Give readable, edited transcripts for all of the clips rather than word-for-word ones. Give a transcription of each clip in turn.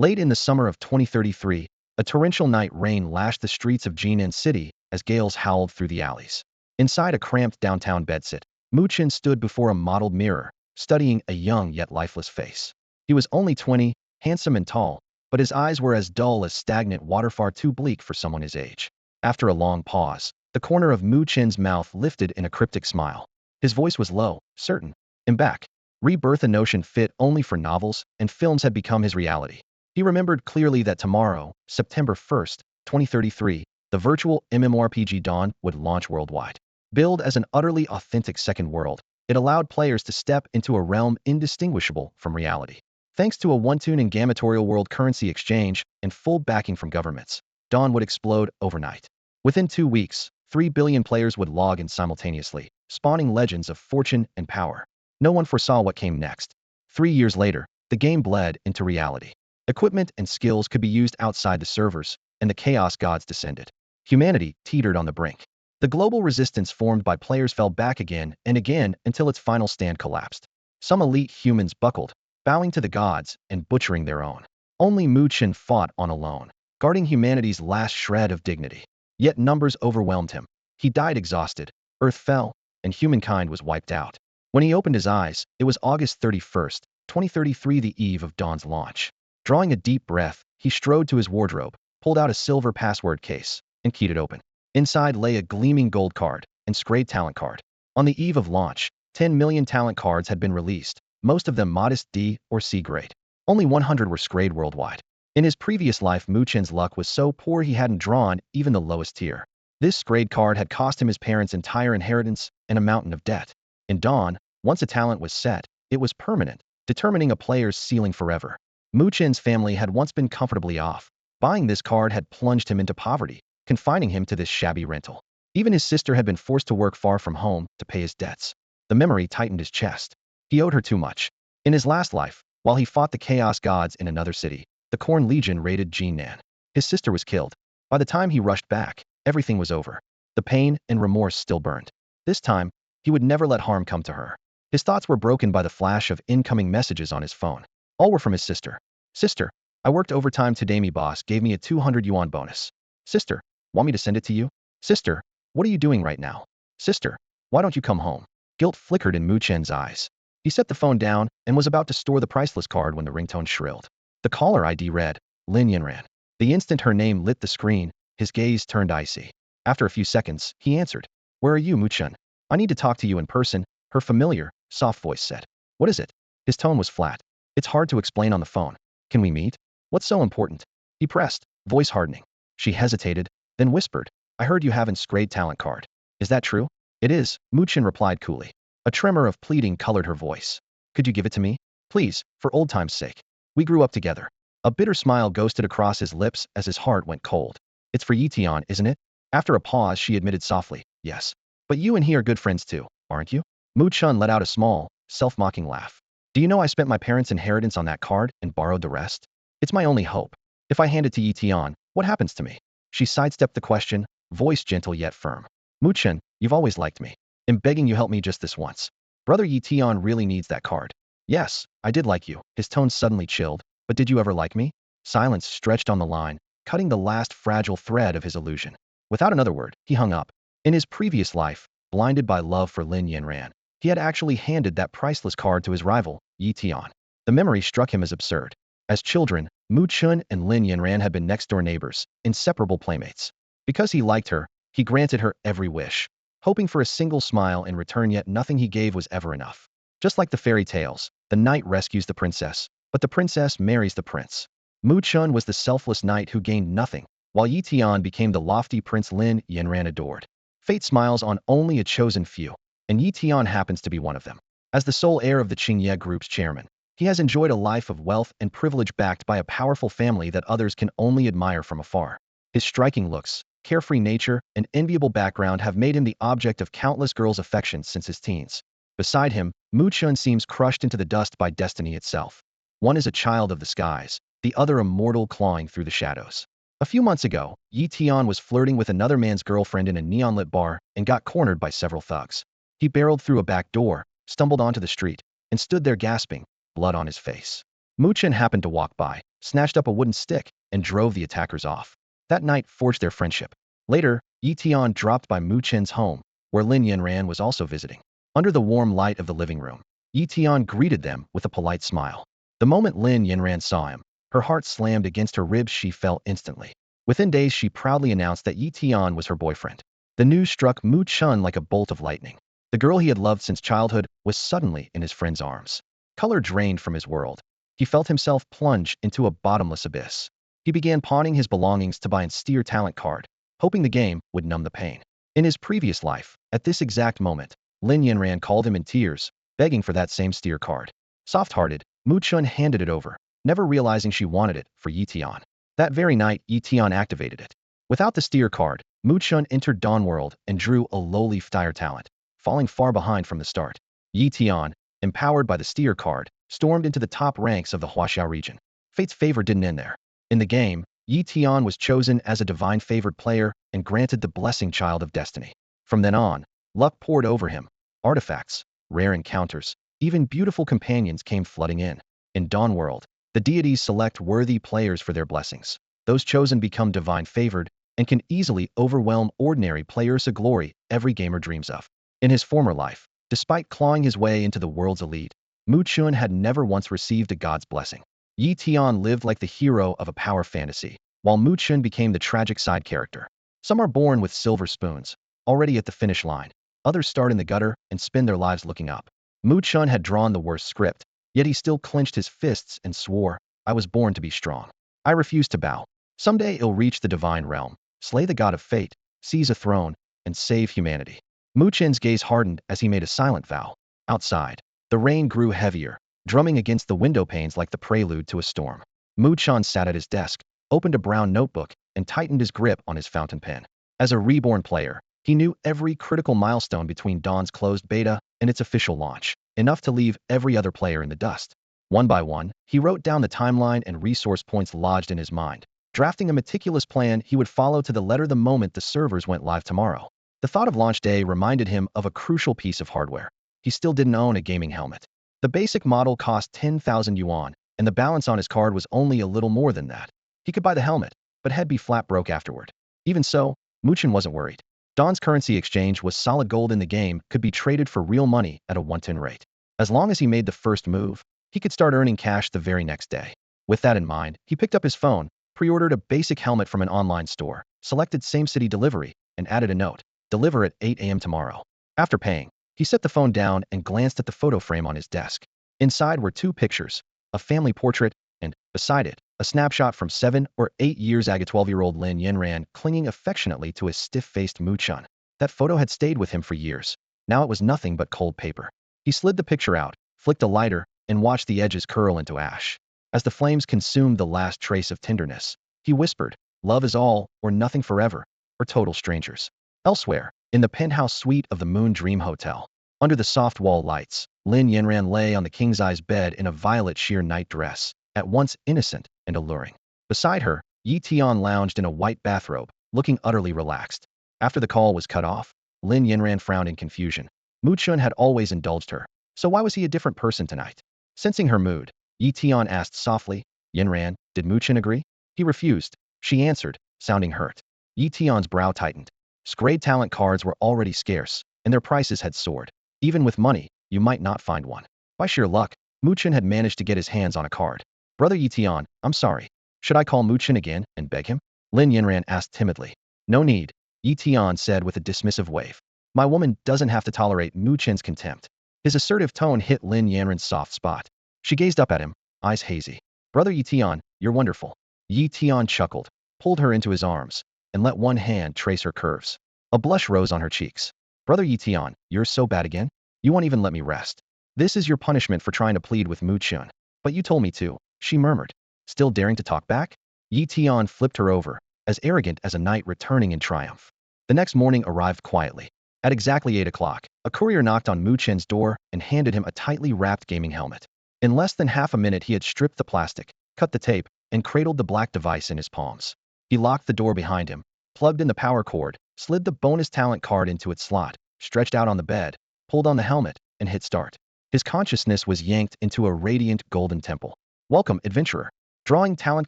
Late in the summer of 2033, a torrential night rain lashed the streets of Jinan City as gales howled through the alleys. Inside a cramped downtown bedsit, Mu Chen stood before a mottled mirror, studying a young yet lifeless face. He was only 20, handsome and tall, but his eyes were as dull as stagnant water, far too bleak for someone his age. After a long pause, the corner of Mu Chen's mouth lifted in a cryptic smile. His voice was low, certain. I'm back. Rebirth, a notion fit only for novels and films, had become his reality. He remembered clearly that tomorrow, September 1st, 2033, the virtual MMORPG Dawn would launch worldwide. Billed as an utterly authentic second world, it allowed players to step into a realm indistinguishable from reality. Thanks to a one-tune and gammatorial world currency exchange and full backing from governments, Dawn would explode overnight. Within 2 weeks, 3 billion players would log in simultaneously, spawning legends of fortune and power. No one foresaw what came next. 3 years later, the game bled into reality. Equipment and skills could be used outside the servers, and the chaos gods descended. Humanity teetered on the brink. The global resistance formed by players fell back again and again until its final stand collapsed. Some elite humans buckled, bowing to the gods and butchering their own. Only Mu Chen fought on alone, guarding humanity's last shred of dignity. Yet numbers overwhelmed him. He died exhausted, Earth fell, and humankind was wiped out. When he opened his eyes, it was August 31st, 2033, the eve of Dawn's launch. Drawing a deep breath, he strode to his wardrobe, pulled out a silver password case, and keyed it open. Inside lay a gleaming gold card and Scrade talent card. On the eve of launch, 10 million talent cards had been released, most of them modest D or C grade. Only 100 were Scrade worldwide. In his previous life, Mu Chen's luck was so poor he hadn't drawn even the lowest tier. This Scrade card had cost him his parents' entire inheritance and a mountain of debt. In Dawn, once a talent was set, it was permanent, determining a player's ceiling forever. Mu Chen's family had once been comfortably off. Buying this card had plunged him into poverty, confining him to this shabby rental. Even his sister had been forced to work far from home to pay his debts. The memory tightened his chest. He owed her too much. In his last life, while he fought the chaos gods in another city, the Corn Legion raided Jinan. His sister was killed. By the time he rushed back, everything was over. The pain and remorse still burned. This time, he would never let harm come to her. His thoughts were broken by the flash of incoming messages on his phone. All were from his sister. Sister, I worked overtime today. My boss gave me a 200 yuan bonus. Sister, want me to send it to you? Sister, what are you doing right now? Sister, why don't you come home? Guilt flickered in Mu Chen's eyes. He set the phone down and was about to store the priceless card when the ringtone shrilled. The caller ID read, Lin Yanran. The instant her name lit the screen, his gaze turned icy. After a few seconds, he answered. Where are you, Mu Chen? I need to talk to you in person, her familiar, soft voice said. What is it? His tone was flat. It's hard to explain on the phone. Can we meet? What's so important? He pressed, voice hardening. She hesitated, then whispered, I heard you haven't Scrade talent card. Is that true? It is, Mu Chen replied coolly. A tremor of pleading colored her voice. Could you give it to me? Please, for old time's sake. We grew up together. A bitter smile ghosted across his lips as his heart went cold. It's for Yition, isn't it? After a pause, she admitted softly, yes. But you and he are good friends too, aren't you? Mu Chen let out a small, self-mocking laugh. Do you know I spent my parents' inheritance on that card and borrowed the rest? It's my only hope. If I hand it to Yition, what happens to me? She sidestepped the question, voice gentle yet firm. Mu Chen, you've always liked me. I'm begging you help me just this once. Brother Yition really needs that card. Yes, I did like you. His tone suddenly chilled. But did you ever like me? Silence stretched on the line, cutting the last fragile thread of his illusion. Without another word, he hung up. In his previous life, blinded by love for Lin Yanran, he had actually handed that priceless card to his rival, Yition. The memory struck him as absurd. As children, Mu Chen and Lin Yanran had been next-door neighbors, inseparable playmates. Because he liked her, he granted her every wish, hoping for a single smile in return, yet nothing he gave was ever enough. Just like the fairy tales, the knight rescues the princess, but the princess marries the prince. Mu Chen was the selfless knight who gained nothing, while Yition became the lofty prince Lin Yanran adored. Fate smiles on only a chosen few, and Yition happens to be one of them. As the sole heir of the Qingye Group's chairman, he has enjoyed a life of wealth and privilege backed by a powerful family that others can only admire from afar. His striking looks, carefree nature, and enviable background have made him the object of countless girls' affections since his teens. Beside him, Mu Chen seems crushed into the dust by destiny itself. One is a child of the skies, the other a mortal clawing through the shadows. A few months ago, Yition was flirting with another man's girlfriend in a neon-lit bar and got cornered by several thugs. He barreled through a back door, stumbled onto the street, and stood there gasping, blood on his face. Mu Chen happened to walk by, snatched up a wooden stick, and drove the attackers off. That night forged their friendship. Later, Yi Tian dropped by Mu Chen's home, where Lin Yanran was also visiting. Under the warm light of the living room, Yi Tian greeted them with a polite smile. The moment Lin Yanran saw him, her heart slammed against her ribs. She fell instantly. Within days, she proudly announced that Yi Tian was her boyfriend. The news struck Mu Chen like a bolt of lightning. The girl he had loved since childhood was suddenly in his friend's arms. Color drained from his world. He felt himself plunge into a bottomless abyss. He began pawning his belongings to buy an steer talent card, hoping the game would numb the pain. In his previous life, at this exact moment, Lin Yanran called him in tears, begging for that same steer card. Soft-hearted, Mu Chen handed it over, never realizing she wanted it for Yi Tian. That very night, Yi Tian activated it. Without the steer card, Mu Chen entered Dawn World and drew a lowly fire talent, falling far behind from the start. Yi Tian, empowered by the steer card, stormed into the top ranks of the Huaxiao region. Fate's favor didn't end there. In the game, Yi Tian was chosen as a divine favored player and granted the blessing child of destiny. From then on, luck poured over him. Artifacts, rare encounters, even beautiful companions came flooding in. In Dawn World, the deities select worthy players for their blessings. Those chosen become divine favored and can easily overwhelm ordinary players, a glory every gamer dreams of. In his former life, despite clawing his way into the world's elite, Mu Chen had never once received a god's blessing. Yi Tian lived like the hero of a power fantasy, while Mu Chen became the tragic side character. Some are born with silver spoons, already at the finish line. Others start in the gutter and spend their lives looking up. Mu Chen had drawn the worst script, yet he still clenched his fists and swore, "I was born to be strong. I refuse to bow. Someday I'll reach the divine realm, slay the god of fate, seize a throne, and save humanity." Mu Chen's gaze hardened as he made a silent vow. Outside, the rain grew heavier, drumming against the window panes like the prelude to a storm. Mu Chen sat at his desk, opened a brown notebook, and tightened his grip on his fountain pen. As a reborn player, he knew every critical milestone between Dawn's closed beta and its official launch, enough to leave every other player in the dust. One by one, he wrote down the timeline and resource points lodged in his mind, drafting a meticulous plan he would follow to the letter the moment the servers went live tomorrow. The thought of launch day reminded him of a crucial piece of hardware. He still didn't own a gaming helmet. The basic model cost 10,000 yuan, and the balance on his card was only a little more than that. He could buy the helmet, but he'd be flat broke afterward. Even so, Mu Chen wasn't worried. Dawn's currency exchange was solid gold in the game, could be traded for real money at a 110 rate. As long as he made the first move, he could start earning cash the very next day. With that in mind, he picked up his phone, pre-ordered a basic helmet from an online store, selected same-city delivery, and added a note, "Deliver at 8 a.m. tomorrow." After paying, he set the phone down and glanced at the photo frame on his desk. Inside were two pictures, a family portrait, and, beside it, a snapshot from 7 or 8 years ago. 12-year-old Lin Yanran clinging affectionately to his stiff-faced Mu Chen. That photo had stayed with him for years. Now it was nothing but cold paper. He slid the picture out, flicked a lighter, and watched the edges curl into ash. As the flames consumed the last trace of tenderness, he whispered, "Love is all, or nothing forever, or total strangers." Elsewhere, in the penthouse suite of the Muin Dream Hotel, under the soft wall lights, Lin Yanran lay on the king-size bed in a violet sheer night dress, at once innocent and alluring. Beside her, Yi Tian lounged in a white bathrobe, looking utterly relaxed. After the call was cut off, Lin Yanran frowned in confusion. Mu Chen had always indulged her, so why was he a different person tonight? Sensing her mood, Yi Tian asked softly, "Yanran, did Mu Chen agree?" "He refused," she answered, sounding hurt. Yi Tian's brow tightened. Grade talent cards were already scarce, and their prices had soared. Even with money, you might not find one. By sheer luck, Mu Chen had managed to get his hands on a card. "Brother Yi Tian, I'm sorry. Should I call Mu Chen again and beg him?" Lin Yanran asked timidly. "No need," Yi Tian said with a dismissive wave. "My woman doesn't have to tolerate Mu Chen's contempt." His assertive tone hit Lin Yanran's soft spot. She gazed up at him, eyes hazy. "Brother Yi Tian, you're wonderful." Yi Tian chuckled, pulled her into his arms, and let one hand trace her curves. A blush rose on her cheeks. "Brother Yi Tian, you're so bad again? You won't even let me rest. This is your punishment for trying to plead with Mu Chen." "But you told me to," she murmured, still daring to talk back. Yi Tian flipped her over, as arrogant as a knight returning in triumph. The next morning arrived quietly. At exactly 8 o'clock, a courier knocked on Mu Chen's door and handed him a tightly wrapped gaming helmet. In less than half a minute, he had stripped the plastic, cut the tape, and cradled the black device in his palms. He locked the door behind him, plugged in the power cord, slid the bonus talent card into its slot, stretched out on the bed, pulled on the helmet, and hit start. His consciousness was yanked into a radiant golden temple. "Welcome, adventurer." Drawing talent.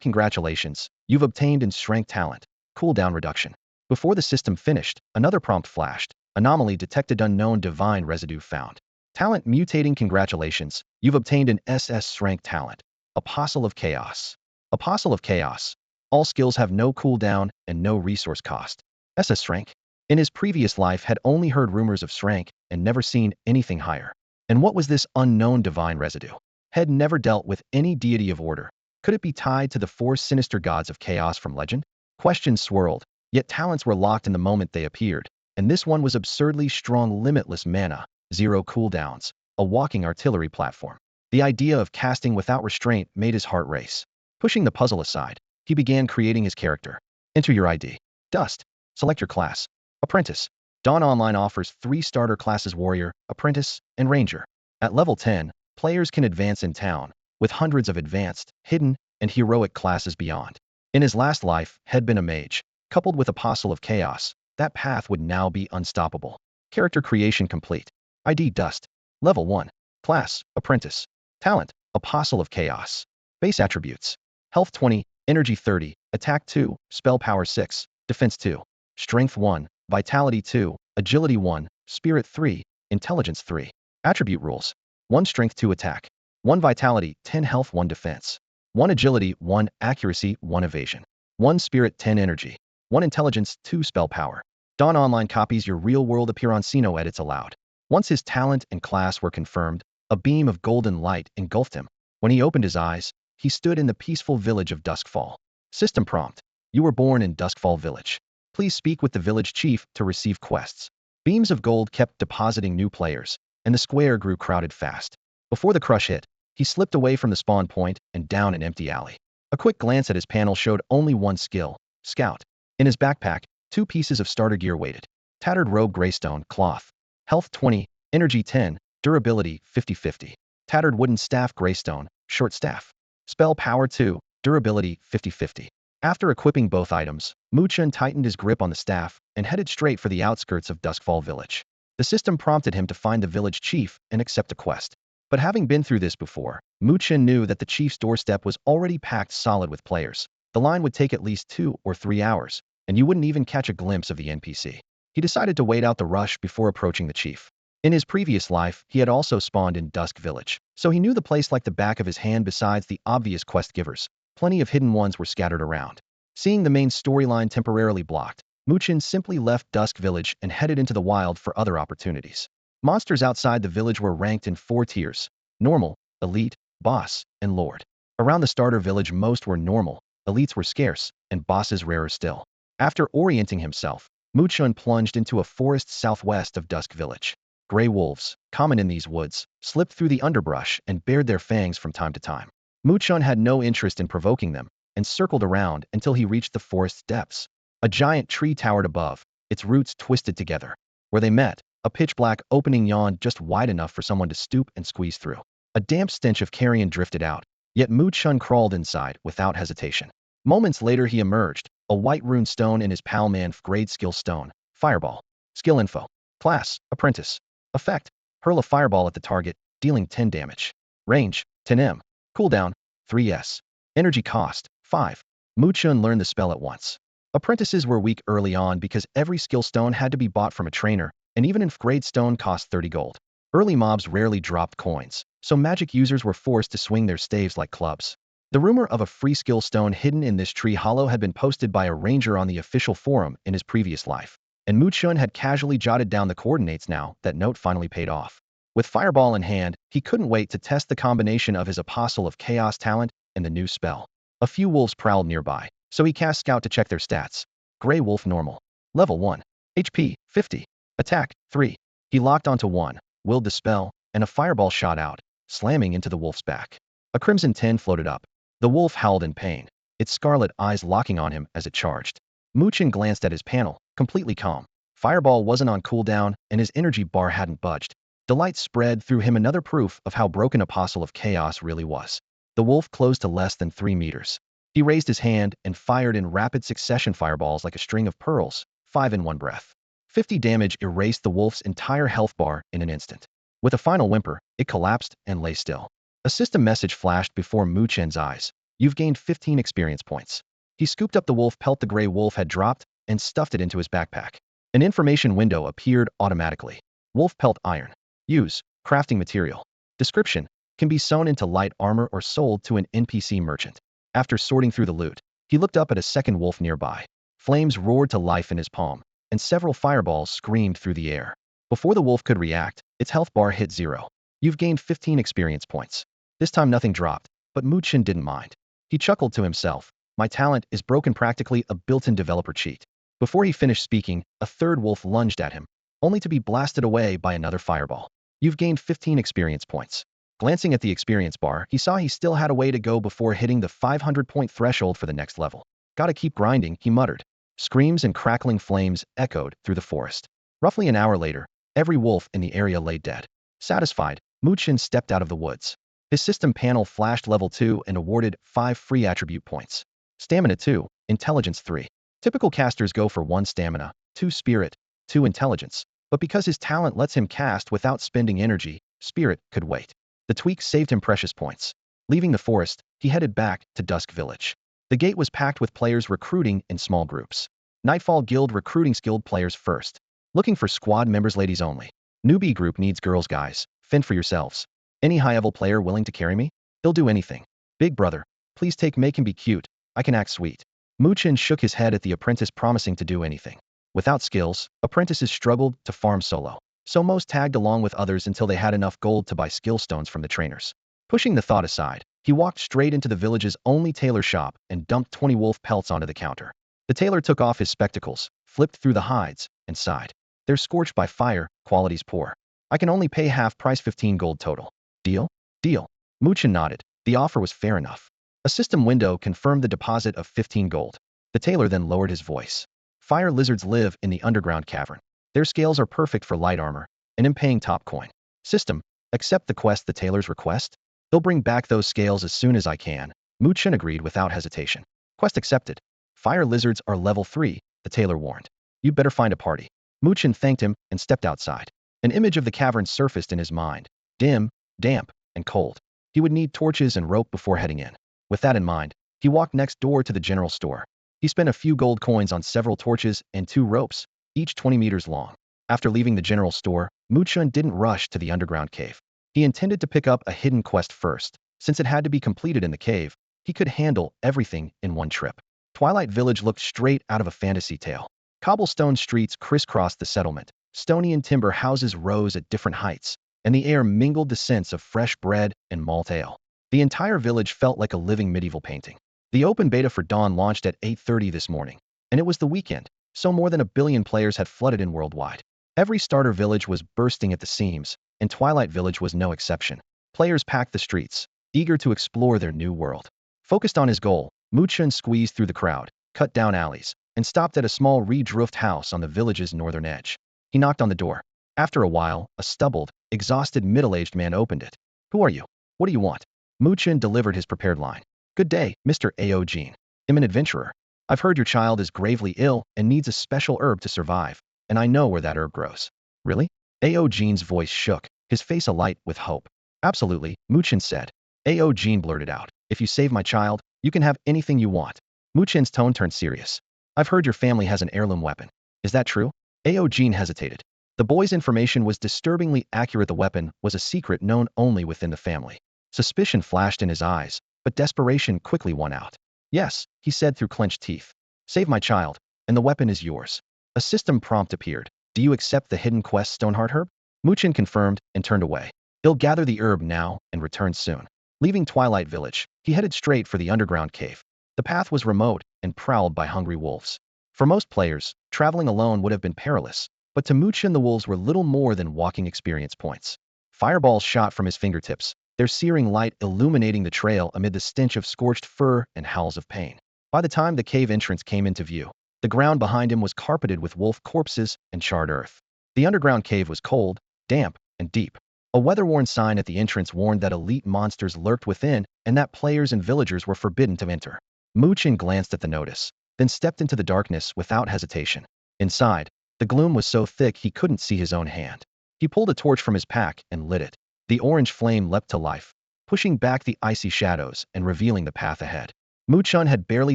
Congratulations, you've obtained in strength talent. Cooldown reduction. Before the system finished, another prompt flashed. Anomaly detected. Unknown divine residue found. Talent mutating. Congratulations, you've obtained an SS strength talent. Apostle of Chaos. Apostle of Chaos. All skills have no cooldown and no resource cost. SS strength. In his previous life had only heard rumors of strength and never seen anything higher. And what was this unknown divine residue? Had never dealt with any deity of order. Could it be tied to the four sinister gods of chaos from legend? Questions swirled, yet talents were locked in the moment they appeared, and this one was absurdly strong. Limitless mana, 0 cooldowns, a walking artillery platform. The idea of casting without restraint made his heart race. Pushing the puzzle aside, he began creating his character. Enter your ID. Dust. Select your class. Apprentice. Dawn Online offers 3 starter classes: Warrior, Apprentice, and Ranger. At level 10, players can advance in town, with hundreds of advanced, hidden, and heroic classes beyond. In his last life, had been a mage. Coupled with Apostle of Chaos, that path would now be unstoppable. Character creation complete. ID Dust. Level 1. Class, Apprentice. Talent, Apostle of Chaos. Base attributes. Health 20, Energy 30, Attack 2, Spell Power 6, Defense 2, Strength 1, Vitality 2, Agility 1, Spirit 3, Intelligence 3. Attribute rules. 1 Strength 2 Attack. 1 Vitality, 10 Health 1 Defense. 1 Agility, 1 Accuracy, 1 Evasion. 1 Spirit, 10 Energy. 1 Intelligence, 2 Spell Power. Dawn Online copies your real-world appearance. No edits allowed. Once his talent and class were confirmed, a beam of golden light engulfed him. When he opened his eyes, he stood in the peaceful village of Duskfall. System prompt. You were born in Duskfall Village. Please speak with the village chief to receive quests. Beams of gold kept depositing new players, and the square grew crowded fast. Before the crush hit, he slipped away from the spawn point and down an empty alley. A quick glance at his panel showed only one skill, Scout. In his backpack, 2 pieces of starter gear waited. Tattered robe, Greystone, Cloth. Health 20, Energy 10, Durability 50-50. Tattered wooden staff, Greystone, Short Staff. Spell Power 2, Durability 50-50. After equipping both items, Mu Chen tightened his grip on the staff and headed straight for the outskirts of Duskfall Village. The system prompted him to find the village chief and accept a quest. But having been through this before, Mu Chen knew that the chief's doorstep was already packed solid with players. The line would take at least 2 or 3 hours, and you wouldn't even catch a glimpse of the NPC. He decided to wait out the rush before approaching the chief. In his previous life, he had also spawned in Dusk Village, so he knew the place like the back of his hand. Besides the obvious quest givers, plenty of hidden ones were scattered around. Seeing the main storyline temporarily blocked, Mu Chen simply left Dusk Village and headed into the wild for other opportunities. Monsters outside the village were ranked in 4 tiers: normal, elite, boss, and lord. Around the starter village, most were normal, elites were scarce, and bosses rarer still. After orienting himself, Mu Chen plunged into a forest southwest of Dusk Village. Gray wolves, common in these woods, slipped through the underbrush and bared their fangs from time to time. Mu Chen had no interest in provoking them and circled around until he reached the forest's depths. A giant tree towered above, its roots twisted together. Where they met, a pitch-black opening yawned just wide enough for someone to stoop and squeeze through. A damp stench of carrion drifted out, yet Mu Chen crawled inside without hesitation. Moments later he emerged, a white rune stone in his palm. Grade skill stone, Fireball. Skill info. Class, Apprentice. Effect, hurl a fireball at the target, dealing 10 damage. Range, 10 m. Cooldown, 3s. Energy cost, 5. Mu Chen learned the spell at once. Apprentices were weak early on because every skill stone had to be bought from a trainer, and even if grade stone cost 30 gold. Early mobs rarely dropped coins, so magic users were forced to swing their staves like clubs. The rumor of a free skill stone hidden in this tree hollow had been posted by a ranger on the official forum in his previous life, and Mu Chen had casually jotted down the coordinates. Now that note finally paid off. With Fireball in hand, he couldn't wait to test the combination of his Apostle of Chaos talent and the new spell. A few wolves prowled nearby, so he cast Scout to check their stats. Gray Wolf normal. Level 1. HP, 50. Attack, 3. He locked onto 1, willed the spell, and a fireball shot out, slamming into the wolf's back. A crimson 10 floated up. The wolf howled in pain, its scarlet eyes locking on him as it charged. Mu Chen glanced at his panel, completely calm. Fireball wasn't on cooldown, and his energy bar hadn't budged. Delight spread through him, another proof of how broken Apostle of Chaos really was. The wolf closed to less than 3 meters. He raised his hand and fired in rapid succession fireballs like a string of pearls, 5 in one breath. 50 damage erased the wolf's entire health bar in an instant. With a final whimper, it collapsed and lay still. A system message flashed before Mu Chen's eyes. You've gained 15 experience points. He scooped up the wolf pelt the gray wolf had dropped and stuffed it into his backpack. An information window appeared automatically. Wolf pelt iron. Use. Crafting material. Description. Can be sewn into light armor or sold to an NPC merchant. After sorting through the loot, he looked up at a second wolf nearby. Flames roared to life in his palm, and several fireballs screamed through the air. Before the wolf could react, its health bar hit 0. You've gained 15 experience points. This time nothing dropped, but Mu Chen didn't mind. He chuckled to himself. My talent is broken, practically a built-in developer cheat. Before he finished speaking, a third wolf lunged at him, only to be blasted away by another fireball. You've gained 15 experience points. Glancing at the experience bar, he saw he still had a way to go before hitting the 500-point threshold for the next level. Gotta keep grinding, he muttered. Screams and crackling flames echoed through the forest. Roughly an hour later, every wolf in the area lay dead. Satisfied, Mu Chen stepped out of the woods. His system panel flashed level 2 and awarded 5 free attribute points. Stamina 2, Intelligence 3. Typical casters go for 1 stamina, 2 spirit, 2 intelligence, but because his talent lets him cast without spending energy, spirit could wait. The tweak saved him precious points. Leaving the forest, he headed back to Dusk Village. The gate was packed with players recruiting in small groups. Nightfall Guild recruiting skilled players first. Looking for squad members, ladies only. Newbie group needs girls, guys. Fend for yourselves. Any high-level player willing to carry me? He'll do anything. Big brother, please make him be cute. I can act sweet. Mu Chen shook his head at the apprentice, promising to do anything. Without skills, apprentices struggled to farm solo, so most tagged along with others until they had enough gold to buy skill stones from the trainers. Pushing the thought aside, he walked straight into the village's only tailor shop and dumped 20 wolf pelts onto the counter. The tailor took off his spectacles, flipped through the hides, and sighed. They're scorched by fire, quality's poor. I can only pay half price, 15 gold total. Deal? Deal. Mu Chen nodded. The offer was fair enough. A system window confirmed the deposit of 15 gold. The tailor then lowered his voice. Fire lizards live in the underground cavern. Their scales are perfect for light armor, and I'm paying top coin. System, accept the quest, the tailor's request? He'll bring back those scales as soon as I can. Mu Chen agreed without hesitation. Quest accepted. Fire lizards are level 3, the tailor warned. You'd better find a party. Mu Chen thanked him and stepped outside. An image of the cavern surfaced in his mind. Dim, damp, and cold. He would need torches and rope before heading in. With that in mind, he walked next door to the general store. He spent a few gold coins on several torches and 2 ropes, each 20 meters long. After leaving the general store, Mu Chen didn't rush to the underground cave. He intended to pick up a hidden quest first. Since it had to be completed in the cave, he could handle everything in one trip. Twilight Village looked straight out of a fantasy tale. Cobblestone streets crisscrossed the settlement. Stony and timber houses rose at different heights, and the air mingled the scents of fresh bread and malt ale. The entire village felt like a living medieval painting. The open beta for Dawn launched at 8:30 this morning, and it was the weekend, so more than 1 billion players had flooded in worldwide. Every starter village was bursting at the seams, and Twilight Village was no exception. Players packed the streets, eager to explore their new world. Focused on his goal, Mu Chen squeezed through the crowd, cut down alleys, and stopped at a small red-roofed house on the village's northern edge. He knocked on the door. After a while, a stubbled, exhausted middle-aged man opened it. Who are you? What do you want? Mu Chen delivered his prepared line. Good day, Mr. Ao Jean. I'm an adventurer. I've heard your child is gravely ill and needs a special herb to survive, and I know where that herb grows. Really? Ao Jean's voice shook, his face alight with hope. Absolutely, Mu Chen said. Ao Jean blurted out. If you save my child, you can have anything you want. Mu Chen's tone turned serious. I've heard your family has an heirloom weapon. Is that true? Ao Jean hesitated. The boy's information was disturbingly accurate. The weapon was a secret known only within the family. Suspicion flashed in his eyes, but desperation quickly won out. Yes, he said through clenched teeth. Save my child, and the weapon is yours. A system prompt appeared. Do you accept the hidden quest Stoneheart herb? Mu Chen confirmed and turned away. He'll gather the herb now and return soon. Leaving Twilight Village, he headed straight for the underground cave. The path was remote and prowled by hungry wolves. For most players, traveling alone would have been perilous, but to Mu Chen the wolves were little more than walking experience points. Fireballs shot from his fingertips, their searing light illuminating the trail amid the stench of scorched fur and howls of pain. By the time the cave entrance came into view, the ground behind him was carpeted with wolf corpses and charred earth. The underground cave was cold, damp, and deep. A weather-worn sign at the entrance warned that elite monsters lurked within and that players and villagers were forbidden to enter. Mu Chen glanced at the notice, then stepped into the darkness without hesitation. Inside, the gloom was so thick he couldn't see his own hand. He pulled a torch from his pack and lit it. The orange flame leapt to life, pushing back the icy shadows and revealing the path ahead. Mu Chen had barely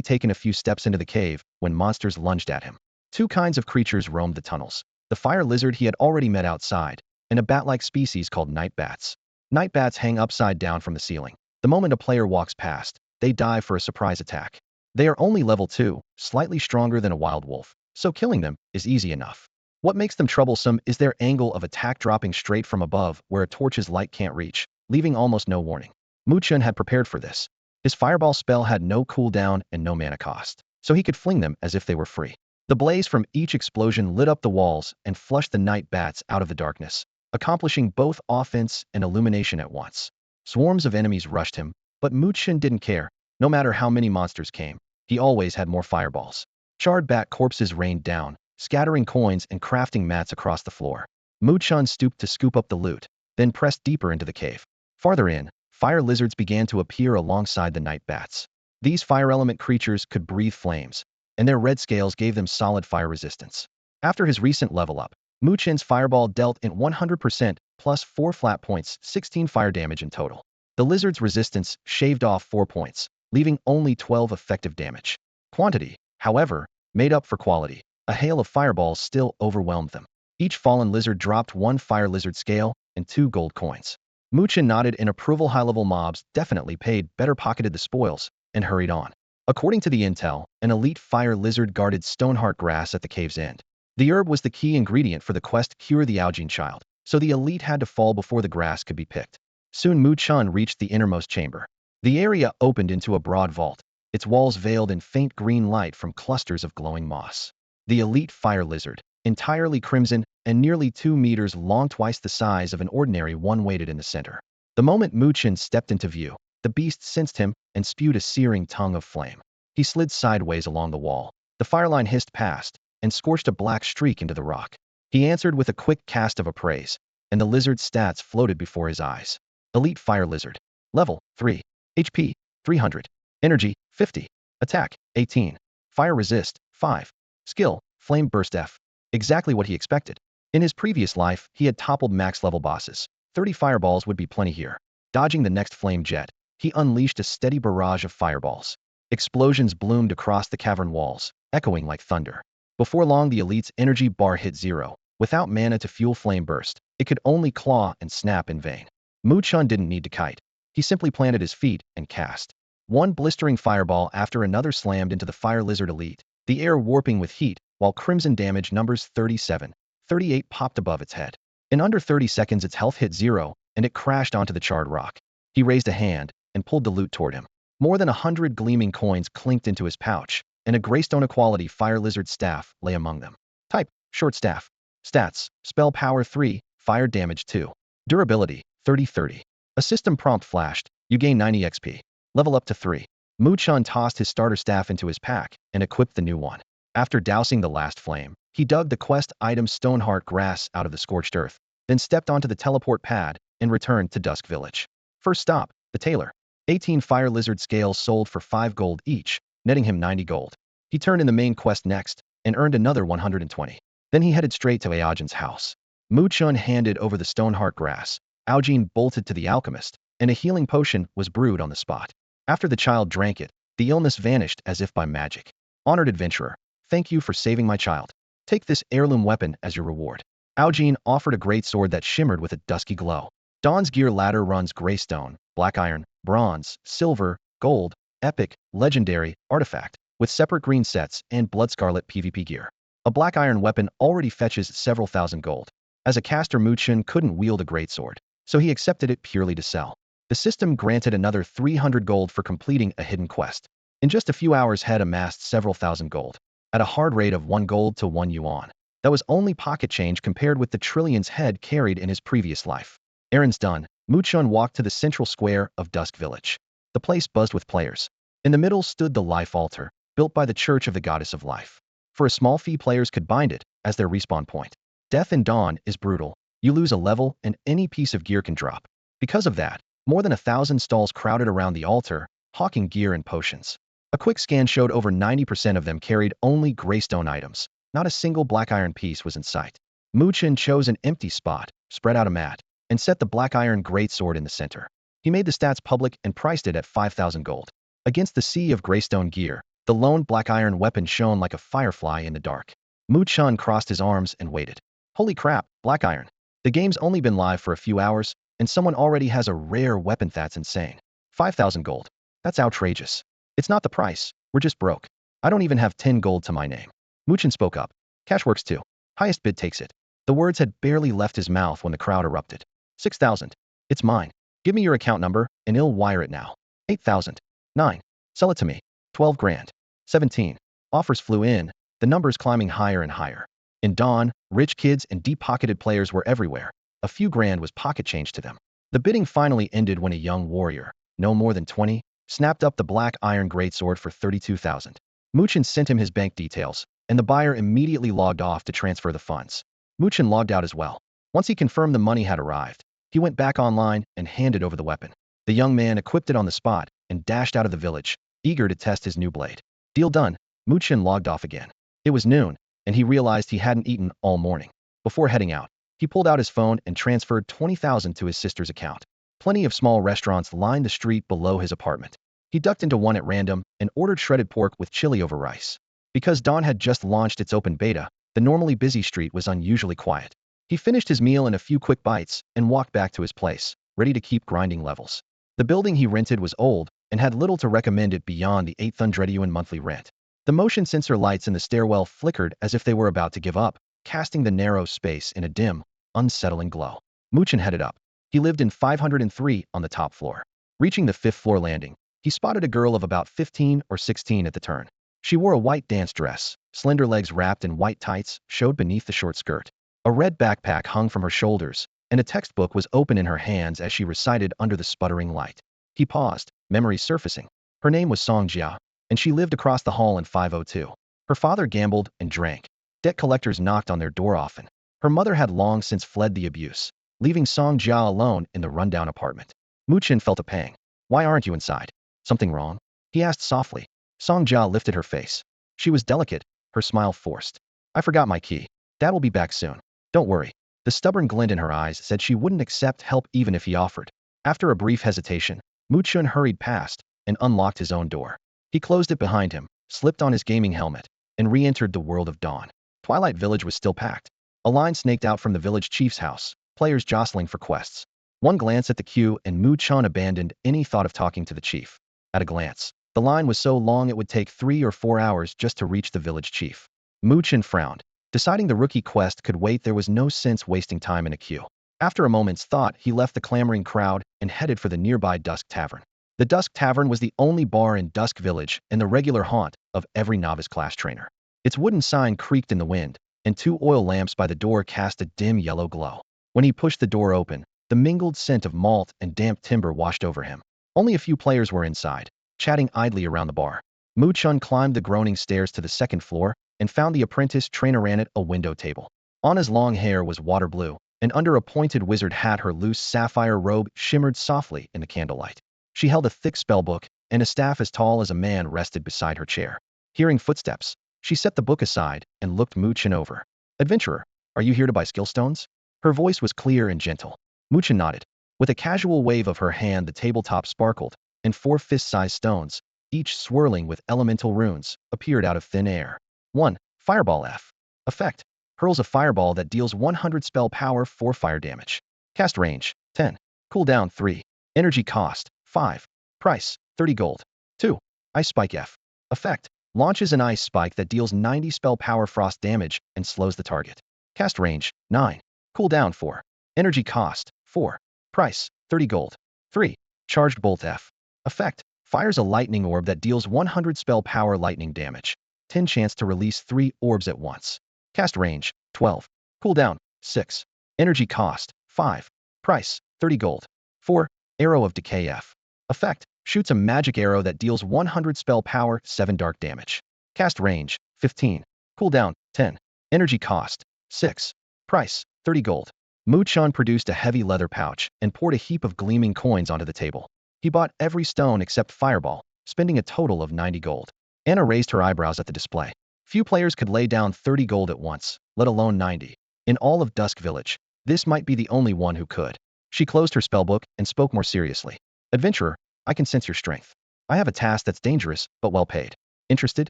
taken a few steps into the cave when monsters lunged at him. Two kinds of creatures roamed the tunnels. The fire lizard he had already met outside, and a bat-like species called night bats. Night bats hang upside down from the ceiling. The moment a player walks past, they dive for a surprise attack. They are only level 2, slightly stronger than a wild wolf, so killing them is easy enough. What makes them troublesome is their angle of attack, dropping straight from above where a torch's light can't reach, leaving almost no warning. Mu Chen had prepared for this. His fireball spell had no cooldown and no mana cost, so he could fling them as if they were free. The blaze from each explosion lit up the walls and flushed the night bats out of the darkness, accomplishing both offense and illumination at once. Swarms of enemies rushed him, but Mu Chen didn't care. No matter how many monsters came, he always had more fireballs. Charred bat corpses rained down, scattering coins and crafting mats across the floor. Mu Chen stooped to scoop up the loot, then pressed deeper into the cave. Farther in, fire lizards began to appear alongside the night bats. These fire element creatures could breathe flames, and their red scales gave them solid fire resistance. After his recent level up, Mu Chen's fireball dealt in 100% plus 4 flat points, 16 fire damage in total. The lizard's resistance shaved off 4 points, leaving only 12 effective damage. Quantity, however, made up for quality. A hail of fireballs still overwhelmed them. Each fallen lizard dropped 1 fire lizard scale and 2 gold coins. Mu Chen nodded in approval. High-level mobs definitely paid better, pocketed the spoils, and hurried on. According to the intel, an elite fire lizard guarded stoneheart grass at the cave's end. The herb was the key ingredient for the quest Cure the Augene Child, so the elite had to fall before the grass could be picked. Soon Mu Chen reached the innermost chamber. The area opened into a broad vault, its walls veiled in faint green light from clusters of glowing moss. The elite fire lizard, entirely crimson and nearly 2 meters long, twice the size of an ordinary one, waited in the center. The moment Mu Chen stepped into view, the beast sensed him and spewed a searing tongue of flame. He slid sideways along the wall. The fireline hissed past and scorched a black streak into the rock. He answered with a quick cast of appraise, and the lizard's stats floated before his eyes. Elite fire lizard. Level 3. HP 300. Energy 50. Attack 18. Fire resist 5. Skill Flame Burst F. Exactly what he expected. In his previous life, he had toppled max-level bosses. 30 fireballs would be plenty here. Dodging the next flame jet, he unleashed a steady barrage of fireballs. Explosions bloomed across the cavern walls, echoing like thunder. Before long, the elite's energy bar hit 0. Without mana to fuel flame burst, it could only claw and snap in vain. Mu Chen didn't need to kite. He simply planted his feet and cast. One blistering fireball after another slammed into the fire lizard elite, the air warping with heat, while crimson damage numbers 37, 38 popped above its head. In under 30 seconds, its health hit 0, and it crashed onto the charred rock. He raised a hand and pulled the loot toward him. More than 100 gleaming coins clinked into his pouch, and a Greystone quality fire lizard staff lay among them. Type, short staff. Stats, spell power 3, fire damage 2. Durability, 30-30. A system prompt flashed, you gain 90 XP. Level up to 3. Mu Chen tossed his starter staff into his pack and equipped the new one. After dousing the last flame, he dug the quest item Stoneheart Grass out of the scorched earth, then stepped onto the teleport pad and returned to Dusk Village. First stop, the tailor. 18 fire lizard scales sold for 5 gold each, netting him 90 gold. He turned in the main quest next and earned another 120. Then he headed straight to Aogene's house. Mu Chen handed over the Stoneheart Grass. Aogene bolted to the alchemist, and a healing potion was brewed on the spot. After the child drank it, the illness vanished as if by magic. Honored adventurer, thank you for saving my child. Take this heirloom weapon as your reward. Aogene offered a great sword that shimmered with a dusky glow. Dawn's gear ladder runs greystone, black iron, bronze, silver, gold, epic, legendary, artifact, with separate green sets and blood scarlet PvP gear. A black iron weapon already fetches several thousand gold. As a caster, Mu Chen couldn't wield a greatsword, so he accepted it purely to sell. The system granted another 300 gold for completing a hidden quest. In just a few hours, had amassed several thousand gold. At a hard rate of 1 gold to 1 yuan. That was only pocket change compared with the trillions Head carried in his previous life. Errands done, Mu Chen walked to the central square of Dusk Village. The place buzzed with players. In the middle stood the life altar, built by the Church of the Goddess of Life. For a small fee, players could bind it as their respawn point. Death in Dawn is brutal. You lose a level and any piece of gear can drop. Because of that, more than 1,000 stalls crowded around the altar, hawking gear and potions. A quick scan showed over 90% of them carried only greystone items. Not a single black iron piece was in sight. Mu Chen chose an empty spot, spread out a mat, and set the black iron greatsword in the center. He made the stats public and priced it at 5,000 gold. Against the sea of greystone gear, the lone black iron weapon shone like a firefly in the dark. Mu Chen crossed his arms and waited. Holy crap, black iron. The game's only been live for a few hours, and someone already has a rare weapon. That's insane. 5,000 gold. That's outrageous. It's not the price. We're just broke. I don't even have 10 gold to my name. Mu Chen spoke up. Cash works too. Highest bid takes it. The words had barely left his mouth when the crowd erupted. 6,000. It's mine. Give me your account number, and I'll wire it now. 8,000. 9. Sell it to me. 12 grand. 17. Offers flew in, the numbers climbing higher and higher. In dawn, rich kids and deep-pocketed players were everywhere. A few grand was pocket change to them. The bidding finally ended when a young warrior, no more than 20, snapped up the black iron greatsword for 32,000. Mu Chen sent him his bank details, and the buyer immediately logged off to transfer the funds. Mu Chen logged out as well. Once he confirmed the money had arrived, he went back online and handed over the weapon. The young man equipped it on the spot and dashed out of the village, eager to test his new blade. Deal done. Mu Chen logged off again. It was noon, and he realized he hadn't eaten all morning. Before heading out, he pulled out his phone and transferred 20,000 to his sister's account. Plenty of small restaurants lined the street below his apartment. He ducked into one at random and ordered shredded pork with chili over rice. Because Dawn had just launched its open beta, the normally busy street was unusually quiet. He finished his meal in a few quick bites and walked back to his place, ready to keep grinding levels. The building he rented was old and had little to recommend it beyond the 800 yuan monthly rent. The motion sensor lights in the stairwell flickered as if they were about to give up, casting the narrow space in a dim, unsettling glow. Mu Chen headed up. He lived in 503 on the top floor. Reaching the 5th floor landing, he spotted a girl of about 15 or 16 at the turn. She wore a white dance dress, slender legs wrapped in white tights showed beneath the short skirt. A red backpack hung from her shoulders, and a textbook was open in her hands as she recited under the sputtering light. He paused, memories surfacing. Her name was Sanja, and she lived across the hall in 502. Her father gambled and drank. Debt collectors knocked on their door often. Her mother had long since fled the abuse, leaving Sanja alone in the rundown apartment. Mu Chen felt a pang. Why aren't you inside? Something wrong? He asked softly. Sanja lifted her face. She was delicate, her smile forced. I forgot my key. Dad will be back soon. Don't worry. The stubborn glint in her eyes said she wouldn't accept help even if he offered. After a brief hesitation, Mu Chen hurried past and unlocked his own door. He closed it behind him, slipped on his gaming helmet, and re-entered the world of dawn. Twilight Village was still packed. A line snaked out from the village chief's house, players jostling for quests. One glance at the queue and Mu Chen abandoned any thought of talking to the chief. At a glance, the line was so long it would take 3 or 4 hours just to reach the village chief. Mu Chen frowned. Deciding the rookie quest could wait, there was no sense wasting time in a queue. After a moment's thought, he left the clamoring crowd and headed for the nearby Dusk Tavern. The Dusk Tavern was the only bar in Dusk Village and the regular haunt of every novice class trainer. Its wooden sign creaked in the wind, and 2 oil lamps by the door cast a dim yellow glow. When he pushed the door open, the mingled scent of malt and damp timber washed over him. Only a few players were inside, chatting idly around the bar. Mu Chen climbed the groaning stairs to the 2nd floor and found the apprentice trainer ran at a window table. Anna's long hair was water blue, and under a pointed wizard hat her loose sapphire robe shimmered softly in the candlelight. She held a thick spellbook, and a staff as tall as a man rested beside her chair. Hearing footsteps, she set the book aside and looked Mu Chen over. Adventurer, are you here to buy skill stones? Her voice was clear and gentle. Mu Chen nodded. With a casual wave of her hand, the tabletop sparkled, and 4 fist-sized stones, each swirling with elemental runes, appeared out of thin air. 1. Fireball F. Effect. Hurls a fireball that deals 100 spell power 4 fire damage. Cast range, 10. Cooldown 3. Energy cost, 5. Price, 30 gold. 2. Ice Spike F. Effect. Launches an ice spike that deals 90 spell power frost damage and slows the target. Cast range, 9. Cooldown 4. Energy cost, 4. Price, 30 gold. 3. Charged Bolt F. Effect. Fires a lightning orb that deals 100 spell power lightning damage. 10 chance to release 3 orbs at once. Cast range, 12. Cooldown, 6. Energy cost, 5. Price, 30 gold. 4. Arrow of Decay F. Effect. Shoots a magic arrow that deals 100 spell power 7 dark damage. Cast range, 15. Cooldown, 10. Energy cost, 6. Price, 30 gold. Mu Chen produced a heavy leather pouch and poured a heap of gleaming coins onto the table. He bought every stone except Fireball, spending a total of 90 gold. Anna raised her eyebrows at the display. Few players could lay down 30 gold at once, let alone 90. In all of Dusk Village, this might be the only one who could. She closed her spellbook and spoke more seriously. Adventurer, I can sense your strength. I have a task that's dangerous, but well paid. Interested?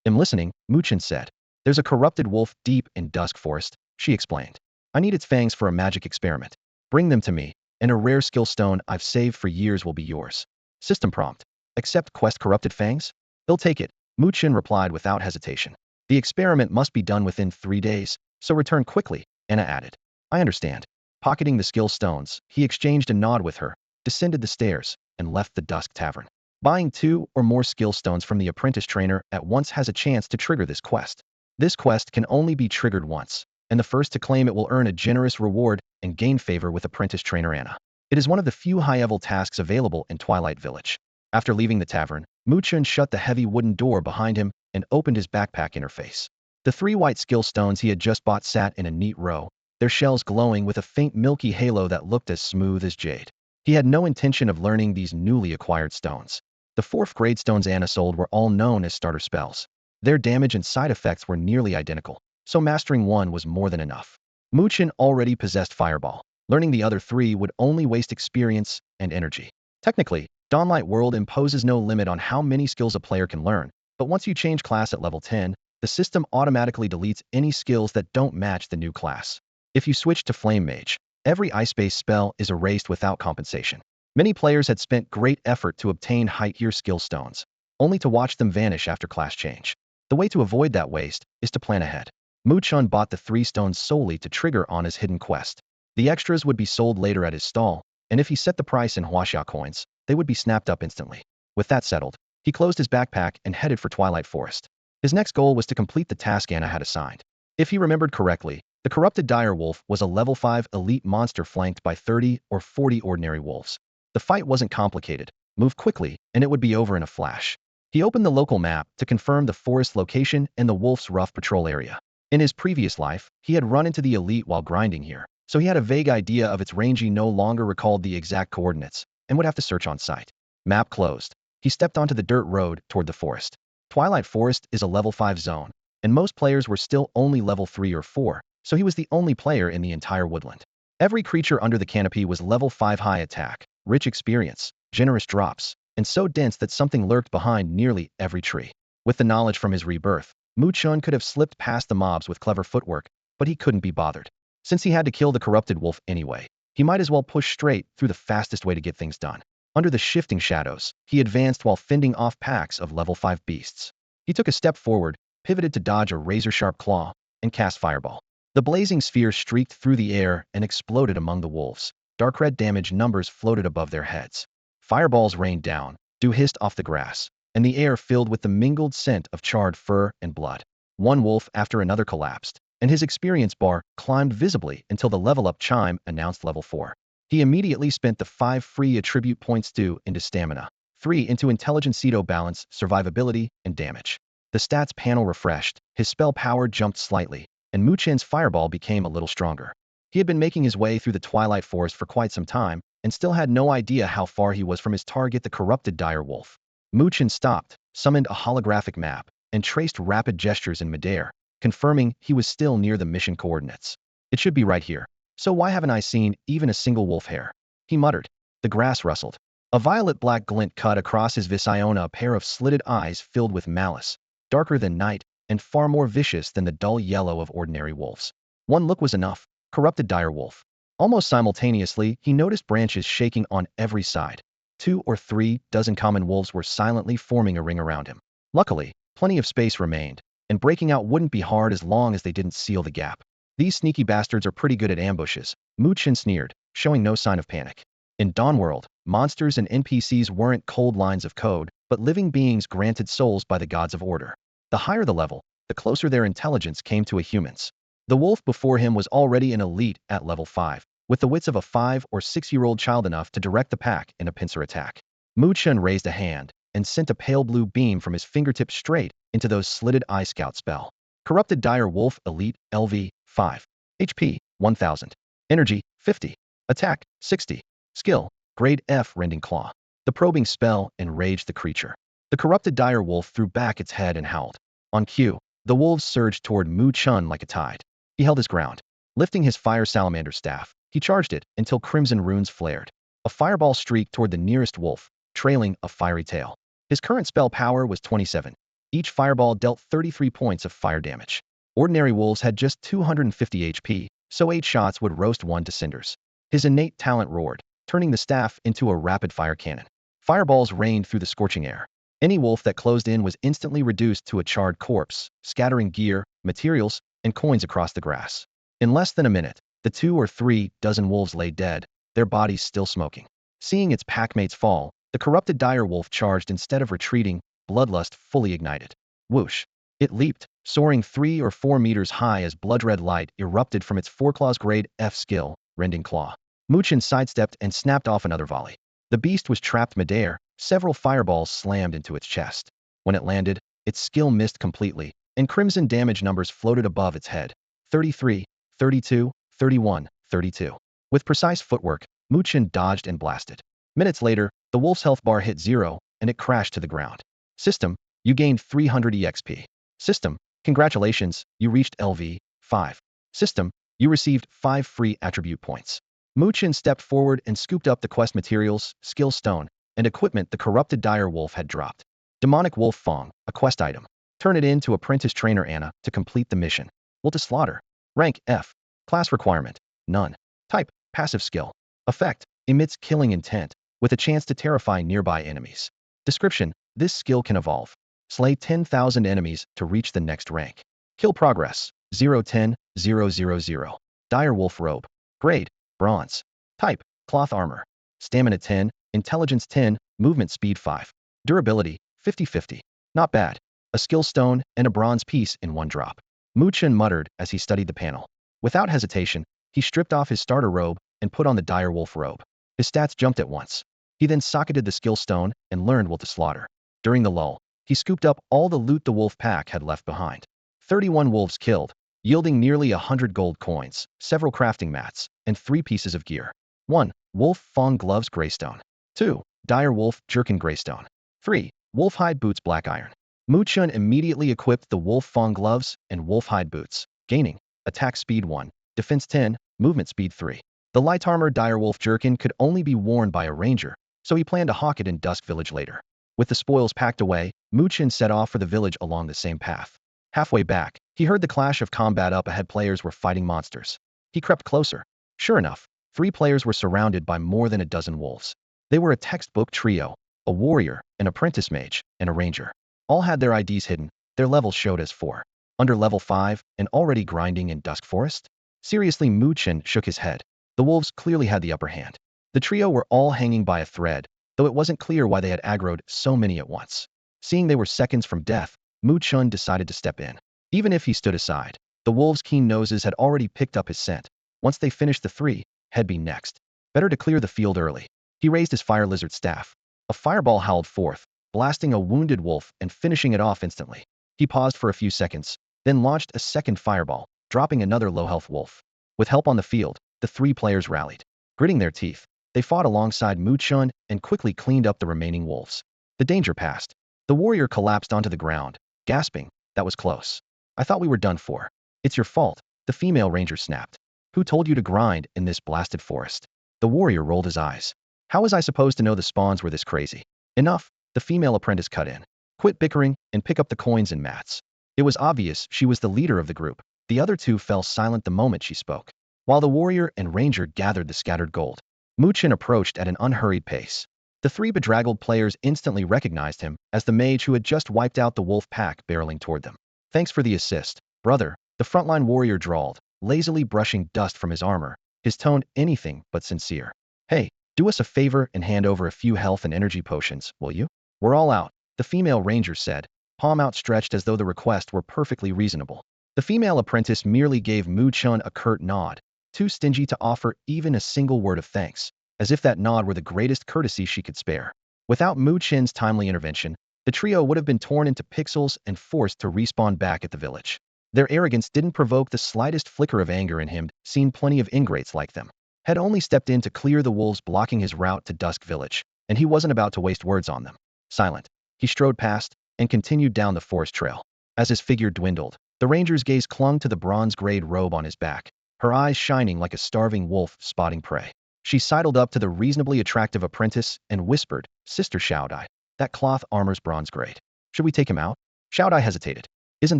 Am listening, Mu Chen said. There's a corrupted wolf deep in Dusk Forest, she explained. I need its fangs for a magic experiment. Bring them to me, and a rare skill stone I've saved for years will be yours. System prompt. Accept quest corrupted fangs? They'll take it, Mu Chen replied without hesitation. The experiment must be done within 3 days, so return quickly, Anna added. I understand. Pocketing the skill stones, he exchanged a nod with her, descended the stairs, and left the Dusk Tavern. Buying 2 or more skill stones from the apprentice trainer at once has a chance to trigger this quest. This quest can only be triggered once, and the first to claim it will earn a generous reward and gain favor with apprentice trainer Anna. It is one of the few high-level tasks available in Twilight Village. After leaving the tavern, Mu Chen shut the heavy wooden door behind him and opened his backpack interface. The 3 white skill stones he had just bought sat in a neat row, their shells glowing with a faint milky halo that looked as smooth as jade. He had no intention of learning these newly acquired stones. The 4th grade stones Anna sold were all known as starter spells. Their damage and side effects were nearly identical, so mastering one was more than enough. Mu Chen already possessed Fireball. Learning the other 3 would only waste experience and energy. Technically, Dawnlight World imposes no limit on how many skills a player can learn, but once you change class at level 10, the system automatically deletes any skills that don't match the new class. If you switch to Flame Mage, every ice-based spell is erased without compensation. Many players had spent great effort to obtain high-tier skill stones, only to watch them vanish after class change. The way to avoid that waste is to plan ahead. Mu Chen bought the 3 stones solely to trigger on his hidden quest. The extras would be sold later at his stall, and if he set the price in Huaxia coins, they would be snapped up instantly. With that settled, he closed his backpack and headed for Twilight Forest. His next goal was to complete the task Anna had assigned. If he remembered correctly, the corrupted dire wolf was a level 5 elite monster flanked by 30 or 40 ordinary wolves. The fight wasn't complicated. Move quickly, and it would be over in a flash. He opened the local map to confirm the forest location and the wolf's rough patrol area. In his previous life, he had run into the elite while grinding here, so he had a vague idea of its range. He no longer recalled the exact coordinates, and would have to search on site. Map closed. He stepped onto the dirt road toward the forest. Twilight Forest is a level 5 zone, and most players were still only level 3 or 4, so he was the only player in the entire woodland. Every creature under the canopy was level 5 high attack, rich experience, generous drops, and so dense that something lurked behind nearly every tree. With the knowledge from his rebirth, Mu Chen could have slipped past the mobs with clever footwork, but he couldn't be bothered. Since he had to kill the corrupted wolf anyway, he might as well push straight through the fastest way to get things done. Under the shifting shadows, he advanced while fending off packs of level 5 beasts. He took a step forward, pivoted to dodge a razor-sharp claw, and cast Fireball. The blazing sphere streaked through the air and exploded among the wolves. Dark red damage numbers floated above their heads. Fireballs rained down, dew hissed off the grass, and the air filled with the mingled scent of charred fur and blood. One wolf after another collapsed, and his experience bar climbed visibly until the level-up chime announced level 4. He immediately spent the 5 free attribute points due into stamina, 3 into intelligence, balance, survivability, and damage. The stats panel refreshed, his spell power jumped slightly, and Mu Chen's fireball became a little stronger. He had been making his way through the Twilight Forest for quite some time, and still had no idea how far he was from his target, the corrupted dire wolf. Mu Chen stopped, summoned a holographic map, and traced rapid gestures in midair, confirming he was still near the mission coordinates. It should be right here. So why haven't I seen even a single wolf hair? He muttered. The grass rustled. A violet-black glint cut across his visiona, a pair of slitted eyes filled with malice, darker than night, and far more vicious than the dull yellow of ordinary wolves. One look was enough. Corrupted dire wolf. Almost simultaneously, he noticed branches shaking on every side. 2 or 3 dozen common wolves were silently forming a ring around him. Luckily, plenty of space remained, and breaking out wouldn't be hard as long as they didn't seal the gap. These sneaky bastards are pretty good at ambushes, Mu Chen sneered, showing no sign of panic. In Dawnworld, monsters and NPCs weren't cold lines of code, but living beings granted souls by the gods of order. The higher the level, the closer their intelligence came to a human's. The wolf before him was already an elite at level 5, with the wits of a 5 or 6-year-old child enough to direct the pack in a pincer attack. Mu Chen raised a hand and sent a pale blue beam from his fingertips straight into those slitted eye scout spell. Corrupted dire wolf elite LV 5. HP 1000. Energy 50. Attack 60. Skill grade F, rending claw. The probing spell enraged the creature. The corrupted dire wolf threw back its head and howled. On cue, the wolves surged toward Mu Chen like a tide. He held his ground. Lifting his fire salamander staff, he charged it until crimson runes flared. A fireball streaked toward the nearest wolf, trailing a fiery tail. His current spell power was 27. Each fireball dealt 33 points of fire damage. Ordinary wolves had just 250 HP, so 8 shots would roast one to cinders. His innate talent roared, turning the staff into a rapid-fire cannon. Fireballs rained through the scorching air. Any wolf that closed in was instantly reduced to a charred corpse, scattering gear, materials, and coins across the grass. In less than a minute, the 2 or 3 dozen wolves lay dead, their bodies still smoking. Seeing its packmates fall, the corrupted dire wolf charged instead of retreating, bloodlust fully ignited. Whoosh! It leaped, soaring 3 or 4 meters high as blood-red light erupted from its foreclaws grade F skill, Rending Claw. Mu Chen sidestepped and snapped off another volley. The beast was trapped midair, several fireballs slammed into its chest. When it landed, its skill missed completely, and crimson damage numbers floated above its head. 33, 32, 31, 32. With precise footwork, Mu Chen dodged and blasted. Minutes later, the wolf's health bar hit 0, and it crashed to the ground. System, you gained 300 EXP. System, congratulations, you reached LV 5. System, you received 5 free attribute points. Mu Chen stepped forward and scooped up the quest materials, skill stone, and equipment the corrupted dire wolf had dropped. Demonic Wolf Fong, a quest item. Turn it in to apprentice trainer Anna to complete the mission. Will to slaughter. Rank F. Class requirement, none. Type, passive skill. Effect, emits killing intent, with a chance to terrify nearby enemies. Description, this skill can evolve. Slay 10,000 enemies to reach the next rank. Kill progress, 010, 000. Dire Wolf Robe. Grade, Bronze. Type, Cloth Armor. Stamina 10, Intelligence 10, Movement Speed 5. Durability, 50-50. Not bad. A skill stone and a bronze piece in one drop. Mu Chen muttered as he studied the panel. Without hesitation, he stripped off his starter robe and put on the dire wolf robe. His stats jumped at once. He then socketed the skill stone and learned Will to Slaughter. During the lull, he scooped up all the loot the wolf pack had left behind. 31 wolves killed, yielding nearly 100 gold coins, several crafting mats, and 3 pieces of gear. 1. Wolf Fong Gloves Greystone. 2. Dire Wolf Jerkin Greystone. 3. Wolf Hide Boots Black Iron. Mu Chen immediately equipped the Wolf Fong Gloves and Wolf Hide Boots, gaining attack speed 1, defense 10, movement speed 3. The light armor Dire Wolf Jerkin could only be worn by a ranger, so he planned to hawk it in Dusk Village later. With the spoils packed away, Mu Chen set off for the village along the same path. Halfway back, he heard the clash of combat up ahead. Players were fighting monsters. He crept closer. Sure enough, 3 players were surrounded by more than a dozen wolves. They were a textbook trio, a warrior, an apprentice mage, and a ranger. All had their IDs hidden, their levels showed as 4. Under level 5, and already grinding in Dusk Forest? Seriously, Mu Chen shook his head. The wolves clearly had the upper hand. The trio were all hanging by a thread, though it wasn't clear why they had aggroed so many at once. Seeing they were seconds from death, Mu Chen decided to step in. Even if he stood aside, the wolves' keen noses had already picked up his scent. Once they finished the 3, he'd be next. Better to clear the field early. He raised his fire lizard staff. A fireball howled forth, blasting a wounded wolf and finishing it off instantly. He paused for a few seconds, then launched a second fireball, dropping another low-health wolf. With help on the field, the 3 players rallied. Gritting their teeth, they fought alongside Mu Chen and quickly cleaned up the remaining wolves. The danger passed. The warrior collapsed onto the ground, gasping, "That was close. I thought we were done for." "It's your fault," the female ranger snapped. "Who told you to grind in this blasted forest?" The warrior rolled his eyes. "How was I supposed to know the spawns were this crazy?" "Enough," the female apprentice cut in. "Quit bickering and pick up the coins and mats." It was obvious she was the leader of the group. The other 2 fell silent the moment she spoke. While the warrior and ranger gathered the scattered gold, Mu Chen approached at an unhurried pace. The 3 bedraggled players instantly recognized him as the mage who had just wiped out the wolf pack barreling toward them. "Thanks for the assist, brother," the frontline warrior drawled, lazily brushing dust from his armor, his tone anything but sincere. "Hey, do us a favor and hand over a few health and energy potions, will you?" "We're all out," the female ranger said, palm outstretched as though the request were perfectly reasonable. The female apprentice merely gave Mu Chen a curt nod, too stingy to offer even a single word of thanks, as if that nod were the greatest courtesy she could spare. Without Mu Chen's timely intervention, the trio would have been torn into pixels and forced to respawn back at the village. Their arrogance didn't provoke the slightest flicker of anger in him. Seen plenty of ingrates like them. Had only stepped in to clear the wolves blocking his route to Dusk Village, and he wasn't about to waste words on them. Silent, he strode past and continued down the forest trail. As his figure dwindled, the ranger's gaze clung to the bronze-grade robe on his back, her eyes shining like a starving wolf spotting prey. She sidled up to the reasonably attractive apprentice and whispered, "Sister Xiaodai, that cloth armor's bronze grade. Should we take him out?" Xiaodai hesitated. "Isn't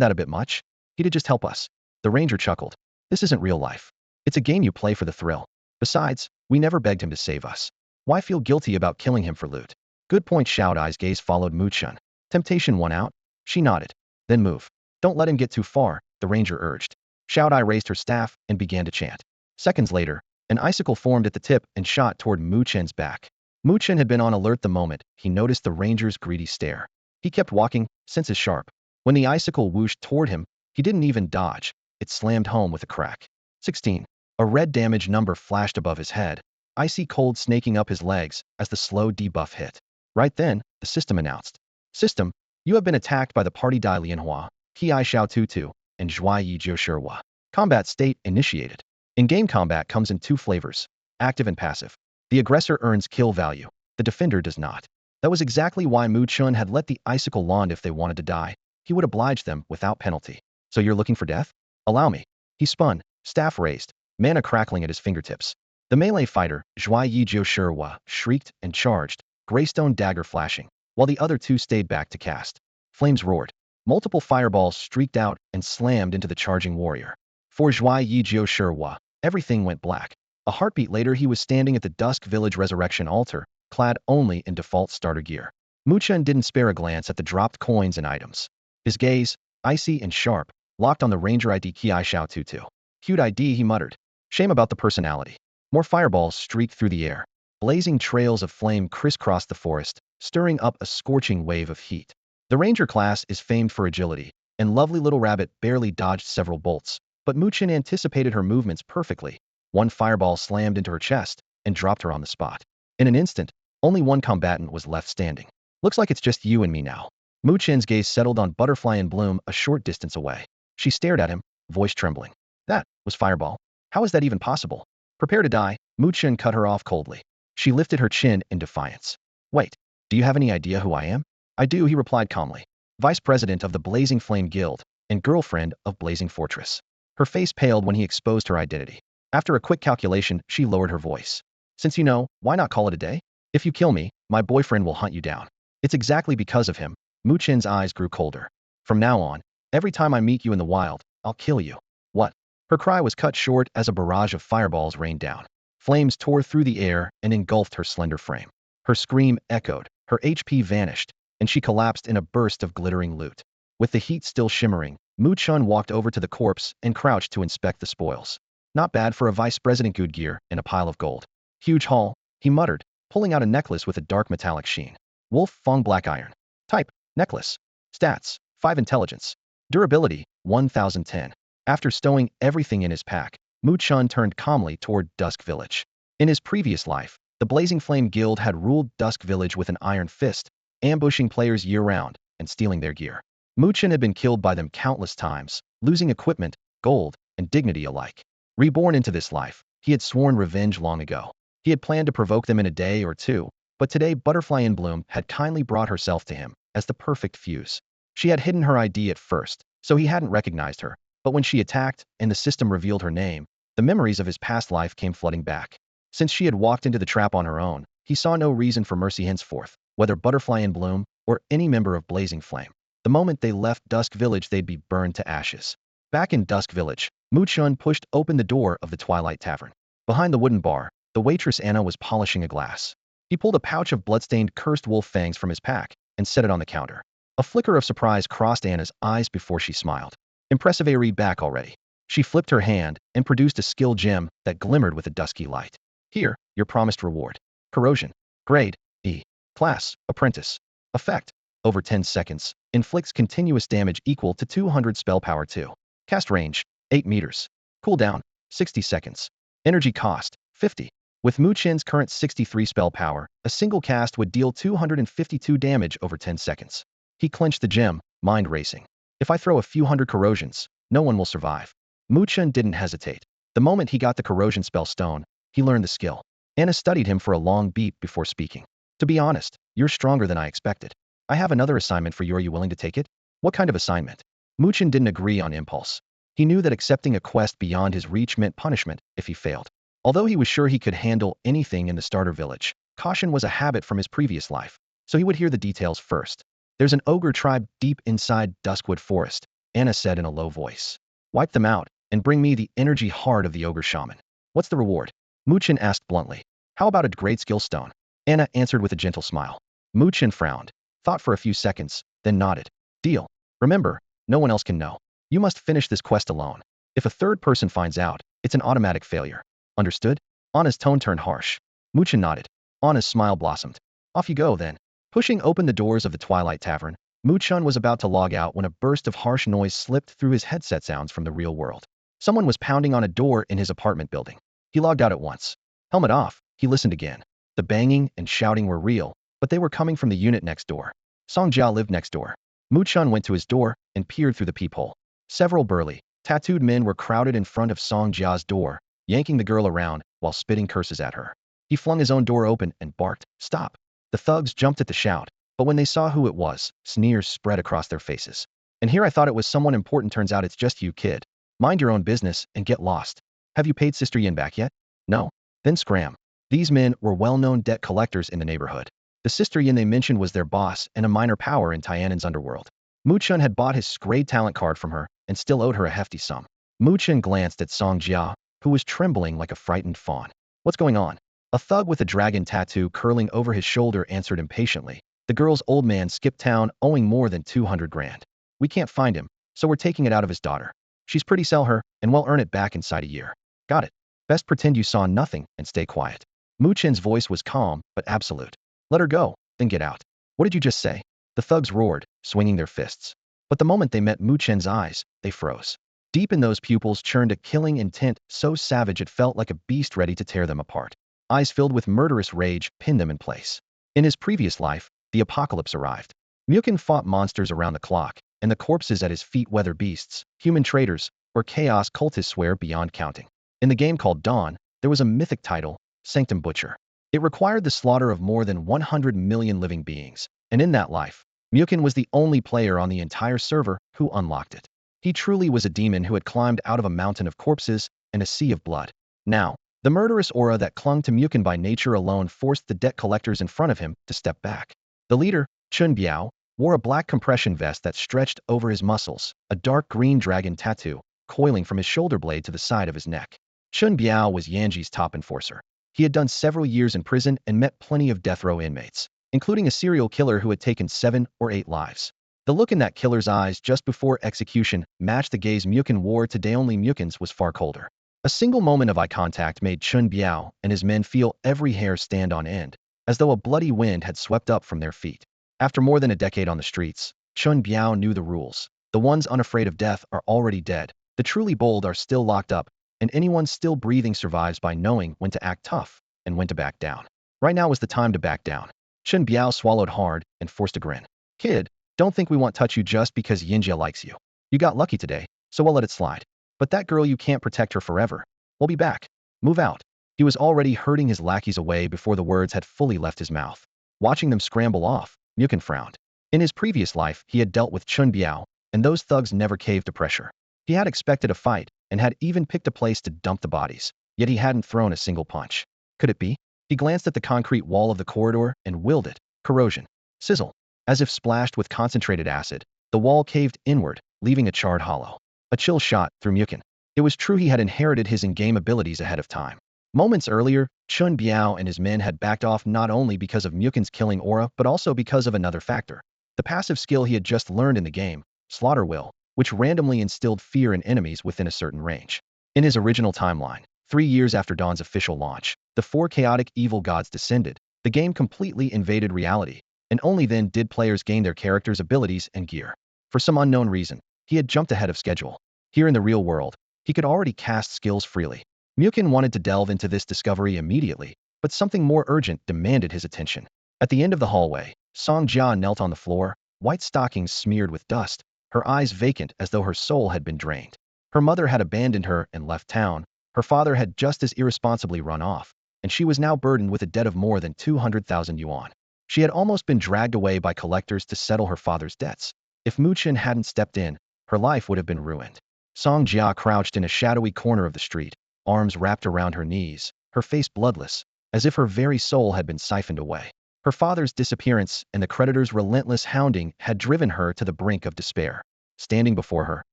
that a bit much? He'd just help us." The ranger chuckled. "This isn't real life. It's a game you play for the thrill. Besides, we never begged him to save us. Why feel guilty about killing him for loot?" "Good point." Xiaodai's gaze followed Mu Chen. "Temptation won out?" She nodded. "Then move. Don't let him get too far," the ranger urged. Xiaodai raised her staff and began to chant. Seconds later, an icicle formed at the tip and shot toward Mu Chen's back. Mu Chen had been on alert the moment he noticed the ranger's greedy stare. He kept walking, senses sharp. When the icicle whooshed toward him, he didn't even dodge. It slammed home with a crack. 16. A red damage number flashed above his head, icy cold snaking up his legs as the slow debuff hit. Right then, the system announced. "System, you have been attacked by the party Dai Lianhua, Ki Xiao Tutu, and Zhuai Yi Jiu Shihua. Combat state initiated." In-game combat comes in two flavors, active and passive. The aggressor earns kill value, the defender does not. That was exactly why Mu Chen had let the icicle land. If they wanted to die, he would oblige them without penalty. "So you're looking for death? Allow me." He spun, staff raised, mana crackling at his fingertips. The melee fighter, Zhuai Yi Jiu Shihua, shrieked and charged, greystone dagger flashing, while the other two stayed back to cast. Flames roared. Multiple fireballs streaked out and slammed into the charging warrior. For Zhuai Yi Jiu Shihua, everything went black. A heartbeat later he was standing at the Dusk Village resurrection altar, clad only in default starter gear. Mu Chen didn't spare a glance at the dropped coins and items. His gaze, icy and sharp, locked on the ranger ID Ki Xiao Tutu. "Cute ID," he muttered. Shame about the personality. More fireballs streaked through the air. Blazing trails of flame crisscrossed the forest, stirring up a scorching wave of heat. The ranger class is famed for agility, and lovely little rabbit barely dodged several bolts, but Mu Chen anticipated her movements perfectly. One fireball slammed into her chest and dropped her on the spot. In an instant, only one combatant was left standing. "Looks like it's just you and me now." Mu Chen's gaze settled on Butterfly in Bloom a short distance away. She stared at him, voice trembling. "That was Fireball? How is that even possible?" "Prepare to die." Mu Chen cut her off coldly. She lifted her chin in defiance. "Wait, do you have any idea who I am?" "I do," he replied calmly. "Vice President of the Blazing Flame Guild and girlfriend of Blazing Fortress." Her face paled when he exposed her identity. After a quick calculation, she lowered her voice. "Since you know, why not call it a day? If you kill me, my boyfriend will hunt you down." "It's exactly because of him." Mu Chen's eyes grew colder. "From now on, every time I meet you in the wild, I'll kill you." "What?" Her cry was cut short as a barrage of fireballs rained down. Flames tore through the air and engulfed her slender frame. Her scream echoed, her HP vanished, and she collapsed in a burst of glittering loot. With the heat still shimmering, Mu Chen walked over to the corpse and crouched to inspect the spoils. "Not bad for a vice president. Good gear and a pile of gold." "Huge haul," he muttered, pulling out a necklace with a dark metallic sheen. Wolf Fong Black Iron. Type, necklace. Stats, 5 intelligence. Durability, 1010. After stowing everything in his pack, Mu Chen turned calmly toward Dusk Village. In his previous life, the Blazing Flame Guild had ruled Dusk Village with an iron fist, ambushing players year-round and stealing their gear. Mu Chen had been killed by them countless times, losing equipment, gold, and dignity alike. Reborn into this life, he had sworn revenge long ago. He had planned to provoke them in a day or two, but today Butterfly in Bloom had kindly brought herself to him as the perfect fuse. She had hidden her ID at first, so he hadn't recognized her, but when she attacked and the system revealed her name, the memories of his past life came flooding back. Since she had walked into the trap on her own, he saw no reason for mercy henceforth, whether Butterfly in Bloom or any member of Blazing Flame. The moment they left Dusk Village, they'd be burned to ashes. Back in Dusk Village, Mu Chen pushed open the door of the Twilight Tavern. Behind the wooden bar, the waitress Anna was polishing a glass. He pulled a pouch of bloodstained cursed wolf fangs from his pack and set it on the counter. A flicker of surprise crossed Anna's eyes before she smiled. "Impressive, I read back already." She flipped her hand and produced a skill gem that glimmered with a dusky light. "Here, your promised reward. Corrosion. Grade, E. Class, Apprentice. Effect, over 10 seconds. Inflicts continuous damage equal to 200 spell power 2. Cast range, 8 meters. Cooldown, 60 seconds. Energy cost, 50. With Mu Chen's current 63 spell power, a single cast would deal 252 damage over 10 seconds. He clenched the gem, mind racing. "If I throw a few hundred corrosions, no one will survive." Mu Chen didn't hesitate. The moment he got the corrosion spell stone, he learned the skill. Anna studied him for a long beat before speaking. "To be honest, you're stronger than I expected. I have another assignment for you. Are you willing to take it?" "What kind of assignment?" Mu Chen didn't agree on impulse. He knew that accepting a quest beyond his reach meant punishment if he failed. Although he was sure he could handle anything in the starter village, caution was a habit from his previous life, so he would hear the details first. There's an ogre tribe deep inside Duskwood Forest, Anna said in a low voice. Wipe them out, and bring me the energy heart of the ogre shaman. What's the reward? Mu Chen asked bluntly. How about a great skill stone? Anna answered with a gentle smile. Mu Chen frowned, thought for a few seconds, then nodded. Deal. Remember, no one else can know. You must finish this quest alone. If a third person finds out, it's an automatic failure. Understood? Anna's tone turned harsh. Mu Chen nodded. Anna's smile blossomed. Off you go, then. Pushing open the doors of the Twilight Tavern, Mu Chen was about to log out when a burst of harsh noise slipped through his headset sounds from the real world. Someone was pounding on a door in his apartment building. He logged out at once. Helmet off, he listened again. The banging and shouting were real, but they were coming from the unit next door. Sanja lived next door. Mu Chen went to his door and peered through the peephole. Several burly, tattooed men were crowded in front of Songjia's door, yanking the girl around while spitting curses at her. He flung his own door open and barked, "Stop!" The thugs jumped at the shout, but when they saw who it was, sneers spread across their faces. And here I thought it was someone important, turns out it's just you, kid. Mind your own business and get lost. Have you paid Sister Yin back yet? No? Then scram. These men were well-known debt collectors in the neighborhood. The Sister Yin they mentioned was their boss and a minor power in Tiannan's underworld. Mu Chen had bought his Scray talent card from her and still owed her a hefty sum. Mu Chen glanced at Song Jia, who was trembling like a frightened fawn. What's going on? A thug with a dragon tattoo curling over his shoulder answered impatiently. The girl's old man skipped town owing more than 200 grand. We can't find him, so we're taking it out of his daughter. She's pretty, sell her, and we'll earn it back inside a year. Got it. Best pretend you saw nothing and stay quiet. Mu Chen's voice was calm, but absolute. Let her go, then get out. What did you just say? The thugs roared, swinging their fists. But the moment they met Mu Chen's eyes, they froze. Deep in those pupils churned a killing intent so savage it felt like a beast ready to tear them apart. Eyes filled with murderous rage pinned them in place. In his previous life, the apocalypse arrived. Muin fought monsters around the clock, and the corpses at his feet whether beasts, human traitors, or chaos cultists swear beyond counting. In the game called Dawn, there was a mythic title, Sanctum Butcher. It required the slaughter of more than 100 million living beings, and in that life, Muin was the only player on the entire server who unlocked it. He truly was a demon who had climbed out of a mountain of corpses and a sea of blood. Now, the murderous aura that clung to Muin by nature alone forced the debt collectors in front of him to step back. The leader, Chun Biao, wore a black compression vest that stretched over his muscles, a dark green dragon tattoo, coiling from his shoulder blade to the side of his neck. Chun Biao was Yanji's top enforcer. He had done several years in prison and met plenty of death row inmates, including a serial killer who had taken 7 or 8 lives. The look in that killer's eyes just before execution matched the gaze Muin wore today, only Muin's was far colder. A single moment of eye contact made Chun Biao and his men feel every hair stand on end, as though a bloody wind had swept up from their feet. After more than a decade on the streets, Chun Biao knew the rules. The ones unafraid of death are already dead, the truly bold are still locked up, and anyone still breathing survives by knowing when to act tough and when to back down. Right now was the time to back down. Chun Biao swallowed hard and forced a grin. Kid, don't think we won't touch you just because Yinjia likes you. You got lucky today, so we'll let it slide. But that girl, you can't protect her forever. We'll be back. Move out. He was already herding his lackeys away before the words had fully left his mouth. Watching them scramble off, Muin frowned. In his previous life, he had dealt with Chun Biao, and those thugs never caved to pressure. He had expected a fight, and had even picked a place to dump the bodies, yet he hadn't thrown a single punch. Could it be? He glanced at the concrete wall of the corridor and willed it. Corrosion. Sizzle. As if splashed with concentrated acid, the wall caved inward, leaving a charred hollow. A chill shot through Muin. It was true he had inherited his in-game abilities ahead of time. Moments earlier, Chun Biao and his men had backed off not only because of Muin's killing aura but also because of another factor. The passive skill he had just learned in the game, Slaughter Will, which randomly instilled fear in enemies within a certain range. In his original timeline, 3 years after Dawn's official launch, the 4 chaotic evil gods descended, the game completely invaded reality, and only then did players gain their characters' abilities and gear. For some unknown reason, he had jumped ahead of schedule. Here in the real world, he could already cast skills freely. Muin wanted to delve into this discovery immediately, but something more urgent demanded his attention. At the end of the hallway, Sanja knelt on the floor, white stockings smeared with dust, her eyes vacant as though her soul had been drained. Her mother had abandoned her and left town, her father had just as irresponsibly run off, and she was now burdened with a debt of more than 200,000 yuan. She had almost been dragged away by collectors to settle her father's debts. If Mu Chen hadn't stepped in, her life would have been ruined. Song Jia crouched in a shadowy corner of the street, arms wrapped around her knees, her face bloodless, as if her very soul had been siphoned away. Her father's disappearance and the creditor's relentless hounding had driven her to the brink of despair. Standing before her,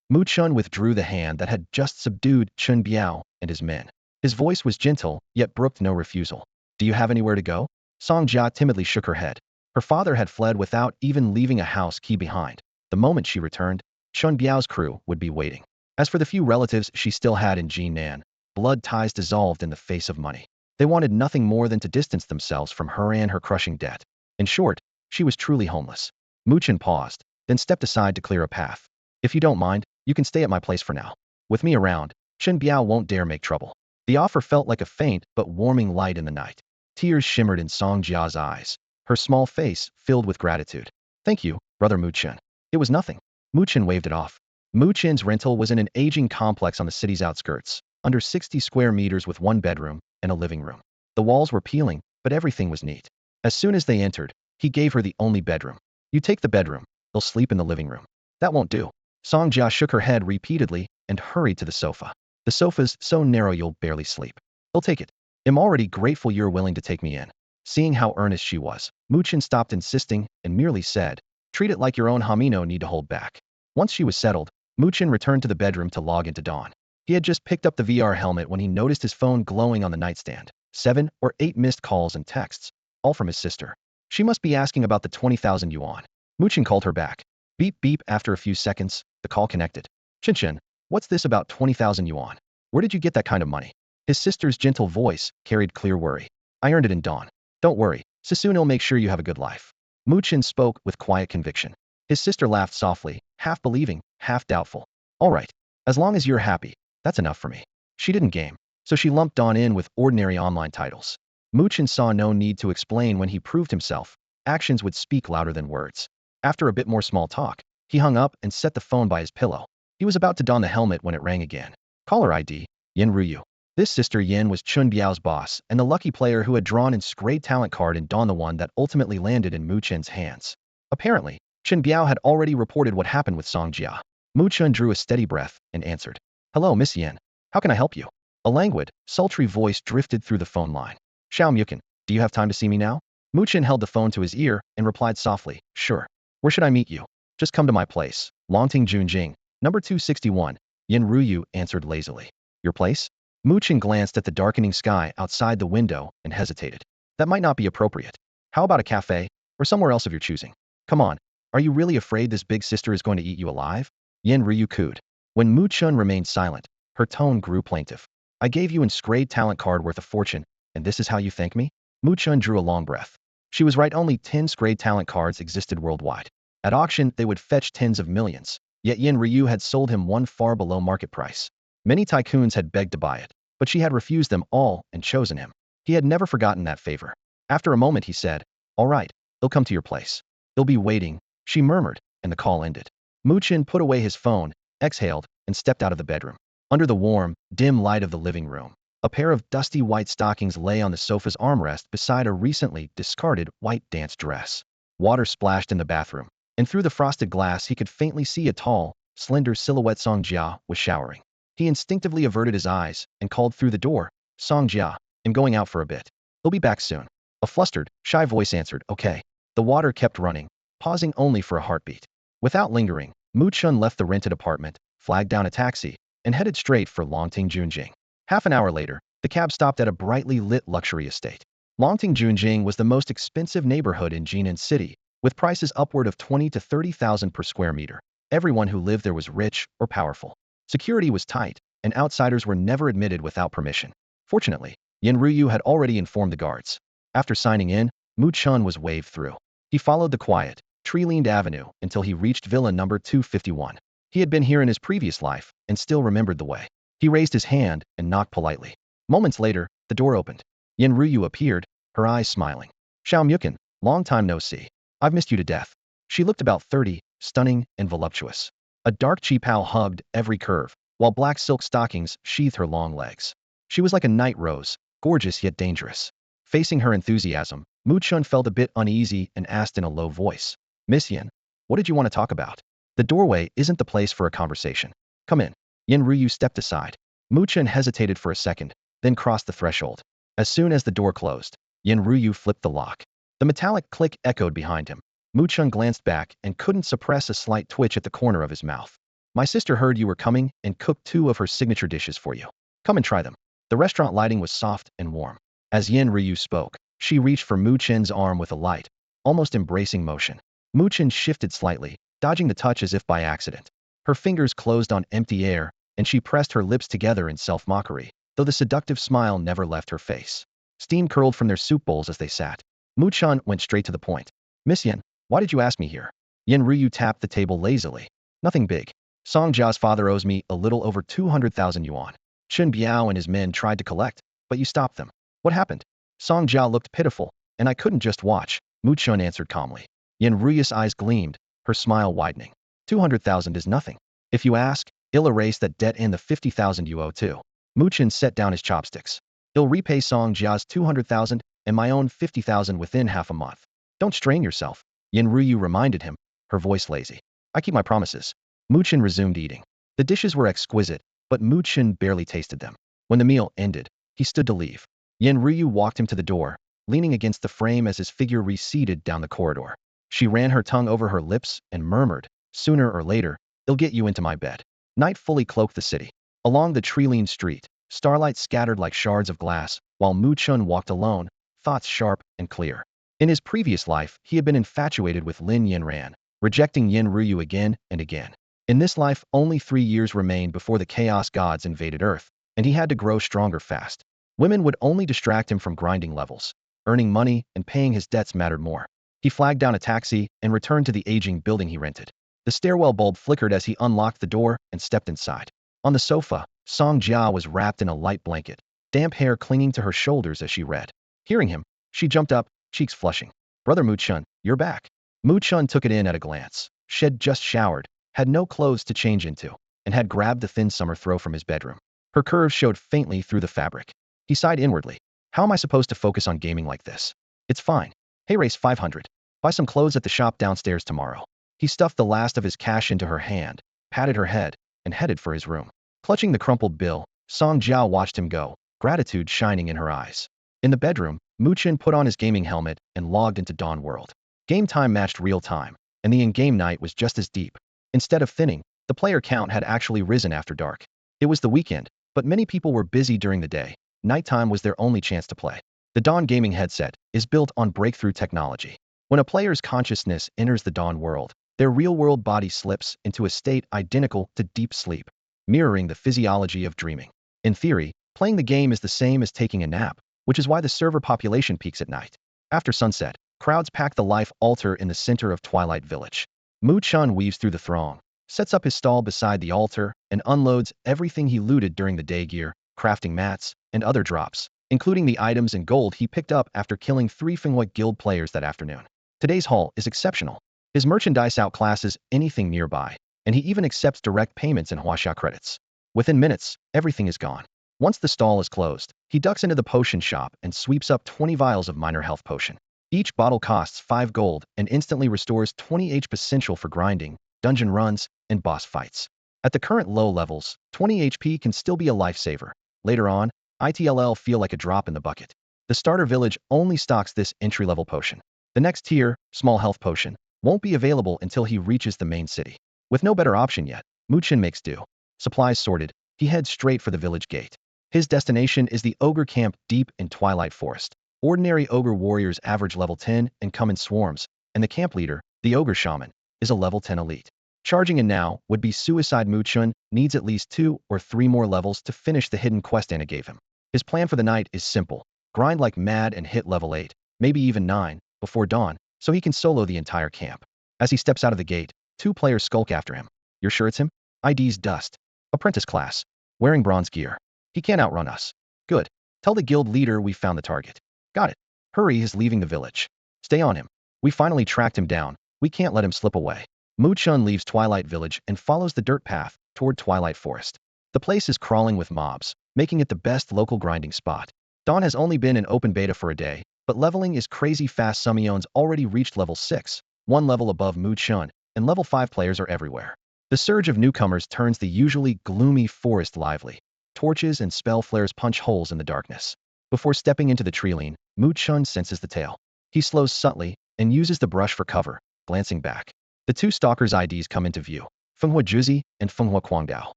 Mu Chen withdrew the hand that had just subdued Chen Biao and his men. His voice was gentle, yet brooked no refusal. "Do you have anywhere to go?" Sanja timidly shook her head. Her father had fled without even leaving a house key behind. The moment she returned, Chen Biao's crew would be waiting. As for the few relatives she still had in Jinan, blood ties dissolved in the face of money. They wanted nothing more than to distance themselves from her and her crushing debt. In short, she was truly homeless. Mu Chen paused, then stepped aside to clear a path. "If you don't mind, you can stay at my place for now. With me around, Chen Biao won't dare make trouble." The offer felt like a faint but warming light in the night. Tears shimmered in Song Jia's eyes, her small face filled with gratitude. "Thank you, brother Mu Chen. It was nothing." Mu Chen waved it off. Mu Chen's rental was in an aging complex on the city's outskirts, under 60 square meters with one bedroom and a living room. The walls were peeling, but everything was neat. As soon as they entered, he gave her the only bedroom. "You take the bedroom. They'll sleep in the living room." "That won't do." Song Jia shook her head repeatedly and hurried to the sofa. "The sofa's so narrow you'll barely sleep." "They'll take it. I'm already grateful you're willing to take me in." Seeing how earnest she was, Mu Chen stopped insisting and merely said, "Treat it like your own Hamino need to hold back." Once she was settled, Mu Chen returned to the bedroom to log into Dawn. He had just picked up the VR helmet when he noticed his phone glowing on the nightstand. 7 or 8 missed calls and texts, all from his sister. She must be asking about the 20,000 yuan. Mu Chen called her back. Beep beep. After a few seconds, the call connected. "Chen, what's this about 20,000 yuan? Where did you get that kind of money?" His sister's gentle voice carried clear worry. "I earned it in Dawn. Don't worry, Sassoon will make sure you have a good life." Mu Chen spoke with quiet conviction. His sister laughed softly, half believing, half doubtful. "All right, as long as you're happy, that's enough for me." She didn't game, so she lumped Dawn in with ordinary online titles. Mu Chen saw no need to explain when he proved himself. Actions would speak louder than words. After a bit more small talk, he hung up and set the phone by his pillow. He was about to don the helmet when it rang again. Caller ID, Yin Ruyu. This sister Yin was Chen Biao's boss and the lucky player who had drawn its great talent card in Dawn, the one that ultimately landed in Mu Chen's hands. Apparently, Chen Biao had already reported what happened with Song Jia. Mu Chen drew a steady breath and answered. "Hello, Miss Yin. How can I help you?" A languid, sultry voice drifted through the phone line. "Xiao Mukin, do you have time to see me now?" Mu Chen held the phone to his ear and replied softly, "Sure. Where should I meet you?" "Just come to my place, Longting Junjing, number 261. Yin Ruyu answered lazily. "Your place?" Mu Chen glanced at the darkening sky outside the window and hesitated. "That might not be appropriate. How about a cafe, or somewhere else of your choosing?" "Come on, are you really afraid this big sister is going to eat you alive?" Yin Ruyu cooed. When Mu Chen remained silent, her tone grew plaintive. "I gave you an scrayed talent card worth a fortune, and this is how you thank me?" Mu Chen drew a long breath. She was right, only 10 scrayed talent cards existed worldwide. At auction, they would fetch tens of millions, yet Yin Ruyu had sold him one far below market price. Many tycoons had begged to buy it, but she had refused them all and chosen him. He had never forgotten that favor. After a moment he said, "All right, they'll come to your place. They'll be waiting," she murmured, and the call ended. Mu Chen put away his phone, exhaled, and stepped out of the bedroom. Under the warm, dim light of the living room, a pair of dusty white stockings lay on the sofa's armrest beside a recently discarded white dance dress. Water splashed in the bathroom, and through the frosted glass he could faintly see a tall, slender silhouette. Song Jia was showering. He instinctively averted his eyes and called through the door, "Song Jia, I'm going out for a bit. He'll be back soon." A flustered, shy voice answered, "Okay." The water kept running, pausing only for a heartbeat. Without lingering, Mu Chen left the rented apartment, flagged down a taxi, and headed straight for Longting Junjing. Half an hour later, the cab stopped at a brightly lit luxury estate. Longting Junjing was the most expensive neighborhood in Jinan City, with prices upward of 20 to 30,000 per square meter. Everyone who lived there was rich or powerful. Security was tight, and outsiders were never admitted without permission. Fortunately, Yin Ruyu had already informed the guards. After signing in, Mu Chen was waved through. He followed the quiet, tree-lined avenue until he reached villa number 251. He had been here in his previous life and still remembered the way. He raised his hand and knocked politely. Moments later, the door opened. Yin Ruyu appeared, her eyes smiling. "Xiao Mukin, long time no see. I've missed you to death." She looked about 30, stunning and voluptuous. A dark qipao hugged every curve, while black silk stockings sheathed her long legs. She was like a night rose, gorgeous yet dangerous. Facing her enthusiasm, Mu Chen felt a bit uneasy and asked in a low voice, "Miss Yin, what did you want to talk about?" "The doorway isn't the place for a conversation. Come in." Yin Ruyu stepped aside. Mu Chen hesitated for a second, then crossed the threshold. As soon as the door closed, Yin Ruyu flipped the lock. The metallic click echoed behind him. Mu Chen glanced back and couldn't suppress a slight twitch at the corner of his mouth. My sister heard you were coming and cooked 2 of her signature dishes for you. Come and try them. The restaurant lighting was soft and warm. As Yin Ruyu spoke, she reached for Mu Chen's arm with a light, almost embracing motion. Mu Chen shifted slightly, dodging the touch as if by accident. Her fingers closed on empty air, and she pressed her lips together in self-mockery, though the seductive smile never left her face. Steam curled from their soup bowls as they sat. Mu Chen went straight to the point. Miss Yin, why did you ask me here? Yin Ruyu tapped the table lazily. Nothing big. Sangjia's father owes me a little over 200,000 yuan. Chen Biao and his men tried to collect, but you stopped them. What happened? Sangjia looked pitiful, and I couldn't just watch, Mu Chen answered calmly. Yin Ruyu's eyes gleamed, her smile widening. 200,000 is nothing. If you ask, I'll erase that debt and the 50,000 you owe too. Mu Chen set down his chopsticks. I'll repay Sangjia's 200,000 and my own 50,000 within half a month. Don't strain yourself, Yin Ruyu reminded him, her voice lazy. I keep my promises. Mu Chen resumed eating. The dishes were exquisite, but Mu Chen barely tasted them. When the meal ended, he stood to leave. Yin Ruyu walked him to the door, leaning against the frame as his figure receded down the corridor. She ran her tongue over her lips and murmured, sooner or later, I'll get you into my bed. Night fully cloaked the city. Along the tree-lined street, starlight scattered like shards of glass, while Mu Chen walked alone, thoughts sharp and clear. In his previous life, he had been infatuated with Lin Yinran, rejecting Yin Ruyu again and again. In this life, only 3 years remained before the chaos gods invaded Earth, and he had to grow stronger fast. Women would only distract him from grinding levels. Earning money and paying his debts mattered more. He flagged down a taxi and returned to the aging building he rented. The stairwell bulb flickered as he unlocked the door and stepped inside. On the sofa, Song Jia was wrapped in a light blanket, damp hair clinging to her shoulders as she read. Hearing him, she jumped up, cheeks flushing. Brother Mu Chen, you're back. Mu Chen took it in at a glance. Shed just showered, had no clothes to change into, and had grabbed the thin summer throw from his bedroom. Her curves showed faintly through the fabric. He sighed inwardly. How am I supposed to focus on gaming like this? It's fine. Hey, race 500. Buy some clothes at the shop downstairs tomorrow. He stuffed the last of his cash into her hand, patted her head, and headed for his room. Clutching the crumpled bill, Song Jiao watched him go, gratitude shining in her eyes. In the bedroom, Mu Chen put on his gaming helmet and logged into Dawn World. Game time matched real time, and the in-game night was just as deep. Instead of thinning, the player count had actually risen after dark. It was the weekend, but many people were busy during the day. Nighttime was their only chance to play. The Dawn gaming headset is built on breakthrough technology. When a player's consciousness enters the Dawn world, their real-world body slips into a state identical to deep sleep, mirroring the physiology of dreaming. In theory, playing the game is the same as taking a nap, which is why the server population peaks at night. After sunset, crowds pack the life altar in the center of Twilight Village. Mu Chen weaves through the throng, sets up his stall beside the altar, and unloads everything he looted during the day: gear, crafting mats, and other drops, including the items and gold he picked up after killing 3 Fenghui Guild players that afternoon. Today's haul is exceptional. His merchandise outclasses anything nearby, and he even accepts direct payments in Huaxia credits. Within minutes, everything is gone. Once the stall is closed, he ducks into the potion shop and sweeps up 20 vials of minor health potion. Each bottle costs 5 gold and instantly restores 20 HP essential for grinding, dungeon runs, and boss fights. At the current low levels, 20 HP can still be a lifesaver. Later on, ITLL feel like a drop in the bucket. The starter village only stocks this entry-level potion. The next tier, small health potion, won't be available until he reaches the main city. With no better option yet, Mu Chen makes do. Supplies sorted, he heads straight for the village gate. His destination is the ogre camp deep in Twilight Forest. Ordinary ogre warriors average level 10 and come in swarms, and the camp leader, the ogre shaman, is a level 10 elite. Charging in now would be suicide. Mu Chen needs at least 2 or 3 more levels to finish the hidden quest Anna gave him. His plan for the night is simple: grind like mad and hit level 8, maybe even 9, before dawn, so he can solo the entire camp. As he steps out of the gate, 2 players skulk after him. You're sure it's him? ID's Dust. Apprentice class. Wearing bronze gear. He can't outrun us. Good. Tell the guild leader we found the target. Got it. Hurry, he's leaving the village. Stay on him. We finally tracked him down. We can't let him slip away. Mu Chen leaves Twilight Village and follows the dirt path toward Twilight Forest. The place is crawling with mobs, making it the best local grinding spot. Dawn has only been in open beta for a day, but leveling is crazy fast. Sumion's already reached level 6, 1 level above Mu Chen, and level 5 players are everywhere. The surge of newcomers turns the usually gloomy forest lively. torches and spell flares punch holes in the darkness. Before stepping into the treeline, Mu Chen senses the tail. He slows subtly and uses the brush for cover, glancing back. The two stalkers' IDs come into view, Fenghua Juzi and Fenghua Guangdao.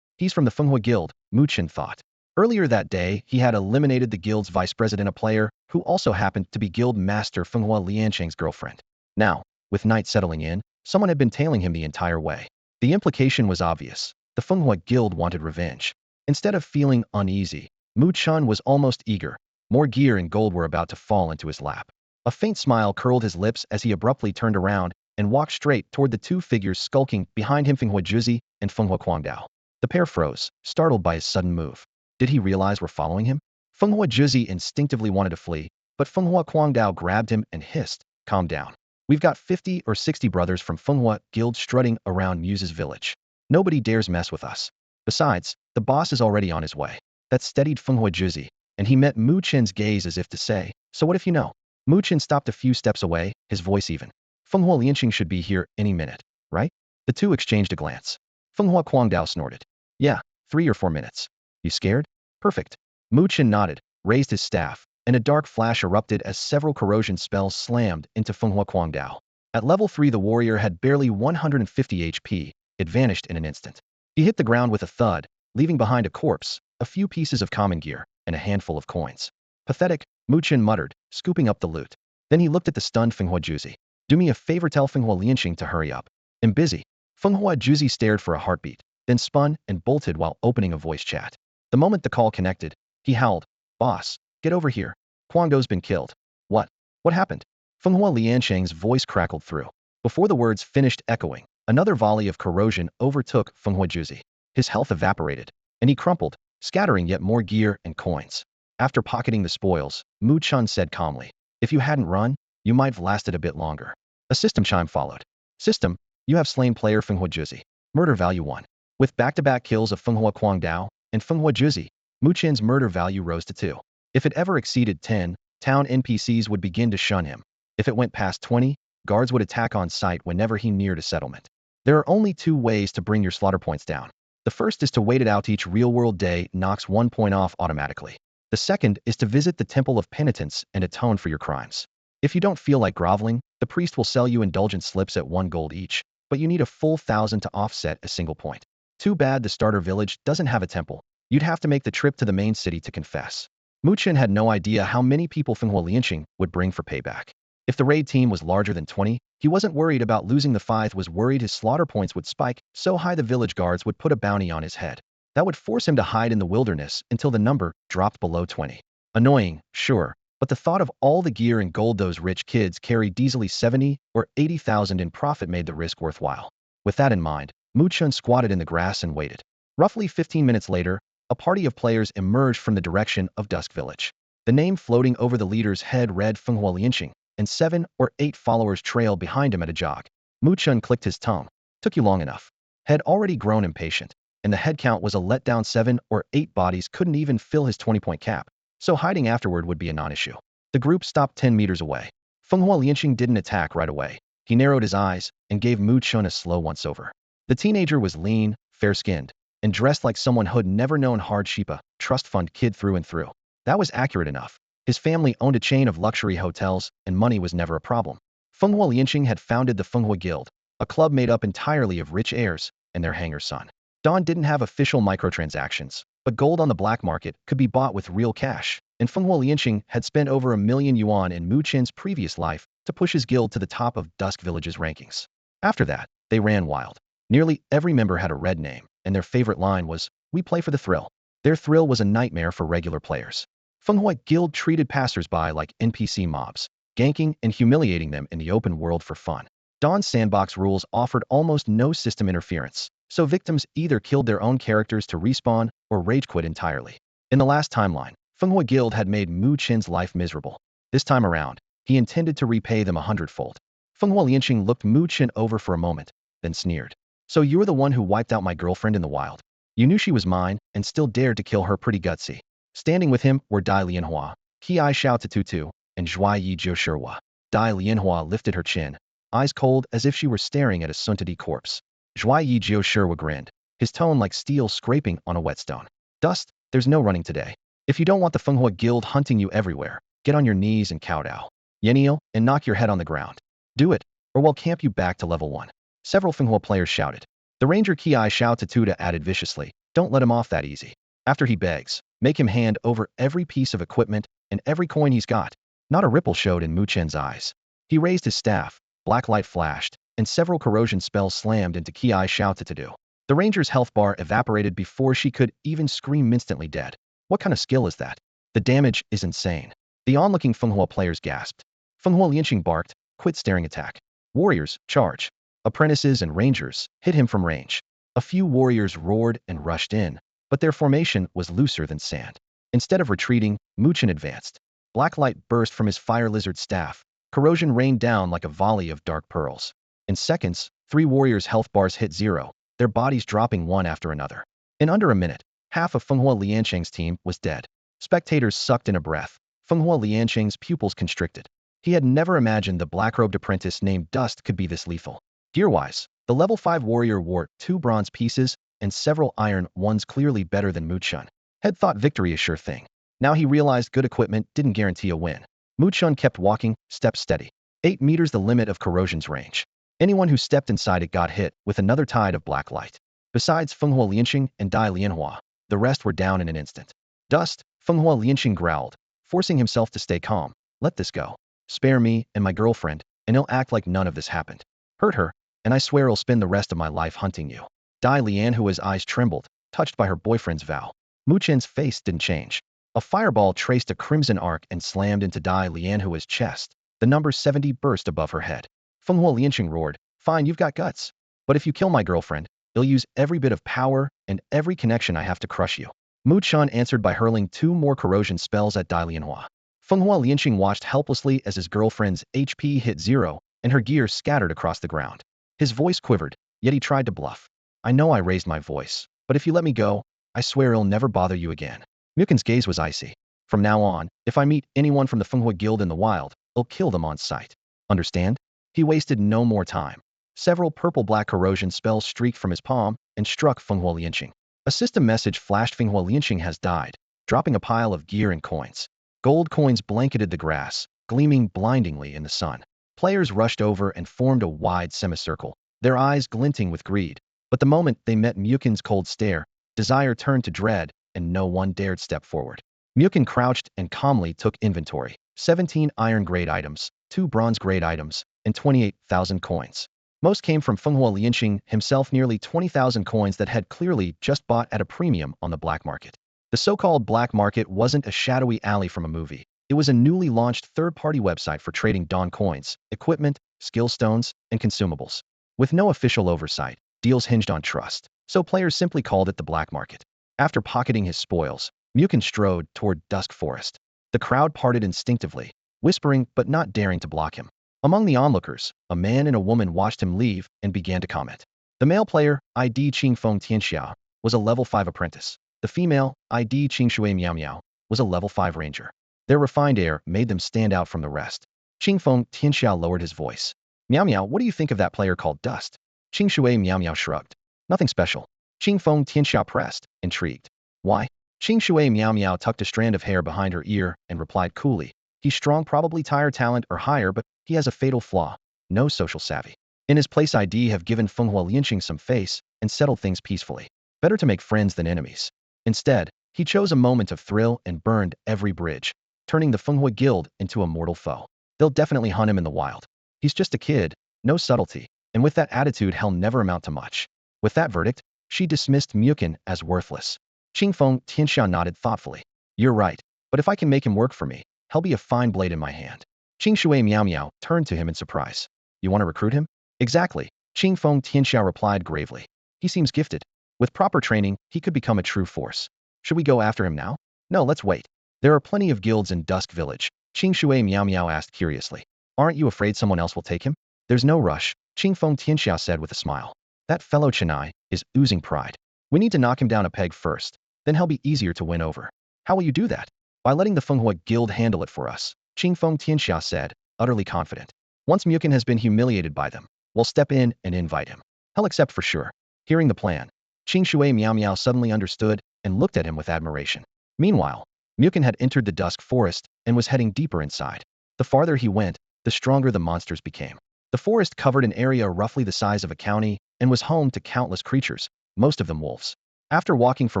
He's from the Fenghua Guild, Mu Chen thought. Earlier that day, he had eliminated the guild's vice president, a player who also happened to be guild master Fenghua Liancheng's girlfriend. Now, with night settling in, someone had been tailing him the entire way. The implication was obvious. The Fenghua Guild wanted revenge. Instead of feeling uneasy, Mu Chen was almost eager. More gear and gold were about to fall into his lap. A faint smile curled his lips as he abruptly turned around and walked straight toward the two figures skulking behind him, Fenghua Juzi and Fenghua Guangdao. The pair froze, startled by his sudden move. Did he realize we're following him? Fenghua Juzi instinctively wanted to flee, but Fenghua Guangdao grabbed him and hissed, "Calm down. We've got 50 or 60 brothers from Fenghua Guild strutting around Muse's village. Nobody dares mess with us. Besides, the boss is already on his way." That steadied Fenghua Juzi, and he met Mu Chen's gaze as if to say, "So what if you know?" Mu Chen stopped a few steps away, his voice even. "Fenghua Liancheng should be here any minute, right?" The two exchanged a glance. Fenghua Guangdao snorted. "Yeah, 3 or 4 minutes. You scared?" "Perfect." Mu Chen nodded, raised his staff, and a dark flash erupted as several corrosion spells slammed into Fenghua Guangdao. At level 3, the warrior had barely 150 HP. It vanished in an instant. He hit the ground with a thud, leaving behind a corpse, a few pieces of common gear, and a handful of coins. "Pathetic," Mu Chen muttered, scooping up the loot. Then he looked at the stunned Fenghua Juzi. "Do me a favor, tell Fenghua Liancheng to hurry up. I'm busy." Fenghua Juzi stared for a heartbeat, then spun and bolted while opening a voice chat. The moment the call connected, he howled, "Boss, get over here. Guangdao's been killed." "What? What happened?" Fenghua Liancheng's voice crackled through. Before the words finished echoing, another volley of corrosion overtook Fenghua Juzi. His health evaporated, and he crumpled, scattering yet more gear and coins. After pocketing the spoils, Mu Chen said calmly, "If you hadn't run, you might have lasted a bit longer." A system chime followed. "System, you have slain player Fenghua Juzi. Murder value 1. With back-to-back kills of Fenghua Guangdao and Fenghua Juzi, Mu Chen's murder value rose to 2. If it ever exceeded 10, town NPCs would begin to shun him. If it went past 20, guards would attack on sight whenever he neared a settlement. There are only 2 ways to bring your slaughter points down. The first is to wait it out. Each real-world day knocks 1 point off automatically. The second is to visit the Temple of Penitence and atone for your crimes. If you don't feel like groveling, the priest will sell you indulgence slips at 1 gold each, but you need a full 1,000 to offset a single point. Too bad the starter village doesn't have a temple. You'd have to make the trip to the main city to confess. Mu Chen had no idea how many people Fenghua Liancheng would bring for payback. If the raid team was larger than 20, he wasn't worried about losing the fight, was worried his slaughter points would spike so high the village guards would put a bounty on his head. That would force him to hide in the wilderness until the number dropped below 20. Annoying, sure, but the thought of all the gear and gold those rich kids carried, easily 70 or 80,000 in profit, made the risk worthwhile. With that in mind, Mu Chen squatted in the grass and waited. Roughly 15 minutes later, a party of players emerged from the direction of Dusk Village. The name floating over the leader's head read Fenghua Liancheng, and 7 or 8 followers trailed behind him at a jog. Mu Chen clicked his tongue. "Took you long enough." Had already grown impatient, and the head count was a letdown. 7 or 8 bodies couldn't even fill his 20-point cap, so hiding afterward would be a non-issue. The group stopped 10 meters away. Fenghua Liancheng didn't attack right away. He narrowed his eyes and gave Mu Chen a slow once-over. The teenager was lean, fair-skinned, and dressed like someone who'd never known hardship, a trust fund kid through and through. That was accurate enough. His family owned a chain of luxury hotels, and money was never a problem. Fenghua Liancheng had founded the Fenghua Guild, a club made up entirely of rich heirs and their hanger's son. Dawn didn't have official microtransactions, but gold on the black market could be bought with real cash, and Fenghua Liancheng had spent over 1,000,000 yuan in Mu Chen's previous life to push his guild to the top of Dusk Village's rankings. After that, they ran wild. Nearly every member had a red name, and their favorite line was, "We play for the thrill." Their thrill was a nightmare for regular players. Fenghua Guild treated passers-by like NPC mobs, ganking and humiliating them in the open world for fun. Dawn's sandbox rules offered almost no system interference, so victims either killed their own characters to respawn or rage quit entirely. In the last timeline, Fenghua Guild had made Mu Chen's life miserable. This time around, he intended to repay them 100-fold. Fenghua Liancheng looked Mu Chen over for a moment, then sneered. "So you're the one who wiped out my girlfriend in the wild? You knew she was mine and still dared to kill her? Pretty gutsy." Standing with him were Dai Lianhua, Qi Xiao Tutu, and Zhuai Yi Jiushirhua. Dai Lianhua lifted her chin, eyes cold as if she were staring at a Suntadi corpse. Zhuai Yi Jiushirhua grinned, his tone like steel scraping on a whetstone. "Dust, There's no running today. If you don't want the Fenghua Guild hunting you everywhere, get on your knees and kowtow. Yenio, and knock your head on the ground. Do it, or we'll camp you back to level 1. Several Fenghua players shouted. The Ranger Ki Xiao Tatuda added viciously, don't let him off that easy. After he begs, make him hand over every piece of equipment and every coin he's got. Not a ripple showed in Mu Chen's eyes. He raised his staff, black light flashed, and several corrosion spells slammed into Ki Xiao Tatuda. The Ranger's health bar evaporated before she could even scream instantly dead. What kind of skill is that? The damage is insane. The onlooking Fenghua players gasped. Fenghua Lianqing barked, quit staring attack. Warriors, charge. Apprentices and rangers hit him from range. A few warriors roared and rushed in, but their formation was looser than sand. Instead of retreating, Mu Chen advanced. Black light burst from his fire lizard staff. Corrosion rained down like a volley of dark pearls. In seconds, 3 warriors' health bars hit 0, their bodies dropping one after another. In under a minute, half of Fenghua Lianqing's team was dead. Spectators sucked in a breath. Fenghua Lianqing's pupils constricted. He had never imagined the black-robed apprentice named Dust could be this lethal. Gear-wise, the level 5 warrior wore 2 bronze pieces and several iron ones, clearly better than Mu Chen. Had thought victory a sure thing. Now he realized good equipment didn't guarantee a win. Mu Chen kept walking, step steady. 8 meters the limit of corrosion's range. Anyone who stepped inside it got hit with another tide of black light. Besides Fenghua Lianqing and Dai Lianhua, the rest were down in an instant. Dust, Fenghua Lianqing growled, forcing himself to stay calm. Let this go. Spare me and my girlfriend, and he'll act like none of this happened. Hurt her, and I swear I'll spend the rest of my life hunting you. Dai Lianhua's eyes trembled, touched by her boyfriend's vow. Mu Chen's face didn't change. A fireball traced a crimson arc and slammed into Dai Lianhua's chest. The number 70 burst above her head. Fenghua Lianqing roared, fine, you've got guts. But if you kill my girlfriend, I'll use every bit of power and every connection I have to crush you. Mu Chen answered by hurling 2 more corrosion spells at Dai Lianhua. Fenghua Lianqing watched helplessly as his girlfriend's HP hit 0 and her gear scattered across the ground. His voice quivered, yet he tried to bluff. I know I raised my voice, but if you let me go, I swear I'll never bother you again. Mukin's gaze was icy. From now on, if I meet anyone from the Fenghua Guild in the wild, I'll kill them on sight. Understand? He wasted no more time. Several purple-black corrosion spells streaked from his palm and struck Fenghua Lianqing. A system message flashed. Fenghua Lianqing has died, dropping a pile of gear and coins. Gold coins blanketed the grass, gleaming blindingly in the sun. Players rushed over and formed a wide semicircle, their eyes glinting with greed. But the moment they met Mukin's cold stare, desire turned to dread, and no one dared step forward. Mukin crouched and calmly took inventory. 17 iron-grade items, 2 bronze-grade items, and 28,000 coins. Most came from Fenghua Lianqing himself, nearly 20,000 coins that had clearly just bought at a premium on the black market. The so-called black market wasn't a shadowy alley from a movie. It was a newly launched third-party website for trading Dawn coins, equipment, skill stones, and consumables. With no official oversight, deals hinged on trust, so players simply called it the black market. After pocketing his spoils, Mukin strode toward Dusk Forest. The crowd parted instinctively, whispering but not daring to block him. Among the onlookers, a man and a woman watched him leave and began to comment. The male player, ID Qingfeng Tianxiao, was a level 5 apprentice. The female, ID Qingshui Miao Miao, was a level 5 ranger. Their refined air made them stand out from the rest. Qingfeng Tianxiao lowered his voice. Miao Miao, what do you think of that player called Dust? Qingshui Miao Miao shrugged. Nothing special. Qingfeng Tianxiao pressed, intrigued. Why? Qingshui Miao Miao tucked a strand of hair behind her ear and replied coolly. He's strong, probably tire talent or higher, but he has a fatal flaw. No social savvy. In his place, ID have given Fenghua Lianqing some face and settled things peacefully. Better to make friends than enemies. Instead, he chose a moment of thrill and burned every bridge, turning the Fenghua Guild into a mortal foe. They'll definitely hunt him in the wild. He's just a kid, no subtlety, and with that attitude he'll never amount to much. With that verdict, she dismissed Mukin as worthless. Qingfeng Tianxiao nodded thoughtfully. You're right, but if I can make him work for me, he'll be a fine blade in my hand. Qingshui Miao Miao turned to him in surprise. You want to recruit him? Exactly, Qingfeng Tianxiao replied gravely. He seems gifted. With proper training, he could become a true force. Should we go after him now? No, let's wait. There are plenty of guilds in Dusk Village, Qingshui Miao Miao asked curiously. Aren't you afraid someone else will take him? There's no rush, Qingfeng Tianxiao said with a smile. That fellow Chenai is oozing pride. We need to knock him down a peg first, then he'll be easier to win over. How will you do that? By letting the Fenghua Guild handle it for us, Qingfeng Tianxiao said, utterly confident. Once Mukin has been humiliated by them, we'll step in and invite him. He'll accept for sure. Hearing the plan, Qingshui Miao Miao suddenly understood and looked at him with admiration. Meanwhile, Muin had entered the dusk forest and was heading deeper inside. The farther he went, the stronger the monsters became. The forest covered an area roughly the size of a county and was home to countless creatures, most of them wolves. After walking for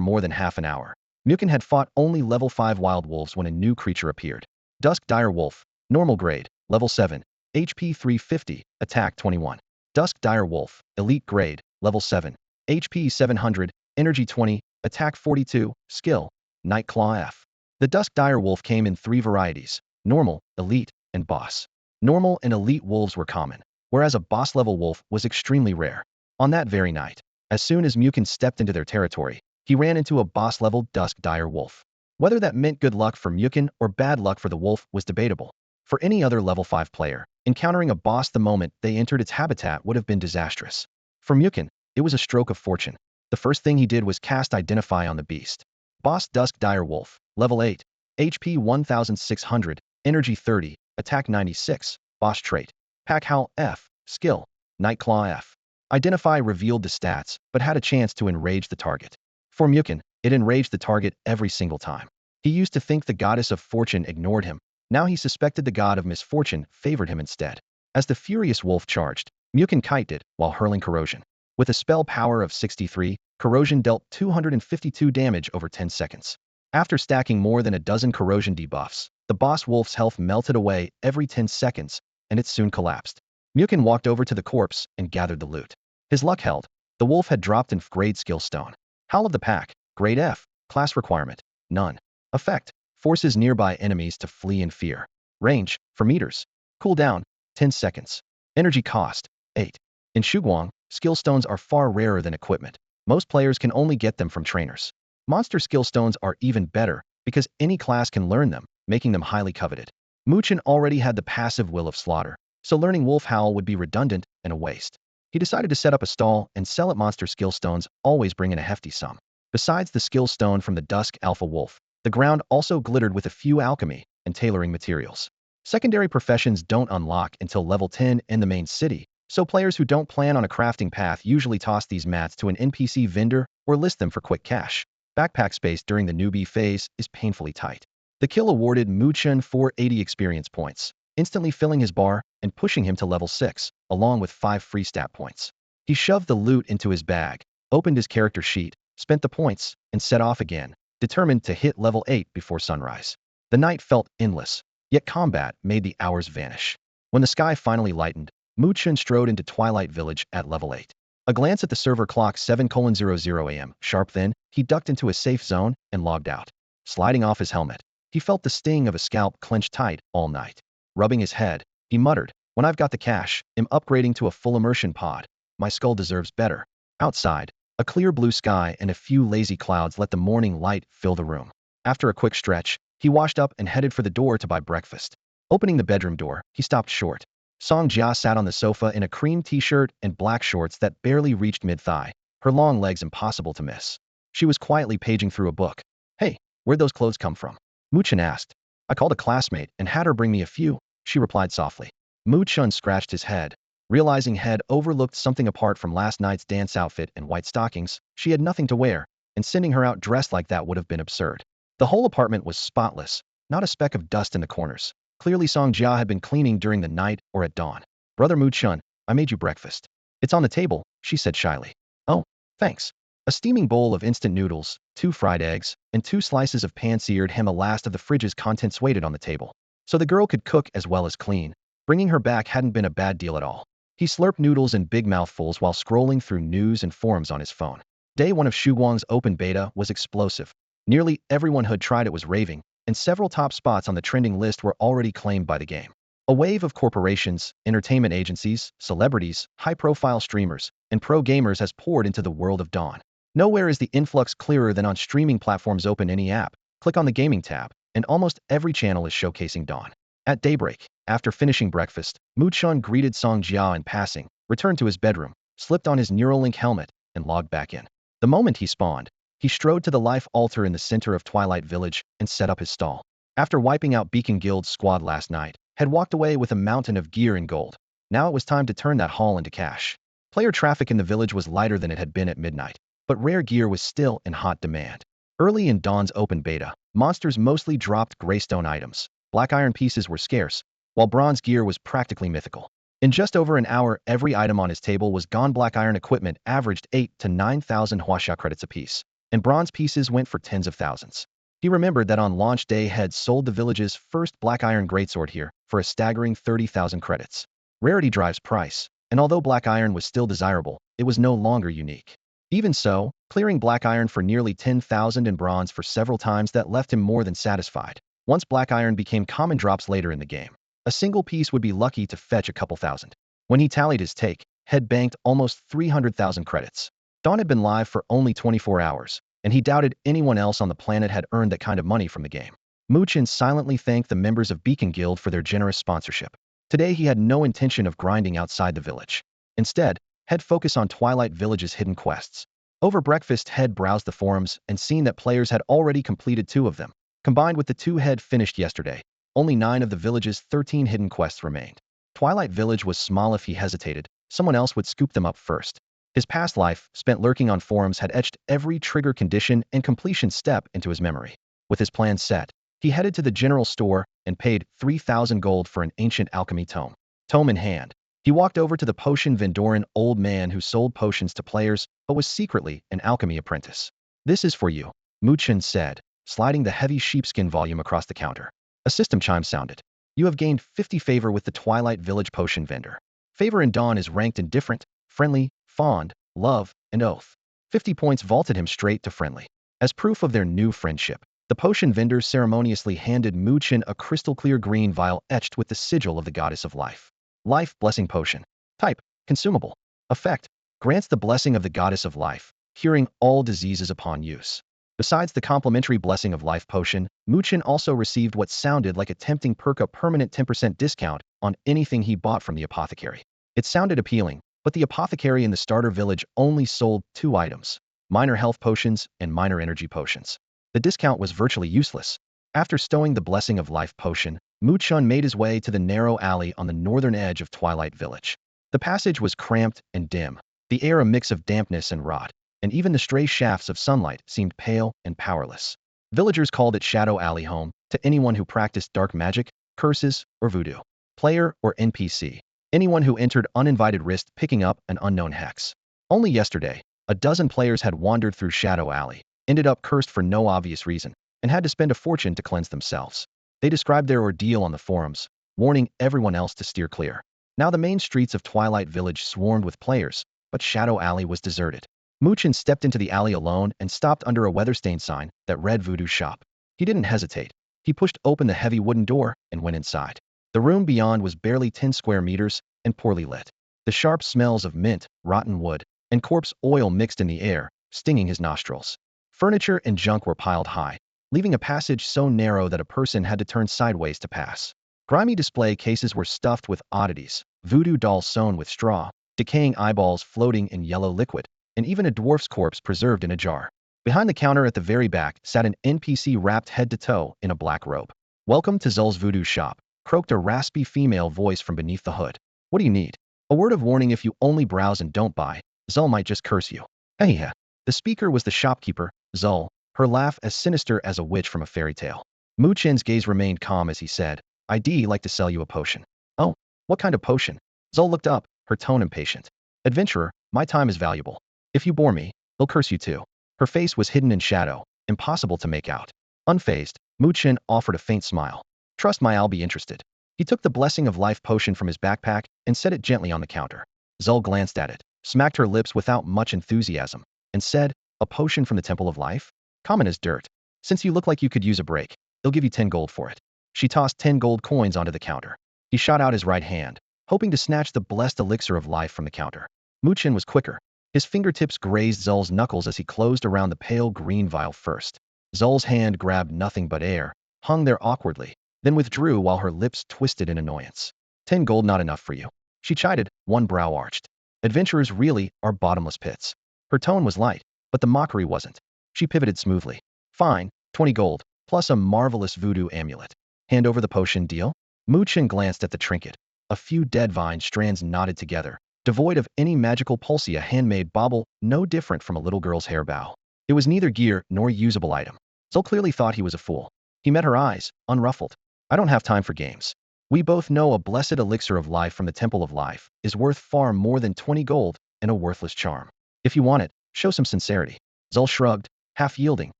more than half an hour, Muin had fought only level 5 wild wolves when a new creature appeared. Dusk Dire Wolf, normal grade, level 7, HP 350, attack 21. Dusk Dire Wolf, elite grade, level 7, HP 700, energy 20, attack 42, skill, Night Claw F. The Dusk Dire Wolf came in 3 varieties: normal, elite, and boss. Normal and elite wolves were common, whereas a boss-level wolf was extremely rare. On that very night, as soon as Muin stepped into their territory, he ran into a boss-level Dusk Dire Wolf. Whether that meant good luck for Muin or bad luck for the wolf was debatable. For any other level 5 player, encountering a boss the moment they entered its habitat would have been disastrous. For Muin, it was a stroke of fortune. The first thing he did was cast Identify on the beast. Boss Dusk Dire Wolf, level 8, HP 1600, energy 30, attack 96, boss trait, Pack Howl F, skill, Night Claw F. Identify revealed the stats, but had a chance to enrage the target. For Muin, it enraged the target every single time. He used to think the goddess of fortune ignored him. Now he suspected the god of misfortune favored him instead. As the furious wolf charged, Muin kited while hurling corrosion. With a spell power of 63, corrosion dealt 252 damage over 10 seconds. After stacking more than a dozen corrosion debuffs, the boss wolf's health melted away every 10 seconds, and it soon collapsed. Muin walked over to the corpse and gathered the loot. His luck held. The wolf had dropped an grade skill stone. Howl of the Pack, grade F, class requirement, none. Effect, forces nearby enemies to flee in fear. Range, for meters. Cooldown, 10 seconds. Energy cost, 8. In Shuguang, skill stones are far rarer than equipment. Most players can only get them from trainers. Monster skill stones are even better because any class can learn them, making them highly coveted. Mu Chen already had the passive Will of Slaughter, so learning Wolf Howl would be redundant and a waste. He decided to set up a stall and sell it. Monster skill stones always bring in a hefty sum. Besides the skill stone from the Dusk Alpha Wolf, the ground also glittered with a few alchemy and tailoring materials. Secondary professions don't unlock until level 10 in the main city, so players who don't plan on a crafting path usually toss these mats to an NPC vendor or list them for quick cash. Backpack space during the newbie phase is painfully tight. The kill awarded Mu Chen 480 experience points, instantly filling his bar and pushing him to level 6, along with 5 free stat points. He shoved the loot into his bag, opened his character sheet, spent the points, and set off again, determined to hit level 8 before sunrise. The night felt endless, yet combat made the hours vanish. When the sky finally lightened, Mu Chen strode into Twilight Village at level 8. A glance at the server clock 7:00 a.m. sharp, then he ducked into a safe zone and logged out. Sliding off his helmet, he felt the sting of a scalp clenched tight all night. Rubbing his head, he muttered, "When I've got the cash, I'm upgrading to a full immersion pod. My skull deserves better." Outside, a clear blue sky and a few lazy clouds let the morning light fill the room. After a quick stretch, he washed up and headed for the door to buy breakfast. Opening the bedroom door, he stopped short. Sanja sat on the sofa in a cream t-shirt and black shorts that barely reached mid-thigh, her long legs impossible to miss. She was quietly paging through a book. "Hey, where'd those clothes come from?" Mu Chen asked. "I called a classmate and had her bring me a few," she replied softly. Mu Chen scratched his head. Realizing he had overlooked something apart from last night's dance outfit and white stockings, she had nothing to wear, and sending her out dressed like that would have been absurd. The whole apartment was spotless, not a speck of dust in the corners. Clearly Sanja had been cleaning during the night or at dawn. "Brother Mu Chen, I made you breakfast." "It's on the table," she said shyly. "Oh, thanks." A steaming bowl of instant noodles, 2 fried eggs, and 2 slices of pan-seared ham. A last of the fridge's contents waited on the table. So the girl could cook as well as clean. Bringing her back hadn't been a bad deal at all. He slurped noodles in big mouthfuls while scrolling through news and forums on his phone. Day 1 of Shuguang's open beta was explosive. Nearly everyone who'd tried it was raving, and several top spots on the trending list were already claimed by the game. A wave of corporations, entertainment agencies, celebrities, high-profile streamers, and pro gamers has poured into the world of Dawn. Nowhere is the influx clearer than on streaming platforms. Open any app, click on the gaming tab, and almost every channel is showcasing Dawn. At daybreak, after finishing breakfast, Mu Chen greeted Sanja in passing, returned to his bedroom, slipped on his Neuralink helmet, and logged back in. The moment he spawned, he strode to the life altar in the center of Twilight Village and set up his stall. After wiping out Beacon Guild's squad last night, had walked away with a mountain of gear and gold. Now it was time to turn that haul into cash. Player traffic in the village was lighter than it had been at midnight, but rare gear was still in hot demand. Early in Dawn's open beta, monsters mostly dropped greystone items. Black iron pieces were scarce, while bronze gear was practically mythical. In just over an hour, every item on his table was gone. Black iron equipment averaged 8 to 9,000 huasha credits apiece, and bronze pieces went for tens of thousands. He remembered that on launch day had sold the village's first black iron greatsword here for a staggering 30,000 credits. Rarity drives price, and although black iron was still desirable, it was no longer unique. Even so, clearing black iron for nearly 10,000 and bronze for several times that left him more than satisfied. Once black iron became common drops later in the game, a single piece would be lucky to fetch a couple thousand. When he tallied his take, had banked almost 300,000 credits. Dawn had been live for only 24 hours, and he doubted anyone else on the planet had earned that kind of money from the game. Mu Chen silently thanked the members of Beacon Guild for their generous sponsorship. Today he had no intention of grinding outside the village. Instead, Head focused on Twilight Village's hidden quests. Over breakfast, Head browsed the forums and seen that players had already completed 2 of them. Combined with the 2 Head finished yesterday, only 9 of the village's 13 hidden quests remained. Twilight Village was small. If he hesitated, someone else would scoop them up first. His past life, spent lurking on forums, had etched every trigger condition and completion step into his memory. With his plan set, he headed to the general store and paid 3,000 gold for an ancient alchemy tome. Tome in hand, he walked over to the potion vendor, an old man who sold potions to players but was secretly an alchemy apprentice. "This is for you," Mu Chen said, sliding the heavy sheepskin volume across the counter. A system chime sounded. "You have gained 50 favor with the Twilight Village potion vendor. Favor in Dawn is ranked indifferent, friendly, fond, love, and oath." 50 points vaulted him straight to friendly. As proof of their new friendship, the potion vendor ceremoniously handed Mu Chen a crystal-clear green vial etched with the sigil of the goddess of life. Life Blessing Potion. Type: consumable. Effect: grants the blessing of the goddess of life, curing all diseases upon use. Besides the complimentary Blessing of Life potion, Mu Chen also received what sounded like a tempting perk: a permanent 10% discount on anything he bought from the apothecary. It sounded appealing, but the apothecary in the starter village only sold 2 items: minor health potions and minor energy potions. The discount was virtually useless. After stowing the Blessing of Life potion, Mu Chen made his way to the narrow alley on the northern edge of Twilight Village. The passage was cramped and dim, the air a mix of dampness and rot, and even the stray shafts of sunlight seemed pale and powerless. Villagers called it Shadow Alley home to anyone who practiced dark magic, curses, or voodoo. Player or NPC, anyone who entered uninvited risked picking up an unknown hex. Only yesterday, a dozen players had wandered through Shadow Alley, ended up cursed for no obvious reason, and had to spend a fortune to cleanse themselves. They described their ordeal on the forums, warning everyone else to steer clear. Now the main streets of Twilight Village swarmed with players, but Shadow Alley was deserted. Mu Chen stepped into the alley alone and stopped under a weather-stained sign that read Voodoo Shop. He didn't hesitate. He pushed open the heavy wooden door and went inside. The room beyond was barely 10 square meters and poorly lit. The sharp smells of mint, rotten wood, and corpse oil mixed in the air, stinging his nostrils. Furniture and junk were piled high, leaving a passage so narrow that a person had to turn sideways to pass. Grimy display cases were stuffed with oddities: voodoo dolls sewn with straw, decaying eyeballs floating in yellow liquid, and even a dwarf's corpse preserved in a jar. Behind the counter at the very back sat an NPC wrapped head to toe in a black robe. "Welcome to Zul's Voodoo Shop," croaked a raspy female voice from beneath the hood. "What do you need?" "A word of warning: if you only browse and don't buy, Zul might just curse you." "Hey." The speaker was the shopkeeper, Zul, her laugh as sinister as a witch from a fairy tale. Mu Chen's gaze remained calm as he said, "I'd like to sell you a potion." "Oh, what kind of potion?" Zul looked up, her tone impatient. "Adventurer, my time is valuable. If you bore me, they'll curse you too." Her face was hidden in shadow, impossible to make out. Unfazed, Mu Chen offered a faint smile. "Trust me, I'll be interested." He took the Blessing of Life potion from his backpack and set it gently on the counter. Zul glanced at it, smacked her lips without much enthusiasm, and said, "A potion from the Temple of Life? Common as dirt. Since you look like you could use a break, they'll give you 10 gold for it." She tossed 10 gold coins onto the counter. He shot out his right hand, hoping to snatch the blessed elixir of life from the counter. Mu Chen was quicker. His fingertips grazed Zul's knuckles as he closed around the pale green vial first. Zul's hand grabbed nothing but air, hung there awkwardly, then withdrew while her lips twisted in annoyance. 10 gold not enough for you?" she chided, one brow arched. "Adventurers really are bottomless pits." Her tone was light, but the mockery wasn't. She pivoted smoothly. "Fine, 20 gold, plus a marvelous voodoo amulet. Hand over the potion, deal?" Mu Chen glanced at the trinket. A few dead vine strands knotted together, devoid of any magical pulse, a handmade bauble no different from a little girl's hair bow. It was neither gear nor usable item. Zul clearly thought he was a fool. He met her eyes, unruffled. I don't have time for games. We both know a blessed elixir of life from the Temple of Life is worth far more than 20 gold and a worthless charm. If you want it, show some sincerity. Zul shrugged, half yielding,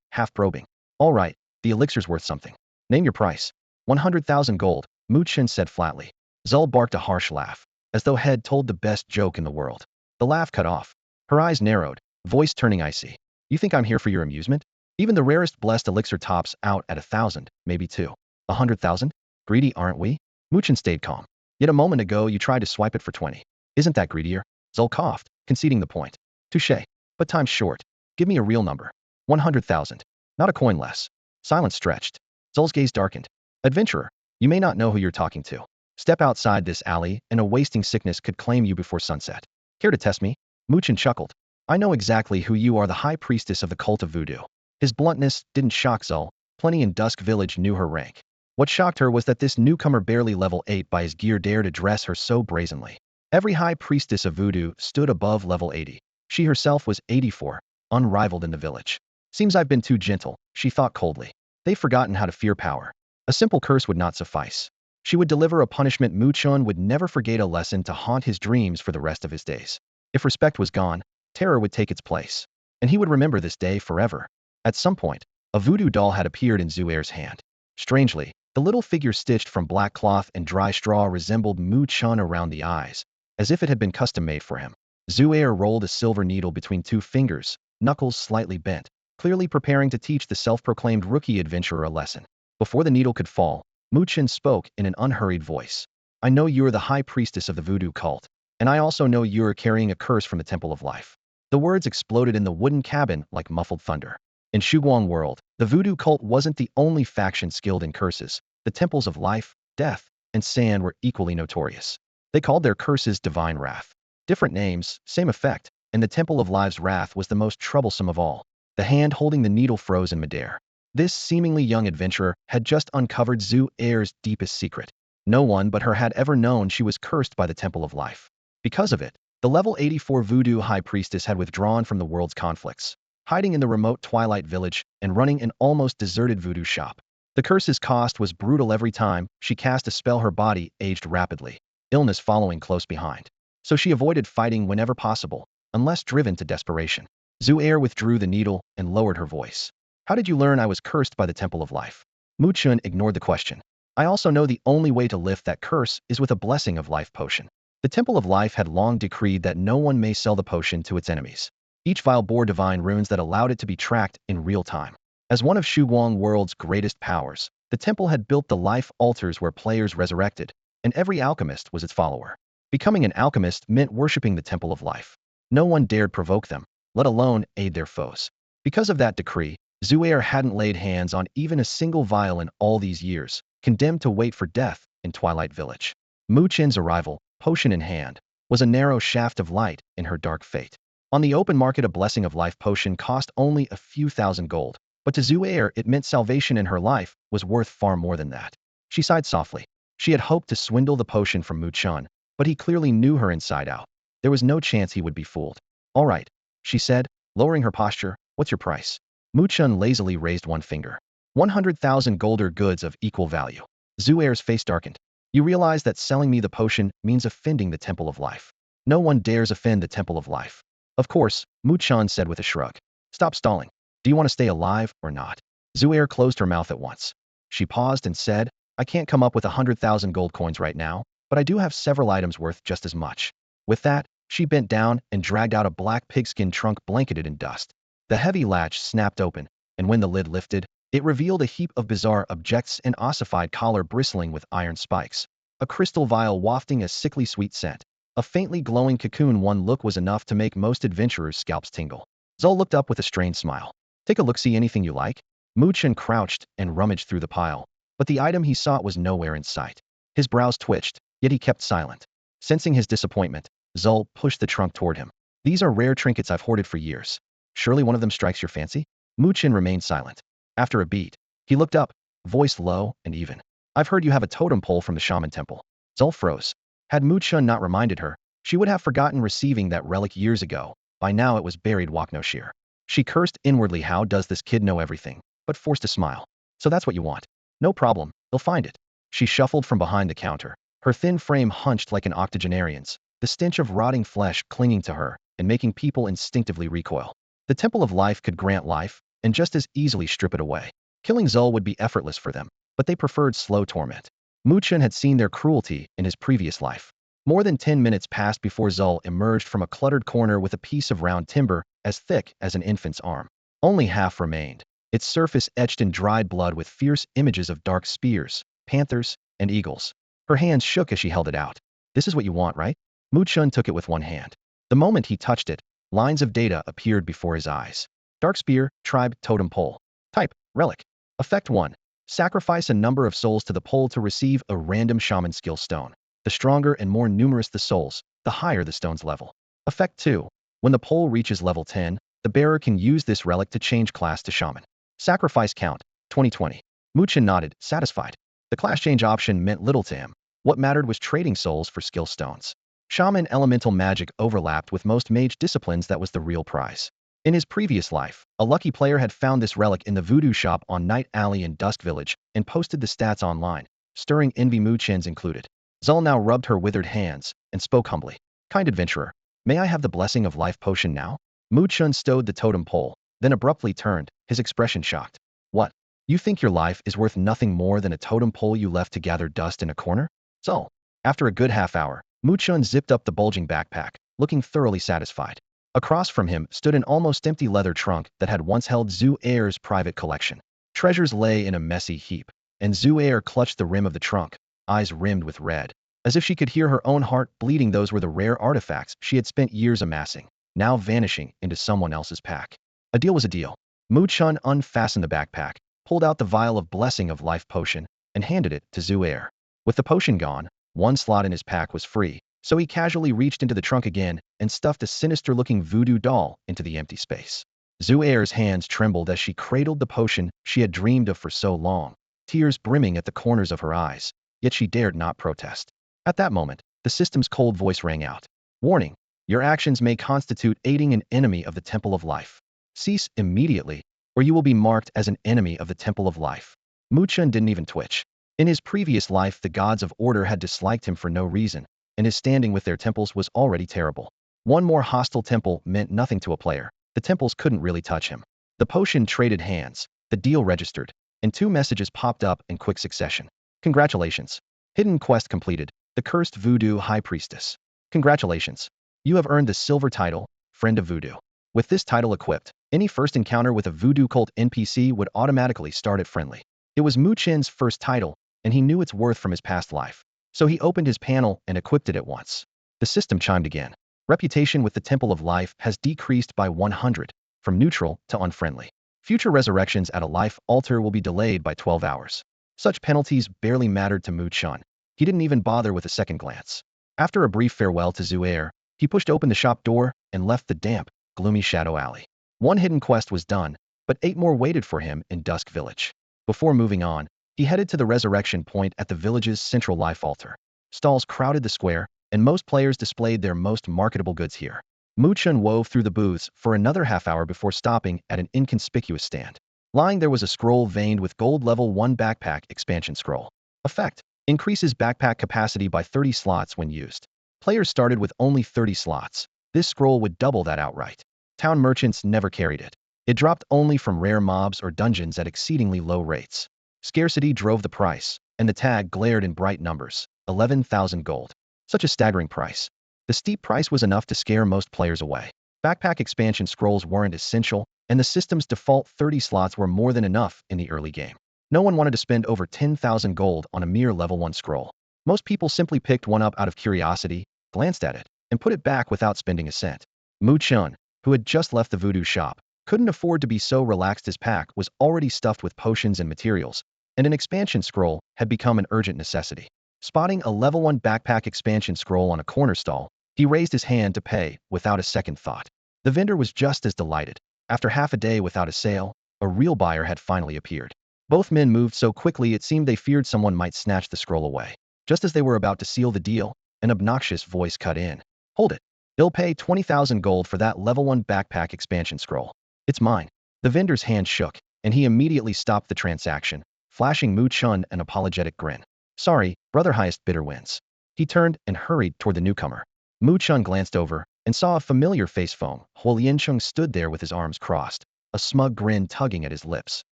half probing. All right, the elixir's worth something. Name your price. 100,000 gold, Mu Chen said flatly. Zul barked a harsh laugh, as though Head told the best joke in the world. The laugh cut off. Her eyes narrowed, voice turning icy. You think I'm here for your amusement? Even the rarest blessed elixir tops out at 1,000, maybe 2. 100,000? Greedy, aren't we? Mu Chen stayed calm. Yet a moment ago you tried to swipe it for 20. Isn't that greedier? Zul coughed, conceding the point. Touché. But time's short. Give me a real number. 100,000. Not a coin less. Silence stretched. Zul's gaze darkened. Adventurer, you may not know who you're talking to. Step outside this alley and a wasting sickness could claim you before sunset. Care to test me? Mu Chen chuckled. I know exactly who you are, the high priestess of the cult of voodoo. His bluntness didn't shock Zul. Plenty in Dusk Village knew her rank. What shocked her was that this newcomer barely level 8 by his gear dared address her so brazenly. Every high priestess of voodoo stood above level 80. She herself was 84, unrivaled in the village. Seems I've been too gentle, she thought coldly. They've forgotten how to fear power. A simple curse would not suffice. She would deliver a punishment Mu Chen would never forget, a lesson to haunt his dreams for the rest of his days. If respect was gone, terror would take its place. And he would remember this day forever. At some point, a voodoo doll had appeared in Zuair's hand. Strangely, the little figure stitched from black cloth and dry straw resembled Mu Chen around the eyes, as if it had been custom-made for him. Zuair rolled a silver needle between two fingers, knuckles slightly bent, clearly preparing to teach the self-proclaimed rookie adventurer a lesson. Before the needle could fall, Mu Chen spoke in an unhurried voice. I know you're the high priestess of the voodoo cult, and I also know you're carrying a curse from the Temple of Life. The words exploded in the wooden cabin like muffled thunder. In Shuguang world, the voodoo cult wasn't the only faction skilled in curses. The temples of life, death, and sand were equally notorious. They called their curses divine wrath. Different names, same effect, and the Temple of Life's wrath was the most troublesome of all. The hand holding the needle froze in midair. This seemingly young adventurer had just uncovered Zuair's deepest secret. No one but her had ever known she was cursed by the Temple of Life. Because of it, the level 84 voodoo high priestess had withdrawn from the world's conflicts, hiding in the remote Twilight Village and running an almost deserted voodoo shop. The curse's cost was brutal. Every time she cast a spell, her body aged rapidly, illness following close behind. So she avoided fighting whenever possible, unless driven to desperation. Zuair withdrew the needle and lowered her voice. How did you learn I was cursed by the Temple of Life? Mu Chen ignored the question. I also know the only way to lift that curse is with a blessing of life potion. The Temple of Life had long decreed that no one may sell the potion to its enemies. Each vial bore divine runes that allowed it to be tracked in real time. As one of Shuguang world's greatest powers, the temple had built the life altars where players resurrected, and every alchemist was its follower. Becoming an alchemist meant worshipping the Temple of Life. No one dared provoke them, let alone aid their foes. Because of that decree, Zuair hadn't laid hands on even a single vial in all these years, condemned to wait for death in Twilight Village. Mu Chen's arrival, potion in hand, was a narrow shaft of light in her dark fate. On the open market, a blessing of life potion cost only a few thousand gold, but to Zuair it meant salvation, in her life was worth far more than that. She sighed softly. She had hoped to swindle the potion from Mu Chen, but he clearly knew her inside out. There was no chance he would be fooled. All right, she said, lowering her posture, what's your price? Mu Chen lazily raised one finger. 100,000 gold or goods of equal value. Zuair's face darkened. You realize that selling me the potion means offending the Temple of Life. No one dares offend the Temple of Life. Of course, Mu Chen said with a shrug. Stop stalling. Do you want to stay alive or not? Zuair closed her mouth at once. She paused and said, I can't come up with 100,000 gold coins right now, but I do have several items worth just as much. With that, she bent down and dragged out a black pigskin trunk blanketed in dust. The heavy latch snapped open, and when the lid lifted, it revealed a heap of bizarre objects: an ossified collar bristling with iron spikes, a crystal vial wafting a sickly sweet scent, a faintly glowing cocoon. One look was enough to make most adventurers' scalps tingle. Zul looked up with a strained smile. Take a look, see anything you like? Mu Chen crouched and rummaged through the pile, but the item he sought was nowhere in sight. His brows twitched, yet he kept silent. Sensing his disappointment, Zul pushed the trunk toward him. These are rare trinkets I've hoarded for years. Surely one of them strikes your fancy? Mu Chen remained silent. After a beat, he looked up, voice low and even. I've heard you have a totem pole from the shaman temple. Zul froze. Had Mu Chen not reminded her, she would have forgotten receiving that relic years ago. By now it was buried Waknoshir. She cursed inwardly. How does this kid know everything? But forced a smile. So that's what you want. No problem, they'll find it. She shuffled from behind the counter, her thin frame hunched like an octogenarian's, the stench of rotting flesh clinging to her and making people instinctively recoil. The Temple of Life could grant life and just as easily strip it away. Killing Zul would be effortless for them, but they preferred slow torment. Mu Chen had seen their cruelty in his previous life. More than 10 minutes passed before Zul emerged from a cluttered corner with a piece of round timber as thick as an infant's arm. Only half remained, its surface etched in dried blood with fierce images of dark spears, panthers, and eagles. Her hands shook as she held it out. This is what you want, right? Mu Chen took it with one hand. The moment he touched it, lines of data appeared before his eyes. Dark spear, tribe, totem pole. Type, relic. Effect 1. Sacrifice a number of souls to the pole to receive a random shaman skill stone. The stronger and more numerous the souls, the higher the stone's level. Effect 2. When the pole reaches level 10, the bearer can use this relic to change class to shaman. Sacrifice count, 2020. Mu Chen nodded, satisfied. The class change option meant little to him. What mattered was trading souls for skill stones. Shaman elemental magic overlapped with most mage disciplines. That was the real prize. In his previous life, a lucky player had found this relic in the voodoo shop on Night Alley in Dusk Village and posted the stats online, stirring envy, Mu Chen's included. Zul now rubbed her withered hands and spoke humbly. Kind adventurer, may I have the blessing of life potion now? Mu Chen stowed the totem pole, then abruptly turned, his expression shocked. What? You think your life is worth nothing more than a totem pole you left to gather dust in a corner? Zul. After a good half hour, Mu Chen zipped up the bulging backpack, looking thoroughly satisfied. Across from him stood an almost empty leather trunk that had once held Zhu Air's private collection. Treasures lay in a messy heap, and Zhu Air clutched the rim of the trunk, eyes rimmed with red. As if she could hear her own heart bleeding, those were the rare artifacts she had spent years amassing, now vanishing into someone else's pack. A deal was a deal. Mu Chen unfastened the backpack, pulled out the vial of blessing of life potion, and handed it to Zhu Air. With the potion gone, one slot in his pack was free, so he casually reached into the trunk again and stuffed a sinister-looking voodoo doll into the empty space. Zhu Air's hands trembled as she cradled the potion she had dreamed of for so long, tears brimming at the corners of her eyes, yet she dared not protest. At that moment, the system's cold voice rang out. Warning, your actions may constitute aiding an enemy of the Temple of Life. Cease immediately, or you will be marked as an enemy of the Temple of Life. Mu Chen didn't even twitch. In his previous life, the gods of order had disliked him for no reason, and his standing with their temples was already terrible. One more hostile temple meant nothing to a player. The temples couldn't really touch him. The potion traded hands, the deal registered, and 2 messages popped up in quick succession. Congratulations. Hidden quest completed. The Cursed Voodoo High Priestess. Congratulations. You have earned the silver title, Friend of Voodoo. With this title equipped, any first encounter with a voodoo cult NPC would automatically start at friendly. It was Mu Chen's first title, and he knew its worth from his past life. So he opened his panel and equipped it at once. The system chimed again. Reputation with the Temple of Life has decreased by 100, from neutral to unfriendly. Future resurrections at a life altar will be delayed by 12 hours. Such penalties barely mattered to Mu Chen. He didn't even bother with a second glance. After a brief farewell to Zhu Air, he pushed open the shop door and left the damp, gloomy shadow alley. One hidden quest was done, but 8 more waited for him in Dusk Village. Before moving on, he headed to the resurrection point at the village's central life altar. Stalls crowded the square, and most players displayed their most marketable goods here. Mu Chen wove through the booths for another half hour before stopping at an inconspicuous stand. Lying there was a scroll veined with gold level 1 backpack expansion scroll. Effect: increases backpack capacity by 30 slots when used. Players started with only 30 slots. This scroll would double that outright. Town merchants never carried it. It dropped only from rare mobs or dungeons at exceedingly low rates. Scarcity drove the price, and the tag glared in bright numbers, 11,000 gold. Such a staggering price. The steep price was enough to scare most players away. Backpack expansion scrolls weren't essential, and the system's default 30 slots were more than enough in the early game. No one wanted to spend over 10,000 gold on a mere level 1 scroll. Most people simply picked one up out of curiosity, glanced at it, and put it back without spending a cent. Mu Chen, who had just left the voodoo shop, couldn't afford to be so relaxed. His pack was already stuffed with potions and materials, and an expansion scroll had become an urgent necessity. Spotting a level 1 backpack expansion scroll on a corner stall, he raised his hand to pay without a second thought. The vendor was just as delighted. After half a day without a sale, a real buyer had finally appeared. Both men moved so quickly it seemed they feared someone might snatch the scroll away. Just as they were about to seal the deal, an obnoxious voice cut in. Hold it. They'll pay 20,000 gold for that level 1 backpack expansion scroll. It's mine. The vendor's hand shook, and he immediately stopped the transaction, flashing Mu Chen an apologetic grin. Sorry, brother highest bidder wins. He turned and hurried toward the newcomer. Mu Chen glanced over and saw a familiar face. Feng Huoliansheng stood there with his arms crossed, a smug grin tugging at his lips.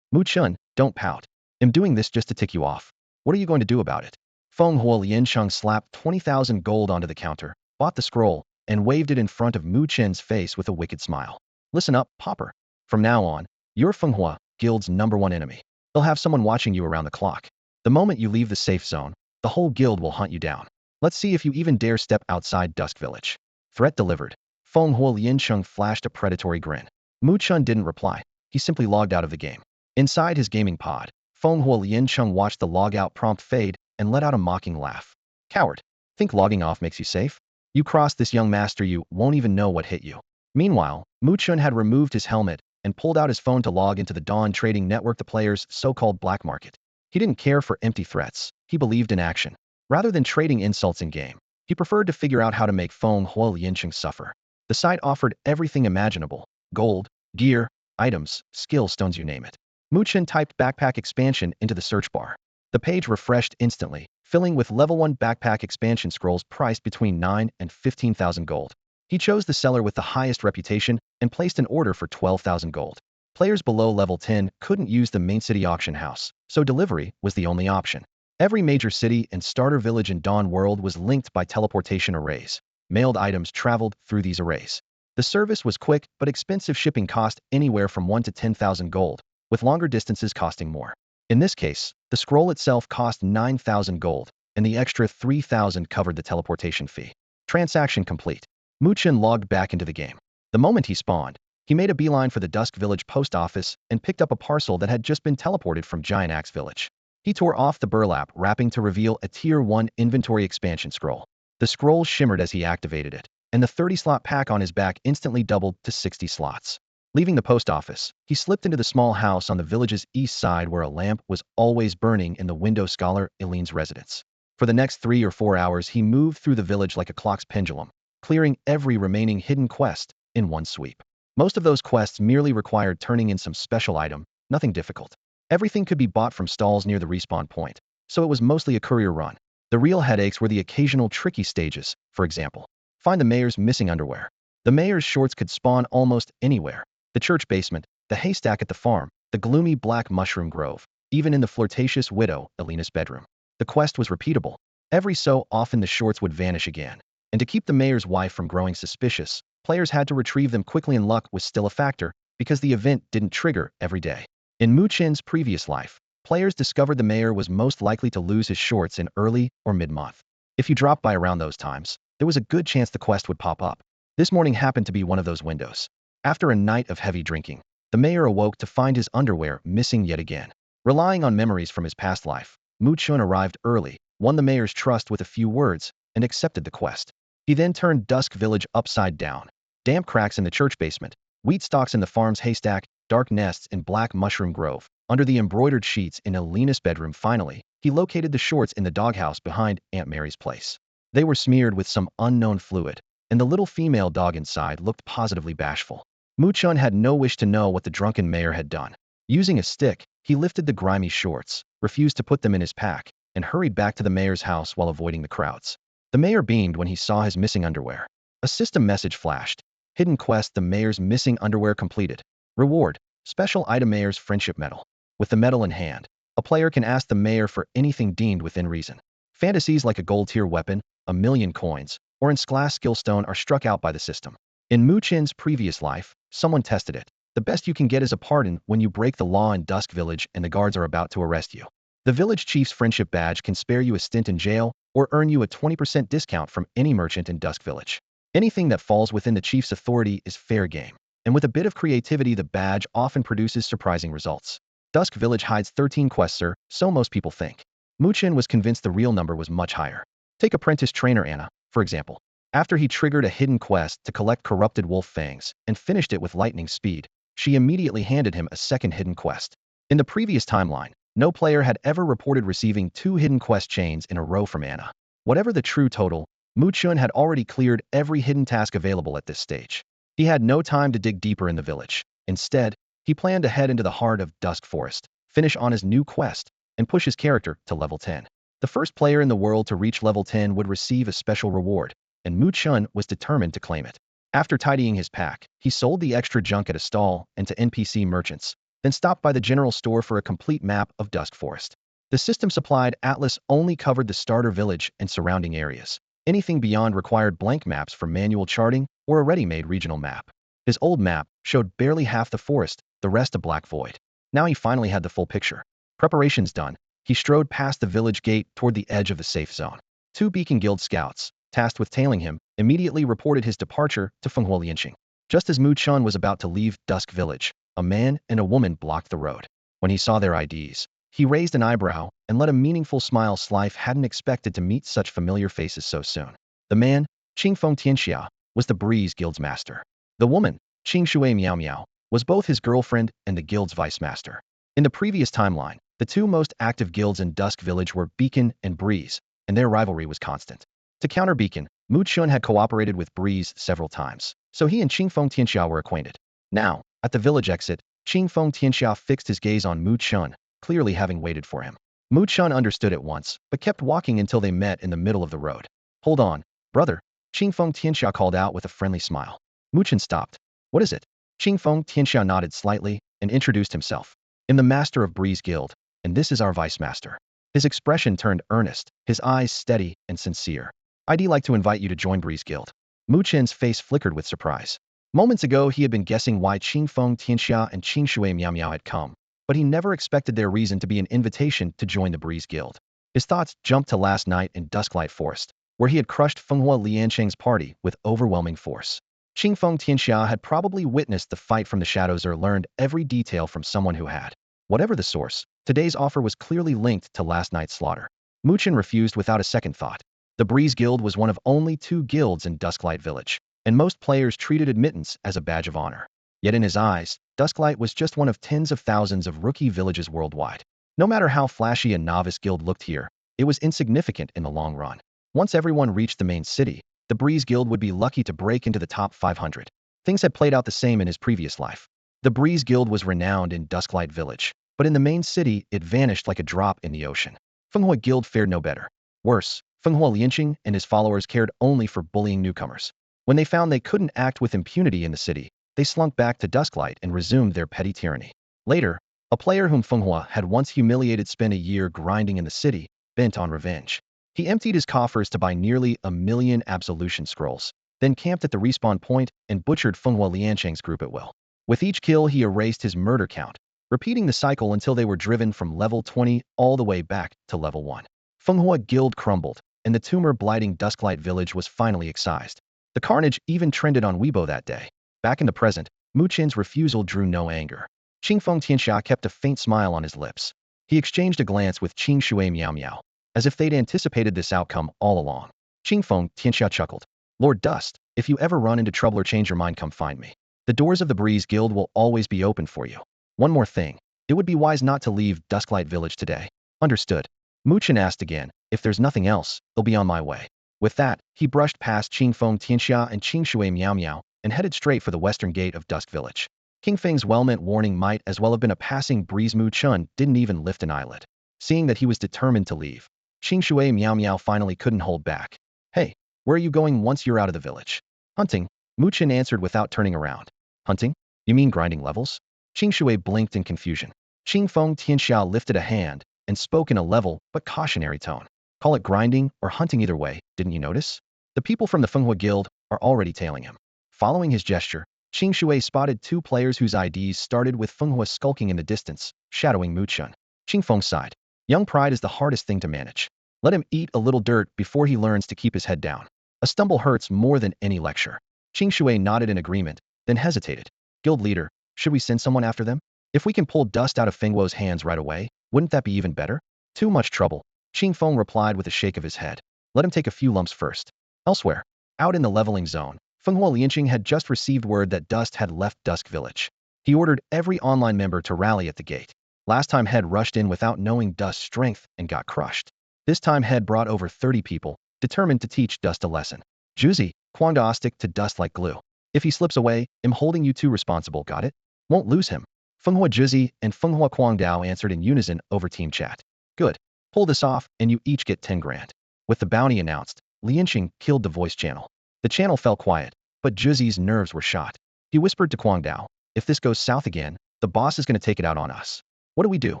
Mu Chen, don't pout. I'm doing this just to tick you off. What are you going to do about it? Feng Huoliansheng slapped 20,000 gold onto the counter, bought the scroll, and waved it in front of Mu Chen's face with a wicked smile. Listen up, pauper. From now on, you're Fenghua, guild's #1 enemy. They'll have someone watching you around the clock. The moment you leave the safe zone, the whole guild will hunt you down. Let's see if you even dare step outside Dusk Village. Threat delivered. Feng Huoliansheng flashed a predatory grin. Mu Chen didn't reply. He simply logged out of the game. Inside his gaming pod, Feng Huoliansheng watched the logout prompt fade and let out a mocking laugh. Coward. Think logging off makes you safe? You cross this young master, you won't even know what hit you. Meanwhile, Mu Chen had removed his helmet and pulled out his phone to log into the Dawn Trading Network, the player's so-called black market. He didn't care for empty threats. He believed in action. Rather than trading insults in-game, he preferred to figure out how to make Feng Huoliansheng suffer. The site offered everything imaginable: gold, gear, items, skill stones, you name it. Mu Chen typed backpack expansion into the search bar. The page refreshed instantly, filling with level 1 backpack expansion scrolls priced between 9 and 15,000 gold. He chose the seller with the highest reputation and placed an order for 12,000 gold. Players below level 10 couldn't use the main city auction house, so delivery was the only option. Every major city and starter village in Dawn World was linked by teleportation arrays. Mailed items traveled through these arrays. The service was quick, but expensive. Shipping cost anywhere from 1 to 10,000 gold, with longer distances costing more. In this case, the scroll itself cost 9,000 gold, and the extra 3,000 covered the teleportation fee. Transaction complete. Mu Chen logged back into the game. The moment he spawned, he made a beeline for the Dusk Village post office and picked up a parcel that had just been teleported from Giant Axe Village. He tore off the burlap wrapping to reveal a Tier 1 inventory expansion scroll. The scroll shimmered as he activated it, and the 30-slot pack on his back instantly doubled to 60 slots. Leaving the post office, he slipped into the small house on the village's east side where a lamp was always burning in the window scholar Eileen's residence. For the next 3 or 4 hours, he moved through the village like a clock's pendulum, clearing every remaining hidden quest in one sweep. Most of those quests merely required turning in some special item, nothing difficult. Everything could be bought from stalls near the respawn point, so it was mostly a courier run. The real headaches were the occasional tricky stages. For example, find the mayor's missing underwear. The mayor's shorts could spawn almost anywhere. The church basement, the haystack at the farm, the gloomy black mushroom grove, even in the flirtatious widow Elena's bedroom. The quest was repeatable. Every so often the shorts would vanish again, and to keep the mayor's wife from growing suspicious, players had to retrieve them quickly, and luck was still a factor because the event didn't trigger every day. In Mu Chen's previous life, players discovered the mayor was most likely to lose his shorts in early or mid-month. If you dropped by around those times, there was a good chance the quest would pop up. This morning happened to be one of those windows. After a night of heavy drinking, the mayor awoke to find his underwear missing yet again. Relying on memories from his past life, Mu Chen arrived early, won the mayor's trust with a few words, and accepted the quest. He then turned Dusk Village upside down. Damp cracks in the church basement, wheat stalks in the farm's haystack, dark nests in black mushroom grove, under the embroidered sheets in Elena's bedroom. Finally, he located the shorts in the doghouse behind Aunt Mary's place. They were smeared with some unknown fluid, and the little female dog inside looked positively bashful. Mu Chen had no wish to know what the drunken mayor had done. Using a stick, he lifted the grimy shorts, refused to put them in his pack, and hurried back to the mayor's house while avoiding the crowds. The mayor beamed when he saw his missing underwear. A system message flashed. Hidden quest: the mayor's missing underwear completed. Reward: special item, mayor's friendship medal. With the medal in hand, a player can ask the mayor for anything deemed within reason. Fantasies like a gold tier weapon, 1,000,000 coins, or glass skill stone are struck out by the system. In Mu Chen's previous life, someone tested it. The best you can get is a pardon when you break the law in Dusk Village and the guards are about to arrest you. The village chief's friendship badge can spare you a stint in jail or earn you a 20% discount from any merchant in Dusk Village. Anything that falls within the chief's authority is fair game, and with a bit of creativity the badge often produces surprising results. Dusk Village hides 13 quests, so most people think. Mu Chen was convinced the real number was much higher. Take apprentice trainer Anna, for example. After he triggered a hidden quest to collect corrupted wolf fangs and finished it with lightning speed, she immediately handed him a second hidden quest. In the previous timeline, no player had ever reported receiving 2 hidden quest chains in a row from Anna. Whatever the true total, Mu Chen had already cleared every hidden task available at this stage. He had no time to dig deeper in the village. Instead, he planned to head into the heart of Dusk Forest, finish on his new quest, and push his character to level 10. The first player in the world to reach level 10 would receive a special reward, and Mu Chen was determined to claim it. After tidying his pack, he sold the extra junk at a stall and to NPC merchants, then stopped by the general store for a complete map of Dusk Forest. The system-supplied atlas only covered the starter village and surrounding areas. Anything beyond required blank maps for manual charting or a ready-made regional map. His old map showed barely half the forest, the rest a black void. Now he finally had the full picture. Preparations done, he strode past the village gate toward the edge of the safe zone. 2 Beacon Guild scouts, tasked with tailing him, immediately reported his departure to Fenghua Lianqing. Just as Mu Chen was about to leave Dusk Village, a man and a woman blocked the road. When he saw their IDs, he raised an eyebrow and let a meaningful smile. Slife hadn't expected to meet such familiar faces so soon. The man, Qingfeng Tianxia, was the Breeze Guild's master. The woman, Qingshui Miao Miao, was both his girlfriend and the guild's vice master. In the previous timeline, the 2 most active guilds in Dusk Village were Beacon and Breeze, and their rivalry was constant. To counter Beacon, Mu Chen had cooperated with Breeze several times, so he and Qingfeng Tianxia were acquainted. Now, at the village exit, Qingfeng Tianxia fixed his gaze on Mu Chen, clearly having waited for him. Mu Chen understood at once, but kept walking until they met in the middle of the road. "Hold on, brother," Qingfeng Tianxia called out with a friendly smile. Mu Chen stopped. "What is it?" Qingfeng Tianxia nodded slightly and introduced himself. "I'm the master of Breeze Guild, and this is our vice master." His expression turned earnest, his eyes steady and sincere. "I'd like to invite you to join Breeze Guild." Mu Chen's face flickered with surprise. Moments ago he had been guessing why Qingfeng Tianxia and Qingshui Miao Miao had come, but he never expected their reason to be an invitation to join the Breeze Guild. His thoughts jumped to last night in Dusklight Forest, where he had crushed Fenghua Lianqing's party with overwhelming force. Qingfeng Tianxia had probably witnessed the fight from the shadows or learned every detail from someone who had. Whatever the source, today's offer was clearly linked to last night's slaughter. Mu Chen refused without a second thought. The Breeze Guild was one of only 2 guilds in Dusklight Village, and most players treated admittance as a badge of honor. Yet in his eyes, Dusklight was just one of tens of thousands of rookie villages worldwide. No matter how flashy a novice guild looked here, it was insignificant in the long run. Once everyone reached the main city, the Breeze Guild would be lucky to break into the top 500. Things had played out the same in his previous life. The Breeze Guild was renowned in Dusklight Village, but in the main city it vanished like a drop in the ocean. Fenghua Guild fared no better. Worse, Fenghua Lianqing and his followers cared only for bullying newcomers. When they found they couldn't act with impunity in the city, they slunk back to Dusklight and resumed their petty tyranny. Later, a player whom Fenghua had once humiliated spent a year grinding in the city, bent on revenge. He emptied his coffers to buy nearly 1,000,000 absolution scrolls, then camped at the respawn point and butchered Fenghua Lianqing's group at will. With each kill he erased his murder count, repeating the cycle until they were driven from level 20 all the way back to level 1. Fenghua Guild crumbled, and the tumor-blighting Dusklight Village was finally excised. The carnage even trended on Weibo that day. Back in the present, Mu Chen's refusal drew no anger. Qingfeng Tianxia kept a faint smile on his lips. He exchanged a glance with Qingshui Miao Miao, as if they'd anticipated this outcome all along. Qingfeng Tianxia chuckled. "Lord Dust, if you ever run into trouble or change your mind, come find me. The doors of the Breeze Guild will always be open for you. One more thing, it would be wise not to leave Dusklight Village today." "Understood." Mu Chen asked again, "If there's nothing else, I'll be on my way." With that, he brushed past Qingfeng Tianxia and Qingshui Miao Miao and headed straight for the western gate of Dusk Village. King Feng's well-meant warning might as well have been a passing breeze. Mu Chen didn't even lift an eyelid. Seeing that he was determined to leave, Qingshui Miao Miao finally couldn't hold back. "Hey, where are you going once you're out of the village?" "Hunting," Mu Chen answered without turning around. "Hunting? You mean grinding levels?" Qingshui blinked in confusion. Qingfeng Tianxia lifted a hand and spoke in a level but cautionary tone. "Call it grinding or hunting, either way, didn't you notice? The people from the Fenghua Guild are already tailing him." Following his gesture, Qingshui spotted 2 players whose IDs started with Fenghua skulking in the distance, shadowing Mu Chen. Qingfeng sighed. Young pride is the hardest thing to manage. Let him eat a little dirt before he learns to keep his head down. A stumble hurts more than any lecture. Qingshui nodded in agreement, then hesitated. "Guild leader, should we send someone after them? If we can pull dust out of Fenghuo's hands right away, wouldn't that be even better?" "Too much trouble," Qingfeng replied with a shake of his head. "Let him take a few lumps first." Elsewhere, out in the leveling zone, Fenghua Lianqing had just received word that Dust had left Dusk Village. He ordered every online member to rally at the gate. Last time Head rushed in without knowing Dust's strength and got crushed. This time Head brought over 30 people, determined to teach Dust a lesson. "Juzi, Kwangda stick to Dust like glue. If he slips away, I'm holding you 2 responsible, got it?" Won't lose him. Fenghua Jizi and Fenghua Guangdao answered in unison over team chat. Good. Pull this off, and you each get 10 grand. With the bounty announced, Lianqing killed the voice channel. The channel fell quiet, but Jizi's nerves were shot. He whispered to Guangdao, if this goes south again, the boss is going to take it out on us. What do we do?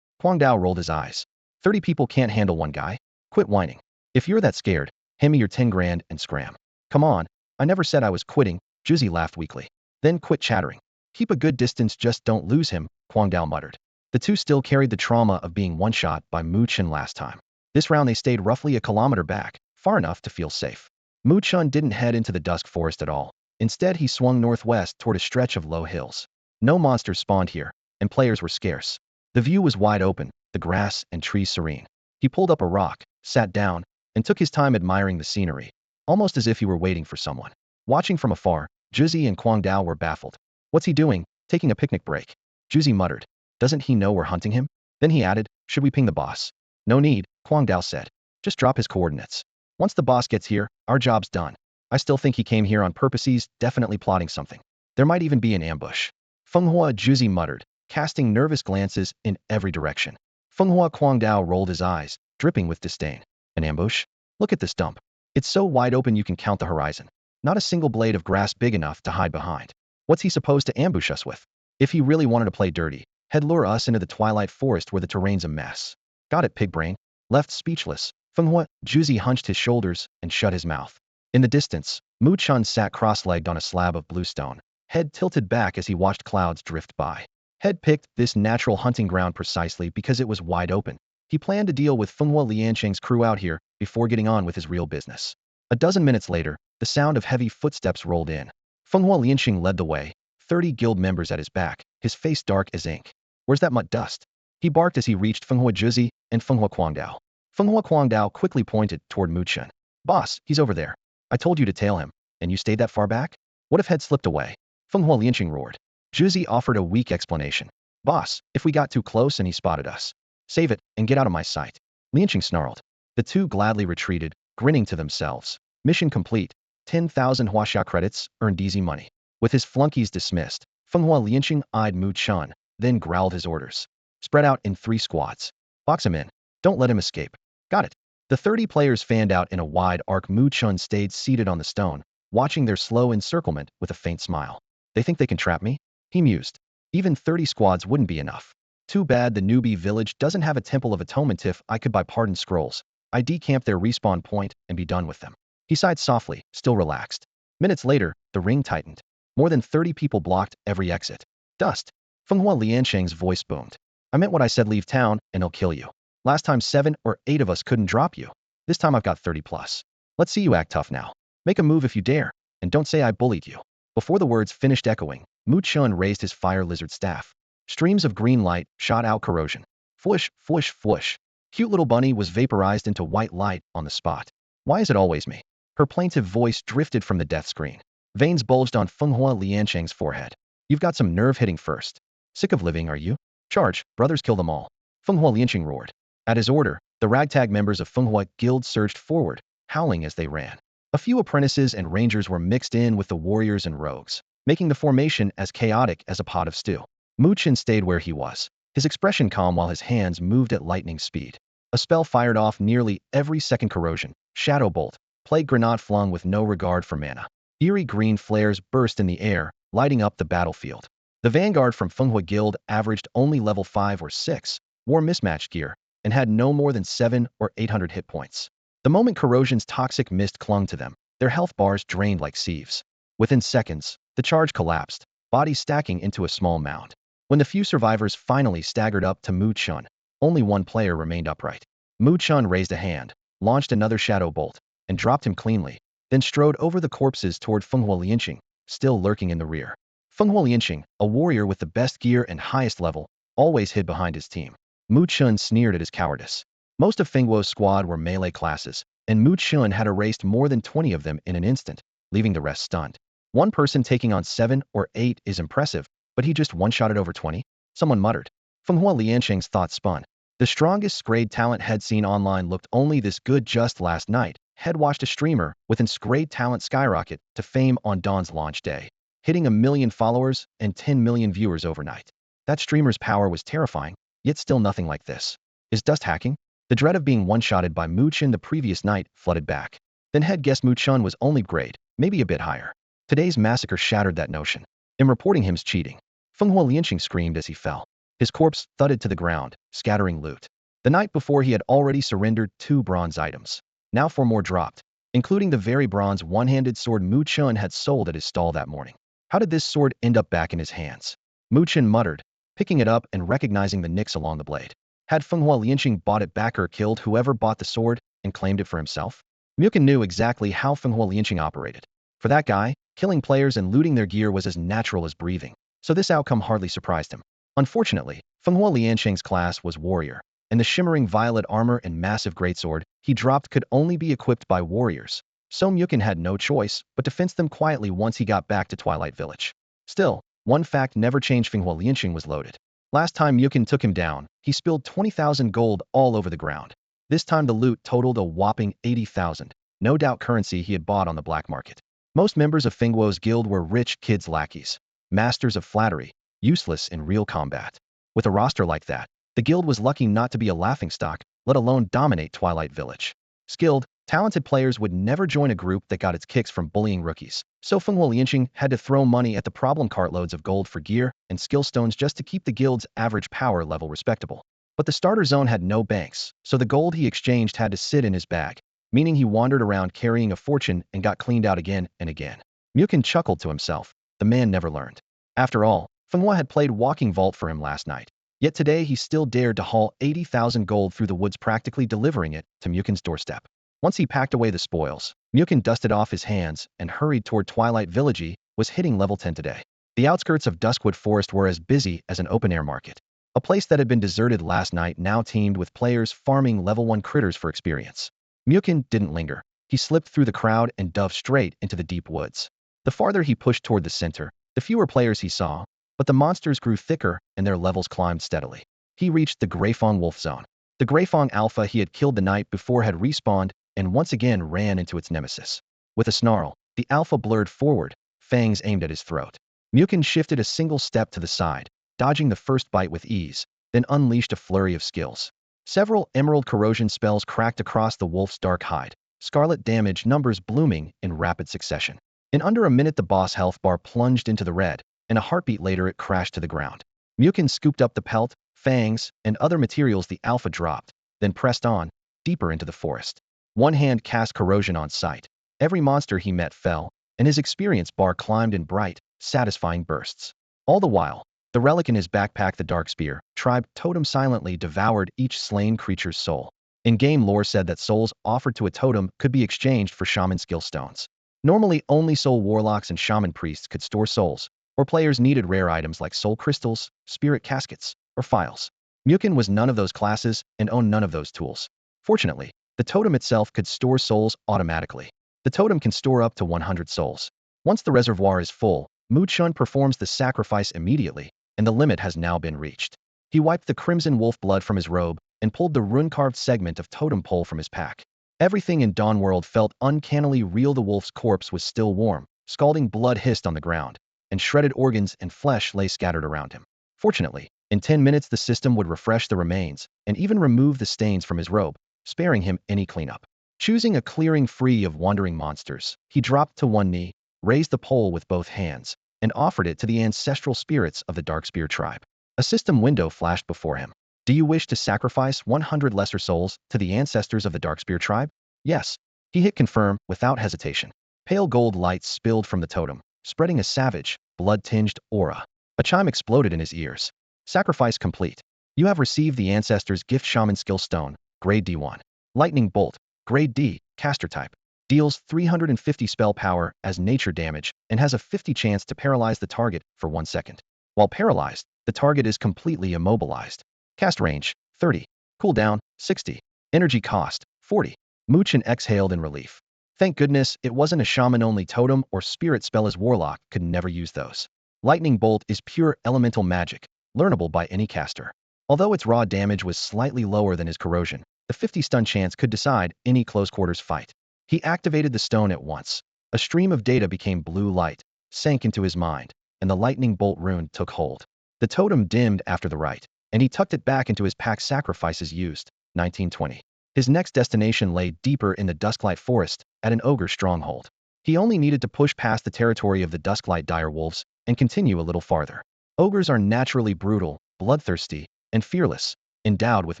Guangdao rolled his eyes. 30 people can't handle one guy. Quit whining. If you're that scared, hand me your 10 grand and scram. Come on, I never said I was quitting, Jizi laughed weakly. Then quit chattering. Keep a good distance, just don't lose him, Guangdao muttered. The two still carried the trauma of being one-shot by Mu Chen last time. This round they stayed roughly a kilometer back, far enough to feel safe. Mu Chen didn't head into the dusk forest at all. Instead, he swung northwest toward a stretch of low hills. No monsters spawned here, and players were scarce. The view was wide open, the grass and trees serene. He pulled up a rock, sat down, and took his time admiring the scenery, almost as if he were waiting for someone. Watching from afar, Jizi and Guangdao were baffled. What's he doing? Taking a picnic break. Jizi muttered. Doesn't he know we're hunting him? Then he added, should we ping the boss? No need, Guangdao said. Just drop his coordinates. Once the boss gets here, our job's done. I still think he came here on purpose. He's definitely plotting something. There might even be an ambush. Fenghua Jizi muttered, casting nervous glances in every direction. Fenghua Guangdao rolled his eyes, dripping with disdain. An ambush? Look at this dump. It's so wide open you can count the horizon. Not a single blade of grass big enough to hide behind. What's he supposed to ambush us with? If he really wanted to play dirty, he'd lure us into the twilight forest where the terrain's a mess. Got it, pig brain. Left speechless, Fenghua Jizi hunched his shoulders and shut his mouth. In the distance, Mu Chen sat cross-legged on a slab of bluestone, head tilted back as he watched clouds drift by. He'd picked this natural hunting ground precisely because it was wide open. He planned to deal with Fenghua Lianqing's crew out here before getting on with his real business. A dozen minutes later, the sound of heavy footsteps rolled in. Fenghua Lianqing led the way, 30 guild members at his back, his face dark as ink. Where's that mutt dust? He barked as he reached Fenghua Jizi and Fenghua Guangdao. Fenghua Guangdao quickly pointed toward Mu Chen. Boss, he's over there. I told you to tail him, and you stayed that far back? What if he'd slipped away? Fenghua Lianqing roared. Jizi offered a weak explanation. Boss, if we got too close and he spotted us. Save it, and get out of my sight. Lianqing snarled. The two gladly retreated, grinning to themselves. Mission complete. 10,000 Huaxia credits, earned easy money. With his flunkies dismissed, Fenghua Lianqing eyed Mu Chen, then growled his orders. Spread out in 3 squads. Box him in. Don't let him escape. Got it. The 30 players fanned out in a wide arc. Mu Chen stayed seated on the stone, watching their slow encirclement with a faint smile. They think they can trap me? He mused. Even 30 squads wouldn't be enough. Too bad the newbie village doesn't have a temple of atonement. If I could buy pardon scrolls, I'd decamp their respawn point and be done with them. He sighed softly, still relaxed. Minutes later, the ring tightened. More than 30 people blocked every exit. Dust. Fenghua Lianqing's voice boomed. I meant what I said, leave town, and he'll kill you. Last time 7 or 8 of us couldn't drop you. This time I've got 30 plus. Let's see you act tough now. Make a move if you dare, and don't say I bullied you. Before the words finished echoing, Mu Chen raised his fire lizard staff. Streams of green light shot out corrosion. Fwoosh, fwoosh, fwoosh. Cute little bunny was vaporized into white light on the spot. Why is it always me? Her plaintive voice drifted from the death screen. Veins bulged on Fenghua Lianqing's forehead. You've got some nerve hitting first. Sick of living, are you? Charge, brothers, kill them all. Fenghua Lianqing roared. At his order, the ragtag members of Fenghua Guild surged forward, howling as they ran. A few apprentices and rangers were mixed in with the warriors and rogues, making the formation as chaotic as a pot of stew. Mu Chen stayed where he was, his expression calm while his hands moved at lightning speed. A spell fired off nearly every second. Corrosion, shadow bolt, plague grenade flung with no regard for mana. Eerie green flares burst in the air, lighting up the battlefield. The vanguard from Fenghua Guild averaged only level 5 or 6, wore mismatched gear, and had no more than 700 or 800 hit points. The moment corrosion's toxic mist clung to them, their health bars drained like sieves. Within seconds, the charge collapsed, bodies stacking into a small mound. When the few survivors finally staggered up to Mu Chen, only one player remained upright. Mu Chen raised a hand, launched another shadow bolt, and dropped him cleanly, then strode over the corpses toward Fenghua Lianqing, still lurking in the rear. Fenghua Lianqing, a warrior with the best gear and highest level, always hid behind his team. Mu Chen sneered at his cowardice. Most of Fenghuo's squad were melee classes, and Mu Chen had erased more than 20 of them in an instant, leaving the rest stunned. One person taking on 7 or 8 is impressive, but he just one-shotted over 20? Someone muttered. Fenghua Lianqing's thoughts spun. The strongest grade talent he'd seen online looked only this good. Just last night, he'd watched a streamer with grade talent skyrocket to fame on Dawn's launch day. hitting 1 million followers and 10 million viewers overnight. That streamer's power was terrifying, yet still nothing like this. Is dust hacking? The dread of being one-shotted by Mu Chen the previous night flooded back. Then had guessed Mu Chen was only grade, maybe a bit higher. Today's massacre shattered that notion. In reporting him's cheating, Fenghua Lianqing screamed as he fell. His corpse thudded to the ground, scattering loot. The night before he had already surrendered 2 bronze items. Now 4 more dropped, including the very bronze one-handed sword Mu Chen had sold at his stall that morning. How did this sword end up back in his hands? Mu Chen muttered, picking it up and recognizing the nicks along the blade. Had Fenghua Lianqing bought it back or killed whoever bought the sword and claimed it for himself? Muin knew exactly how Fenghua Lianqing operated. For that guy, killing players and looting their gear was as natural as breathing, so this outcome hardly surprised him. Unfortunately, Fenghua Lianqing's class was warrior, and the shimmering violet armor and massive greatsword he dropped could only be equipped by warriors, so Muin had no choice but to fence them quietly once he got back to Twilight Village. Still, one fact never changed: Fenghua Lianqing was loaded. Last time Muin took him down, he spilled 20,000 gold all over the ground. This time the loot totaled a whopping 80,000, no doubt currency he had bought on the black market. Most members of Fenghuo's guild were rich kids' lackeys, masters of flattery, useless in real combat. With a roster like that, the guild was lucky not to be a laughingstock, let alone dominate Twilight Village. Skilled, talented players would never join a group that got its kicks from bullying rookies, so Fenghua Lianqing had to throw money at the problem cartloads of gold for gear and skill stones just to keep the guild's average power level respectable. But the starter zone had no banks, so the gold he exchanged had to sit in his bag, meaning he wandered around carrying a fortune and got cleaned out again and again. Muin chuckled to himself. The man never learned. After all, Fenghua had played walking vault for him last night. Yet today he still dared to haul 80,000 gold through the woods, practically delivering it to Muin's doorstep. Once he packed away the spoils, Muin dusted off his hands and hurried toward Twilight Village. He was hitting level 10 today. The outskirts of Duskwood Forest were as busy as an open-air market. A place that had been deserted last night now teemed with players farming level 1 critters for experience. Muin didn't linger. He slipped through the crowd and dove straight into the deep woods. The farther he pushed toward the center, the fewer players he saw, but the monsters grew thicker and their levels climbed steadily. He reached the Greifang Wolf Zone. The Greifang Alpha he had killed the night before had respawned and once again ran into its nemesis. With a snarl, the Alpha blurred forward, fangs aimed at his throat. Muin shifted a single step to the side, dodging the first bite with ease, then unleashed a flurry of skills. Several emerald corrosion spells cracked across the wolf's dark hide, scarlet damage numbers blooming in rapid succession. In under a minute the boss health bar plunged into the red, and a heartbeat later it crashed to the ground. Muin scooped up the pelt, fangs, and other materials the Alpha dropped, then pressed on, deeper into the forest. One hand cast corrosion on sight. Every monster he met fell, and his experience bar climbed in bright, satisfying bursts. All the while, the relic in his backpack, the Dark Spear, tribe totem, silently devoured each slain creature's soul. In-game lore said that souls offered to a totem could be exchanged for shaman skill stones. Normally, only soul warlocks and shaman priests could store souls, or players needed rare items like soul crystals, spirit caskets, or files. Muin was none of those classes and owned none of those tools. Fortunately, the totem itself could store souls automatically. The totem can store up to 100 souls. Once the reservoir is full, Mu Chen performs the sacrifice immediately, and the limit has now been reached. He wiped the crimson wolf blood from his robe and pulled the rune-carved segment of totem pole from his pack. Everything in Dawnworld felt uncannily real. The wolf's corpse was still warm, scalding blood hissed on the ground, and shredded organs and flesh lay scattered around him. Fortunately, in 10 minutes the system would refresh the remains and even remove the stains from his robe, sparing him any cleanup. Choosing a clearing free of wandering monsters, he dropped to one knee, raised the pole with both hands, and offered it to the ancestral spirits of the Darkspear tribe. A system window flashed before him. Do you wish to sacrifice 100 lesser souls to the ancestors of the Darkspear tribe? Yes. He hit confirm without hesitation. Pale gold light spilled from the totem, spreading a savage, blood-tinged aura. A chime exploded in his ears. Sacrifice complete. You have received the ancestors' gift shaman skill stone, grade D1. Lightning bolt, grade D, caster type. Deals 350 spell power as nature damage and has a 50 chance to paralyze the target for 1 second. While paralyzed, the target is completely immobilized. Cast range, 30. Cooldown, 60. Energy cost, 40. Mu Chen exhaled in relief. Thank goodness it wasn't a shaman-only totem or spirit spell, as warlock could never use those. Lightning bolt is pure elemental magic, learnable by any caster. Although its raw damage was slightly lower than his corrosion, the 50 stun chance could decide any close quarters fight. He activated the stone at once. A stream of data became blue light, sank into his mind, and the lightning bolt rune took hold. The totem dimmed after the rite, and he tucked it back into his pack sacrifices used, 1920. His next destination lay deeper in the Dusklight forest, at an ogre stronghold. He only needed to push past the territory of the Dusklight direwolves and continue a little farther. Ogres are naturally brutal, bloodthirsty, and fearless, endowed with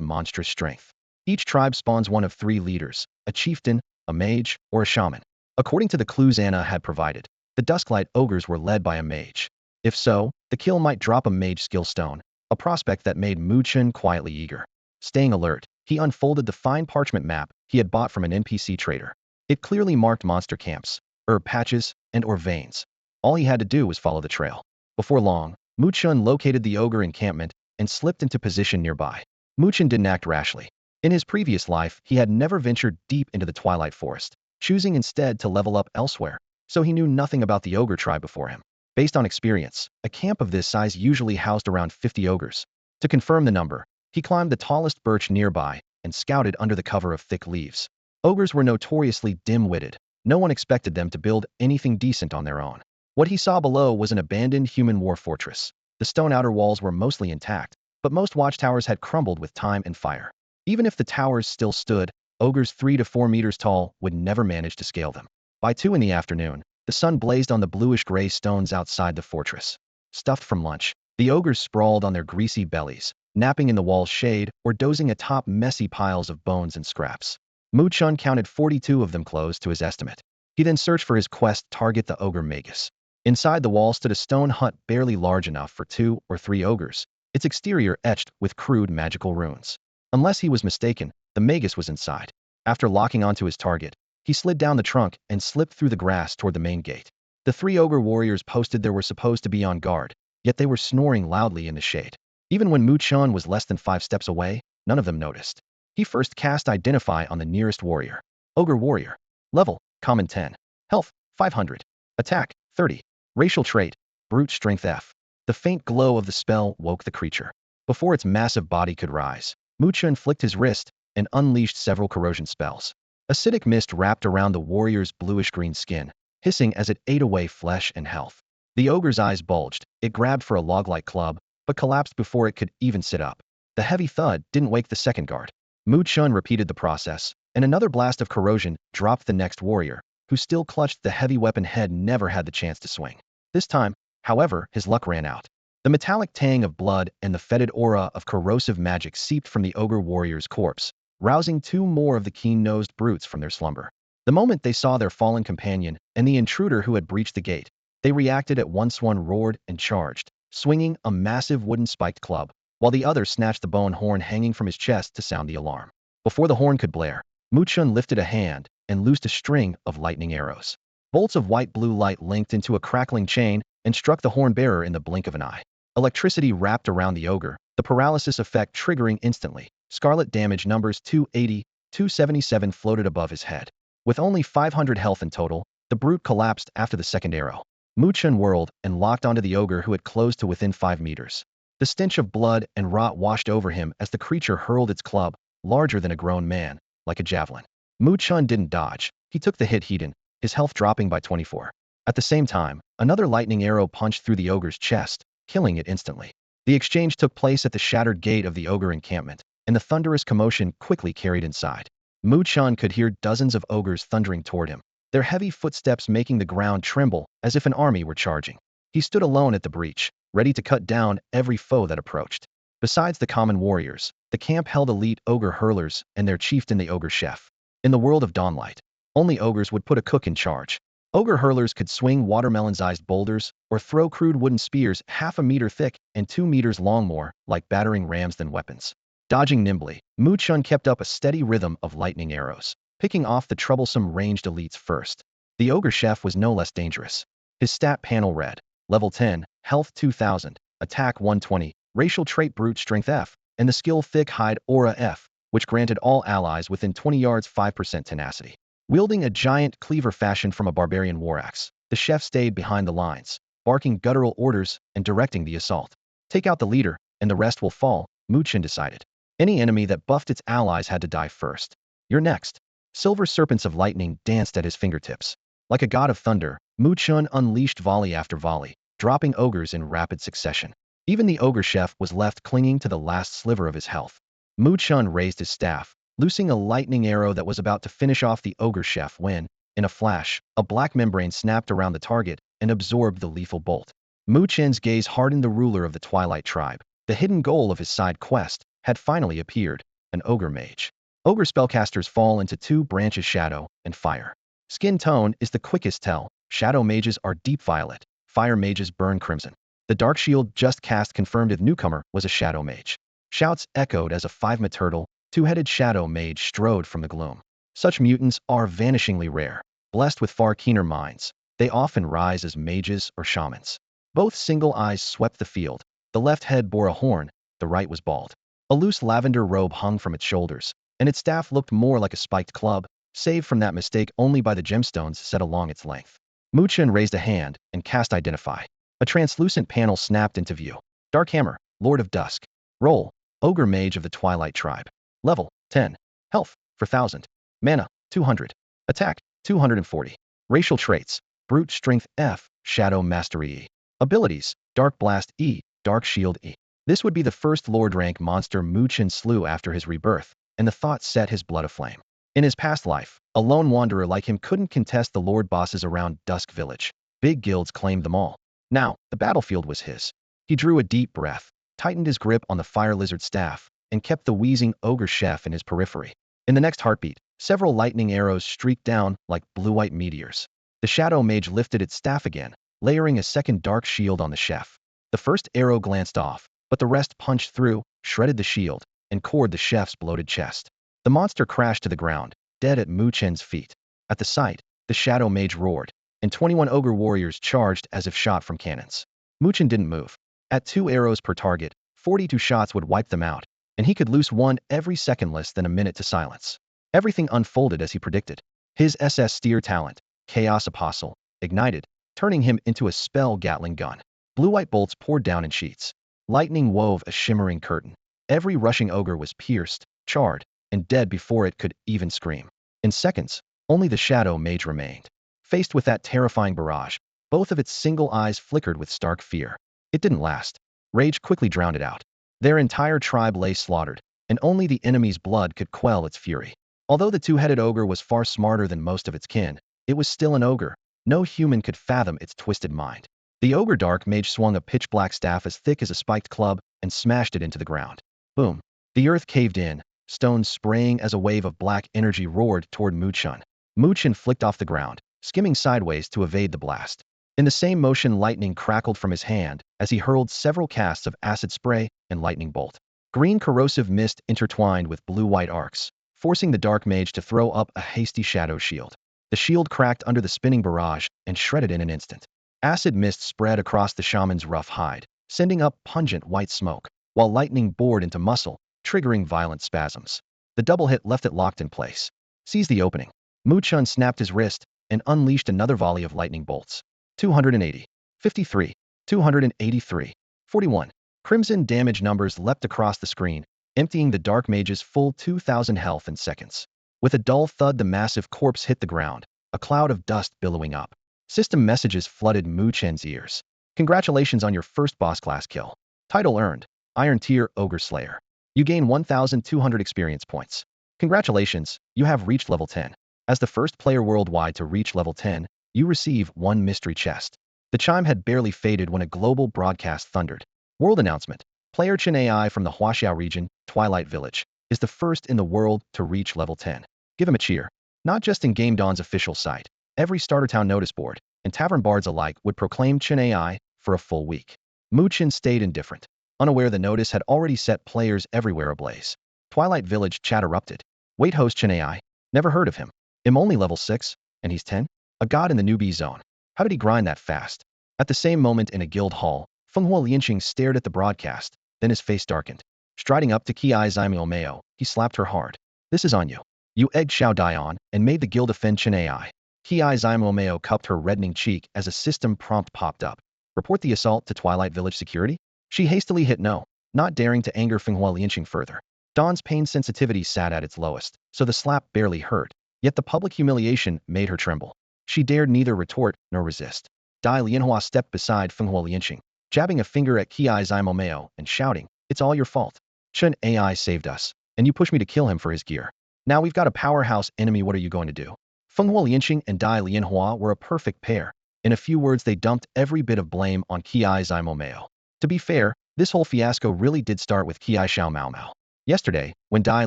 monstrous strength. Each tribe spawns one of three leaders: a chieftain, a mage, or a shaman. According to the clues Anna had provided, the Dusklight ogres were led by a mage. If so, the kill might drop a mage skill stone, a prospect that made Mu Chen quietly eager. Staying alert, he unfolded the fine parchment map he had bought from an NPC trader. It clearly marked monster camps, herb patches, and/or veins. All he had to do was follow the trail. Before long, Mu Chen located the ogre encampment and slipped into position nearby. Mu Chen didn't act rashly. In his previous life, he had never ventured deep into the Twilight Forest, choosing instead to level up elsewhere, so he knew nothing about the ogre tribe before him. Based on experience, a camp of this size usually housed around 50 ogres. To confirm the number, he climbed the tallest birch nearby and scouted under the cover of thick leaves. Ogres were notoriously dim-witted. No one expected them to build anything decent on their own. What he saw below was an abandoned human war fortress. The stone outer walls were mostly intact, but most watchtowers had crumbled with time and fire. Even if the towers still stood, ogres 3 to 4 meters tall would never manage to scale them. By 2 in the afternoon, the sun blazed on the bluish-gray stones outside the fortress. Stuffed from lunch, the ogres sprawled on their greasy bellies, napping in the wall's shade or dozing atop messy piles of bones and scraps. Mu Chen counted 42 of them close to his estimate. He then searched for his quest target, the ogre magus. Inside the wall stood a stone hut barely large enough for 2 or 3 ogres, its exterior etched with crude magical runes. Unless he was mistaken, the magus was inside. After locking onto his target, he slid down the trunk and slipped through the grass toward the main gate. The 3 ogre warriors posted there were supposed to be on guard, yet they were snoring loudly in the shade. Even when Mu Chen was less than 5 steps away, none of them noticed. He first cast Identify on the nearest warrior. Ogre warrior. Level, common 10. Health, 500. Attack, 30. Racial trait, brute strength F. The faint glow of the spell woke the creature. Before its massive body could rise, Mu Chen flicked his wrist and unleashed several corrosion spells. Acidic mist wrapped around the warrior's bluish-green skin, hissing as it ate away flesh and health. The ogre's eyes bulged. It grabbed for a log-like club, but collapsed before it could even sit up. The heavy thud didn't wake the second guard. Mu Chen repeated the process, and another blast of corrosion dropped the next warrior, who still clutched the heavy weapon head never had the chance to swing. This time, however, his luck ran out. The metallic tang of blood and the fetid aura of corrosive magic seeped from the ogre warrior's corpse, rousing 2 more of the keen-nosed brutes from their slumber. The moment they saw their fallen companion and the intruder who had breached the gate, they reacted at once. One roared and charged, swinging a massive wooden spiked club, while the other snatched the bone horn hanging from his chest to sound the alarm. Before the horn could blare, Mu Chen lifted a hand and loosed a string of lightning arrows. Bolts of white-blue light linked into a crackling chain and struck the horn bearer in the blink of an eye. Electricity wrapped around the ogre, the paralysis effect triggering instantly. Scarlet damage numbers 280, 277 floated above his head. With only 500 health in total, the brute collapsed after the second arrow. Mu Chen whirled and locked onto the ogre who had closed to within 5 meters. The stench of blood and rot washed over him as the creature hurled its club, larger than a grown man, like a javelin. Mu Chen didn't dodge. He took the hit heat-in, his health dropping by 24. At the same time, another lightning arrow punched through the ogre's chest, killing it instantly. The exchange took place at the shattered gate of the ogre encampment, and the thunderous commotion quickly carried inside. Mu Chen could hear dozens of ogres thundering toward him, their heavy footsteps making the ground tremble as if an army were charging. He stood alone at the breach, ready to cut down every foe that approached. Besides the common warriors, the camp held elite ogre hurlers and their chieftain, the ogre chef. In the world of Dawnlight, only ogres would put a cook in charge. Ogre hurlers could swing watermelon-sized boulders or throw crude wooden spears half a meter thick and 2 meters long, more like battering rams than weapons. Dodging nimbly, Mu Chen kept up a steady rhythm of lightning arrows, picking off the troublesome ranged elites first. The ogre chef was no less dangerous. His stat panel read: Level 10, Health 2000, Attack 120, Racial trait Brute Strength F, and the skill Thick Hide Aura F, which granted all allies within 20 yards 5% tenacity. Wielding a giant cleaver fashioned from a barbarian war axe, the chef stayed behind the lines, barking guttural orders and directing the assault. Take out the leader, and the rest will fall, Mu Chen decided. Any enemy that buffed its allies had to die first. You're next. Silver serpents of lightning danced at his fingertips. Like a god of thunder, Mu Chen unleashed volley after volley, dropping ogres in rapid succession. Even the ogre chef was left clinging to the last sliver of his health. Mu Chen raised his staff, loosing a lightning arrow that was about to finish off the ogre chef when, in a flash, a black membrane snapped around the target and absorbed the lethal bolt. Mu Chen's gaze hardened. The ruler of the Twilight tribe, the hidden goal of his side quest, had finally appeared, an ogre mage. Ogre spellcasters fall into two branches: shadow and fire. Skin tone is the quickest tell. Shadow mages are deep violet, fire mages burn crimson. The dark shield just cast confirmed the newcomer was a shadow mage. Shouts echoed as a 5-ma turtle, two-headed shadow mage strode from the gloom. Such mutants are vanishingly rare. Blessed with far keener minds, they often rise as mages or shamans. Both single eyes swept the field. The left head bore a horn, the right was bald. A loose lavender robe hung from its shoulders, and its staff looked more like a spiked club, saved from that mistake only by the gemstones set along its length. Mu Chen raised a hand and cast Identify. A translucent panel snapped into view. Dark Hammer, Lord of Dusk. Roll, Ogre Mage of the Twilight Tribe. Level, 10. Health, 4000. Mana, 200. Attack, 240. Racial traits, Brute Strength F, Shadow Mastery E. Abilities, Dark Blast E, Dark Shield E. This would be the first Lord rank monster Mu Chen slew after his rebirth, and the thought set his blood aflame. In his past life, a lone wanderer like him couldn't contest the Lord bosses around Dusk Village. Big guilds claimed them all. Now, the battlefield was his. He drew a deep breath, tightened his grip on the fire lizard staff, and kept the wheezing ogre chef in his periphery. In the next heartbeat, several lightning arrows streaked down like blue-white meteors. The shadow mage lifted its staff again, layering a second dark shield on the chef. The first arrow glanced off, but the rest punched through, shredded the shield, and cored the chef's bloated chest. The monster crashed to the ground, dead at Mu Chen's feet. At the sight, the shadow mage roared, and 21 ogre warriors charged as if shot from cannons. Mu Chen didn't move. At 2 arrows per target, 42 shots would wipe them out, and he could loose one every second, less than a minute to silence. Everything unfolded as he predicted. His SS steer talent, Chaos Apostle, ignited, turning him into a spell Gatling gun. Blue-white bolts poured down in sheets. Lightning wove a shimmering curtain. Every rushing ogre was pierced, charred, and dead before it could even scream. In seconds, only the shadow mage remained. Faced with that terrifying barrage, both of its single eyes flickered with stark fear. It didn't last. Rage quickly drowned it out. Their entire tribe lay slaughtered, and only the enemy's blood could quell its fury. Although the two-headed ogre was far smarter than most of its kin, it was still an ogre. No human could fathom its twisted mind. The ogre dark mage swung a pitch-black staff as thick as a spiked club and smashed it into the ground. Boom. The earth caved in, stones spraying as a wave of black energy roared toward Mu Chen. Mu Chen flicked off the ground, skimming sideways to evade the blast. In the same motion, lightning crackled from his hand as he hurled several casts of acid spray and lightning bolt. Green corrosive mist intertwined with blue-white arcs, forcing the dark mage to throw up a hasty shadow shield. The shield cracked under the spinning barrage and shredded in an instant. Acid mist spread across the shaman's rough hide, sending up pungent white smoke, while lightning bored into muscle, triggering violent spasms. The double hit left it locked in place. Seize the opening. Mu Chen snapped his wrist and unleashed another volley of lightning bolts. 280. 53. 283. 41. Crimson damage numbers leapt across the screen, emptying the dark mage's full 2,000 health in seconds. With a dull thud, the massive corpse hit the ground, a cloud of dust billowing up. System messages flooded Mu Chen's ears. Congratulations on your first boss class kill. Title earned, Iron Tier Ogre Slayer. You gain 1,200 experience points. Congratulations, you have reached level 10. As the first player worldwide to reach level 10, you receive 1 mystery chest. The chime had barely faded when a global broadcast thundered. World announcement. Player Chen AI from the Huaxiao region, Twilight Village, is the first in the world to reach level 10. Give him a cheer. Not just in Game Dawn's official site. Every starter town notice board and tavern bards alike would proclaim Chen AI for a full week. Mu Chen stayed indifferent, unaware the notice had already set players everywhere ablaze. Twilight Village chat erupted. Wait, host Chen AI? Never heard of him. I'm only level 6, and he's 10? A god in the newbie zone. How did he grind that fast? At the same moment in a guild hall, Fenghua Lianqing stared at the broadcast, then his face darkened. Striding up to Qi Zimeo Meo, he slapped her hard. This is on you. You egged Xiao Dian and made the guild offend Chen AI. Qi Zimeo Meo cupped her reddening cheek as a system prompt popped up. Report the assault to Twilight Village security? She hastily hit no, not daring to anger Fenghua Lianqing further. Dawn's pain sensitivity sat at its lowest, so the slap barely hurt, yet the public humiliation made her tremble. She dared neither retort nor resist. Dai Lianhua stepped beside Fenghua Lianqing, jabbing a finger at Qi Zimomeo and shouting, "It's all your fault. Chen AI saved us, and you pushed me to kill him for his gear. Now we've got a powerhouse enemy, what are you going to do?" Fenghua Lianqing and Dai Lianhua were a perfect pair. In a few words, they dumped every bit of blame on Qi Zimomeo. To be fair, this whole fiasco really did start with Qi Xiao Mao Mao. Yesterday, when Dai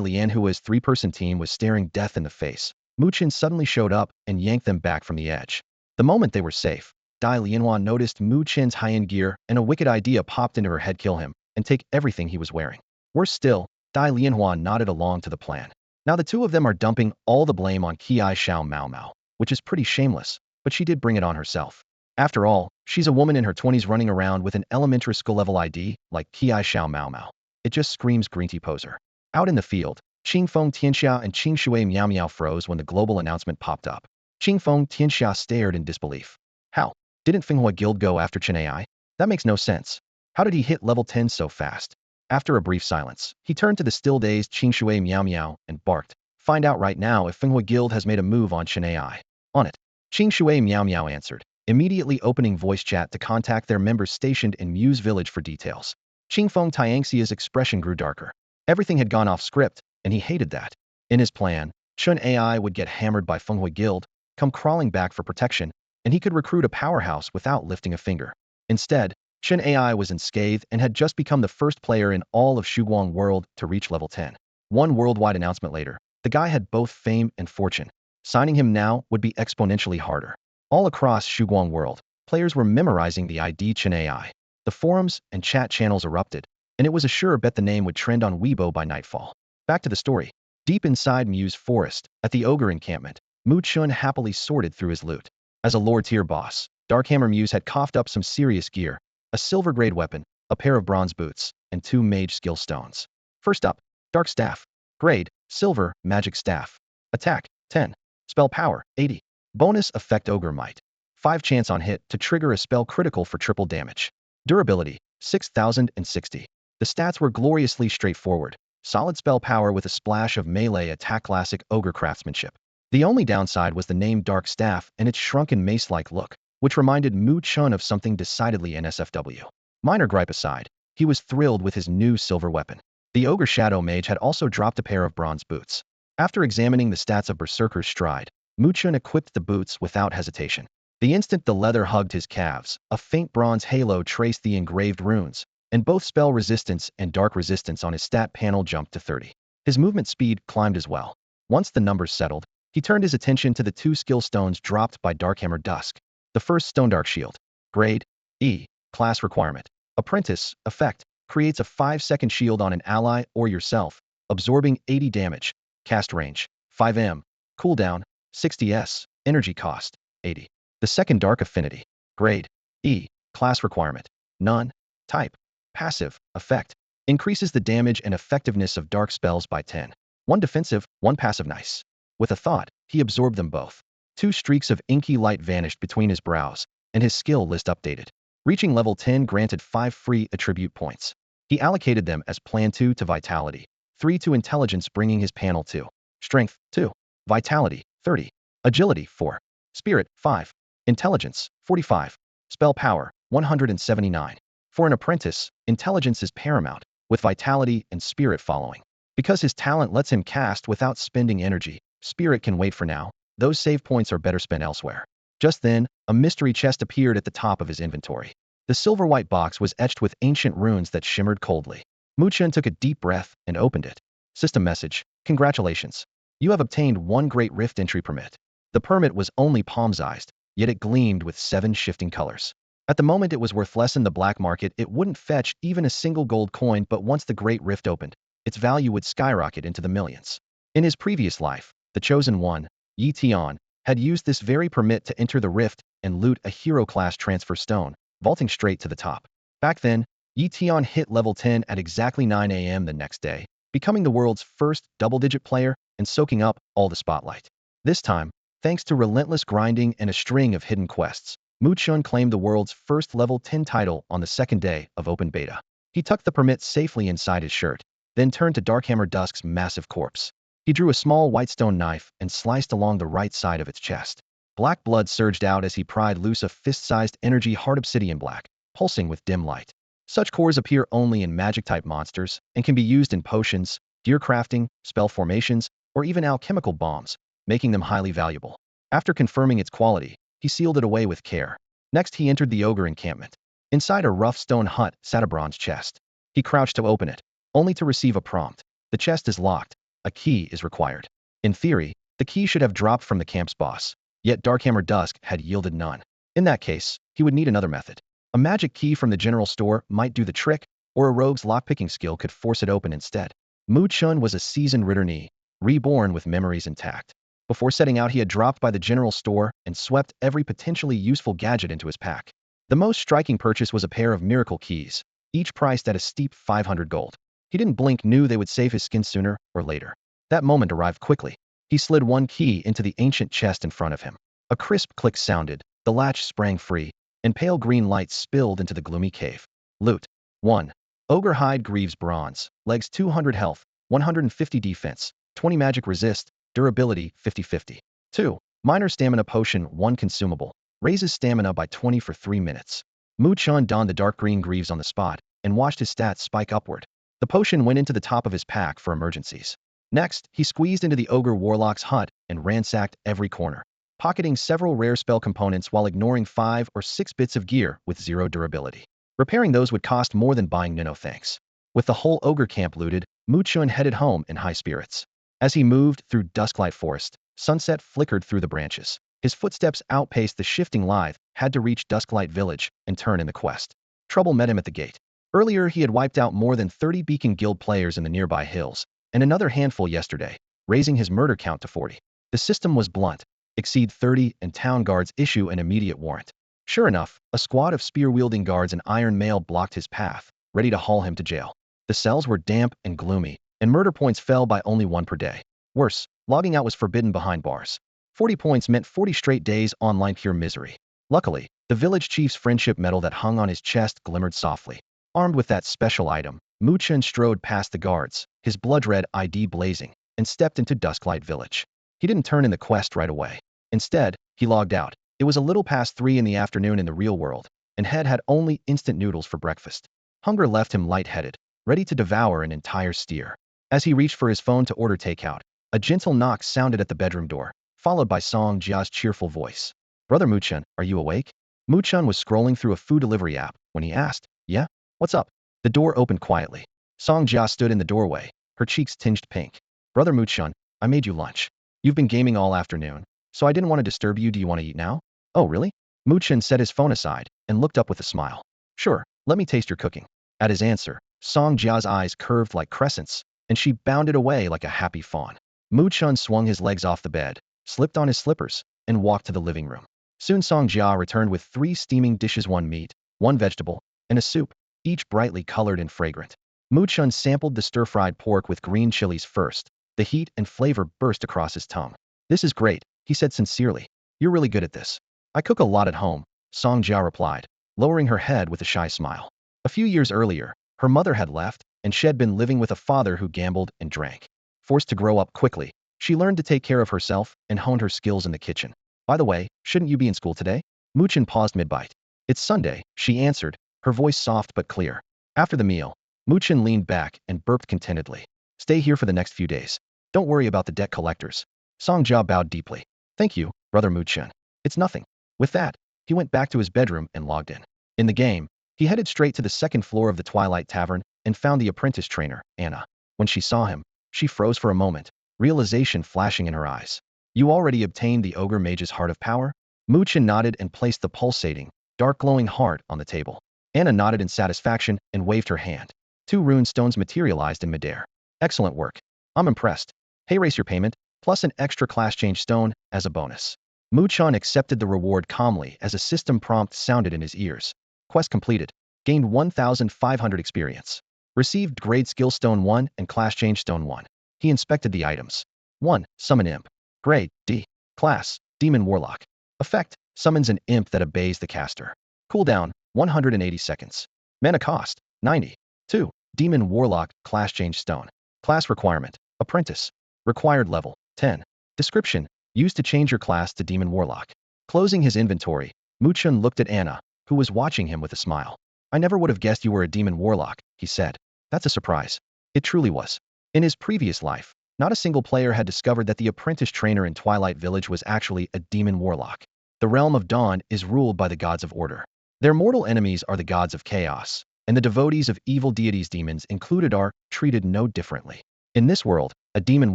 Lianhua's three-person team was staring death in the face, Mu Chen suddenly showed up and yanked them back from the edge. The moment they were safe, Dai Lianhua noticed Mu Chen's high-end gear and a wicked idea popped into her head: kill him and take everything he was wearing. Worse still, Dai Lianhua nodded along to the plan. Now the two of them are dumping all the blame on Qi Xiao Mao Mao, which is pretty shameless, but she did bring it on herself. After all, she's a woman in her 20s running around with an elementary school-level ID like Qi Xiao Mao Mao. It just screams green tea poser. Out in the field, Qingfeng Tianxia and Qingshui Miao Miao froze when the global announcement popped up. Qingfeng Tianxia stared in disbelief. How? Didn't Fenghua Guild go after Chen AI? That makes no sense. How did he hit level 10 so fast? After a brief silence, he turned to the still-dazed Qingshui Miao Miao and barked, "Find out right now if Fenghua Guild has made a move on Chen AI." On it. Qingshui Miao Miao answered, immediately opening voice chat to contact their members stationed in Mu's village for details. Qingfeng Tianxia's expression grew darker. Everything had gone off script, and he hated that. In his plan, Chen AI would get hammered by Fenghua Guild, come crawling back for protection, and he could recruit a powerhouse without lifting a finger. Instead, Chen AI was unscathed and had just become the first player in all of Shuguang world to reach level 10. One worldwide announcement later, the guy had both fame and fortune. Signing him now would be exponentially harder. All across Shuguang world, players were memorizing the ID Chen AI. The forums and chat channels erupted, and it was a sure bet the name would trend on Weibo by nightfall. Back to the story. Deep inside Mu's forest, at the ogre encampment, Mu Chen happily sorted through his loot. As a lower-tier boss, Darkhammer Muse had coughed up some serious gear: a silver-grade weapon, a pair of bronze boots, and 2 mage skill stones. First up, Dark Staff. Grade, Silver, Magic Staff. Attack, 10. Spell Power, 80. Bonus Effect Ogre Might. 5 chance on hit to trigger a spell critical for triple damage. Durability, 6060. The stats were gloriously straightforward. Solid spell power with a splash of melee attack, classic ogre craftsmanship. The only downside was the name Dark Staff and its shrunken mace-like look, which reminded Mu Chen of something decidedly NSFW. Minor gripe aside, he was thrilled with his new silver weapon. The Ogre Shadow Mage had also dropped a pair of bronze boots. After examining the stats of Berserker's Stride, Mu Chen equipped the boots without hesitation. The instant the leather hugged his calves, a faint bronze halo traced the engraved runes, and both spell resistance and dark resistance on his stat panel jumped to 30. His movement speed climbed as well. Once the numbers settled, he turned his attention to the 2 skill stones dropped by Darkhammer Dusk. The first stone, Dark Shield. Grade, E. Class requirement. Apprentice, effect. Creates a 5-second shield on an ally or yourself, absorbing 80 damage. Cast range, 5M. Cooldown, 60s. Energy cost, 80. The second, Dark Affinity. Grade, E. Class requirement. None. Type, passive, effect. Increases the damage and effectiveness of dark spells by 10. 1 defensive, 1 passive. Nice. With a thought, he absorbed them both. 2 streaks of inky light vanished between his brows, and his skill list updated. Reaching level 10 granted 5 free attribute points. He allocated them as Plan 2 to Vitality, 3 to Intelligence, bringing his panel to Strength, 2. Vitality, 30. Agility, 4. Spirit, 5. Intelligence, 45. Spell Power, 179. For an apprentice, Intelligence is paramount, with Vitality and Spirit following. Because his talent lets him cast without spending energy, Spirit can wait for now. Those save points are better spent elsewhere. Just then, a mystery chest appeared at the top of his inventory. The silver-white box was etched with ancient runes that shimmered coldly. Mu Chen took a deep breath and opened it. System message: congratulations. You have obtained 1 Great Rift entry permit. The permit was only palm-sized, yet it gleamed with 7 shifting colors. At the moment it was worth less in the black market. It wouldn't fetch even a single gold coin, but once the Great Rift opened, its value would skyrocket into the millions. In his previous life, the Chosen One, Yi Tian, had used this very permit to enter the rift and loot a hero-class transfer stone, vaulting straight to the top. Back then, Yi Tian hit level 10 at exactly 9 a.m. the next day, becoming the world's first double-digit player and soaking up all the spotlight. This time, thanks to relentless grinding and a string of hidden quests, Mu Chen claimed the world's first level 10 title on the second day of open beta. He tucked the permit safely inside his shirt, then turned to Darkhammer Dusk's massive corpse. He drew a small white stone knife and sliced along the right side of its chest. Black blood surged out as he pried loose a fist-sized energy hard obsidian black, pulsing with dim light. Such cores appear only in magic-type monsters and can be used in potions, gear crafting, spell formations, or even alchemical bombs, making them highly valuable. After confirming its quality, he sealed it away with care. Next, he entered the ogre encampment. Inside a rough stone hut sat a bronze chest. He crouched to open it, only to receive a prompt. The chest is locked. A key is required. In theory, the key should have dropped from the camp's boss, yet Darkhammer Dusk had yielded none. In that case, he would need another method. A magic key from the general store might do the trick, or a rogue's lockpicking skill could force it open instead. Mu Chen was a seasoned returnee, reborn with memories intact. Before setting out, he had dropped by the general store and swept every potentially useful gadget into his pack. The most striking purchase was a pair of miracle keys, each priced at a steep 500 gold. He didn't blink, knew they would save his skin sooner or later. That moment arrived quickly. He slid one key into the ancient chest in front of him. A crisp click sounded, the latch sprang free, and pale green light spilled into the gloomy cave. Loot. 1. Ogre Hide Greaves Bronze, legs 200 health, 150 defense, 20 magic resist, durability 50-50. 2. Minor Stamina Potion 1 consumable, raises stamina by 20 for 3 minutes. Mu Chen donned the dark green greaves on the spot and watched his stats spike upward. The potion went into the top of his pack for emergencies. Next, he squeezed into the Ogre Warlock's hut and ransacked every corner, pocketing several rare spell components while ignoring 5 or 6 bits of gear with 0 durability. Repairing those would cost more than buying no thanks. With the whole ogre camp looted, Mu Chen headed home in high spirits. As he moved through Dusklight Forest, sunset flickered through the branches. His footsteps outpaced the shifting lithe, had to reach Dusklight Village and turn in the quest. Trouble met him at the gate. Earlier, he had wiped out more than 30 Beacon Guild players in the nearby hills, and another handful yesterday, raising his murder count to 40. The system was blunt. Exceed 30 and town guards issue an immediate warrant. Sure enough, a squad of spear-wielding guards in iron mail blocked his path, ready to haul him to jail. The cells were damp and gloomy, and murder points fell by only 1 per day. Worse, logging out was forbidden behind bars. 40 points meant 40 straight days online pure misery. Luckily, the village chief's friendship medal that hung on his chest glimmered softly. Armed with that special item, Mu Chen strode past the guards, his blood-red ID blazing, and stepped into Dusklight Village. He didn't turn in the quest right away. Instead, he logged out. It was a little past 3 in the afternoon in the real world, and Head had only instant noodles for breakfast. Hunger left him lightheaded, ready to devour an entire steer. As he reached for his phone to order takeout, a gentle knock sounded at the bedroom door, followed by Sanja's cheerful voice. "Brother Mu Chen, are you awake?" Mu Chen was scrolling through a food delivery app when he asked, "Yeah? What's up?" The door opened quietly. Sanja stood in the doorway, her cheeks tinged pink. "Brother Mu Chen, I made you lunch. You've been gaming all afternoon, so I didn't want to disturb you. Do you want to eat now?" "Oh, really?" Mu Chen set his phone aside and looked up with a smile. "Sure, let me taste your cooking." At his answer, Sangja's eyes curved like crescents, and she bounded away like a happy fawn. Mu Chen swung his legs off the bed, slipped on his slippers, and walked to the living room. Soon Sanja returned with 3 steaming dishes, 1 meat, 1 vegetable, and a soup, each brightly colored and fragrant. Mu Chen sampled the stir-fried pork with green chilies first. The heat and flavor burst across his tongue. "This is great," he said sincerely. "You're really good at this." "I cook a lot at home," Sanja replied, lowering her head with a shy smile. A few years earlier, her mother had left, and she had been living with a father who gambled and drank. Forced to grow up quickly, she learned to take care of herself and honed her skills in the kitchen. "By the way, shouldn't you be in school today?" Mu Chen paused mid-bite. "It's Sunday," she answered, her voice soft but clear. After the meal, Mu Chen leaned back and burped contentedly. "Stay here for the next few days. Don't worry about the debt collectors." Sanja bowed deeply. "Thank you, Brother Mu Chen. It's nothing." With that, he went back to his bedroom and logged in. In the game, he headed straight to the 2nd floor of the Twilight Tavern and found the apprentice trainer, Anna. When she saw him, she froze for a moment, realization flashing in her eyes. "You already obtained the Ogre Mage's Heart of Power?" Mu Chen nodded and placed the pulsating, dark glowing heart on the table. Anna nodded in satisfaction and waved her hand. 2 rune stones materialized in midair. "Excellent work. I'm impressed. Hey, raise your payment, plus an extra class change stone as a bonus." Mu Chen accepted the reward calmly as a system prompt sounded in his ears. Quest completed. Gained 1,500 experience. Received Grade Skill Stone 1 and Class Change Stone 1. He inspected the items. 1. Summon Imp. Grade, D. Class, Demon Warlock. Effect, summons an imp that obeys the caster. Cooldown, 180 seconds. Mana cost, 90. 2. Demon Warlock, Class Change Stone. Class requirement, Apprentice. Required level, 10. Description, used to change your class to Demon Warlock. Closing his inventory, Mu Chen looked at Anna, who was watching him with a smile. I never would have guessed you were a demon warlock, he said. That's a surprise. It truly was. In his previous life, not a single player had discovered that the apprentice trainer in Twilight Village was actually a demon warlock. The realm of Dawn is ruled by the gods of order. Their mortal enemies are the gods of chaos, and the devotees of evil deities, demons included, are treated no differently. In this world, a demon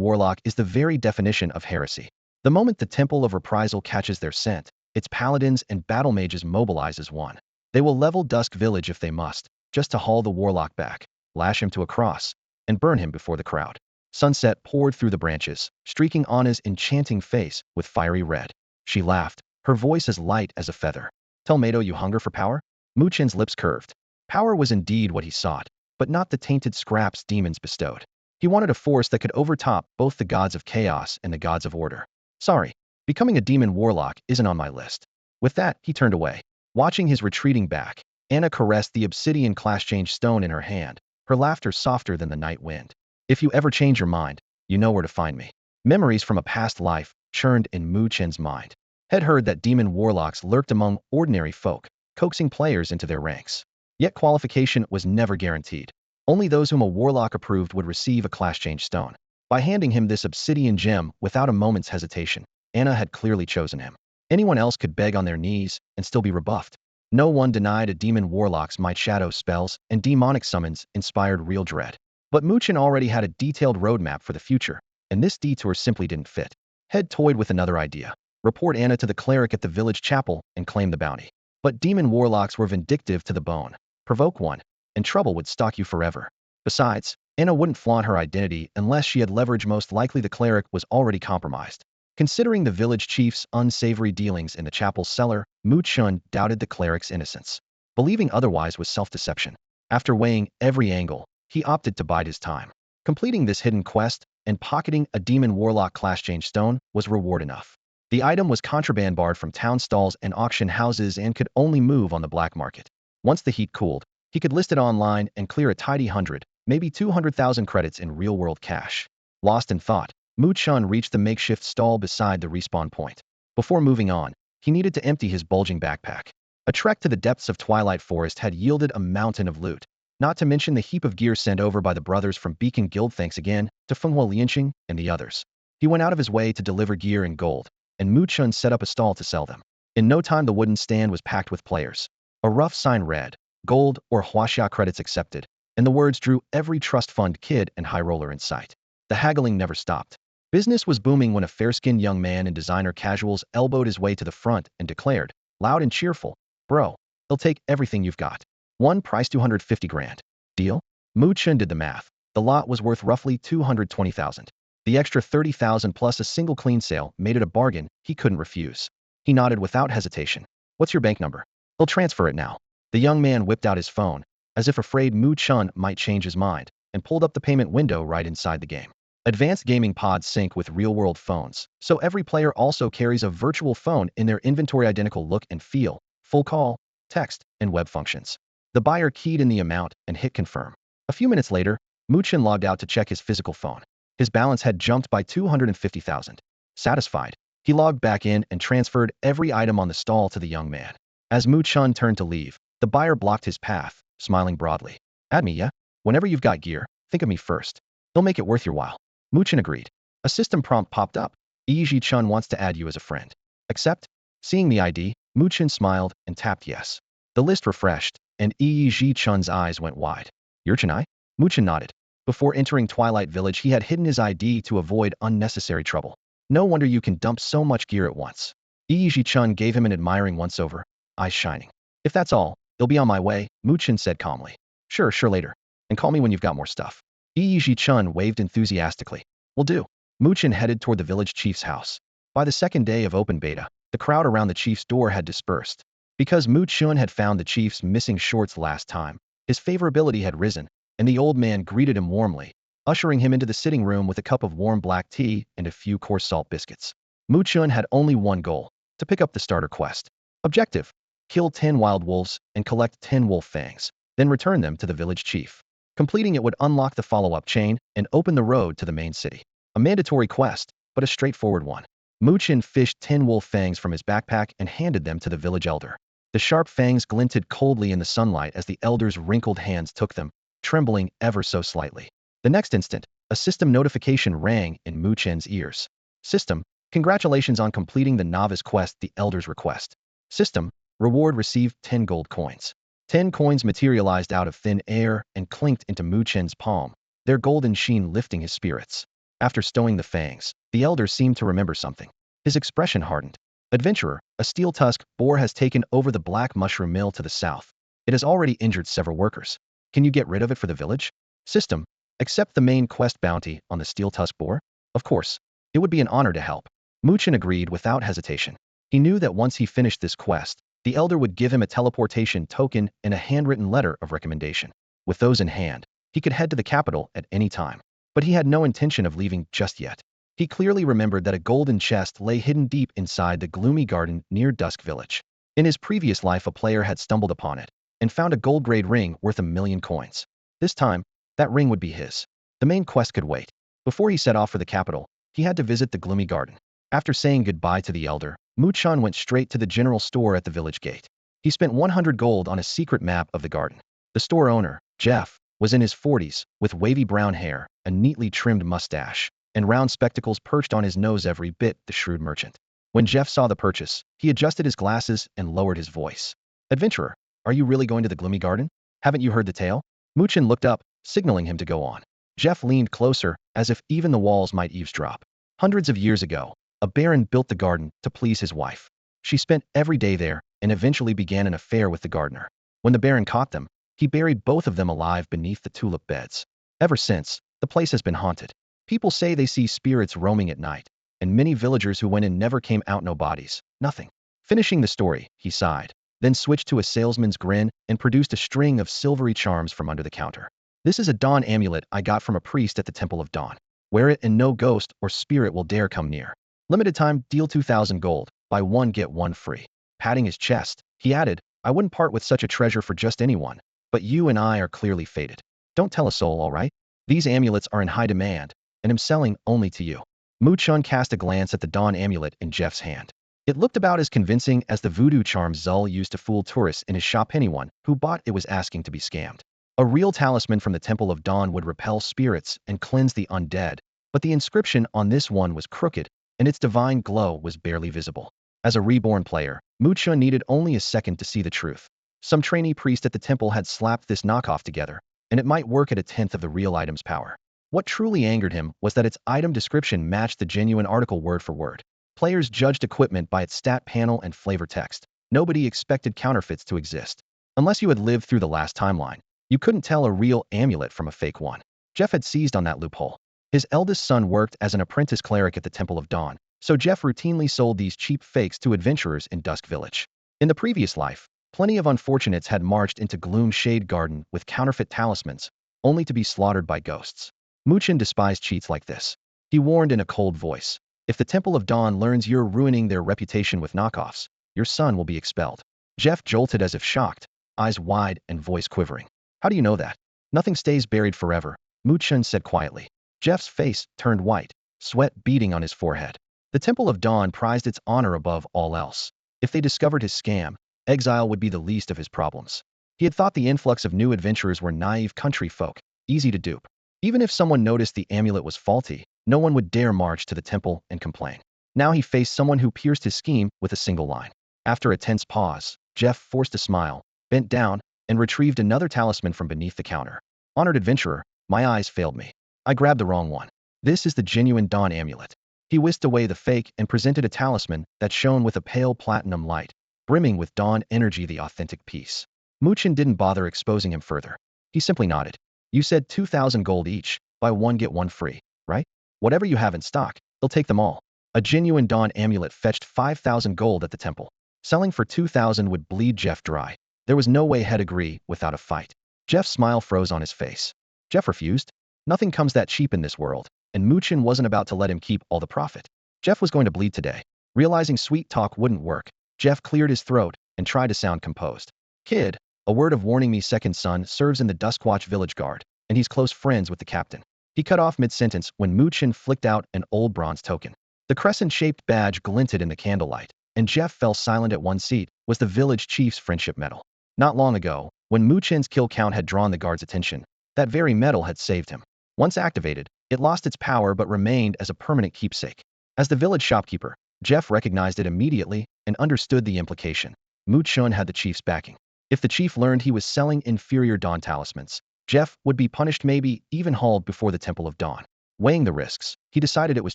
warlock is the very definition of heresy. The moment the Temple of Reprisal catches their scent, its paladins and battle mages mobilize as one. They will level Dusk Village if they must, just to haul the warlock back, lash him to a cross, and burn him before the crowd. Sunset poured through the branches, streaking Anna's enchanting face with fiery red. She laughed, her voice as light as a feather. Tell Mato you hunger for power? Mu Chen's lips curved. Power was indeed what he sought, but not the tainted scraps demons bestowed. He wanted a force that could overtop both the gods of chaos and the gods of order. Sorry, becoming a demon warlock isn't on my list. With that, he turned away. Watching his retreating back, Anna caressed the obsidian class-change stone in her hand, her laughter softer than the night wind. If you ever change your mind, you know where to find me. Memories from a past life churned in Mu Chen's mind. Had heard that demon warlocks lurked among ordinary folk, coaxing players into their ranks. Yet qualification was never guaranteed. Only those whom a warlock approved would receive a class-change stone. By handing him this obsidian gem without a moment's hesitation, Anna had clearly chosen him. Anyone else could beg on their knees and still be rebuffed. No one denied a demon warlock's might. Shadow spells and demonic summons inspired real dread. But Mu Chen already had a detailed roadmap for the future, and this detour simply didn't fit. Head toyed with another idea. Report Anna to the cleric at the village chapel and claim the bounty. But demon warlocks were vindictive to the bone. Provoke one, and trouble would stalk you forever. Besides, Anna wouldn't flaunt her identity unless she had leverage. Most likely the cleric was already compromised. Considering the village chief's unsavory dealings in the chapel's cellar, Mu Chen doubted the cleric's innocence. Believing otherwise was self-deception. After weighing every angle, he opted to bide his time. Completing this hidden quest and pocketing a demon warlock class-change stone was reward enough. The item was contraband barred from town stalls and auction houses and could only move on the black market. Once the heat cooled, he could list it online and clear a tidy 100, maybe 200,000 credits in real-world cash. Lost in thought, Mu Chen reached the makeshift stall beside the respawn point. Before moving on, he needed to empty his bulging backpack. A trek to the depths of Twilight Forest had yielded a mountain of loot, not to mention the heap of gear sent over by the brothers from Beacon Guild. Thanks again to Fenghua Lianqing and the others. He went out of his way to deliver gear in gold, and Mu Chen set up a stall to sell them. In no time the wooden stand was packed with players. A rough sign read, "Gold or Huaxia credits accepted," and the words drew every trust fund kid and high roller in sight. The haggling never stopped. Business was booming when a fair-skinned young man in designer casuals elbowed his way to the front and declared, loud and cheerful, "Bro, they'll take everything you've got. One price 250 grand. Deal?" Mu Chen did the math. The lot was worth roughly 220,000. The extra 30,000 plus a single clean sale made it a bargain he couldn't refuse. He nodded without hesitation. "What's your bank number? They'll transfer it now." The young man whipped out his phone, as if afraid Mu Chen might change his mind, and pulled up the payment window right inside the game. Advanced gaming pods sync with real-world phones, so every player also carries a virtual phone in their inventory. Identical look and feel, full call, text, and web functions. The buyer keyed in the amount and hit confirm. A few minutes later, Mu Chen logged out to check his physical phone. His balance had jumped by 250,000. Satisfied, he logged back in and transferred every item on the stall to the young man. As Mu Chen turned to leave, the buyer blocked his path, smiling broadly. "Add me, yeah? Whenever you've got gear, think of me first. They'll make it worth your while." Mu Chen agreed. A system prompt popped up. "Yi Chun wants to add you as a friend. Accept?" Seeing the ID, Mu Chen smiled and tapped yes. The list refreshed, and Yi Chun's eyes went wide. "You're Chennai?" Mu Chen nodded. Before entering Twilight Village, he had hidden his ID to avoid unnecessary trouble. "No wonder you can dump so much gear at once." Yi Chun gave him an admiring once-over, eyes shining. "If that's all, it'll be on my way," Mu Chen said calmly. Sure later. And call me when you've got more stuff." Yi Chun waved enthusiastically. "Will do." Mu Chen headed toward the village chief's house. By the second day of open beta, the crowd around the chief's door had dispersed. Because Mu Chen had found the chief's missing shorts last time, his favorability had risen, and the old man greeted him warmly, ushering him into the sitting room with a cup of warm black tea and a few coarse salt biscuits. Mu Chen had only one goal: to pick up the starter quest. Objective: kill 10 wild wolves and collect 10 wolf fangs, then return them to the village chief. Completing it would unlock the follow-up chain and open the road to the main city. A mandatory quest, but a straightforward one. Mu Chen fished 10 wolf fangs from his backpack and handed them to the village elder. The sharp fangs glinted coldly in the sunlight as the elder's wrinkled hands took them, trembling ever so slightly. The next instant, a system notification rang in Mu Chen's ears. System, congratulations on completing the novice quest, the elder's request. System, reward received 10 gold coins. 10 coins materialized out of thin air and clinked into Mu Chen's palm, their golden sheen lifting his spirits. After stowing the fangs, the elder seemed to remember something. His expression hardened. Adventurer, a steel tusk boar has taken over the black mushroom mill to the south. It has already injured several workers. Can you get rid of it for the village? System, accept the main quest bounty on the steel tusk boar? Of course. It would be an honor to help. Mu Chen agreed without hesitation. He knew that once he finished this quest, the elder would give him a teleportation token and a handwritten letter of recommendation. With those in hand, he could head to the capital at any time. But he had no intention of leaving just yet. He clearly remembered that a golden chest lay hidden deep inside the gloomy garden near Dusk Village. In his previous life, a player had stumbled upon it and found a gold-grade ring worth 1,000,000 coins. This time, that ring would be his. The main quest could wait. Before he set off for the capital, he had to visit the gloomy garden. After saying goodbye to the elder, Mu Chen went straight to the general store at the village gate. He spent 100 gold on a secret map of the garden. The store owner, Jeff, was in his 40s, with wavy brown hair, a neatly trimmed mustache, and round spectacles perched on his nose every bit the shrewd merchant. When Jeff saw the purchase, he adjusted his glasses and lowered his voice. Adventurer, are you really going to the gloomy garden? Haven't you heard the tale? Mu Chen looked up, signaling him to go on. Jeff leaned closer, as if even the walls might eavesdrop. Hundreds of years ago, a baron built the garden to please his wife. She spent every day there and eventually began an affair with the gardener. When the baron caught them, he buried both of them alive beneath the tulip beds. Ever since, the place has been haunted. People say they see spirits roaming at night, and many villagers who went in never came out, no bodies, nothing. Finishing the story, he sighed, then switched to a salesman's grin and produced a string of silvery charms from under the counter. This is a dawn amulet I got from a priest at the Temple of Dawn. Wear it and no ghost or spirit will dare come near. Limited time, deal 2,000 gold, buy one get one free. Patting his chest, he added, I wouldn't part with such a treasure for just anyone, but you and I are clearly fated. Don't tell a soul, all right? These amulets are in high demand, and I'm selling only to you. Mu Chen cast a glance at the dawn amulet in Jeff's hand. It looked about as convincing as the voodoo charm Zul used to fool tourists in his shop. Anyone who bought it was asking to be scammed. A real talisman from the Temple of Dawn would repel spirits and cleanse the undead, but the inscription on this one was crooked, and its divine glow was barely visible. As a reborn player, Mu Chen needed only a second to see the truth. Some trainee priest at the temple had slapped this knockoff together, and it might work at 1/10 of the real item's power. What truly angered him was that its item description matched the genuine article word for word. Players judged equipment by its stat panel and flavor text. Nobody expected counterfeits to exist. Unless you had lived through the last timeline, you couldn't tell a real amulet from a fake one. Jeff had seized on that loophole. His eldest son worked as an apprentice cleric at the Temple of Dawn, so Jeff routinely sold these cheap fakes to adventurers in Dusk Village. In the previous life, plenty of unfortunates had marched into Gloom Shade Garden with counterfeit talismans, only to be slaughtered by ghosts. Mu Chen despised cheats like this. He warned in a cold voice, if the Temple of Dawn learns you're ruining their reputation with knockoffs, your son will be expelled. Jeff jolted as if shocked, eyes wide and voice quivering. How do you know that? Nothing stays buried forever, Mu Chen said quietly. Jeff's face turned white, sweat beading on his forehead. The Temple of Dawn prized its honor above all else. If they discovered his scam, exile would be the least of his problems. He had thought the influx of new adventurers were naive country folk, easy to dupe. Even if someone noticed the amulet was faulty, no one would dare march to the temple and complain. Now he faced someone who pierced his scheme with a single line. After a tense pause, Jeff forced a smile, bent down, and retrieved another talisman from beneath the counter. Honored adventurer, my eyes failed me. I grabbed the wrong one. This is the genuine dawn amulet. He whisked away the fake and presented a talisman that shone with a pale platinum light, brimming with dawn energy, the authentic piece. Mu Chen didn't bother exposing him further. He simply nodded. You said 2,000 gold each, buy one get one free, right? Whatever you have in stock, they'll take them all. A genuine dawn amulet fetched 5,000 gold at the temple. Selling for 2,000 would bleed Jeff dry. There was no way he'd agree without a fight. Jeff's smile froze on his face. Jeff refused. Nothing comes that cheap in this world, and Mu Chen wasn't about to let him keep all the profit. Jeff was going to bleed today. Realizing sweet talk wouldn't work, Jeff cleared his throat and tried to sound composed. Kid, a word of warning, me second son serves in the Duskwatch village guard, and he's close friends with the captain. He cut off mid-sentence when Mu Chen flicked out an old bronze token. The crescent-shaped badge glinted in the candlelight, and Jeff fell silent at one seat, was the village chief's friendship medal. Not long ago, when Mu Chen's kill count had drawn the guard's attention, that very medal had saved him. Once activated, it lost its power but remained as a permanent keepsake. As the village shopkeeper, Jeff recognized it immediately and understood the implication. Mu Chen had the chief's backing. If the chief learned he was selling inferior Dawn talismans, Jeff would be punished, maybe even hauled before the Temple of Dawn. Weighing the risks, he decided it was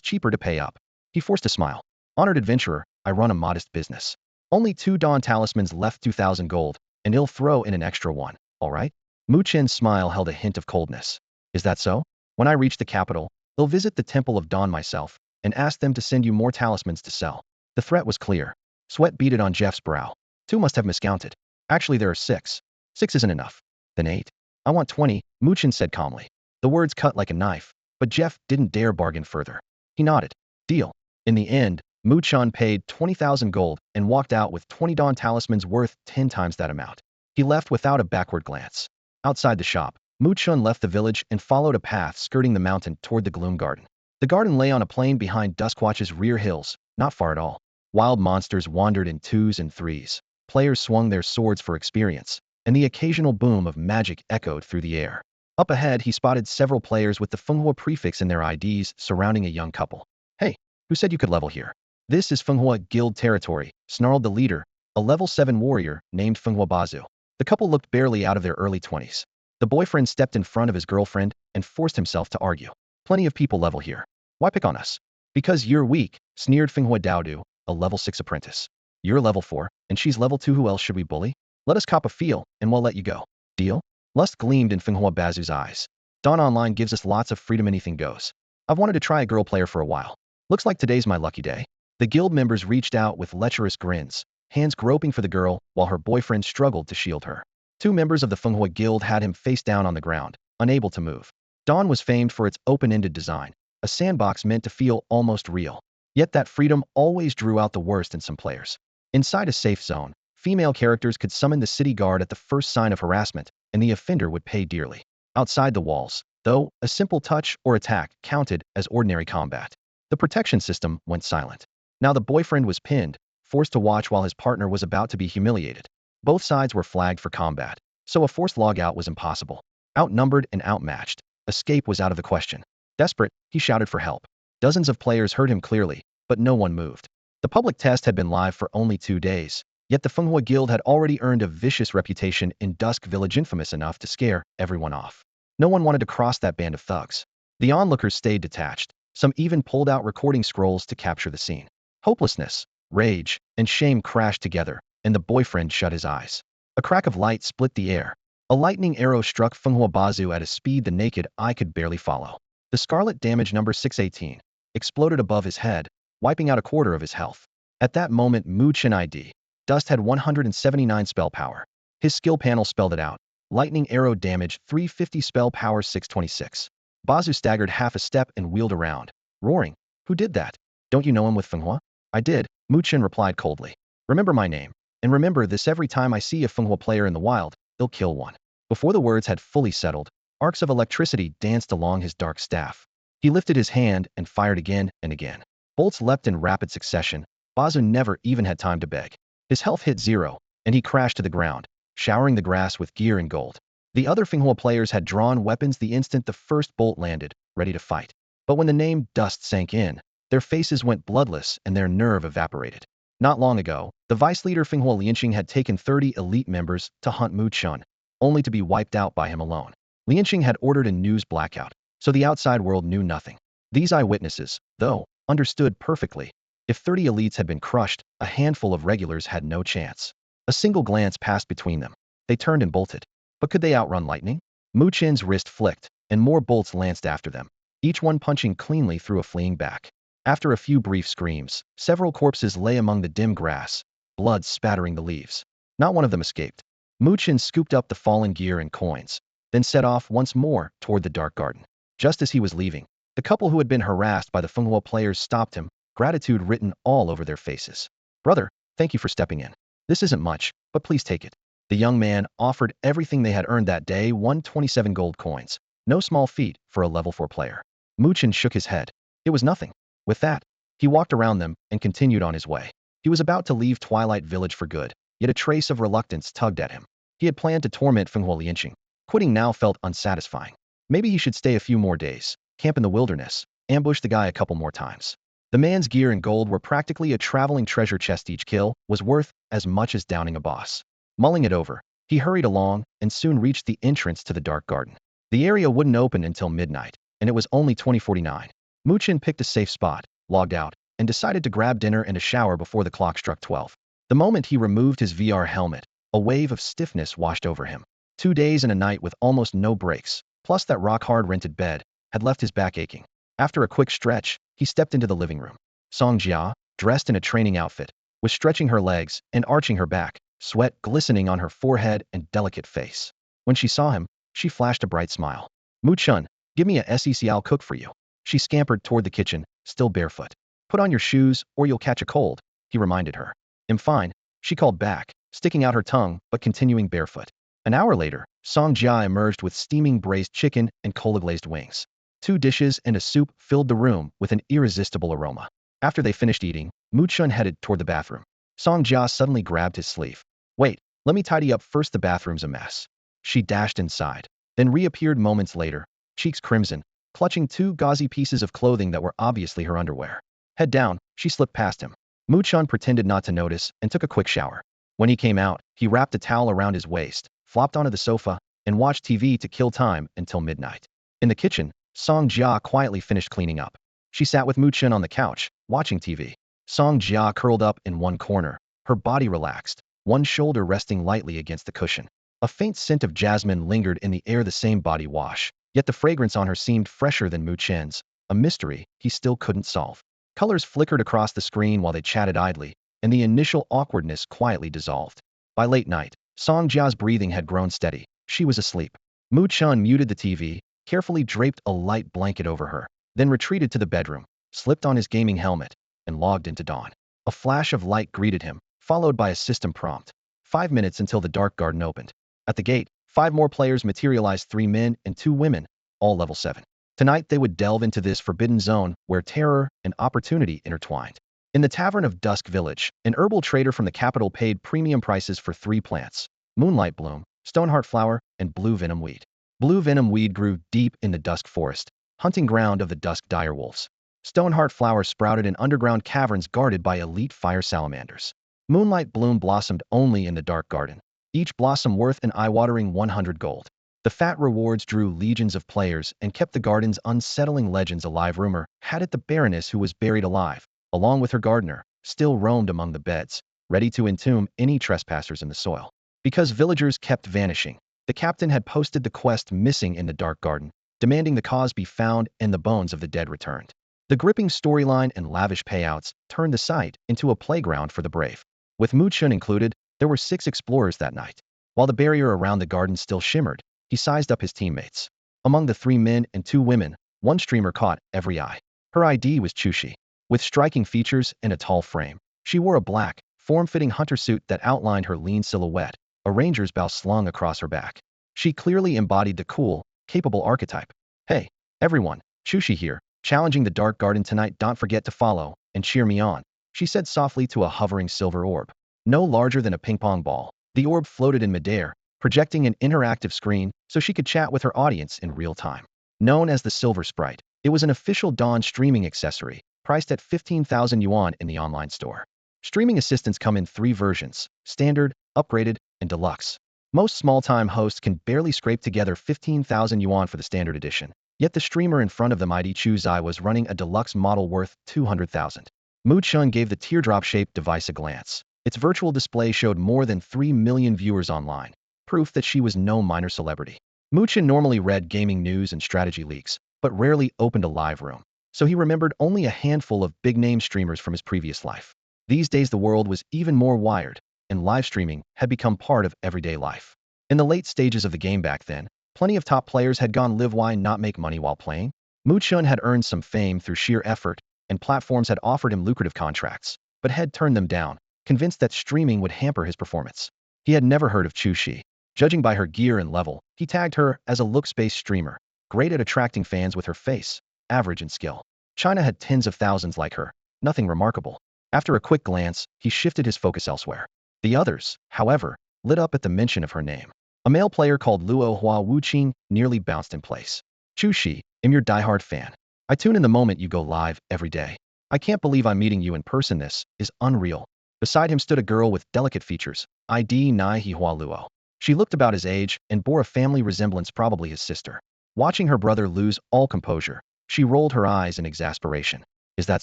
cheaper to pay up. He forced a smile. Honored adventurer, I run a modest business. Only 2 Dawn talismans left, 2,000 gold, and he'll throw in an extra one, all right? Mu Chen's smile held a hint of coldness. Is that so? When I reach the capital, I'll visit the Temple of Dawn myself and ask them to send you more talismans to sell. The threat was clear. Sweat beaded on Jeff's brow. 2 must have miscounted. Actually, there are 6. 6 isn't enough. Then 8. I want 20, Mu Chen said calmly. The words cut like a knife, but Jeff didn't dare bargain further. He nodded. Deal. In the end, Mu Chen paid 20,000 gold and walked out with 20 Dawn talismans worth 10 times that amount. He left without a backward glance. Outside the shop, Mu Chen left the village and followed a path skirting the mountain toward the Gloom Garden. The garden lay on a plain behind Duskwatch's rear hills, not far at all. Wild monsters wandered in 2s and 3s. Players swung their swords for experience, and the occasional boom of magic echoed through the air. Up ahead, he spotted several players with the Fenghua prefix in their IDs surrounding a young couple. Hey, who said you could level here? This is Fenghua Guild territory, snarled the leader, a level 7 warrior named Fenghua Bazu. The couple looked barely out of their early 20s. The boyfriend stepped in front of his girlfriend and forced himself to argue. Plenty of people level here. Why pick on us? Because you're weak, sneered Fenghua Daodu, a level 6 apprentice. You're level 4, and she's level 2. Who else should we bully? Let us cop a feel, and we'll let you go. Deal? Lust gleamed in Fenghua Bazu's eyes. Dawn Online gives us lots of freedom, anything goes. I've wanted to try a girl player for a while. Looks like today's my lucky day. The guild members reached out with lecherous grins, hands groping for the girl while her boyfriend struggled to shield her. 2 members of the Fenghua Guild had him face down on the ground, unable to move. Dawn was famed for its open-ended design, a sandbox meant to feel almost real. Yet that freedom always drew out the worst in some players. Inside a safe zone, female characters could summon the city guard at the first sign of harassment, and the offender would pay dearly. Outside the walls, though, a simple touch or attack counted as ordinary combat. The protection system went silent. Now the boyfriend was pinned, forced to watch while his partner was about to be humiliated. Both sides were flagged for combat, so a forced logout was impossible. Outnumbered and outmatched, escape was out of the question. Desperate, he shouted for help. Dozens of players heard him clearly, but no one moved. The public test had been live for only 2 days, yet the Fenghua Guild had already earned a vicious reputation in Dusk Village, infamous enough to scare everyone off. No one wanted to cross that band of thugs. The onlookers stayed detached. Some even pulled out recording scrolls to capture the scene. Hopelessness, rage, and shame crashed together, and the boyfriend shut his eyes. A crack of light split the air. A lightning arrow struck Fenghua Bazu at a speed the naked eye could barely follow. The scarlet damage number 618 exploded above his head, wiping out a quarter of his health. At that moment, Mu Chen ID. Dust had 179 spell power. His skill panel spelled it out. Lightning arrow damage 350, spell power 626. Bazu staggered half a step and wheeled around, roaring. Who did that? Don't you know him with Fenghua? I did, Mu Chen replied coldly. Remember my name. And remember this: every time I see a Fenghua player in the wild, they'll kill one. Before the words had fully settled, arcs of electricity danced along his dark staff. He lifted his hand and fired again and again. Bolts leapt in rapid succession. Bazu never even had time to beg. His health hit 0, and he crashed to the ground, showering the grass with gear and gold. The other Fenghua players had drawn weapons the instant the first bolt landed, ready to fight. But when the name Dust sank in, their faces went bloodless and their nerve evaporated. Not long ago, the vice leader Fenghua Lianqing had taken 30 elite members to hunt Mu Chen, only to be wiped out by him alone. Lianqing had ordered a news blackout, so the outside world knew nothing. These eyewitnesses, though, understood perfectly. If 30 elites had been crushed, a handful of regulars had no chance. A single glance passed between them. They turned and bolted. But could they outrun lightning? Mu Chen's wrist flicked, and more bolts lanced after them, each one punching cleanly through a fleeing back. After a few brief screams, several corpses lay among the dim grass, blood spattering the leaves. Not one of them escaped. Mu Chen scooped up the fallen gear and coins, then set off once more toward the dark garden. Just as he was leaving, the couple who had been harassed by the Fenghua players stopped him, gratitude written all over their faces. Brother, thank you for stepping in. This isn't much, but please take it. The young man offered everything they had earned that day, 127 gold coins. No small feat for a level 4 player. Mu Chen shook his head. It was nothing. With that, He walked around them and continued on his way. He was about to leave Twilight Village for good, yet a trace of reluctance tugged at him. He had planned to torment Fenghuo Lianqing. Quitting now felt unsatisfying. Maybe he should stay a few more days, camp in the wilderness, ambush the guy a couple more times. The man's gear and gold were practically a traveling treasure chest. Each kill was worth as much as downing a boss. Mulling it over, he hurried along and soon reached the entrance to the dark garden. The area wouldn't open until midnight, and it was only 2049. Mu Chen picked a safe spot, logged out, and decided to grab dinner and a shower before the clock struck 12. The moment he removed his VR helmet, a wave of stiffness washed over him. 2 days and a night with almost no breaks, plus that rock-hard rented bed, had left his back aching. After a quick stretch, he stepped into the living room. Sanja, dressed in a training outfit, was stretching her legs and arching her back, sweat glistening on her forehead and delicate face. When she saw him, she flashed a bright smile. Mu Chen, give me a SSS, I'll cook for you. She scampered toward the kitchen, still barefoot. Put on your shoes or you'll catch a cold, he reminded her. I'm fine, she called back, sticking out her tongue but continuing barefoot. An hour later, Sanja emerged with steaming braised chicken and cola-glazed wings. 2 dishes and a soup filled the room with an irresistible aroma. After they finished eating, Mu Chen headed toward the bathroom. Sanja suddenly grabbed his sleeve. Wait, let me tidy up first, the bathroom's a mess. She dashed inside, then reappeared moments later, cheeks crimson, clutching 2 gauzy pieces of clothing that were obviously her underwear. Head down, she slipped past him. Mu Chen pretended not to notice and took a quick shower. When he came out, he wrapped a towel around his waist, flopped onto the sofa, and watched TV to kill time until midnight. In the kitchen, Sanja quietly finished cleaning up. She sat with Mu Chen on the couch, watching TV. Sanja curled up in one corner, her body relaxed, one shoulder resting lightly against the cushion. A faint scent of jasmine lingered in the air, the same body wash, yet the fragrance on her seemed fresher than Mu Chen's, a mystery he still couldn't solve. Colors flickered across the screen while they chatted idly, and the initial awkwardness quietly dissolved. By late night, Sangja's breathing had grown steady. She was asleep. Mu Chen muted the TV, carefully draped a light blanket over her, then retreated to the bedroom, slipped on his gaming helmet, and logged into dawn. A flash of light greeted him, followed by a system prompt. 5 minutes until the dark garden opened. At the gate, 5 more players materialized, 3 men and 2 women, all level 7. Tonight they would delve into this forbidden zone where terror and opportunity intertwined. In the tavern of Dusk Village, an herbal trader from the capital paid premium prices for 3 plants: Moonlight Bloom, Stoneheart Flower, and Blue Venom Weed. Blue Venom Weed grew deep in the Dusk Forest, hunting ground of the Dusk Direwolves. Stoneheart Flower sprouted in underground caverns guarded by elite fire salamanders. Moonlight Bloom blossomed only in the Dark Garden, each blossom worth an eye-watering 100 gold. The fat rewards drew legions of players and kept the garden's unsettling legends alive. Rumor had it the Baroness, who was buried alive, along with her gardener, still roamed among the beds, ready to entomb any trespassers in the soil. Because villagers kept vanishing, the captain had posted the quest Missing in the Dark Garden, demanding the cause be found and the bones of the dead returned. The gripping storyline and lavish payouts turned the site into a playground for the brave. With Mu Chen included, there were 6 explorers that night. While the barrier around the garden still shimmered, he sized up his teammates. Among the 3 men and 2 women, one streamer caught every eye. Her ID was Chushi. With striking features and a tall frame, she wore a black, form-fitting hunter suit that outlined her lean silhouette, a ranger's bow slung across her back. She clearly embodied the cool, capable archetype. Hey, everyone, Chushi here, challenging the Dark Garden tonight. Don't forget to follow and cheer me on, she said softly to a hovering silver orb. No larger than a ping-pong ball, the orb floated in midair, projecting an interactive screen so she could chat with her audience in real time. Known as the Silver Sprite, it was an official Dawn streaming accessory, priced at 15,000 yuan in the online store. Streaming assistants come in 3 versions: standard, upgraded, and deluxe. Most small-time hosts can barely scrape together 15,000 yuan for the standard edition, yet the streamer in front of them, ID Chuzai, was running a deluxe model worth 200,000. Mu Chen gave the teardrop-shaped device a glance. Its virtual display showed more than 3 million viewers online, proof that she was no minor celebrity. Mu Chen normally read gaming news and strategy leaks, but rarely opened a live room, so he remembered only a handful of big-name streamers from his previous life. These days the world was even more wired, and live streaming had become part of everyday life. In the late stages of the game back then, plenty of top players had gone live. Why not make money while playing? Mu Chen had earned some fame through sheer effort, and platforms had offered him lucrative contracts, but had turned them down, convinced that streaming would hamper his performance. He had never heard of Chushi. Judging by her gear and level, he tagged her as a looks-based streamer, great at attracting fans with her face, average in skill. China had tens of thousands like her, nothing remarkable. After a quick glance, he shifted his focus elsewhere. The others, however, lit up at the mention of her name. A male player called Luo Hua Wuqing nearly bounced in place. Chu Shi, I'm your diehard fan. I tune in the moment you go live every day. I can't believe I'm meeting you in person. This is unreal. Beside him stood a girl with delicate features, ID Nai Hua Luo. She looked about his age and bore a family resemblance, probably his sister. Watching her brother lose all composure, she rolled her eyes in exasperation. Is that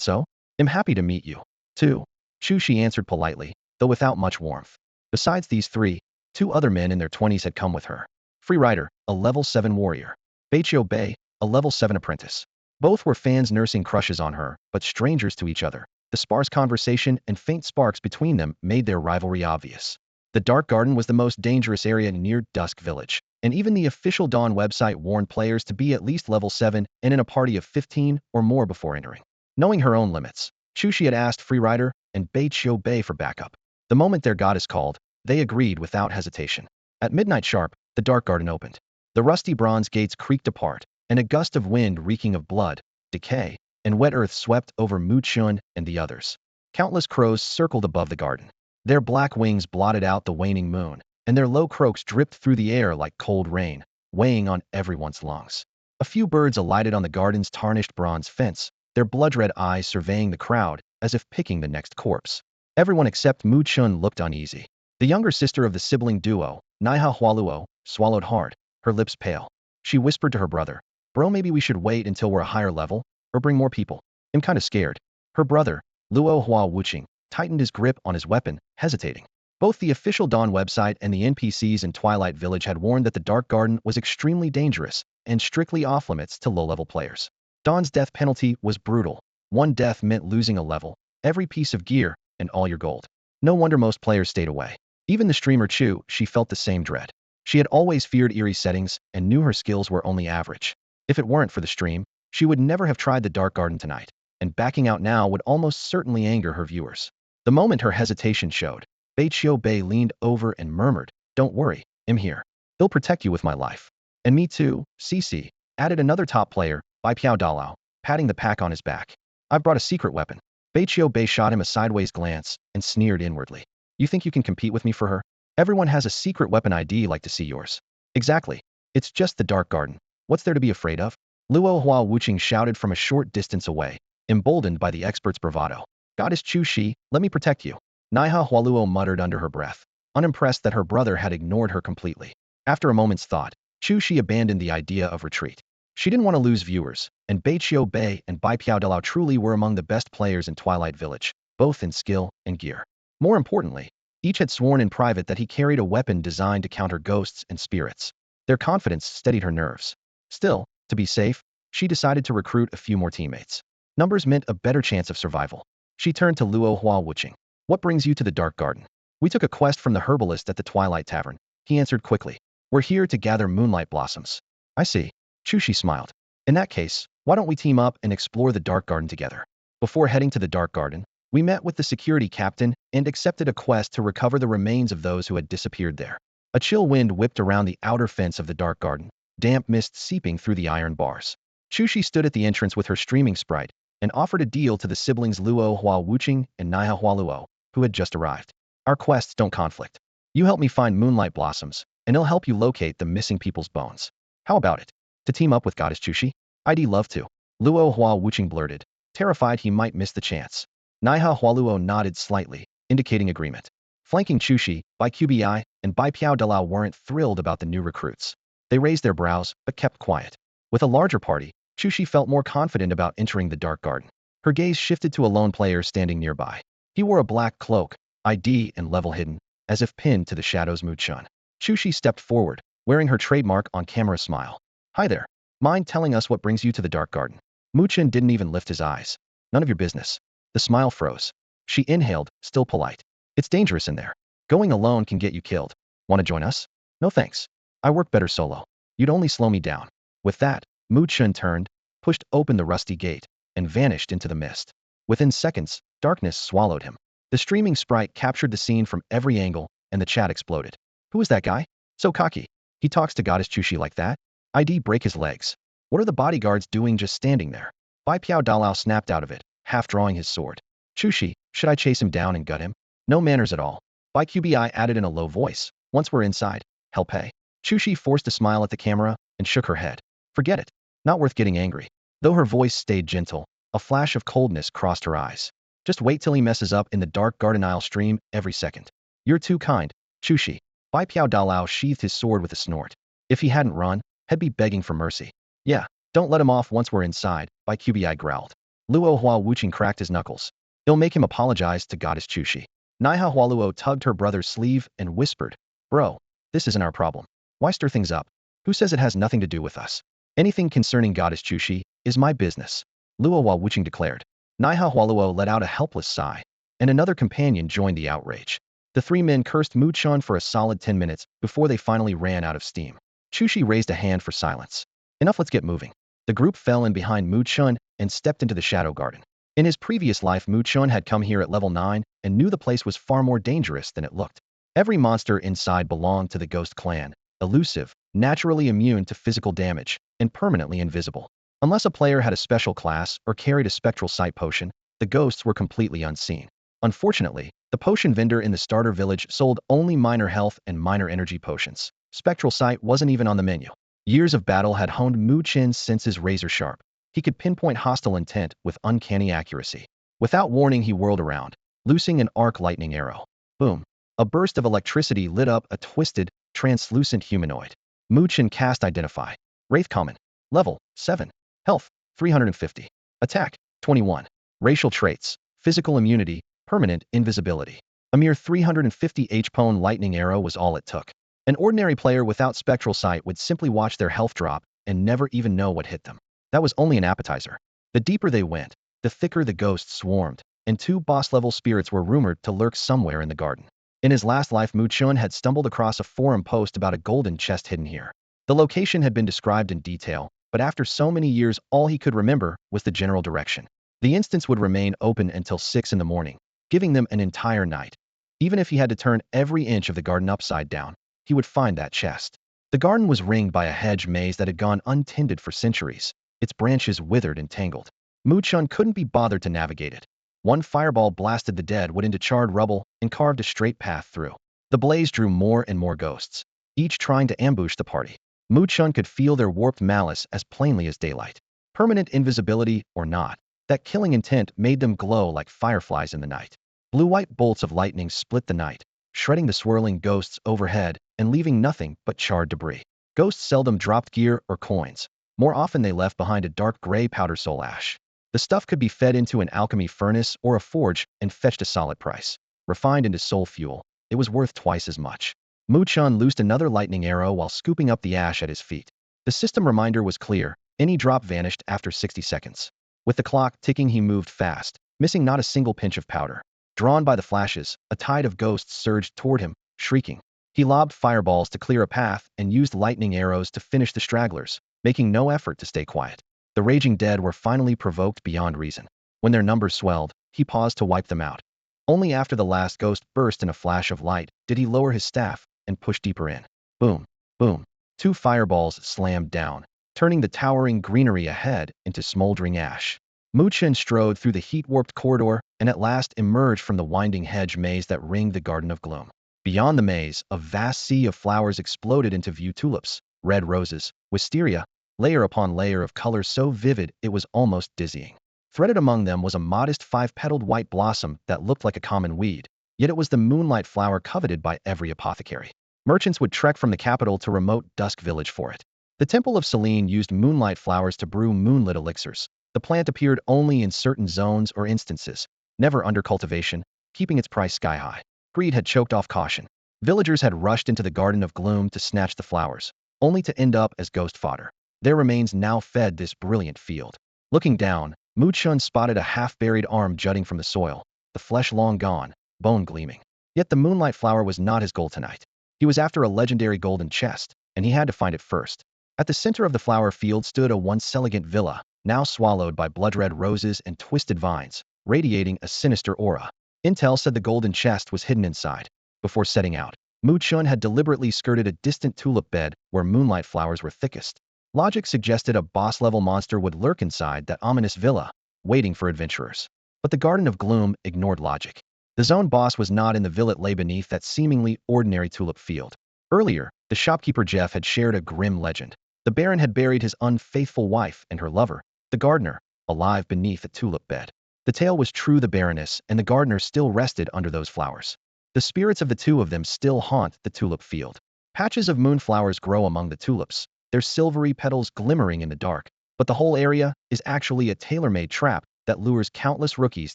so? I'm happy to meet you, too. Chu Shi answered politely, though without much warmth. Besides these three, two other men in their 20s had come with her. Free Rider, a level 7 warrior. Betrayal Bei, a level 7 apprentice. Both were fans nursing crushes on her, but strangers to each other. The sparse conversation and faint sparks between them made their rivalry obvious. The Dark Garden was the most dangerous area near Dusk Village, and even the official Dawn website warned players to be at least level 7 and in a party of 15 or more before entering. Knowing her own limits, Chu Shi had asked Free Rider and Betrayal Bei for backup. The moment their goddess called, they agreed without hesitation. At midnight sharp, the Dark Garden opened. The rusty bronze gates creaked apart, and a gust of wind reeking of blood, decay, and wet earth swept over Mu Chen and the others. Countless crows circled above the garden. Their black wings blotted out the waning moon, and their low croaks dripped through the air like cold rain, weighing on everyone's lungs. A few birds alighted on the garden's tarnished bronze fence, their blood-red eyes surveying the crowd as if picking the next corpse. Everyone except Mu Chen looked uneasy. The younger sister of the sibling duo, Naiha Hualuo, swallowed hard, her lips pale. She whispered to her brother, "Bro, maybe we should wait until we're a higher level, or bring more people. I'm kinda scared." Her brother, Luo Hua Wuqing, tightened his grip on his weapon, hesitating. Both the official Dawn website and the NPCs in Twilight Village had warned that the Dark Garden was extremely dangerous and strictly off-limits to low-level players. Dawn's death penalty was brutal. One death meant losing a level, every piece of gear, and all your gold. No wonder most players stayed away. Even the streamer Chu, she felt the same dread. She had always feared eerie settings and knew her skills were only average. If it weren't for the stream, she would never have tried the Dark Garden tonight, and backing out now would almost certainly anger her viewers. The moment her hesitation showed, Betrayal Bei leaned over and murmured, "Don't worry, I'm here. They'll protect you with my life." "And me too, CC," added another top player, Bai Piao Dalao, patting the pack on his back. "I've brought a secret weapon." Betrayal Bei shot him a sideways glance and sneered inwardly. "You think you can compete with me for her? Everyone has a secret weapon. I'd like to see yours." "Exactly. It's just the Dark Garden. What's there to be afraid of?" Luo Hua Wuqing shouted from a short distance away, emboldened by the expert's bravado. "Goddess Chu Shi, let me protect you." Naiha Hualuo muttered under her breath, unimpressed that her brother had ignored her completely. After a moment's thought, Chu Shi abandoned the idea of retreat. She didn't want to lose viewers, and Betrayal Bei and Bai Piao Dalao truly were among the best players in Twilight Village, both in skill and gear. More importantly, each had sworn in private that he carried a weapon designed to counter ghosts and spirits. Their confidence steadied her nerves. Still, to be safe, she decided to recruit a few more teammates. Numbers meant a better chance of survival. She turned to Luo Hua Wuqing. "What brings you to the Dark Garden?" "We took a quest from the herbalist at the Twilight Tavern," he answered quickly. "We're here to gather moonlight blossoms." "I see." Chu Shi smiled. "In that case, why don't we team up and explore the Dark Garden together?" Before heading to the Dark Garden, we met with the security captain and accepted a quest to recover the remains of those who had disappeared there. A chill wind whipped around the outer fence of the Dark Garden, damp mist seeping through the iron bars. Chu Shi stood at the entrance with her streaming sprite and offered a deal to the siblings Luo Hua Wuqing and Naiha Hualuo, who had just arrived. "Our quests don't conflict. You help me find moonlight blossoms, and I'll help you locate the missing people's bones. How about it? To team up with Goddess Chu Shi? I'd love to." Luo Hua Wuqing blurted, terrified he might miss the chance. Naiha Hualuo nodded slightly, indicating agreement. Flanking Chu Shi, Bai Qbi, and Bai Piao Dalao weren't thrilled about the new recruits. They raised their brows, but kept quiet. With a larger party, Chu Shi felt more confident about entering the Dark Garden. Her gaze shifted to a lone player standing nearby. He wore a black cloak, ID and level hidden, as if pinned to the shadows. Mu Chen. Chu Shi stepped forward, wearing her trademark on-camera smile. "Hi there. Mind telling us what brings you to the Dark Garden?" Mu Chen didn't even lift his eyes. "None of your business." The smile froze. She inhaled, still polite. "It's dangerous in there. Going alone can get you killed. Want to join us?" "No thanks. I work better solo. You'd only slow me down." With that, Mu Chen turned, pushed open the rusty gate, and vanished into the mist. Within seconds, darkness swallowed him. The streaming sprite captured the scene from every angle, and the chat exploded. "Who is that guy? So cocky. He talks to Goddess Chu Shi like that? ID break his legs. What are the bodyguards doing just standing there?" Bai Piao Dalao snapped out of it, half drawing his sword. Chushi, should I chase him down and gut him? No manners at all. By QBI added in a low voice. Once we're inside, he'll pay. Chushi forced a smile at the camera and shook her head. Forget it. Not worth getting angry. Though her voice stayed gentle, a flash of coldness crossed her eyes. Just wait till he messes up in the dark garden aisle stream every second. You're too kind, Chushi. Bai Piao Dalao sheathed his sword with a snort. If he hadn't run, he'd be begging for mercy. Yeah, don't let him off once we're inside, Bai QBI growled. Luo Hua Wuqing cracked his knuckles. It'll make him apologize to Goddess Chushi. Naiha Hualuo tugged her brother's sleeve and whispered, Bro, this isn't our problem. Why stir things up? Who says it has nothing to do with us? Anything concerning Goddess Chushi is my business, Luo Hua Wuqing declared. Naiha Hualuo let out a helpless sigh, and another companion joined the outrage. The three men cursed Mu Chen for a solid 10 minutes before they finally ran out of steam. Chushi raised a hand for silence. Enough, let's get moving. The group fell in behind Mu Chen and stepped into the shadow garden. In his previous life, Mu Chen had come here at level 9 and knew the place was far more dangerous than it looked. Every monster inside belonged to the ghost clan, elusive, naturally immune to physical damage, and permanently invisible. Unless a player had a special class or carried a spectral sight potion, the ghosts were completely unseen. Unfortunately, the potion vendor in the starter village sold only minor health and minor energy potions. Spectral sight wasn't even on the menu. Years of battle had honed Mu Chen's senses razor sharp. He could pinpoint hostile intent with uncanny accuracy. Without warning, he whirled around, loosing an arc lightning arrow. Boom. A burst of electricity lit up a twisted, translucent humanoid. Mu Chen cast Identify. Wraith Common. Level 7. Health 350. Attack 21. Racial traits. Physical immunity. Permanent invisibility. A mere 350 HP lightning arrow was all it took. An ordinary player without spectral sight would simply watch their health drop and never even know what hit them. That was only an appetizer. The deeper they went, the thicker the ghosts swarmed, and 2 boss-level spirits were rumored to lurk somewhere in the garden. In his last life, Mu Chen had stumbled across a forum post about a golden chest hidden here. The location had been described in detail, but after so many years, all he could remember was the general direction. The instance would remain open until 6 in the morning, giving them an entire night. Even if he had to turn every inch of the garden upside down, he would find that chest. The garden was ringed by a hedge maze that had gone untended for centuries, its branches withered and tangled. Mu Chen couldn't be bothered to navigate it. One fireball blasted the dead wood into charred rubble and carved a straight path through. The blaze drew more and more ghosts, each trying to ambush the party. Mu Chen could feel their warped malice as plainly as daylight. Permanent invisibility or not, that killing intent made them glow like fireflies in the night. Blue-white bolts of lightning split the night, shredding the swirling ghosts overhead and leaving nothing but charred debris. Ghosts seldom dropped gear or coins. More often they left behind a dark gray powder soul ash. The stuff could be fed into an alchemy furnace or a forge and fetched a solid price. Refined into soul fuel, it was worth twice as much. Mu Chen loosed another lightning arrow while scooping up the ash at his feet. The system reminder was clear. Any drop vanished after 60 seconds. With the clock ticking, he moved fast, missing not a single pinch of powder. Drawn by the flashes, a tide of ghosts surged toward him, shrieking. He lobbed fireballs to clear a path and used lightning arrows to finish the stragglers, making no effort to stay quiet. The raging dead were finally provoked beyond reason. When their numbers swelled, he paused to wipe them out. Only after the last ghost burst in a flash of light did he lower his staff and push deeper in. Boom, boom. 2 fireballs slammed down, turning the towering greenery ahead into smoldering ash. Mu Chen strode through the heat-warped corridor and at last emerged from the winding hedge maze that ringed the Garden of Gloom. Beyond the maze, a vast sea of flowers exploded into view: tulips, red roses, wisteria, layer upon layer of colors so vivid it was almost dizzying. Threaded among them was a modest 5-petaled white blossom that looked like a common weed, yet it was the moonlight flower coveted by every apothecary. Merchants would trek from the capital to remote Dusk village for it. The Temple of Selene used moonlight flowers to brew moonlit elixirs. The plant appeared only in certain zones or instances, never under cultivation, keeping its price sky-high. Greed had choked off caution. Villagers had rushed into the Garden of Gloom to snatch the flowers, only to end up as ghost fodder. Their remains now fed this brilliant field. Looking down, Mu Chen spotted a half-buried arm jutting from the soil, the flesh long gone, bone gleaming. Yet the moonlight flower was not his goal tonight. He was after a legendary golden chest, and he had to find it first. At the center of the flower field stood a once elegant villa, now swallowed by blood-red roses and twisted vines, radiating a sinister aura. Intel said the golden chest was hidden inside. Before setting out, Mu Chen had deliberately skirted a distant tulip bed where moonlight flowers were thickest. Logic suggested a boss-level monster would lurk inside that ominous villa, waiting for adventurers. But the Garden of Gloom ignored logic. The zone boss was not in the villa it lay beneath that seemingly ordinary tulip field. Earlier, the shopkeeper Jeff had shared a grim legend. The Baron had buried his unfaithful wife and her lover, the gardener, alive beneath a tulip bed. The tale was true. The Baroness and the gardener still rested under those flowers. The spirits of the two of them still haunt the tulip field. Patches of moonflowers grow among the tulips, their silvery petals glimmering in the dark, but the whole area is actually a tailor-made trap that lures countless rookies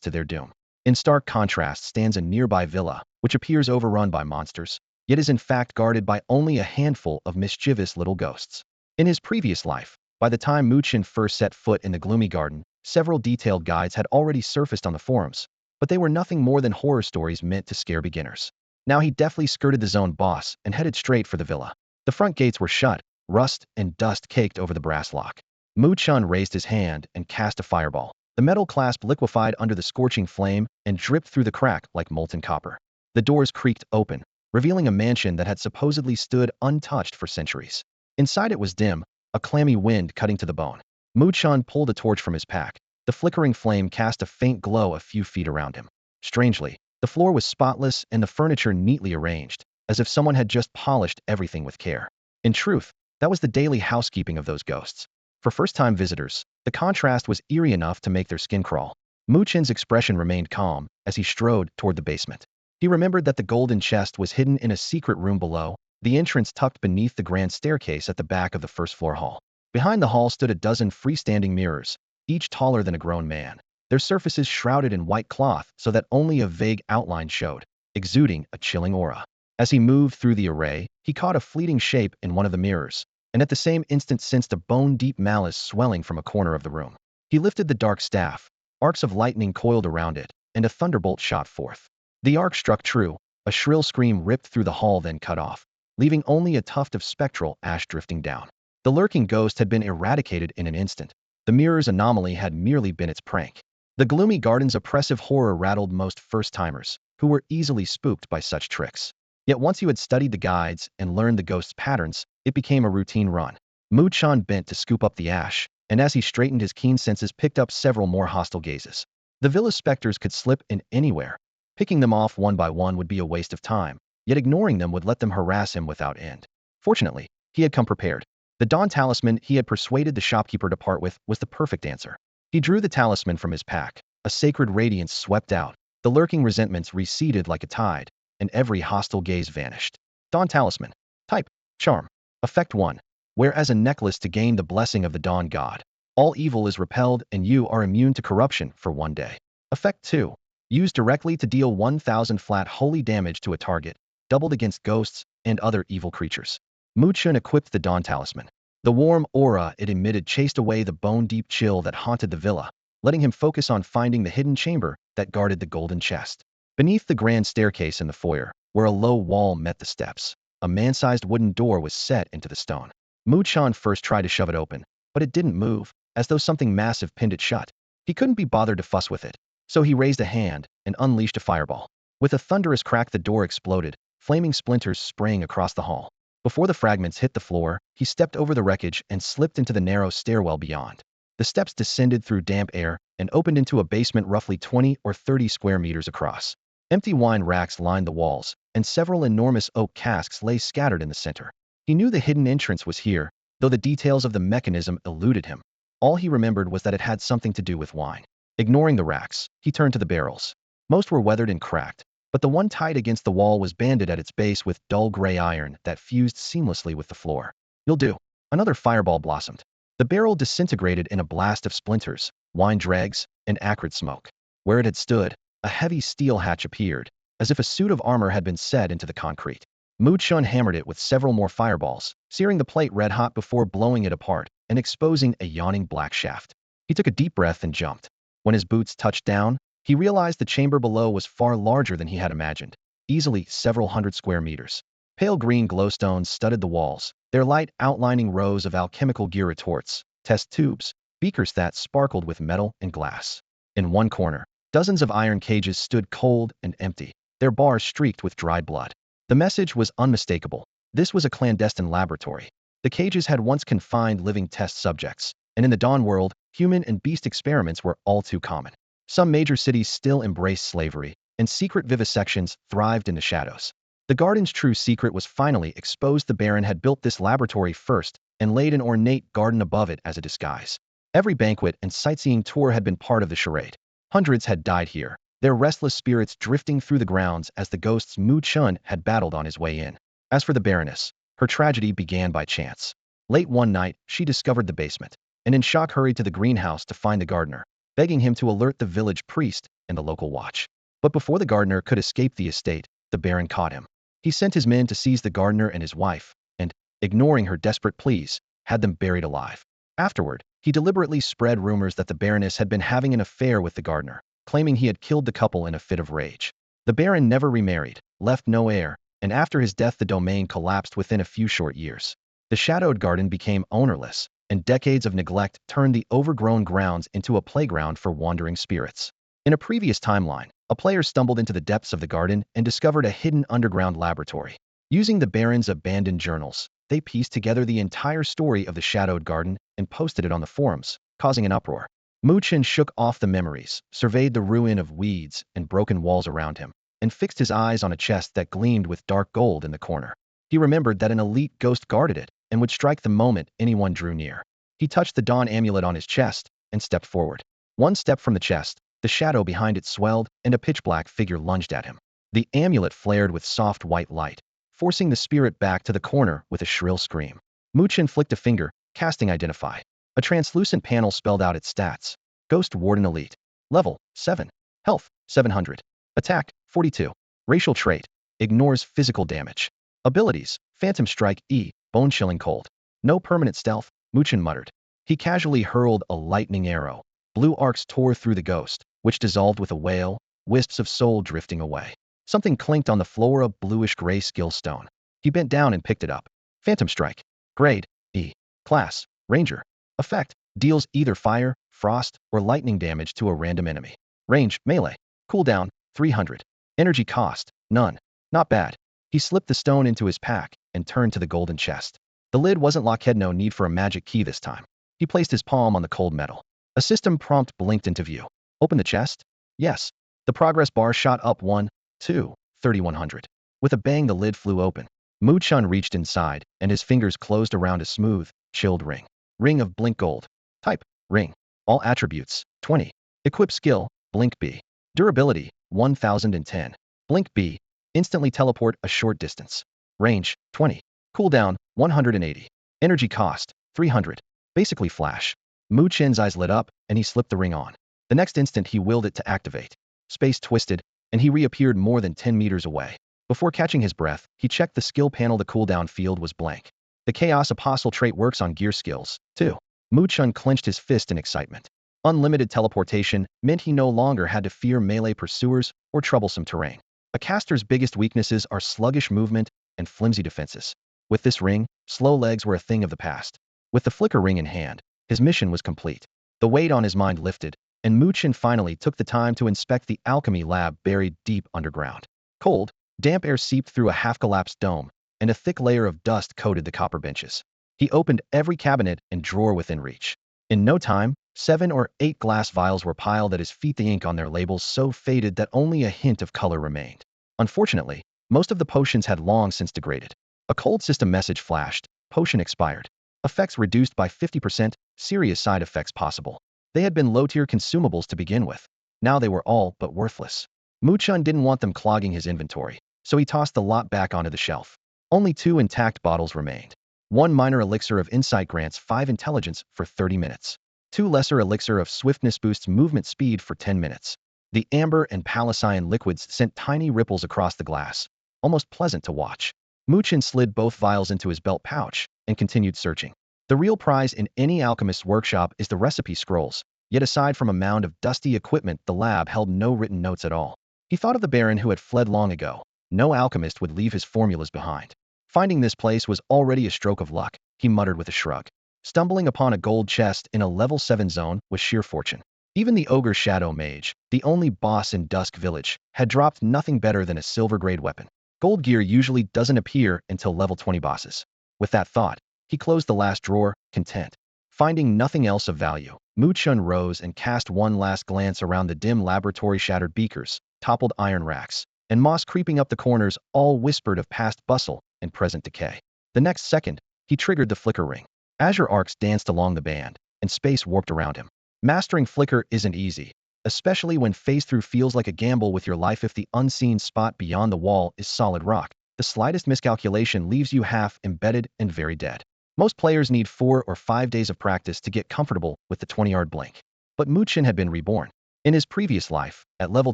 to their doom. In stark contrast stands a nearby villa, which appears overrun by monsters, yet is in fact guarded by only a handful of mischievous little ghosts. In his previous life, by the time Mu Chen first set foot in the gloomy garden, several detailed guides had already surfaced on the forums, but they were nothing more than horror stories meant to scare beginners. Now he deftly skirted the zone boss and headed straight for the villa. The front gates were shut, rust and dust caked over the brass lock. Mu Chen raised his hand and cast a fireball. The metal clasp liquefied under the scorching flame and dripped through the crack like molten copper. The doors creaked open, revealing a mansion that had supposedly stood untouched for centuries. Inside it was dim, a clammy wind cutting to the bone. Mu Chen pulled a torch from his pack. The flickering flame cast a faint glow a few feet around him. Strangely, the floor was spotless and the furniture neatly arranged, as if someone had just polished everything with care. In truth, that was the daily housekeeping of those ghosts. For first-time visitors, the contrast was eerie enough to make their skin crawl. Mu Chen's expression remained calm as he strode toward the basement. He remembered that the golden chest was hidden in a secret room below, the entrance tucked beneath the grand staircase at the back of the first-floor hall. Behind the hall stood a dozen freestanding mirrors, each taller than a grown man, their surfaces shrouded in white cloth so that only a vague outline showed, exuding a chilling aura. As he moved through the array, he caught a fleeting shape in one of the mirrors, and at the same instant sensed a bone-deep malice swelling from a corner of the room. He lifted the dark staff, arcs of lightning coiled around it, and a thunderbolt shot forth. The arc struck true, a shrill scream ripped through the hall then cut off, leaving only a tuft of spectral ash drifting down. The lurking ghost had been eradicated in an instant. The mirror's anomaly had merely been its prank. The gloomy garden's oppressive horror rattled most first-timers, who were easily spooked by such tricks. Yet once you had studied the guides and learned the ghost's patterns, it became a routine run. Mu Chen bent to scoop up the ash, and as he straightened his keen senses picked up several more hostile gazes. The villa's specters could slip in anywhere. Picking them off one by one would be a waste of time, yet ignoring them would let them harass him without end. Fortunately, he had come prepared. The dawn talisman he had persuaded the shopkeeper to part with was the perfect answer. He drew the talisman from his pack. A sacred radiance swept out. The lurking resentments receded like a tide, and every hostile gaze vanished. Dawn talisman. Type: charm. Effect 1. Wear as a necklace to gain the blessing of the dawn god. All evil is repelled and you are immune to corruption for 1 day. Effect 2. Use directly to deal 1,000 flat holy damage to a target, doubled against ghosts and other evil creatures. Mu Chen equipped the dawn talisman. The warm aura it emitted chased away the bone-deep chill that haunted the villa, letting him focus on finding the hidden chamber that guarded the golden chest. Beneath the grand staircase in the foyer, where a low wall met the steps, a man-sized wooden door was set into the stone. Mu Chen first tried to shove it open, but it didn't move, as though something massive pinned it shut. He couldn't be bothered to fuss with it, so he raised a hand and unleashed a fireball. With a thunderous crack, the door exploded, flaming splinters spraying across the hall. Before the fragments hit the floor, he stepped over the wreckage and slipped into the narrow stairwell beyond. The steps descended through damp air and opened into a basement roughly 20 or 30 square meters across. Empty wine racks lined the walls, and several enormous oak casks lay scattered in the center. He knew the hidden entrance was here, though the details of the mechanism eluded him. All he remembered was that it had something to do with wine. Ignoring the racks, he turned to the barrels. Most were weathered and cracked, but the one tied against the wall was banded at its base with dull gray iron that fused seamlessly with the floor. "You'll do." Another fireball blossomed. The barrel disintegrated in a blast of splinters, wine dregs, and acrid smoke. Where it had stood, a heavy steel hatch appeared, as if a suit of armor had been set into the concrete. Mu Chen hammered it with several more fireballs, searing the plate red-hot before blowing it apart and exposing a yawning black shaft. He took a deep breath and jumped. When his boots touched down, he realized the chamber below was far larger than he had imagined, easily several hundred square meters. Pale green glowstones studded the walls, their light outlining rows of alchemical gear retorts, test tubes, beakers that sparkled with metal and glass. In one corner, dozens of iron cages stood cold and empty, their bars streaked with dried blood. The message was unmistakable. This was a clandestine laboratory. The cages had once confined living test subjects, and in the Dawn world, human and beast experiments were all too common. Some major cities still embraced slavery, and secret vivisections thrived in the shadows. The garden's true secret was finally exposed. The Baron had built this laboratory first and laid an ornate garden above it as a disguise. Every banquet and sightseeing tour had been part of the charade. Hundreds had died here, their restless spirits drifting through the grounds as the ghosts Mu Chen had battled on his way in. As for the Baroness, her tragedy began by chance. Late one night, she discovered the basement, and in shock hurried to the greenhouse to find the gardener, begging him to alert the village priest and the local watch. But before the gardener could escape the estate, the Baron caught him. He sent his men to seize the gardener and his wife, and, ignoring her desperate pleas, had them buried alive. Afterward, he deliberately spread rumors that the Baroness had been having an affair with the gardener, claiming he had killed the couple in a fit of rage. The Baron never remarried, left no heir, and after his death the domain collapsed within a few short years. The shadowed garden became ownerless, and decades of neglect turned the overgrown grounds into a playground for wandering spirits. In a previous timeline, a player stumbled into the depths of the garden and discovered a hidden underground laboratory. Using the Baron's abandoned journals, they pieced together the entire story of the shadowed garden and posted it on the forums, causing an uproar. Mu Chen shook off the memories, surveyed the ruin of weeds and broken walls around him, and fixed his eyes on a chest that gleamed with dark gold in the corner. He remembered that an elite ghost guarded it and would strike the moment anyone drew near. He touched the dawn amulet on his chest and stepped forward. One step from the chest, the shadow behind it swelled, and a pitch-black figure lunged at him. The amulet flared with soft white light, forcing the spirit back to the corner with a shrill scream. Mu Chen flicked a finger, casting Identify. A translucent panel spelled out its stats. Ghost Warden Elite. Level 7. Health 700. Attack 42. Racial trait. Ignores physical damage. Abilities. Phantom Strike E. Bone-chilling cold. No permanent stealth, Mu Chen muttered. He casually hurled a lightning arrow. Blue arcs tore through the ghost, which dissolved with a wail, wisps of soul drifting away. Something clinked on the floor, of bluish-gray skill stone. He bent down and picked it up. Phantom Strike. Grade E. Class Ranger. Effect. Deals either fire, frost, or lightning damage to a random enemy. Range Melee. Cooldown 300. Energy cost None. Not bad. He slipped the stone into his pack and turned to the golden chest. The lid wasn't locked. No need for a magic key this time. He placed his palm on the cold metal. A system prompt blinked into view. Open the chest? Yes. The progress bar shot up 1, 2, 3100. With a bang, the lid flew open. Mu Chen reached inside, and his fingers closed around a smooth, chilled ring. Ring of Blink Gold. Type, Ring. All attributes, 20. Equip skill, Blink B. Durability, 1010. Blink B. Instantly teleport a short distance. Range, 20. Cooldown, 180. Energy cost, 300. Basically flash. Mu Chen's eyes lit up, and he slipped the ring on. The next instant he willed it to activate. Space twisted, and he reappeared more than 10 meters away. Before catching his breath, he checked the skill panel. The cooldown field was blank. The Chaos Apostle trait works on gear skills, too. Mu Chen clenched his fist in excitement. Unlimited teleportation meant he no longer had to fear melee pursuers or troublesome terrain. A caster's biggest weaknesses are sluggish movement and flimsy defenses. With this ring, slow legs were a thing of the past. With the flicker ring in hand, his mission was complete. The weight on his mind lifted, and Mu Chen finally took the time to inspect the alchemy lab buried deep underground. Cold, damp air seeped through a half-collapsed dome, and a thick layer of dust coated the copper benches. He opened every cabinet and drawer within reach. In no time, 7 or 8 glass vials were piled at his feet, the ink on their labels so faded that only a hint of color remained. Unfortunately, most of the potions had long since degraded. A cold system message flashed. Potion expired. Effects reduced by 50%, serious side effects possible. They had been low-tier consumables to begin with. Now they were all but worthless. Mu Chen didn't want them clogging his inventory, so he tossed the lot back onto the shelf. Only 2 intact bottles remained. 1 minor elixir of insight grants 5 intelligence for 30 minutes. 2 lesser elixir of swiftness boosts movement speed for 10 minutes. The amber and palacean liquids sent tiny ripples across the glass, almost pleasant to watch. Mu Chen slid both vials into his belt pouch and continued searching. The real prize in any alchemist's workshop is the recipe scrolls, yet aside from a mound of dusty equipment, the lab held no written notes at all. He thought of the Baron who had fled long ago. No alchemist would leave his formulas behind. Finding this place was already a stroke of luck, he muttered with a shrug. Stumbling upon a gold chest in a level 7 zone was sheer fortune. Even the ogre Shadow Mage, the only boss in Dusk Village, had dropped nothing better than a silver-grade weapon. Gold gear usually doesn't appear until level 20 bosses. With that thought, he closed the last drawer, content. Finding nothing else of value, Mu Chen rose and cast one last glance around the dim laboratory. Shattered beakers, toppled iron racks, and moss creeping up the corners all whispered of past bustle and present decay. The next second, he triggered the flicker ring. Azure arcs danced along the band, and space warped around him. Mastering flicker isn't easy, especially when phase-through feels like a gamble with your life. If the unseen spot beyond the wall is solid rock, the slightest miscalculation leaves you half embedded and very dead. Most players need 4 or 5 days of practice to get comfortable with the 20-yard blink. But Mu Chen had been reborn. In his previous life, at level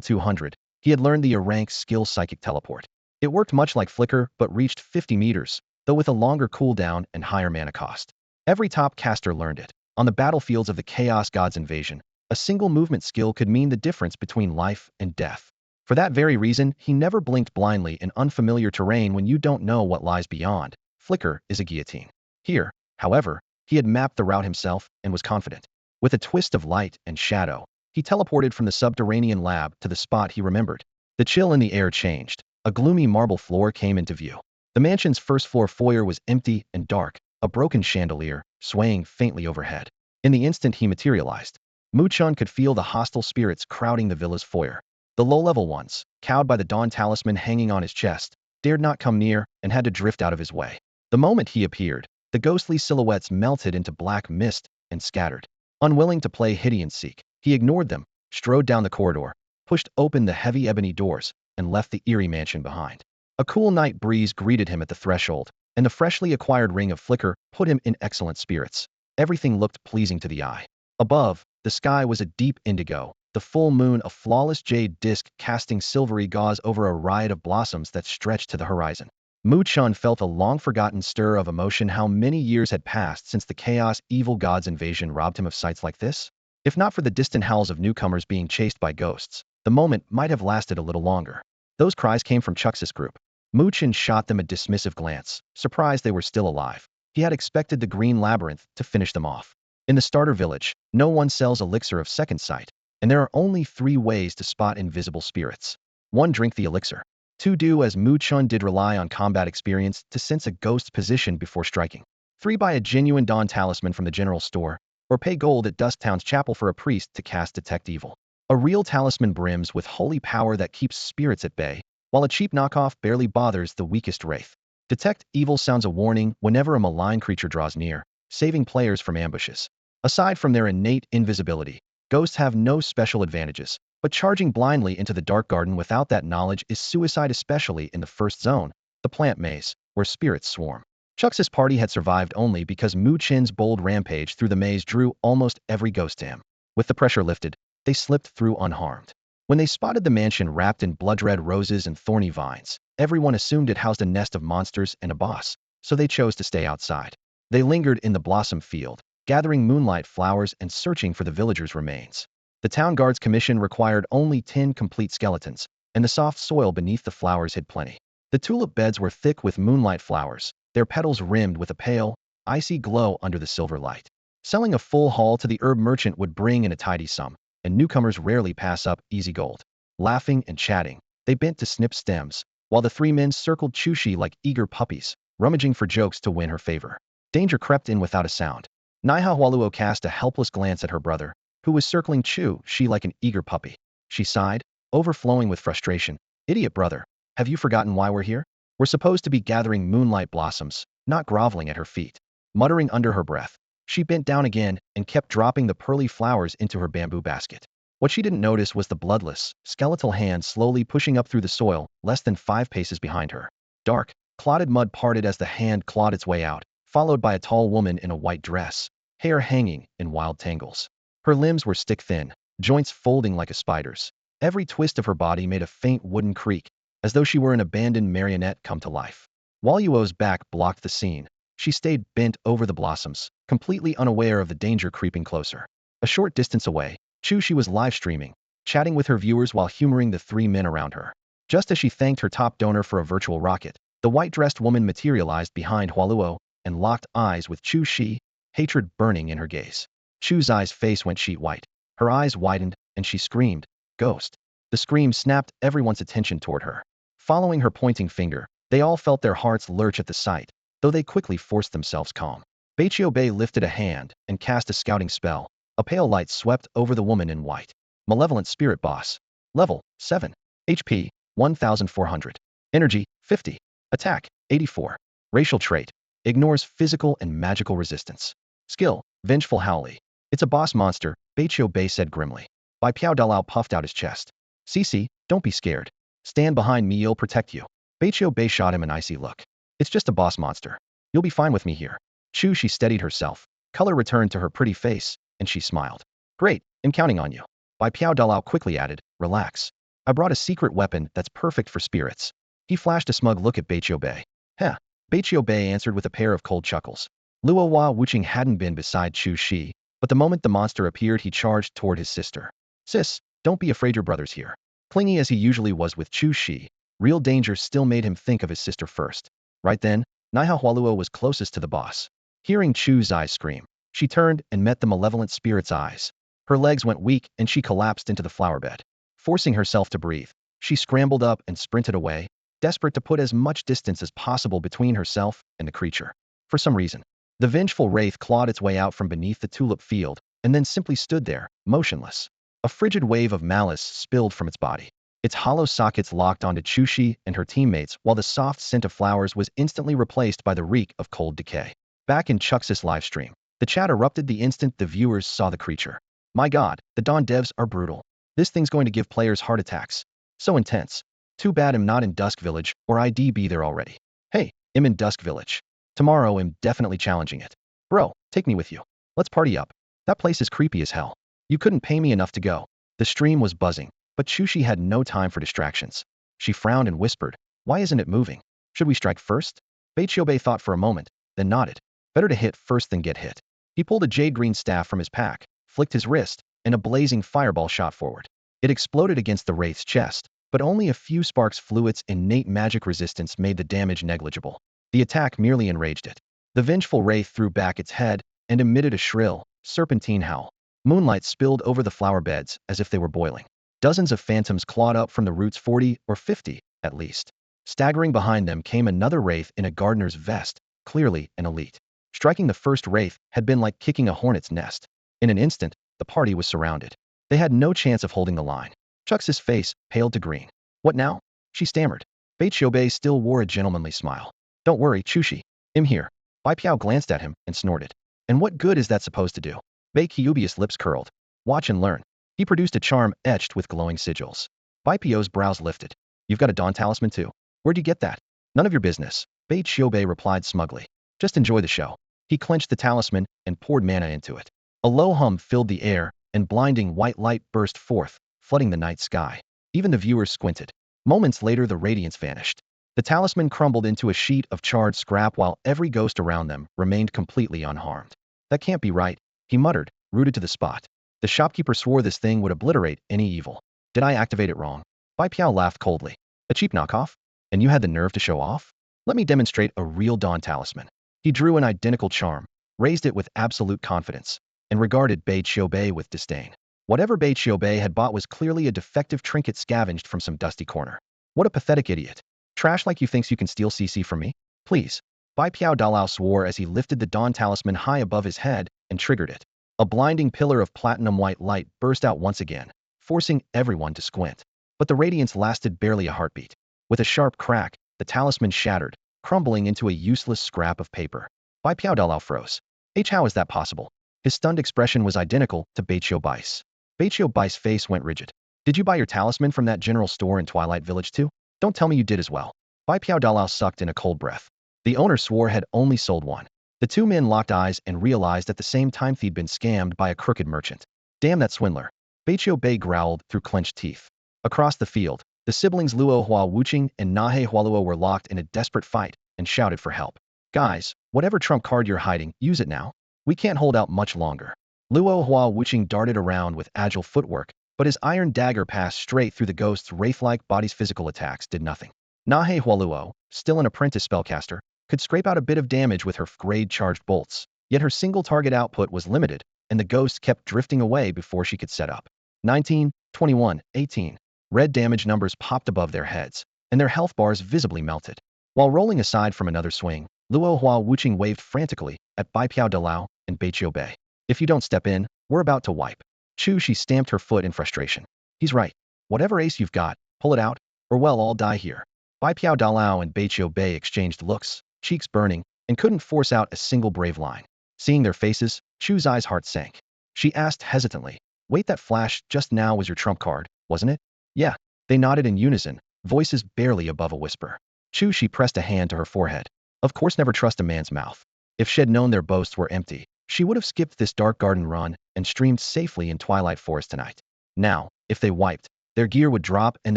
200, he had learned the rank skill Psychic Teleport. It worked much like Flicker, but reached 50 meters, though with a longer cooldown and higher mana cost. Every top caster learned it. On the battlefields of the Chaos God's invasion, a single movement skill could mean the difference between life and death. For that very reason, he never blinked blindly in unfamiliar terrain. When you don't know what lies beyond, Flicker is a guillotine. Here, however, he had mapped the route himself and was confident. With a twist of light and shadow, he teleported from the subterranean lab to the spot he remembered. The chill in the air changed. A gloomy marble floor came into view. The mansion's first-floor foyer was empty and dark, a broken chandelier swaying faintly overhead. In the instant he materialized, Mu Chen could feel the hostile spirits crowding the villa's foyer. The low-level ones, cowed by the dawn talisman hanging on his chest, dared not come near and had to drift out of his way. The moment he appeared, the ghostly silhouettes melted into black mist and scattered. Unwilling to play hide-and-seek, he ignored them, strode down the corridor, pushed open the heavy ebony doors, and left the eerie mansion behind. A cool night breeze greeted him at the threshold, and the freshly acquired ring of flicker put him in excellent spirits. Everything looked pleasing to the eye. Above, the sky was a deep indigo, the full moon a flawless jade disk casting silvery gauze over a riot of blossoms that stretched to the horizon. Mu Chen felt a long-forgotten stir of emotion. How many years had passed since the Chaos Evil God's invasion robbed him of sights like this? If not for the distant howls of newcomers being chased by ghosts, the moment might have lasted a little longer. Those cries came from Chux's group. Mu Chen shot them a dismissive glance, surprised they were still alive. He had expected the Green Labyrinth to finish them off. In the starter village, no one sells elixir of second sight, and there are only 3 ways to spot invisible spirits. 1. Drink the elixir. 2. Do as Mu Chen did, rely on combat experience to sense a ghost's position before striking. 3. Buy a genuine dawn talisman from the general store, or pay gold at Dusktown's chapel for a priest to cast Detect Evil. A real talisman brims with holy power that keeps spirits at bay, while a cheap knockoff barely bothers the weakest wraith. Detect Evil sounds a warning whenever a malign creature draws near, saving players from ambushes. Aside from their innate invisibility, ghosts have no special advantages, but charging blindly into the dark garden without that knowledge is suicide, especially in the first zone, the plant maze, where spirits swarm. Chux's party had survived only because Mu Chen's bold rampage through the maze drew almost every ghost to him. With the pressure lifted, they slipped through unharmed. When they spotted the mansion wrapped in blood-red roses and thorny vines, everyone assumed it housed a nest of monsters and a boss, so they chose to stay outside. They lingered in the blossom field, gathering moonlight flowers and searching for the villagers' remains. The town guard's commission required only 10 complete skeletons, and the soft soil beneath the flowers hid plenty. The tulip beds were thick with moonlight flowers, their petals rimmed with a pale, icy glow under the silver light. Selling a full haul to the herb merchant would bring in a tidy sum, and newcomers rarely pass up easy gold. Laughing and chatting, they bent to snip stems, while the 3 men circled Chushi like eager puppies, rummaging for jokes to win her favor. Danger crept in without a sound. Naiha Hualuo cast a helpless glance at her brother, who was circling Chu-Shi like an eager puppy. She sighed, overflowing with frustration. Idiot brother, have you forgotten why we're here? We're supposed to be gathering moonlight blossoms, not groveling at her feet. Muttering under her breath, she bent down again and kept dropping the pearly flowers into her bamboo basket. What she didn't notice was the bloodless, skeletal hand slowly pushing up through the soil, less than 5 paces behind her. Dark, clotted mud parted as the hand clawed its way out, followed by a tall woman in a white dress, hair hanging in wild tangles. Her limbs were stick-thin, joints folding like a spider's. Every twist of her body made a faint wooden creak, as though she were an abandoned marionette come to life. Waluo's back blocked the scene. She stayed bent over the blossoms, completely unaware of the danger creeping closer. A short distance away, Chu-Shi was live-streaming, chatting with her viewers while humoring the 3 men around her. Just as she thanked her top donor for a virtual rocket, the white-dressed woman materialized behind Hualuo and locked eyes with Chu-Shi, hatred burning in her gaze. Chu's face went sheet white. Her eyes widened, and she screamed, "Ghost!" The scream snapped everyone's attention toward her. Following her pointing finger, they all felt their hearts lurch at the sight, though they quickly forced themselves calm. Baiqiu Bei lifted a hand and cast a scouting spell. A pale light swept over the woman in white. Malevolent Spirit Boss. Level 7. HP 1400. Energy 50. Attack 84. Racial trait. Ignores physical and magical resistance. Skill Vengeful Howly. It's a boss monster, Baiqiu Bei said grimly. Bai Piao Dalao puffed out his chest. Cici, don't be scared. Stand behind me, you'll protect you. Baiqiu Bei shot him an icy look. It's just a boss monster. You'll be fine with me here. She steadied herself. Color returned to her pretty face, and she smiled. Great, I'm counting on you. Bai Piao Dalao quickly added, relax. I brought a secret weapon that's perfect for spirits. He flashed a smug look at Baiqiu Bei. Heh. Baiqiu Bei answered with a pair of cold chuckles. Luo Hua Wuqing hadn't been beside Chu Shi, but the moment the monster appeared he charged toward his sister. Sis, don't be afraid, your brother's here. Clingy as he usually was with Chu Shi, real danger still made him think of his sister first. Right then, Naiha Hualuo was closest to the boss. Hearing Chu's eyes scream, she turned and met the malevolent spirit's eyes. Her legs went weak and she collapsed into the flower bed. Forcing herself to breathe, she scrambled up and sprinted away, desperate to put as much distance as possible between herself and the creature. For some reason, the vengeful wraith clawed its way out from beneath the tulip field and then simply stood there, motionless. A frigid wave of malice spilled from its body. Its hollow sockets locked onto Chushi and her teammates while the soft scent of flowers was instantly replaced by the reek of cold decay. Back in Chux's livestream, the chat erupted the instant the viewers saw the creature. My god, the Dawn devs are brutal. This thing's going to give players heart attacks. So intense. Too bad I'm not in Dusk Village, or I'd be there already. Hey, I'm in Dusk Village. Tomorrow I'm definitely challenging it. Bro, take me with you. Let's party up. That place is creepy as hell. You couldn't pay me enough to go. The stream was buzzing, but Chushi had no time for distractions. She frowned and whispered, why isn't it moving? Should we strike first? Baiqiu Bei thought for a moment, then nodded. Better to hit first than get hit. He pulled a jade green staff from his pack, flicked his wrist, and a blazing fireball shot forward. It exploded against the wraith's chest, but only a few sparks flew. Its innate magic resistance made the damage negligible. The attack merely enraged it. The vengeful wraith threw back its head and emitted a shrill, serpentine howl. Moonlight spilled over the flower beds as if they were boiling. Dozens of phantoms clawed up from the roots, 40 or 50, at least. Staggering behind them came another wraith in a gardener's vest, clearly an elite. Striking the first wraith had been like kicking a hornet's nest. In an instant, the party was surrounded. They had no chance of holding the line. Chux's face paled to green. What now? She stammered. Baiqiu Bei still wore a gentlemanly smile. Don't worry, Chushi. I'm here. Bai Piao glanced at him and snorted. And what good is that supposed to do? Baiqiu's lips curled. Watch and learn. He produced a charm etched with glowing sigils. Bai Piao's brows lifted. You've got a Dawn talisman too? Where'd you get that? None of your business. Baiqiu Bei replied smugly. Just enjoy the show. He clenched the talisman and poured mana into it. A low hum filled the air, and blinding white light burst forth, flooding the night sky. Even the viewers squinted. Moments later the radiance vanished. The talisman crumbled into a sheet of charred scrap while every ghost around them remained completely unharmed. That can't be right, he muttered, rooted to the spot. The shopkeeper swore this thing would obliterate any evil. Did I activate it wrong? Bai Piao laughed coldly. A cheap knockoff? And you had the nerve to show off? Let me demonstrate a real Dawn talisman. He drew an identical charm, raised it with absolute confidence, and regarded Baiqiu Bei with disdain. Whatever Baiqiu Bei had bought was clearly a defective trinket scavenged from some dusty corner. What a pathetic idiot. Trash like you thinks you can steal CC from me? Please. Bai Piao Dalao swore as he lifted the Dawn talisman high above his head and triggered it. A blinding pillar of platinum white light burst out once again, forcing everyone to squint. But the radiance lasted barely a heartbeat. With a sharp crack, the talisman shattered, crumbling into a useless scrap of paper. Bai Piao Dalao froze. How is that possible? His stunned expression was identical to Baiqiu Bai's. Baiqiu Bai's face went rigid. Did you buy your talisman from that general store in Twilight Village too? Don't tell me you did as well. Bai Piao Dalao sucked in a cold breath. The owner swore had only sold one. The two men locked eyes and realized at the same time they'd been scammed by a crooked merchant. Damn that swindler. Baiqiu Bei growled through clenched teeth. Across the field, the siblings Luo Hua Wuqing and Nahe Hualuo were locked in a desperate fight and shouted for help. Guys, whatever trump card you're hiding, use it now. We can't hold out much longer. Luo Hua Wuqing darted around with agile footwork, but his iron dagger passed straight through the ghost's wraith-like body's physical attacks did nothing. Nahe Hualuo, still an apprentice spellcaster, could scrape out a bit of damage with her grade charged bolts, yet her single target output was limited, and the ghost kept drifting away before she could set up. 19, 21, 18. Red damage numbers popped above their heads, and their health bars visibly melted. While rolling aside from another swing, Luo Hua Wuqing waved frantically, at Bai Piao Dalao and Beiqiu Bei. If you don't step in, we're about to wipe. She stamped her foot in frustration. He's right. Whatever ace you've got, pull it out, or we'll all die here. Bai Piao Dalao and Beiqiu Bei exchanged looks, cheeks burning, and couldn't force out a single brave line. Seeing their faces, Chu's eyes heart sank. She asked hesitantly, wait, that flash just now was your trump card, wasn't it? Yeah. They nodded in unison, voices barely above a whisper. She pressed a hand to her forehead. Of course, never trust a man's mouth. If she'd known their boasts were empty, she would have skipped this dark garden run and streamed safely in Twilight Forest tonight. Now, if they wiped, their gear would drop and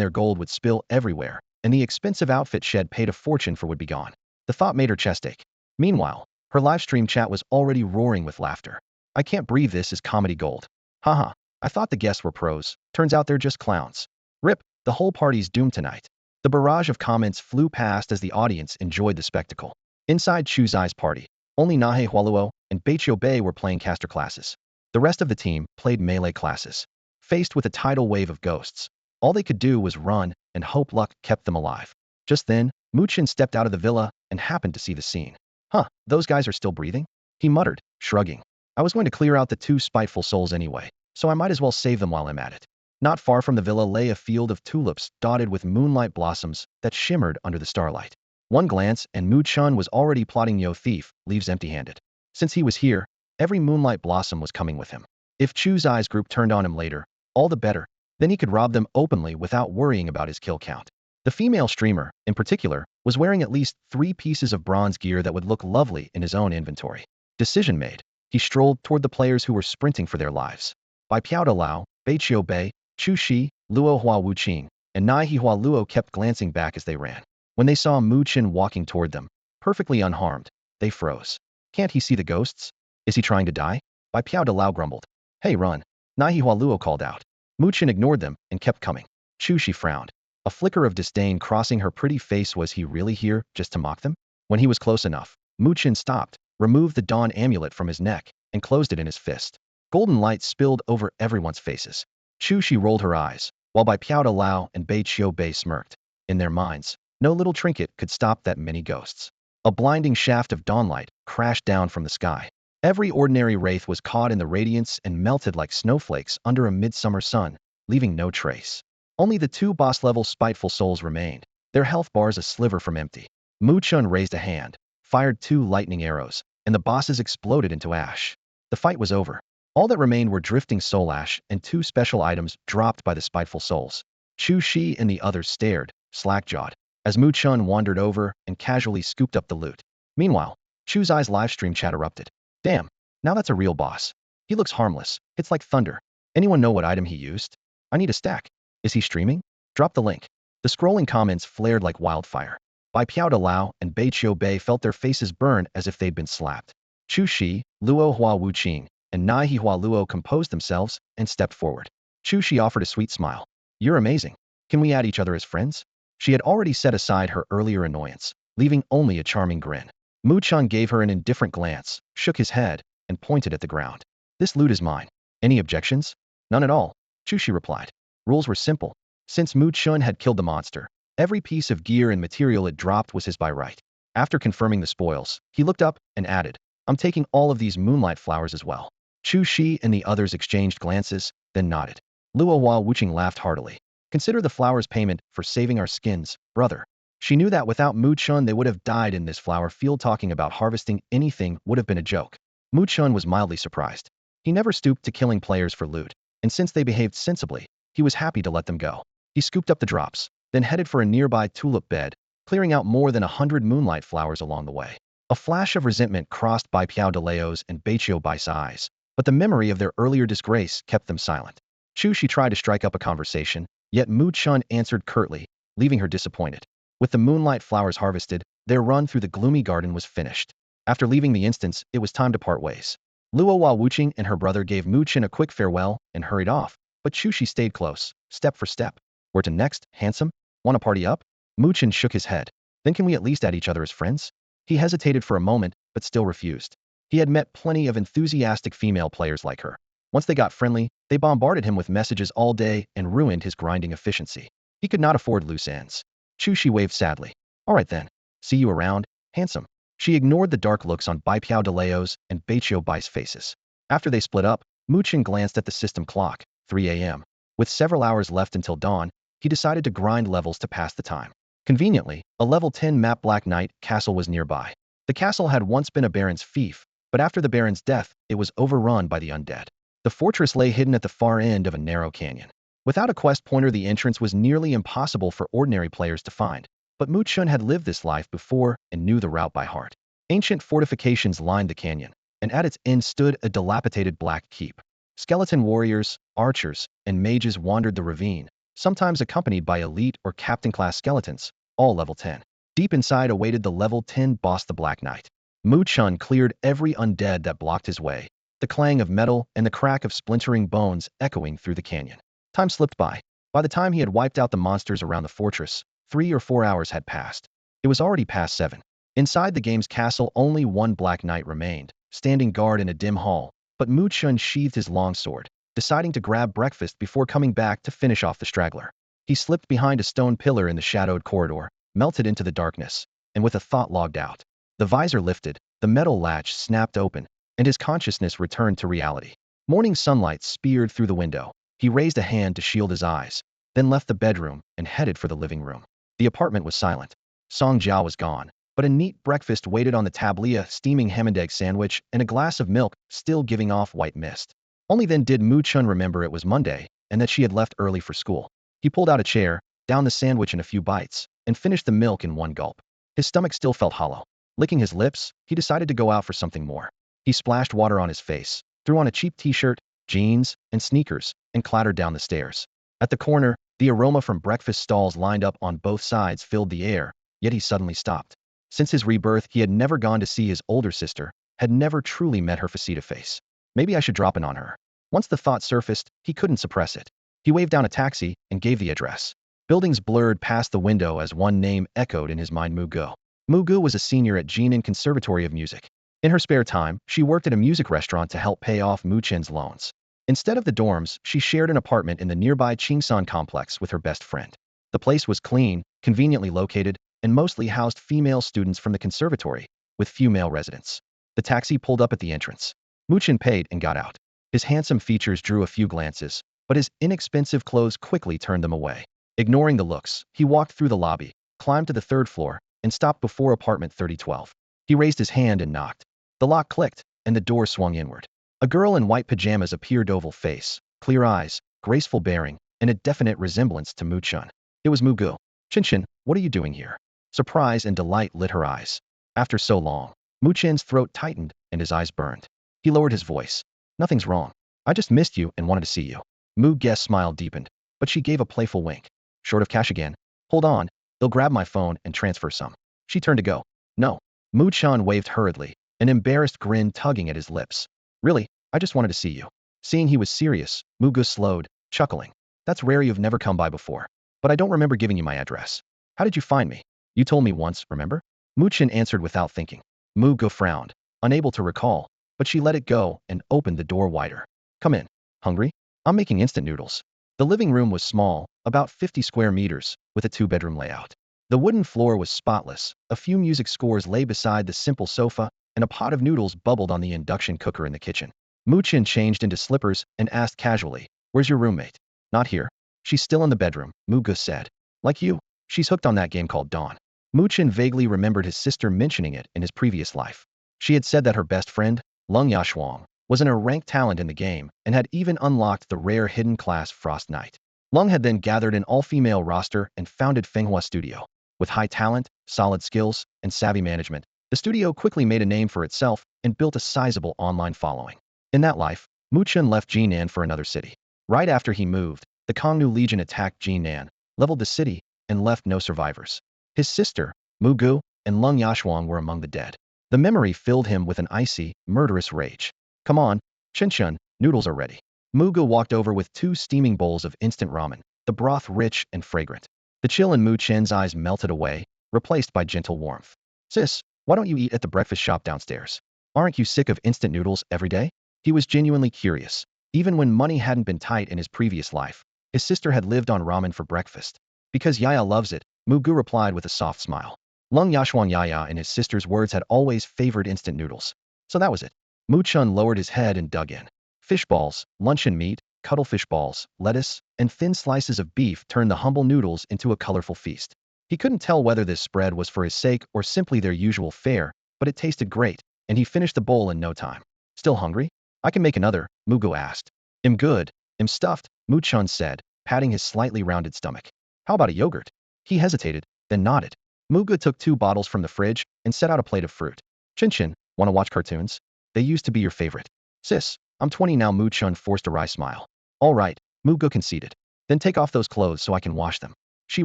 their gold would spill everywhere, and the expensive outfit she'd paid a fortune for would be gone. The thought made her chest ache. Meanwhile, her livestream chat was already roaring with laughter. I can't breathe, this is comedy gold. Haha, I thought the guests were pros. Turns out they're just clowns. Rip, the whole party's doomed tonight. The barrage of comments flew past as the audience enjoyed the spectacle. Inside Chu's Ai's party, only Nahe Hualuo and Beiqiu Bei were playing caster classes. The rest of the team played melee classes. Faced with a tidal wave of ghosts, all they could do was run and hope luck kept them alive. Just then, Mu Chen stepped out of the villa and happened to see the scene. Huh, those guys are still breathing? He muttered, shrugging. I was going to clear out the two spiteful souls anyway, so I might as well save them while I'm at it. Not far from the villa lay a field of tulips dotted with moonlight blossoms that shimmered under the starlight. One glance and Mu Chen was already plotting Yo Thief leaves empty-handed. Since he was here, every moonlight blossom was coming with him. If Chu's Ai's group turned on him later, all the better. Then he could rob them openly without worrying about his kill count. The female streamer, in particular, was wearing at least 3 pieces of bronze gear that would look lovely in his own inventory. Decision made, he strolled toward the players who were sprinting for their lives. Bai Piao Dalao, Beiqiu Bei, Chu Shi, Luo Hua Wuqing, and Nai Hua Luo kept glancing back as they ran. When they saw Mu Chen walking toward them, perfectly unharmed, they froze. Can't he see the ghosts? Is he trying to die? Bai Piao Dalao grumbled. Hey, run. Nai Hua Luo called out. Mu Chen ignored them and kept coming. Chu Shi frowned. A flicker of disdain crossing her pretty face. Was he really here just to mock them? When he was close enough, Mu Chen stopped, removed the dawn amulet from his neck, and closed it in his fist. Golden light spilled over everyone's faces. Chu Shi rolled her eyes, while Bai Piao Dalao and Beiqiu Bei smirked. In their minds, no little trinket could stop that many ghosts. A blinding shaft of dawnlight crashed down from the sky. Every ordinary wraith was caught in the radiance and melted like snowflakes under a midsummer sun, leaving no trace. Only the 2 boss-level spiteful souls remained, their health bars a sliver from empty. Mu Chen raised a hand, fired 2 lightning arrows, and the bosses exploded into ash. The fight was over. All that remained were drifting soul ash and 2 special items dropped by the spiteful souls. Chu Shi and the others stared, slack-jawed, as Mu Chen wandered over and casually scooped up the loot. Meanwhile, Chu's Ai's livestream chat erupted. Damn, now that's a real boss. He looks harmless. It's like thunder. Anyone know what item he used? I need a stack. Is he streaming? Drop the link. The scrolling comments flared like wildfire. Bai Piao Dalao and Beiqiu Bei felt their faces burn as if they'd been slapped. Chu Shi, Luo Hua Wuqing, and Nai Hua Luo composed themselves and stepped forward. Chu Shi offered a sweet smile. You're amazing. Can we add each other as friends? She had already set aside her earlier annoyance, leaving only a charming grin. Mu Chen gave her an indifferent glance, shook his head, and pointed at the ground. This loot is mine. Any objections? None at all, Chu Shi replied. Rules were simple. Since Mu Chen had killed the monster, every piece of gear and material it dropped was his by right. After confirming the spoils, he looked up and added, I'm taking all of these moonlight flowers as well. Chu Shi and the others exchanged glances, then nodded. Luo Hua Wuqing laughed heartily. Consider the flowers payment for saving our skins, brother. She knew that without Mu Chen they would have died in this flower field. Talking about harvesting anything would have been a joke. Mu Chen was mildly surprised. He never stooped to killing players for loot, and since they behaved sensibly, he was happy to let them go. He scooped up the drops, then headed for a nearby tulip bed, clearing out more than 100 moonlight flowers along the way. A flash of resentment crossed Bai Piao Dalao's and Beiqiu Bei's eyes, but the memory of their earlier disgrace kept them silent. Chu Shi tried to strike up a conversation, yet Mu Chen answered curtly, leaving her disappointed. With the moonlight flowers harvested, their run through the gloomy garden was finished. After leaving the instance, it was time to part ways. Luo Hua Wuqing and her brother gave Mu Chen a quick farewell and hurried off, but Chu Shi stayed close, step for step. Where to next, handsome? Want to party up? Mu Chen shook his head. Then can we at least add each other as friends? He hesitated for a moment, but still refused. He had met plenty of enthusiastic female players like her. Once they got friendly, they bombarded him with messages all day and ruined his grinding efficiency. He could not afford loose ends. Chu Shi waved sadly. All right then. See you around, handsome. She ignored the dark looks on Baipiao de Leo's and Baichio Bai's faces. After they split up, Mu Chen glanced at the system clock, 3 a.m. With several hours left until dawn, he decided to grind levels to pass the time. Conveniently, a level 10 map Black Knight castle was nearby. The castle had once been a baron's fief, but after the baron's death, it was overrun by the undead. The fortress lay hidden at the far end of a narrow canyon. Without a quest pointer, the entrance was nearly impossible for ordinary players to find, but Mu Chen had lived this life before and knew the route by heart. Ancient fortifications lined the canyon, and at its end stood a dilapidated black keep. Skeleton warriors, archers, and mages wandered the ravine, sometimes accompanied by elite or captain-class skeletons, all level 10. Deep inside awaited the level 10 boss, the Black Knight. Mu Chen cleared every undead that blocked his way, the clang of metal and the crack of splintering bones echoing through the canyon. Time slipped by. By the time he had wiped out the monsters around the fortress, 3 or 4 hours had passed. It was already past 7. Inside the game's castle, only one Black Knight remained, standing guard in a dim hall, but Mu Chen sheathed his longsword, deciding to grab breakfast before coming back to finish off the straggler. He slipped behind a stone pillar in the shadowed corridor, melted into the darkness, and with a thought logged out. The visor lifted, the metal latch snapped open, and his consciousness returned to reality. Morning sunlight speared through the window. He raised a hand to shield his eyes, then left the bedroom and headed for the living room. The apartment was silent. Sanja was gone, but a neat breakfast waited on the tablia, a steaming ham and egg sandwich and a glass of milk still giving off white mist. Only then did Mu Chen remember it was Monday and that she had left early for school. He pulled out a chair, downed the sandwich in a few bites, and finished the milk in one gulp. His stomach still felt hollow. Licking his lips, he decided to go out for something more. He splashed water on his face, threw on a cheap t-shirt, jeans, and sneakers, and clattered down the stairs. At the corner, the aroma from breakfast stalls lined up on both sides filled the air, yet he suddenly stopped. Since his rebirth, he had never gone to see his older sister, had never truly met her face-to-face. Maybe I should drop in on her. Once the thought surfaced, he couldn't suppress it. He waved down a taxi and gave the address. Buildings blurred past the window as one name echoed in his mind: Mu Gu. Mu Gu was a senior at Jinan Conservatory of Music. In her spare time, she worked at a music restaurant to help pay off Mu Chen's loans. Instead of the dorms, she shared an apartment in the nearby Qingsan complex with her best friend. The place was clean, conveniently located, and mostly housed female students from the conservatory, with few male residents. The taxi pulled up at the entrance. Mu Chen paid and got out. His handsome features drew a few glances, but his inexpensive clothes quickly turned them away. Ignoring the looks, he walked through the lobby, climbed to the 3rd floor, and stopped before apartment 3012. He raised his hand and knocked. The lock clicked, and the door swung inward. A girl in white pajamas appeared, oval face, clear eyes, graceful bearing, and a definite resemblance to Mu Chen. It was Mu Gu. Chen, what are you doing here? Surprise and delight lit her eyes. After so long, Mu Chen's throat tightened and his eyes burned. He lowered his voice. Nothing's wrong. I just missed you and wanted to see you. Mu Gu's smile deepened, but she gave a playful wink. Short of cash again? Hold on, they'll grab my phone and transfer some. She turned to go. No. Mu Chen waved hurriedly, an embarrassed grin tugging at his lips. Really, I just wanted to see you. Seeing he was serious, Mu Gu slowed, chuckling. That's rare, you've never come by before. But I don't remember giving you my address. How did you find me? You told me once, remember? Mu Chen answered without thinking. Mu Gu frowned, unable to recall, but she let it go and opened the door wider. Come in. Hungry? I'm making instant noodles. The living room was small, about 50 square meters, with a 2-bedroom layout. The wooden floor was spotless, a few music scores lay beside the simple sofa, and a pot of noodles bubbled on the induction cooker in the kitchen. Mu Chen changed into slippers and asked casually, where's your roommate? Not here. She's still in the bedroom, Mu Gu said. Like you. She's hooked on that game called Dawn. Mu Chen vaguely remembered his sister mentioning it in his previous life. She had said that her best friend, Lung Yashuang, was an ranked talent in the game and had even unlocked the rare hidden class Frost Knight. Lung had then gathered an all-female roster and founded Fenghua Studio. With high talent, solid skills, and savvy management, the studio quickly made a name for itself and built a sizable online following. In that life, Mu Chen left Jinan for another city. Right after he moved, the Kongnu Legion attacked Jinan, leveled the city, and left no survivors. His sister, Mu Gu, and Lung Yashuang were among the dead. The memory filled him with an icy, murderous rage. Come on, Chen, noodles are ready. Mu Gu walked over with 2 steaming bowls of instant ramen, the broth rich and fragrant. The chill in Mu Chen's eyes melted away, replaced by gentle warmth. Sis, why don't you eat at the breakfast shop downstairs? Aren't you sick of instant noodles every day? He was genuinely curious. Even when money hadn't been tight in his previous life, his sister had lived on ramen for breakfast. Because Yaya loves it, Mu Gu replied with a soft smile. Lung Yashuang Yaya and his sister's words had always favored instant noodles. So that was it. Mu Chen lowered his head and dug in. Fish balls, luncheon meat, cuttlefish balls, lettuce, and thin slices of beef turned the humble noodles into a colorful feast. He couldn't tell whether this spread was for his sake or simply their usual fare, but it tasted great, and he finished the bowl in no time. Still hungry? I can make another, Mugo asked. I'm good. I'm stuffed, Mu Chen said, patting his slightly rounded stomach. How about a yogurt? He hesitated, then nodded. Mugo took 2 bottles from the fridge and set out a plate of fruit. Chin, wanna watch cartoons? They used to be your favorite. Sis, I'm 20 now, Mu Chen forced a wry smile. All right, Mugo conceded. Then take off those clothes so I can wash them. She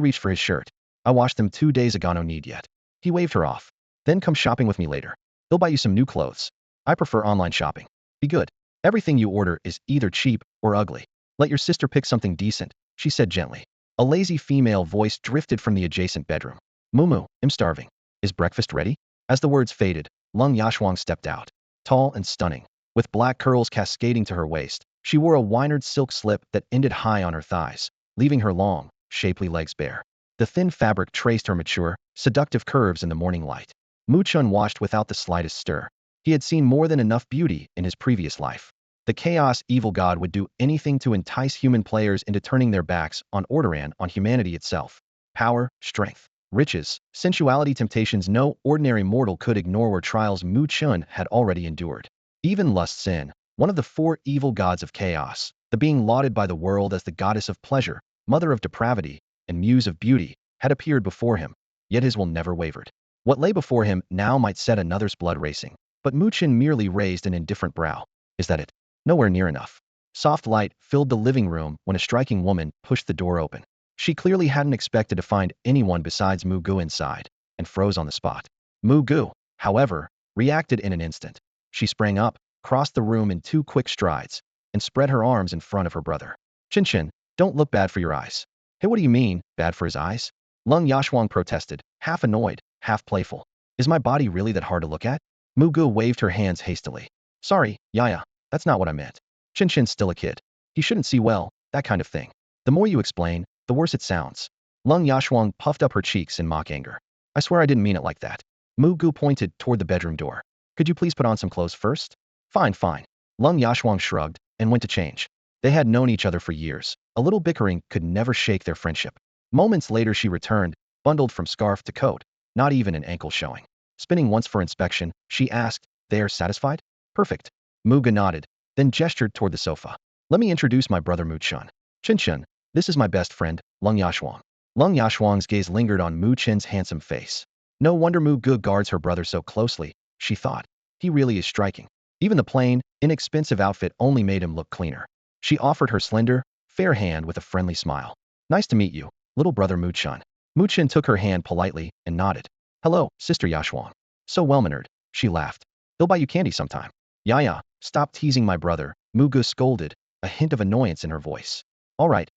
reached for his shirt. I washed them 2 days ago, no need yet. He waved her off. Then come shopping with me later. They'll buy you some new clothes. I prefer online shopping. Be good. Everything you order is either cheap or ugly. Let your sister pick something decent, she said gently. A lazy female voice drifted from the adjacent bedroom. Mumu, I'm starving. Is breakfast ready? As the words faded, Lung Yashuang stepped out. Tall and stunning, with black curls cascading to her waist, she wore a winered silk slip that ended high on her thighs, leaving her long, shapely legs bare. The thin fabric traced her mature, seductive curves in the morning light. Mu Chen watched without the slightest stir. He had seen more than enough beauty in his previous life. The chaos evil god would do anything to entice human players into turning their backs on Orderan, on humanity itself. Power, strength, riches, sensuality, temptations no ordinary mortal could ignore were trials Mu Chen had already endured. Even lust, sin, one of the 4 evil gods of chaos, the being lauded by the world as the goddess of pleasure, mother of depravity, and muse of beauty, had appeared before him, yet his will never wavered. What lay before him now might set another's blood racing, but Mu Chen merely raised an indifferent brow. Is that it? Nowhere near enough. Soft light filled the living room when a striking woman pushed the door open. She clearly hadn't expected to find anyone besides Mu Gu inside, and froze on the spot. Mu Gu, however, reacted in an instant. She sprang up, crossed the room in 2 quick strides, and spread her arms in front of her brother. Chin, don't look bad for your eyes. Hey, what do you mean, bad for his eyes? Lung Yashuang protested, half annoyed, half playful. Is my body really that hard to look at? Mu Gu waved her hands hastily. Sorry, Yaya, that's not what I meant. Chin's still a kid. He shouldn't see well, that kind of thing. The more you explain, the worse it sounds. Lung Yashuang puffed up her cheeks in mock anger. I swear I didn't mean it like that. Mu Gu pointed toward the bedroom door. Could you please put on some clothes first? Fine. Lung Yashuang shrugged and went to change. They had known each other for years. A little bickering could never shake their friendship. Moments later she returned, bundled from scarf to coat, not even an ankle showing. Spinning once for inspection, she asked, They are satisfied? Perfect. Mu Gu nodded, then gestured toward the sofa. Let me introduce my brother Mu Chen. Chin, this is my best friend, Lung Yashuang. Lung Yashuang's gaze lingered on Mu Chen's handsome face. No wonder Mu Gu guards her brother so closely, she thought. He really is striking. Even the plain, inexpensive outfit only made him look cleaner. She offered her slender, fair hand with a friendly smile. Nice to meet you, little brother Mu Chen. Mu Chen took her hand politely and nodded. Hello, Sister Yashuang. So well-mannered, she laughed. They'll buy you candy sometime. Yaya, stop teasing my brother, Mu Gu scolded, a hint of annoyance in her voice. All right,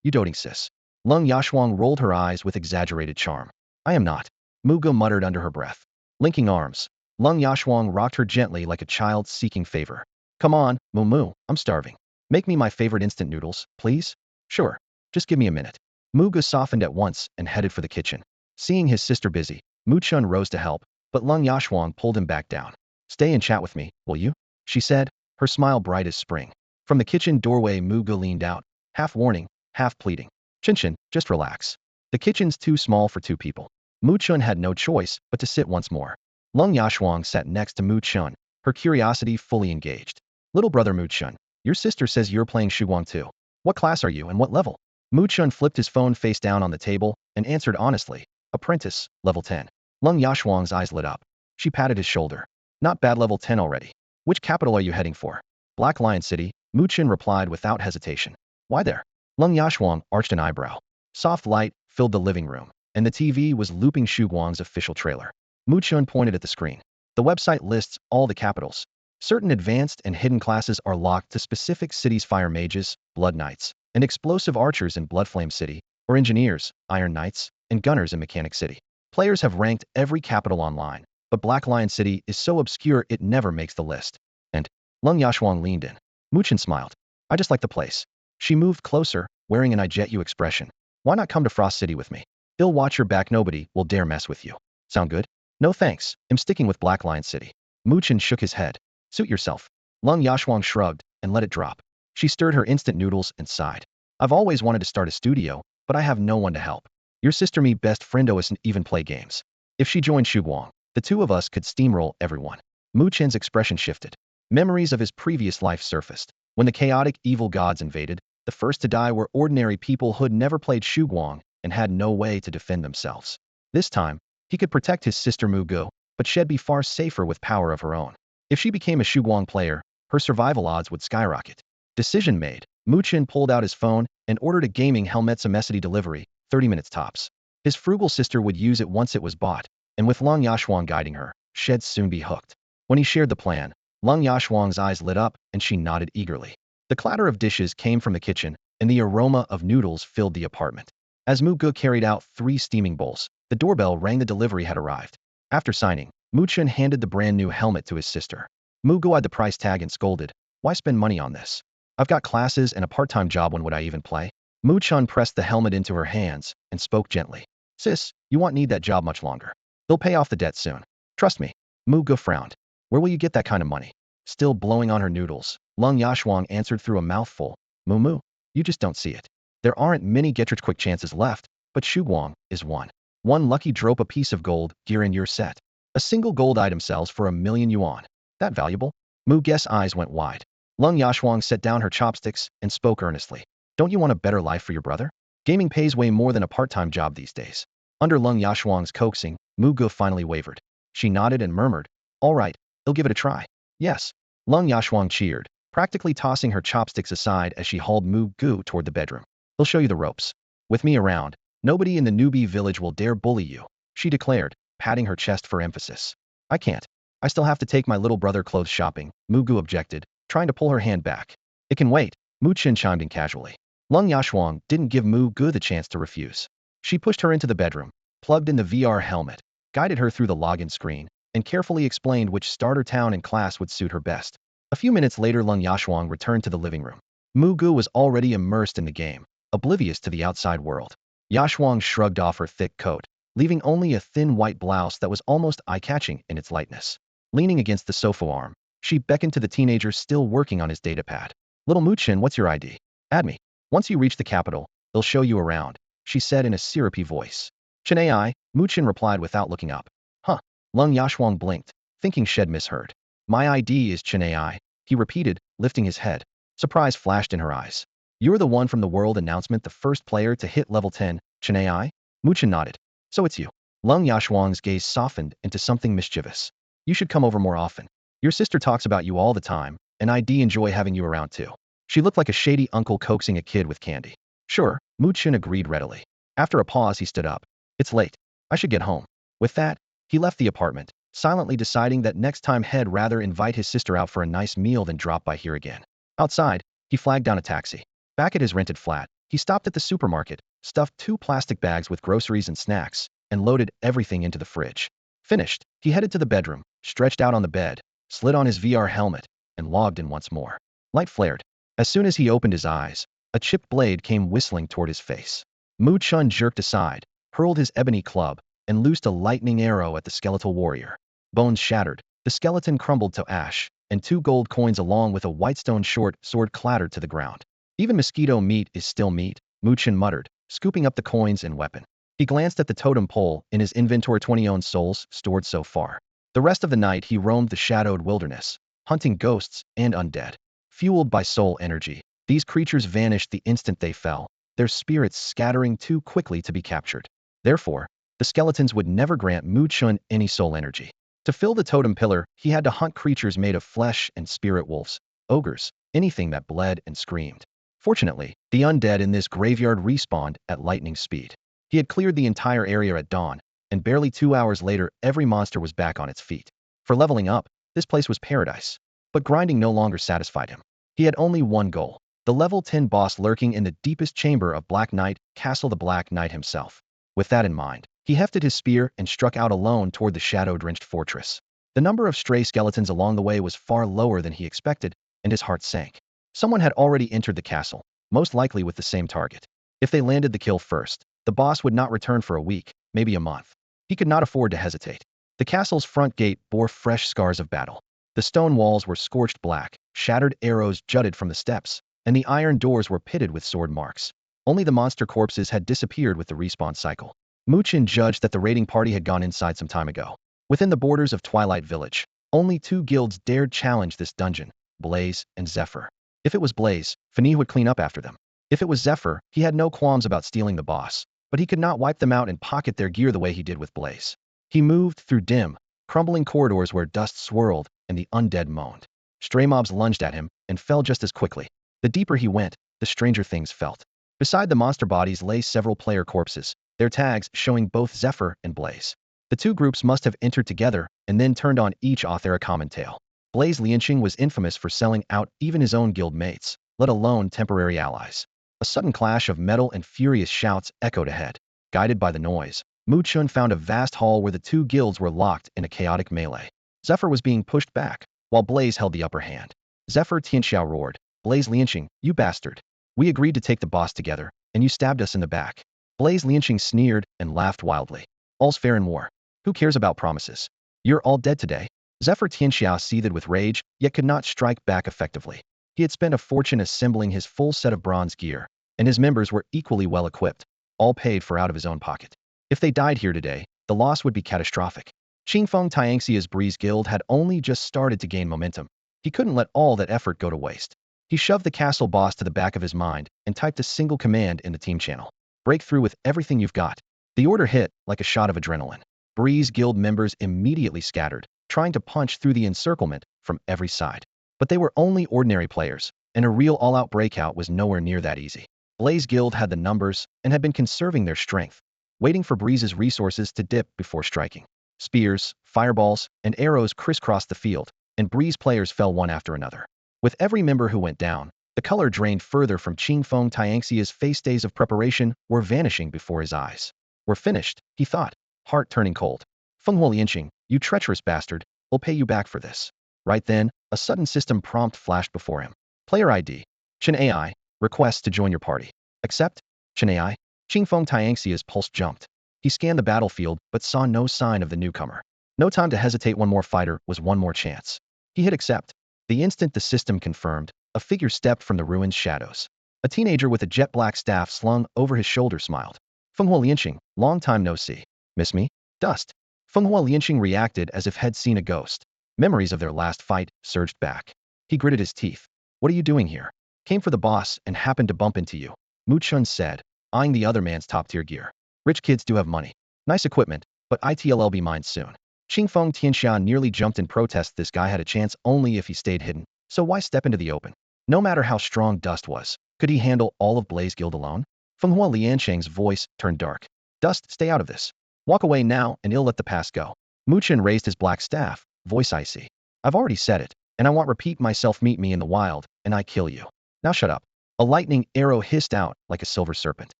you doting sis. Lung Yashuang rolled her eyes with exaggerated charm. I am not. Mu Gu muttered under her breath. Linking arms, Lung Yashuang rocked her gently like a child seeking favor. Come on, Mu, I'm starving. Make me my favorite instant noodles, please? Sure. Just give me a minute. Mu Gu softened at once and headed for the kitchen. Seeing his sister busy, Mu Chen rose to help, but Lung Yashuang pulled him back down. Stay and chat with me, will you? She said, her smile bright as spring. From the kitchen doorway Mu Gu leaned out, half warning, half pleading. Chin, just relax. The kitchen's too small for 2 people. Mu Chen had no choice but to sit once more. Lung Yashuang sat next to Mu Chen, her curiosity fully engaged. Little brother Mu Chen, your sister says you're playing Shuguang too. What class are you and what level? Mu Chen flipped his phone face down on the table and answered honestly, Apprentice, level 10. Lung Yashuang's eyes lit up. She patted his shoulder. Not bad, level 10 already. Which capital are you heading for? Black Lion City, Mu Chen replied without hesitation. Why there? Lung Yashuang arched an eyebrow. Soft light filled the living room, and the TV was looping Shuguang's official trailer. Mu Chen pointed at the screen. The website lists all the capitals. Certain advanced and hidden classes are locked to specific cities: fire mages, blood knights, and explosive archers in Bloodflame City, or engineers, iron knights, and gunners in Mechanic City. Players have ranked every capital online, but Black Lion City is so obscure it never makes the list. And Lung Yashuang leaned in. Mu Chen smiled. I just like the place. She moved closer, wearing an I jet you expression. Why not come to Frost City with me? He'll watch your back. Nobody will dare mess with you. Sound good? No thanks. I'm sticking with Black Lion City. Mu Chen shook his head. Suit yourself. Lung Yashuang shrugged and let it drop. She stirred her instant noodles and sighed. I've always wanted to start a studio, but I have no one to help. Your sister me best friend doesn't even play games. If she joined Shuguang, the two of us could steamroll everyone. Mu Chen's expression shifted. Memories of his previous life surfaced. When the chaotic evil gods invaded, the first to die were ordinary people who'd never played Shuguang and had no way to defend themselves. This time, he could protect his sister Mu Gu, but she'd be far safer with power of her own. If she became a Shuguang player, her survival odds would skyrocket. Decision made. Mu Chen pulled out his phone and ordered a gaming helmet's immensity delivery, 30 minutes tops. His frugal sister would use it once it was bought, and with Lung Yashuang guiding her, she'd soon be hooked. When he shared the plan, Lung Yashuang's eyes lit up and she nodded eagerly. The clatter of dishes came from the kitchen, and the aroma of noodles filled the apartment. As Mu Gu carried out 3 steaming bowls, the doorbell rang. The delivery had arrived. After signing, Mu Chen handed the brand new helmet to his sister. Mu Gu eyed the price tag and scolded, "Why spend money on this? I've got classes and a part-time job. When would I even play?" Mu Chen pressed the helmet into her hands and spoke gently. "Sis, you won't need that job much longer. They'll pay off the debt soon. Trust me." Mu Gu frowned. "Where will you get that kind of money?" Still blowing on her noodles, Lung Yashuang answered through a mouthful, "Mu, you just don't see it. There aren't many get-rich-quick chances left, but Shuguang is one. One lucky drop, a piece of gold gear in your set. A single gold item sells for 1,000,000 yuan. That valuable?" Mu Gu's eyes went wide. Lung Yashuang set down her chopsticks and spoke earnestly. "Don't you want a better life for your brother? Gaming pays way more than a part-time job these days." Under Lung Yashuang's coaxing, Mu Gu finally wavered. She nodded and murmured, "All right, I'll give it a try." "Yes." Lung Yashuang cheered, practically tossing her chopsticks aside as she hauled Mu Gu toward the bedroom. "He'll show you the ropes. With me around, nobody in the newbie village will dare bully you," she declared, patting her chest for emphasis. "I can't. I still have to take my little brother clothes shopping," Mu Gu objected, trying to pull her hand back. "It can wait," Mu Chen chimed in casually. Lung Yashuang didn't give Mu Gu the chance to refuse. She pushed her into the bedroom, plugged in the VR helmet, guided her through the login screen, and carefully explained which starter town and class would suit her best. A few minutes later, Lung Yashuang returned to the living room. Mu Gu was already immersed in the game, oblivious to the outside world. Yashuang shrugged off her thick coat, leaving only a thin white blouse that was almost eye-catching in its lightness. Leaning against the sofa arm, she beckoned to the teenager still working on his datapad. "Little Mu Chen, what's your ID? Add me. Once you reach the capital, they'll show you around," she said in a syrupy voice. "Chen AI," Mu Chen replied without looking up. "Huh." Lung Yashuang blinked, thinking she'd misheard. "My ID is Chen AI," he repeated, lifting his head. Surprise flashed in her eyes. "You're the one from the world announcement, the first player to hit level 10, Chen AI?" Mu Chen nodded. "So it's you." Lung Yashuang's gaze softened into something mischievous. "You should come over more often. Your sister talks about you all the time, and I'd enjoy having you around too." She looked like a shady uncle coaxing a kid with candy. "Sure," Mu Chen agreed readily. After a pause, he stood up. "It's late. I should get home." With that, he left the apartment, silently deciding that next time he'd rather invite his sister out for a nice meal than drop by here again. Outside, he flagged down a taxi. Back at his rented flat, he stopped at the supermarket, stuffed 2 plastic bags with groceries and snacks, and loaded everything into the fridge. Finished, he headed to the bedroom, stretched out on the bed, slid on his VR helmet, and logged in once more. Light flared. As soon as he opened his eyes, a chipped blade came whistling toward his face. Mu Chen jerked aside, hurled his ebony club, and loosed a lightning arrow at the skeletal warrior. Bones shattered, the skeleton crumbled to ash, and 2 gold coins along with a whitestone short sword clattered to the ground. "Even mosquito meat is still meat," Mu Chen muttered, scooping up the coins and weapon. He glanced at the totem pole in his inventory, 20 own souls stored so far. The rest of the night he roamed the shadowed wilderness, hunting ghosts and undead. Fueled by soul energy, these creatures vanished the instant they fell, their spirits scattering too quickly to be captured. Therefore, the skeletons would never grant Mu Chen any soul energy. To fill the totem pillar, he had to hunt creatures made of flesh and spirit wolves, ogres, anything that bled and screamed. Fortunately, the undead in this graveyard respawned at lightning speed. He had cleared the entire area at dawn, and barely 2 hours later every monster was back on its feet. For leveling up, this place was paradise. But grinding no longer satisfied him. He had only one goal, the level 10 boss lurking in the deepest chamber of Black Knight Castle, the Black Knight himself. With that in mind, he hefted his spear and struck out alone toward the shadow-drenched fortress. The number of stray skeletons along the way was far lower than he expected, and his heart sank. Someone had already entered the castle, most likely with the same target. If they landed the kill first, The boss would not return for a week, maybe a month. He could not afford to hesitate. The castle's front gate bore fresh scars of battle. The stone walls were scorched black, shattered arrows jutted from the steps, and the iron doors were pitted with sword marks. Only the monster corpses had disappeared with the respawn cycle. Mu Chen judged that the raiding party had gone inside some time ago. Within the borders of Twilight Village, only two guilds dared challenge this dungeon, Blaze and Zephyr. If it was Blaze, Fani would clean up after them. If it was Zephyr, he had no qualms about stealing the boss, but he could not wipe them out and pocket their gear the way he did with Blaze. He moved through dim, crumbling corridors where dust swirled and the undead moaned. Stray mobs lunged at him and fell just as quickly. The deeper he went, the stranger things felt. Beside the monster bodies lay several player corpses, their tags showing both Zephyr and Blaze. The two groups must have entered together and then turned on each author a common tale. Blaze Lianqing was infamous for selling out even his own guild mates, let alone temporary allies. A sudden clash of metal and furious shouts echoed ahead. Guided by the noise, Mu Chen found a vast hall where the two guilds were locked in a chaotic melee. Zephyr was being pushed back, while Blaze held the upper hand. Zephyr Tianxiao roared, "Blaze Lianqing, you bastard! We agreed to take the boss together, and you stabbed us in the back." Blaze Lianqing sneered and laughed wildly. "All's fair in war. Who cares about promises? You're all dead today." Zephyr Tianxiao seethed with rage, yet could not strike back effectively. He had spent a fortune assembling his full set of bronze gear, and his members were equally well equipped, all paid for out of his own pocket. If they died here today, the loss would be catastrophic. Qingfeng Tianxia's Breeze Guild had only just started to gain momentum. He couldn't let all that effort go to waste. He shoved the castle boss to the back of his mind and typed a single command in the team channel. "Break through with everything you've got." The order hit like a shot of adrenaline. Breeze Guild members immediately scattered, trying to punch through the encirclement from every side. But they were only ordinary players, and a real all-out breakout was nowhere near that easy. Blaze Guild had the numbers and had been conserving their strength, waiting for Breeze's resources to dip before striking. Spears, fireballs, and arrows crisscrossed the field, and Breeze players fell one after another. With every member who went down, the color drained further from Qingfeng Tianxia's face. Days of preparation were vanishing before his eyes. "We're finished," he thought, heart turning cold. "Fenghua Lianqing, you treacherous bastard, we'll pay you back for this." Right then, a sudden system prompt flashed before him. Player ID. Chen AI. Request to join your party. Accept. Chen AI. Qingfeng Tianxia's pulse jumped. He scanned the battlefield but saw no sign of the newcomer. No time to hesitate. One more fighter was one more chance. He hit accept. The instant the system confirmed, a figure stepped from the ruin's shadows. A teenager with a jet black staff slung over his shoulder smiled. "Fenghua Lianqing, long time no see. Miss me?" "Dust." Fenghua Lianqing reacted as if had seen a ghost. Memories of their last fight surged back. He gritted his teeth. "What are you doing here?" "Came for the boss and happened to bump into you," Mu Chen said, eyeing the other man's top-tier gear. "Rich kids do have money. Nice equipment, but it'll be mine soon." Qingfeng Tianxia nearly jumped in protest. This guy had a chance only if he stayed hidden, so why step into the open? No matter how strong Dust was, could he handle all of Blaze Guild alone? Fenghua Lianqing's voice turned dark. "Dust, stay out of this. Walk away now and I'll let the past go." Mu Chen raised his black staff, voice icy. "I've already said it, and I won't repeat myself. Meet me in the wild, and I kill you. Now shut up." A lightning arrow hissed out like a silver serpent.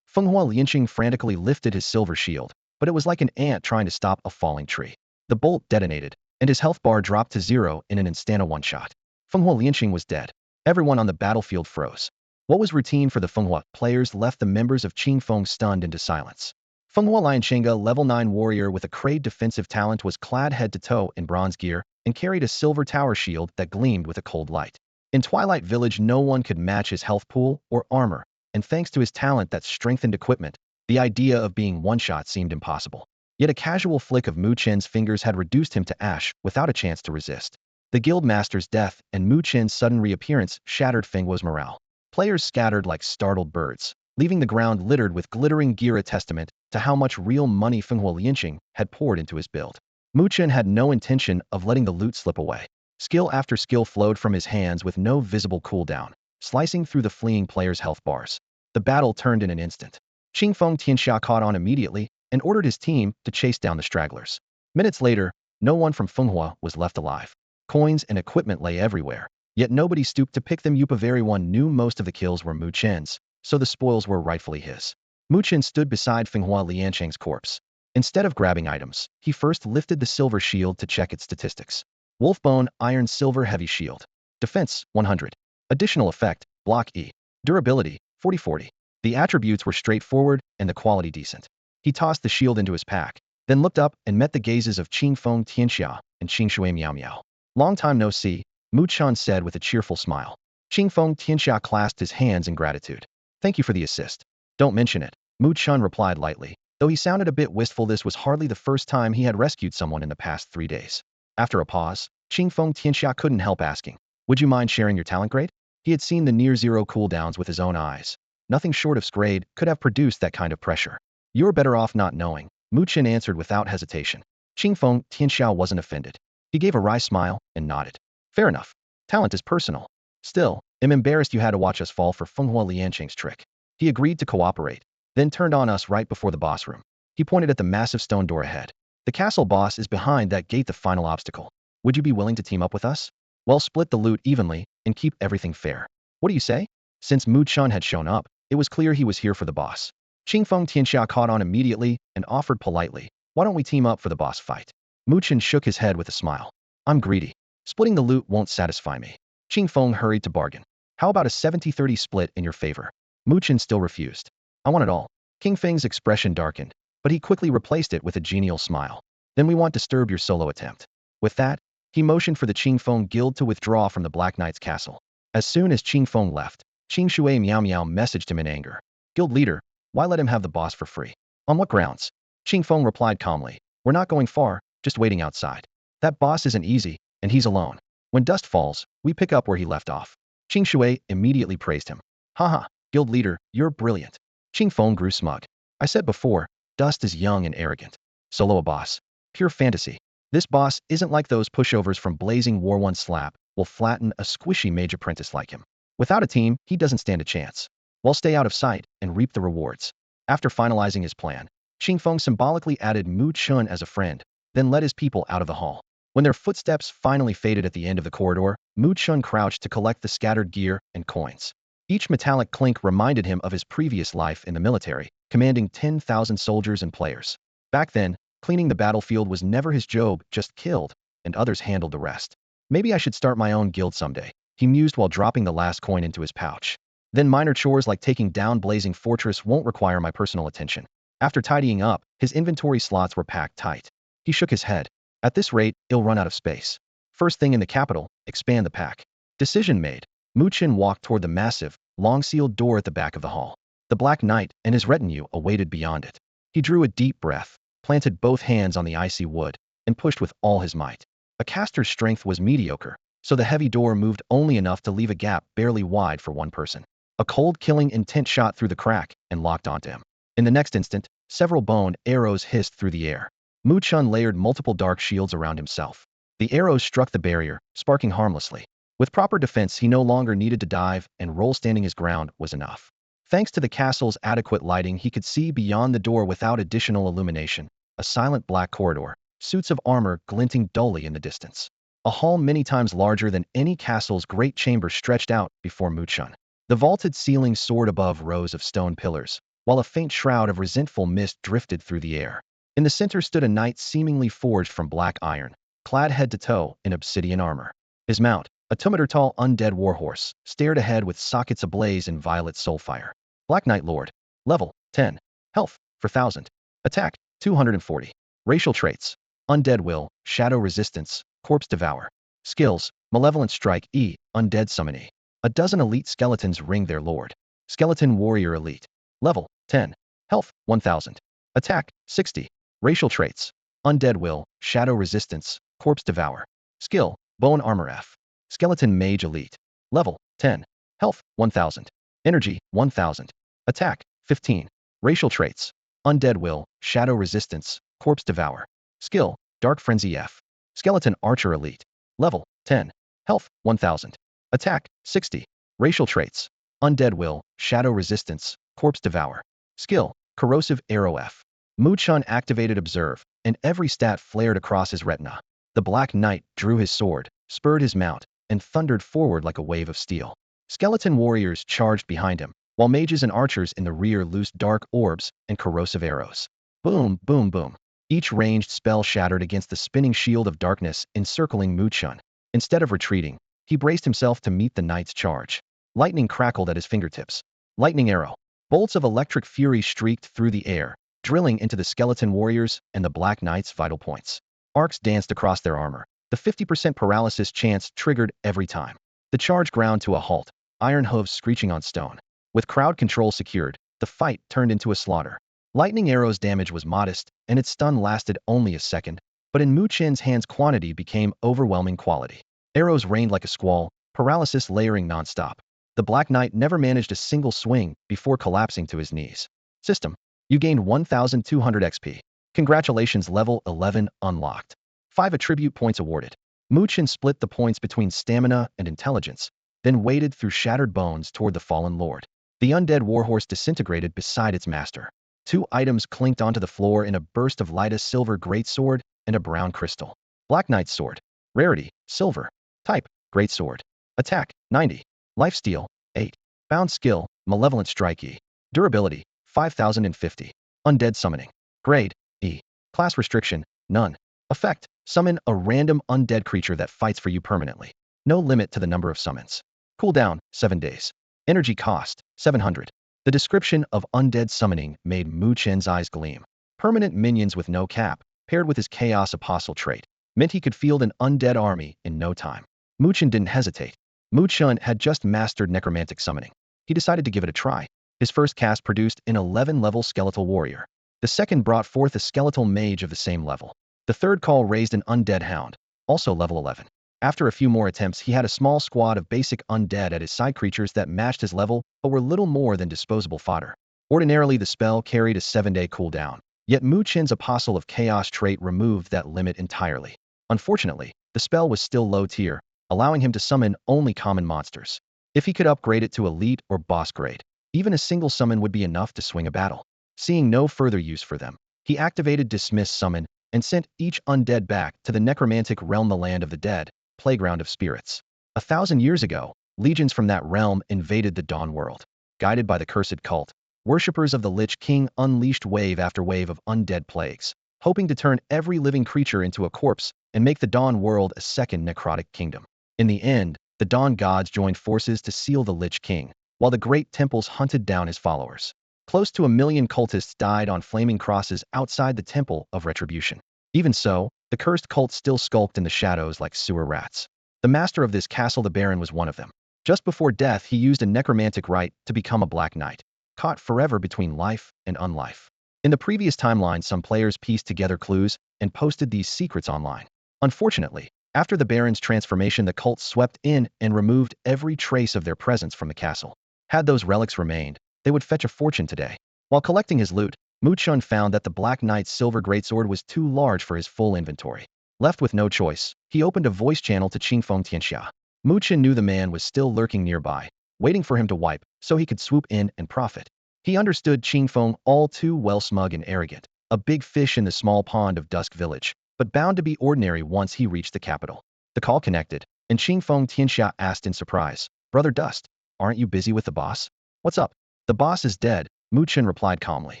Fenghua Lianqing frantically lifted his silver shield, but it was like an ant trying to stop a falling tree. The bolt detonated, and his health bar dropped to 0 in an instant one-shot. Fenghua Lianqing was dead. Everyone on the battlefield froze. What was routine for the Fenghua players left the members of Qingfeng stunned into silence. Fenghua Lianqing, level 9 warrior with a crade defensive talent, was clad head to toe in bronze gear and carried a silver tower shield that gleamed with a cold light. In Twilight Village, no one could match his health pool or armor, and thanks to his talent that strengthened equipment, the idea of being one-shot seemed impossible. Yet a casual flick of Mu Chen's fingers had reduced him to ash without a chance to resist. The guild master's death and Mu Chen's sudden reappearance shattered Fenghua's morale. Players scattered like startled birds, leaving the ground littered with glittering gear, a testament to how much real money Fenghua Lianqing had poured into his build. Mu Chen had no intention of letting the loot slip away. Skill after skill flowed from his hands with no visible cooldown, slicing through the fleeing players' health bars. The battle turned in an instant. Qingfeng Tianxia caught on immediately and ordered his team to chase down the stragglers. Minutes later, no one from Fenghua was left alive. Coins and equipment lay everywhere, yet nobody stooped to pick them up. Everyone knew most of the kills were Mu Chen's, so the spoils were rightfully his. Mu Chen stood beside Fenghua Lianqing's corpse. Instead of grabbing items, he first lifted the silver shield to check its statistics. Wolfbone Iron Silver Heavy Shield. Defense, 100. Additional effect, Block E. Durability, 40-40. The attributes were straightforward and the quality decent. He tossed the shield into his pack, then looked up and met the gazes of Qingfeng Tianxia and Qingshui Miao Miao. Long time no see, Mu Chen said with a cheerful smile. Qingfeng Tianxia clasped his hands in gratitude. Thank you for the assist. Don't mention it, Mu Chen replied lightly. Though he sounded a bit wistful, this was hardly the first time he had rescued someone in the past 3 days. After a pause, Qingfeng Tianxia couldn't help asking, would you mind sharing your talent grade? He had seen the near-zero cooldowns with his own eyes. Nothing short of Scrade could have produced that kind of pressure. You're better off not knowing, Mu Chen answered without hesitation. Qingfeng Tianxia wasn't offended. He gave a wry smile and nodded. Fair enough. Talent is personal. Still, I'm embarrassed you had to watch us fall for Fenghua Lianqing's trick. He agreed to cooperate, then turned on us right before the boss room. He pointed at the massive stone door ahead. The castle boss is behind that gate, the final obstacle. Would you be willing to team up with us? Well, split the loot evenly and keep everything fair. What do you say? Since Mu Chen had shown up, it was clear he was here for the boss. Qingfeng Tianxia caught on immediately and offered politely, why don't we team up for the boss fight? Mu Chen shook his head with a smile. I'm greedy. Splitting the loot won't satisfy me. Qingfeng hurried to bargain. How about a 70-30 split in your favor? Mu Chen still refused. I want it all. King Feng's expression darkened, but he quickly replaced it with a genial smile. Then we won't disturb your solo attempt. With that, he motioned for the Qingfeng guild to withdraw from the Black Knight's castle. As soon as Qingfeng left, Qingshui Miao Miao messaged him in anger. Guild leader, why let him have the boss for free? On what grounds? Qingfeng replied calmly. We're not going far, just waiting outside. That boss isn't easy, and he's alone. When dust falls, we pick up where he left off. Qingshui immediately praised him. Haha, guild leader, you're brilliant. Qingfeng grew smug. I said before, Dust is young and arrogant. Solo a boss. Pure fantasy. This boss isn't like those pushovers from Blazing War. One slap will flatten a squishy mage apprentice like him. Without a team, he doesn't stand a chance. Well, stay out of sight and reap the rewards. After finalizing his plan, Qingfeng symbolically added Mu Chen as a friend, then led his people out of the hall. When their footsteps finally faded at the end of the corridor, Mu Chen crouched to collect the scattered gear and coins. Each metallic clink reminded him of his previous life in the military, commanding 10,000 soldiers and players. Back then, cleaning the battlefield was never his job, just killed, and others handled the rest. Maybe I should start my own guild someday, he mused while dropping the last coin into his pouch. Then minor chores like taking down Blazing Fortress won't require my personal attention. After tidying up, his inventory slots were packed tight. He shook his head. At this rate, he'll run out of space. First thing in the capital, expand the pack. Decision made. Mu Chen walked toward the massive, long-sealed door at the back of the hall. The Black Knight and his retinue awaited beyond it. He drew a deep breath, planted both hands on the icy wood, and pushed with all his might. A caster's strength was mediocre, so the heavy door moved only enough to leave a gap barely wide for one person. A cold, killing intent shot through the crack and locked onto him. In the next instant, several bone arrows hissed through the air. Mu Chen layered multiple dark shields around himself. The arrows struck the barrier, sparking harmlessly. With proper defense, he no longer needed to dive, and roll standing his ground was enough. Thanks to the castle's adequate lighting, he could see beyond the door without additional illumination. A silent black corridor, suits of armor glinting dully in the distance. A hall many times larger than any castle's great chamber stretched out before Mu Chen. The vaulted ceiling soared above rows of stone pillars, while a faint shroud of resentful mist drifted through the air. In the center stood a knight seemingly forged from black iron, clad head to toe in obsidian armor. His mount, a 2-meter-tall undead warhorse, stared ahead with sockets ablaze in violet soulfire. Black Knight Lord. Level 10. Health 4000. Attack 240. Racial traits: Undead Will, Shadow Resistance, Corpse Devour. Skills: Malevolent Strike E, Undead Summon E. A dozen elite skeletons ring their lord. Skeleton Warrior Elite. Level 10. Health 1000. Attack 60. Racial traits: Undead Will, Shadow Resistance, Corpse Devour. Skill: Bone Armor F. Skeleton Mage Elite. Level 10. Health 1000. Energy 1000. Attack 15. Racial traits: Undead Will, Shadow Resistance, Corpse Devour. Skill: Dark Frenzy F. Skeleton Archer Elite. Level 10. Health 1000. Attack 60. Racial traits: Undead Will, Shadow Resistance, Corpse Devour. Skill: Corrosive Arrow F. Mu Chen activated Observe, and every stat flared across his retina. The Black Knight drew his sword, spurred his mount, and thundered forward like a wave of steel. Skeleton warriors charged behind him, while mages and archers in the rear loosed dark orbs and corrosive arrows. Boom, boom, boom. Each ranged spell shattered against the spinning shield of darkness encircling Mu Chen. Instead of retreating, he braced himself to meet the knight's charge. Lightning crackled at his fingertips. Lightning arrow. Bolts of electric fury streaked through the air, drilling into the skeleton warriors and the Black Knight's vital points. Arcs danced across their armor. The 50% paralysis chance triggered every time. The charge ground to a halt, iron hooves screeching on stone. With crowd control secured, the fight turned into a slaughter. Lightning arrow's damage was modest, and its stun lasted only a second, but in Mu Chen's hands quantity became overwhelming quality. Arrows rained like a squall, paralysis layering nonstop. The Black Knight never managed a single swing before collapsing to his knees. System. You gained 1,200 XP. Congratulations, level 11 unlocked. 5 attribute points awarded. Mu Chen split the points between stamina and intelligence, then waded through shattered bones toward the fallen lord. The undead warhorse disintegrated beside its master. 2 items clinked onto the floor in a burst of light: a silver greatsword and a brown crystal. Black Knight's sword. Rarity, silver. Type, greatsword. Attack, 90. Lifesteal, 8. Bound skill, malevolent strike E. Durability, 5050. Undead summoning. Grade, E. Class restriction, none. Effect, summon a random undead creature that fights for you permanently. No limit to the number of summons. Cooldown, 7 days. Energy cost, 700. The description of undead summoning made Mu Chen's eyes gleam. Permanent minions with no cap, paired with his Chaos Apostle trait, meant he could field an undead army in no time. Mu Chen didn't hesitate. Mu Chen had just mastered necromantic summoning. He decided to give it a try. His first cast produced an 11-level skeletal warrior. The second brought forth a skeletal mage of the same level. The third call raised an undead hound, also level 11. After a few more attempts, he had a small squad of basic undead at his side, creatures that matched his level but were little more than disposable fodder. Ordinarily, the spell carried a 7-day cooldown, yet Mu Chen's Apostle of Chaos trait removed that limit entirely. Unfortunately, the spell was still low tier, allowing him to summon only common monsters. If he could upgrade it to elite or boss grade, even a single summon would be enough to swing a battle. Seeing no further use for them, he activated Dismiss Summon and sent each undead back to the necromantic realm, the land of the dead, playground of spirits. 1,000 years ago, legions from that realm invaded the Dawn world. Guided by the cursed cult, worshippers of the Lich King unleashed wave after wave of undead plagues, hoping to turn every living creature into a corpse and make the Dawn world a second necrotic kingdom. In the end, the Dawn gods joined forces to seal the Lich King, while the great temples hunted down his followers. Close to 1 million cultists died on flaming crosses outside the Temple of Retribution. Even so, the cursed cult still skulked in the shadows like sewer rats. The master of this castle, the Baron, was one of them. Just before death, he used a necromantic rite to become a Black Knight, caught forever between life and unlife. In the previous timeline, some players pieced together clues and posted these secrets online. Unfortunately, after the Baron's transformation, the cult swept in and removed every trace of their presence from the castle. Had those relics remained, they would fetch a fortune today. While collecting his loot, Mu Chen found that the Black Knight's silver greatsword was too large for his full inventory. Left with no choice, he opened a voice channel to Confronting Tianxia. Mu Chen knew the man was still lurking nearby, waiting for him to wipe so he could swoop in and profit. He understood Qingfeng all too well, smug and arrogant, a big fish in the small pond of Dusk Village, but bound to be ordinary once he reached the capital. The call connected, and Confronting Tianxia asked in surprise, "Brother Dust, aren't you busy with the boss? What's up?" "The boss is dead," Mu Chen replied calmly.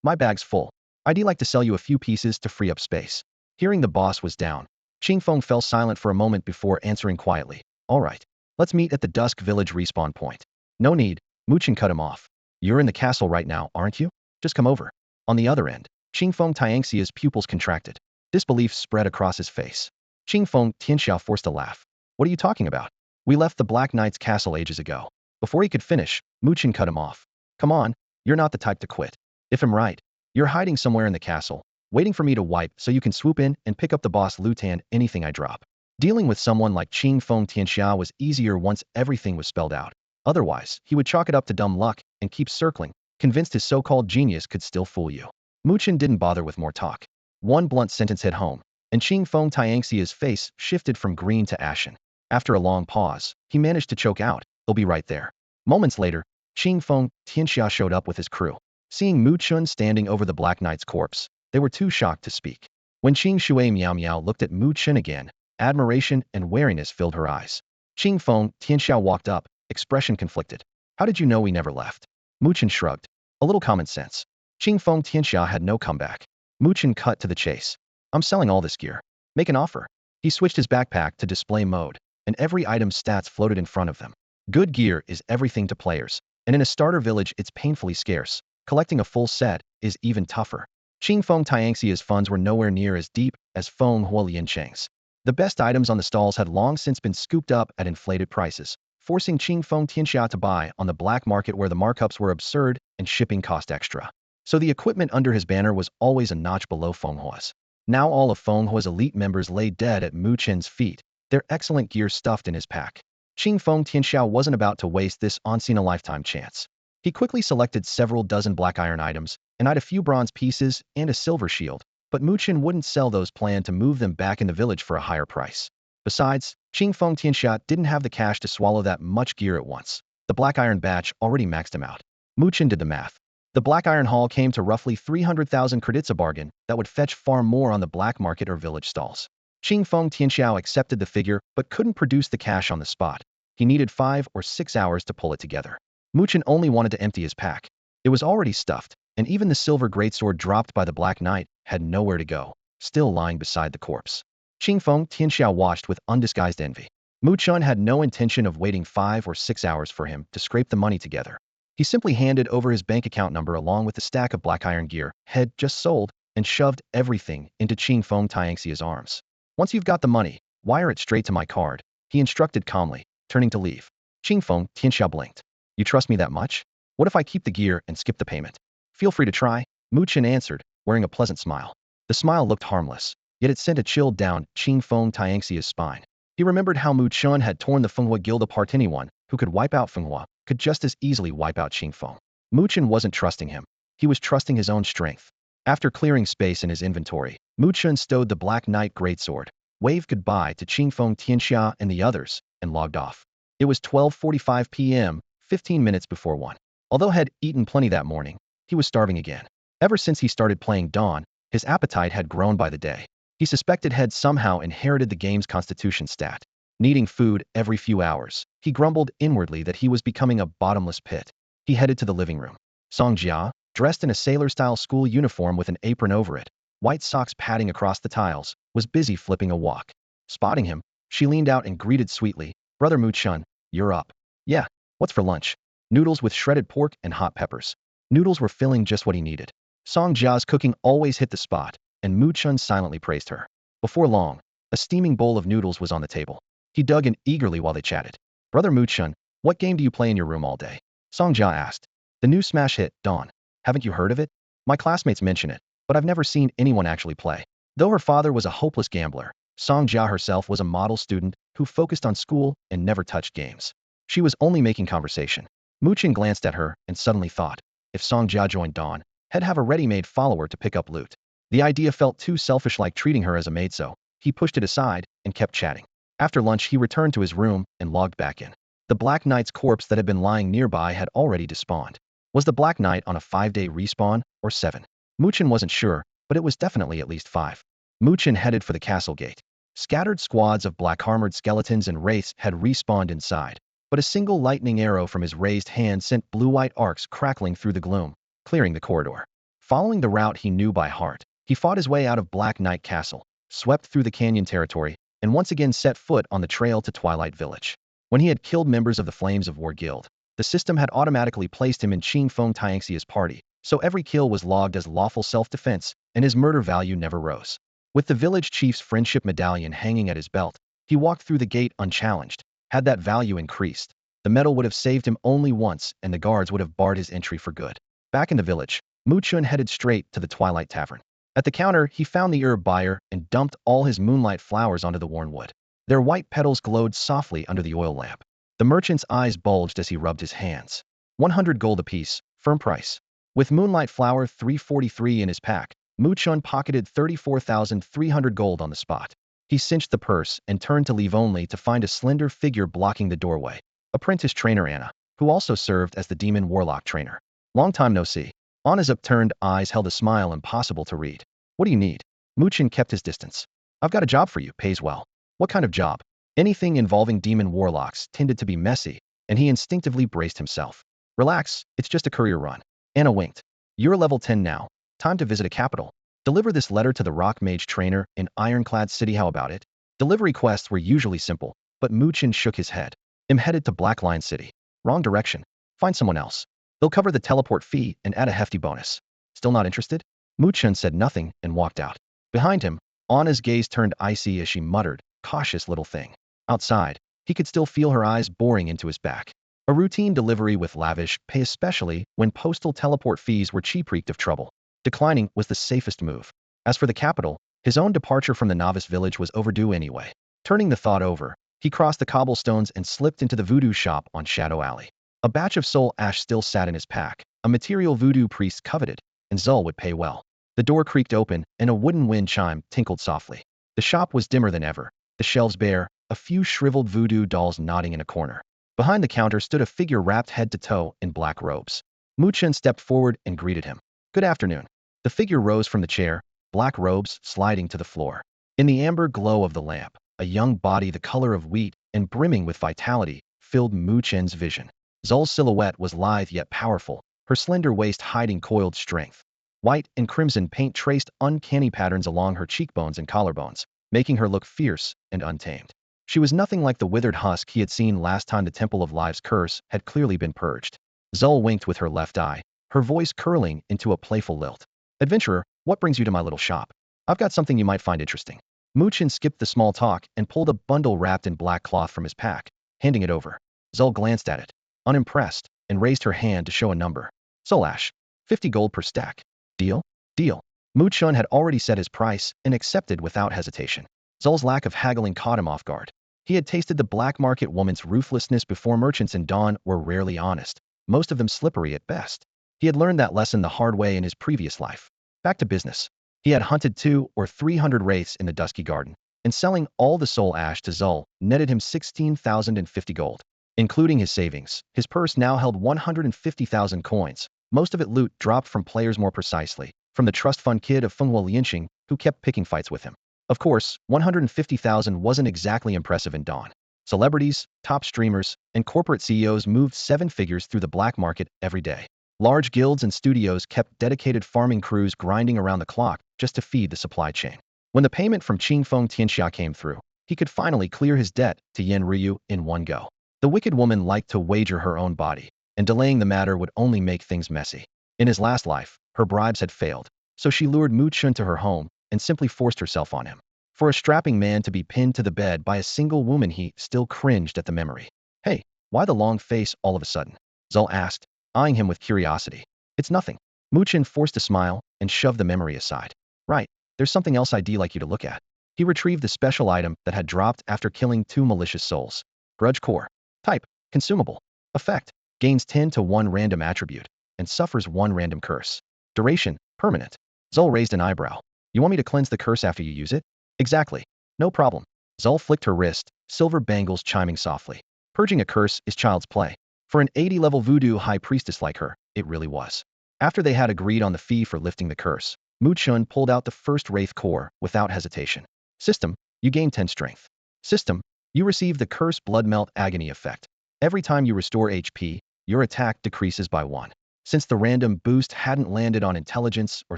"My bag's full. I'd like to sell you a few pieces to free up space." Hearing the boss was down, Qingfeng fell silent for a moment before answering quietly, "All right. Let's meet at the Dusk Village respawn point." "No need," Mu Chen cut him off. "You're in the castle right now, aren't you? Just come over." On the other end, Confronting Tianxia's pupils contracted. Disbelief spread across his face. Confronting Tianxia forced a laugh. "What are you talking about? We left the Black Knight's castle ages ago." Before he could finish, Mu Chen cut him off. "Come on, you're not the type to quit. If I'm right, you're hiding somewhere in the castle, waiting for me to wipe so you can swoop in and pick up the boss loot and anything I drop." Dealing with someone like Confronting Tianxia was easier once everything was spelled out. Otherwise, he would chalk it up to dumb luck and keep circling, convinced his so-called genius could still fool you. Mu Chen didn't bother with more talk. One blunt sentence hit home, and Confronting Tianxia's face shifted from green to ashen. After a long pause, he managed to choke out, "They'll be right there." Moments later, Confronting Tianxia showed up with his crew. Seeing Mu Chen standing over the Black Knight's corpse, they were too shocked to speak. When Qing Shui Miao Miao looked at Mu Chen again, admiration and wariness filled her eyes. Confronting Tianxia walked up, expression conflicted. "How did you know we never left?" Mu Chen shrugged. "A little common sense." Confronting Tianxia had no comeback. Mu Chen cut to the chase. "I'm selling all this gear. Make an offer." He switched his backpack to display mode, and every item's stats floated in front of them. Good gear is everything to players. and in a starter village it's painfully scarce. Collecting a full set is even tougher. Qingfeng Tianxia's funds were nowhere near as deep as Feng Huoliancheng's. The best items on the stalls had long since been scooped up at inflated prices, forcing Qingfeng Tianxia to buy on the black market where the markups were absurd and shipping cost extra. So the equipment under his banner was always a notch below Fenghua's. Now all of Fenghua's elite members lay dead at Mu Chen's feet, their excellent gear stuffed in his pack. Qingfeng Tianxia wasn't about to waste this once-in-a-lifetime chance. He quickly selected several dozen black iron items, and eyed a few bronze pieces and a silver shield, but Mu Chen wouldn't sell those, planned to move them back in the village for a higher price. Besides, Qingfeng Tianxia didn't have the cash to swallow that much gear at once. The black iron batch already maxed him out. Mu Chen did the math. The black iron haul came to roughly 300,000 credits, a bargain that would fetch far more on the black market or village stalls. Qingfeng Tianxiao accepted the figure but couldn't produce the cash on the spot. He needed 5 or 6 hours to pull it together. Mu Chen only wanted to empty his pack. It was already stuffed, and even the silver greatsword dropped by the Black Knight had nowhere to go, still lying beside the corpse. Qingfeng Tianxiao watched with undisguised envy. Mu Chen had no intention of waiting 5 or 6 hours for him to scrape the money together. He simply handed over his bank account number along with the stack of black iron gear had just sold and shoved everything into Qingfeng Tianxia's arms. "Once you've got the money, wire it straight to my card," he instructed calmly, turning to leave. Qingfeng Tianxia blinked. "You trust me that much? What if I keep the gear and skip the payment?" "Feel free to try," Mu Chen answered, wearing a pleasant smile. The smile looked harmless, yet it sent a chill down Qingfeng Tianxia's spine. He remembered how Mu Chen had torn the Fenghua Guild apart. Anyone who could wipe out Fenghua could just as easily wipe out Qingfeng. Mu Chen wasn't trusting him. He was trusting his own strength. After clearing space in his inventory, Mu Chen stowed the Black Knight greatsword, waved goodbye to Qingfeng Tianxia and the others, and logged off. It was 12:45 p.m., 15 minutes before 1. Although had eaten plenty that morning, he was starving again. Ever since he started playing Dawn, his appetite had grown by the day. He suspected had somehow inherited the game's constitution stat. Needing food every few hours, he grumbled inwardly that he was becoming a bottomless pit. He headed to the living room. Sanja, dressed in a sailor-style school uniform with an apron over it, white socks padding across the tiles, was busy flipping a wok. Spotting him, she leaned out and greeted sweetly, "Brother Mu Chen, you're up." "Yeah, what's for lunch?" "Noodles with shredded pork and hot peppers." Noodles were filling just what he needed. Songjia's cooking always hit the spot, and Mu Chen silently praised her. Before long, a steaming bowl of noodles was on the table. He dug in eagerly while they chatted. "Brother Mu Chen, what game do you play in your room all day?" Songjia asked. "The new smash hit, Dawn. Haven't you heard of it? My classmates mention it, but I've never seen anyone actually play." Though her father was a hopeless gambler, Songjia herself was a model student who focused on school and never touched games. She was only making conversation. Mu Chen glanced at her and suddenly thought, if Songjia joined Dawn, he'd have a ready-made follower to pick up loot. The idea felt too selfish, like treating her as a maid, so he pushed it aside and kept chatting. After lunch, he returned to his room and logged back in. The Black Knight's corpse that had been lying nearby had already despawned. Was the Black Knight on a 5-day respawn, or 7? Mu Chen wasn't sure, but it was definitely at least 5. Mu Chen headed for the castle gate. Scattered squads of black-armored skeletons and wraiths had respawned inside, but a single lightning arrow from his raised hand sent blue-white arcs crackling through the gloom, clearing the corridor. Following the route he knew by heart, he fought his way out of Black Knight Castle, swept through the canyon territory, and once again set foot on the trail to Twilight Village. When he had killed members of the Flames of War Guild, the system had automatically placed him in Qingfeng Tianxia's party, so every kill was logged as lawful self-defense, and his murder value never rose. With the village chief's friendship medallion hanging at his belt, he walked through the gate unchallenged. Had that value increased, the medal would have saved him only once, and the guards would have barred his entry for good. Back in the village, Mu Chen headed straight to the Twilight Tavern. At the counter, he found the herb buyer and dumped all his moonlight flowers onto the worn wood. Their white petals glowed softly under the oil lamp. The merchant's eyes bulged as he rubbed his hands. 100 gold apiece, firm price. With moonlight flower 343 in his pack, Mu Chen pocketed 34,300 gold on the spot. He cinched the purse and turned to leave only to find a slender figure blocking the doorway. Apprentice trainer Anna, who also served as the demon warlock trainer. "Long time no see." Anna's upturned eyes held a smile impossible to read. "What do you need?" Mu Chen kept his distance. "I've got a job for you, pays well." "What kind of job?" Anything involving demon warlocks tended to be messy, and he instinctively braced himself. "Relax, it's just a courier run." Anna winked. "You're level 10 now. Time to visit a capital. Deliver this letter to the rock mage trainer in Ironclad City. How about it?" Delivery quests were usually simple, but Mu Chen shook his head. "I'm headed to Black Lion City." "Wrong direction. Find someone else. They'll cover the teleport fee and add a hefty bonus. Still not interested? Mu Chen said nothing and walked out. Behind him, Anna's gaze turned icy as she muttered, "Cautious little thing." Outside, he could still feel her eyes boring into his back. A routine delivery with lavish pay, especially when postal teleport fees were cheap, reeked of trouble. Declining was the safest move. As for the capital, his own departure from the novice village was overdue anyway. Turning the thought over, he crossed the cobblestones and slipped into the voodoo shop on Shadow Alley. A batch of soul ash still sat in his pack, a material voodoo priest coveted, and Zul would pay well. The door creaked open, and a wooden wind chime tinkled softly. The shop was dimmer than ever, the shelves bare, a few shriveled voodoo dolls nodding in a corner. Behind the counter stood a figure wrapped head to toe in black robes. Mu Chen stepped forward and greeted him. "Good afternoon." The figure rose from the chair, black robes sliding to the floor. In the amber glow of the lamp, a young body the color of wheat and brimming with vitality filled Mu Chen's vision. Zul's silhouette was lithe yet powerful, her slender waist hiding coiled strength. White and crimson paint traced uncanny patterns along her cheekbones and collarbones, making her look fierce and untamed. She was nothing like the withered husk he had seen last time the Temple of Lives curse had clearly been purged. Zul winked with her left eye, her voice curling into a playful lilt. "Adventurer, what brings you to my little shop? I've got something you might find interesting." Mu Chen skipped the small talk and pulled a bundle wrapped in black cloth from his pack, handing it over. Zul glanced at it, unimpressed, and raised her hand to show a number. "Soul ash. 50 gold per stack. Deal?" "Deal." Mu Chen had already set his price and accepted without hesitation. Zul's lack of haggling caught him off guard. He had tasted the black market woman's ruthlessness before. Merchants in Dawn were rarely honest, most of them slippery at best. He had learned that lesson the hard way in his previous life. Back to business. He had hunted 200 or 300 wraiths in the dusky garden, and selling all the soul ash to Zul netted him 16,050 gold. Including his savings, his purse now held 150,000 coins, most of it loot dropped from players, more precisely, from the trust fund kid of Fenghua Lianxing, who kept picking fights with him. Of course, 150,000 wasn't exactly impressive in Dawn. Celebrities, top streamers, and corporate CEOs moved 7 figures through the black market every day. Large guilds and studios kept dedicated farming crews grinding around the clock just to feed the supply chain. When the payment from Qingfeng Tianxia came through, he could finally clear his debt to Yin Ruyu in one go. The wicked woman liked to wager her own body, and delaying the matter would only make things messy. In his last life, her bribes had failed, so she lured Mu Chen to her home and simply forced herself on him. For a strapping man to be pinned to the bed by a single woman, he still cringed at the memory. "Hey, why the long face all of a sudden?" Zul asked, eyeing him with curiosity. "It's nothing." Mu Chen forced a smile and shoved the memory aside. "Right, there's something else I'd like you to look at." He retrieved the special item that had dropped after killing 2 malicious souls. Grudge core. Type, consumable. Effect, gains 10 to 1 random attribute, and suffers 1 random curse. Duration, permanent. Zul raised an eyebrow. "You want me to cleanse the curse after you use it?" "Exactly. No problem." Zul flicked her wrist, silver bangles chiming softly. Purging a curse is child's play. For an 80-level voodoo high priestess like her, it really was. After they had agreed on the fee for lifting the curse, Mu Chen pulled out the first wraith core without hesitation. System, you gain 10 strength. System, you receive the curse blood melt agony effect. Every time you restore HP, your attack decreases by 1. Since the random boost hadn't landed on intelligence or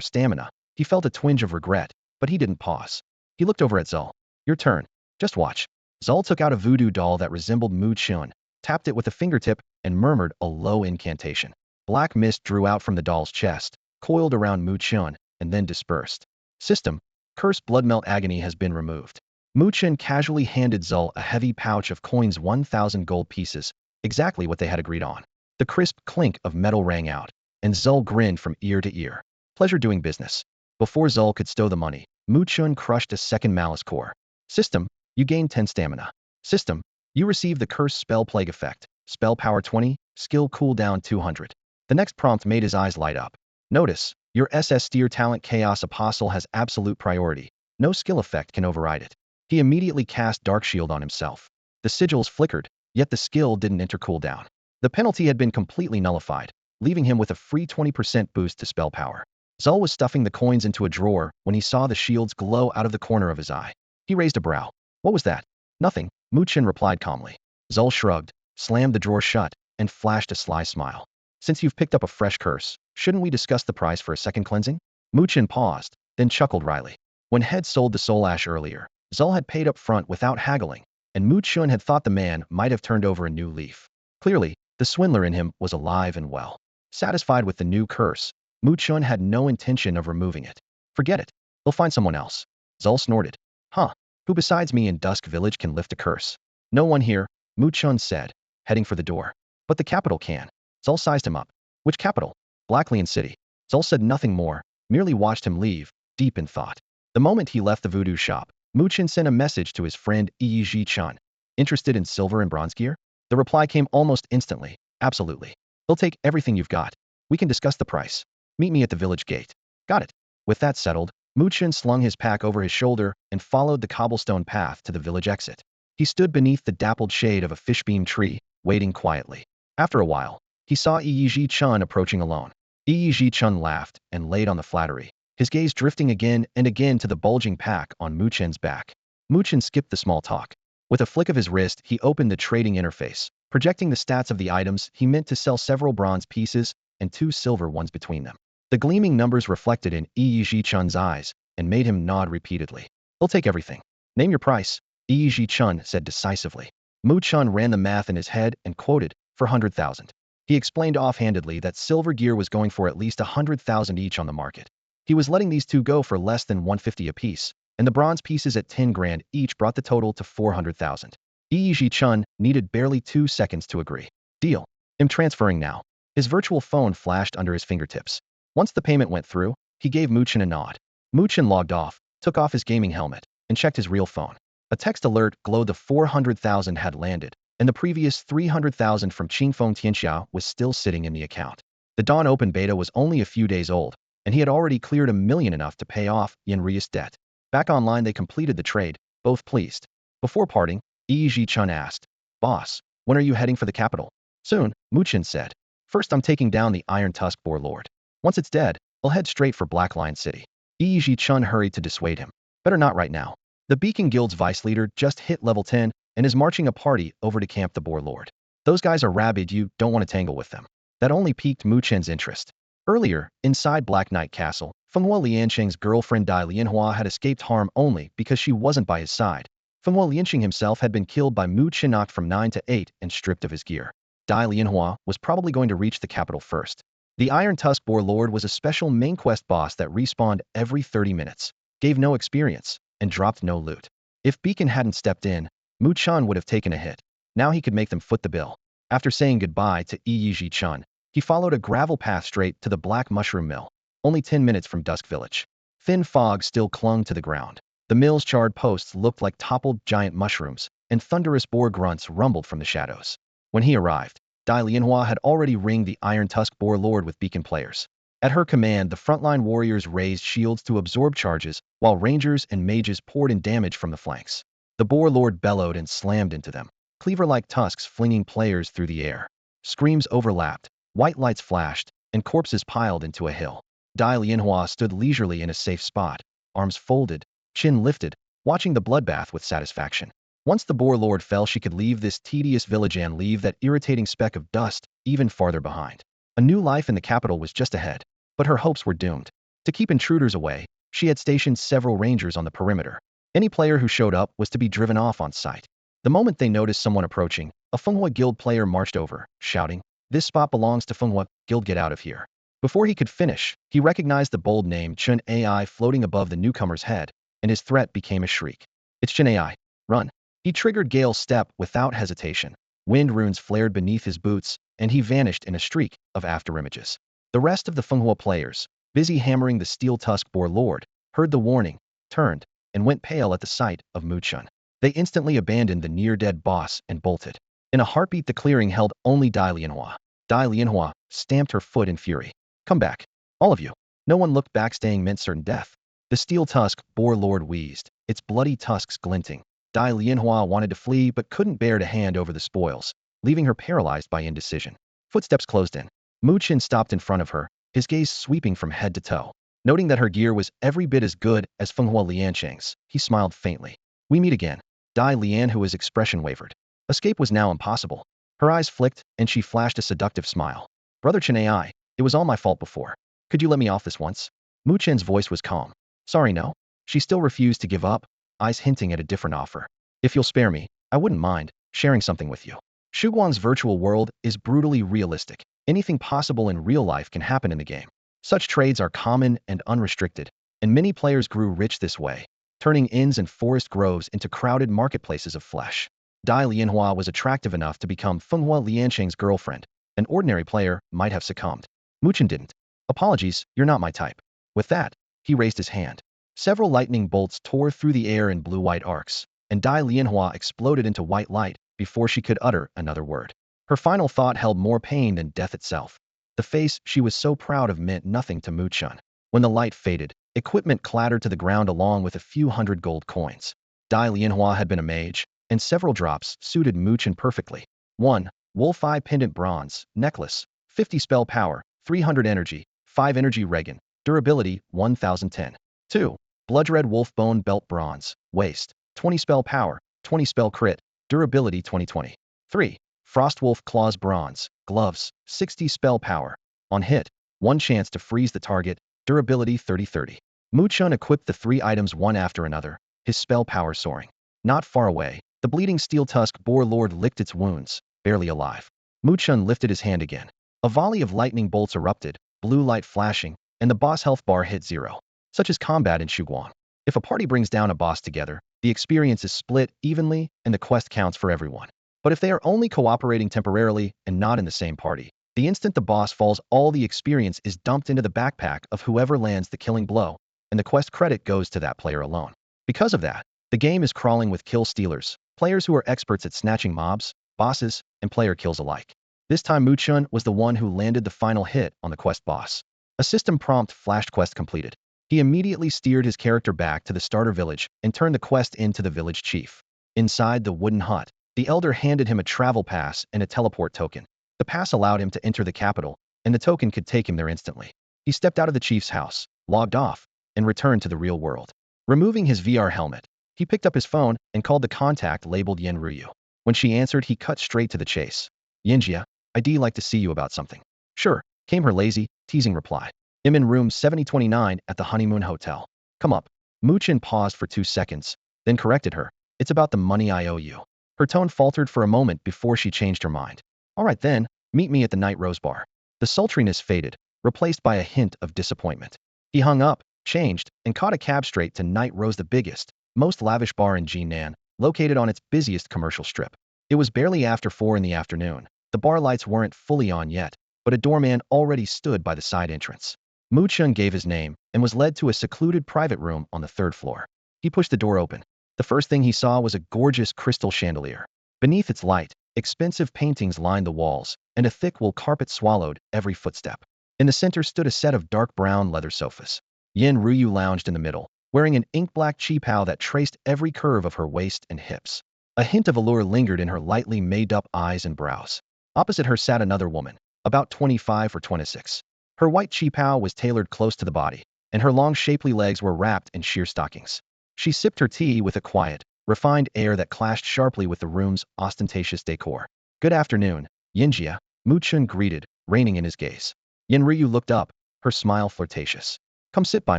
stamina, he felt a twinge of regret, but he didn't pause. He looked over at Zul. "Your turn. Just watch." Zul took out a voodoo doll that resembled Mu Chen, tapped it with a fingertip, and murmured a low incantation. Black mist drew out from the doll's chest, coiled around Mu Chen, and then dispersed. System, curse blood melt agony has been removed. Mu Chen casually handed Zul a heavy pouch of coins, 1,000 gold pieces, exactly what they had agreed on. The crisp clink of metal rang out, and Zul grinned from ear to ear. "Pleasure doing business." Before Zul could stow the money, Mu Chen crushed a second malice core. System, you gain 10 stamina. System, you receive the curse spell plague effect. Spell power 20, skill cooldown 200. The next prompt made his eyes light up. Notice, your SS tier talent Chaos Apostle has absolute priority. No skill effect can override it. He immediately cast Dark Shield on himself. The sigils flickered, yet the skill didn't enter cooldown. The penalty had been completely nullified, leaving him with a free 20% boost to spell power. Zul was stuffing the coins into a drawer when he saw the shields glow out of the corner of his eye. He raised a brow. "What was that?" "Nothing," Mu Chen replied calmly. Zul shrugged, slammed the drawer shut, and flashed a sly smile. "Since you've picked up a fresh curse, shouldn't we discuss the price for a second cleansing?" Mu Chen paused, then chuckled wryly. When Head sold the soul ash earlier, Zul had paid up front without haggling, and Mu Chen had thought the man might have turned over a new leaf. Clearly, The swindler in him was alive and well. Satisfied with the new curse, Mu Chen had no intention of removing it. Forget it. They'll find someone else. Zul snorted. Huh? Who besides me in Dusk Village can lift a curse? No one here, Mu Chen said, heading for the door. But the capital can. Zul sized him up. Which capital? Blacklion City. Zul said nothing more, merely watched him leave, deep in thought. The moment he left the voodoo shop, Mu Chen sent a message to his friend Yi Chun. Interested in silver and bronze gear? The reply came almost instantly. Absolutely. They'll take everything you've got. We can discuss the price. Meet me at the village gate. Got it. With that settled, Mu Chen slung his pack over his shoulder and followed the cobblestone path to the village exit. He stood beneath the dappled shade of a fishbeam tree, waiting quietly. After a while, he saw Yi Chun approaching alone. Yi Chun laughed and laid on the flattery, his gaze drifting again and again to the bulging pack on Mu Chen's back. Mu Chen skipped the small talk. With a flick of his wrist, he opened the trading interface, projecting the stats of the items he meant to sell, several bronze pieces and 2 silver ones between them. The gleaming numbers reflected in Yi Chun's eyes and made him nod repeatedly. They'll take everything. Name your price, Yi Chun said decisively. Mu Chen ran the math in his head and quoted, for 100,000. He explained offhandedly that silver gear was going for at least 100,000 each on the market. He was letting these two go for less than 150 apiece, and the bronze pieces at 10 grand each brought the total to 400,000. Yi Chun needed barely 2 seconds to agree. Deal. I'm transferring now. His virtual phone flashed under his fingertips. Once the payment went through, he gave Mu Chen a nod. Mu Chen logged off, took off his gaming helmet, and checked his real phone. A text alert glowed. The 400,000 had landed, and the previous 300,000 from Qingfeng Tianxia was still sitting in the account. The Dawn Open Beta was only a few days old, and he had already cleared $1 million, enough to pay off Yin Ruyu's debt. Back online, they completed the trade, both pleased. Before parting, Yi Chun asked, Boss, when are you heading for the capital? Soon, Mu Chen said. First, I'm taking down the Iron Tusk Boar Lord. Once it's dead, I'll head straight for Blacklion City. Yi Chun hurried to dissuade him. Better not right now. The Beacon Guild's vice leader just hit level 10 and is marching a party over to camp the Boar Lord. Those guys are rabid. You don't want to tangle with them. That only piqued Mu Chen's interest. Earlier, inside Black Knight Castle, Fenghua Liansheng's girlfriend Dai Lianhua had escaped harm only because she wasn't by his side. Fenghua Liansheng himself had been killed by Mu Chen, knocked from 9 to 8 and stripped of his gear. Dai Lianhua was probably going to reach the capital first. The Iron Tusk Boar Lord was a special main quest boss that respawned every 30 minutes, gave no experience, and dropped no loot. If Beacon hadn't stepped in, Mu Chen would have taken a hit. Now he could make them foot the bill. After saying goodbye to Yi Chun, he followed a gravel path straight to the Black Mushroom Mill, only 10 minutes from Dusk Village. Thin fog still clung to the ground. The mill's charred posts looked like toppled giant mushrooms, and thunderous boar grunts rumbled from the shadows. When he arrived, Dai Lianhua had already ringed the Iron Tusk Boar Lord with Beacon players. At her command, the frontline warriors raised shields to absorb charges, while rangers and mages poured in damage from the flanks. The Boar Lord bellowed and slammed into them, cleaver-like tusks flinging players through the air. Screams overlapped, white lights flashed, and corpses piled into a hill. Dai Lianhua stood leisurely in a safe spot, arms folded, chin lifted, watching the bloodbath with satisfaction. Once the Boar Lord fell, she could leave this tedious village and leave that irritating speck of dust even farther behind. A new life in the capital was just ahead, but her hopes were doomed. To keep intruders away, she had stationed several rangers on the perimeter. Any player who showed up was to be driven off on sight. The moment they noticed someone approaching, a Fenghua Guild player marched over, shouting, "This spot belongs to Fenghua Guild, get out of here." Before he could finish, he recognized the bold name Chen AI floating above the newcomer's head, and his threat became a shriek. It's Chen AI. Run. He triggered Gale's step without hesitation. Wind runes flared beneath his boots, and he vanished in a streak of afterimages. The rest of the Fenghua players, busy hammering the Steel Tusk Boar Lord, heard the warning, turned, and went pale at the sight of Mu Chen. They instantly abandoned the near-dead boss and bolted. In a heartbeat, the clearing held only Dai Lianhua. Dai Lianhua stamped her foot in fury. Come back. All of you. No one looked back. Staying meant certain death. The Steel Tusk Boar Lord wheezed, its bloody tusks glinting. Dai Lianhua wanted to flee but couldn't bear to hand over the spoils, leaving her paralyzed by indecision. Footsteps closed in. Mu Chen stopped in front of her, his gaze sweeping from head to toe. Noting that her gear was every bit as good as Fenghua Liansheng's, he smiled faintly. We meet again. Dai Lianhua's expression wavered. Escape was now impossible. Her eyes flicked, and she flashed a seductive smile. Brother Chen AI, it was all my fault before. Could you let me off this once? Mu Chen's voice was calm. Sorry, no. She still refused to give up, eyes hinting at a different offer. If you'll spare me, I wouldn't mind sharing something with you. Shuguang's virtual world is brutally realistic. Anything possible in real life can happen in the game. Such trades are common and unrestricted, and many players grew rich this way, turning inns and forest groves into crowded marketplaces of flesh. Dai Lianhua was attractive enough to become Fenghua Liansheng's girlfriend. An ordinary player might have succumbed. Mu Chen didn't. Apologies, you're not my type. With that, he raised his hand. Several lightning bolts tore through the air in blue-white arcs, and Dai Lianhua exploded into white light before she could utter another word. Her final thought held more pain than death itself. The face she was so proud of meant nothing to Mu Chen. When the light faded, equipment clattered to the ground along with a few hundred gold coins. Dai Lianhua had been a mage, and several drops suited Mu Chen perfectly. 1. Wolf Eye Pendant Bronze, Necklace, 50 spell power, 300 energy, 5 energy regen, durability, 1010. 2. Bloodred Wolf Bone Belt Bronze, Waist, 20 spell power, 20 spell crit, durability 2020. 3. Frostwolf Claws Bronze, Gloves, 60 spell power. On hit, 1 chance to freeze the target, durability 30-30. Mu Chen equipped the 3 items one after another, his spell power soaring. Not far away, the bleeding steel tusk boar lord licked its wounds, barely alive. Mu Chen lifted his hand again. A volley of lightning bolts erupted, blue light flashing, and the boss health bar hit 0. Such is combat in Shuguang. If a party brings down a boss together, the experience is split evenly and the quest counts for everyone. But if they are only cooperating temporarily and not in the same party, the instant the boss falls, all the experience is dumped into the backpack of whoever lands the killing blow, and the quest credit goes to that player alone. Because of that, the game is crawling with kill stealers, players who are experts at snatching mobs, bosses, and player kills alike. This time Mu Chen was the one who landed the final hit on the quest boss. A system prompt flashed quest completed. He immediately steered his character back to the starter village and turned the quest into the village chief. Inside the wooden hut, the elder handed him a travel pass and a teleport token. The pass allowed him to enter the capital, and the token could take him there instantly. He stepped out of the chief's house, logged off, and returned to the real world. Removing his VR helmet, he picked up his phone and called the contact labeled Yin Ruyu. When she answered, he cut straight to the chase. Yinjia, I'd like to see you about something. Sure, came her lazy, teasing reply. I'm in room 7029 at the honeymoon hotel. Come up. Mu Chen paused for 2 seconds, then corrected her. It's about the money I owe you. Her tone faltered for a moment before she changed her mind. All right then, meet me at the Night Rose bar. The sultriness faded, replaced by a hint of disappointment. He hung up, changed, and caught a cab straight to Night Rose, the biggest, most lavish bar in Jinan, located on its busiest commercial strip. It was barely after 4 in the afternoon. The bar lights weren't fully on yet, but a doorman already stood by the side entrance. Mu Chen gave his name and was led to a secluded private room on the 3rd floor. He pushed the door open. The first thing he saw was a gorgeous crystal chandelier. Beneath its light, expensive paintings lined the walls, and a thick wool carpet swallowed every footstep. In the center stood a set of dark brown leather sofas. Yin Ruyu lounged in the middle, wearing an ink-black qipao that traced every curve of her waist and hips. A hint of allure lingered in her lightly made-up eyes and brows. Opposite her sat another woman, about 25 or 26. Her white qipao was tailored close to the body, and her long shapely legs were wrapped in sheer stockings. She sipped her tea with a quiet, refined air that clashed sharply with the room's ostentatious decor. Good afternoon, Yinjia, Mu Chen greeted, reining in his gaze. Yin Ruyu looked up, her smile flirtatious. Come sit by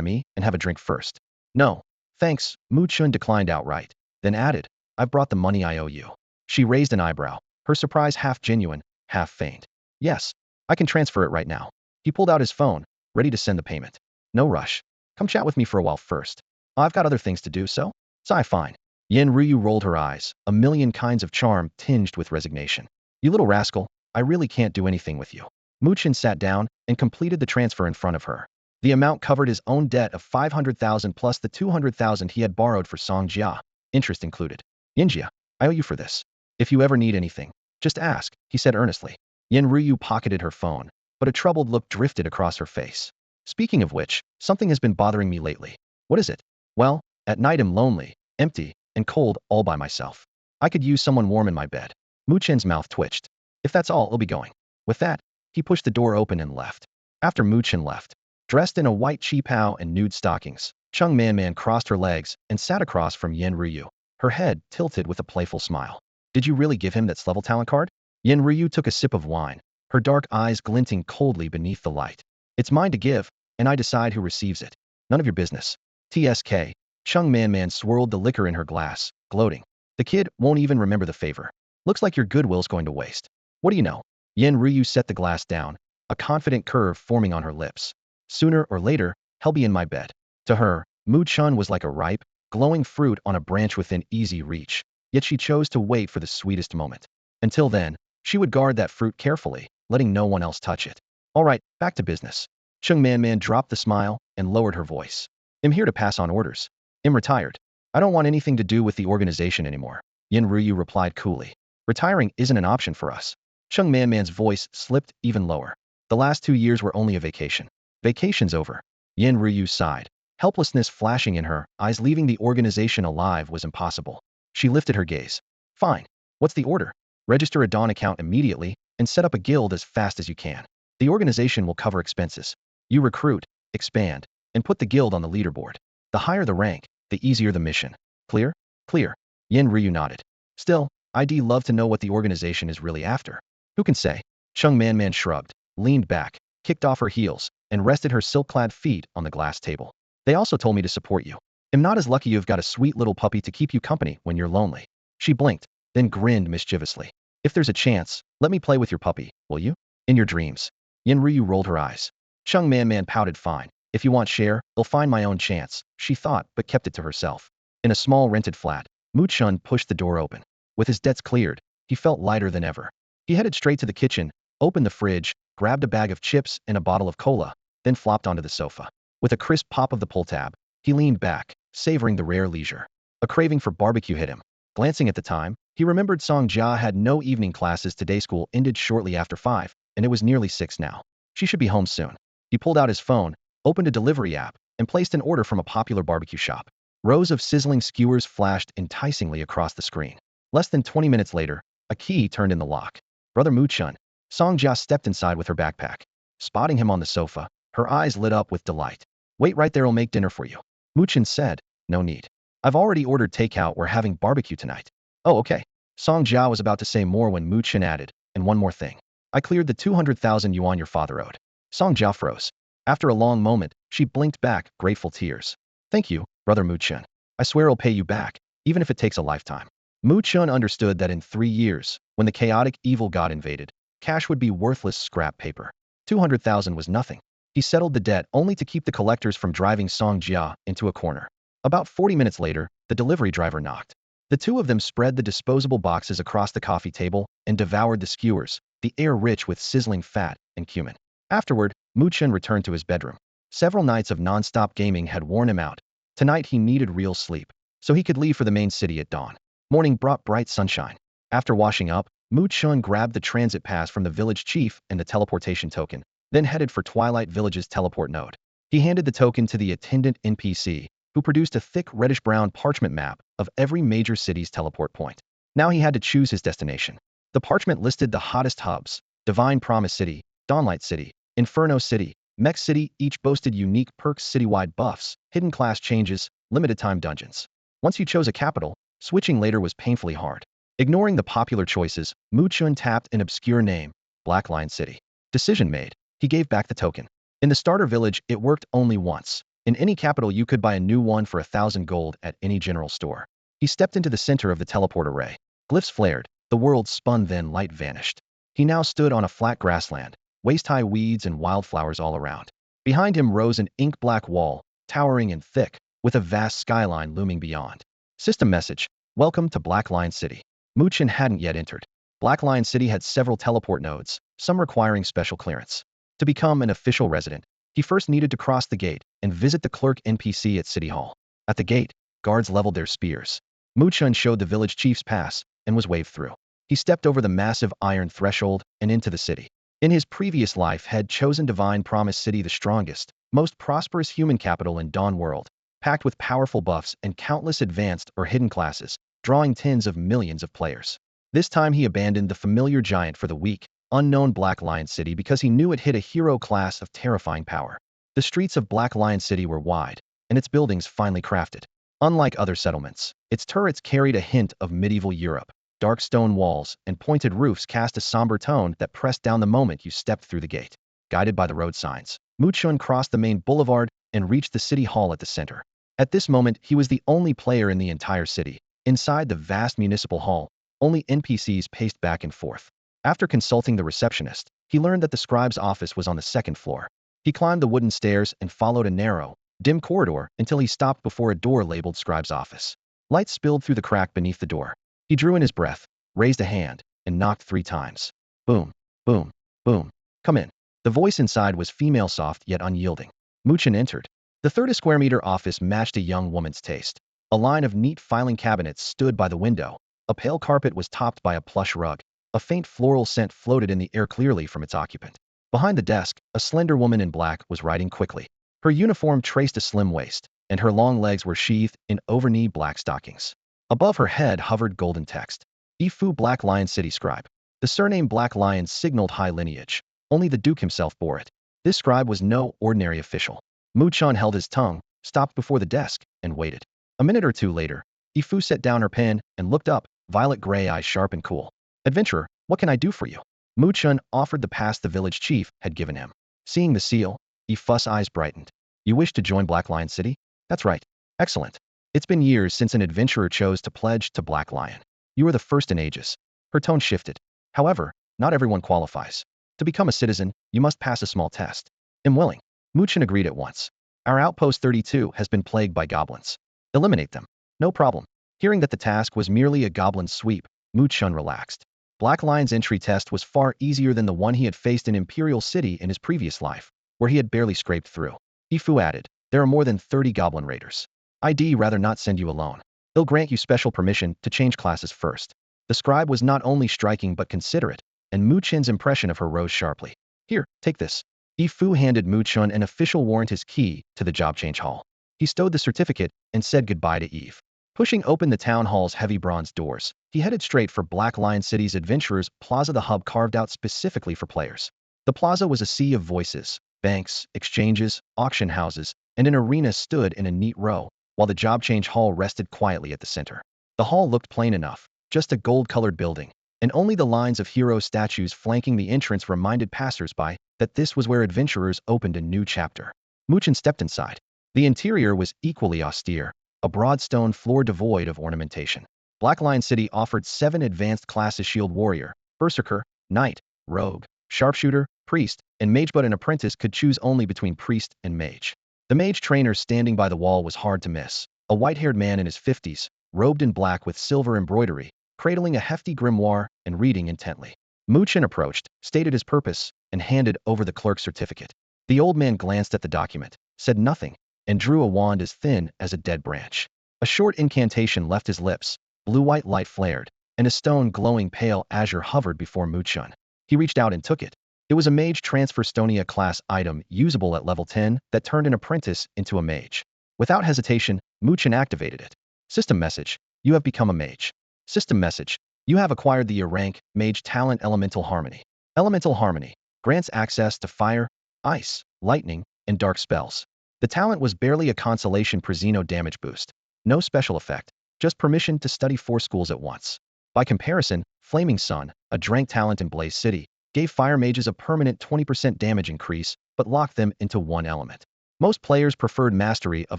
me and have a drink first. No, thanks, Mu Chen declined outright, then added, I've brought the money I owe you. She raised an eyebrow, her surprise half genuine, half feigned. Yes, I can transfer it right now. He pulled out his phone, ready to send the payment. No rush. Come chat with me for a while first. I've got other things to do, so? Sigh fine. Yin Ruyu rolled her eyes, a million kinds of charm tinged with resignation. You little rascal, I really can't do anything with you. Mu Chen sat down and completed the transfer in front of her. The amount covered his own debt of 500,000 plus the 200,000 he had borrowed for Sanja, interest included. Yinjia, I owe you for this. If you ever need anything, just ask, he said earnestly. Yin Ruyu pocketed her phone, but a troubled look drifted across her face. Speaking of which, something has been bothering me lately. What is it? Well, at night I'm lonely, empty, and cold all by myself. I could use someone warm in my bed. Mu Chen's mouth twitched. If that's all, I'll be going. With that, he pushed the door open and left. After Mu Chen left, dressed in a white qipao and nude stockings, Chung Man crossed her legs and sat across from Yin Ruyu, her head tilted with a playful smile. Did you really give him that S-level talent card? Yin Ruyu took a sip of wine, her dark eyes glinting coldly beneath the light. It's mine to give, and I decide who receives it. None of your business. TSK. Chung Man swirled the liquor in her glass, gloating. The kid won't even remember the favor. Looks like your goodwill's going to waste. What do you know? Yin Ruyu set the glass down, a confident curve forming on her lips. Sooner or later, he'll be in my bed. To her, Mu Chen was like a ripe, glowing fruit on a branch within easy reach, yet she chose to wait for the sweetest moment. Until then, she would guard that fruit carefully, letting no one else touch it. All right, back to business. Chung Man dropped the smile and lowered her voice. I'm here to pass on orders. I'm retired. I don't want anything to do with the organization anymore. Yin Ruyu replied coolly. Retiring isn't an option for us. Chung Man's voice slipped even lower. The last 2 years were only a vacation. Vacation's over. Yin Ruyu sighed. Helplessness flashing in her eyes, leaving the organization alive was impossible. She lifted her gaze. Fine. What's the order? Register a Dawn account immediately and set up a guild as fast as you can. The organization will cover expenses. You recruit, expand, and put the guild on the leaderboard. The higher the rank, the easier the mission. Clear? Clear. Yin Ruyu nodded. Still, I'd love to know what the organization is really after. Who can say? Chung Man shrugged, leaned back, kicked off her heels, and rested her silk-clad feet on the glass table. They also told me to support you. I'm not as lucky you've got a sweet little puppy to keep you company when you're lonely. She blinked, then grinned mischievously. If there's a chance, let me play with your puppy, will you? In your dreams. Yin Ruyu rolled her eyes. Chung Man pouted fine. If you want share, I'll find my own chance, she thought, but kept it to herself. In a small rented flat, Mu Chen pushed the door open. With his debts cleared, he felt lighter than ever. He headed straight to the kitchen, opened the fridge, grabbed a bag of chips and a bottle of cola, then flopped onto the sofa. With a crisp pop of the pull tab, he leaned back, savoring the rare leisure. A craving for barbecue hit him. Glancing at the time, he remembered Sanja had no evening classes today. School ended shortly after 5, and it was nearly 6 now. She should be home soon. He pulled out his phone, opened a delivery app, and placed an order from a popular barbecue shop. Rows of sizzling skewers flashed enticingly across the screen. Less than 20 minutes later, a key turned in the lock. Brother Mu Chen. Sanja stepped inside with her backpack. Spotting him on the sofa, her eyes lit up with delight. Wait right there, I'll make dinner for you. Mu Chen said, no need. I've already ordered takeout, we're having barbecue tonight. Oh, okay. Sanja was about to say more when Mu Chen added, and one more thing. I cleared the 200,000 yuan your father owed. Sanja froze. After a long moment, she blinked back, grateful tears. Thank you, Brother Mu Chen. I swear I'll pay you back, even if it takes a lifetime. Mu Chen understood that in 3 years, when the chaotic evil god invaded, cash would be worthless scrap paper. 200,000 was nothing. He settled the debt only to keep the collectors from driving Sanja into a corner. About 40 minutes later, the delivery driver knocked. The two of them spread the disposable boxes across the coffee table and devoured the skewers, the air rich with sizzling fat and cumin. Afterward, Mu Chen returned to his bedroom. Several nights of non-stop gaming had worn him out. Tonight he needed real sleep, so he could leave for the main city at dawn. Morning brought bright sunshine. After washing up, Mu Chen grabbed the transit pass from the village chief and the teleportation token, then headed for Twilight Village's teleport node. He handed the token to the attendant NPC, who produced a thick reddish-brown parchment map of every major city's teleport point. Now he had to choose his destination. The parchment listed the hottest hubs: Divine Promise City, Dawnlight City, Inferno City, Mech City. Each boasted unique perks, citywide buffs, hidden class changes, limited-time dungeons. Once you chose a capital, switching later was painfully hard. Ignoring the popular choices, Mu Chen tapped an obscure name, Blackline City. Decision made. He gave back the token. In the starter village, it worked only once. In any capital, you could buy a new one for 1,000 gold at any general store. He stepped into the center of the teleport array. Glyphs flared, the world spun, then light vanished. He now stood on a flat grassland, waist-high weeds and wildflowers all around. Behind him rose an ink-black wall, towering and thick, with a vast skyline looming beyond. System message: welcome to Blackline City. Mu Chen hadn't yet entered. Blackline City had several teleport nodes, some requiring special clearance. To become an official resident, he first needed to cross the gate and visit the clerk NPC at City Hall. At the gate, guards leveled their spears. Mu Chen showed the village chief's pass and was waved through. He stepped over the massive iron threshold and into the city. In his previous life, had chosen Divine Promise City, the strongest, most prosperous human capital in Dawn World, packed with powerful buffs and countless advanced or hidden classes, drawing tens of millions of players. This time he abandoned the familiar giant for the weak, unknown Black Lion City because he knew it hid a hero class of terrifying power. The streets of Black Lion City were wide, and its buildings finely crafted. Unlike other settlements, its turrets carried a hint of medieval Europe. Dark stone walls and pointed roofs cast a somber tone that pressed down the moment you stepped through the gate. Guided by the road signs, Mu Chen crossed the main boulevard and reached the city hall at the center. At this moment, he was the only player in the entire city. Inside the vast municipal hall, Only NPCs paced back and forth. After consulting the receptionist, he learned that the scribe's office was on the second floor. He climbed the wooden stairs and followed a narrow, dim corridor until he stopped before a door labeled scribe's office. Light spilled through the crack beneath the door. He drew in his breath, raised a hand, and knocked 3 times. Boom, boom, boom. Come in. The voice inside was female, soft yet unyielding. Mu Chen entered. The 30-square-meter office matched a young woman's taste. A line of neat filing cabinets stood by the window. A pale carpet was topped by a plush rug. A faint floral scent floated in the air clearly from its occupant. Behind the desk, a slender woman in black was writing quickly. Her uniform traced a slim waist, and her long legs were sheathed in over-knee black stockings. Above her head hovered golden text. Ifu Black Lion City Scribe. The surname Black Lion signaled high lineage. Only the Duke himself bore it. This scribe was no ordinary official. Mu Chen held his tongue, stopped before the desk, and waited. A minute or two later, Ifu set down her pen and looked up, violet gray eyes sharp and cool. Adventurer, what can I do for you? Mu Chen offered the pass the village chief had given him. Seeing the seal, Ifu's eyes brightened. You wish to join Black Lion City? That's right. Excellent. It's been years since an adventurer chose to pledge to Black Lion. You are the first in ages. Her tone shifted. However, not everyone qualifies. To become a citizen, you must pass a small test. I'm willing. Mu Chen agreed at once. Our outpost 32 has been plagued by goblins. Eliminate them. No problem. Hearing that the task was merely a goblin sweep, Mu Chen relaxed. Black Lion's entry test was far easier than the one he had faced in Imperial City in his previous life, where he had barely scraped through. Ifu added, there are more than 30 goblin raiders. I'd rather not send you alone. They'll grant you special permission to change classes first. The scribe was not only striking but considerate, and Mu Chen's impression of her rose sharply. Here, take this. Ifu handed Mu Chen an official warrant, his key to the job change hall. He stowed the certificate and said goodbye to Eve. Pushing open the town hall's heavy bronze doors, he headed straight for Black Lion City's Adventurers Plaza, the hub carved out specifically for players. The plaza was a sea of voices. Banks, exchanges, auction houses, and an arena stood in a neat row, while the job change hall rested quietly at the center. The hall looked plain enough, just a gold-colored building, and only the lines of hero statues flanking the entrance reminded passers-by that this was where adventurers opened a new chapter. Mu Chen stepped inside. The interior was equally austere, a broad stone floor devoid of ornamentation. Black Lion City offered 7 advanced classes: Shield Warrior, Berserker, Knight, Rogue, Sharpshooter, Priest, and Mage, but an apprentice could choose only between Priest and Mage. The mage trainer standing by the wall was hard to miss. A white-haired man in his 50s, robed in black with silver embroidery, cradling a hefty grimoire and reading intently. Mu Chen approached, stated his purpose, and handed over the clerk's certificate. The old man glanced at the document, said nothing, and drew a wand as thin as a dead branch. A short incantation left his lips, blue-white light flared, and a stone glowing pale azure hovered before Mu Chen. He reached out and took it. It was a Mage Transfer Stonia class item usable at level 10 that turned an apprentice into a mage. Without hesitation, Mu Chen activated it. System message, you have become a mage. System message, you have acquired the rank Mage Talent Elemental Harmony. Elemental Harmony grants access to fire, ice, lightning, and dark spells. The talent was barely a consolation Prezino damage boost. No special effect, just permission to study 4 schools at once. By comparison, Flaming Sun, a drank talent in Blaze City, gave fire mages a permanent 20% damage increase, but locked them into one element. Most players preferred mastery of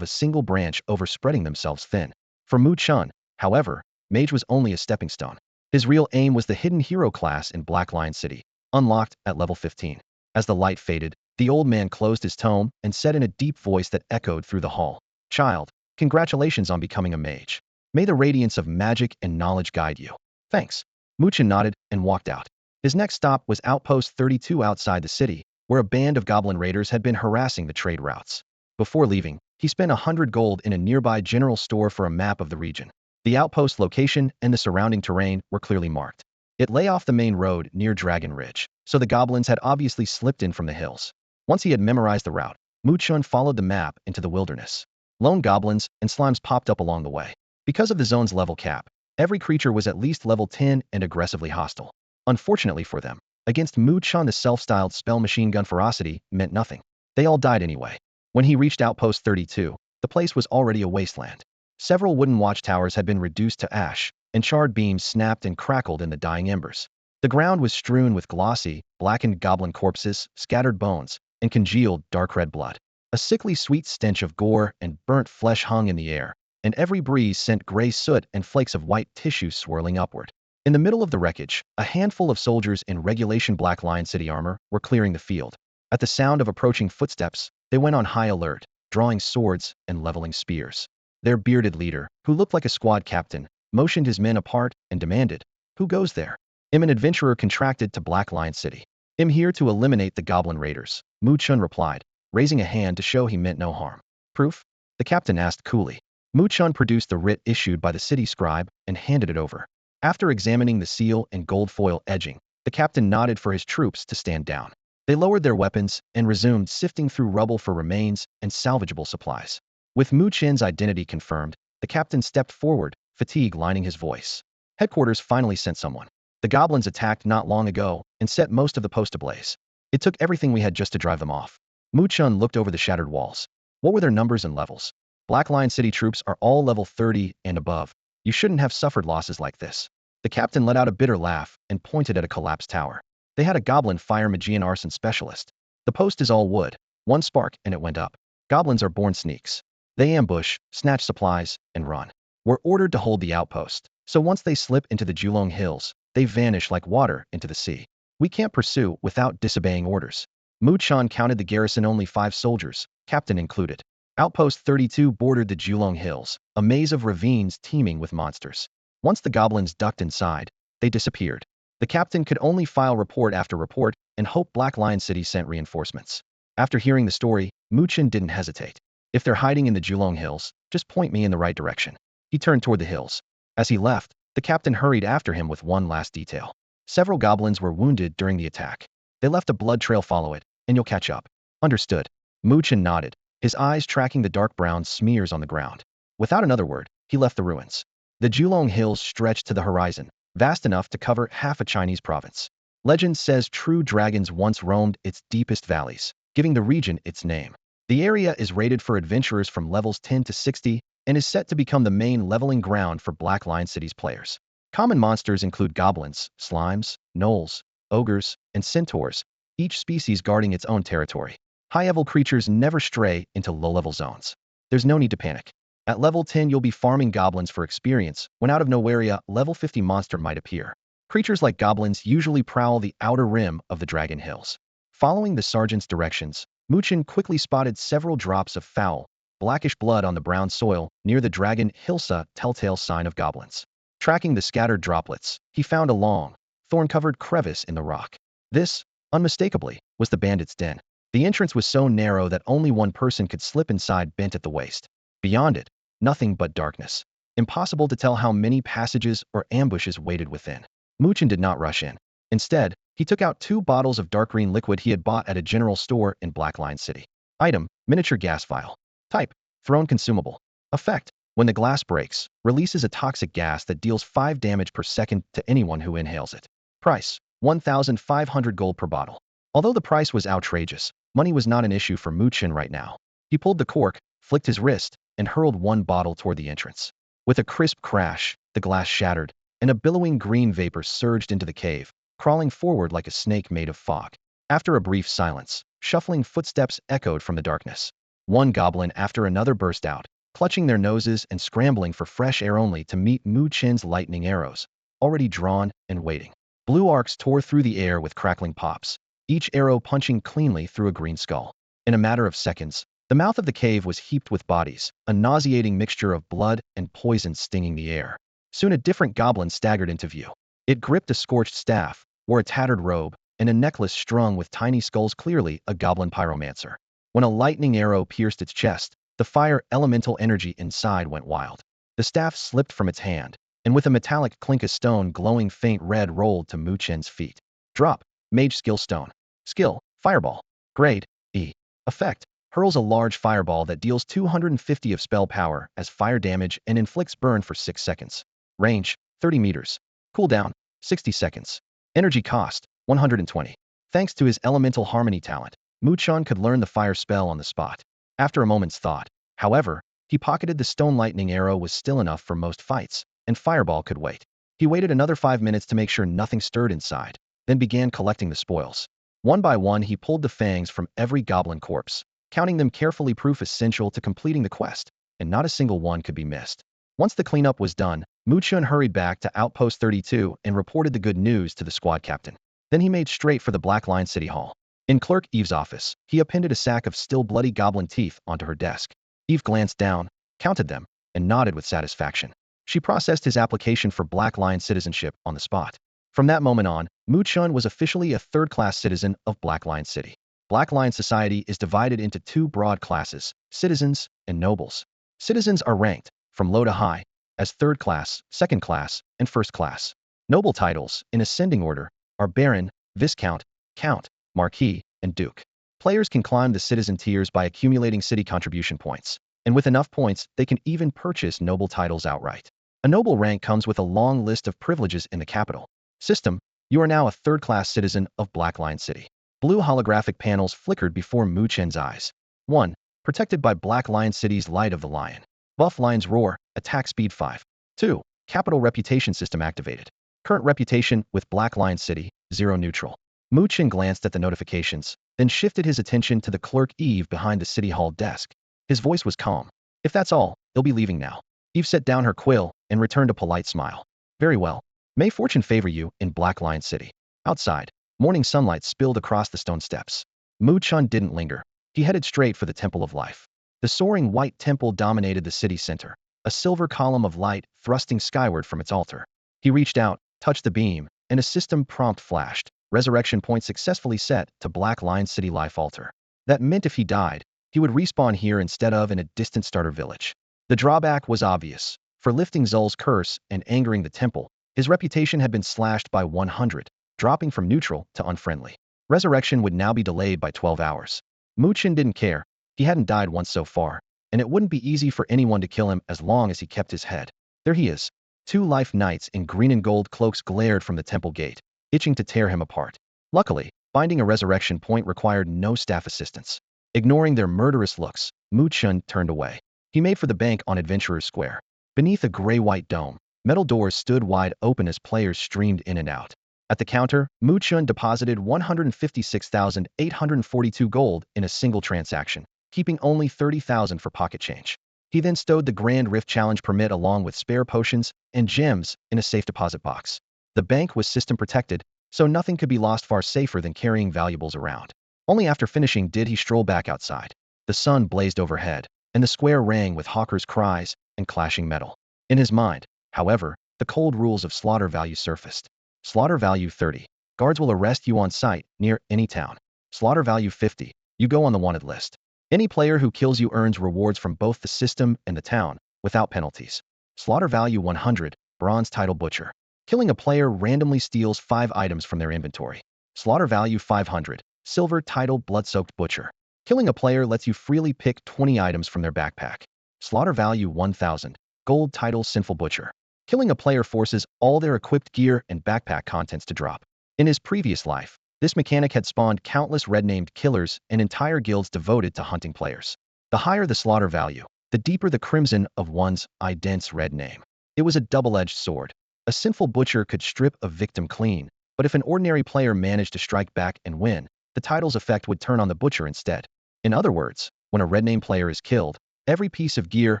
a single branch over spreading themselves thin. For Mu Chen, however, Mage was only a stepping stone. His real aim was the hidden hero class in Black Lion City, unlocked at level 15. As the light faded, the old man closed his tome and said in a deep voice that echoed through the hall, Child, congratulations on becoming a mage. May the radiance of magic and knowledge guide you. Thanks. Mu Chen nodded and walked out. His next stop was Outpost 32 outside the city, where a band of goblin raiders had been harassing the trade routes. Before leaving, he spent 100 gold in a nearby general store for a map of the region. The outpost location and the surrounding terrain were clearly marked. It lay off the main road near Dragon Ridge, so the goblins had obviously slipped in from the hills. Once he had memorized the route, Mu Chen followed the map into the wilderness. Lone goblins and slimes popped up along the way. Because of the zone's level cap, every creature was at least level 10 and aggressively hostile. Unfortunately for them, against Mu Chen the self-styled spell machine gun ferocity meant nothing. They all died anyway. When he reached Outpost 32, the place was already a wasteland. Several wooden watchtowers had been reduced to ash, and charred beams snapped and crackled in the dying embers. The ground was strewn with glossy, blackened goblin corpses, scattered bones, and congealed dark red blood. A sickly sweet stench of gore and burnt flesh hung in the air, and every breeze sent gray soot and flakes of white tissue swirling upward. In the middle of the wreckage, a handful of soldiers in regulation Black Lion City armor were clearing the field. At the sound of approaching footsteps, they went on high alert, drawing swords and leveling spears. Their bearded leader, who looked like a squad captain, motioned his men apart and demanded, "Who goes there?" "I'm an adventurer contracted to Black Lion City. I'm here to eliminate the goblin raiders," Mu Chen replied, raising a hand to show he meant no harm. "Proof?" the captain asked coolly. Mu Chen produced the writ issued by the city scribe and handed it over. After examining the seal and gold foil edging, the captain nodded for his troops to stand down. They lowered their weapons and resumed sifting through rubble for remains and salvageable supplies. With Mu Chen's identity confirmed, the captain stepped forward, fatigue lining his voice. "Headquarters finally sent someone. The goblins attacked not long ago and set most of the post ablaze. It took everything we had just to drive them off." Mu Chen looked over the shattered walls. "What were their numbers and levels?" "Black Lion City troops are all level 30 and above. You shouldn't have suffered losses like this." The captain let out a bitter laugh and pointed at a collapsed tower. "They had a goblin fire Magian arson specialist. The post is all wood. One spark and it went up. Goblins are born sneaks. They ambush, snatch supplies, and run. We're ordered to hold the outpost, so once they slip into the Julong Hills, they vanish like water into the sea. We can't pursue without disobeying orders." Mu Chen counted the garrison only 5 soldiers, captain included. Outpost 32 bordered the Julong Hills, a maze of ravines teeming with monsters. Once the goblins ducked inside, they disappeared. The captain could only file report after report and hope Black Lion City sent reinforcements. After hearing the story, Mu Chen didn't hesitate. "If they're hiding in the Julong Hills, just point me in the right direction." He turned toward the hills. As he left, the captain hurried after him with one last detail. "Several goblins were wounded during the attack. They left a blood trail, follow it, and you'll catch up." "Understood." Mu Chen nodded, his eyes tracking the dark brown smears on the ground. Without another word, he left the ruins. The Julong Hills stretched to the horizon, vast enough to cover half a Chinese province. Legend says true dragons once roamed its deepest valleys, giving the region its name. The area is rated for adventurers from levels 10 to 60 and is set to become the main leveling ground for Black Lion City's players. Common monsters include goblins, slimes, gnolls, ogres, and centaurs, each species guarding its own territory. High-level creatures never stray into low-level zones. There's no need to panic. At level 10 you'll be farming goblins for experience, when out of nowhere a level 50 monster might appear. Creatures like goblins usually prowl the outer rim of the Dragon Hills. Following the sergeant's directions, Mu Chen quickly spotted several drops of foul, blackish blood on the brown soil near the Dragon Hillsa, telltale sign of goblins. Tracking the scattered droplets, he found a long, thorn-covered crevice in the rock. This, unmistakably, was the bandits' den. The entrance was so narrow that only one person could slip inside, bent at the waist. Beyond it, nothing but darkness. Impossible to tell how many passages or ambushes waited within. Mu Chen did not rush in. Instead, he took out 2 bottles of dark green liquid he had bought at a general store in Black Lion City. Item: miniature gas vial. Type: thrown consumable. Effect: when the glass breaks, releases a toxic gas that deals 5 damage per second to anyone who inhales it. Price: 1,500 gold per bottle. Although the price was outrageous, money was not an issue for Mu Chen right now. He pulled the cork, flicked his wrist, and hurled one bottle toward the entrance. With a crisp crash, the glass shattered, and a billowing green vapor surged into the cave, crawling forward like a snake made of fog. After a brief silence, shuffling footsteps echoed from the darkness. One goblin after another burst out, clutching their noses and scrambling for fresh air only to meet Mu Chen's lightning arrows, already drawn and waiting. Blue arcs tore through the air with crackling pops, each arrow punching cleanly through a green skull. In a matter of seconds, the mouth of the cave was heaped with bodies, a nauseating mixture of blood and poison stinging the air. Soon a different goblin staggered into view. It gripped a scorched staff, wore a tattered robe, and a necklace strung with tiny skulls, clearly a goblin pyromancer. When a lightning arrow pierced its chest, the fire elemental energy inside went wild. The staff slipped from its hand, and with a metallic clink a stone glowing faint red rolled to Mu Chen's feet. Drop: Mage Skill Stone. Skill: Fireball. Grade: E. Effect: hurls a large fireball that deals 250 of spell power as fire damage and inflicts burn for 6 seconds. Range: 30 meters. Cooldown: 60 seconds. Energy cost: 120. Thanks to his elemental harmony talent, Mu Chen could learn the fire spell on the spot. After a moment's thought, however, he pocketed the stone lightning arrow was still enough for most fights, and fireball could wait. He waited another 5 minutes to make sure nothing stirred inside, then began collecting the spoils. One by one he pulled the fangs from every goblin corpse, counting them carefully, proof essential to completing the quest, and not a single one could be missed. Once the cleanup was done, Mu Chen hurried back to Outpost 32 and reported the good news to the squad captain. Then he made straight for the Black Line City Hall. In Clerk Eve's office, he appended a sack of still bloody goblin teeth onto her desk. Eve glanced down, counted them, and nodded with satisfaction. She processed his application for Black Line citizenship on the spot. From that moment on, Mu Chen was officially a third-class citizen of Black Line City. Black Line society is divided into two broad classes, citizens and nobles. Citizens are ranked, from low to high, as third class, second class, and first class. Noble titles, in ascending order, are Baron, Viscount, Count, Marquis, and Duke. Players can climb the citizen tiers by accumulating city contribution points, and with enough points, they can even purchase noble titles outright. A noble rank comes with a long list of privileges in the capital system. You are now a third-class citizen of Black Line City. Blue holographic panels flickered before Mu Chen's eyes. 1. Protected by Black Line City's Light of the Lion. Buff Lion's Roar, attack speed 5. 2. Capital reputation system activated. Current reputation with Black Line City, 0 neutral. Mu Chen glanced at the notifications, then shifted his attention to the clerk Eve behind the city hall desk. His voice was calm. If that's all, they'll be leaving now. Eve set down her quill and returned a polite smile. Very well. May fortune favor you in Black Line City. Outside, morning sunlight spilled across the stone steps. Mu Chen didn't linger. He headed straight for the Temple of Life. The soaring white temple dominated the city center, a silver column of light thrusting skyward from its altar. He reached out, touched the beam, and a system prompt flashed. Resurrection point successfully set to Black Line City Life Altar. That meant if he died, he would respawn here instead of in a distant starter village. The drawback was obvious. For lifting Zul's curse and angering the temple, his reputation had been slashed by 100, dropping from neutral to unfriendly. Resurrection would now be delayed by 12 hours. Mu Chen didn't care. He hadn't died once so far, and it wouldn't be easy for anyone to kill him as long as he kept his head. There he is. 2 life knights in green and gold cloaks glared from the temple gate, itching to tear him apart. Luckily, finding a resurrection point required no staff assistance. Ignoring their murderous looks, Mu Chen turned away. He made for the bank on Adventurers Square. Beneath a gray-white dome, metal doors stood wide open as players streamed in and out. At the counter, Mu Chen deposited 156,842 gold in a single transaction, keeping only 30,000 for pocket change. He then stowed the Grand Rift Challenge permit along with spare potions and gems in a safe deposit box. The bank was system protected, so nothing could be lost, far safer than carrying valuables around. Only after finishing did he stroll back outside. The sun blazed overhead, and the square rang with hawkers' cries and clashing metal. In his mind, however, the cold rules of slaughter value surfaced. Slaughter value 30. Guards will arrest you on sight near any town. Slaughter value 50. You go on the wanted list. Any player who kills you earns rewards from both the system and the town, without penalties. Slaughter value 100. Bronze title butcher. Killing a player randomly steals 5 items from their inventory. Slaughter value 500. Silver title blood-soaked butcher. Killing a player lets you freely pick 20 items from their backpack. Slaughter value 1000. Gold title sinful butcher. Killing a player forces all their equipped gear and backpack contents to drop. In his previous life, this mechanic had spawned countless red-named killers and entire guilds devoted to hunting players. The higher the slaughter value, the deeper the crimson of one's dense red name. It was a double-edged sword. A sinful butcher could strip a victim clean, but if an ordinary player managed to strike back and win, the title's effect would turn on the butcher instead. In other words, when a red name player is killed, every piece of gear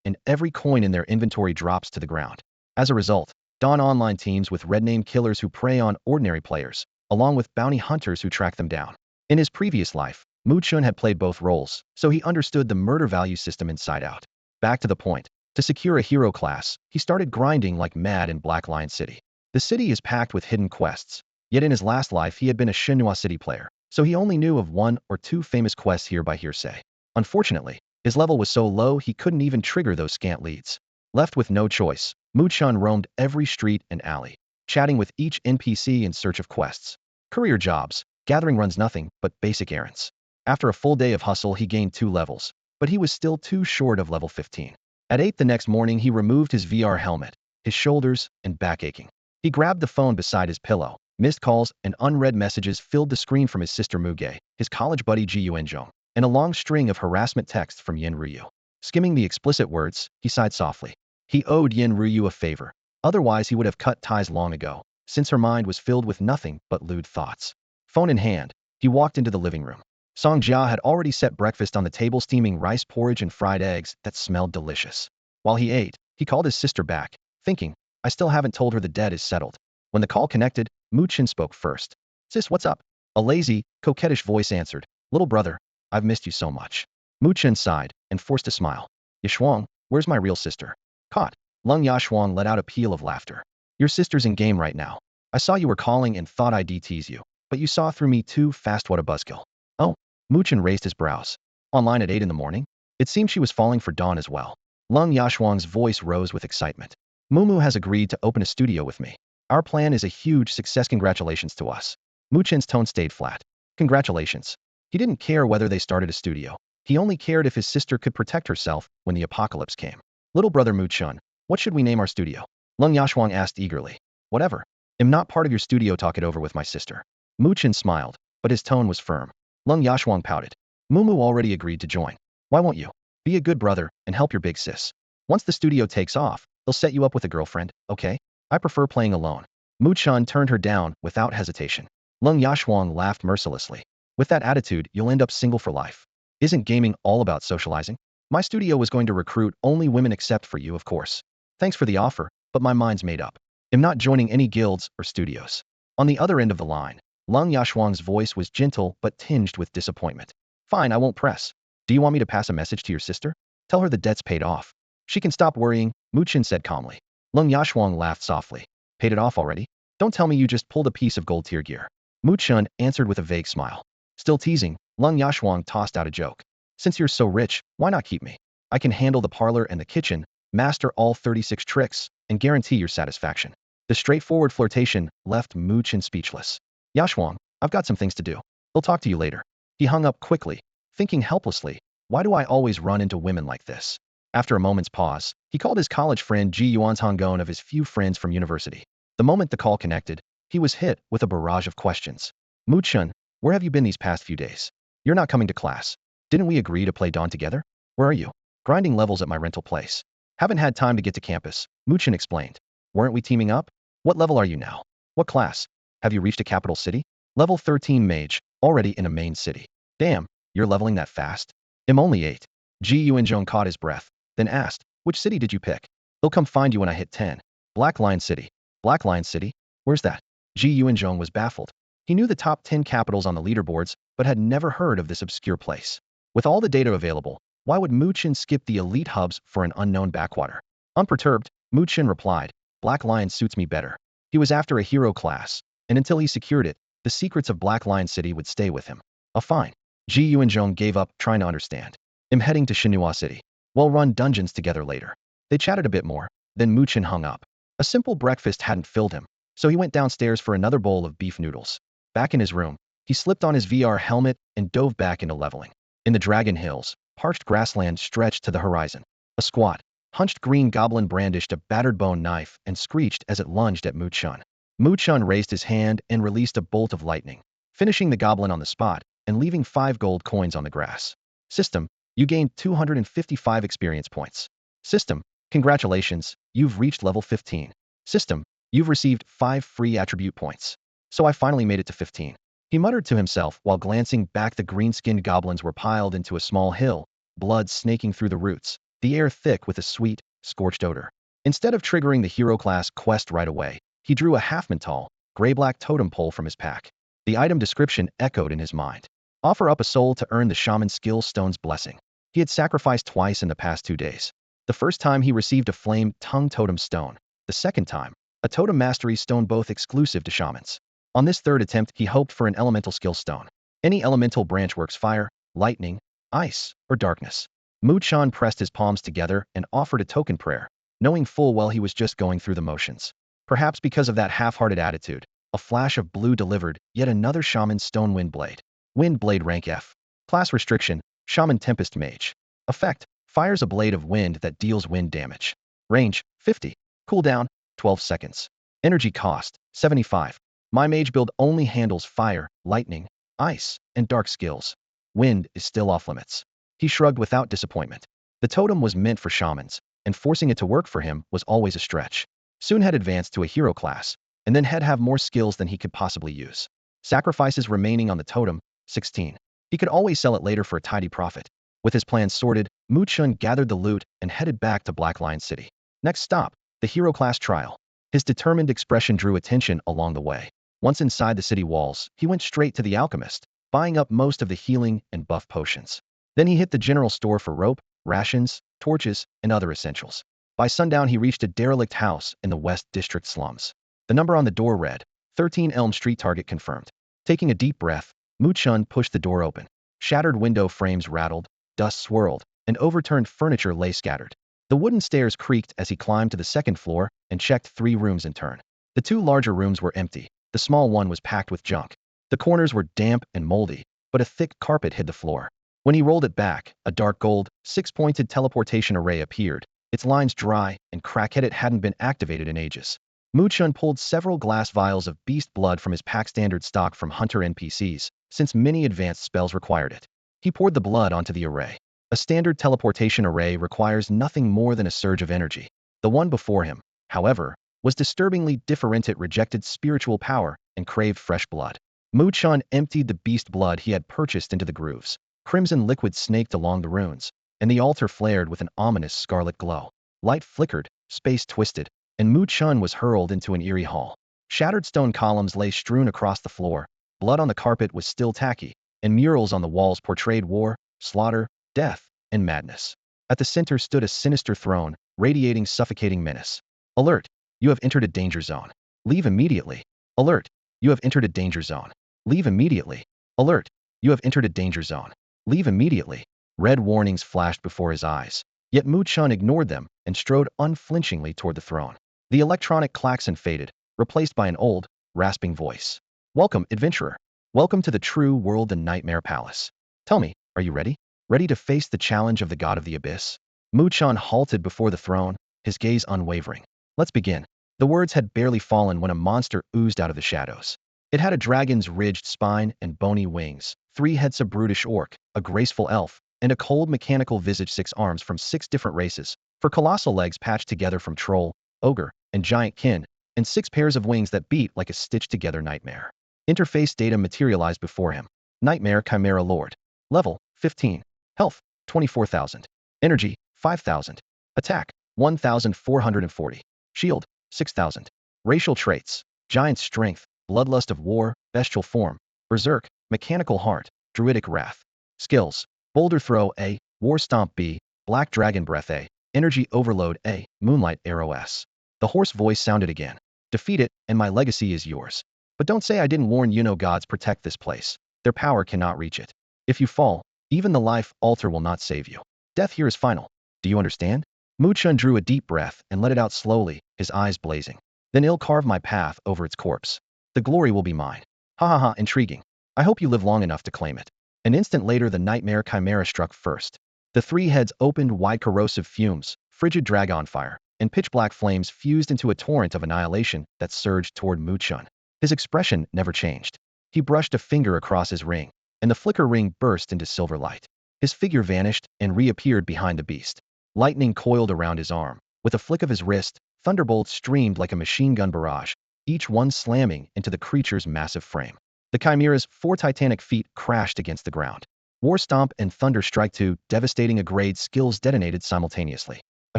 and every coin in their inventory drops to the ground. As a result, Dawn Online teams with red name killers who prey on ordinary players, along with bounty hunters who track them down. In his previous life, Mu Chen had played both roles, so he understood the murder value system inside out. Back to the point. To secure a hero class, he started grinding like mad in Black Line City. The city is packed with hidden quests, yet in his last life he had been a Shenhua City player, so he only knew of 1 or 2 famous quests here by hearsay. Unfortunately, his level was so low he couldn't even trigger those scant leads. Left with no choice, Mu Chen roamed every street and alley, chatting with each NPC in search of quests. Courier jobs, gathering runs, nothing but basic errands. After a full day of hustle he gained 2 levels, but he was still too short of level 15. At 8 the next morning he removed his VR helmet, his shoulders and back aching. He grabbed the phone beside his pillow. Missed calls and unread messages filled the screen from his sister Muge, his college buddy Ji Yuanzhong, and a long string of harassment texts from Yin Ruyu. Skimming the explicit words, he sighed softly. He owed Yin Ruyu a favor. Otherwise he would have cut ties long ago, since her mind was filled with nothing but lewd thoughts. Phone in hand, he walked into the living room. Sanja had already set breakfast on the table, steaming rice porridge and fried eggs that smelled delicious. While he ate, He called his sister back, thinking, I still haven't told her the debt is settled. When the call connected, Mu Chen spoke first. Sis, what's up? A lazy, coquettish voice answered. Little brother, I've missed you so much. Mu Chen sighed and forced a smile. Yashuang, where's my real sister? Caught. Lung Yashuang let out a peal of laughter. Your sister's in game right now. I saw you were calling and thought I'd tease you, but you saw through me too fast. What a buzzkill. Oh, Mu Chen raised his brows. Online at 8 in the morning? It seemed she was falling for Dawn as well. Lung Yashuang's voice rose with excitement. Mumu has agreed to open a studio with me. Our plan is a huge success. Congratulations to us. Mu Chen's tone stayed flat. Congratulations. He didn't care whether they started a studio. He only cared if his sister could protect herself when the apocalypse came. Little brother Mu Chen, what should we name our studio? Lung Yashuang asked eagerly. Whatever. I'm not part of your studio. Talk it over with my sister. Mu Chen smiled, but his tone was firm. Lung Yashuang pouted. Mumu already agreed to join. Why won't you? Be a good brother and help your big sis. Once the studio takes off, they'll set you up with a girlfriend, okay? I prefer playing alone. Mu Chen turned her down without hesitation. Lung Yashuang laughed mercilessly. With that attitude, you'll end up single for life. Isn't gaming all about socializing? My studio was going to recruit only women except for you, of course. Thanks for the offer, but my mind's made up. I'm not joining any guilds or studios. On the other end of the line, Lung Yashuang's voice was gentle but tinged with disappointment. Fine, I won't press. Do you want me to pass a message to your sister? Tell her the debt's paid off. She can stop worrying, Mu Chen said calmly. Lung Yashuang laughed softly. Paid it off already? Don't tell me you just pulled a piece of gold tier gear. Mu Chen answered with a vague smile. Still teasing, Lung Yashuang tossed out a joke. Since you're so rich, why not keep me? I can handle the parlor and the kitchen, master all 36 tricks, and guarantee your satisfaction. The straightforward flirtation left Mu Chen speechless. Yashuang, I've got some things to do. I'll talk to you later. He hung up quickly, thinking helplessly, why do I always run into women like this? After a moment's pause, he called his college friend Ji Yuanzhonggon of his few friends from university. The moment the call connected, he was hit with a barrage of questions. Mu Chen, where have you been these past few days? You're not coming to class. Didn't we agree to play Dawn together? Where are you? Grinding levels at my rental place. Haven't had time to get to campus, Mu Chen explained. Weren't we teaming up? What level are you now? What class? Have you reached a capital city? Level 13 mage, already in a main city. Damn, you're leveling that fast? I'm only 8. Ji Yuanzhong caught his breath, then asked, which city did you pick? They'll come find you when I hit 10. Black Lion City. Black Lion City? Where's that? Ji Yuanzhong was baffled. He knew the top 10 capitals on the leaderboards, but had never heard of this obscure place. With all the data available, why would Mu Chen skip the elite hubs for an unknown backwater? Unperturbed, Mu Chen replied, Black Lion suits me better. He was after a hero class, and until he secured it, the secrets of Black Lion City would stay with him. Fine. Ji Yuanzhong gave up trying to understand. I'm heading to Shinhua City. We'll run dungeons together later. They chatted a bit more, then Mu Chen hung up. A simple breakfast hadn't filled him, so he went downstairs for another bowl of beef noodles. Back in his room, he slipped on his VR helmet and dove back into leveling. In the Dragon Hills, parched grassland stretched to the horizon. A squat, hunched green goblin brandished a battered bone knife and screeched as it lunged at Mu Chen. Mu Chen raised his hand and released a bolt of lightning, finishing the goblin on the spot and leaving 5 gold coins on the grass. System, you gained 255 experience points. System, congratulations, you've reached level 15. System, you've received 5 free attribute points. So I finally made it to 15. He muttered to himself while glancing back. The green-skinned goblins were piled into a small hill, blood snaking through the roots, the air thick with a sweet, scorched odor. Instead of triggering the hero class quest right away, he drew a half-mental, gray-black totem pole from his pack. The item description echoed in his mind. Offer up a soul to earn the shaman skill stone's blessing. He had sacrificed twice in the past 2 days. The first time he received a flame tongue totem stone. The second time, a totem mastery stone, both exclusive to shamans. On this third attempt, he hoped for an elemental skill stone. Any elemental branch works: fire, lightning, ice, or darkness. Mu Chen pressed his palms together and offered a token prayer, knowing full well he was just going through the motions. Perhaps because of that half-hearted attitude, a flash of blue delivered yet another shaman stone wind blade. Wind blade rank F. Class restriction, Shaman Tempest Mage. Effect, fires a blade of wind that deals wind damage. Range, 50. Cooldown, 12 seconds. Energy cost, 75. My mage build only handles fire, lightning, ice, and dark skills. Wind is still off limits. He shrugged without disappointment. The totem was meant for shamans, and forcing it to work for him was always a stretch. Soon had advanced to a hero class, and then had have more skills than he could possibly use. Sacrifices remaining on the totem, 16. He could always sell it later for a tidy profit. With his plans sorted, Mu Chen gathered the loot and headed back to Black Lion City. Next stop, the hero class trial. His determined expression drew attention along the way. Once inside the city walls, he went straight to the alchemist, buying up most of the healing and buff potions. Then he hit the general store for rope, rations, torches, and other essentials. By sundown, he reached a derelict house in the West District slums. The number on the door read, 13 Elm Street, target confirmed. Taking a deep breath, Mu Chen pushed the door open. Shattered window frames rattled, dust swirled, and overturned furniture lay scattered. The wooden stairs creaked as he climbed to the second floor and checked 3 rooms in turn. The 2 larger rooms were empty. The small one was packed with junk. The corners were damp and moldy, but a thick carpet hid the floor. When he rolled it back, a dark gold, 6-pointed teleportation array appeared, its lines dry and cracked. It hadn't been activated in ages. Mu Chen pulled several glass vials of beast blood from his pack, standard stock from hunter NPCs, since many advanced spells required it. He poured the blood onto the array. A standard teleportation array requires nothing more than a surge of energy. The one before him, however, was disturbingly different. It rejected spiritual power and craved fresh blood. Mu Chen emptied the beast blood he had purchased into the grooves. Crimson liquid snaked along the runes, and the altar flared with an ominous scarlet glow. Light flickered, space twisted, and Mu Chen was hurled into an eerie hall. Shattered stone columns lay strewn across the floor, blood on the carpet was still tacky, and murals on the walls portrayed war, slaughter, death, and madness. At the center stood a sinister throne, radiating suffocating menace. Alert! You have entered a danger zone. Leave immediately. Alert! You have entered a danger zone. Leave immediately. Alert! You have entered a danger zone. Leave immediately. Red warnings flashed before his eyes, yet Mu Chen ignored them and strode unflinchingly toward the throne. The electronic klaxon faded, replaced by an old, rasping voice. Welcome, adventurer. Welcome to the true world, the Nightmare Palace. Tell me, are you ready? Ready to face the challenge of the god of the abyss? Mu Chen halted before the throne, his gaze unwavering. Let's begin. The words had barely fallen when a monster oozed out of the shadows. It had a dragon's ridged spine and bony wings, 3 heads, a brutish orc, a graceful elf, and a cold mechanical visage, 6 arms from 6 different races, 4 colossal legs patched together from troll, ogre, and giant kin, and 6 pairs of wings that beat like a stitched-together nightmare. Interface data materialized before him. Nightmare Chimera Lord. Level, 15. Health, 24,000. Energy, 5,000. Attack, 1,440. Shield, 6,000. Racial traits, giant strength, bloodlust of war, bestial form, berserk, mechanical heart, druidic wrath. Skills, boulder throw A, war stomp B, black dragon breath A, energy overload A, moonlight arrow S. The hoarse voice sounded again. Defeat it, and my legacy is yours. But don't say I didn't warn you. No, gods protect this place. Their power cannot reach it. If you fall, even the life altar will not save you. Death here is final. Do you understand? Mu Chen drew a deep breath and let it out slowly, his eyes blazing. Then I'll carve my path over its corpse. The glory will be mine. Ha ha ha, intriguing. I hope you live long enough to claim it. An instant later, the nightmare chimera struck first. The 3 heads opened wide, corrosive fumes, frigid dragon fire, and pitch-black flames fused into a torrent of annihilation that surged toward Mu Chen. His expression never changed. He brushed a finger across his ring, and the flicker ring burst into silver light. His figure vanished and reappeared behind the beast. Lightning coiled around his arm. With a flick of his wrist, thunderbolts streamed like a machine gun barrage, each one slamming into the creature's massive frame. The chimera's 4 titanic feet crashed against the ground. War Stomp and Thunder Strike, 2 devastating grade skills detonated simultaneously. A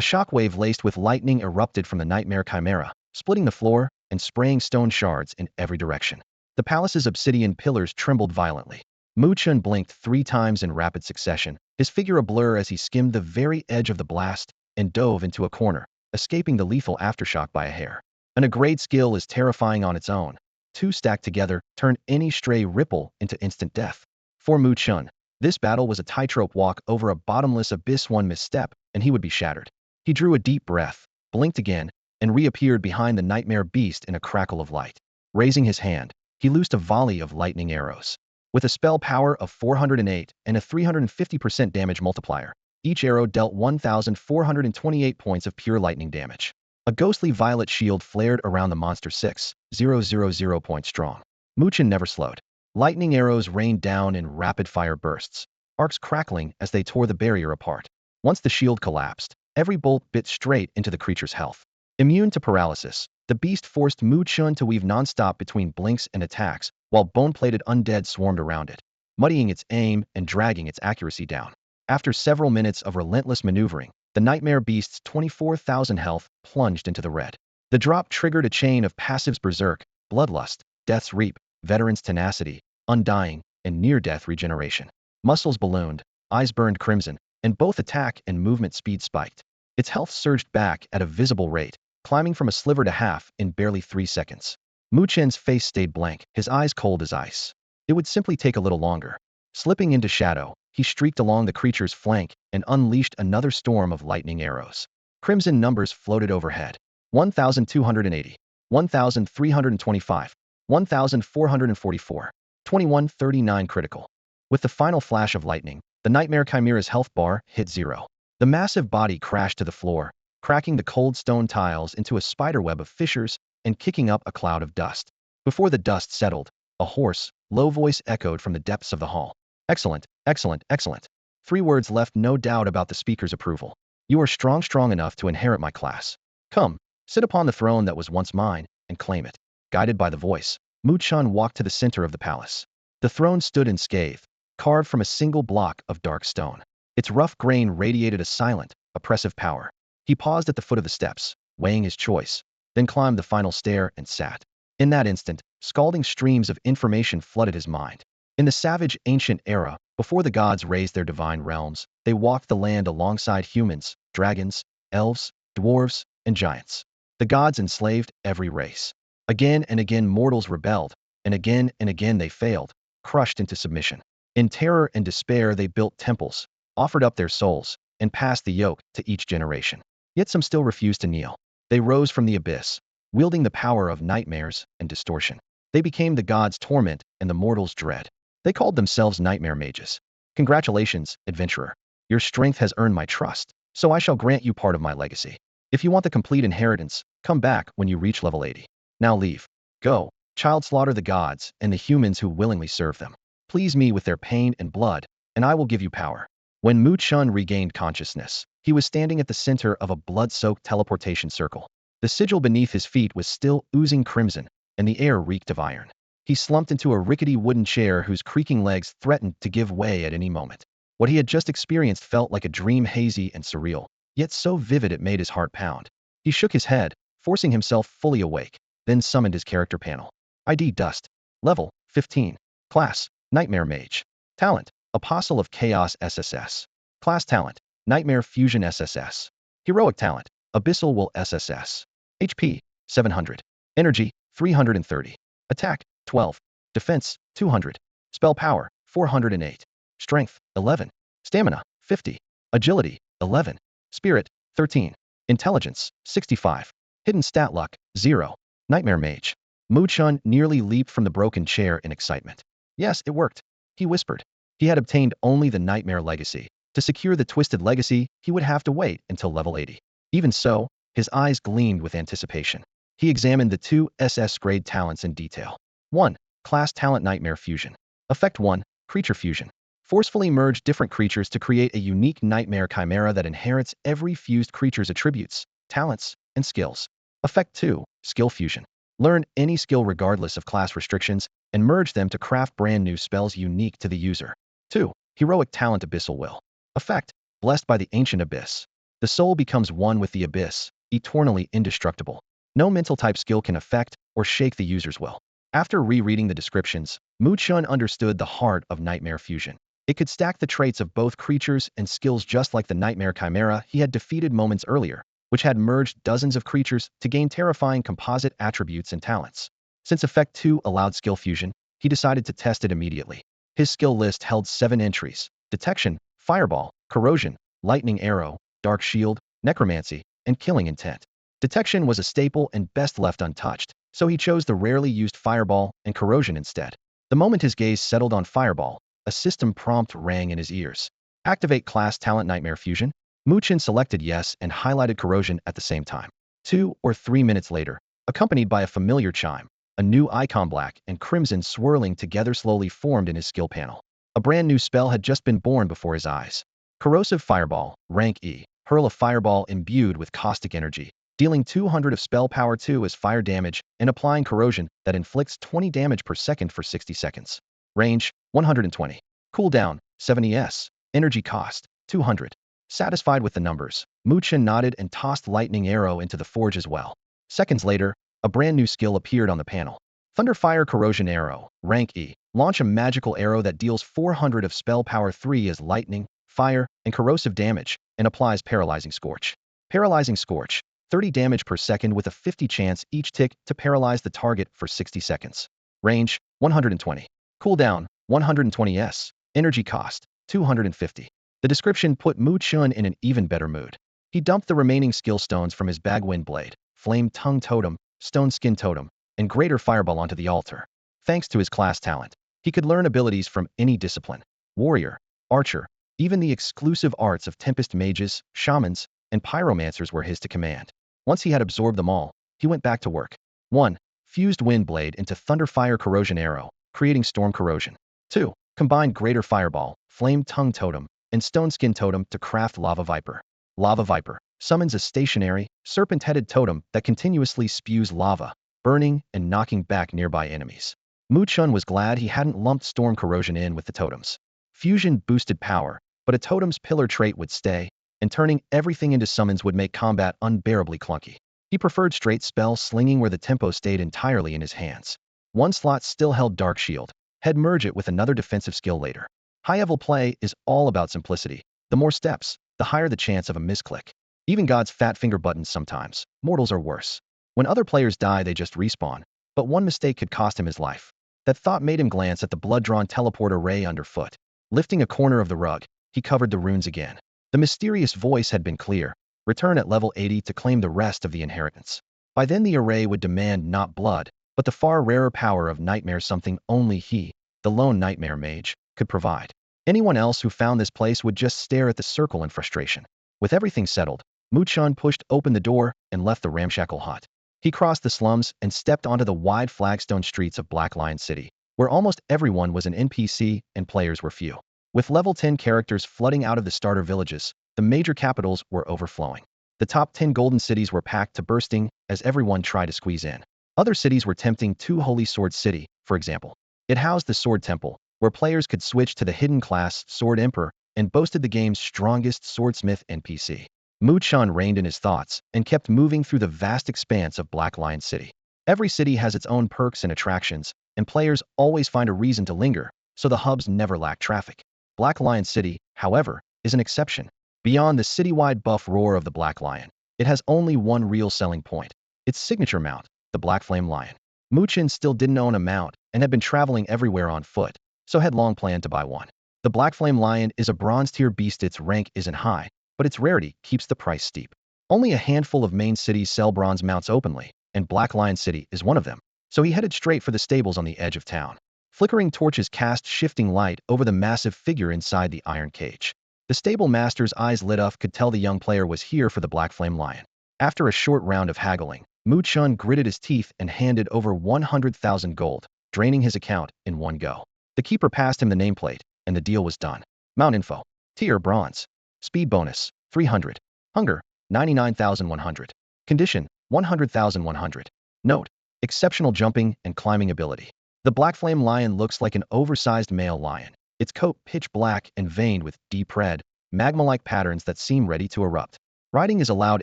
shockwave laced with lightning erupted from the nightmare chimera, splitting the floor and spraying stone shards in every direction. The palace's obsidian pillars trembled violently. Mu Chen blinked 3 times in rapid succession, his figure a blur as he skimmed the very edge of the blast and dove into a corner, escaping the lethal aftershock by a hair. An grade skill is terrifying on its own. 2 stacked together turn any stray ripple into instant death. For Mu Chen, this battle was a tightrope walk over a bottomless abyss. One misstep, and he would be shattered. He drew a deep breath, blinked again, and reappeared behind the nightmare beast in a crackle of light. Raising his hand, he loosed a volley of lightning arrows. With a spell power of 408 and a 350% damage multiplier, each arrow dealt 1,428 points of pure lightning damage. A ghostly violet shield flared around the monster, 6,000 points strong. Mu Chen never slowed. Lightning arrows rained down in rapid-fire bursts, arcs crackling as they tore the barrier apart. Once the shield collapsed, every bolt bit straight into the creature's health. Immune to paralysis, the beast forced Mu Chen to weave non-stop between blinks and attacks, while bone-plated undead swarmed around it, muddying its aim and dragging its accuracy down. After several minutes of relentless maneuvering, The Nightmare Beast's 24,000 health plunged into the red. The drop triggered a chain of passives: Berserk, Bloodlust, Death's Reap, Veteran's Tenacity, Undying, and Near-Death Regeneration. Muscles ballooned, eyes burned crimson, and both attack and movement speed spiked. Its health surged back at a visible rate, climbing from a sliver to half in barely 3 seconds. Mu Chen's face stayed blank, his eyes cold as ice. It would simply take a little longer. Slipping into shadow, he streaked along the creature's flank and unleashed another storm of lightning arrows. Crimson numbers floated overhead. 1,280, 1,325, 1,444, 2139 critical. With the final flash of lightning, the Nightmare Chimera's health bar hit 0. The massive body crashed to the floor, cracking the cold stone tiles into a spiderweb of fissures and kicking up a cloud of dust. Before the dust settled, a hoarse, low voice echoed from the depths of the hall. Excellent, excellent, excellent. 3 words left no doubt about the speaker's approval. You are strong enough to inherit my class. Come, sit upon the throne that was once mine, and claim it. Guided by the voice, Mu Chen walked to the center of the palace. The throne stood unscathed, carved from a single block of dark stone. Its rough grain radiated a silent, oppressive power. He paused at the foot of the steps, weighing his choice, then climbed the final stair and sat. In that instant, scalding streams of information flooded his mind. In the savage ancient era, before the gods raised their divine realms, they walked the land alongside humans, dragons, elves, dwarves, and giants. The gods enslaved every race. Again and again mortals rebelled, and again they failed, crushed into submission. In terror and despair they built temples, offered up their souls, and passed the yoke to each generation. Yet some still refused to kneel. They rose from the abyss, wielding the power of nightmares and distortion. They became the gods' torment and the mortals' dread. They called themselves nightmare mages. Congratulations, adventurer. Your strength has earned my trust, so I shall grant you part of my legacy. If you want the complete inheritance, come back when you reach level 80. Now leave. Go, child, slaughter the gods and the humans who willingly serve them. Please me with their pain and blood, and I will give you power. When Mu Chen regained consciousness, he was standing at the center of a blood-soaked teleportation circle. The sigil beneath his feet was still oozing crimson, and the air reeked of iron. He slumped into a rickety wooden chair whose creaking legs threatened to give way at any moment. What he had just experienced felt like a dream, hazy and surreal, yet so vivid it made his heart pound. He shook his head, forcing himself fully awake, then summoned his character panel. ID Dust. Level 15. Class Nightmare Mage. Talent Apostle of Chaos SSS. Class Talent Nightmare Fusion SSS. Heroic Talent Abyssal Will SSS. HP 700. Energy 330. Attack 12. Defense 200. Spell Power 408. Strength 11. Stamina 50. Agility 11. Spirit 13. Intelligence 65. Hidden Stat Luck 0. Nightmare Mage. Mu Chen nearly leaped from the broken chair in excitement. Yes, it worked, he whispered. He had obtained only the Nightmare Legacy. To secure the Twisted Legacy, he would have to wait until level 80. Even so, his eyes gleamed with anticipation. He examined the 2 SS grade talents in detail. 1. Class Talent Nightmare Fusion. Effect 1. Creature Fusion. Forcefully merge different creatures to create a unique nightmare chimera that inherits every fused creature's attributes, talents, and skills. Effect 2. Skill Fusion. Learn any skill regardless of class restrictions and merge them to craft brand new spells unique to the user. 2. Heroic Talent Abyssal Will. Effect. Blessed by the ancient abyss. The soul becomes one with the abyss, eternally indestructible. No mental type skill can affect or shake the user's will. After rereading the descriptions, Mu Chen understood the heart of Nightmare Fusion. It could stack the traits of both creatures and skills just like the Nightmare Chimera he had defeated moments earlier, which had merged dozens of creatures to gain terrifying composite attributes and talents. Since Effect 2 allowed skill fusion, he decided to test it immediately. His skill list held 7 entries: Detection, Fireball, Corrosion, Lightning Arrow, Dark Shield, Necromancy, and Killing Intent. Detection was a staple and best left untouched, so he chose the rarely used Fireball and Corrosion instead. The moment his gaze settled on Fireball, a system prompt rang in his ears. Activate Class Talent Nightmare Fusion. Mu Chen selected yes and highlighted Corrosion at the same time. 2 or 3 minutes later, accompanied by a familiar chime, a new icon black and crimson swirling together slowly formed in his skill panel. A brand new spell had just been born before his eyes. Corrosive Fireball, rank E. Hurl a fireball imbued with caustic energy, dealing 200 of spell power 2 as fire damage and applying corrosion that inflicts 20 damage per second for 60 seconds. Range 120. Cooldown 70s. Energy cost 200. Satisfied with the numbers, Mu Chen nodded and tossed lightning arrow into the forge as well. Seconds later, a brand new skill appeared on the panel. Thunderfire Corrosion Arrow, rank E. Launch a magical arrow that deals 400 of spell power 3 as lightning, fire, and corrosive damage, and applies Paralyzing Scorch. Paralyzing Scorch, 30 damage per second with a 50 chance each tick to paralyze the target for 60 seconds. Range, 120. Cooldown, 120s. Energy cost, 250. The description put Mu Chen in an even better mood. He dumped the remaining skill stones from his Bagwind Blade, Flame Tongue Totem, Stone Skin Totem, and Greater Fireball onto the altar. Thanks to his class talent, he could learn abilities from any discipline: warrior, archer, even the exclusive arts of Tempest mages, shamans, and pyromancers were his to command. Once he had absorbed them all, he went back to work. 1. Fused Wind Blade into Thunderfire Corrosion Arrow, creating Storm Corrosion. 2. Combined Greater Fireball, Flame Tongue Totem, and Stone Skin Totem to craft Lava Viper. Lava Viper summons a stationary, serpent-headed totem that continuously spews lava, burning and knocking back nearby enemies. Mu Chen was glad he hadn't lumped Storm Corrosion in with the totems. Fusion boosted power, but a totem's pillar trait would stay, and turning everything into summons would make combat unbearably clunky. He preferred straight spell slinging where the tempo stayed entirely in his hands. One slot still held Dark Shield. He'd merge it with another defensive skill later. High-level play is all about simplicity. The more steps, the higher the chance of a misclick. Even God's fat finger buttons sometimes. Mortals are worse. When other players die, they just respawn. But one mistake could cost him his life. That thought made him glance at the blood-drawn teleport array underfoot. Lifting a corner of the rug, he covered the runes again. The mysterious voice had been clear. Return at level 80 to claim the rest of the inheritance. By then the array would demand not blood, but the far rarer power of nightmare, something only he, the lone nightmare mage, could provide. Anyone else who found this place would just stare at the circle in frustration. With everything settled, Mu Chen pushed open the door and left the ramshackle hut. He crossed the slums and stepped onto the wide flagstone streets of Black Lion City, where almost everyone was an NPC and players were few. With level 10 characters flooding out of the starter villages, the major capitals were overflowing. The top 10 golden cities were packed to bursting as everyone tried to squeeze in. Other cities were tempting too. Holy Sword City, for example. It housed the Sword Temple, where players could switch to the hidden class Sword Emperor and boasted the game's strongest swordsmith NPC. Mu Chen reined in his thoughts and kept moving through the vast expanse of Black Lion City. Every city has its own perks and attractions, and players always find a reason to linger, so the hubs never lack traffic. Black Lion City, however, is an exception. Beyond the citywide buff roar of the Black Lion, it has only one real selling point: its signature mount, the Black Flame Lion. Mu Chen still didn't own a mount and had been traveling everywhere on foot, so had long planned to buy one. The Black Flame Lion is a bronze-tier beast. Its rank isn't high, but its rarity keeps the price steep. Only a handful of main cities sell bronze mounts openly, and Black Lion City is one of them, so he headed straight for the stables on the edge of town. Flickering torches cast shifting light over the massive figure inside the iron cage. The stable master's eyes lit up, could tell the young player was here for the Black Flame Lion. After a short round of haggling, Mu Chen gritted his teeth and handed over 100,000 gold, draining his account in one go. The keeper passed him the nameplate, and the deal was done. Mount info: tier bronze. Speed bonus: 300. Hunger: 99,100. Condition: 100,100. Note: exceptional jumping and climbing ability. The Black Flame Lion looks like an oversized male lion. Its coat pitch black and veined with deep red, magma-like patterns that seem ready to erupt. Riding is allowed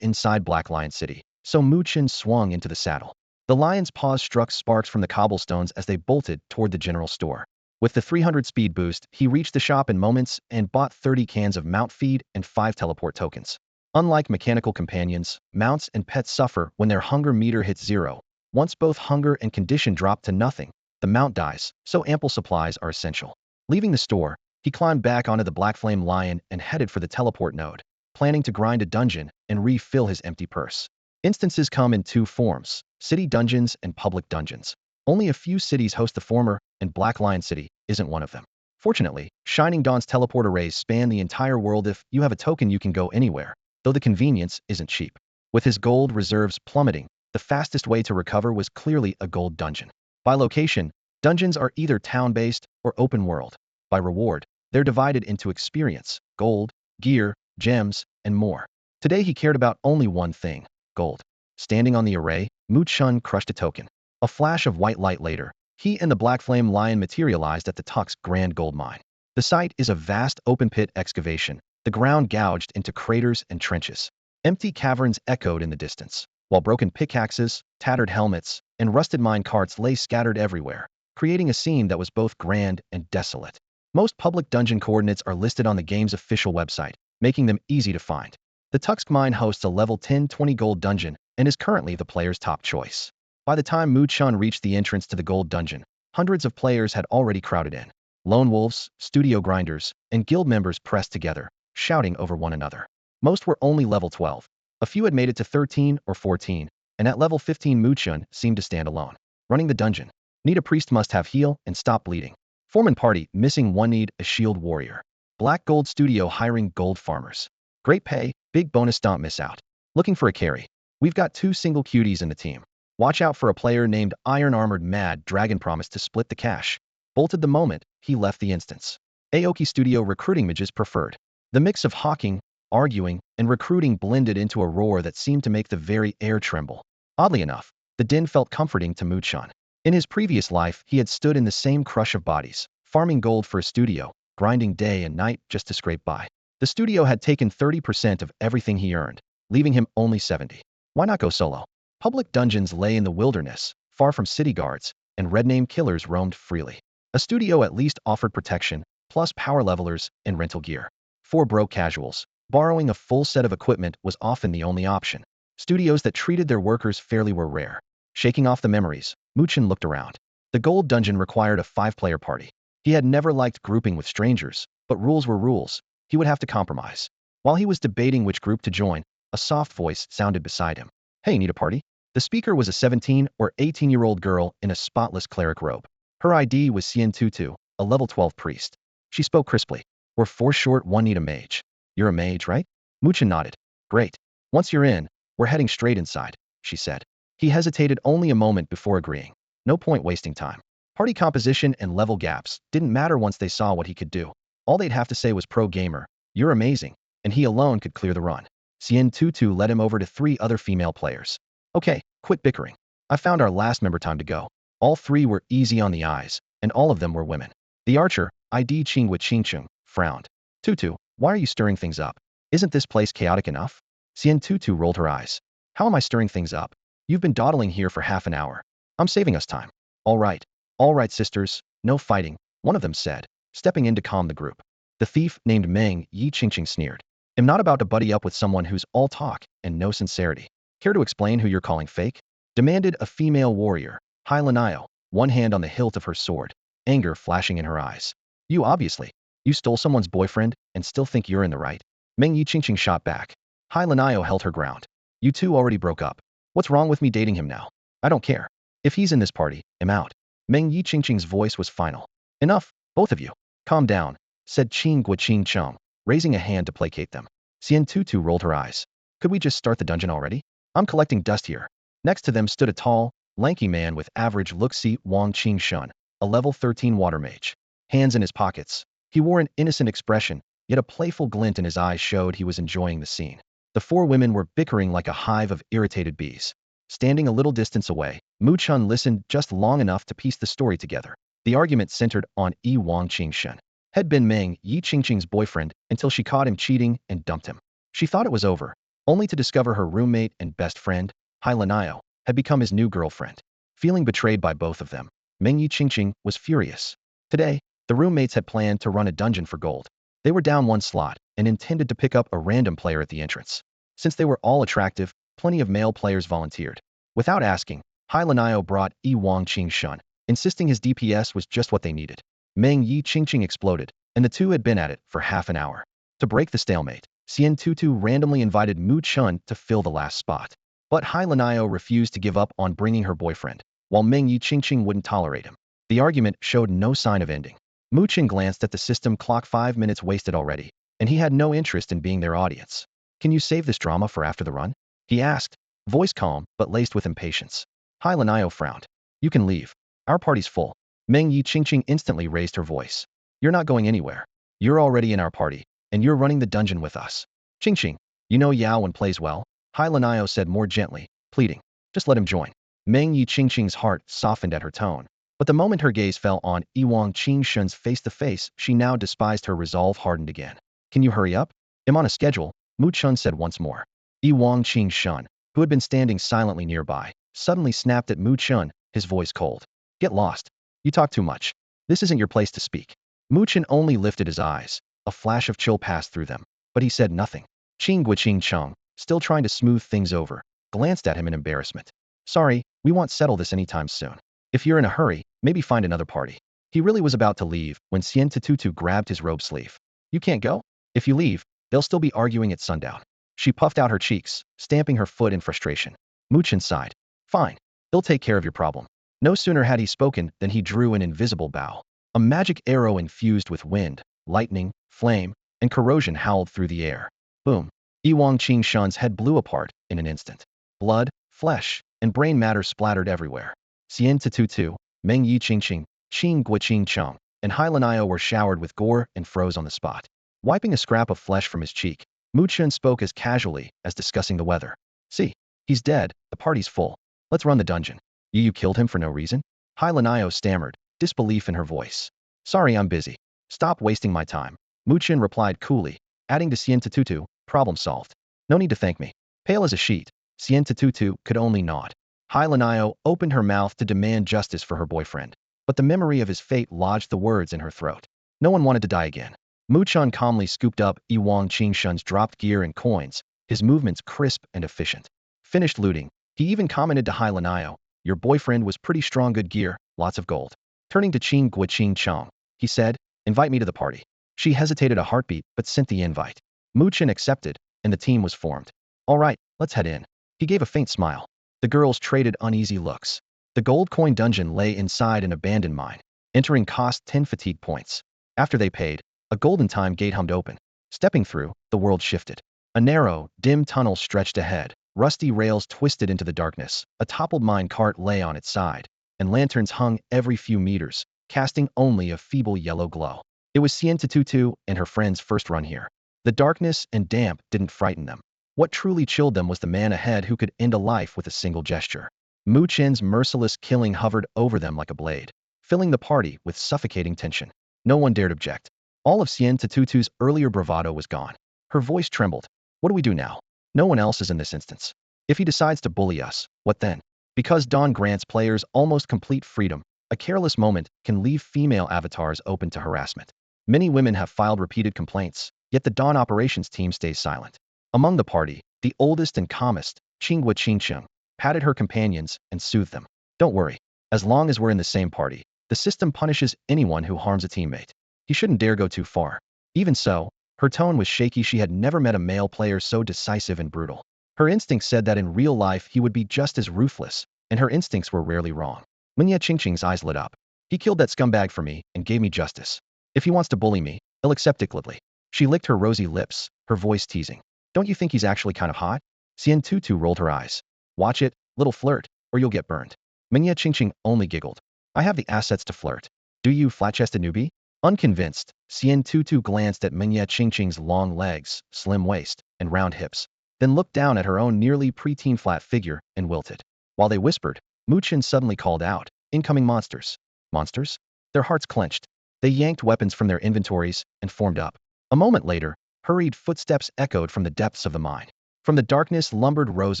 inside Black Lion City, so Mu Chen swung into the saddle. The lion's paws struck sparks from the cobblestones as they bolted toward the general store. With the 300 speed boost, he reached the shop in moments and bought 30 cans of mount feed and 5 teleport tokens. Unlike mechanical companions, mounts and pets suffer when their hunger meter hits 0. Once both hunger and condition drop to nothing, the mount dies, so ample supplies are essential. Leaving the store, he climbed back onto the Black Flame Lion and headed for the teleport node, planning to grind a dungeon and refill his empty purse. Instances come in 2 forms: city dungeons and public dungeons. Only a few cities host the former, and Black Lion City isn't one of them. Fortunately, Shining Dawn's teleport arrays span the entire world. If you have a token, you can go anywhere, though the convenience isn't cheap. With his gold reserves plummeting, the fastest way to recover was clearly a gold dungeon. By location, dungeons are either town-based or open world. By reward, they're divided into experience, gold, gear, gems, and more. Today he cared about only one thing: gold. Standing on the array, Mu Chen crushed a token. A flash of white light later, he and the Black Flame Lion materialized at the Tuck's Grand Gold Mine. The site is a vast open pit excavation, the ground gouged into craters and trenches. Empty caverns echoed in the distance, while broken pickaxes, tattered helmets, and rusted mine carts lay scattered everywhere, creating a scene that was both grand and desolate. Most public dungeon coordinates are listed on the game's official website, making them easy to find. The Tusk Mine hosts a level 10-20 gold dungeon and is currently the player's top choice. By the time Mu Chen reached the entrance to the gold dungeon, hundreds of players had already crowded in. Lone wolves, studio grinders, and guild members pressed together, shouting over one another. Most were only level 12. A few had made it to 13 or 14, and at level 15 Mu Chen seemed to stand alone. Running the dungeon. Need a priest, must have heal and stop bleeding. Foreman party, missing one, need a shield warrior. Black gold studio hiring gold farmers. Great pay, big bonus, don't miss out. Looking for a carry. We've got 2 single cuties in the team. Watch out for a player named Iron Armored Mad Dragon, promised to split the cash. Bolted the moment he left the instance. Aoki Studio recruiting mages preferred. The mix of hawking, arguing, and recruiting blended into a roar that seemed to make the very air tremble. Oddly enough, the din felt comforting to Mu Chen. In his previous life, he had stood in the same crush of bodies, farming gold for a studio, grinding day and night just to scrape by. The studio had taken 30% of everything he earned, leaving him only 70. Why not go solo? Public dungeons lay in the wilderness, far from city guards, and red-name killers roamed freely. A studio at least offered protection, plus power levelers and rental gear. For broke casuals, borrowing a full set of equipment was often the only option. Studios that treated their workers fairly were rare. Shaking off the memories, Mu Chen looked around. The gold dungeon required a 5-player party. He had never liked grouping with strangers, but rules were rules. He would have to compromise. While he was debating which group to join, a soft voice sounded beside him. Hey, need a party? The speaker was a 17 or 18-year-old girl in a spotless cleric robe. Her ID was Yin Ruyu, a level 12 priest. She spoke crisply. We're 4 short, 1 need a mage. You're a mage, right? Mu Chen nodded. Great. Once you're in, we're heading straight inside, she said. He hesitated only a moment before agreeing. No point wasting time. Party composition and level gaps didn't matter once they saw what he could do. All they'd have to say was pro gamer, you're amazing, and he alone could clear the run. Yin Ruyu led him over to 3 other female players. Okay, quit bickering. I found our last member, time to go. All 3 were easy on the eyes, and all of them were women. The archer, ID Qingwa Qingcheng, frowned. Tutu, why are you stirring things up? Isn't this place chaotic enough? Yin Ruyu rolled her eyes. How am I stirring things up? You've been dawdling here for half an hour. I'm saving us time. All right, sisters, no fighting, one of them said, stepping in to calm the group. The thief, named Meng Yi Qingqing, sneered. I'm not about to buddy up with someone who's all talk and no sincerity. Care to explain who you're calling fake? Demanded a female warrior, Hai Lanio, one hand on the hilt of her sword, anger flashing in her eyes. You obviously. You stole someone's boyfriend and still think you're in the right? Meng Yi Qingqing shot back. Hai Lanio held her ground. You 2 already broke up. What's wrong with me dating him now? I don't care. If he's in this party, I'm out. Meng Yi Qingqing's voice was final. Enough, both of you. Calm down, said Qingwa Qingcheng, raising a hand to placate them. Yin Ruyu rolled her eyes. Could we just start the dungeon already? I'm collecting dust here. Next to them stood a tall, lanky man with average look-see, Wang Qingshun, a level 13 water mage. Hands in his pockets. He wore an innocent expression, yet a playful glint in his eyes showed he was enjoying the scene. The 4 women were bickering like a hive of irritated bees. Standing a little distance away, Mu Chen listened just long enough to piece the story together. The argument centered on Wang Qingshun. Had been Meng Yi Qingqing's boyfriend until she caught him cheating and dumped him. She thought it was over, only to discover her roommate and best friend, Hai Lanio, had become his new girlfriend. Feeling betrayed by both of them, Meng Yi Qingqing was furious. Today, the roommates had planned to run a dungeon for gold. They were down 1 slot and intended to pick up a random player at the entrance. Since they were all attractive, plenty of male players volunteered. Without asking, Hai Lanio brought Wang Qingshun, insisting his DPS was just what they needed. Meng Yi Qingqing exploded, and the 2 had been at it for half an hour. To break the stalemate, Yin Ruyu randomly invited Mu Chen to fill the last spot. But Hai Lanio refused to give up on bringing her boyfriend, while Meng Yi Qingqing wouldn't tolerate him. The argument showed no sign of ending. Mu Chen glanced at the system clock, 5 minutes wasted already, and he had no interest in being their audience. Can you save this drama for after the run? He asked, voice calm but laced with impatience. Hai Lanio frowned. You can leave. Our party's full. Meng Yi Qingqing instantly raised her voice. You're not going anywhere. You're already in our party, and you're running the dungeon with us. Qingqing, you know Yaowen plays well? Hai Lanio said more gently, pleading. Just let him join. Meng Yi Qingqing's heart softened at her tone, but the moment her gaze fell on Wang Qingshun's face-to-face, she now despised her resolve hardened again. Can you hurry up? "I'm on a schedule," Mu Chen said once more. Wang Qing Shun, who had been standing silently nearby, suddenly snapped at Mu Chen, his voice cold. "Get lost. You talk too much. This isn't your place to speak." Mu Chen only lifted his eyes. A flash of chill passed through them, but he said nothing. Qing Cheng, still trying to smooth things over, glanced at him in embarrassment. "Sorry, we won't settle this anytime soon. If you're in a hurry, maybe find another party." He really was about to leave when Xian Tutu grabbed his robe sleeve. "You can't go? If you leave, they'll still be arguing at sundown." She puffed out her cheeks, stamping her foot in frustration. Mu Chen sighed. "Fine. He'll take care of your problem." No sooner had he spoken than he drew an invisible bow. A magic arrow infused with wind, lightning, flame, and corrosion howled through the air. Boom. Wang Qing Shun's head blew apart in an instant. Blood, flesh, and brain matter splattered everywhere. Xian Tutu, Meng Yi Qingqing, Qing Guqing Cheng, and Hailanio were showered with gore and froze on the spot. Wiping a scrap of flesh from his cheek, Mu Chen spoke as casually as discussing the weather. "See, he's dead, the party's full. Let's run the dungeon." "You killed him for no reason?" Hailanio stammered, disbelief in her voice. "Sorry, I'm busy. Stop wasting my time." Mu Chen replied coolly, adding to Xian Tutu, "Problem solved. No need to thank me." Pale as a sheet, Xian Tutu could only nod. Hailanio opened her mouth to demand justice for her boyfriend, but the memory of his fate lodged the words in her throat. No one wanted to die again. Mu Chen calmly scooped up Wang Qingshun's dropped gear and coins, his movements crisp and efficient. Finished looting, he even commented to Hailanio, "Your boyfriend was pretty strong, good gear, lots of gold." Turning to Qing Guqing Cheng, he said, "Invite me to the party." She hesitated a heartbeat but sent the invite. Mu Chen accepted, and the team was formed. "All right, let's head in." He gave a faint smile. The girls traded uneasy looks. The gold coin dungeon lay inside an abandoned mine. Entering cost 10 fatigue points. After they paid, a golden time gate hummed open. Stepping through, the world shifted. A narrow, dim tunnel stretched ahead. Rusty rails twisted into the darkness. A toppled mine cart lay on its side, and lanterns hung every few meters, casting only a feeble yellow glow. It was Xian Tutu and her friend's first run here. The darkness and damp didn't frighten them. What truly chilled them was the man ahead who could end a life with a single gesture. Mu Chen's merciless killing hovered over them like a blade, filling the party with suffocating tension. No one dared object. All of Xian Tutu's earlier bravado was gone. Her voice trembled. "What do we do now? No one else is in this instance. If he decides to bully us, what then?" Because Dawn grants players almost complete freedom, a careless moment can leave female avatars open to harassment. Many women have filed repeated complaints, yet the Dawn operations team stays silent. Among the party, the oldest and calmest, Qinghua Qingcheng, patted her companions and soothed them. "Don't worry. As long as we're in the same party, the system punishes anyone who harms a teammate. He shouldn't dare go too far." Even so, her tone was shaky. She had never met a male player so decisive and brutal. Her instincts said that in real life he would be just as ruthless, and her instincts were rarely wrong. Minya Qingqing's eyes lit up. "He killed that scumbag for me and gave me justice. If he wants to bully me, I'll accept it gladly." She licked her rosy lips, her voice teasing. "Don't you think he's actually kind of hot?" Xian Tutu rolled her eyes. "Watch it, little flirt, or you'll get burned." Minya Qingqing only giggled. "I have the assets to flirt. Do you, flat-chested newbie?" Unconvinced, Xian Tutu glanced at Minya Qingqing's long legs, slim waist, and round hips, then looked down at her own nearly preteen flat figure and wilted. While they whispered, Mu Chen suddenly called out, "Incoming monsters." Monsters? Their hearts clenched. They yanked weapons from their inventories and formed up. A moment later, hurried footsteps echoed from the depths of the mine. From the darkness lumbered rows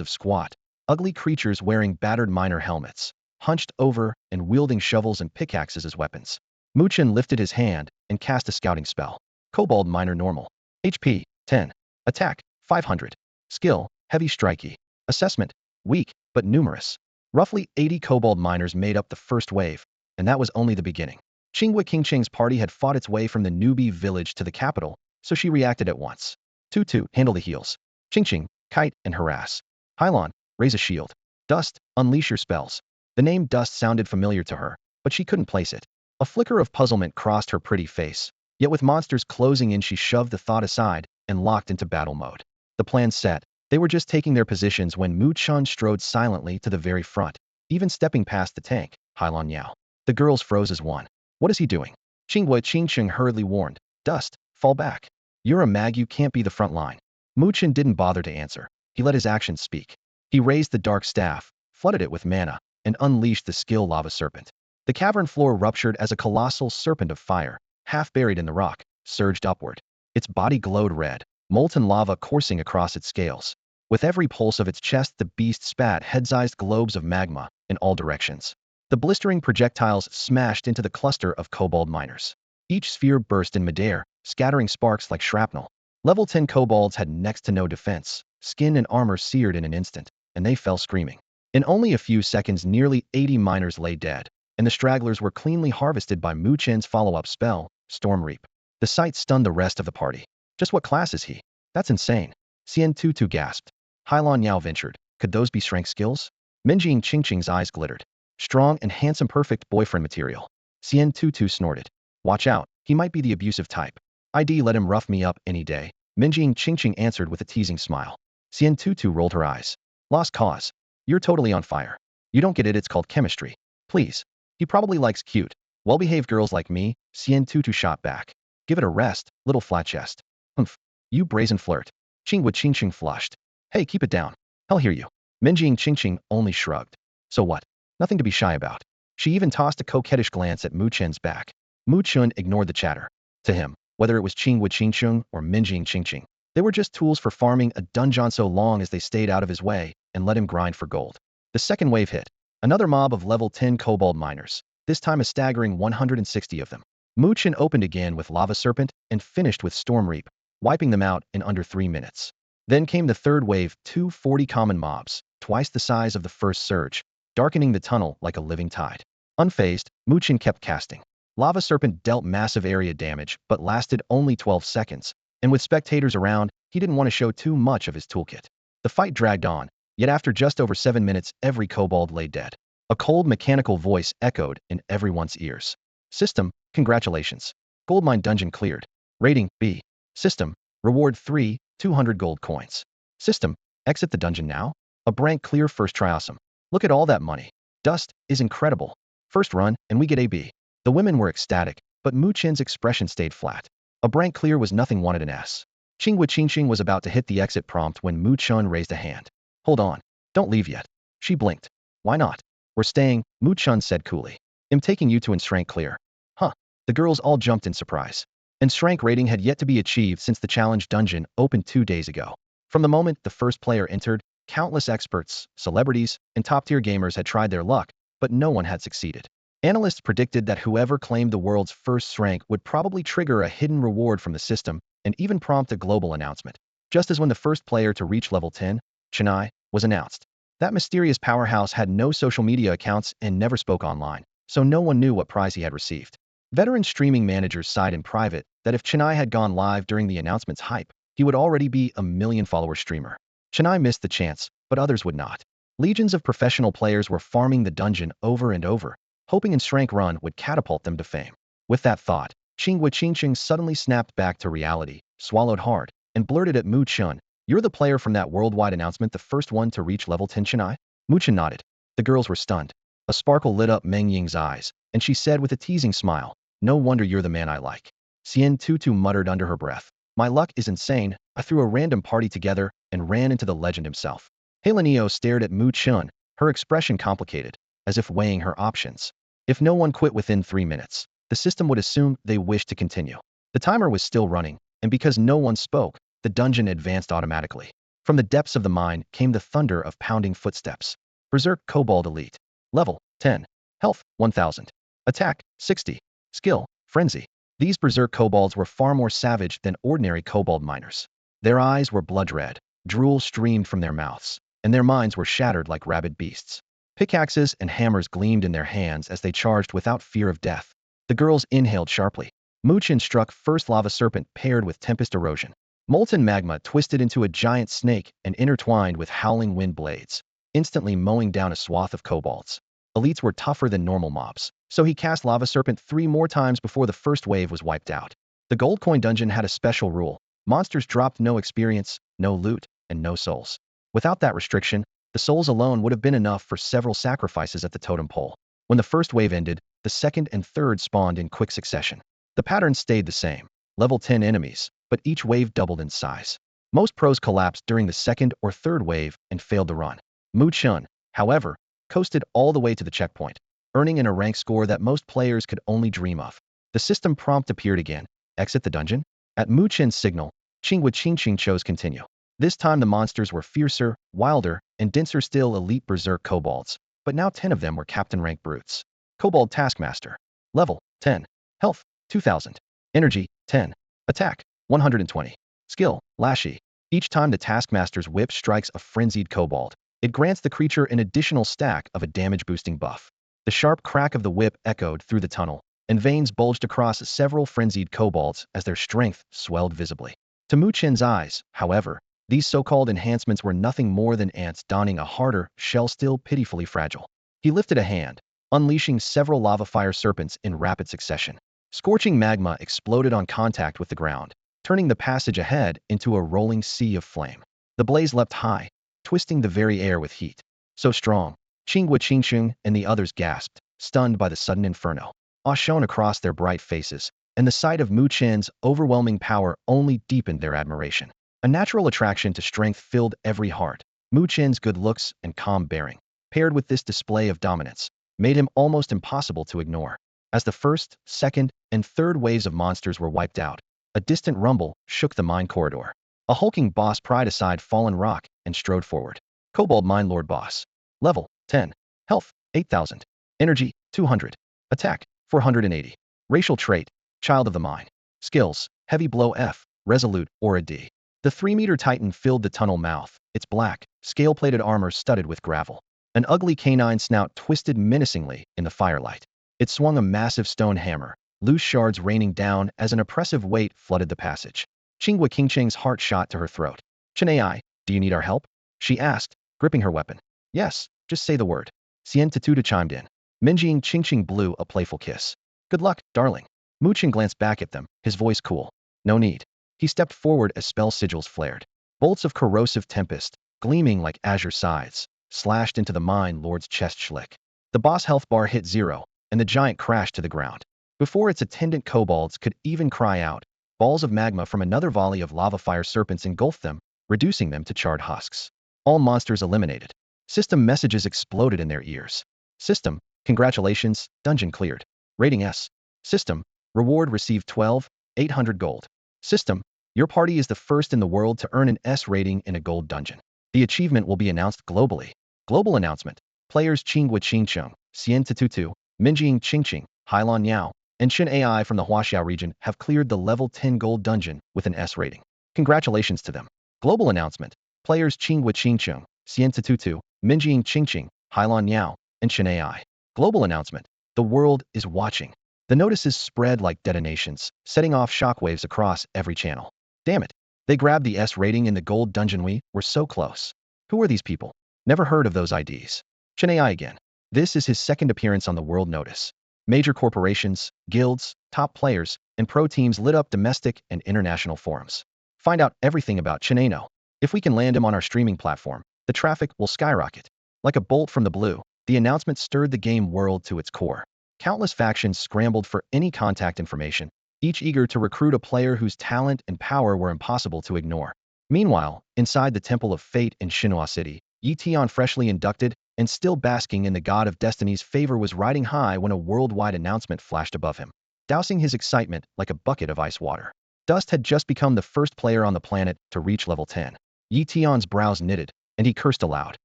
of squat, ugly creatures wearing battered miner helmets, hunched over and wielding shovels and pickaxes as weapons. Mu Chen lifted his hand and cast a scouting spell. Kobold Miner Normal. HP, 10. Attack, 500. Skill, Heavy Strikey. Assessment, Weak, but numerous. Roughly 80 kobold miners made up the first wave, and that was only the beginning. Qinghua Qingqing's party had fought its way from the newbie village to the capital, so she reacted at once. Tutu, handle the heals. Qingqing, kite and harass. Hylon, raise a shield. Dust, unleash your spells. The name Dust sounded familiar to her, but she couldn't place it. A flicker of puzzlement crossed her pretty face, yet with monsters closing in she shoved the thought aside and locked into battle mode. The plan set. They were just taking their positions when Mu Chen strode silently to the very front, even stepping past the tank, Hylon Yao. The girls froze as one. "What is he doing?" Qinghua Qingqing hurriedly warned. "Dust, fall back. You're a mag, you can't be the front line." Mu Chen didn't bother to answer. He let his actions speak. He raised the dark staff, flooded it with mana, and unleashed the skill Lava Serpent. The cavern floor ruptured as a colossal serpent of fire, half buried in the rock, surged upward. Its body glowed red, molten lava coursing across its scales. With every pulse of its chest, the beast spat head-sized globes of magma in all directions. The blistering projectiles smashed into the cluster of kobold miners. Each sphere burst in midair, scattering sparks like shrapnel. Level 10 kobolds had next to no defense, skin and armor seared in an instant, and they fell screaming. In only a few seconds, nearly 80 miners lay dead, and the stragglers were cleanly harvested by Mu Chen's follow-up spell, Storm Reap. The sight stunned the rest of the party. Just what class is he? That's insane. Xian Tutu gasped. Hailon Yao ventured. Could those be strength skills? Minjing Qingqing's eyes glittered. Strong and handsome, perfect boyfriend material. Xian Tutu snorted. Watch out, he might be the abusive type. I'd let him rough me up any day. Minjing Qingqing answered with a teasing smile. Xian Tutu rolled her eyes. Lost cause. You're totally on fire. You don't get it, it's called chemistry. Please. He probably likes cute, well-behaved girls like me, Xian Tutu shot back. Give it a rest, little flat chest. Humph. You brazen flirt. Qingwu Qingqing flushed. Hey, keep it down. I'll hear you. Minjing Qingqing only shrugged. So what? Nothing to be shy about. She even tossed a coquettish glance at Mu Chen's back. Mu Chen ignored the chatter. To him, whether it was Qingwu Qingqing or Minjing Qingqing, they were just tools for farming a dungeon so long as they stayed out of his way and let him grind for gold. The second wave hit. Another mob of level 10 kobold miners, this time a staggering 160 of them. Mu Chen opened again with Lava Serpent and finished with Storm Reap, wiping them out in under 3 minutes. Then came the third wave, 240 common mobs, twice the size of the first surge, darkening the tunnel like a living tide. Unfazed, Mu Chen kept casting. Lava Serpent dealt massive area damage but lasted only 12 seconds, and with spectators around, he didn't want to show too much of his toolkit. The fight dragged on, yet after just over 7 minutes, every kobold lay dead. A cold mechanical voice echoed in everyone's ears. System, congratulations. Goldmine dungeon cleared. Rating, B. System, reward 3, 200 gold coins. System, exit the dungeon now. A rank clear first try, awesome. Look at all that money. Dust is incredible. First run, and we get a B. The women were ecstatic, but Mu Chen's expression stayed flat. A rank clear was nothing, wanted an S. Qingwu Qingqing was about to hit the exit prompt when Mu Chen raised a hand. Hold on. Don't leave yet. She blinked. Why not? We're staying, Mu Chen said coolly. I'm taking you to an rank clear. Huh. The girls all jumped in surprise. An rank rating had yet to be achieved since the challenge dungeon opened 2 days ago. From the moment the first player entered, countless experts, celebrities, and top-tier gamers had tried their luck, but no one had succeeded. Analysts predicted that whoever claimed the world's first rank would probably trigger a hidden reward from the system and even prompt a global announcement. Just as when the first player to reach level 10, Chennai, was announced. That mysterious powerhouse had no social media accounts and never spoke online, so no one knew what prize he had received. Veteran streaming managers sighed in private that if Chennai had gone live during the announcement's hype, he would already be a million-follower streamer. Chennai missed the chance, but others would not. Legions of professional players were farming the dungeon over and over, hoping an rank run would catapult them to fame. With that thought, Qingwu Qingqing suddenly snapped back to reality, swallowed hard, and blurted at Mu Chen, "You're the player from that worldwide announcement, the first one to reach level 10 Chennai?" Mu Chen nodded. The girls were stunned. A sparkle lit up Meng Ying's eyes, and she said with a teasing smile, "No wonder you're the man I like." Xian Tutu muttered under her breath, "My luck is insane. I threw a random party together and ran into the legend himself." Helenio stared at Mu Chen, her expression complicated, as if weighing her options. If no one quit within 3 minutes, the system would assume they wished to continue. The timer was still running, and because no one spoke, the dungeon advanced automatically. From the depths of the mine came the thunder of pounding footsteps. Berserk Kobold Elite. Level, 10. Health, 1000. Attack, 60. Skill, Frenzy. These Berserk Kobolds were far more savage than ordinary kobold miners. Their eyes were blood red, drool streamed from their mouths, and their minds were shattered like rabid beasts. Pickaxes and hammers gleamed in their hands as they charged without fear of death. The girls inhaled sharply. Mu Chen struck first Lava Serpent paired with Tempest Erosion. Molten magma twisted into a giant snake and intertwined with howling wind blades, instantly mowing down a swath of kobolds. Elites were tougher than normal mobs, so he cast Lava Serpent 3 more times before the first wave was wiped out. The Gold Coin Dungeon had a special rule. Monsters dropped no experience, no loot, and no souls. Without that restriction, the souls alone would have been enough for several sacrifices at the totem pole. When the first wave ended, the second and third spawned in quick succession. The pattern stayed the same. Level 10 enemies, but each wave doubled in size. Most pros collapsed during the second or third wave and failed to run. Mu Chen, however, coasted all the way to the checkpoint, earning a rank score that most players could only dream of. The system prompt appeared again. Exit the dungeon? At Mu Chen's signal, Qingwu Qingqing chose continue. This time the monsters were fiercer, wilder, and denser still elite berserk kobolds, but now 10 of them were captain rank brutes. Kobold Taskmaster. Level 10. Health 2000. Energy 10. Attack 120. Skill Lashy. Each time the Taskmaster's whip strikes a frenzied kobold, it grants the creature an additional stack of a damage-boosting buff. The sharp crack of the whip echoed through the tunnel, and veins bulged across several frenzied kobolds as their strength swelled visibly. To Mu Chen's eyes, however, these so-called enhancements were nothing more than ants donning a harder shell still pitifully fragile. He lifted a hand, unleashing several lava fire serpents in rapid succession. Scorching magma exploded on contact with the ground, turning the passage ahead into a rolling sea of flame. The blaze leapt high, twisting the very air with heat. So strong, Qingwu Qingqing and the others gasped, stunned by the sudden inferno. Awe shone across their bright faces, and the sight of Mu Chen's overwhelming power only deepened their admiration. A natural attraction to strength filled every heart. Mu Chen's good looks and calm bearing, paired with this display of dominance, made him almost impossible to ignore. As the first, second, and third waves of monsters were wiped out, a distant rumble shook the mine corridor. A hulking boss pried aside fallen rock and strode forward. Kobold Mine Lord Boss. Level 10. Health 8000. Energy 200. Attack 480. Racial trait Child of the Mine. Skills Heavy Blow F, Resolute Aura D. The 3-meter titan filled the tunnel mouth, its black, scale-plated armor studded with gravel. An ugly canine snout twisted menacingly in the firelight. It swung a massive stone hammer, loose shards raining down as an oppressive weight flooded the passage. Qingwu Qingqing's heart shot to her throat. Chen Ai, do you need our help? She asked, gripping her weapon. Yes, just say the word. Xian Tatuta chimed in. Minjing Qingqing blew a playful kiss. Good luck, darling. Mu Chen glanced back at them, his voice cool. No need. He stepped forward as spell sigils flared. Bolts of corrosive tempest, gleaming like azure scythes, slashed into the mine lord's chest schlick. The boss health bar hit 0, and the giant crashed to the ground. Before its attendant kobolds could even cry out, balls of magma from another volley of lava fire serpents engulfed them, reducing them to charred husks. All monsters eliminated. System messages exploded in their ears. System, congratulations, dungeon cleared. Rating S. System, reward received 12,800 gold. System, your party is the first in the world to earn an S rating in a gold dungeon. The achievement will be announced globally. Global announcement. Players Qingwu Qingqing, Xian Tututu, Minjing Qingqing, Hailan Yao, and Chen Ai from the Huaxiao region have cleared the level 10 gold dungeon with an S rating. Congratulations to them. Global announcement. Players Qingwu Qingqing, Xian Tututu, Minjing Qingqing, Hailan Yao, and Chen Ai. Global announcement. The world is watching. The notices spread like detonations, setting off shockwaves across every channel. Damn it. They grabbed the S rating in the gold dungeon. We were so close. Who are these people? Never heard of those IDs. Chen Ai again. This is his second appearance on the world notice. Major corporations, guilds, top players, and pro teams lit up domestic and international forums. Find out everything about Chen Ai. If we can land him on our streaming platform, the traffic will skyrocket. Like a bolt from the blue, the announcement stirred the game world to its core. Countless factions scrambled for any contact information, each eager to recruit a player whose talent and power were impossible to ignore. Meanwhile, inside the Temple of Fate in Xinhua City, Yi Tian, freshly inducted and still basking in the God of Destiny's favor, was riding high when a worldwide announcement flashed above him, dousing his excitement like a bucket of ice water. Dust had just become the first player on the planet to reach level 10. Yi Tian's brows knitted, and he cursed aloud.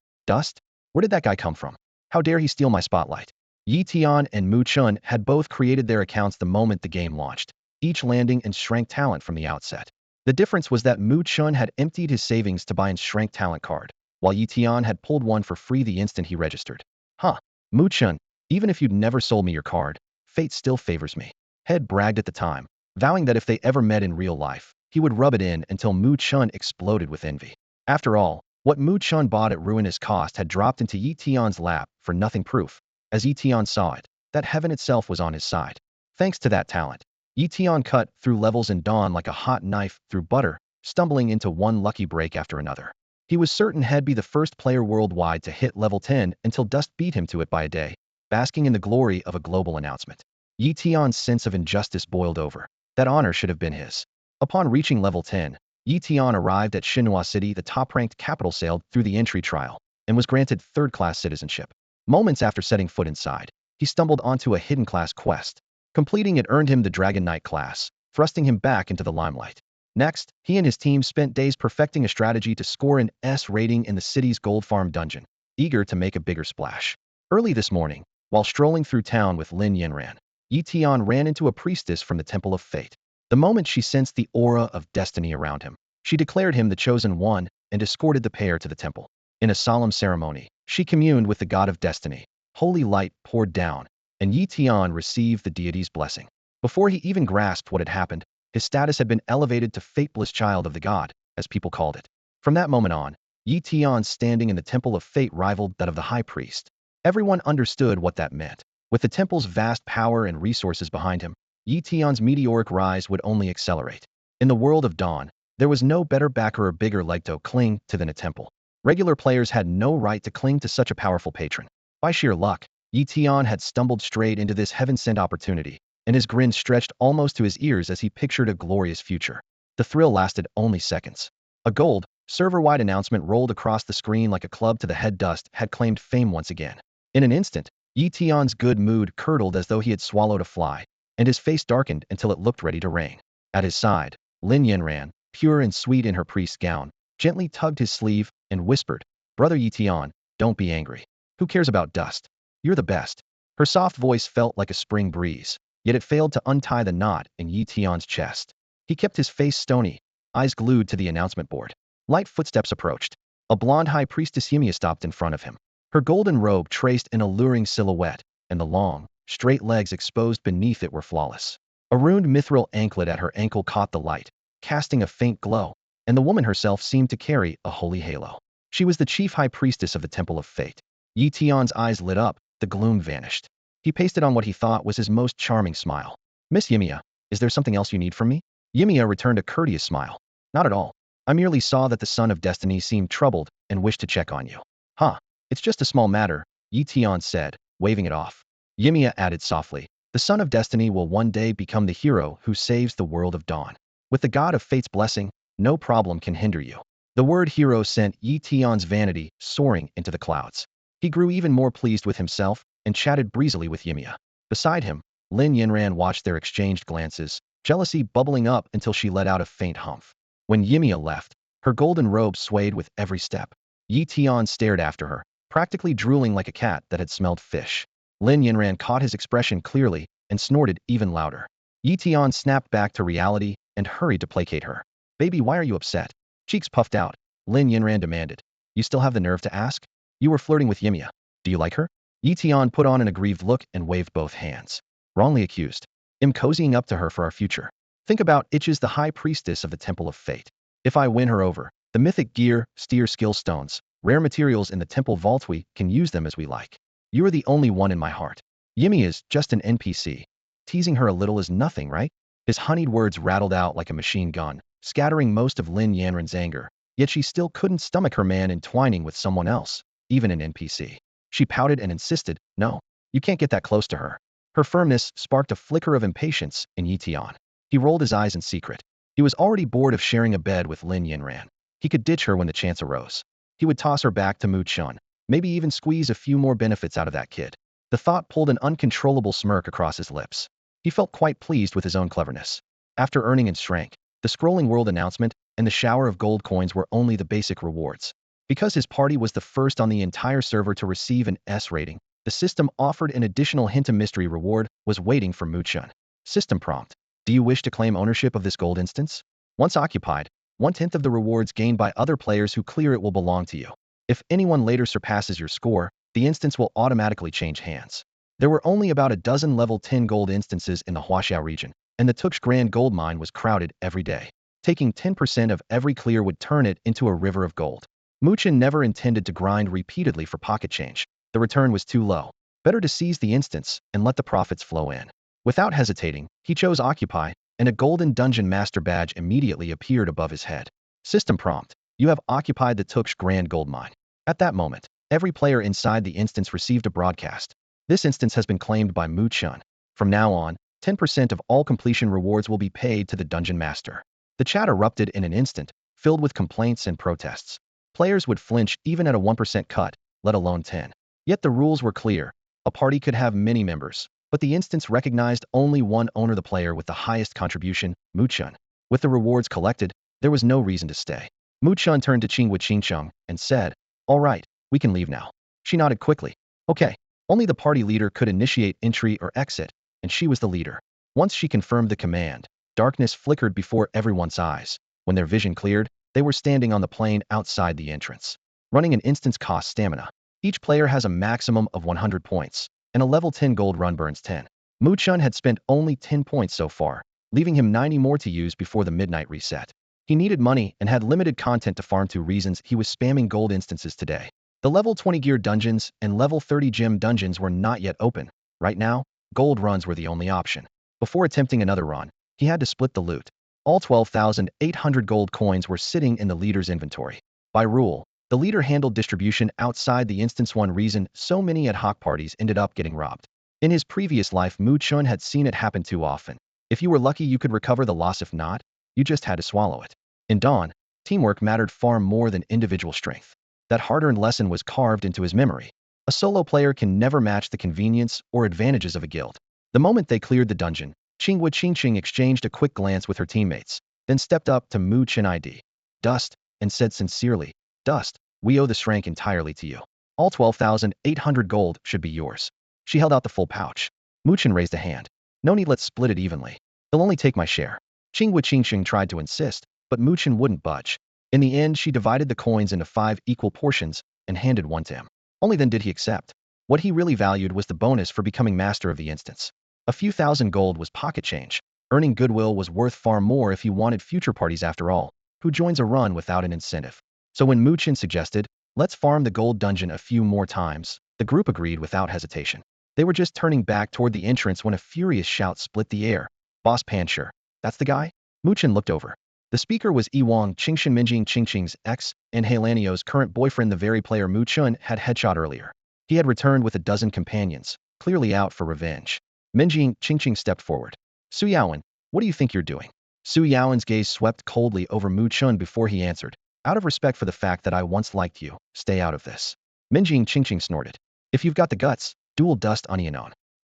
Dust? Where did that guy come from? How dare he steal my spotlight? Yi Tian and Mu Chen had both created their accounts the moment the game launched, each landing in strength talent from the outset. The difference was that Mu Chen had emptied his savings to buy an strength talent card, while Yi Tian had pulled one for free the instant he registered. Huh. Mu Chen, even if you'd never sold me your card, fate still favors me. Head bragged at the time, vowing that if they ever met in real life, he would rub it in until Mu Chen exploded with envy. After all, what Mu Chen bought at ruinous cost had dropped into Yi Tian's lap for nothing proof. As Yi Tian saw it, that heaven itself was on his side. Thanks to that talent, Yi Tian cut through levels in dawn like a hot knife through butter, stumbling into one lucky break after another. He was certain he'd be the first player worldwide to hit level 10 until Dust beat him to it by a day, basking in the glory of a global announcement. Yi Tian's sense of injustice boiled over. That honor should have been his. Upon reaching level 10, Yi Tian arrived at Xinhua City. The top-ranked capital, sailed through the entry trial, and was granted third-class citizenship. Moments after setting foot inside, he stumbled onto a hidden class quest. Completing it earned him the Dragon Knight class, thrusting him back into the limelight. Next, he and his team spent days perfecting a strategy to score an S rating in the city's gold farm dungeon, eager to make a bigger splash. Early this morning, while strolling through town with Lin Yinran, Yi Tian ran into a priestess from the Temple of Fate. The moment she sensed the aura of destiny around him, she declared him the chosen one and escorted the pair to the temple. In a solemn ceremony, she communed with the god of destiny. Holy light poured down, and Yi Tian received the deity's blessing. Before he even grasped what had happened, his status had been elevated to fateless child of the god, as people called it. From that moment on, Yi Tian's standing in the Temple of Fate rivaled that of the high priest. Everyone understood what that meant. With the temple's vast power and resources behind him, Yi Tian's meteoric rise would only accelerate. In the world of Dawn, there was no better backer or bigger leg to cling to than a temple. Regular players had no right to cling to such a powerful patron. By sheer luck, Yi Tian had stumbled straight into this heaven-sent opportunity, and his grin stretched almost to his ears as he pictured a glorious future. The thrill lasted only seconds. A gold, server-wide announcement rolled across the screen like a club to the head. Dust had claimed fame once again. In an instant, Yi Tian's good mood curdled as though he had swallowed a fly, and his face darkened until it looked ready to rain. At his side, Lin Yinran, pure and sweet in her priest's gown, gently tugged his sleeve and whispered, "Brother Yi Tian, don't be angry. Who cares about dust? You're the best." Her soft voice felt like a spring breeze, yet it failed to untie the knot in Yi Tian's chest. He kept his face stony, eyes glued to the announcement board. Light footsteps approached. A blonde high priestess Yimia stopped in front of him. Her golden robe traced an alluring silhouette, and the long, straight legs exposed beneath it were flawless. A runed mithril anklet at her ankle caught the light, casting a faint glow, and the woman herself seemed to carry a holy halo. She was the chief high priestess of the Temple of Fate. Yi Tian's eyes lit up, the gloom vanished. He pasted on what he thought was his most charming smile. "Miss Yimia, is there something else you need from me?" Yimia returned a courteous smile. "Not at all. I merely saw that the Son of Destiny seemed troubled and wished to check on you." "Huh. It's just a small matter," Yi Tian said, waving it off. Yimia added softly, "The Son of Destiny will one day become the hero who saves the world of Dawn. With the God of Fate's blessing, no problem can hinder you." The word hero sent Yi Tian's vanity soaring into the clouds. He grew even more pleased with himself and chatted breezily with Yimia. Beside him, Lin Yinran watched their exchanged glances, jealousy bubbling up until she let out a faint humph. When Yimia left, her golden robe swayed with every step. Yi Tian stared after her, practically drooling like a cat that had smelled fish. Lin Yinran caught his expression clearly and snorted even louder. Yi Tian snapped back to reality and hurried to placate her. "Baby, why are you upset?" Cheeks puffed out, Lin Yinran demanded. "You still have the nerve to ask? You were flirting with Yimia. Do you like her?" Yi Tian put on an aggrieved look and waved both hands. "Wrongly accused. I'm cozying up to her for our future. Think about Itches, the high priestess of the Temple of Fate. If I win her over, the mythic gear, steer skill stones, rare materials in the temple vault, we can use them as we like. You are the only one in my heart. Yimmy is just an NPC. Teasing her a little is nothing, right?" His honeyed words rattled out like a machine gun, scattering most of Lin Yanran's anger, yet she still couldn't stomach her man entwining with someone else, even an NPC. She pouted and insisted, "No, you can't get that close to her." Her firmness sparked a flicker of impatience in Yi Tian. He rolled his eyes in secret. He was already bored of sharing a bed with Lin Yinran. He could ditch her when the chance arose. He would toss her back to Mu Chen, maybe even squeeze a few more benefits out of that kid. The thought pulled an uncontrollable smirk across his lips. He felt quite pleased with his own cleverness. After earning in strength, the scrolling world announcement, and the shower of gold coins were only the basic rewards. Because his party was the first on the entire server to receive an S rating, the system offered an additional hint of mystery reward was waiting for Mu Chen. System prompt. Do you wish to claim ownership of this gold instance? Once occupied, 1/10 of the rewards gained by other players who clear it will belong to you. If anyone later surpasses your score, the instance will automatically change hands. There were only about a dozen level 10 gold instances in the Huaxiao region, and the Tuksh Grand Gold Mine was crowded every day. Taking 10% of every clear would turn it into a river of gold. Mu Chen never intended to grind repeatedly for pocket change. The return was too low. Better to seize the instance and let the profits flow in. Without hesitating, he chose Occupy, and a golden Dungeon Master badge immediately appeared above his head. System prompt. You have occupied the Tuksh Grand Gold Mine. At that moment, every player inside the instance received a broadcast. This instance has been claimed by Mu Chen. From now on, 10% of all completion rewards will be paid to the Dungeon Master. The chat erupted in an instant, filled with complaints and protests. Players would flinch even at a 1% cut, let alone 10. Yet the rules were clear. A party could have many members, but the instance recognized only one owner, the player with the highest contribution, Mu Chen. With the rewards collected, there was no reason to stay. Mu Chen turned to Qingwu Qingcheng and said, "All right, we can leave now." She nodded quickly. Okay. Only the party leader could initiate entry or exit, and she was the leader. Once she confirmed the command, darkness flickered before everyone's eyes. When their vision cleared, they were standing on the plain outside the entrance. Running an instance costs stamina. Each player has a maximum of 100 points, and a level 10 gold run burns 10. Mu Chen had spent only 10 points so far, leaving him 90 more to use before the midnight reset. He needed money and had limited content to farm. 2 reasons he was spamming gold instances today. The level 20 gear dungeons and level 30 gem dungeons were not yet open. Right now, gold runs were the only option. Before attempting another run, he had to split the loot. All 12,800 gold coins were sitting in the leader's inventory. By rule, the leader handled distribution outside the instance. One reason so many ad hoc parties ended up getting robbed. In his previous life, Mu Chen had seen it happen too often. If you were lucky, you could recover the loss. If not, you just had to swallow it. In Dawn, teamwork mattered far more than individual strength. That hard-earned lesson was carved into his memory. A solo player can never match the convenience or advantages of a guild. The moment they cleared the dungeon, Qingwu Qingcheng exchanged a quick glance with her teammates, then stepped up to Mu Chen ID. Dust, and said sincerely, "Dust, we owe this rank entirely to you. All 12,800 gold should be yours." She held out the full pouch. Mu Chen raised a hand. "No need, let's split it evenly. They'll only take my share." Qingwu Qingcheng tried to insist, but Mu Chen wouldn't budge. In the end, she divided the coins into 5 equal portions and handed one to him. Only then did he accept. What he really valued was the bonus for becoming master of the instance. A few thousand gold was pocket change. Earning goodwill was worth far more if he wanted future parties. After all, who joins a run without an incentive? So when Mu Chen suggested, "Let's farm the gold dungeon a few more times," the group agreed without hesitation. They were just turning back toward the entrance when a furious shout split the air. "Boss Pancher, that's the guy?" Mu Chen looked over. The speaker was Yiwang Qingshan, Minjing Qingqing's ex, and Helanio's current boyfriend. The very player Mu Chen had headshot earlier. He had returned with a dozen companions, clearly out for revenge. Minjing Qingqing stepped forward. "Su Yaowen, what do you think you're doing?" Su Yaowen's gaze swept coldly over Mu Chen before he answered, "Out of respect for the fact that I once liked you, stay out of this." Minjing Qingqing snorted. "If you've got the guts, duel Dust Onion.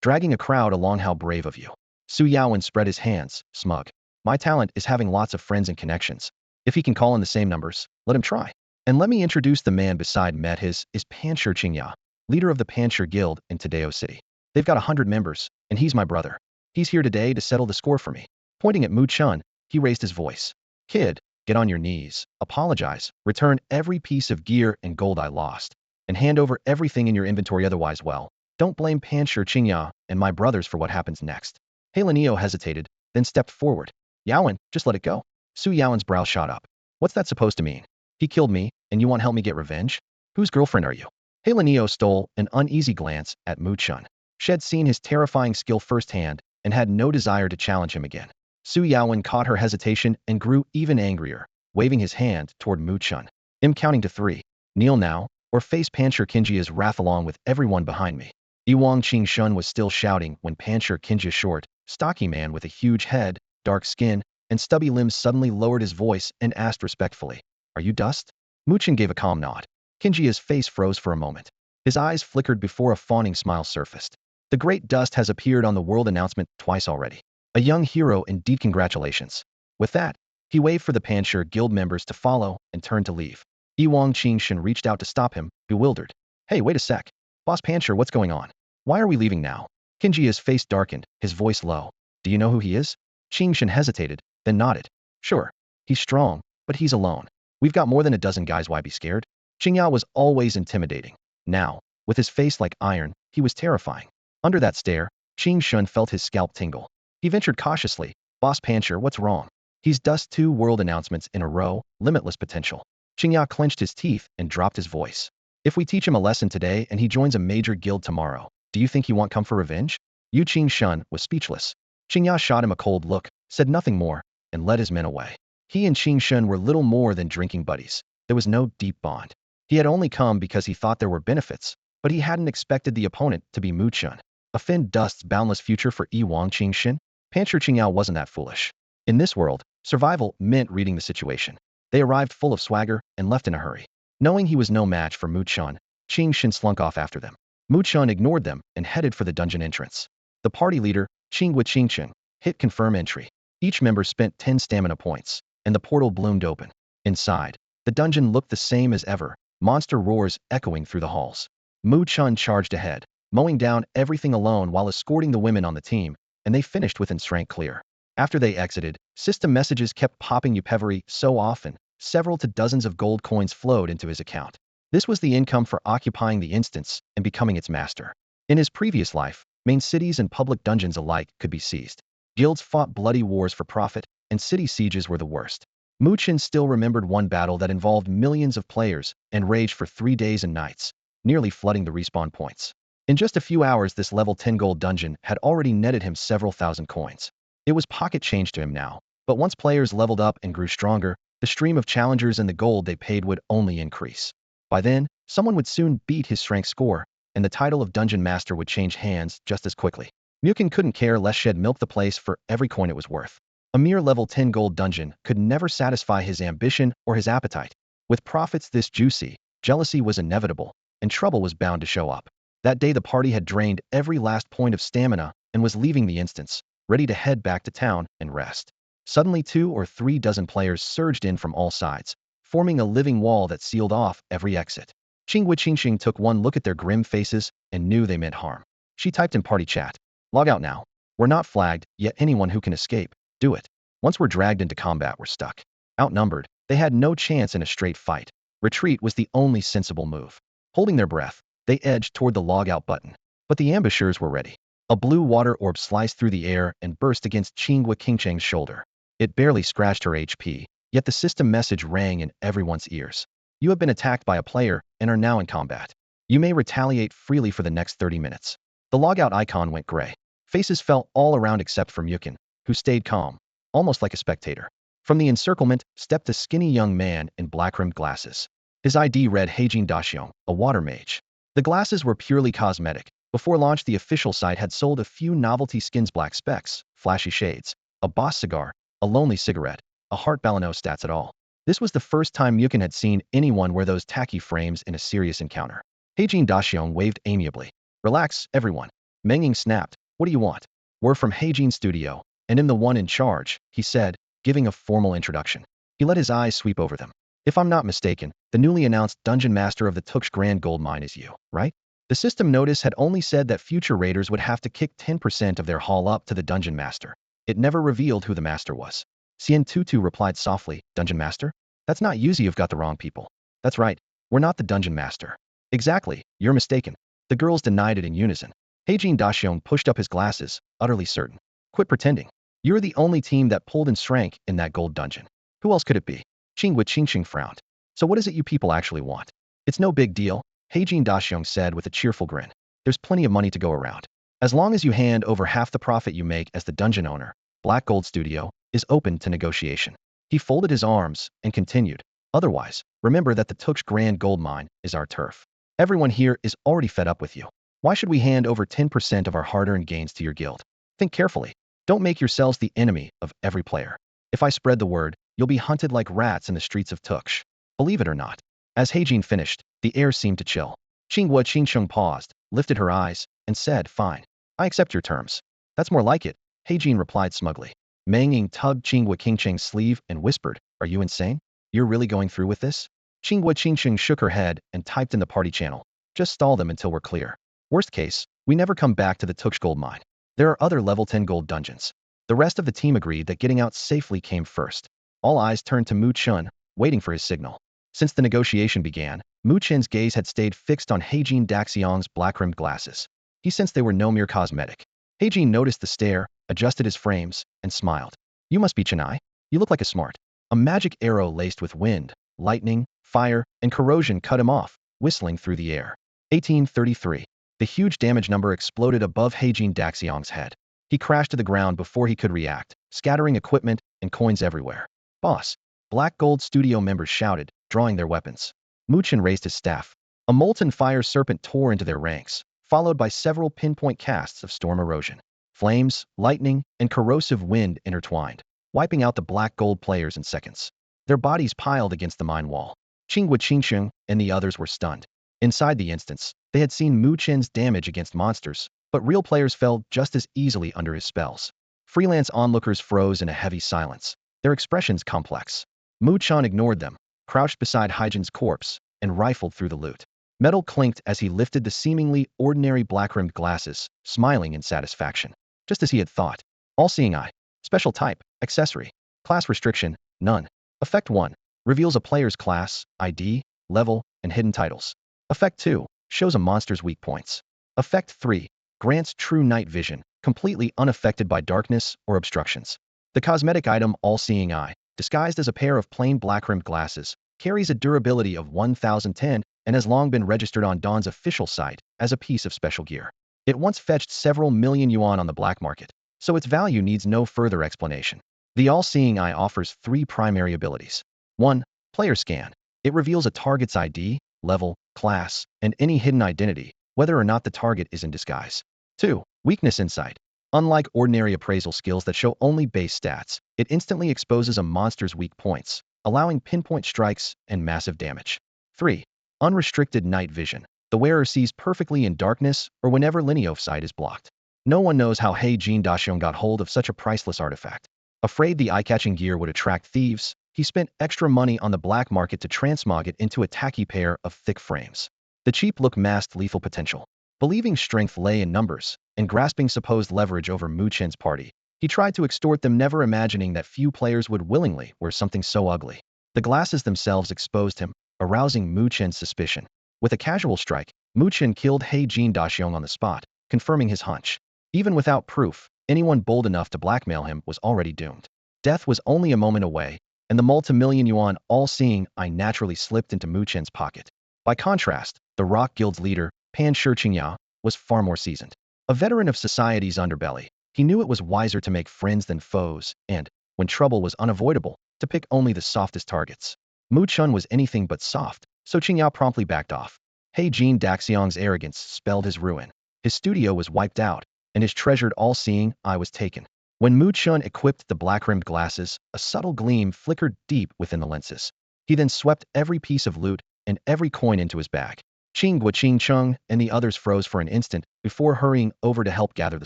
Dragging a crowd along, how brave of you." Su Yaowen spread his hands, smug. "My talent is having lots of friends and connections. If he can call in the same numbers, let him try. And let me introduce the man beside Met. His is Pancher Qingya, leader of the Pancher Guild in Tadeo City. They've got 100 members, and he's my brother. He's here today to settle the score for me." Pointing at Mu Chen, he raised his voice. "Kid, get on your knees, apologize, return every piece of gear and gold I lost, and hand over everything in your inventory. Otherwise, well, don't blame Pancher Qingya and my brothers for what happens next." Helanio hesitated, then stepped forward. "Yaowen, just let it go." Su Yaowen's brow shot up. "What's that supposed to mean? He killed me, and you want help me get revenge? Whose girlfriend are you?" Helanio stole an uneasy glance at Mu Chen. She had seen his terrifying skill firsthand and had no desire to challenge him again. Su Yaowen caught her hesitation and grew even angrier, waving his hand toward Mu Chen. "I'm counting to 3. Kneel now, or face Pancher Qingya's wrath along with everyone behind me." Yiwang Qingshun was still shouting when Pancher Qingya's short, stocky man with a huge head, dark skin, and stubby limbs suddenly lowered his voice and asked respectfully, "Are you Dust?" Mu Chen gave a calm nod. Qingya's face froze for a moment. His eyes flickered before a fawning smile surfaced. "The great Dust has appeared on the world announcement twice already. A young hero indeed, congratulations." With that, he waved for the Pancher Guild members to follow and turned to leave. Yiwang Qingshan reached out to stop him, bewildered. "Hey, wait a sec. Boss Pancher, what's going on? Why are we leaving now?" Qingya's face darkened, his voice low. "Do you know who he is?" Qingshan hesitated, then nodded. "Sure. He's strong, but he's alone. We've got more than a dozen guys, why be scared?" Qingya was always intimidating. Now, with his face like iron, he was terrifying. Under that stare, Qingshan felt his scalp tingle. He ventured cautiously, "Boss Pancher, what's wrong?" "He's Dust 2 world announcements in a row, limitless potential." Qingya clenched his teeth and dropped his voice. "If we teach him a lesson today and he joins a major guild tomorrow, do you think he won't come for revenge?" Yu Qingshan was speechless. Qingya shot him a cold look, said nothing more, and led his men away. He and Qingshan were little more than drinking buddies. There was no deep bond. He had only come because he thought there were benefits, but he hadn't expected the opponent to be Mu Chen. Offend Dust's boundless future for Yiwang Qingshan? Pancher Qingya wasn't that foolish. In this world, survival meant reading the situation. They arrived full of swagger and left in a hurry. Knowing he was no match for Mu Chen, Qingshan slunk off after them. Mu Chen ignored them and headed for the dungeon entrance. The party leader, Qingwu Qingcheng, hit confirm entry. Each member spent 10 stamina points, and the portal bloomed open. Inside, the dungeon looked the same as ever, monster roars echoing through the halls. Mu Chen charged ahead, mowing down everything alone while escorting the women on the team, and they finished with strength clear. After they exited, system messages kept popping up every so often, several to dozens of gold coins flowed into his account. This was the income for occupying the instance and becoming its master. In his previous life, main cities and public dungeons alike could be seized. Guilds fought bloody wars for profit, and city sieges were the worst. Mu Chen still remembered one battle that involved millions of players and raged for 3 days and nights, nearly flooding the respawn points. In just a few hours, this level 10 gold dungeon had already netted him several thousand coins. It was pocket change to him now, but once players leveled up and grew stronger, the stream of challengers and the gold they paid would only increase. By then, someone would soon beat his strength score, and the title of Dungeon Master would change hands just as quickly. Muin couldn't care less shed milk the place for every coin it was worth. A mere level 10 gold dungeon could never satisfy his ambition or his appetite. With profits this juicy, jealousy was inevitable, and trouble was bound to show up. That day the party had drained every last point of stamina and was leaving the instance, ready to head back to town and rest. Suddenly 2 or 3 dozen players surged in from all sides, forming a living wall that sealed off every exit. Qingxing took one look at their grim faces and knew they meant harm. She typed in party chat, "Log out now. We're not flagged, yet anyone who can escape, do it." Once we're dragged into combat, we're stuck. Outnumbered, they had no chance in a straight fight. Retreat was the only sensible move. Holding their breath, they edged toward the log out button. But the ambushers were ready. A blue water orb sliced through the air and burst against Qingxing's shoulder. It barely scratched her HP, yet the system message rang in everyone's ears. "You have been attacked by a player and are now in combat. You may retaliate freely for the next 30 minutes. The logout icon went gray. Faces fell all around except for Muin, who stayed calm, almost like a spectator. From the encirclement stepped a skinny young man in black-rimmed glasses. His ID read Heijin Daxiong, a water mage. The glasses were purely cosmetic. Before launch, the official site had sold a few novelty skins: black specs, flashy shades, a boss cigar, a lonely cigarette, a heart balano stats at all. This was the first time Muin had seen anyone wear those tacky frames in a serious encounter. Heijin Daxiong waved amiably. "Relax, everyone." Menging snapped, "What do you want?" "We're from Heijin Studio, and I'm the one in charge," he said, giving a formal introduction. He let his eyes sweep over them. "If I'm not mistaken, the newly announced Dungeon Master of the Tuksh Grand Gold Mine is you, right?" The system notice had only said that future raiders would have to kick 10% of their haul up to the Dungeon Master. It never revealed who the master was. Xian Tutu replied softly, "Dungeon Master? That's not you. You've got the wrong people." "That's right. We're not the Dungeon Master." "Exactly. You're mistaken." The girls denied it in unison. Heijin Daxiong pushed up his glasses, utterly certain. "Quit pretending. You're the only team that pulled and shrank in that gold dungeon. Who else could it be?" Qingxing frowned. "So what is it you people actually want?" "It's no big deal," Heijin Daxiong said with a cheerful grin. "There's plenty of money to go around. As long as you hand over half the profit you make as the dungeon owner, Black Gold Studio is open to negotiation." He folded his arms and continued, "Otherwise, remember that the Tuksh Grand Gold Mine is our turf. Everyone here is already fed up with you. Why should we hand over 10% of our hard-earned gains to your guild? Think carefully. Don't make yourselves the enemy of every player. If I spread the word, you'll be hunted like rats in the streets of Tuksh. Believe it or not." As Heijin finished, the air seemed to chill. Qingxing paused, lifted her eyes, and said, "Fine. I accept your terms." "That's more like it," Heijin replied smugly. Menging tugged Qingxing's sleeve and whispered, "Are you insane? You're really going through with this?" Qingxing shook her head and typed in the party channel, "Just stall them until we're clear. Worst case, we never come back to the Tuksh Gold Mine. There are other level 10 gold dungeons." The rest of the team agreed that getting out safely came first. All eyes turned to Mu Chen, waiting for his signal. Since the negotiation began, Mu Chen's gaze had stayed fixed on Heijin Daxiong's black-rimmed glasses. He sensed they were no mere cosmetic. Heijin noticed the stare, adjusted his frames, and smiled. "You must be Chennai. You look like a smart." A magic arrow laced with wind, lightning, fire, and corrosion cut him off, whistling through the air. 1833. The huge damage number exploded above Heijin Daxiong's head. He crashed to the ground before he could react, scattering equipment and coins everywhere. "Boss!" Black Gold Studio members shouted, drawing their weapons. Mu Chen raised his staff. A molten fire serpent tore into their ranks, followed by several pinpoint casts of storm erosion. Flames, lightning, and corrosive wind intertwined, wiping out the black gold players in seconds. Their bodies piled against the mine wall. Qingxing and the others were stunned. Inside the instance, they had seen Mu Chen's damage against monsters, but real players fell just as easily under his spells. Freelance onlookers froze in a heavy silence, their expressions complex. Mu Chen ignored them, crouched beside Haijin's corpse, and rifled through the loot. Metal clinked as he lifted the seemingly ordinary black-rimmed glasses, smiling in satisfaction. Just as he had thought. All-seeing eye. Special type. Accessory. Class restriction. None. Effect 1. Reveals a player's class, ID, level, and hidden titles. Effect 2. Shows a monster's weak points. Effect 3. Grants true night vision, completely unaffected by darkness or obstructions. The cosmetic item All-Seeing Eye, disguised as a pair of plain black-rimmed glasses, carries a durability of 1010 and has long been registered on Dawn's official site as a piece of special gear. It once fetched several million yuan on the black market, so its value needs no further explanation. The All-Seeing Eye offers 3 primary abilities. 1. Player Scan. It reveals a target's ID, level, class, and any hidden identity, whether or not the target is in disguise. 2. Weakness Insight. Unlike ordinary appraisal skills that show only base stats, it instantly exposes a monster's weak points, allowing pinpoint strikes and massive damage. 3. Unrestricted Night Vision. The wearer sees perfectly in darkness or whenever linear of sight is blocked. No one knows how He Jin Daxiong got hold of such a priceless artifact. Afraid the eye-catching gear would attract thieves, he spent extra money on the black market to transmog it into a tacky pair of thick frames. The cheap look masked lethal potential. Believing strength lay in numbers, and grasping supposed leverage over Mu Chen's party, he tried to extort them, never imagining that few players would willingly wear something so ugly. The glasses themselves exposed him, arousing Mu Chen's suspicion. With a casual strike, Mu Chen killed He Jin Daxiong on the spot, confirming his hunch. Even without proof, anyone bold enough to blackmail him was already doomed. Death was only a moment away, and the multi-million yuan All-Seeing Eye naturally slipped into Mu Chen's pocket. By contrast, the Rock Guild's leader, Pan Shiqingya, was far more seasoned. A veteran of society's underbelly, he knew it was wiser to make friends than foes, and, when trouble was unavoidable, to pick only the softest targets. Mu Chen was anything but soft, so Qingyao promptly backed off. He Jin Daxiong's arrogance spelled his ruin. His studio was wiped out, and his treasured All-Seeing Eye was taken. When Mu Chen equipped the black-rimmed glasses, a subtle gleam flickered deep within the lenses. He then swept every piece of loot and every coin into his bag. Qinghua Qingcheng and the others froze for an instant before hurrying over to help gather the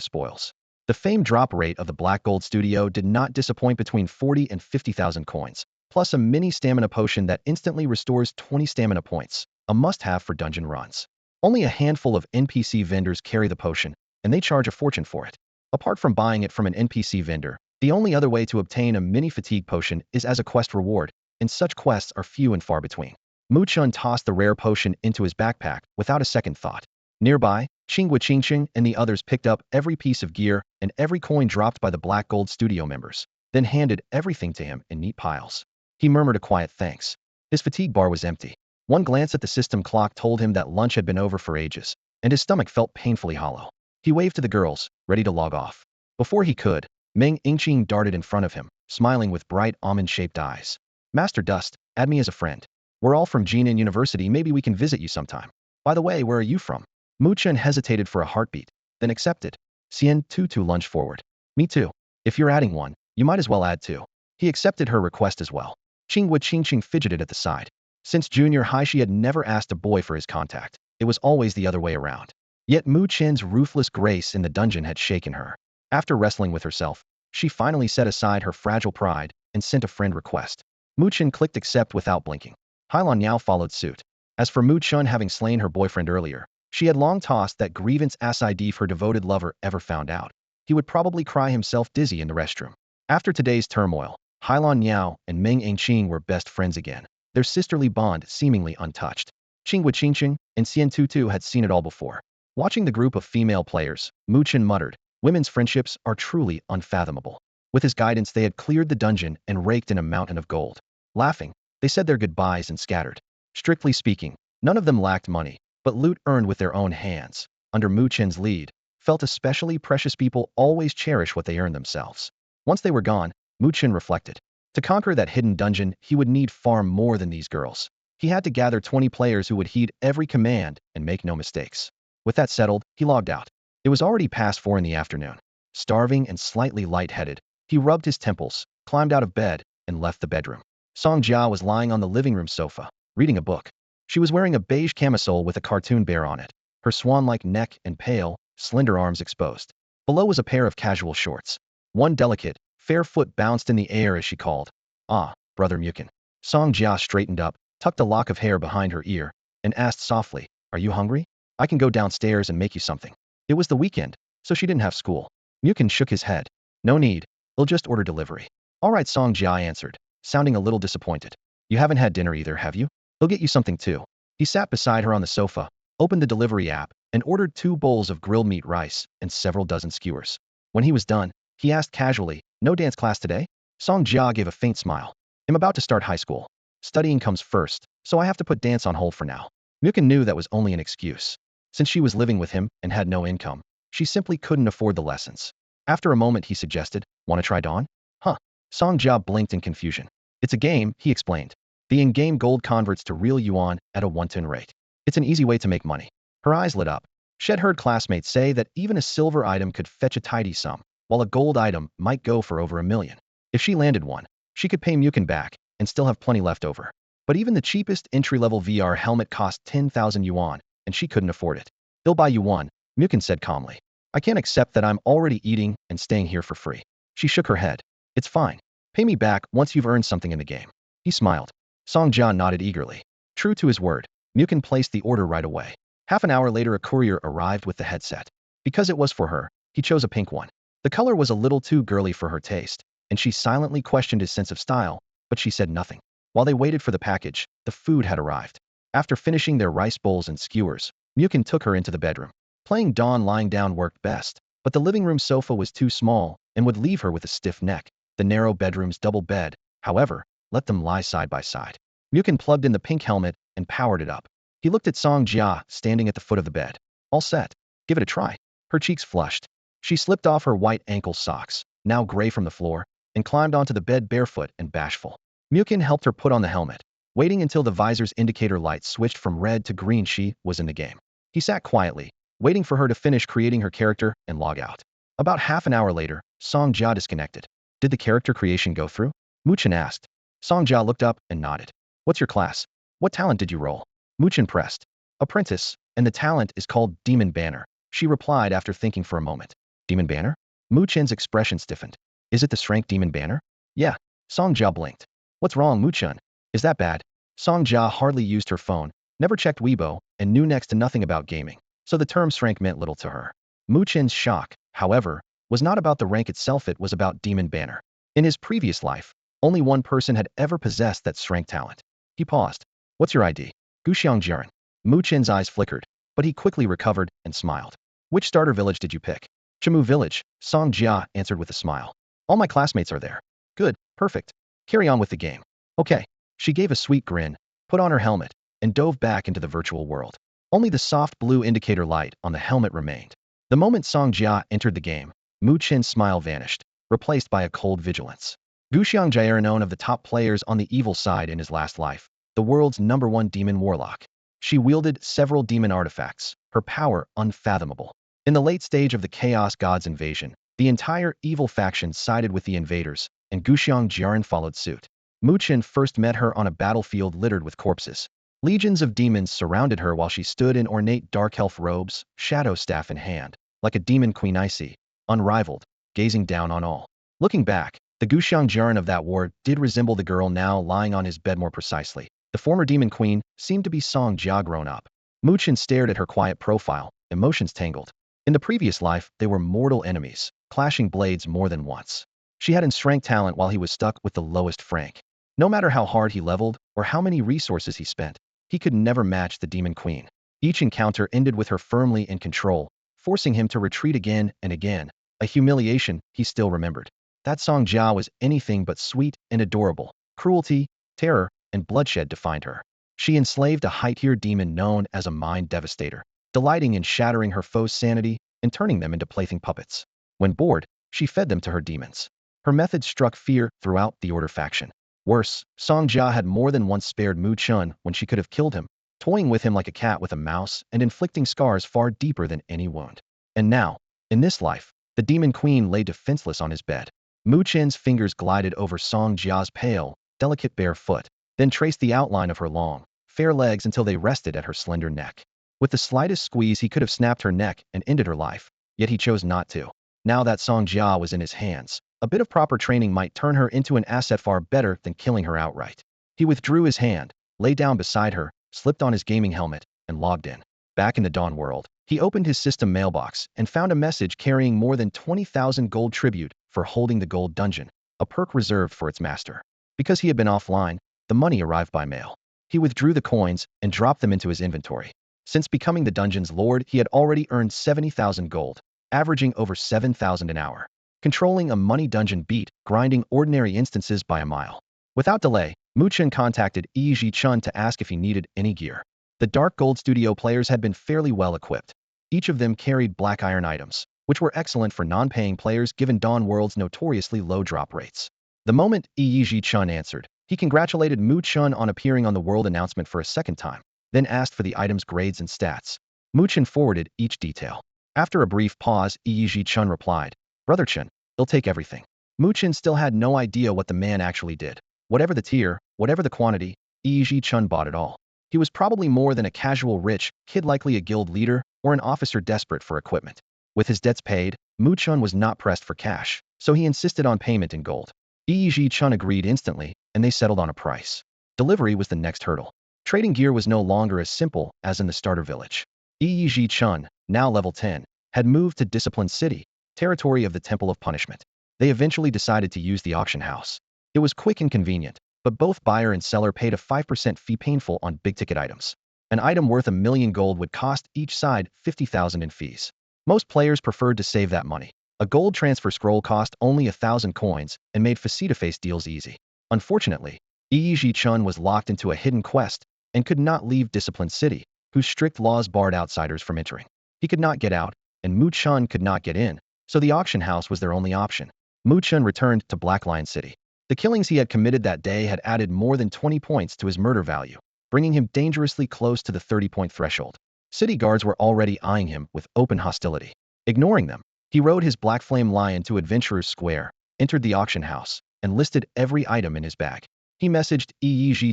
spoils. The famed drop rate of the Black Gold Studio did not disappoint, between 40 and 50,000 coins, plus a mini stamina potion that instantly restores 20 stamina points, a must-have for dungeon runs. Only a handful of NPC vendors carry the potion, and they charge a fortune for it. Apart from buying it from an NPC vendor, the only other way to obtain a mini fatigue potion is as a quest reward, and such quests are few and far between. Mu Chen tossed the rare potion into his backpack without a second thought. Nearby, Qinghua Qingcheng and the others picked up every piece of gear and every coin dropped by the Black Gold Studio members, then handed everything to him in neat piles. He murmured a quiet thanks. His fatigue bar was empty. One glance at the system clock told him that lunch had been over for ages, and his stomach felt painfully hollow. He waved to the girls, ready to log off. Before he could, Meng Yingqing darted in front of him, smiling with bright almond-shaped eyes. Master Dust, add me as a friend. We're all from Jinan University, maybe we can visit you sometime. By the way, where are you from? Mu Chen hesitated for a heartbeat, then accepted. Xian Tutu lunged forward. Me too. If you're adding one, you might as well add two. He accepted her request as well. Qinghua Qingqing fidgeted at the side. Since junior high, she had never asked a boy for his contact. It was always the other way around. Yet Mu Chen's ruthless grace in the dungeon had shaken her. After wrestling with herself, she finally set aside her fragile pride and sent a friend request. Mu Chen clicked accept without blinking. Hailan Yao followed suit. As for Mu Chen having slain her boyfriend earlier, she had long tossed that grievance aside if her devoted lover ever found out. He would probably cry himself dizzy in the restroom. After today's turmoil, Hailan Yao and Meng Yingqing were best friends again, their sisterly bond seemingly untouched. Qinghua Qingqing and Xian Tutu had seen it all before. Watching the group of female players, Mu Chen muttered, "Women's friendships are truly unfathomable." With his guidance, they had cleared the dungeon and raked in a mountain of gold. Laughing, they said their goodbyes and scattered. Strictly speaking, none of them lacked money, but loot earned with their own hands, under Mu Chen's lead, felt especially precious. People always cherish what they earn themselves. Once they were gone, Mu Chen reflected. To conquer that hidden dungeon, he would need far more than these girls. He had to gather 20 players who would heed every command and make no mistakes. With that settled, he logged out. It was already past 4 in the afternoon. Starving and slightly lightheaded, he rubbed his temples, climbed out of bed, and left the bedroom. Sanja was lying on the living room sofa, reading a book. She was wearing a beige camisole with a cartoon bear on it, her swan-like neck and pale, slender arms exposed. Below was a pair of casual shorts. One delicate, fair foot bounced in the air as she called, "Ah, brother Mukin." Sanja straightened up, tucked a lock of hair behind her ear, and asked softly, "Are you hungry? I can go downstairs and make you something." It was the weekend, so she didn't have school. Mukin shook his head. "No need. We'll just order delivery." "All right," Sanja answered, sounding a little disappointed. "You haven't had dinner either, have you? He'll get you something too." He sat beside her on the sofa, opened the delivery app, and ordered 2 bowls of grilled meat rice and several dozen skewers. When he was done, he asked casually, "No dance class today?" Songjia gave a faint smile. "I'm about to start high school. Studying comes first, so I have to put dance on hold for now." Mukin knew that was only an excuse. Since she was living with him and had no income, she simply couldn't afford the lessons. After a moment he suggested, "Want to try Dawn?" "Huh?" Songjia blinked in confusion. "It's a game," he explained. "The in-game gold converts to real yuan at a 1-to-1 rate. It's an easy way to make money." Her eyes lit up. She had heard classmates say that even a silver item could fetch a tidy sum, while a gold item might go for over 1 million. If she landed one, she could pay Mukin back and still have plenty left over. But even the cheapest entry-level VR helmet cost 10,000 yuan, and she couldn't afford it. "He'll buy you one," Mukin said calmly. "I can't accept that I'm already eating and staying here for free." She shook her head. "It's fine. Pay me back once you've earned something in the game." He smiled. Songjia nodded eagerly. True to his word, Mukin placed the order right away. Half an hour later a courier arrived with the headset. Because it was for her, he chose a pink one. The color was a little too girly for her taste, and she silently questioned his sense of style, but she said nothing. While they waited for the package, the food had arrived. After finishing their rice bowls and skewers, Mukin took her into the bedroom. Playing Dawn lying down worked best, but the living room sofa was too small and would leave her with a stiff neck. The narrow bedroom's double bed, however, let them lie side by side. Mukin plugged in the pink helmet and powered it up. He looked at Songjia standing at the foot of the bed. "All set. Give it a try." Her cheeks flushed. She slipped off her white ankle socks, now gray from the floor, and climbed onto the bed barefoot and bashful. Mukin helped her put on the helmet. Waiting until the visor's indicator light switched from red to green, she was in the game. He sat quietly, waiting for her to finish creating her character and log out. About half an hour later, Songjia disconnected. "Did the character creation go through?" Mu Chen asked. Songjia looked up and nodded. "What's your class? What talent did you roll?" Mu Chen pressed. "Apprentice, and the talent is called Demon Banner," she replied after thinking for a moment. "Demon Banner?" Mu Chen's expression stiffened. "Is it the strength Demon Banner?" "Yeah." Songjia blinked. "What's wrong, Mu Chen? Is that bad?" Songjia hardly used her phone, never checked Weibo, and knew next to nothing about gaming, so the term rank meant little to her. Mu Chen's shock, however, was not about the rank itself, it was about Demon Banner. In his previous life, only one person had ever possessed that strength talent. He paused. "What's your ID?" "Guxiangjiren." Mu Chen's eyes flickered, but he quickly recovered and smiled. "Which starter village did you pick?" "Chamu village," Songjia answered with a smile. "All my classmates are there." "Good, perfect. Carry on with the game." "Okay." She gave a sweet grin, put on her helmet, and dove back into the virtual world. Only the soft blue indicator light on the helmet remained. The moment Songjia entered the game, Mu Chen's smile vanished, replaced by a cold vigilance. Guxiangjiren, known of the top players on the evil side in his last life, the world's #1 demon warlock. She wielded several demon artifacts, her power unfathomable. In the late stage of the Chaos God's invasion, the entire evil faction sided with the invaders, and Guxiangjiren followed suit. Mu Chen first met her on a battlefield littered with corpses. Legions of demons surrounded her while she stood in ornate dark elf robes, shadow staff in hand, like a demon queen, icy, unrivaled, gazing down on all. Looking back, the Guxiangjiren of that war did resemble the girl now lying on his bed more precisely. The former demon queen seemed to be Songjia grown up. Mu Chen stared at her quiet profile, emotions tangled. In the previous life, they were mortal enemies, clashing blades more than once. She had in strength talent while he was stuck with the lowest rank. No matter how hard he leveled or how many resources he spent, he could never match the demon queen. Each encounter ended with her firmly in control, forcing him to retreat again and again, a humiliation he still remembered. That Songjia was anything but sweet and adorable. Cruelty, terror, and bloodshed defined her. She enslaved a high-tier demon known as a mind devastator, delighting in shattering her foes' sanity and turning them into plaything puppets. When bored, she fed them to her demons. Her methods struck fear throughout the Order faction. Worse, Songjia had more than once spared Mu Chen when she could have killed him, toying with him like a cat with a mouse and inflicting scars far deeper than any wound. And now, in this life, the demon queen lay defenseless on his bed. Mu Chen's fingers glided over Songjia's pale, delicate bare foot, then traced the outline of her long, fair legs until they rested at her slender neck. With the slightest squeeze he could have snapped her neck and ended her life, yet he chose not to. Now that Songjia was in his hands, A bit of proper training might turn her into an asset far better than killing her outright. He withdrew his hand, lay down beside her, slipped on his gaming helmet, and logged in. Back in the Dawn world, he opened his system mailbox and found a message carrying more than 20,000 gold tribute for holding the gold dungeon, a perk reserved for its master. Because he had been offline, the money arrived by mail. He withdrew the coins and dropped them into his inventory. Since becoming the dungeon's lord, he had already earned 70,000 gold, averaging over 7,000 an hour. Controlling a money dungeon beat grinding ordinary instances by a mile. Without delay, Mu Chen contacted Chun to ask if he needed any gear. The Dark Gold Studio players had been fairly well equipped. Each of them carried black iron items, which were excellent for non-paying players given Dawn World's notoriously low drop rates. The moment Chun answered, he congratulated Mu Chen on appearing on the world announcement for a second time, then asked for the item's grades and stats. Mu Chen forwarded each detail. After a brief pause, Chun replied, "Brother Chen, he'll take everything." Mu Chen still had no idea what the man actually did. Whatever the tier, whatever the quantity, Chun bought it all. He was probably more than a casual rich kid, likely a guild leader or an officer desperate for equipment. With his debts paid, Mu Chen was not pressed for cash, so he insisted on payment in gold. Chun agreed instantly, and they settled on a price. Delivery was the next hurdle. Trading gear was no longer as simple as in the starter village. Chun, now level 10, had moved to Discipline City, territory of the Temple of Punishment. They eventually decided to use the auction house. It was quick and convenient, but both buyer and seller paid a 5% fee, painful on big-ticket items. An item worth 1,000,000 gold would cost each side 50,000 in fees. Most players preferred to save that money. A gold transfer scroll cost only 1,000 coins and made face-to-face deals easy. Unfortunately, Chun was locked into a hidden quest and could not leave Discipline City, whose strict laws barred outsiders from entering. He could not get out, and Mu Chen could not get in, so the auction house was their only option. Mu Chen returned to Black Lion City. The killings he had committed that day had added more than 20 points to his murder value, bringing him dangerously close to the 30-point threshold. City guards were already eyeing him with open hostility. Ignoring them, he rode his Black Flame Lion to Adventurers Square, entered the auction house, and listed every item in his bag. He messaged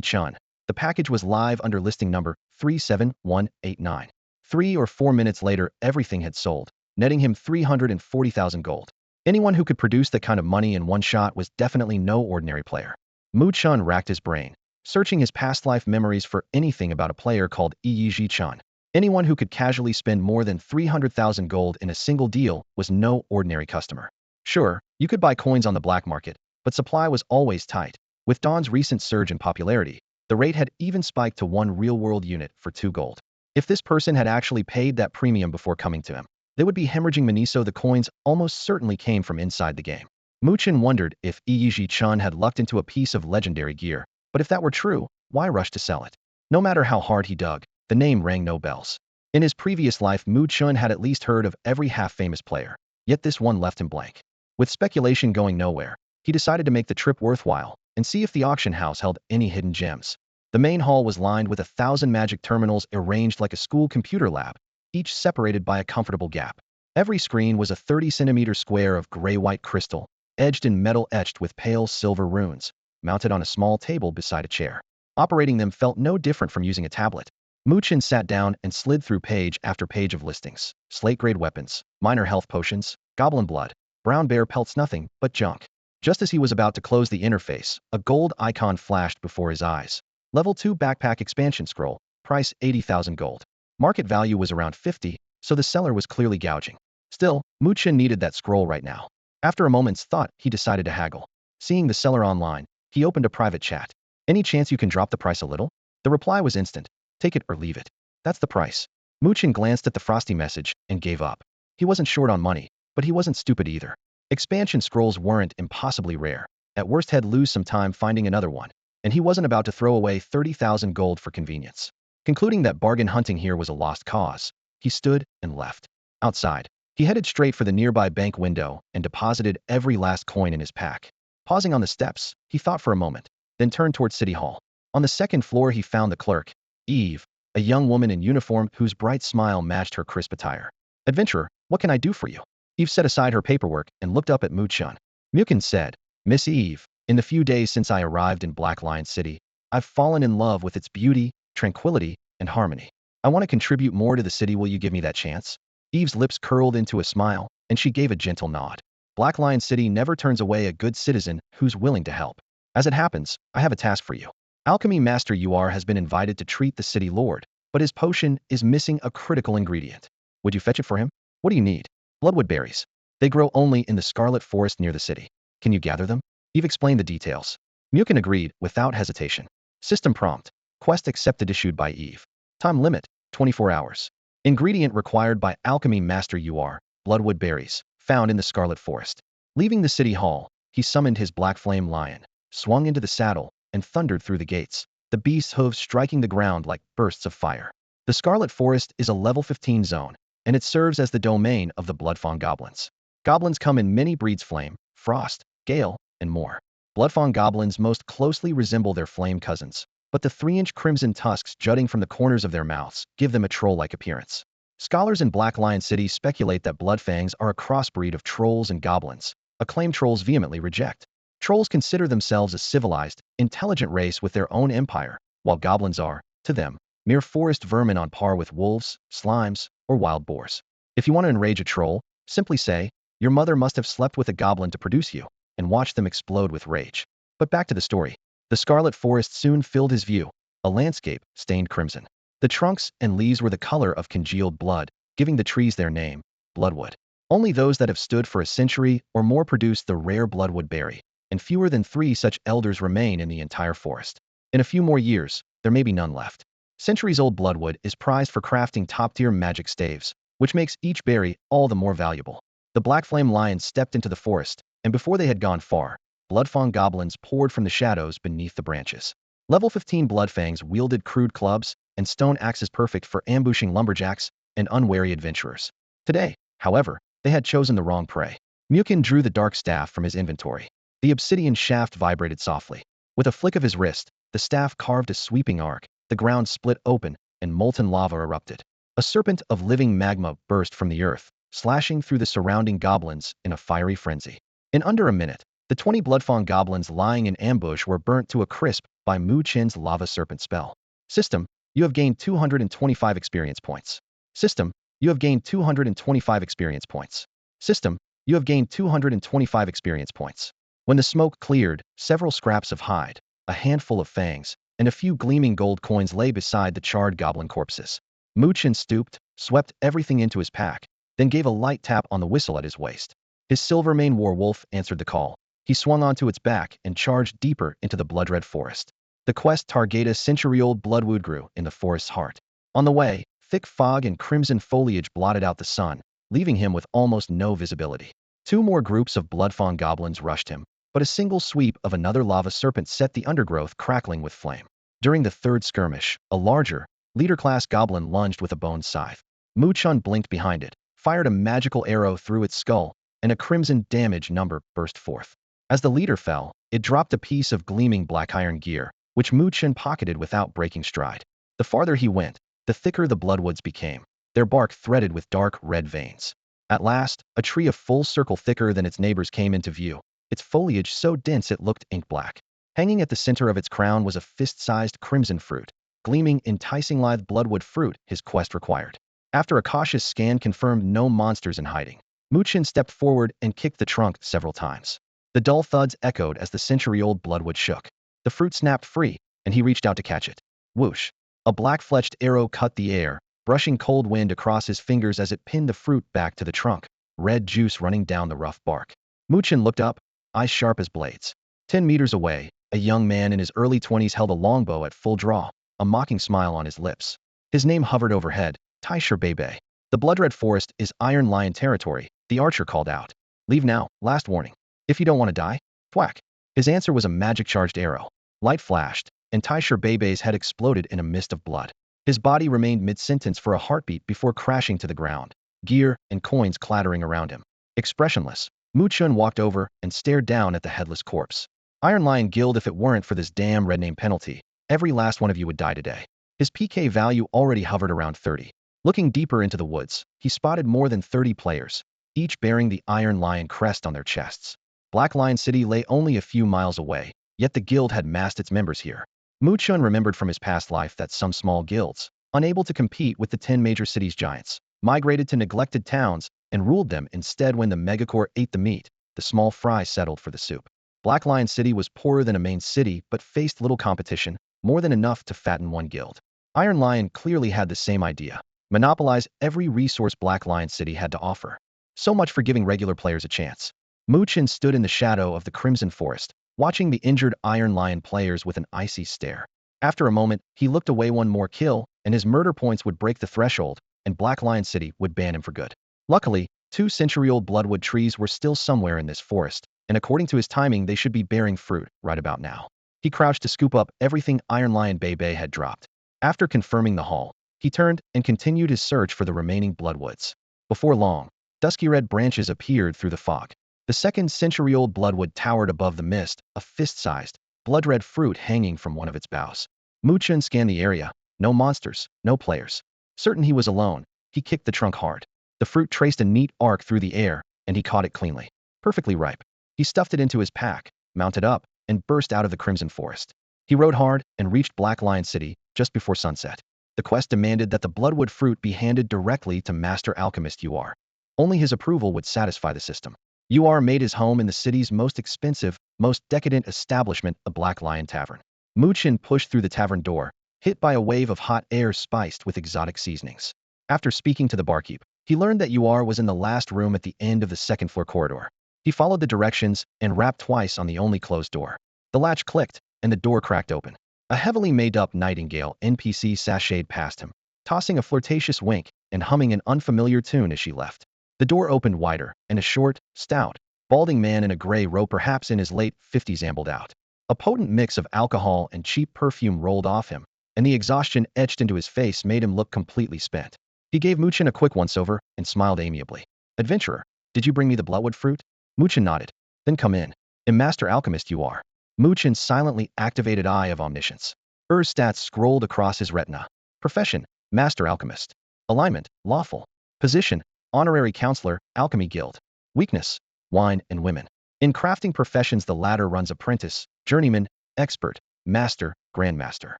Chun. The package was live under listing number 37189. 3 or 4 minutes later, everything had sold, netting him 340,000 gold. Anyone who could produce that kind of money in one shot was definitely no ordinary player. Mu Chen racked his brain, searching his past life memories for anything about a player called Chun. Anyone who could casually spend more than 300,000 gold in a single deal was no ordinary customer. Sure, you could buy coins on the black market, but supply was always tight. With Dawn's recent surge in popularity, the rate had even spiked to 1 real-world unit for 2 gold. If this person had actually paid that premium before coming to him, they would be hemorrhaging money, so the coins almost certainly came from inside the game. Mu Chen wondered if Chun had lucked into a piece of legendary gear, but if that were true, why rush to sell it? No matter how hard he dug, the name rang no bells. In his previous life, Mu Chen had at least heard of every half-famous player, yet this one left him blank. With speculation going nowhere, he decided to make the trip worthwhile and see if the auction house held any hidden gems. The main hall was lined with 1,000 magic terminals arranged like a school computer lab, each separated by a comfortable gap. Every screen was a 30-centimeter square of gray-white crystal, edged in metal etched with pale silver runes, mounted on a small table beside a chair. Operating them felt no different from using a tablet. Mu Chen sat down and slid through page after page of listings. Slate-grade weapons, minor health potions, goblin blood, brown bear pelts, nothing but junk. Just as he was about to close the interface, a gold icon flashed before his eyes. Level 2 backpack expansion scroll, price 80,000 gold. Market value was around 50, so the seller was clearly gouging. Still, Mu Chen needed that scroll right now. After a moment's thought, he decided to haggle. Seeing the seller online, he opened a private chat. "Any chance you can drop the price a little?" The reply was instant. "Take it or leave it. That's the price." Mu Chen glanced at the frosty message and gave up. He wasn't short on money, but he wasn't stupid either. Expansion scrolls weren't impossibly rare. At worst, he'd lose some time finding another one, and he wasn't about to throw away 30,000 gold for convenience. Concluding that bargain hunting here was a lost cause, he stood and left. Outside, he headed straight for the nearby bank window and deposited every last coin in his pack. Pausing on the steps, he thought for a moment, then turned towards City Hall. On the second floor, he found the clerk, Eve, a young woman in uniform whose bright smile matched her crisp attire. "Adventurer, what can I do for you?" Eve set aside her paperwork and looked up at Mu Chen. Muin said, "Miss Eve, in the few days since I arrived in Black Lion City, I've fallen in love with its beauty, tranquility, and harmony. I want to contribute more to the city. Will you give me that chance?" Eve's lips curled into a smile, and she gave a gentle nod. Black Lion City never turns away a good citizen who's willing to help. As it happens, I have a task for you. Alchemy Master UR has been invited to treat the city lord, but his potion is missing a critical ingredient. Would you fetch it for him? What do you need? Bloodwood berries. They grow only in the Scarlet Forest near the city. Can you gather them? Eve explained the details. Muin agreed without hesitation. System prompt. Quest accepted issued by Eve. Time limit, 24 hours. Ingredient required by Alchemy Master UR, bloodwood berries, found in the Scarlet Forest. Leaving the city hall, he summoned his black flame lion, swung into the saddle, and thundered through the gates, the beast's hooves striking the ground like bursts of fire. The Scarlet Forest is a level 15 zone, and it serves as the domain of the Bloodfawn goblins. Goblins come in many breeds: flame, frost, gale, and more. Bloodfawn goblins most closely resemble their flame cousins, but the 3-inch crimson tusks jutting from the corners of their mouths give them a troll-like appearance. Scholars in Black Lion City speculate that Bloodfangs are a crossbreed of trolls and goblins, a claim trolls vehemently reject. Trolls consider themselves a civilized, intelligent race with their own empire, while goblins are, to them, mere forest vermin on par with wolves, slimes, or wild boars. If you want to enrage a troll, simply say, "Your mother must have slept with a goblin to produce you," and watch them explode with rage. But back to the story. The Scarlet Forest soon filled his view, a landscape stained crimson. The trunks and leaves were the color of congealed blood, giving the trees their name, bloodwood. Only those that have stood for a century or more produce the rare bloodwood berry, and fewer than 3 such elders remain in the entire forest. In a few more years, there may be none left. Centuries-old bloodwood is prized for crafting top-tier magic staves, which makes each berry all the more valuable. The Black Flame Lion stepped into the forest, and before they had gone far, Bloodfawn goblins poured from the shadows beneath the branches. Level 15 Bloodfangs wielded crude clubs and stone axes perfect for ambushing lumberjacks and unwary adventurers. Today, however, they had chosen the wrong prey. Muin drew the dark staff from his inventory. The obsidian shaft vibrated softly. With a flick of his wrist, the staff carved a sweeping arc, the ground split open, and molten lava erupted. A serpent of living magma burst from the earth, slashing through the surrounding goblins in a fiery frenzy. In under a minute, the 20 Bloodfawn goblins lying in ambush were burnt to a crisp by Mu Chen's lava serpent spell. System, you have gained 225 experience points. System, you have gained 225 experience points. System, you have gained 225 experience points. When the smoke cleared, several scraps of hide, a handful of fangs, and a few gleaming gold coins lay beside the charred goblin corpses. Mu Chen stooped, swept everything into his pack, then gave a light tap on the whistle at his waist. His silver-mane warwolf answered the call. He swung onto its back and charged deeper into the blood-red forest. The quest targeted a century-old bloodwood grew in the forest's heart. On the way, thick fog and crimson foliage blotted out the sun, leaving him with almost no visibility. 2 more groups of Bloodfawn goblins rushed him, but a single sweep of another lava serpent set the undergrowth crackling with flame. During the 3rd skirmish, a larger, leader-class goblin lunged with a bone scythe. Mu Chen blinked behind it, fired a magical arrow through its skull, and a crimson damage number burst forth. As the leader fell, it dropped a piece of gleaming black iron gear, which Mu Chen pocketed without breaking stride. The farther he went, the thicker the bloodwoods became, their bark threaded with dark red veins. At last, a tree a full circle thicker than its neighbors came into view, its foliage so dense it looked ink black. Hanging at the center of its crown was a fist-sized crimson fruit, gleaming, enticing lithe bloodwood fruit his quest required. After a cautious scan confirmed no monsters in hiding, Mu Chen stepped forward and kicked the trunk several times. The dull thuds echoed as the century-old bloodwood shook. The fruit snapped free, and he reached out to catch it. Whoosh! A black-fletched arrow cut the air, brushing cold wind across his fingers as it pinned the fruit back to the trunk, red juice running down the rough bark. Mu Chen looked up, eyes sharp as blades. 10 meters away, a young man in his early 20s held a longbow at full draw, a mocking smile on his lips. His name hovered overhead, Taisher Bebe. The blood-red forest is Iron Lion territory, the archer called out. Leave now, last warning. If you don't want to die, thwack. His answer was a magic-charged arrow. Light flashed, and Taisher Bebe's head exploded in a mist of blood. His body remained mid-sentence for a heartbeat before crashing to the ground, gear and coins clattering around him. Expressionless, Mu Chen walked over and stared down at the headless corpse. Iron Lion Guild, if it weren't for this damn red name penalty, every last one of you would die today. His PK value already hovered around 30. Looking deeper into the woods, he spotted more than 30 players, each bearing the Iron Lion crest on their chests. Black Lion City lay only a few miles away, yet the guild had massed its members here. Mu Chen remembered from his past life that some small guilds, unable to compete with the 10 major cities' giants, migrated to neglected towns and ruled them instead when the megacore ate the meat. the small fry settled for the soup. Black Lion City was poorer than a main city, but faced little competition, more than enough to fatten one guild. Iron Lion clearly had the same idea: monopolize every resource Black Lion City had to offer. So much for giving regular players a chance. Mu Chen stood in the shadow of the Crimson Forest, watching the injured Iron Lion players with an icy stare. After a moment, he looked away. One more kill, and his murder points would break the threshold, and Black Lion City would ban him for good. Luckily, 2-century-old bloodwood trees were still somewhere in this forest, and according to his timing they should be bearing fruit right about now. He crouched to scoop up everything Iron Lion Bebe had dropped. After confirming the haul, he turned and continued his search for the remaining bloodwoods. Before long, dusky red branches appeared through the fog. The 2nd-century-old bloodwood towered above the mist, a fist-sized, blood-red fruit hanging from one of its boughs. Mu Chen scanned the area. No monsters, no players. Certain he was alone, he kicked the trunk hard. The fruit traced a neat arc through the air, and he caught it cleanly. Perfectly ripe. He stuffed it into his pack, mounted up, and burst out of the Crimson Forest. He rode hard and reached Black Lion City just before sunset. The quest demanded that the bloodwood fruit be handed directly to Master Alchemist UR. Only his approval would satisfy the system. UR made his home in the city's most expensive, most decadent establishment, the Black Lion Tavern. Mu Chen pushed through the tavern door, hit by a wave of hot air spiced with exotic seasonings. After speaking to the barkeep, he learned that UR was in the last room at the end of the second-floor corridor. He followed the directions and rapped twice on the only closed door. The latch clicked, and the door cracked open. A heavily made-up nightingale NPC sashayed past him, tossing a flirtatious wink and humming an unfamiliar tune as she left. The door opened wider, and a short, stout, balding man in a gray robe, perhaps in his late 50s, ambled out. A potent mix of alcohol and cheap perfume rolled off him, and the exhaustion etched into his face made him look completely spent. He gave Mu Chen a quick once-over and smiled amiably. "Adventurer, did you bring me the bloodwood fruit?" Mu Chen nodded. "Then come in. Am Master Alchemist UR." Mu Chen silently activated Eye of Omniscience. Stats scrolled across his retina. Profession: Master Alchemist. Alignment: Lawful. Position: Honorary Counselor, Alchemy Guild. Weakness: Wine and women. In crafting professions, the latter runs apprentice, journeyman, expert, master, grandmaster.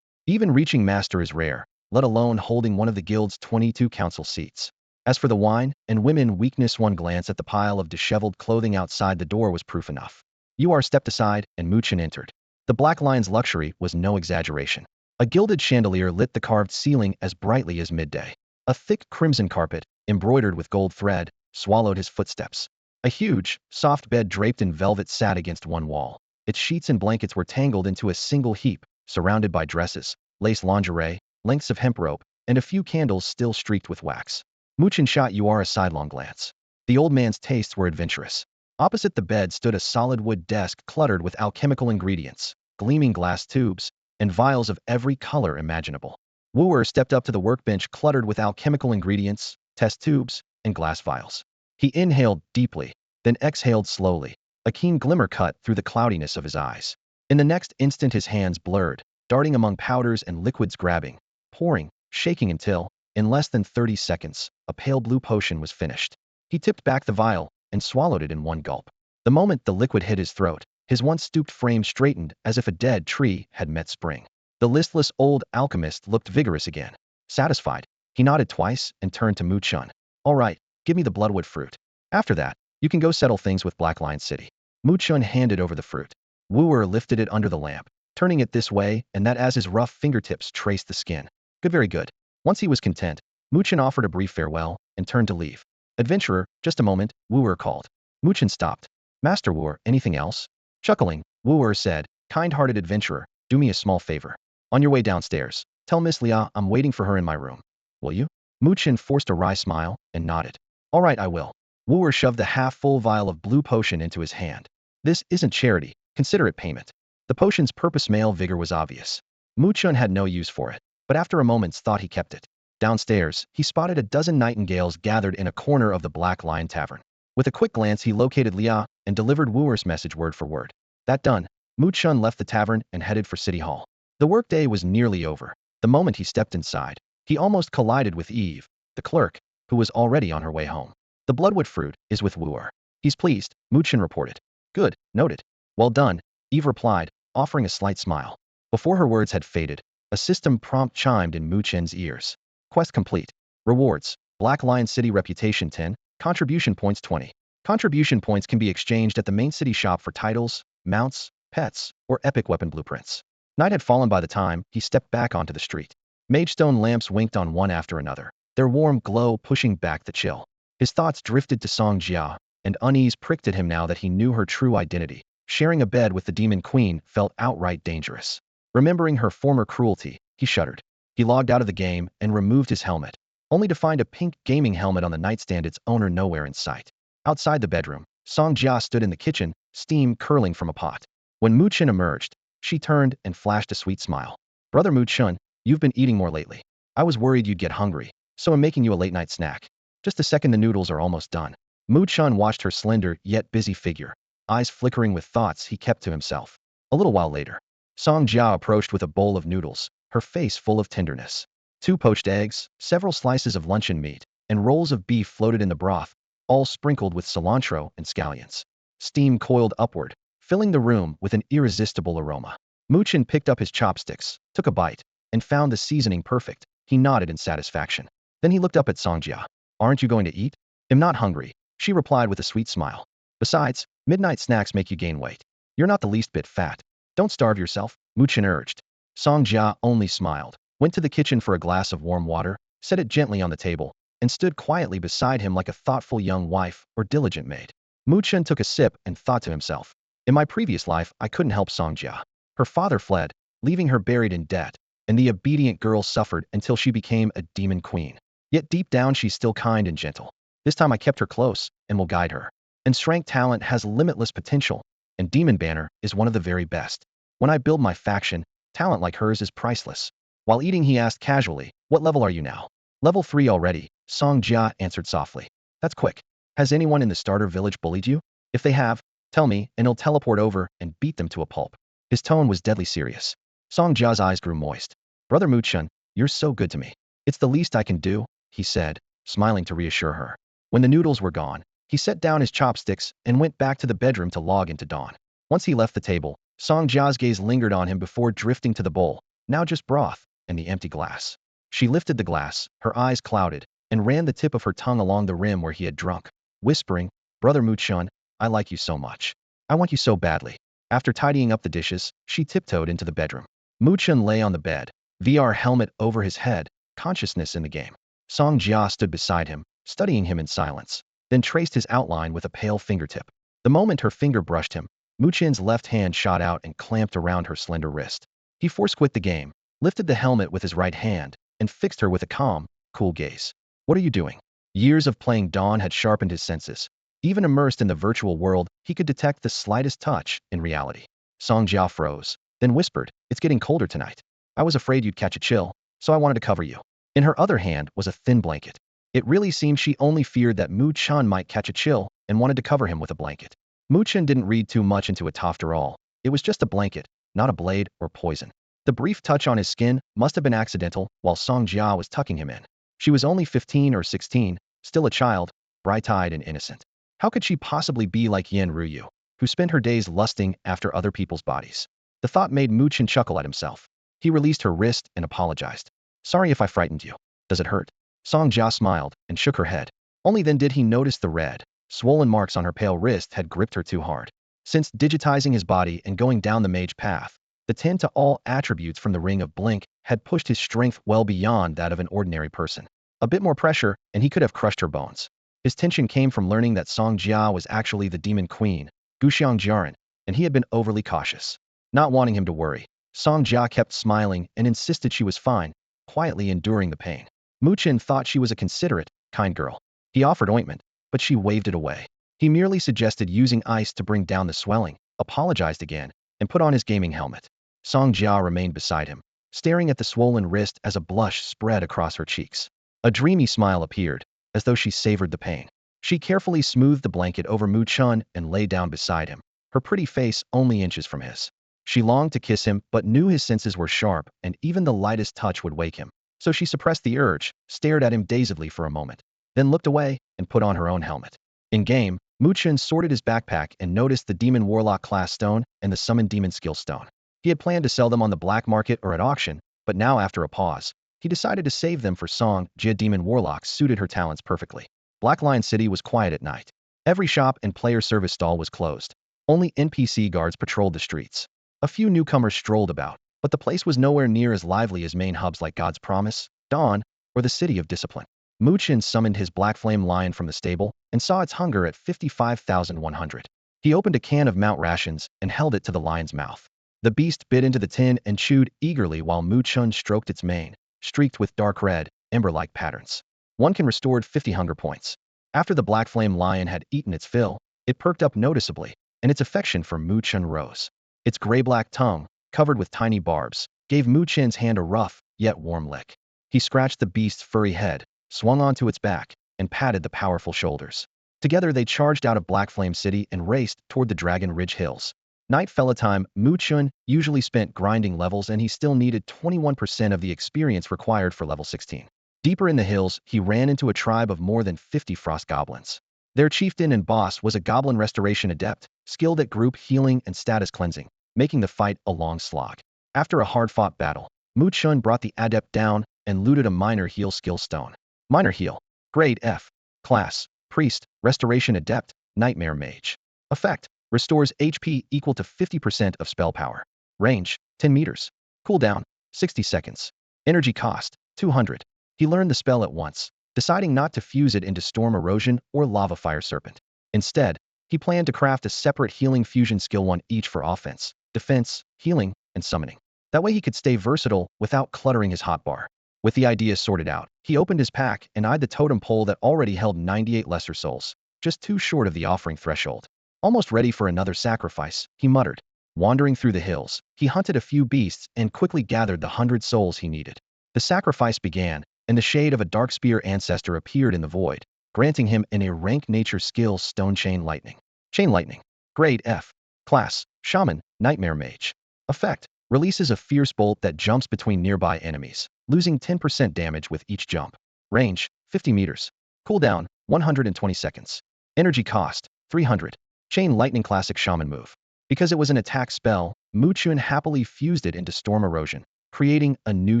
Even reaching master is rare, let alone holding one of the guild's 22 council seats. As for the wine and women weakness, one glance at the pile of disheveled clothing outside the door was proof enough. UR stepped aside, and Mu Chen entered. The Black Lion's luxury was no exaggeration. A gilded chandelier lit the carved ceiling as brightly as midday. A thick crimson carpet, embroidered with gold thread, swallowed his footsteps. A huge, soft bed draped in velvet sat against one wall. Its sheets and blankets were tangled into a single heap, surrounded by dresses, lace lingerie, lengths of hemp rope, and a few candles still streaked with wax. Mu Chen shot UR a sidelong glance. The old man's tastes were adventurous. Opposite the bed stood a solid wood desk cluttered with alchemical ingredients, gleaming glass tubes, and vials of every color imaginable. Wooer stepped up to the workbench cluttered with alchemical ingredients, test tubes, and glass vials. He inhaled deeply, then exhaled slowly. A keen glimmer cut through the cloudiness of his eyes. In the next instant his hands blurred, darting among powders and liquids, grabbing, pouring, shaking until, in less than 30 seconds, a pale blue potion was finished. He tipped back the vial and swallowed it in one gulp. The moment the liquid hit his throat, his once stooped frame straightened as if a dead tree had met spring. The listless old alchemist looked vigorous again. Satisfied, he nodded twice and turned to Mu Chen. "All right, give me the bloodwood fruit. After that, you can go settle things with Black Lion City." Mu Chen handed over the fruit. Wooer lifted it under the lamp, turning it this way and that as his rough fingertips traced the skin. "Good, very good." Once he was content, Mu Chen offered a brief farewell and turned to leave. "Adventurer, just a moment," Wooer called. Mu Chen stopped. "Master Wooer, anything else?" Chuckling, Wooer said, "Kind-hearted adventurer, do me a small favor. On your way downstairs, tell Miss Lia I'm waiting for her in my room. Will you?" Mu Chen forced a wry smile and nodded. "All right, I will." Wooer shoved the half-full vial of blue potion into his hand. "This isn't charity, consider it payment." The potion's purpose, male vigor, was obvious. Mu Chen had no use for it, but after a moment's thought he kept it. Downstairs, he spotted a dozen nightingales gathered in a corner of the Black Lion Tavern. With a quick glance he located Lia and delivered Wooer's message word for word. That done, Mu Chen left the tavern and headed for City Hall. The workday was nearly over. The moment he stepped inside, he almost collided with Eve, the clerk, who was already on her way home. "The bloodwood fruit is with Wooer. He's pleased," Mu Chen reported. "Good, noted." "Well done," Eve replied, offering a slight smile. Before her words had faded, a system prompt chimed in Mu Chen's ears. Quest complete. Rewards: Black Lion City reputation 10, contribution points 20. Contribution points can be exchanged at the main city shop for titles, mounts, pets, or epic weapon blueprints. Night had fallen by the time he stepped back onto the street. Magestone lamps winked on one after another, their warm glow pushing back the chill. His thoughts drifted to Sanja, and unease pricked at him now that he knew her true identity. Sharing a bed with the demon queen felt outright dangerous. Remembering her former cruelty, he shuddered. He logged out of the game and removed his helmet, only to find a pink gaming helmet on the nightstand, its owner nowhere in sight. Outside the bedroom, Sanja stood in the kitchen, steam curling from a pot. When Mu Chen emerged, she turned and flashed a sweet smile. Brother Mu Chen, you've been eating more lately. I was worried you'd get hungry, so I'm making you a late-night snack. Just a second, the noodles are almost done. Mu Chen watched her slender yet busy figure, eyes flickering with thoughts he kept to himself. A little while later, Sanja approached with a bowl of noodles, her face full of tenderness. 2 poached eggs, several slices of luncheon meat, and rolls of beef floated in the broth, all sprinkled with cilantro and scallions. Steam coiled upward, filling the room with an irresistible aroma. Mu Chen picked up his chopsticks, took a bite, and found the seasoning perfect. He nodded in satisfaction. Then he looked up at Sanja. Aren't you going to eat? I'm not hungry, she replied with a sweet smile. Besides, midnight snacks make you gain weight. You're not the least bit fat. Don't starve yourself, Mu Chen urged. Sanja only smiled, went to the kitchen for a glass of warm water, set it gently on the table, and stood quietly beside him like a thoughtful young wife or diligent maid. Mu Chen took a sip and thought to himself, in my previous life, I couldn't help Sanja. Her father fled, leaving her buried in debt, and the obedient girl suffered until she became a demon queen. Yet deep down, she's still kind and gentle. This time I kept her close and will guide her. And strength talent has limitless potential, and Demon Banner is one of the very best. When I build my faction, talent like hers is priceless. While eating, he asked casually, what level are you now? Level 3 already, Sanja answered softly. That's quick. Has anyone in the starter village bullied you? If they have, tell me, and he'll teleport over and beat them to a pulp. His tone was deadly serious. Songja's eyes grew moist. Brother Mu Chen, you're so good to me. It's the least I can do, he said, smiling to reassure her. When the noodles were gone, he set down his chopsticks and went back to the bedroom to log into dawn. Once he left the table, Songja's gaze lingered on him before drifting to the bowl, now just broth, and the empty glass. She lifted the glass, her eyes clouded, and ran the tip of her tongue along the rim where he had drunk, whispering, Brother Mu Chen, I like you so much. I want you so badly. After tidying up the dishes, she tiptoed into the bedroom. Mu Chen lay on the bed, VR helmet over his head, consciousness in the game. Songjia stood beside him, studying him in silence, then traced his outline with a pale fingertip. The moment her finger brushed him, Mu Chen's left hand shot out and clamped around her slender wrist. He force-quit the game, lifted the helmet with his right hand, and fixed her with a calm, cool gaze. What are you doing? Years of playing Dawn had sharpened his senses. Even immersed in the virtual world, he could detect the slightest touch in reality. Songjia froze, then whispered, it's getting colder tonight. I was afraid you'd catch a chill, so I wanted to cover you. In her other hand was a thin blanket. It really seemed she only feared that Mu Chen might catch a chill and wanted to cover him with a blanket. Mu Chen didn't read too much into it after all. It was just a blanket, not a blade or poison. The brief touch on his skin must have been accidental while Songjia was tucking him in. She was only 15 or 16, still a child, bright-eyed and innocent. How could she possibly be like Yin Ruyu, who spent her days lusting after other people's bodies? The thought made Mu Chen chuckle at himself. He released her wrist and apologized. Sorry if I frightened you. Does it hurt? Songjia smiled and shook her head. Only then did he notice the red, swollen marks on her pale wrist had gripped her too hard. Since digitizing his body and going down the mage path, the 10 to all attributes from the Ring of Blink had pushed his strength well beyond that of an ordinary person. A bit more pressure, and he could have crushed her bones. His tension came from learning that Songjia was actually the demon queen, Guxiang Jiaran, and he had been overly cautious. Not wanting him to worry, Songjia kept smiling and insisted she was fine, quietly enduring the pain. Mu Chen thought she was a considerate, kind girl. He offered ointment, but she waved it away. He merely suggested using ice to bring down the swelling, apologized again, and put on his gaming helmet. Songjia remained beside him, staring at the swollen wrist as a blush spread across her cheeks. A dreamy smile appeared, as though she savored the pain. She carefully smoothed the blanket over Mu Chen and lay down beside him, her pretty face only inches from his. She longed to kiss him but knew his senses were sharp and even the lightest touch would wake him. So she suppressed the urge, stared at him dazedly for a moment, then looked away and put on her own helmet. In-game, Mu Chen sorted his backpack and noticed the Demon Warlock class stone and the Summon Demon skill stone. He had planned to sell them on the black market or at auction, but now after a pause, he decided to save them for Song Jia. Demon Warlock suited her talents perfectly. Black Lion City was quiet at night. Every shop and player service stall was closed. Only NPC guards patrolled the streets. A few newcomers strolled about, but the place was nowhere near as lively as main hubs like God's Promise, Dawn, or the City of Discipline. Mu Chen summoned his black flame lion from the stable and saw its hunger at 55,100. He opened a can of Mount rations and held it to the lion's mouth. The beast bit into the tin and chewed eagerly while Mu Chen stroked its mane, streaked with dark red, ember-like patterns. One can restored 50 hunger points. After the black flame lion had eaten its fill, it perked up noticeably, and its affection for Mu Chen rose. Its gray-black tongue, covered with tiny barbs, gave Mu Chen's hand a rough, yet warm lick. He scratched the beast's furry head, swung onto its back, and patted the powerful shoulders. Together they charged out of Black Flame City and raced toward the Dragon Ridge Hills. Night fell a time. Mu Chen usually spent grinding levels and he still needed 21% of the experience required for level 16. Deeper in the hills, he ran into a tribe of more than 50 frost goblins. Their chieftain and boss was a goblin restoration adept, skilled at group healing and status cleansing, making the fight a long slog. After a hard-fought battle, Mu Chen brought the adept down and looted a minor heal skill stone. Minor heal. Grade F. Class. Priest. Restoration adept. Nightmare mage. Effect. Restores HP equal to 50% of spell power. Range. 10 meters. Cooldown. 60 seconds. Energy cost. 200. He learned the spell at once, deciding not to fuse it into Storm Erosion or Lava Fire Serpent. Instead, he planned to craft a separate healing fusion skill, one each for offense, defense, healing, and summoning. That way he could stay versatile without cluttering his hotbar. With the idea sorted out, he opened his pack and eyed the totem pole that already held 98 lesser souls, just too short of the offering threshold. Almost ready for another sacrifice, he muttered. Wandering through the hills, he hunted a few beasts and quickly gathered the 100 souls he needed. The sacrifice began, and the shade of a dark spear ancestor appeared in the void, granting him an A-rank nature skill Stone Chain Lightning. Chain Lightning. Grade F. Class. Shaman. Nightmare Mage. Effect. Releases a fierce bolt that jumps between nearby enemies, losing 10% damage with each jump. Range. 50 meters. Cooldown. 120 seconds. Energy cost. 300. Chain Lightning classic shaman move. Because it was an attack spell, Mu Chen happily fused it into Storm Erosion, creating a new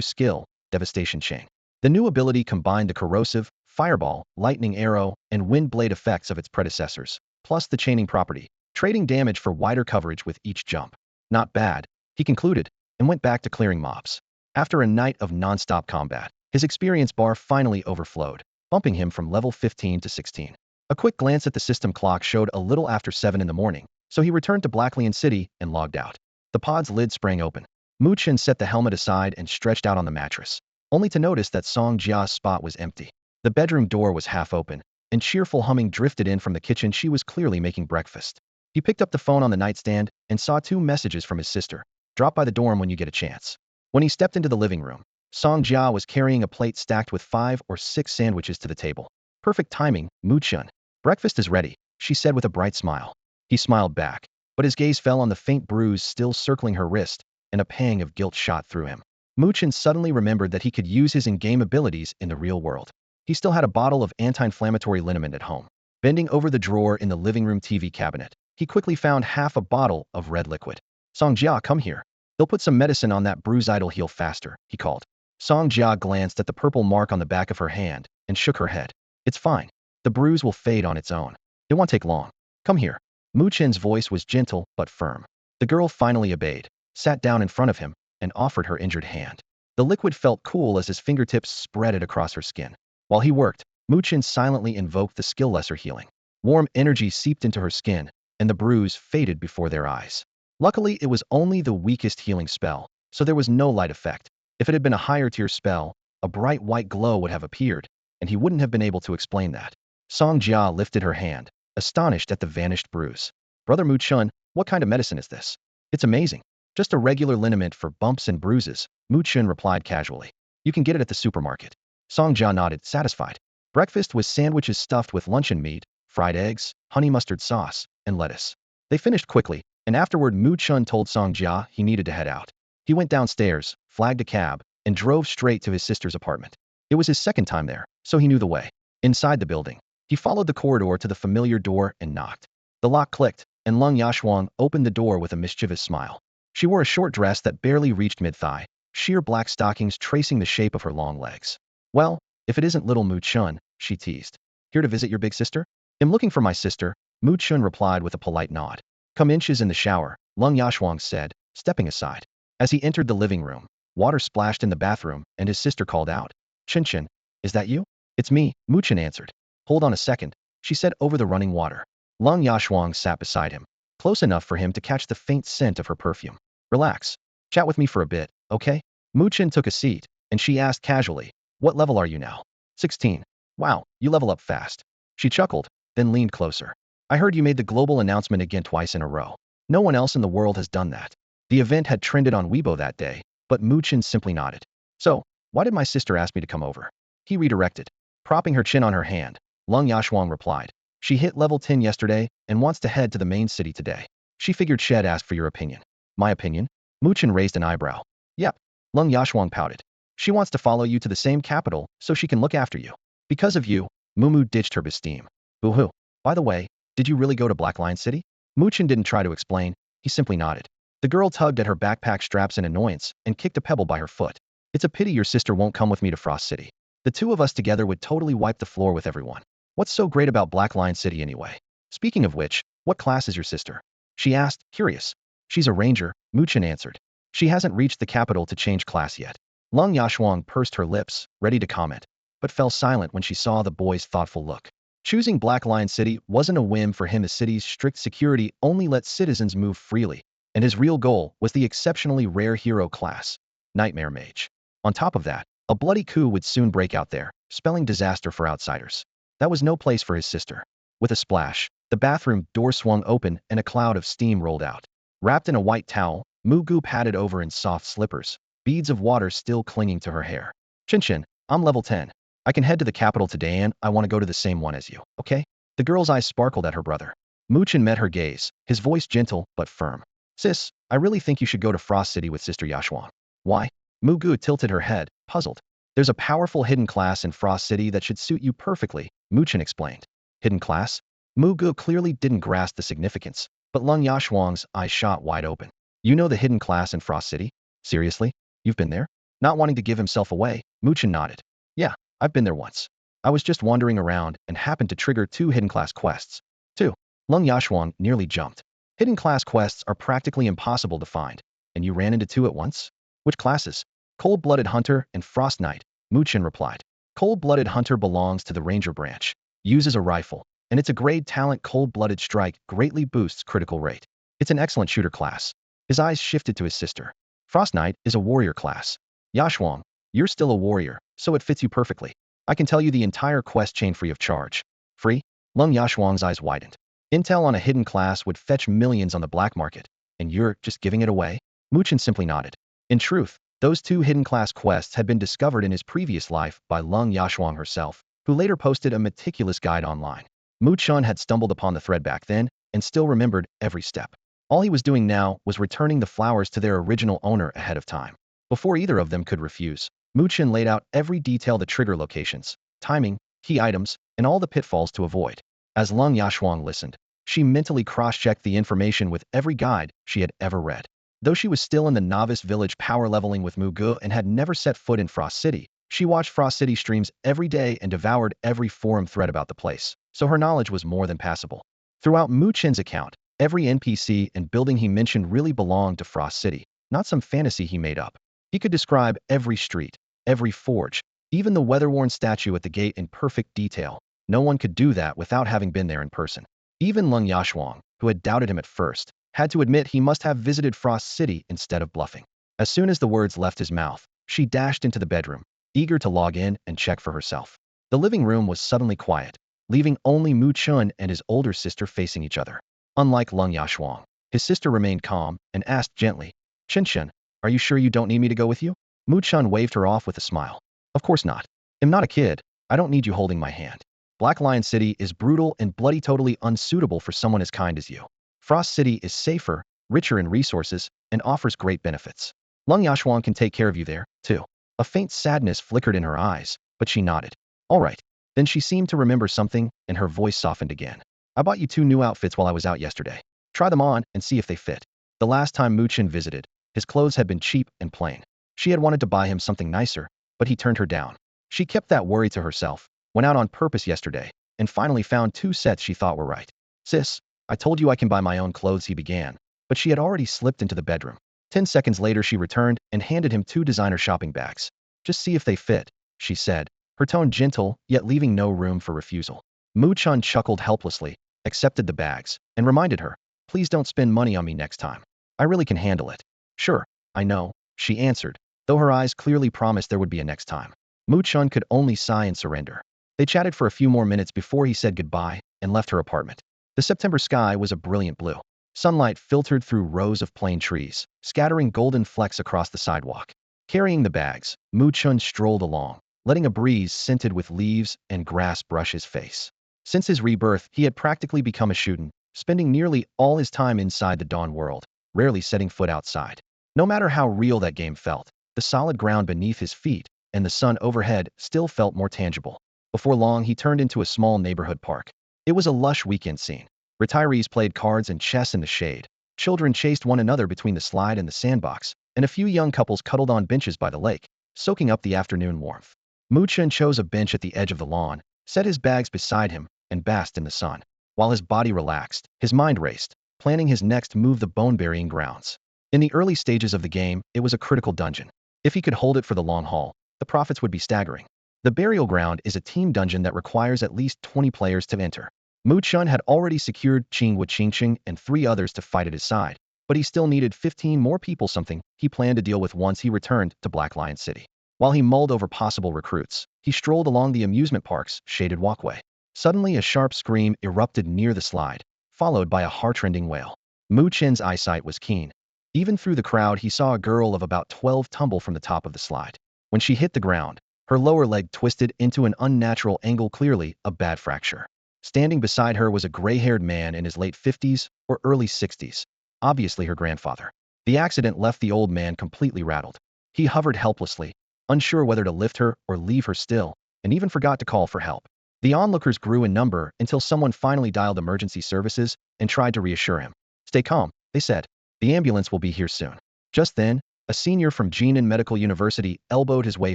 skill, Devastation Chain. The new ability combined the corrosive, fireball, lightning arrow, and wind blade effects of its predecessors, plus the chaining property, trading damage for wider coverage with each jump. Not bad, he concluded, and went back to clearing mobs. After a night of non-stop combat, his experience bar finally overflowed, bumping him from level 15 to 16. A quick glance at the system clock showed a little after 7 in the morning, so he returned to Blackleon City and logged out. The pod's lid sprang open. Mu Chen set the helmet aside and stretched out on the mattress, only to notice that Song Jia's spot was empty. The bedroom door was half open, and cheerful humming drifted in from the kitchen. She was clearly making breakfast. He picked up the phone on the nightstand and saw 2 messages from his sister. Drop by the dorm when you get a chance. When he stepped into the living room, Song Jia was carrying a plate stacked with 5 or 6 sandwiches to the table. Perfect timing, Mu Chen. Breakfast is ready, she said with a bright smile. He smiled back, but his gaze fell on the faint bruise still circling her wrist, and a pang of guilt shot through him. Mu Chen suddenly remembered that he could use his in-game abilities in the real world. He still had a bottle of anti-inflammatory liniment at home. Bending over the drawer in the living room TV cabinet, he quickly found half a bottle of red liquid. Song Jia, come here. They'll put some medicine on that bruise, it'll heal faster, he called. Song Jia glanced at the purple mark on the back of her hand and shook her head. It's fine. The bruise will fade on its own. It won't take long. Come here. Mu Chen's voice was gentle but firm. The girl finally obeyed, sat down in front of him, and offered her injured hand. The liquid felt cool as his fingertips spread it across her skin. While he worked, Mu Chen silently invoked the skill lesser healing. Warm energy seeped into her skin, and the bruise faded before their eyes. Luckily, it was only the weakest healing spell, so there was no light effect. If it had been a higher tier spell, a bright white glow would have appeared, and he wouldn't have been able to explain that. Song Jia lifted her hand, astonished at the vanished bruise. Brother Mu Chen, what kind of medicine is this? It's amazing. Just a regular liniment for bumps and bruises, Mu Chen replied casually. You can get it at the supermarket. Song Jia nodded, satisfied. Breakfast was sandwiches stuffed with luncheon meat, fried eggs, honey mustard sauce, and lettuce. They finished quickly, and afterward Mu Chen told Song Jia he needed to head out. He went downstairs, flagged a cab, and drove straight to his sister's apartment. It was his second time there, so he knew the way. Inside the building, he followed the corridor to the familiar door and knocked. The lock clicked, and Lung Yashuang opened the door with a mischievous smile. She wore a short dress that barely reached mid-thigh, sheer black stockings tracing the shape of her long legs. Well, if it isn't little Mu Chen, she teased. Here to visit your big sister? "I'm looking for my sister," Mu Chen replied with a polite nod. "Come inches in the shower," Lung Yashuang said, stepping aside. As he entered the living room, water splashed in the bathroom, and his sister called out, "Chen, is that you?" "It's me," Mu Chen answered. "Hold on a second," she said over the running water. Lung Yashuang sat beside him, close enough for him to catch the faint scent of her perfume. "Relax. Chat with me for a bit, okay?" Mu Chen took a seat, and she asked casually, "What level are you now?" 16. "Wow, you level up fast." She chuckled, then leaned closer. "I heard you made the global announcement again twice in a row. No one else in the world has done that." The event had trended on Weibo that day, but Mu Chen simply nodded. "So, why did my sister ask me to come over?" He redirected. Propping her chin on her hand, Lung Yashuang replied, "She hit level 10 yesterday and wants to head to the main city today. She figured Shed asked for your opinion." "My opinion?" Mu Chen raised an eyebrow. "Yep." Lung Yashuang pouted. "She wants to follow you to the same capital so she can look after you. Because of you." Mumu ditched her besteem. "Boo-hoo. By the way, did you really go to Black Lion City?" Mu Chen didn't try to explain, he simply nodded. The girl tugged at her backpack straps in annoyance and kicked a pebble by her foot. "It's a pity your sister won't come with me to Frost City. The two of us together would totally wipe the floor with everyone. What's so great about Black Lion City anyway? Speaking of which, what class is your sister?" she asked, curious. "She's a ranger," Mu Chen answered. "She hasn't reached the capital to change class yet." Lung Yashuang pursed her lips, ready to comment, but fell silent when she saw the boy's thoughtful look. Choosing Black Lion City wasn't a whim for him. The city's strict security only let citizens move freely, and his real goal was the exceptionally rare hero class, Nightmare Mage. On top of that, a bloody coup would soon break out there, spelling disaster for outsiders. That was no place for his sister. With a splash, the bathroom door swung open and a cloud of steam rolled out. Wrapped in a white towel, Mugu padded over in soft slippers, beads of water still clinging to her hair. "Chen, I'm level 10. I can head to the capital today and I want to go to the same one as you, okay?" The girl's eyes sparkled at her brother. Mu Chen met her gaze, his voice gentle but firm. "Sis, I really think you should go to Frost City with Sister Yashuang." "Why?" Mugu tilted her head, puzzled. "There's a powerful hidden class in Frost City that should suit you perfectly," Mu Chen explained. "Hidden class?" Mugu clearly didn't grasp the significance, but Lung Yashuang's eyes shot wide open. "You know the hidden class in Frost City? Seriously? You've been there?" Not wanting to give himself away, Mu Chen nodded. "Yeah, I've been there once. I was just wandering around and happened to trigger 2 hidden class quests." 2. Lung Yashuang nearly jumped. Hidden class quests are practically impossible to find, and you ran into 2 at once? "Which classes?" "Cold-blooded hunter and frost knight," Mu Chen replied. Cold-blooded hunter belongs to the ranger branch, uses a rifle, and it's a grade talent. Cold-blooded strike greatly boosts critical rate. It's an excellent shooter class. His eyes shifted to his sister. Frost Knight is a warrior class. Yashuang, you're still a warrior, so it fits you perfectly. I can tell you the entire quest chain free of charge." "Free?" Lung Yashuang's eyes widened. Intel on a hidden class would fetch millions on the black market, and you're just giving it away? Mu Chen simply nodded. In truth, those 2 hidden class quests had been discovered in his previous life by Lung Yashuang herself, who later posted a meticulous guide online. Mu Chen had stumbled upon the thread back then, and still remembered every step. All he was doing now was returning the flowers to their original owner ahead of time. Before either of them could refuse, Mu Chen laid out every detail: the trigger locations, timing, key items, and all the pitfalls to avoid. As Lung Yashuang listened, she mentally cross-checked the information with every guide she had ever read. Though she was still in the novice village power leveling with Mugu and had never set foot in Frost City, she watched Frost City streams every day and devoured every forum thread about the place, so her knowledge was more than passable. Throughout Mu Chen's account, every NPC and building he mentioned really belonged to Frost City, not some fantasy he made up. He could describe every street, every forge, even the weather-worn statue at the gate in perfect detail. No one could do that without having been there in person. Even Lung Yashuang, who had doubted him at first, had to admit he must have visited Frost City instead of bluffing. As soon as the words left his mouth, she dashed into the bedroom, eager to log in and check for herself. The living room was suddenly quiet, leaving only Mu Chen and his older sister facing each other. Unlike Lung Yashuang, his sister remained calm and asked gently, "Chen, are you sure you don't need me to go with you?" Mu Chen waved her off with a smile. "Of course not. I'm not a kid. I don't need you holding my hand. Black Lion City is brutal and bloody, totally unsuitable for someone as kind as you. Frost City is safer, richer in resources, and offers great benefits. Lung Yashuang can take care of you there, too." A faint sadness flickered in her eyes, but she nodded. "All right." Then she seemed to remember something, and her voice softened again. "I bought you 2 new outfits while I was out yesterday. Try them on and see if they fit." The last time Mu Chen visited, his clothes had been cheap and plain. She had wanted to buy him something nicer, but he turned her down. She kept that worry to herself, went out on purpose yesterday, and finally found 2 sets she thought were right. "Sis, I told you I can buy my own clothes," he began, but she had already slipped into the bedroom. 10 seconds later she returned and handed him 2 designer shopping bags. "Just see if they fit," she said, her tone gentle, yet leaving no room for refusal. Mu Chen chuckled helplessly, accepted the bags, and reminded her, "Please don't spend money on me next time. I really can handle it." "Sure, I know," she answered, though her eyes clearly promised there would be a next time. Mu Chen could only sigh in surrender. They chatted for a few more minutes before he said goodbye and left her apartment. The September sky was a brilliant blue. Sunlight filtered through rows of plane trees, scattering golden flecks across the sidewalk. Carrying the bags, Mu Chen strolled along, letting a breeze scented with leaves and grass brush his face. Since his rebirth, he had practically become a shootin', spending nearly all his time inside the Dawn world, rarely setting foot outside. No matter how real that game felt, the solid ground beneath his feet and the sun overhead still felt more tangible. Before long, he turned into a small neighborhood park. It was a lush weekend scene. Retirees played cards and chess in the shade. Children chased one another between the slide and the sandbox, and a few young couples cuddled on benches by the lake, soaking up the afternoon warmth. Mu Chen chose a bench at the edge of the lawn, set his bags beside him, and basked in the sun. While his body relaxed, his mind raced, planning his next move, the bone-burying grounds. In the early stages of the game, it was a critical dungeon. If he could hold it for the long haul, the profits would be staggering. The burial ground is a team dungeon that requires at least 20 players to enter. Mu Chen had already secured Qingqing and 3 others to fight at his side, but he still needed 15 more people, something he planned to deal with once he returned to Black Lion City. While he mulled over possible recruits, he strolled along the amusement park's shaded walkway. Suddenly a sharp scream erupted near the slide, followed by a heart-rending wail. Mu Chen's eyesight was keen. Even through the crowd he saw a girl of about 12 tumble from the top of the slide. When she hit the ground, her lower leg twisted into an unnatural angle, clearly a bad fracture. Standing beside her was a gray-haired man in his late 50s or early 60s, obviously her grandfather. The accident left the old man completely rattled. He hovered helplessly, unsure whether to lift her or leave her still, and even forgot to call for help. The onlookers grew in number until someone finally dialed emergency services and tried to reassure him. "Stay calm," they said. "The ambulance will be here soon." Just then, a senior from Jinan Medical University elbowed his way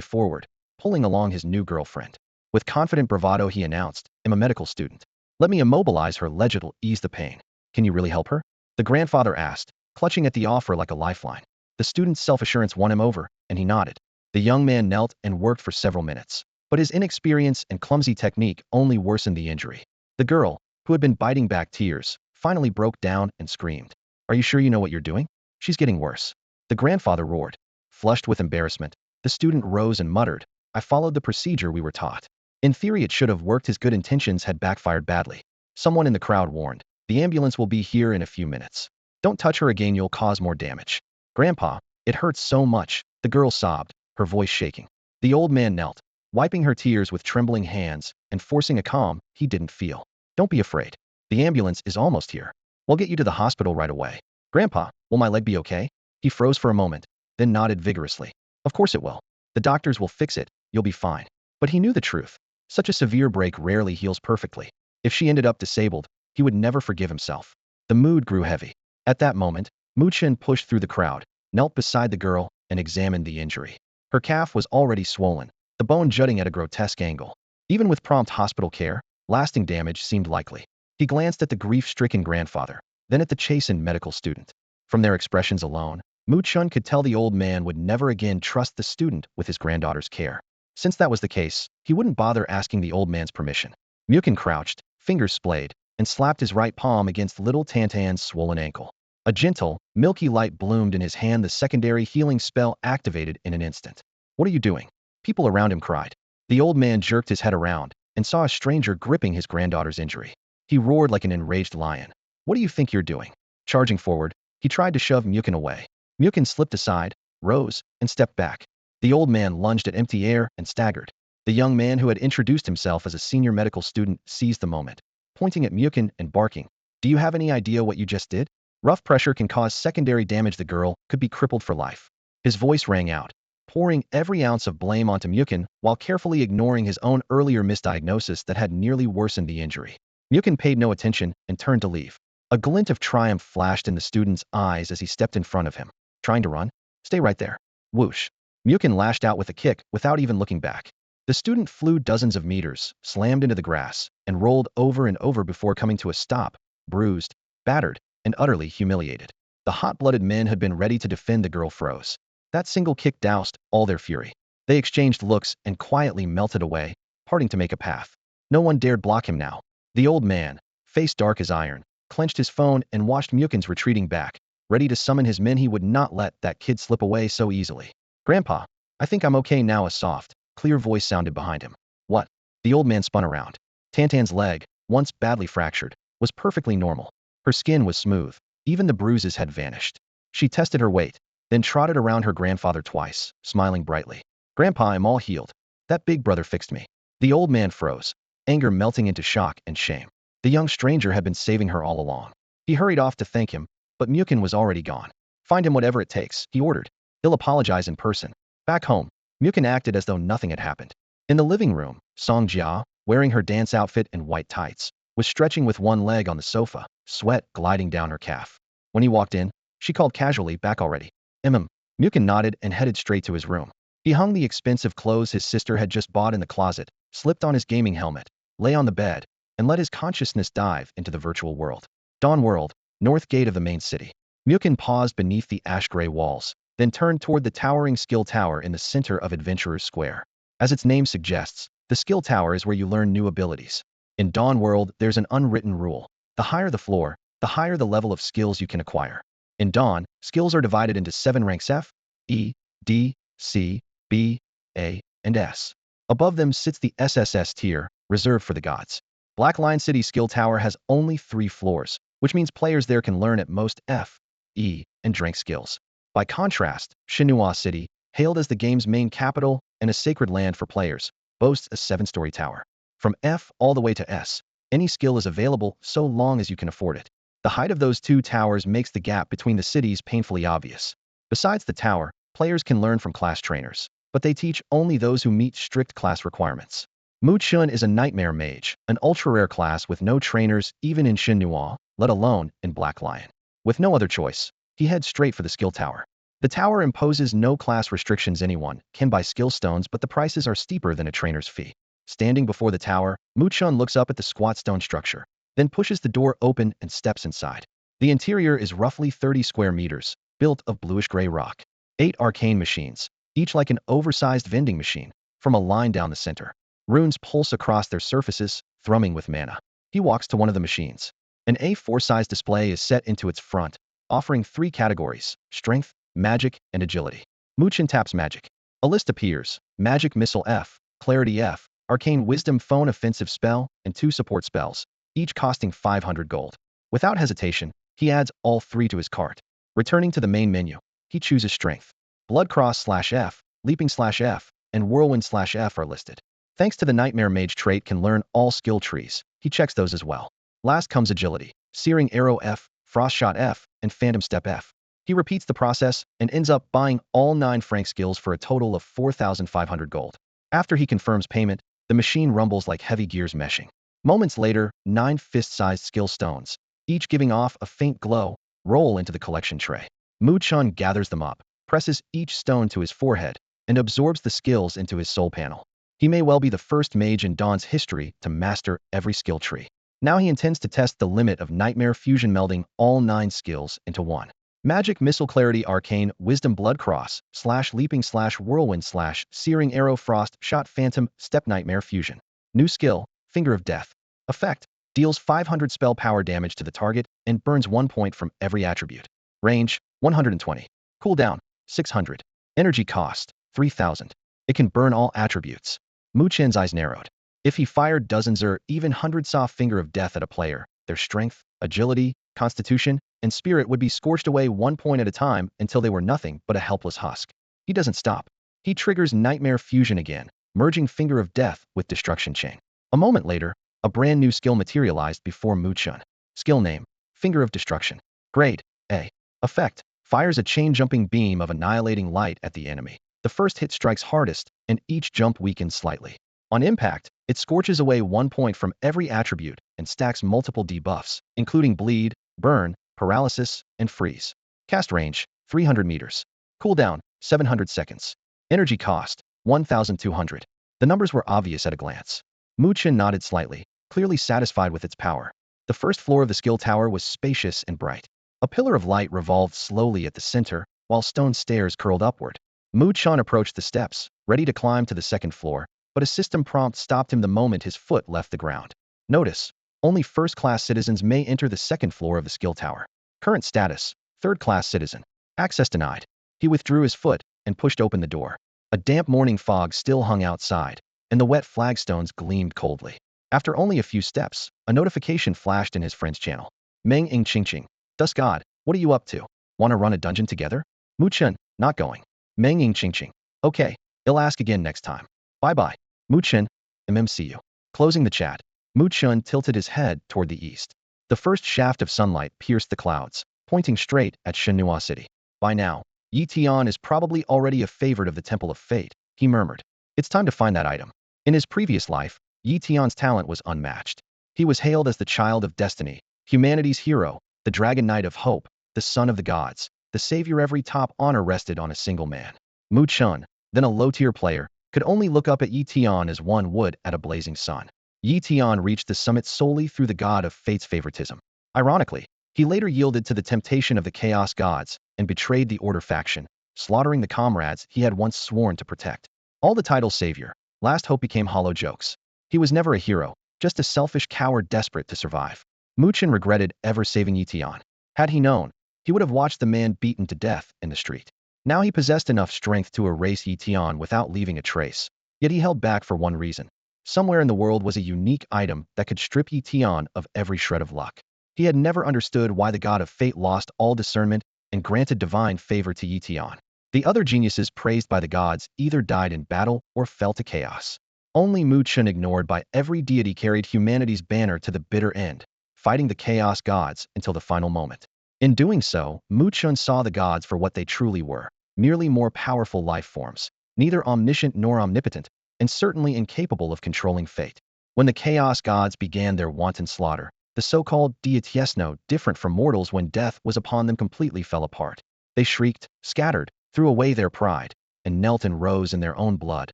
forward, pulling along his new girlfriend. With confident bravado he announced, "I'm a medical student. Let me immobilize her, it'll ease the pain." "Can you really help her?" the grandfather asked, clutching at the offer like a lifeline. The student's self-assurance won him over, and he nodded. The young man knelt and worked for several minutes, but his inexperience and clumsy technique only worsened the injury. The girl, who had been biting back tears, finally broke down and screamed. "Are you sure you know what you're doing? She's getting worse." The grandfather roared. Flushed with embarrassment, the student rose and muttered, "I followed the procedure we were taught." In theory it should have worked. His good intentions had backfired badly. Someone in the crowd warned, "The ambulance will be here in a few minutes. Don't touch her again, you'll cause more damage." "Grandpa, it hurts so much," the girl sobbed, her voice shaking. The old man knelt, wiping her tears with trembling hands and forcing a calm he didn't feel. "Don't be afraid. The ambulance is almost here. We'll get you to the hospital right away." "Grandpa, will my leg be okay?" He froze for a moment, then nodded vigorously. "Of course it will. The doctors will fix it, you'll be fine." But he knew the truth. Such a severe break rarely heals perfectly. If she ended up disabled, he would never forgive himself. The mood grew heavy. At that moment, Mu Chen pushed through the crowd, knelt beside the girl, and examined the injury. Her calf was already swollen, the bone jutting at a grotesque angle. Even with prompt hospital care, lasting damage seemed likely. He glanced at the grief-stricken grandfather, then at the chastened medical student. From their expressions alone, Mu Chen could tell the old man would never again trust the student with his granddaughter's care. Since that was the case, he wouldn't bother asking the old man's permission. Muin crouched, fingers splayed, and slapped his right palm against little Tantan's swollen ankle. A gentle, milky light bloomed in his hand, the secondary healing spell activated in an instant. "What are you doing?" People around him cried. The old man jerked his head around and saw a stranger gripping his granddaughter's injury. He roared like an enraged lion. "What do you think you're doing?" Charging forward, he tried to shove Muin away. Muin slipped aside, rose, and stepped back. The old man lunged at empty air and staggered. The young man who had introduced himself as a senior medical student seized the moment, pointing at Muin and barking, "Do you have any idea what you just did? Rough pressure can cause secondary damage. The girl could be crippled for life." His voice rang out, pouring every ounce of blame onto Muin while carefully ignoring his own earlier misdiagnosis that had nearly worsened the injury. Muin paid no attention and turned to leave. A glint of triumph flashed in the student's eyes as he stepped in front of him. "Trying to run? Stay right there." Whoosh. Muin lashed out with a kick without even looking back. The student flew dozens of meters, slammed into the grass, and rolled over and over before coming to a stop, bruised, battered, and utterly humiliated. The hot-blooded men had been ready to defend. The girl froze. That single kick doused all their fury. They exchanged looks and quietly melted away, parting to make a path. No one dared block him now. The old man, face dark as iron, clenched his phone and watched Mukin's retreating back, ready to summon his men. He would not let that kid slip away so easily. "Grandpa, I think I'm okay now." A soft, clear voice sounded behind him. "What?" The old man spun around. Tantan's leg, once badly fractured, was perfectly normal. Her skin was smooth. Even the bruises had vanished. She tested her weight, then trotted around her grandfather twice, smiling brightly. "Grandpa, I'm all healed. That big brother fixed me." The old man froze, anger melting into shock and shame. The young stranger had been saving her all along. He hurried off to thank him, but Mukin was already gone. "Find him whatever it takes," he ordered. "He'll apologize in person." Back home, Mukin acted as though nothing had happened. In the living room, Sanja, wearing her dance outfit and white tights, was stretching with one leg on the sofa, sweat gliding down her calf. When he walked in, she called casually, "Back already?" Mukin nodded and headed straight to his room. He hung the expensive clothes his sister had just bought in the closet, slipped on his gaming helmet, lay on the bed, and let his consciousness dive into the virtual world. Dawn World, north gate of the main city. Mukin paused beneath the ash-gray walls, then turned toward the towering skill tower in the center of Adventurer's Square. As its name suggests, the skill tower is where you learn new abilities. In Dawn World, there's an unwritten rule. The higher the floor, the higher the level of skills you can acquire. In Dawn, skills are divided into 7 ranks: F, E, D, C, B, A, and S. Above them sits the SSS tier, reserved for the gods. Black Lion City Skill Tower has only 3 floors, which means players there can learn at most F, E, and rank skills. By contrast, Shinhua City, hailed as the game's main capital and a sacred land for players, boasts a 7-story tower. From F all the way to S, any skill is available so long as you can afford it. The height of those 2 towers makes the gap between the cities painfully obvious. Besides the tower, players can learn from class trainers, but they teach only those who meet strict class requirements. Mu Chen is a nightmare mage, an ultra-rare class with no trainers even in Shinhua, let alone in Black Lion. With no other choice, he heads straight for the skill tower. The tower imposes no class restrictions. Anyone can buy skill stones, but the prices are steeper than a trainer's fee. Standing before the tower, Mu Chen looks up at the squat stone structure, then pushes the door open and steps inside. The interior is roughly 30 square meters, built of bluish-gray rock. 8 arcane machines, each like an oversized vending machine, form a line down the center. Runes pulse across their surfaces, thrumming with mana. He walks to one of the machines. An A4-size display is set into its front, offering 3 categories: strength, magic, and agility. Mu Chen taps magic. A list appears: Magic Missile F, Clarity F, Arcane Wisdom Phone Offensive Spell, and 2 support spells, each costing 500 gold. Without hesitation, he adds all 3 to his cart. Returning to the main menu, he chooses Strength. Bloodcross/F, Leaping/F, and Whirlwind/F are listed. Thanks to the Nightmare Mage trait can learn all skill trees, he checks those as well. Last comes Agility: Searing Arrow F, Frost Shot F, and Phantom Step F. He repeats the process and ends up buying all 9 franc skills for a total of 4,500 gold. After he confirms payment, the machine rumbles like heavy gears meshing. Moments later, 9 fist-sized skill stones, each giving off a faint glow, roll into the collection tray. Mu Chen gathers them up, presses each stone to his forehead, and absorbs the skills into his soul panel. He may well be the first mage in Dawn's history to master every skill tree. Now he intends to test the limit of Nightmare Fusion, melding all 9 skills into one. Magic Missile, Clarity, Arcane Wisdom, Bloodcross/Leaping/Whirlwind/Searing Arrow, Frost Shot, Phantom Step, Nightmare Fusion. New skill: Finger of Death. Effect: deals 500 spell power damage to the target and burns 1 point from every attribute. Range: 120. Cooldown: 600. Energy cost: 3000. It can burn all attributes. Mu Chen's eyes narrowed. If he fired dozens or even hundreds of Finger of Death at a player, their strength, agility, constitution, and spirit would be scorched away 1 point at a time until they were nothing but a helpless husk. He doesn't stop. He triggers Nightmare Fusion again, merging Finger of Death with Destruction Chain. A moment later, a brand new skill materialized before Mu Chen. Skill name: Finger of Destruction. Grade: A. Effect: fires a chain-jumping beam of annihilating light at the enemy. The first hit strikes hardest, and each jump weakens slightly. On impact, it scorches away 1 point from every attribute and stacks multiple debuffs, including bleed, burn, paralysis, and freeze. Cast range: 300 meters. Cooldown: 700 seconds. Energy cost: 1,200. The numbers were obvious at a glance. Mu Chen nodded slightly, clearly satisfied with its power. The first floor of the skill tower was spacious and bright. A pillar of light revolved slowly at the center, while stone stairs curled upward. Mu Chen approached the steps, ready to climb to the second floor, but a system prompt stopped him the moment his foot left the ground. Notice: only first-class citizens may enter the second floor of the skill tower. Current status: third-class citizen. Access denied. He withdrew his foot and pushed open the door. A damp morning fog still hung outside, and the wet flagstones gleamed coldly. After only a few steps, a notification flashed in his friend's channel. Meng Ing Ching Ching. Dusk God, what are you up to? Want to run a dungeon together? Mu Chen, not going. Meng Ing Ching Ching. Okay, I'll ask again next time. Bye-bye. Mu Chen, MMCU. Closing the chat, Mu Chen tilted his head toward the east. The first shaft of sunlight pierced the clouds, pointing straight at Shenhua City. By now, Yi Tian is probably already a favorite of the Temple of Fate, he murmured. It's time to find that item. In his previous life, Yi Tian's talent was unmatched. He was hailed as the child of destiny, humanity's hero, the dragon knight of hope, the son of the gods, the savior. Every top honor rested on a single man. Mu Chen, then a low-tier player, could only look up at Yi Tian as one would at a blazing sun. Yi Tian reached the summit solely through the god of fate's favoritism. Ironically, he later yielded to the temptation of the chaos gods and betrayed the Order faction, slaughtering the comrades he had once sworn to protect. All the titles savior, last hope became hollow jokes. He was never a hero, just a selfish coward desperate to survive. Mu Chen regretted ever saving Yi Tian. Had he known, he would have watched the man beaten to death in the street. Now he possessed enough strength to erase Yi Tian without leaving a trace. Yet he held back for one reason. Somewhere in the world was a unique item that could strip Yi Tian of every shred of luck. He had never understood why the god of fate lost all discernment and granted divine favor to Yi Tian. The other geniuses praised by the gods either died in battle or fell to chaos. Only Mu Chen, ignored by every deity, carried humanity's banner to the bitter end, fighting the chaos gods until the final moment. In doing so, Mu Chen saw the gods for what they truly were, merely more powerful life forms, neither omniscient nor omnipotent, and certainly incapable of controlling fate. When the chaos gods began their wanton slaughter, the so-called deities, no different from mortals when death was upon them, completely fell apart. They shrieked, scattered, threw away their pride, and knelt and rose in their own blood,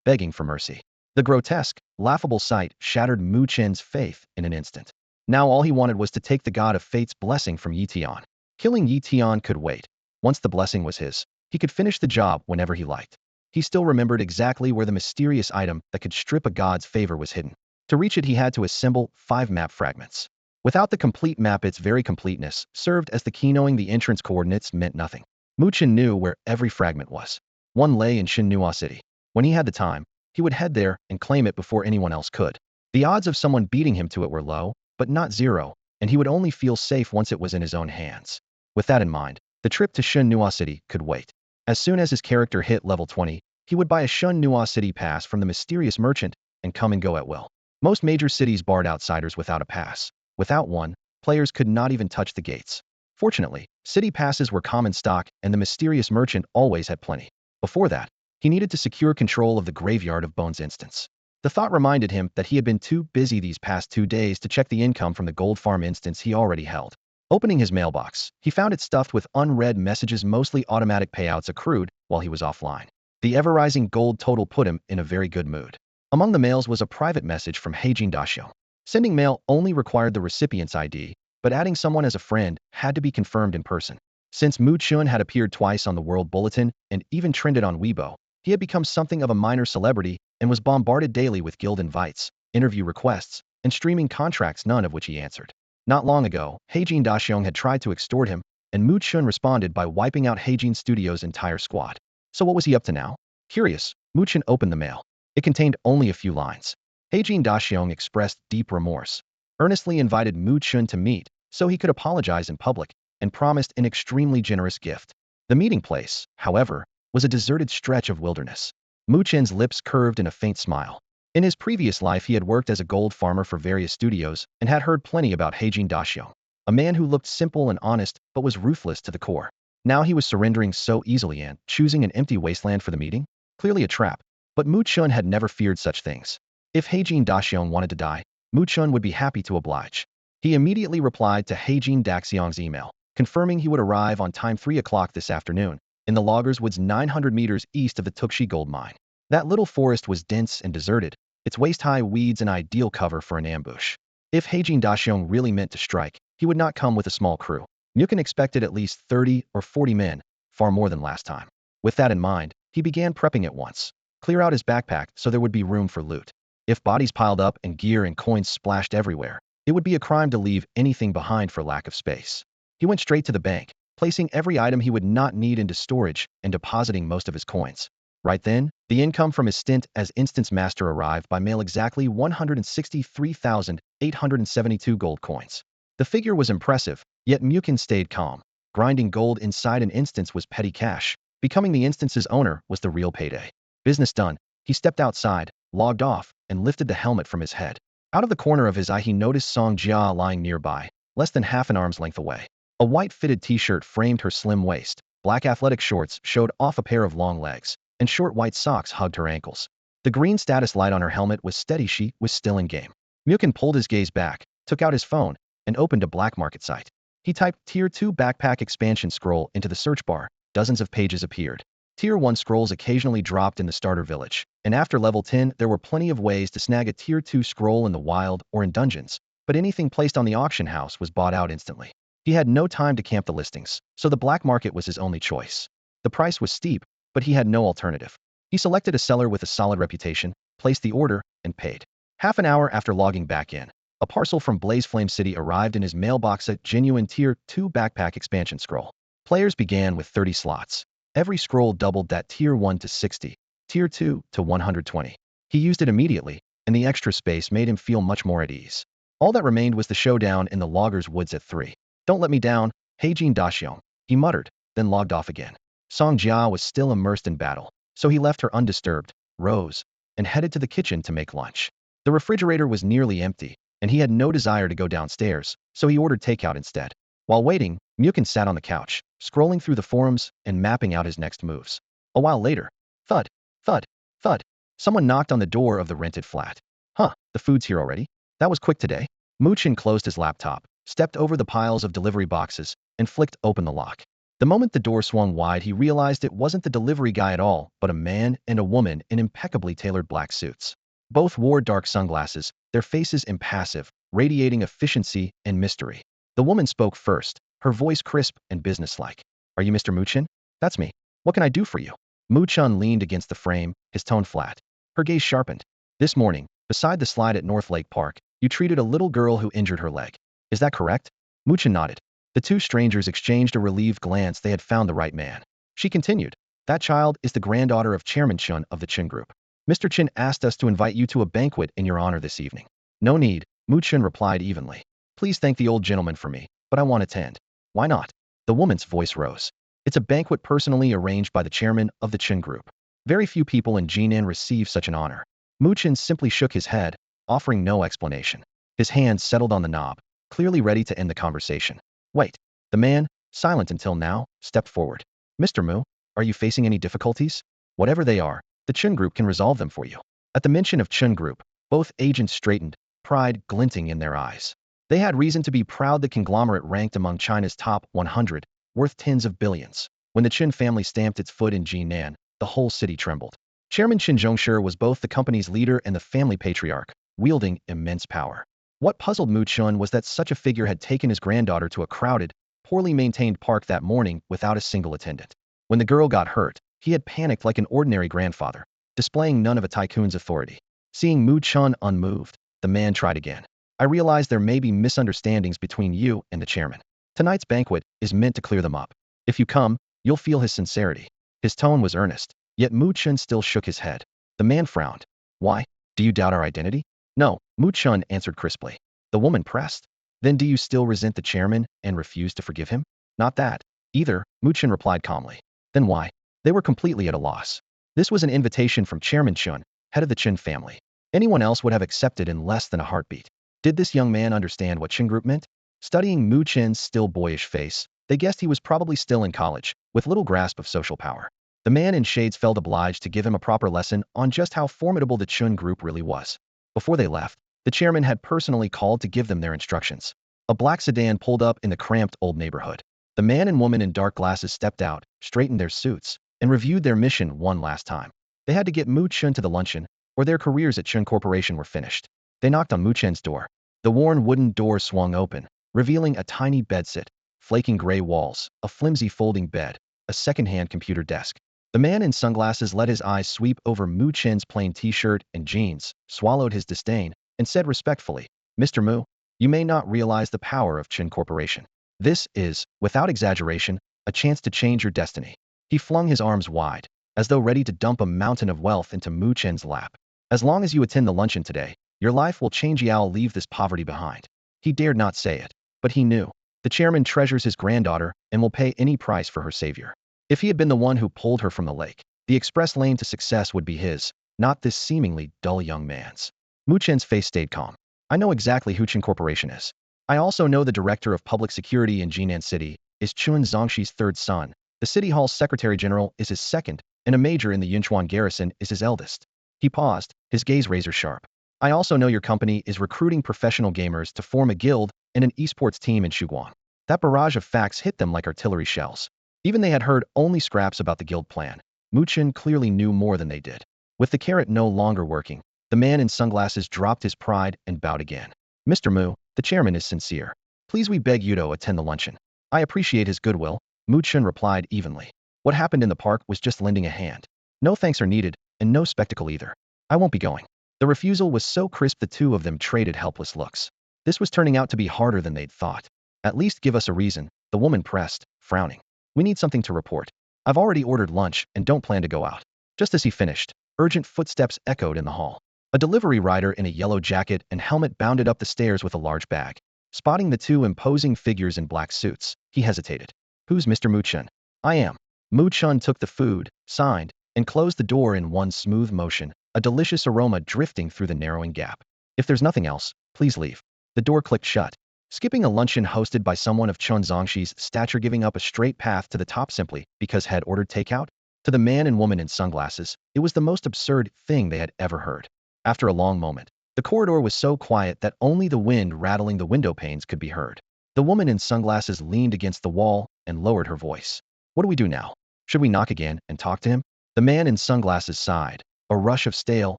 begging for mercy. The grotesque, laughable sight shattered Mu Chen's faith in an instant. Now all he wanted was to take the god of fate's blessing from Yi Tian. Killing Yi Tian could wait. Once the blessing was his, he could finish the job whenever he liked. He still remembered exactly where the mysterious item that could strip a god's favor was hidden. To reach it, he had to assemble 5 map fragments. Without the complete map, its very completeness served as the key. Knowing the entrance coordinates meant nothing. Mu Chen knew where every fragment was. One lay in Shenhua City. When he had the time, he would head there and claim it before anyone else could. The odds of someone beating him to it were low, but not zero, and he would only feel safe once it was in his own hands. With that in mind, the trip to Shenhua City could wait. As soon as his character hit level 20, he would buy a Shenhua City pass from the mysterious merchant and come and go at will. Most major cities barred outsiders without a pass. Without one, players could not even touch the gates. Fortunately, city passes were common stock and the mysterious merchant always had plenty. Before that, he needed to secure control of the Graveyard of Bones instance. The thought reminded him that he had been too busy these past 2 days to check the income from the gold farm instance he already held. Opening his mailbox, he found it stuffed with unread messages, mostly automatic payouts accrued while he was offline. The ever-rising gold total put him in a very good mood. Among the mails was a private message from Heijin Daxiong. Sending mail only required the recipient's ID, but adding someone as a friend had to be confirmed in person. Since Mu Chen had appeared twice on the World Bulletin and even trended on Weibo, he had become something of a minor celebrity and was bombarded daily with guild invites, interview requests, and streaming contracts, none of which he answered. Not long ago, Heijin Daxiong had tried to extort him, and Mu Chen responded by wiping out Heijin Studios' entire squad. So what was he up to now? Curious, Mu Chen opened the mail. It contained only a few lines. Heijin Daxiong expressed deep remorse, earnestly invited Mu Chen to meet so he could apologize in public, and promised an extremely generous gift. The meeting place, however, was a deserted stretch of wilderness. Mu Chen's lips curved in a faint smile. In his previous life, he had worked as a gold farmer for various studios and had heard plenty about Heijin Daxiong, a man who looked simple and honest but was ruthless to the core. Now he was surrendering so easily and choosing an empty wasteland for the meeting? Clearly a trap, but Mu Chen had never feared such things. If Heijin Daxiong wanted to die, Mu Chen would be happy to oblige. He immediately replied to Heijin Daxiong's email, confirming he would arrive on time 3 o'clock this afternoon, in the Loggers Woods 900 meters east of the Tuxi gold mine. That little forest was dense and deserted, its waist-high weeds an ideal cover for an ambush. If Heijin Daxiong really meant to strike, he would not come with a small crew. Mukin expected at least 30 or 40 men, far more than last time. With that in mind, he began prepping at once. Clear out his backpack so there would be room for loot. If bodies piled up and gear and coins splashed everywhere, it would be a crime to leave anything behind for lack of space. He went straight to the bank, placing every item he would not need into storage and depositing most of his coins. Right then, the income from his stint as instance master arrived by mail, exactly 163,872 gold coins. The figure was impressive, yet Mukin stayed calm. Grinding gold inside an instance was petty cash. Becoming the instance's owner was the real payday. Business done, he stepped outside, logged off, and lifted the helmet from his head. Out of the corner of his eye he noticed Sanja lying nearby, less than half an arm's length away. A white fitted t-shirt framed her slim waist, black athletic shorts showed off a pair of long legs, and short white socks hugged her ankles. The green status light on her helmet was steady. She was still in game. Mukin pulled his gaze back, took out his phone, and opened a black market site. He typed Tier 2 Backpack Expansion Scroll into the search bar. Dozens of pages appeared. Tier 1 scrolls occasionally dropped in the starter village, and after level 10 there were plenty of ways to snag a Tier 2 scroll in the wild or in dungeons, but anything placed on the auction house was bought out instantly. He had no time to camp the listings, so the black market was his only choice. The price was steep, but he had no alternative. He selected a seller with a solid reputation, placed the order, and paid. Half an hour after logging back in, a parcel from Blazeflame City arrived in his mailbox, a genuine Tier 2 Backpack Expansion Scroll. Players began with 30 slots. Every scroll doubled that Tier 1 to 60, Tier 2 to 120. He used it immediately, and the extra space made him feel much more at ease. All that remained was the showdown in the Logger's Woods at 3. Don't let me down, Heijin Daxiong, he muttered, then logged off again. Song Jia was still immersed in battle, so he left her undisturbed, rose, and headed to the kitchen to make lunch. The refrigerator was nearly empty, and he had no desire to go downstairs, so he ordered takeout instead. While waiting, Mukin sat on the couch, scrolling through the forums and mapping out his next moves. A while later, thud, thud, thud, someone knocked on the door of the rented flat. Huh, the food's here already? That was quick today. Mu Chen closed his laptop, stepped over the piles of delivery boxes, and flicked open the lock. The moment the door swung wide, he realized it wasn't the delivery guy at all, but a man and a woman in impeccably tailored black suits. Both wore dark sunglasses, their faces impassive, radiating efficiency and mystery. The woman spoke first, her voice crisp and businesslike. Are you Mr. Mu Chen? That's me. What can I do for you? Mu Chen leaned against the frame, his tone flat. Her gaze sharpened. This morning, beside the slide at North Lake Park, you treated a little girl who injured her leg. Is that correct? Mu Chen nodded. The two strangers exchanged a relieved glance. They had found the right man. She continued. That child is the granddaughter of Chairman Chen of the Chen Group. Mr. Chen asked us to invite you to a banquet in your honor this evening. No need, Mu Chen replied evenly. Please thank the old gentleman for me, but I want to attend. Why not? The woman's voice rose. It's a banquet personally arranged by the chairman of the Chen Group. Very few people in Jinan receive such an honor. Mu Chen simply shook his head, offering no explanation. His hands settled on the knob, clearly ready to end the conversation. Wait. The man, silent until now, stepped forward. Mr. Mu, are you facing any difficulties? Whatever they are, the Chen Group can resolve them for you. At the mention of Chen Group, both agents straightened, pride glinting in their eyes. They had reason to be proud. The conglomerate ranked among China's top 100, worth tens of billions. When the Chen family stamped its foot in Jinan, the whole city trembled. Chairman Chen Zhongshi was both the company's leader and the family patriarch, wielding immense power. What puzzled Mu Chen was that such a figure had taken his granddaughter to a crowded, poorly maintained park that morning without a single attendant. When the girl got hurt, he had panicked like an ordinary grandfather, displaying none of a tycoon's authority. Seeing Mu Chen unmoved, the man tried again. I realize there may be misunderstandings between you and the chairman. Tonight's banquet is meant to clear them up. If you come, you'll feel his sincerity. His tone was earnest, yet Mu Chen still shook his head. The man frowned. Why? Do you doubt our identity? No, Mu Chen answered crisply. The woman pressed. Then do you still resent the chairman and refuse to forgive him? Not that. Either, Mu Chen replied calmly. Then why? They were completely at a loss. This was an invitation from Chairman Chen, head of the Chen family. Anyone else would have accepted in less than a heartbeat. Did this young man understand what Chen Group meant? Studying Mu Chen's still boyish face, they guessed he was probably still in college, with little grasp of social power. The man in shades felt obliged to give him a proper lesson on just how formidable the Chen Group really was. Before they left, the chairman had personally called to give them their instructions. A black sedan pulled up in the cramped old neighborhood. The man and woman in dark glasses stepped out, straightened their suits, and reviewed their mission one last time. They had to get Mu Chen to the luncheon, or their careers at Chen Corporation were finished. They knocked on Mu Chen's door. The worn wooden door swung open, revealing a tiny bedsit, flaking gray walls, a flimsy folding bed, a second-hand computer desk. The man in sunglasses let his eyes sweep over Mu Chen's plain t-shirt and jeans, swallowed his disdain, and said respectfully, "Mr. Mu, you may not realize the power of Chen Corporation. This is, without exaggeration, a chance to change your destiny." He flung his arms wide, as though ready to dump a mountain of wealth into Mu Chen's lap. "As long as you attend the luncheon today, your life will change. You'll leave this poverty behind." He dared not say it, but he knew. The chairman treasures his granddaughter and will pay any price for her savior. If he had been the one who pulled her from the lake, the express lane to success would be his, not this seemingly dull young man's. Mu Chen's face stayed calm. "I know exactly who Chen Corporation is. I also know the director of public security in Jinan City is Chun Zongxi's third son. The city hall's secretary general is his second, and a major in the Yunchuan garrison is his eldest." He paused, his gaze razor sharp. "I also know your company is recruiting professional gamers to form a guild and an esports team in Shuguang." That barrage of facts hit them like artillery shells. Even they had heard only scraps about the guild plan. Mu Chen clearly knew more than they did. With the carrot no longer working, the man in sunglasses dropped his pride and bowed again. "Mr. Mu, the chairman is sincere. Please, we beg you to attend the luncheon." "I appreciate his goodwill," Mu Chen replied evenly. "What happened in the park was just lending a hand. No thanks are needed, and no spectacle either. I won't be going." The refusal was so crisp the two of them traded helpless looks. This was turning out to be harder than they'd thought. "At least give us a reason," the woman pressed, frowning. "We need something to report. I've already ordered lunch and don't plan to go out." Just as he finished, urgent footsteps echoed in the hall. A delivery rider in a yellow jacket and helmet bounded up the stairs with a large bag. Spotting the two imposing figures in black suits, he hesitated. "Who's Mr. Mu Chen?" "I am." Mu Chen took the food, signed, and closed the door in one smooth motion, a delicious aroma drifting through the narrowing gap. "If there's nothing else, please leave." The door clicked shut. Skipping a luncheon hosted by someone of Chun Zongxi's stature, giving up a straight path to the top simply because had ordered takeout? To the man and woman in sunglasses, it was the most absurd thing they had ever heard. After a long moment, the corridor was so quiet that only the wind rattling the window panes could be heard. The woman in sunglasses leaned against the wall and lowered her voice. "What do we do now? Should we knock again and talk to him?" The man in sunglasses sighed, a rush of stale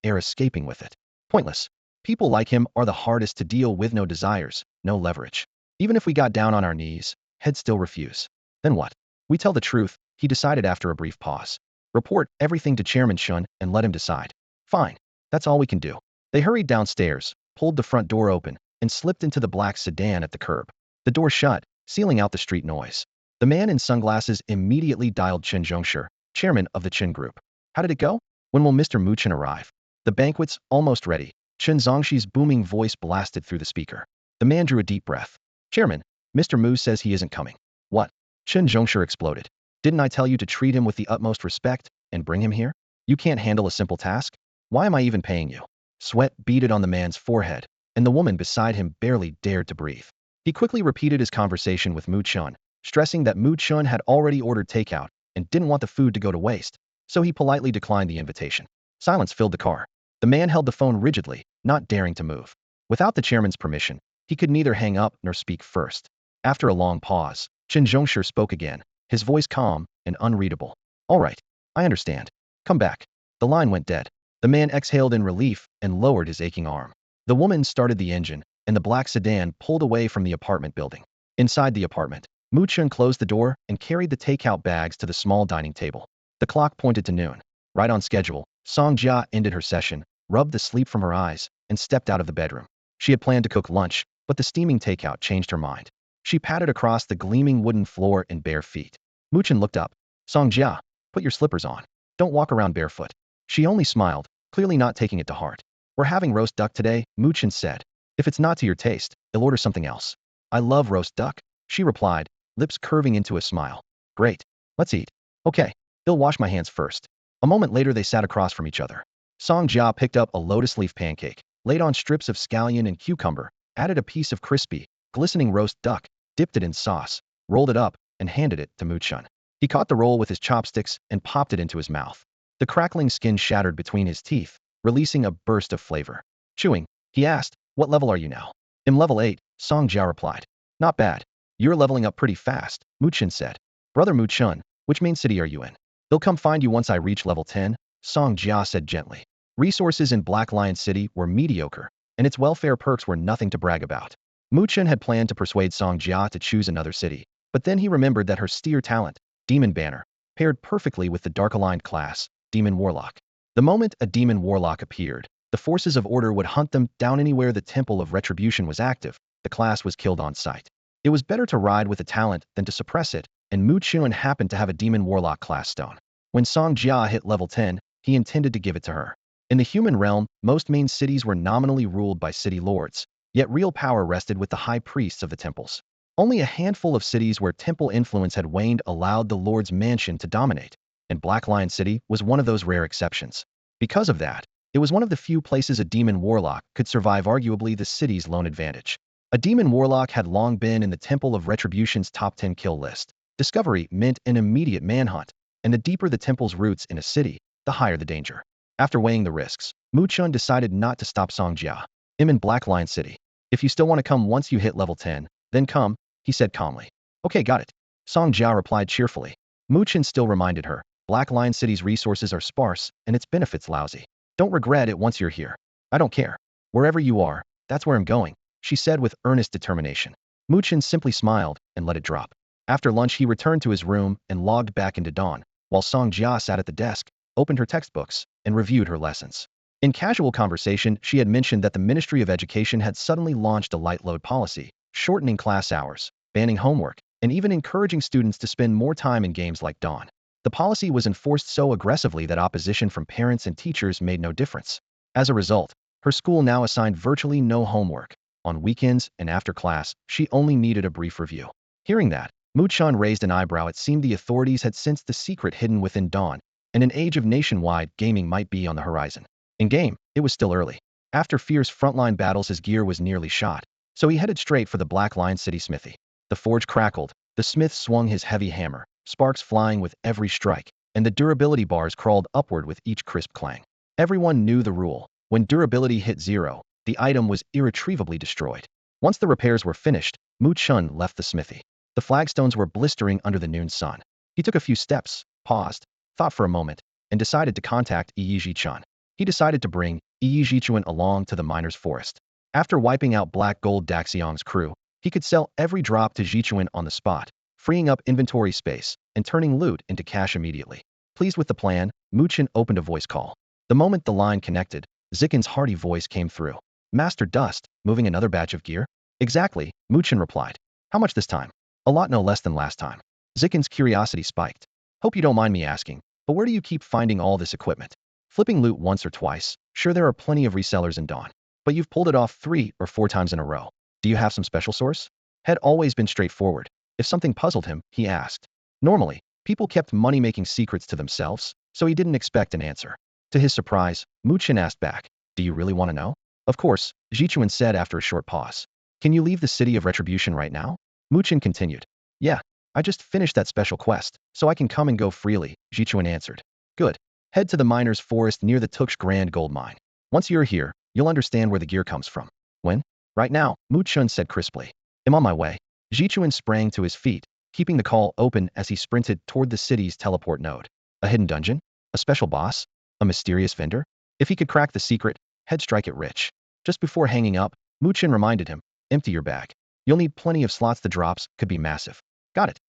air escaping with it. "Pointless. People like him are the hardest to deal with. No desires, no leverage. Even if we got down on our knees, he'd still refuse. Then what? We tell the truth," he decided after a brief pause. "Report everything to Chairman Shun and let him decide." "Fine. That's all we can do." They hurried downstairs, pulled the front door open, and slipped into the black sedan at the curb. The door shut, sealing out the street noise. The man in sunglasses immediately dialed Chen Zhongsher, chairman of the Chen Group. "How did it go? When will Mr. Mu Chen arrive?" "The banquet's almost ready." Chen Zongxi's booming voice blasted through the speaker. The man drew a deep breath. "Chairman, Mr. Mu says he isn't coming." "What?" Chen Zhongsher exploded. "Didn't I tell you to treat him with the utmost respect and bring him here? You can't handle a simple task? Why am I even paying you?" Sweat beaded on the man's forehead, and the woman beside him barely dared to breathe. He quickly repeated his conversation with Mu Chen, stressing that Mu Chen had already ordered takeout and didn't want the food to go to waste, so he politely declined the invitation. Silence filled the car. The man held the phone rigidly, not daring to move. Without the chairman's permission, he could neither hang up nor speak first. After a long pause, Chen Zhongsher spoke again, his voice calm and unreadable. "All right, I understand. Come back." The line went dead. The man exhaled in relief and lowered his aching arm. The woman started the engine, and the black sedan pulled away from the apartment building. Inside the apartment, Mu Chen closed the door and carried the takeout bags to the small dining table. The clock pointed to noon. Right on schedule, Sanja ended her session, rubbed the sleep from her eyes, and stepped out of the bedroom. She had planned to cook lunch, but the steaming takeout changed her mind. She patted across the gleaming wooden floor in bare feet. Mu Chen looked up. "Sanja, put your slippers on. Don't walk around barefoot." She only smiled, clearly not taking it to heart. "We're having roast duck today," Mu Chen said. "If it's not to your taste, I'll order something else." "I love roast duck," she replied, lips curving into a smile. "Great. Let's eat." "Okay. I'll wash my hands first." A moment later they sat across from each other. Song Jia picked up a lotus leaf pancake, laid on strips of scallion and cucumber, added a piece of crispy, glistening roast duck, dipped it in sauce, rolled it up, and handed it to Mu Chen. He caught the roll with his chopsticks and popped it into his mouth. The crackling skin shattered between his teeth, releasing a burst of flavor. Chewing, he asked, "What level are you now?" "I'm level 8, Song Jia replied. "Not bad. You're leveling up pretty fast," Mu Chen said. "Brother Mu Chen, which main city are you in?" "They'll come find you once I reach level 10, Song Jia said gently. Resources in Black Lion City were mediocre, and its welfare perks were nothing to brag about. Mu Chen had planned to persuade Sanja to choose another city, but then he remembered that her steer talent, Demon Banner, paired perfectly with the dark-aligned class, Demon Warlock. The moment a Demon Warlock appeared, the forces of order would hunt them down anywhere the Temple of Retribution was active. The class was killed on sight. It was better to ride with a talent than to suppress it, and Mu Chen happened to have a Demon Warlock class stone. When Sanja hit level 10, he intended to give it to her. In the human realm, most main cities were nominally ruled by city lords, yet real power rested with the high priests of the temples. Only a handful of cities where temple influence had waned allowed the Lord's mansion to dominate, and Black Lion City was one of those rare exceptions. Because of that, it was one of the few places a demon warlock could survive, arguably the city's lone advantage. A demon warlock had long been in the Temple of Retribution's top 10 kill list. Discovery meant an immediate manhunt, and the deeper the temple's roots in a city, the higher the danger. After weighing the risks, Mu Chen decided not to stop Songjia. I'm in Black Lion City. If you still want to come once you hit level 10, then come, he said calmly. Okay, got it. Songjia replied cheerfully. Mu Chen still reminded her, Black Lion City's resources are sparse, and its benefits lousy. Don't regret it once you're here. I don't care. Wherever you are, that's where I'm going, she said with earnest determination. Mu Chen simply smiled and let it drop. After lunch he returned to his room and logged back into Dawn, while Songjia sat at the desk, opened her textbooks, and reviewed her lessons. In casual conversation, she had mentioned that the Ministry of Education had suddenly launched a light load policy, shortening class hours, banning homework, and even encouraging students to spend more time in games like Dawn. The policy was enforced so aggressively that opposition from parents and teachers made no difference. As a result, her school now assigned virtually no homework. On weekends and after class, she only needed a brief review. Hearing that, Mu Chen raised an eyebrow. It seemed the authorities had sensed the secret hidden within Dawn, and an age of nationwide gaming might be on the horizon. In-game, it was still early. After fierce frontline battles his gear was nearly shot, so he headed straight for the Black Lion City smithy. The forge crackled, the smith swung his heavy hammer, sparks flying with every strike, and the durability bars crawled upward with each crisp clang. Everyone knew the rule. When durability hit 0, the item was irretrievably destroyed. Once the repairs were finished, Mu Chen left the smithy. The flagstones were blistering under the noon sun. He took a few steps, paused, thought for a moment, and decided to contact Yi Chen. He decided to bring Yi Chen along to the miner's forest. After wiping out Black Gold Daxiong's crew, he could sell every drop to Chen on the spot, freeing up inventory space and turning loot into cash immediately. Pleased with the plan, Mu Chen opened a voice call. The moment the line connected, Zicken's hearty voice came through. Master Dust, moving another batch of gear? Exactly, Mu Chen replied. How much this time? A lot, no less than last time. Zicken's curiosity spiked. Hope you don't mind me asking, but where do you keep finding all this equipment? Flipping loot once or twice, sure there are plenty of resellers in Dawn, but you've pulled it off 3 or 4 times in a row. Do you have some special source? Had always been straightforward. If something puzzled him, he asked. Normally, people kept money-making secrets to themselves, so he didn't expect an answer. To his surprise, Mu Chen asked back, do you really want to know? Of course, Chen said after a short pause. Can you leave the City of Retribution right now? Mu Chen continued. Yeah, I just finished that special quest, so I can come and go freely, Chen answered. Good. Head to the miner's forest near the Tuksh Grand Gold Mine. Once you're here, you'll understand where the gear comes from. When? Right now, Mu Chen said crisply. I'm on my way. Chen sprang to his feet, keeping the call open as he sprinted toward the city's teleport node. A hidden dungeon? A special boss? A mysterious vendor? If he could crack the secret, he'd strike it rich. Just before hanging up, Mu Chen reminded him, empty your bag. You'll need plenty of slots. The drops could be massive. Got it.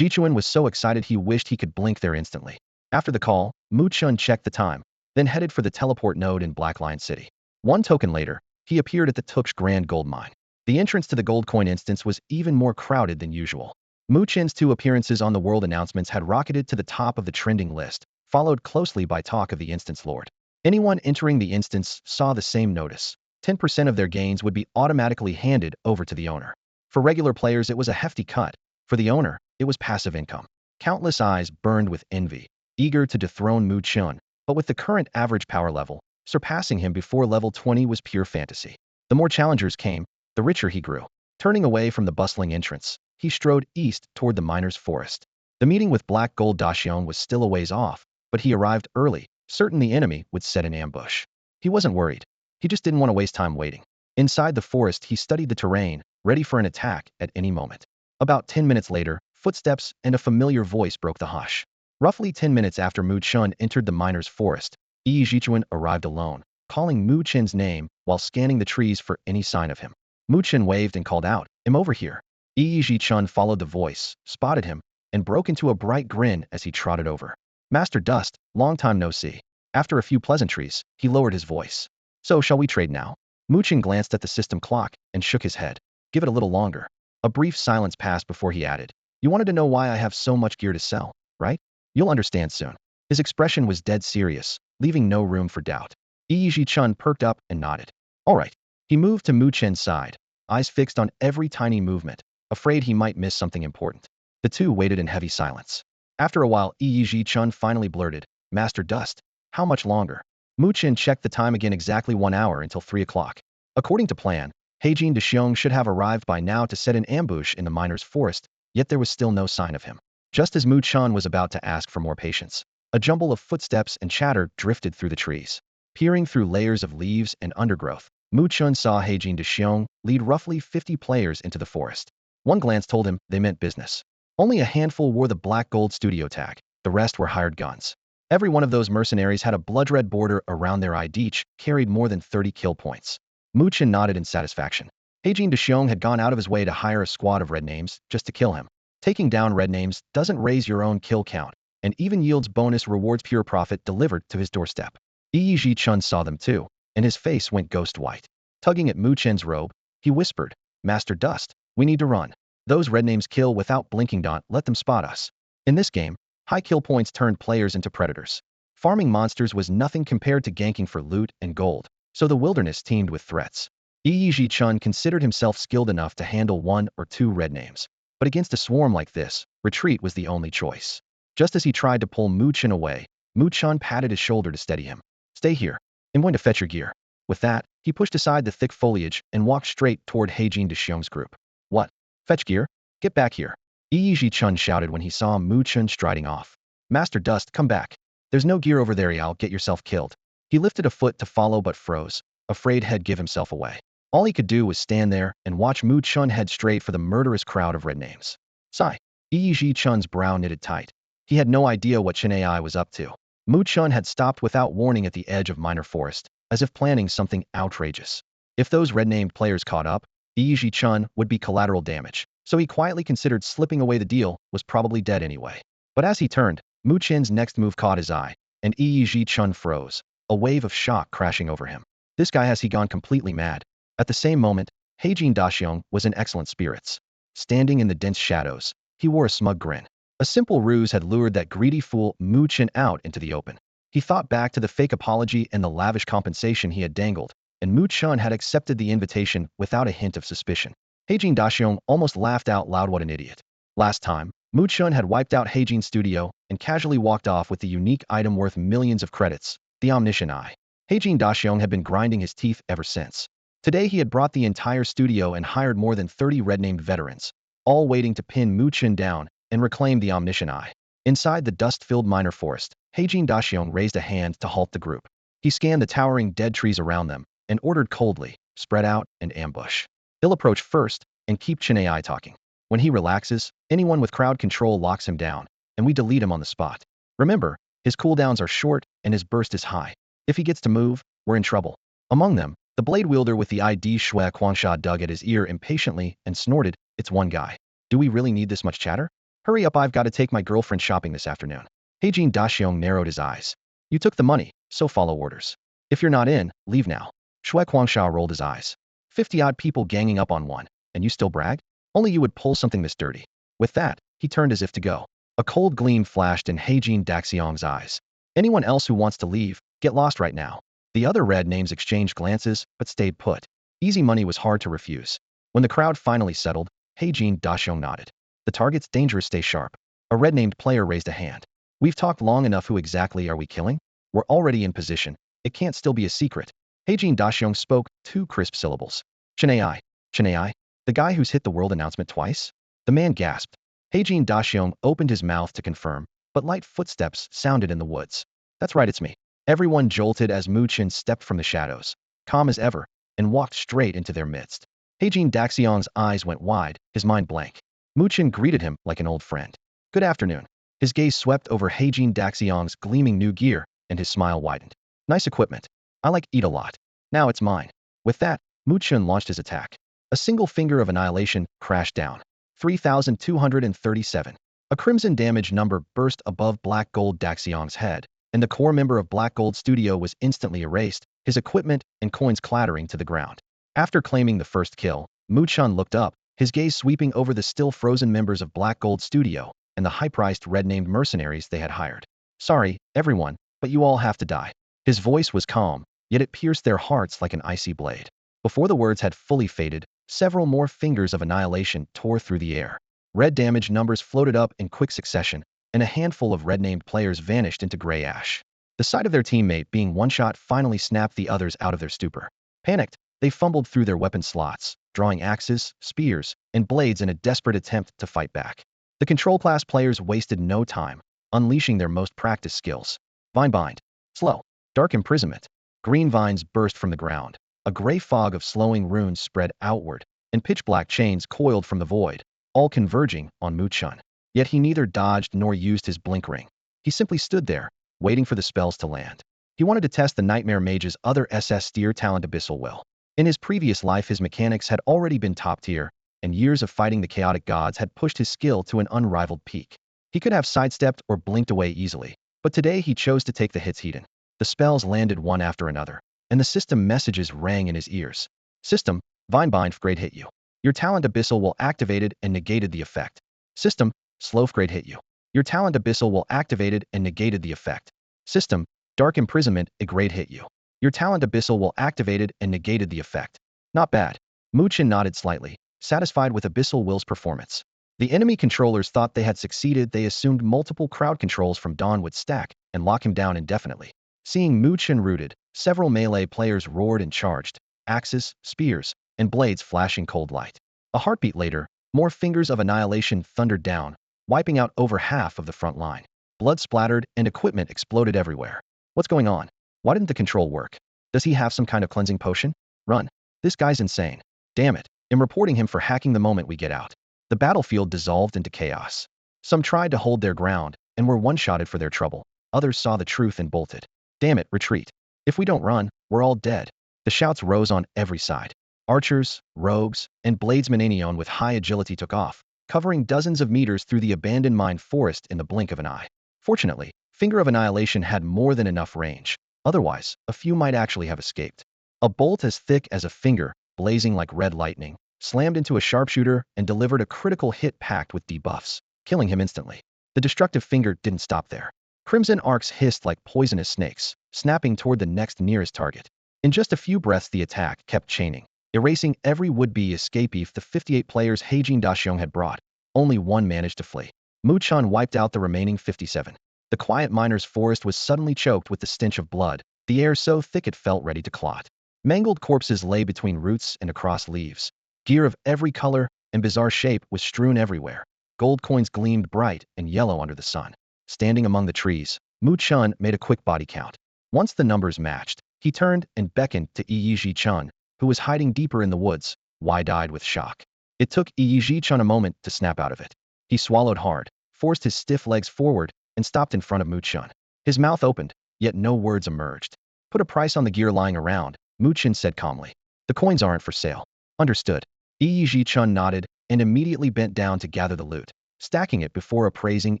Chen was so excited he wished he could blink there instantly. After the call, Mu Chen checked the time, then headed for the teleport node in Black Lion City. 1 token later, he appeared at the Tuksh Grand Gold Mine. The entrance to the gold coin instance was even more crowded than usual. Mu Chen's 2 appearances on the world announcements had rocketed to the top of the trending list, followed closely by talk of the instance lord. Anyone entering the instance saw the same notice. 10% of their gains would be automatically handed over to the owner. For regular players, it was a hefty cut. For the owner, it was passive income. Countless eyes burned with envy, eager to dethrone Mu Chen, but with the current average power level, surpassing him before level 20 was pure fantasy. The more challengers came, the richer he grew. Turning away from the bustling entrance, he strode east toward the miner's forest. The meeting with Black Gold Daxiong was still a ways off, but he arrived early, certain the enemy would set an ambush. He wasn't worried. He just didn't want to waste time waiting. Inside the forest, he studied the terrain, ready for an attack at any moment. About 10 minutes later, footsteps and a familiar voice broke the hush. Roughly 10 minutes after Mu Chen entered the miner's forest, Yi Chen arrived alone, calling Mu Chen's name while scanning the trees for any sign of him. Mu Chen waved and called out, "I'm over here." Yi Chun followed the voice, spotted him, and broke into a bright grin as he trotted over. "Master Dust, long time no see." After a few pleasantries, he lowered his voice. "So shall we trade now?" Mu Chen glanced at the system clock and shook his head. "Give it a little longer." A brief silence passed before he added, "You wanted to know why I have so much gear to sell, right? You'll understand soon." His expression was dead serious, leaving no room for doubt. Yi Chun perked up and nodded. "All right." He moved to Mu Chen's side, eyes fixed on every tiny movement, afraid he might miss something important. The two waited in heavy silence. After a while, Yi Chun finally blurted, "Master Dust, how much longer?" Mu Chen checked the time again, exactly 1 hour until 3 o'clock. According to plan, Heijin Daxiong should have arrived by now to set an ambush in the miner's forest, yet there was still no sign of him. Just as Mu Chen was about to ask for more patience, a jumble of footsteps and chatter drifted through the trees. Peering through layers of leaves and undergrowth, Mu Chen saw Heijin Daxiong lead roughly 50 players into the forest. One glance told him they meant business. Only a handful wore the black gold studio tag, the rest were hired guns. Every one of those mercenaries had a blood-red border around their ID, each carried more than 30 kill points. Mu Chen nodded in satisfaction. Heijin Daxiong had gone out of his way to hire a squad of red names just to kill him. Taking down red names doesn't raise your own kill count, and even yields bonus rewards pure profit delivered to his doorstep. Yi Chun saw them too, and his face went ghost white. Tugging at Mu Chen's robe, he whispered, "Master Dust, we need to run. Those red names kill without blinking, don't let them spot us." In this game, high kill points turned players into predators. Farming monsters was nothing compared to ganking for loot and gold, so the wilderness teemed with threats. Yi Chun considered himself skilled enough to handle 1 or 2 red names, but against a swarm like this, retreat was the only choice. Just as he tried to pull Mu Chen away, Mu Chen patted his shoulder to steady him. "Stay here. I'm going to fetch your gear." With that, he pushed aside the thick foliage and walked straight toward Heijin Daxiong's group. "What? Fetch gear? Get back here." Yi Chun shouted when he saw Mu Chen striding off. "Master Dust, come back. There's no gear over there, you'll get yourself killed." He lifted a foot to follow but froze, afraid he'd give himself away. All he could do was stand there and watch Mu Chen head straight for the murderous crowd of red names. Sigh. Yi Chun's brow knitted tight. He had no idea what Chen Ai was up to. Mu Chen had stopped without warning at the edge of minor forest, as if planning something outrageous. If those red-named players caught up, Yi Chun would be collateral damage, so he quietly considered slipping away. The deal was probably dead anyway. But as he turned, Mu Chen's next move caught his eye, and Yi Chun froze, a wave of shock crashing over him. This guy, has he gone completely mad? At the same moment, Heijin Daxiong was in excellent spirits. Standing in the dense shadows, he wore a smug grin. A simple ruse had lured that greedy fool Mu Chen out into the open. He thought back to the fake apology and the lavish compensation he had dangled, and Mu Chen had accepted the invitation without a hint of suspicion. Heijin Daxiong almost laughed out loud. What an idiot. Last time, Mu Chen had wiped out Heijin's studio and casually walked off with the unique item worth millions of credits, the omniscient eye. Heijin Daxiong had been grinding his teeth ever since. Today he had brought the entire studio and hired more than 30 red-named veterans, all waiting to pin Mu Chen down and reclaim the omniscient eye. Inside the dust-filled minor forest, Heijin Daxiong raised a hand to halt the group. He scanned the towering dead trees around them and ordered coldly, "Spread out and ambush. He'll approach first and keep Chen Ai talking. When he relaxes, anyone with crowd control locks him down, and we delete him on the spot. Remember, his cooldowns are short and his burst is high. If he gets to move, we're in trouble." Among them, the blade wielder with the ID Shui Quangsha dug at his ear impatiently and snorted, "It's one guy. Do we really need this much chatter? Hurry up, I've got to take my girlfriend shopping this afternoon." Heijin Daxiong narrowed his eyes. "You took the money, so follow orders. If you're not in, leave now." Shui Quangsha rolled his eyes. 50-odd people ganging up on one, and you still brag? Only you would pull something this dirty. With that, he turned as if to go. A cold gleam flashed in Heijin Daxiong's eyes. "Anyone else who wants to leave, get lost right now." The other red names exchanged glances, but stayed put. Easy money was hard to refuse. When the crowd finally settled, Heijin Daxiong nodded. "The target's dangerous, stay sharp." A red-named player raised a hand. "We've talked long enough. Who exactly are we killing? We're already in position. It can't still be a secret." Heijin Daxiong spoke 2 crisp syllables. "Chen Ai. Chen Ai? The guy who's hit the world announcement twice?" The man gasped. Heijin Daxiong opened his mouth to confirm, but light footsteps sounded in the woods. "That's right, it's me." Everyone jolted as Mu Chen stepped from the shadows, calm as ever, and walked straight into their midst. Heijin Daxiong's eyes went wide, his mind blank. Mu Chen greeted him like an old friend. "Good afternoon." His gaze swept over Heijin Daxiong's gleaming new gear, and his smile widened. "Nice equipment." I like eat a lot. Now it's mine. With that, Mu Chen launched his attack. A single finger of annihilation crashed down. 3,237. A crimson damage number burst above Black Gold Daxiong's head, and the core member of Black Gold Studio was instantly erased, his equipment and coins clattering to the ground. After claiming the first kill, Mu Chen looked up, his gaze sweeping over the still frozen members of Black Gold Studio and the high-priced red-named mercenaries they had hired. Sorry, everyone, but you all have to die. His voice was calm, yet it pierced their hearts like an icy blade. Before the words had fully faded, several more fingers of annihilation tore through the air. Red damage numbers floated up in quick succession, and a handful of red-named players vanished into gray ash. The sight of their teammate being one-shot finally snapped the others out of their stupor. Panicked, they fumbled through their weapon slots, drawing axes, spears, and blades in a desperate attempt to fight back. The control class players wasted no time, unleashing their most practiced skills. Vine bind. Slow. Dark imprisonment. Green vines burst from the ground. A gray fog of slowing runes spread outward, and pitch-black chains coiled from the void, all converging on Mu Chen. Yet he neither dodged nor used his blink ring. He simply stood there, waiting for the spells to land. He wanted to test the Nightmare Mage's other SS steer talent Abyssal Will. In his previous life his mechanics had already been top tier, and years of fighting the chaotic gods had pushed his skill to an unrivaled peak. He could have sidestepped or blinked away easily, but today he chose to take the hits heated. The spells landed one after another, and the system messages rang in his ears. System, Vine Bind grade hit you. Your talent Abyssal will activated and negated the effect. System, Slow grade hit you. Your talent Abyssal will activated and negated the effect. System, Dark Imprisonment a grade hit you. Your talent Abyssal will activated and negated the effect. Not bad. Mu Chen nodded slightly, satisfied with Abyssal Will's performance. The enemy controllers thought they had succeeded. They assumed multiple crowd controls from Dawn would stack and lock him down indefinitely. Seeing Mu Chen rooted, several melee players roared and charged, axes, spears, and blades flashing cold light. A heartbeat later, more fingers of annihilation thundered down, wiping out over half of the front line. Blood splattered and equipment exploded everywhere. What's going on? Why didn't the control work? Does he have some kind of cleansing potion? Run. This guy's insane. Damn it. I'm reporting him for hacking the moment we get out. The battlefield dissolved into chaos. Some tried to hold their ground and were one-shotted for their trouble. Others saw the truth and bolted. Damn it, retreat. If we don't run, we're all dead. The shouts rose on every side. Archers, rogues, and bladesmen Anion with high agility took off, covering dozens of meters through the abandoned mine forest in the blink of an eye. Fortunately, Finger of Annihilation had more than enough range. Otherwise, a few might actually have escaped. A bolt as thick as a finger, blazing like red lightning, slammed into a sharpshooter and delivered a critical hit packed with debuffs, killing him instantly. The destructive finger didn't stop there. Crimson arcs hissed like poisonous snakes, snapping toward the next nearest target. In just a few breaths the attack kept chaining, erasing every would-be escapee the 58 players Heijin Daxiong had brought. Only one managed to flee. Mu Chen wiped out the remaining 57. The quiet miner's forest was suddenly choked with the stench of blood, the air so thick it felt ready to clot. Mangled corpses lay between roots and across leaves. Gear of every color and bizarre shape was strewn everywhere. Gold coins gleamed bright and yellow under the sun. Standing among the trees, Mu Chen made a quick body count. Once the numbers matched, he turned and beckoned to Yi Chen, who was hiding deeper in the woods, wide-eyed with shock. It took Yi Chen a moment to snap out of it. He swallowed hard, forced his stiff legs forward, and stopped in front of Mu Chen. His mouth opened, yet no words emerged. Put a price on the gear lying around, Mu Chen said calmly. The coins aren't for sale. Understood. Yi Chen nodded and immediately bent down to gather the loot, stacking it before appraising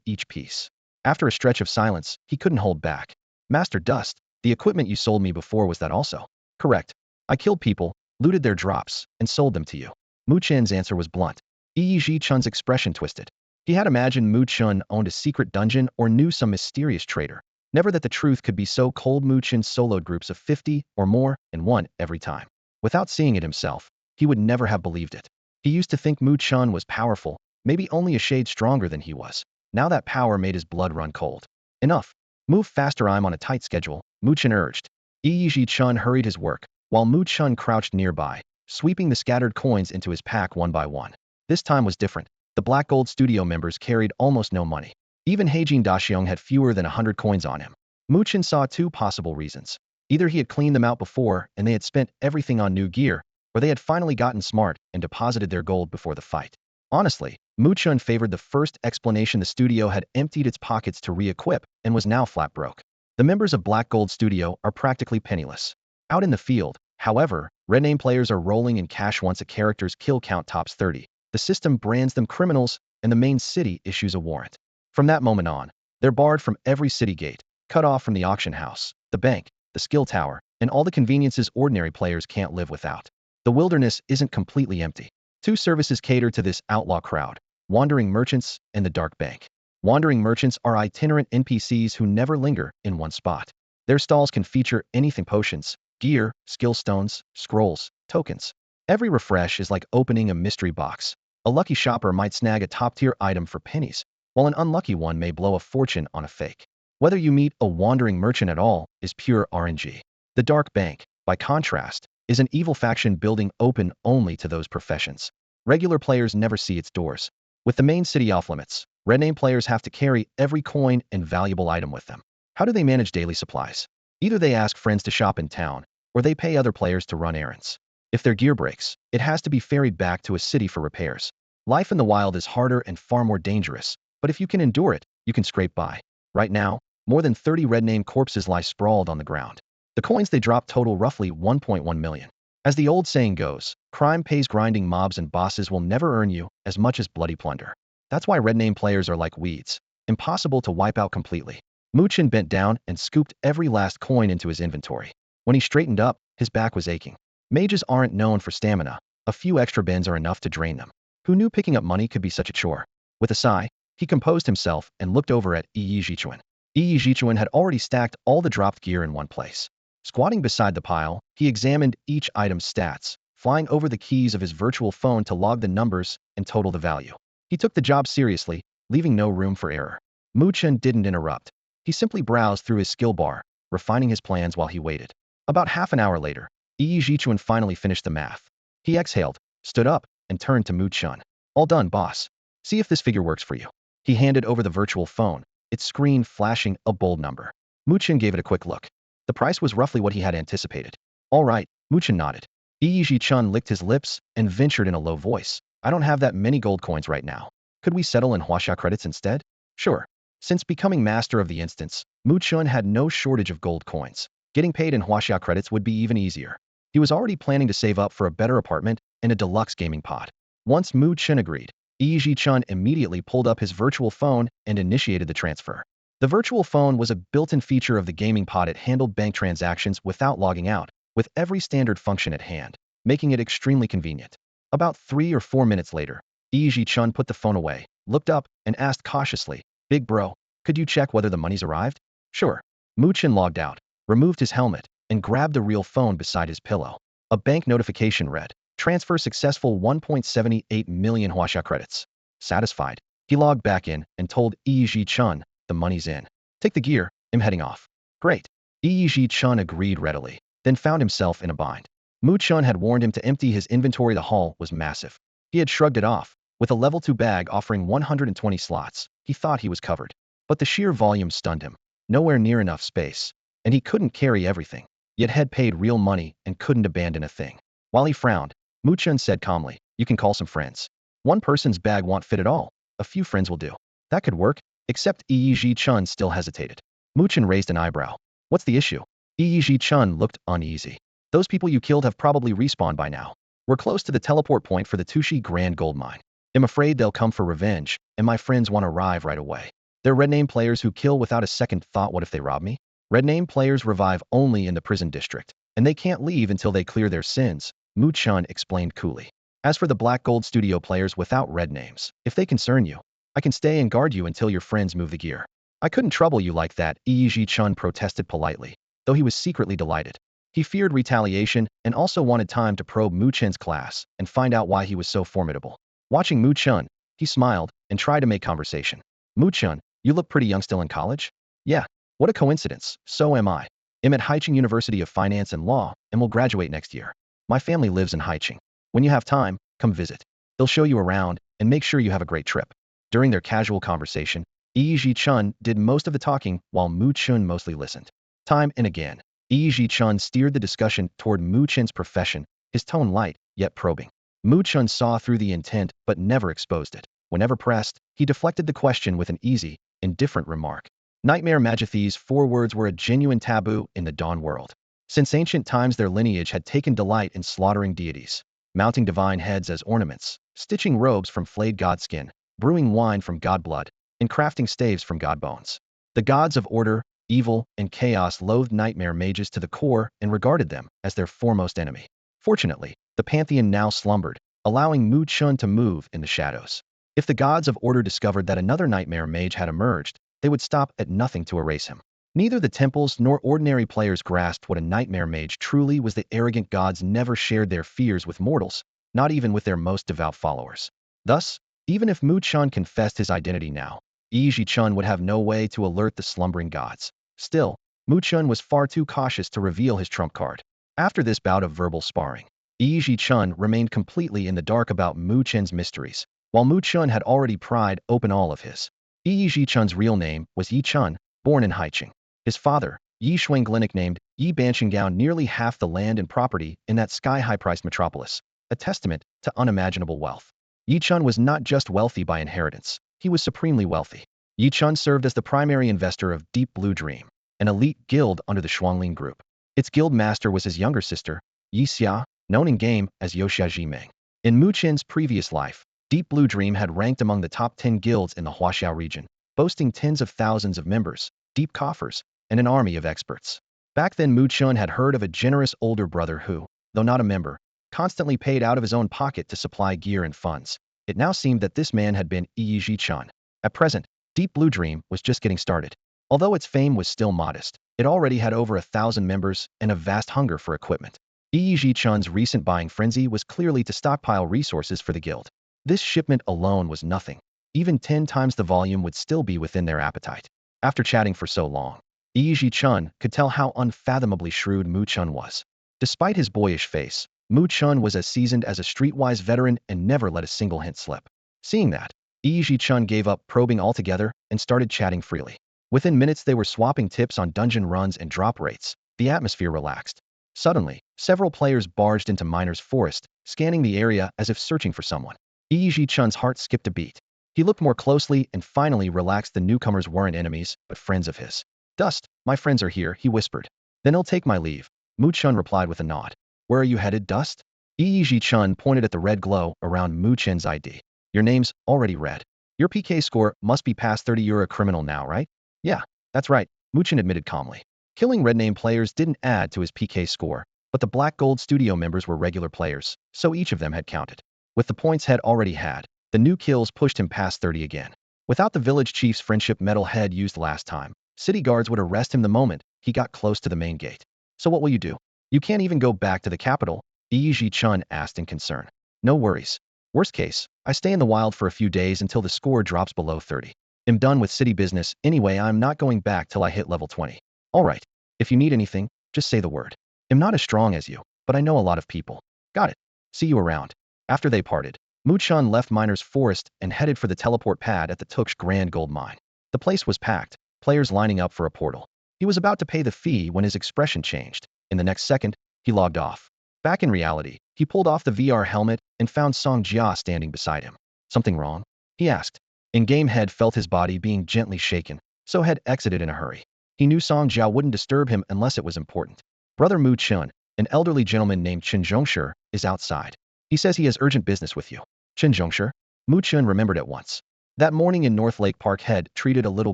each piece. After a stretch of silence, he couldn't hold back. Master Dust, the equipment you sold me before, was that also? Correct. I killed people, looted their drops, and sold them to you. Mu Chen's answer was blunt. Yi Chen's expression twisted. He had imagined Mu Chen owned a secret dungeon or knew some mysterious traitor. Never that the truth could be so cold. Mu Chen soloed groups of 50 or more and won every time. Without seeing it himself, he would never have believed it. He used to think Mu Chen was powerful, maybe only a shade stronger than he was. Now that power made his blood run cold. Enough. Move faster, I'm on a tight schedule, Mu Chen urged. Yi Chen hurried his work, while Mu Chen crouched nearby, sweeping the scattered coins into his pack one by one. This time was different. The Black Gold Studio members carried almost no money. Even Heijin Daxiong had fewer than 100 coins on him. Mu Chen saw two possible reasons. Either he had cleaned them out before and they had spent everything on new gear, or they had finally gotten smart and deposited their gold before the fight. Honestly, Mu Chen favored the first explanation. The studio had emptied its pockets to re-equip and was now flat broke. The members of Black Gold Studio are practically penniless. Out in the field, however, red name players are rolling in cash once a character's kill count tops 30. The system brands them criminals, and the main city issues a warrant. From that moment on, they're barred from every city gate, cut off from the auction house, the bank, the skill tower, and all the conveniences ordinary players can't live without. The wilderness isn't completely empty. Two services cater to this outlaw crowd: wandering merchants and the dark bank. Wandering merchants are itinerant NPCs who never linger in one spot. Their stalls can feature anything: potions, gear, skill stones, scrolls, tokens. Every refresh is like opening a mystery box. A lucky shopper might snag a top-tier item for pennies, while an unlucky one may blow a fortune on a fake. Whether you meet a wandering merchant at all is pure RNG. The Dark Bank, by contrast, is an evil faction building open only to those professions. Regular players never see its doors. With the main city off limits, red name players have to carry every coin and valuable item with them. How do they manage daily supplies? Either they ask friends to shop in town, or they pay other players to run errands. If their gear breaks, it has to be ferried back to a city for repairs. Life in the wild is harder and far more dangerous, but if you can endure it, you can scrape by. Right now, more than 30 red name corpses lie sprawled on the ground. The coins they drop total roughly 1.1 million. As the old saying goes, crime pays. Grinding mobs and bosses will never earn you as much as bloody plunder. That's why red name players are like weeds, impossible to wipe out completely. Mu Chen bent down and scooped every last coin into his inventory. When he straightened up, his back was aching. Mages aren't known for stamina. A few extra bends are enough to drain them. Who knew picking up money could be such a chore? With a sigh, he composed himself and looked over at Yi Jichuan. Yi Jichuan had already stacked all the dropped gear in one place. Squatting beside the pile, he examined each item's stats, flying over the keys of his virtual phone to log the numbers and total the value. He took the job seriously, leaving no room for error. Mu Chen didn't interrupt. He simply browsed through his skill bar, refining his plans while he waited. About half an hour later, Yi Jichuan finally finished the math. He exhaled, stood up, and turned to Mu Chen. All done, boss. See if this figure works for you. He handed over the virtual phone, its screen flashing a bold number. Mu Chen gave it a quick look. The price was roughly what he had anticipated. All right, Mu Chen nodded. Yi Jichuan licked his lips and ventured in a low voice. I don't have that many gold coins right now. Could we settle in huaxia credits instead? Sure. Since becoming master of the instance, Mu Chen had no shortage of gold coins. Getting paid in huaxia credits would be even easier. He was already planning to save up for a better apartment and a deluxe gaming pod. Once Mu Chen agreed, Yi Jichuan immediately pulled up his virtual phone and initiated the transfer. The virtual phone was a built-in feature of the gaming pod. It handled bank transactions without logging out, with every standard function at hand, making it extremely convenient. About 3 or 4 minutes later, Yi Jichuan put the phone away, looked up, and asked cautiously, "Big bro, could you check whether the money's arrived?" Sure. Mu Chen logged out, removed his helmet, and grabbed the real phone beside his pillow. A bank notification read, "Transfer successful, 1.78 million huaxia credits." Satisfied, he logged back in and told Yi Jichuan, "The money's in. Take the gear, I'm heading off." Great. Yi Jichuan agreed readily, then found himself in a bind. Mu Chen had warned him to empty his inventory. The haul was massive. He had shrugged it off. With a level 2 bag offering 120 slots, he thought he was covered. But the sheer volume stunned him. Nowhere near enough space. And he couldn't carry everything, yet had paid real money and couldn't abandon a thing. While he frowned, Mu Chen said calmly, "You can call some friends. One person's bag won't fit at all. A few friends will do." That could work, except Yi Jichuan still hesitated. Mu Chen raised an eyebrow. "What's the issue?" Yi Jichuan looked uneasy. "Those people you killed have probably respawned by now. We're close to the teleport point for the Tushi Grand Gold Mine. I'm afraid they'll come for revenge, and my friends want to arrive right away. They're red name players who kill without a second thought. What if they rob me?" Red name players revive only in the prison district, and they can't leave until they clear their sins, Mu Chen explained coolly. As for the Black Gold Studio players without red names, if they concern you, I can stay and guard you until your friends move the gear. I couldn't trouble you like that, Yi Jichuan protested politely, though he was secretly delighted. He feared retaliation and also wanted time to probe Mu Chen's class and find out why he was so formidable. Watching Mu Chen, he smiled and tried to make conversation. "Mu Chen, you look pretty young, still in college?" "Yeah. What a coincidence, so am I. I'm at Haicheng University of Finance and Law, and will graduate next year. My family lives in Haicheng. When you have time, come visit. They'll show you around, and make sure you have a great trip." During their casual conversation, Yi Jichuan did most of the talking, while Mu Chen mostly listened. Time and again, Yi Jichuan steered the discussion toward Mu Chen's profession, his tone light, yet probing. Mu Chen saw through the intent, but never exposed it. Whenever pressed, he deflected the question with an easy, indifferent remark. Nightmare Magithes, 4 words were a genuine taboo in the Dawn world. Since ancient times their lineage had taken delight in slaughtering deities, mounting divine heads as ornaments, stitching robes from flayed god skin, brewing wine from god blood, and crafting staves from god bones. The gods of order, evil, and chaos loathed nightmare mages to the core and regarded them as their foremost enemy. Fortunately, the pantheon now slumbered, allowing Mu Chen to move in the shadows. If the gods of order discovered that another nightmare mage had emerged, they would stop at nothing to erase him. Neither the temples nor ordinary players grasped what a nightmare mage truly was. The arrogant gods never shared their fears with mortals, not even with their most devout followers. Thus, even if Mu Chen confessed his identity now, Yi Chen would have no way to alert the slumbering gods. Still, Mu Chen was far too cautious to reveal his trump card. After this bout of verbal sparring, Yi Chen remained completely in the dark about Mu Chen's mysteries, while Mu Chen had already pried open all of his. Yi Chen's real name was Yi Chen, born in Haicheng. His father, Yi Shuangle, nicknamed Yi Banqingao, nearly half the land and property in that sky-high-priced metropolis, a testament to unimaginable wealth. Yi Chen was not just wealthy by inheritance, he was supremely wealthy. Yi Chen served as the primary investor of Deep Blue Dream, an elite guild under the Shuanglin Group. Its guild master was his younger sister, Yi Xia, known in game as Yoxia Meng. In Mu Chen's previous life, Deep Blue Dream had ranked among the top 10 guilds in the Huaxiao region, boasting tens of thousands of members, deep coffers, and an army of experts. Back then Mu Chen had heard of a generous older brother who, though not a member, constantly paid out of his own pocket to supply gear and funds. It now seemed that this man had been Yi Chen. At present, Deep Blue Dream was just getting started. Although its fame was still modest, it already had over 1,000 members and a vast hunger for equipment. Yi Chen's recent buying frenzy was clearly to stockpile resources for the guild. This shipment alone was nothing. Even 10 times the volume would still be within their appetite. After chatting for so long, Yi Chen could tell how unfathomably shrewd Mu Chen was. Despite his boyish face, Mu Chen was as seasoned as a streetwise veteran and never let a single hint slip. Seeing that, Yi Chen gave up probing altogether and started chatting freely. Within minutes they were swapping tips on dungeon runs and drop rates. The atmosphere relaxed. Suddenly, several players barged into Miner's Forest, scanning the area as if searching for someone. Yi Chen's heart skipped a beat. He looked more closely and finally relaxed. The newcomers weren't enemies, but friends of his. "Dust, my friends are here," he whispered. "Then I'll take my leave," Mu Chen replied with a nod. "Where are you headed, Dust?" Yi Chen pointed at the red glow around Mu Chen's ID. "Your name's already red. Your PK score must be past 30. You're a criminal now, right?" "Yeah, that's right," Mu Chen admitted calmly. Killing red name players didn't add to his PK score, but the Black Gold Studio members were regular players, so each of them had counted. With the points Head already had, the new kills pushed him past 30 again. Without the village chief's friendship medal Head used last time, city guards would arrest him the moment he got close to the main gate. "So what will you do? You can't even go back to the capital?" Yi Chen asked in concern. "No worries. Worst case, I stay in the wild for a few days until the score drops below 30. I'm done with city business anyway. I'm not going back till I hit level 20. All right. If you need anything, just say the word. I'm not as strong as you, but I know a lot of people." "Got it. See you around." After they parted, Mu Chen left Miner's Forest and headed for the teleport pad at the Tuksh Grand Gold Mine. The place was packed, players lining up for a portal. He was about to pay the fee when his expression changed. In the next second, he logged off. Back in reality, he pulled off the VR helmet and found Sanja standing beside him. "Something wrong?" he asked. In-game Head felt his body being gently shaken, so Head exited in a hurry. He knew Sanja wouldn't disturb him unless it was important. "Brother Mu Chen, an elderly gentleman named Chen Zhongshe, is outside. He says he has urgent business with you." Chen Zhongshe? Mu Chen remembered at once. That morning in North Lake Park, Head treated a little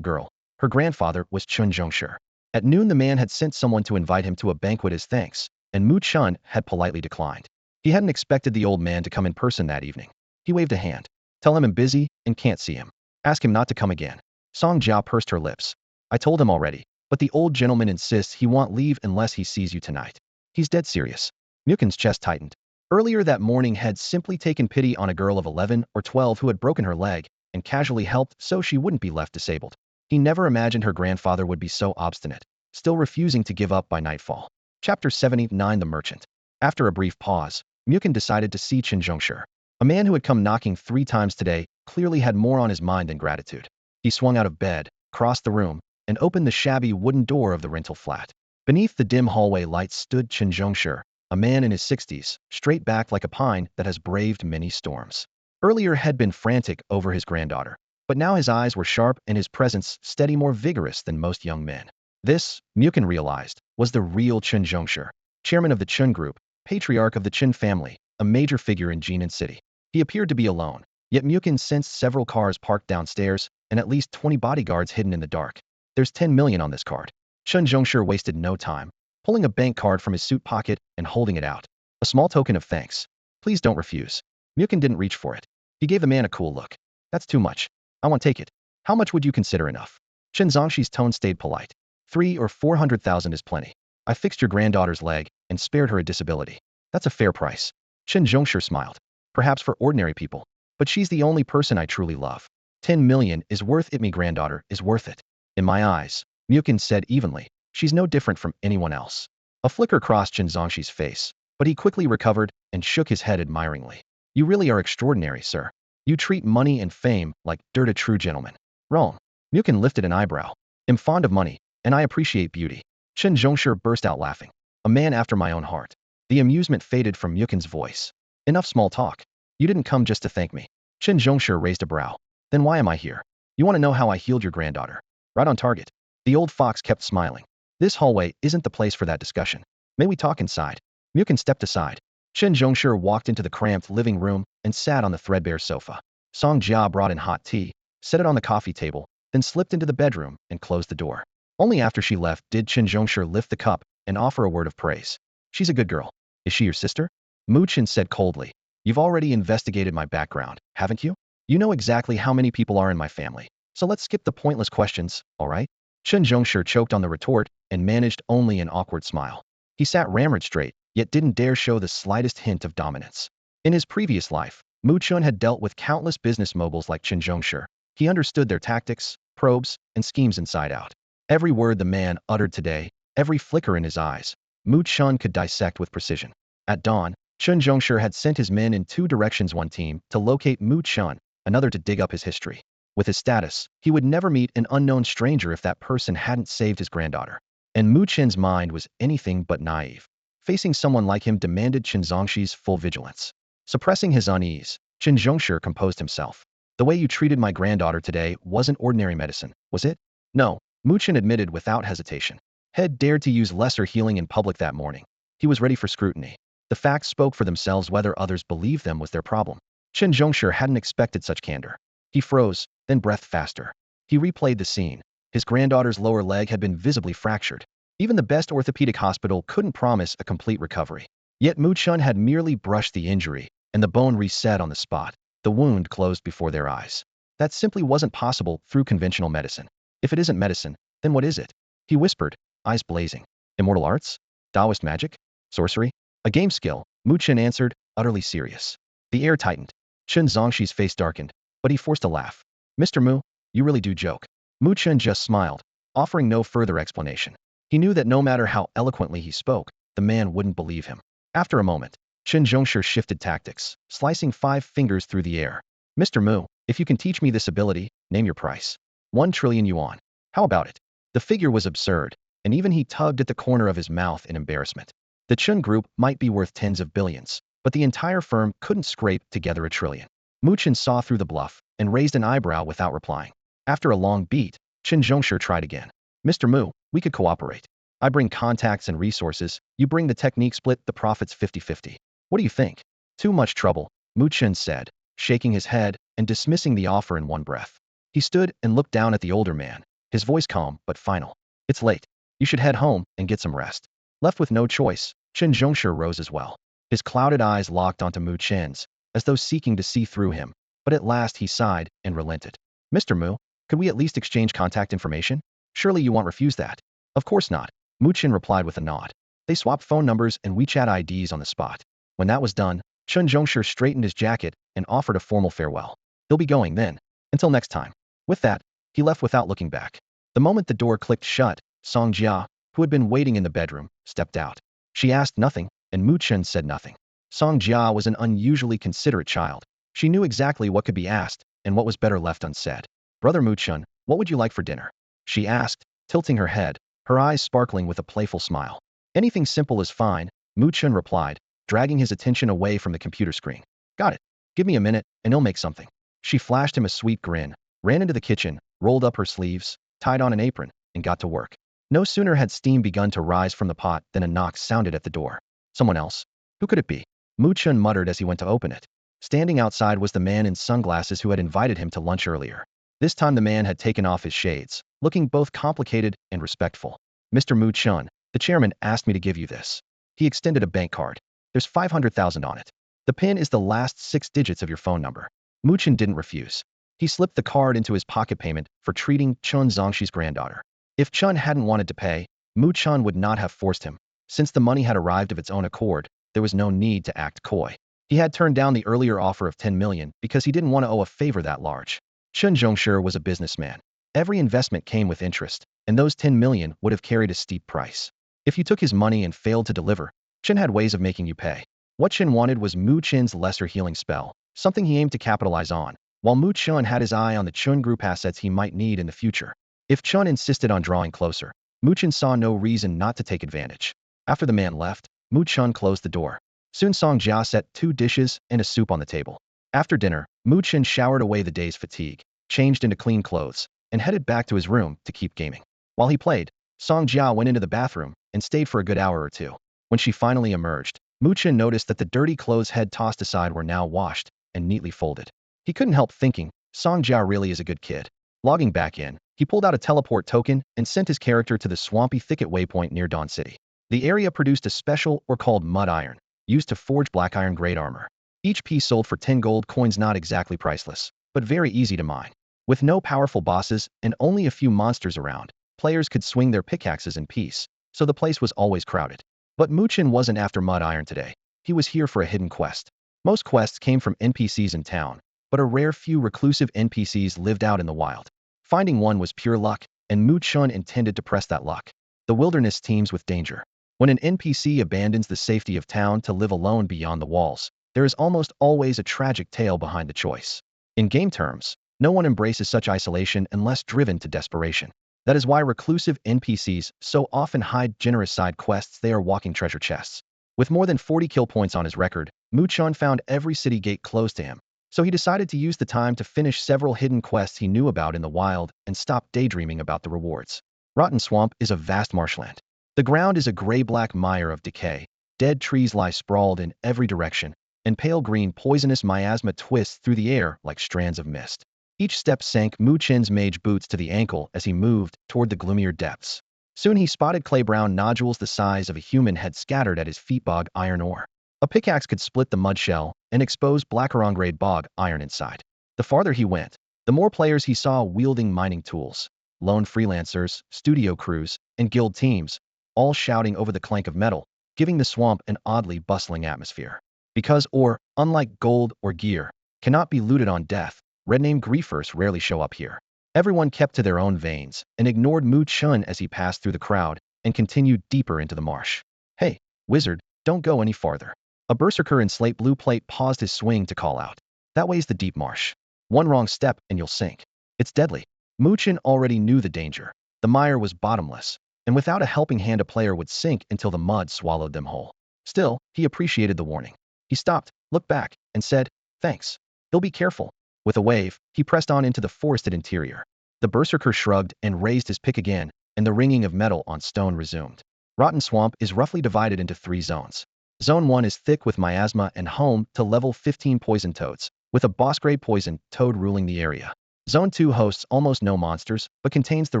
girl. Her grandfather was Chen Zhongshe. At noon the man had sent someone to invite him to a banquet as thanks, and Mu Chen had politely declined. He hadn't expected the old man to come in person that evening. He waved a hand. "Tell him I'm busy and can't see him. Ask him not to come again." Song Jiao pursed her lips. "I told him already, but the old gentleman insists he won't leave unless he sees you tonight. He's dead serious." Mukin's chest tightened. Earlier that morning had simply taken pity on a girl of 11 or 12 who had broken her leg and casually helped so she wouldn't be left disabled. He never imagined her grandfather would be so obstinate, still refusing to give up by nightfall. Chapter 79: The Merchant. After a brief pause, Mukin decided to see Chen Zhongshe. A man who had come knocking 3 times today clearly had more on his mind than gratitude. He swung out of bed, crossed the room, and opened the shabby wooden door of the rental flat. Beneath the dim hallway lights stood Chen Zhongshe, a man in his 60s, straight back like a pine that has braved many storms. Earlier had been frantic over his granddaughter, but now his eyes were sharp and his presence steady, more vigorous than most young men. This, Muin realized, was the real Chen Zhongshe, chairman of the Chen Group, patriarch of the Chen family, a major figure in Jinan City. He appeared to be alone, yet Muin sensed several cars parked downstairs and at least 20 bodyguards hidden in the dark. There's 10 million on this card. Chen Zhongshe wasted no time, pulling a bank card from his suit pocket and holding it out. A small token of thanks. Please don't refuse. Muin didn't reach for it. He gave the man a cool look. That's too much. I won't take it. How much would you consider enough? Chen Zhongshe's tone stayed polite. 3 or 400,000 is plenty. I fixed your granddaughter's leg and spared her a disability. That's a fair price. Chen Zhongshe smiled. Perhaps for ordinary people, but she's the only person I truly love. 10 million is worth it. Me granddaughter is worth it. In my eyes, Muin said evenly, she's no different from anyone else. A flicker crossed Chen Zhongshe's face, but he quickly recovered and shook his head admiringly. You really are extraordinary, sir. You treat money and fame like dirt. A true gentleman. Wrong. Muin lifted an eyebrow. I'm fond of money, and I appreciate beauty. Chen Zhongshe burst out laughing. A man after my own heart. The amusement faded from Mukin's voice. Enough small talk. You didn't come just to thank me. Chen Zhongshe raised a brow. Then why am I here? You want to know how I healed your granddaughter? Right on target. The old fox kept smiling. This hallway isn't the place for that discussion. May we talk inside? Muin stepped aside. Chen Zhongshe walked into the cramped living room and sat on the threadbare sofa. Sanja brought in hot tea, set it on the coffee table, then slipped into the bedroom and closed the door. Only after she left did Chen Zhongshe lift the cup and offer a word of praise. She's a good girl. Is she your sister? Mu Chen said coldly. You've already investigated my background, haven't you? You know exactly how many people are in my family. So let's skip the pointless questions, all right? Chen Zhongshe choked on the retort and managed only an awkward smile. He sat ramrod straight, yet didn't dare show the slightest hint of dominance. In his previous life, Mu Chen had dealt with countless business moguls like Chen Zhongshe. He understood their tactics, probes, and schemes inside out. Every word the man uttered today, every flicker in his eyes, Mu Chen could dissect with precision. At dawn, Chen Zhongshe had sent his men in 2 directions, one team to locate Mu Chen, another to dig up his history. With his status, he would never meet an unknown stranger if that person hadn't saved his granddaughter. And Mu Chen's mind was anything but naive. Facing someone like him demanded Chen Zhongshe's full vigilance. Suppressing his unease, Chen Zhongshe composed himself. The way you treated my granddaughter today wasn't ordinary medicine, was it? No, Mu Chen admitted without hesitation. Had dared to use lesser healing in public that morning. He was ready for scrutiny. The facts spoke for themselves. Whether others believed them was their problem. Chen Zhongshe hadn't expected such candor. He froze, then breathed faster. He replayed the scene. His granddaughter's lower leg had been visibly fractured. Even the best orthopedic hospital couldn't promise a complete recovery. Yet Mu Chen had merely brushed the injury, and the bone reset on the spot. The wound closed before their eyes. That simply wasn't possible through conventional medicine. If it isn't medicine, then what is it? He whispered, eyes blazing. Immortal arts? Taoist magic? Sorcery? A game skill, Mu Chen answered, utterly serious. The air tightened. Chen Zhongshe's face darkened, but he forced a laugh. Mr. Mu, you really do joke. Mu Chen just smiled, offering no further explanation. He knew that no matter how eloquently he spoke, the man wouldn't believe him. After a moment, Chen Zhongshe shifted tactics, slicing 5 fingers through the air. Mr. Mu, if you can teach me this ability, name your price. 1 trillion yuan. How about it? The figure was absurd, and even he tugged at the corner of his mouth in embarrassment. The Chen Group might be worth tens of billions, but the entire firm couldn't scrape together a trillion. Mu Chen saw through the bluff and raised an eyebrow without replying. After a long beat, Chen Zhongshe tried again. Mr. Mu, we could cooperate. I bring contacts and resources, you bring the technique, split the profits 50-50. What do you think? Too much trouble, Mu Chen said, shaking his head and dismissing the offer in one breath. He stood and looked down at the older man, his voice calm but final. It's late. You should head home and get some rest. Left with no choice, Chen Zhongshe rose as well. His clouded eyes locked onto Mu Chen's, as though seeking to see through him, but at last he sighed and relented. Mr. Mu, could we at least exchange contact information? Surely you won't refuse that. Of course not, Mu Chen replied with a nod. They swapped phone numbers and WeChat IDs on the spot. When that was done, Chen Zhongshe straightened his jacket and offered a formal farewell. He'll be going then. Until next time. With that, he left without looking back. The moment the door clicked shut, Sanja, who had been waiting in the bedroom, stepped out. She asked nothing, and Mu Chen said nothing. Sanja was an unusually considerate child. She knew exactly what could be asked and what was better left unsaid. Brother Mu Chen, what would you like for dinner? She asked, tilting her head, her eyes sparkling with a playful smile. Anything simple is fine, Mu Chen replied, dragging his attention away from the computer screen. Got it. Give me a minute, and he'll make something. She flashed him a sweet grin, ran into the kitchen, rolled up her sleeves, tied on an apron, and got to work. No sooner had steam begun to rise from the pot than a knock sounded at the door. Someone else? Who could it be? Mu Chen muttered as he went to open it. Standing outside was the man in sunglasses who had invited him to lunch earlier. This time the man had taken off his shades, looking both complicated and respectful. Mr. Mu Chen, the chairman asked me to give you this. He extended a bank card. There's 500,000 on it. The PIN is the last 6 digits of your phone number. Mu Chen didn't refuse. He slipped the card into his pocket payment for treating Chun Zongxi's granddaughter. If Chun hadn't wanted to pay, Mu Chen would not have forced him. Since the money had arrived of its own accord, there was no need to act coy. He had turned down the earlier offer of 10 million because he didn't want to owe a favor that large. Chun Zongshi was a businessman. Every investment came with interest, and those 10 million would have carried a steep price. If you took his money and failed to deliver, Chen had ways of making you pay. What Chen wanted was Mu Chen's lesser healing spell, something he aimed to capitalize on, while Mu Chen had his eye on the Chun group assets he might need in the future. If Chun insisted on drawing closer, Mu Chen saw no reason not to take advantage. After the man left, Mu Chen closed the door. Soon Sanja set 2 dishes and a soup on the table. After dinner, Mu Chen showered away the day's fatigue, changed into clean clothes, and headed back to his room to keep gaming. While he played, Sanja went into the bathroom and stayed for a good hour or two. When she finally emerged, Mu Chen noticed that the dirty clothes head tossed aside were now washed and neatly folded. He couldn't help thinking, Sanja really is a good kid. Logging back in, he pulled out a teleport token and sent his character to the swampy thicket waypoint near Dawn City. The area produced a special or called mud iron, used to forge black iron grade armor. Each piece sold for 10 gold coins, not exactly priceless, but very easy to mine. With no powerful bosses and only a few monsters around, players could swing their pickaxes in peace, so the place was always crowded. But Mu Chen wasn't after mud iron today. He was here for a hidden quest. Most quests came from NPCs in town, but a rare few reclusive NPCs lived out in the wild. Finding one was pure luck, and Mu Chen intended to press that luck. The wilderness teems with danger. When an NPC abandons the safety of town to live alone beyond the walls, there is almost always a tragic tale behind the choice. In game terms, no one embraces such isolation unless driven to desperation. That is why reclusive NPCs so often hide generous side quests. They are walking treasure chests. With more than 40 kill points on his record, Mu Chen found every city gate closed to him, so he decided to use the time to finish several hidden quests he knew about in the wild and stop daydreaming about the rewards. Rotten Swamp is a vast marshland. The ground is a gray-black mire of decay, dead trees lie sprawled in every direction, and pale green poisonous miasma twists through the air like strands of mist. Each step sank Mu Chen's mage boots to the ankle as he moved toward the gloomier depths. Soon he spotted clay-brown nodules the size of a human head scattered at his feet. Bog iron ore. A pickaxe could split the mud shell and expose black-grade bog iron inside. The farther he went, the more players he saw wielding mining tools. Lone freelancers, studio crews, and guild teams, all shouting over the clank of metal, giving the swamp an oddly bustling atmosphere. Because ore, unlike gold or gear, cannot be looted on death, red-name griefers rarely show up here. Everyone kept to their own veins and ignored Mu Chen as he passed through the crowd and continued deeper into the marsh. Hey, wizard, don't go any farther. A berserker in slate blue plate paused his swing to call out. That way's the deep marsh. One wrong step and you'll sink. It's deadly. Mu Chen already knew the danger. The mire was bottomless, and without a helping hand a player would sink until the mud swallowed them whole. Still, he appreciated the warning. He stopped, looked back, and said, "Thanks. He'll be careful." With a wave, he pressed on into the forested interior. The berserker shrugged and raised his pick again, and the ringing of metal on stone resumed. Rotten Swamp is roughly divided into 3 zones. Zone 1 is thick with miasma and home to level 15 poison toads, with a boss-grade poison toad ruling the area. Zone 2 hosts almost no monsters, but contains the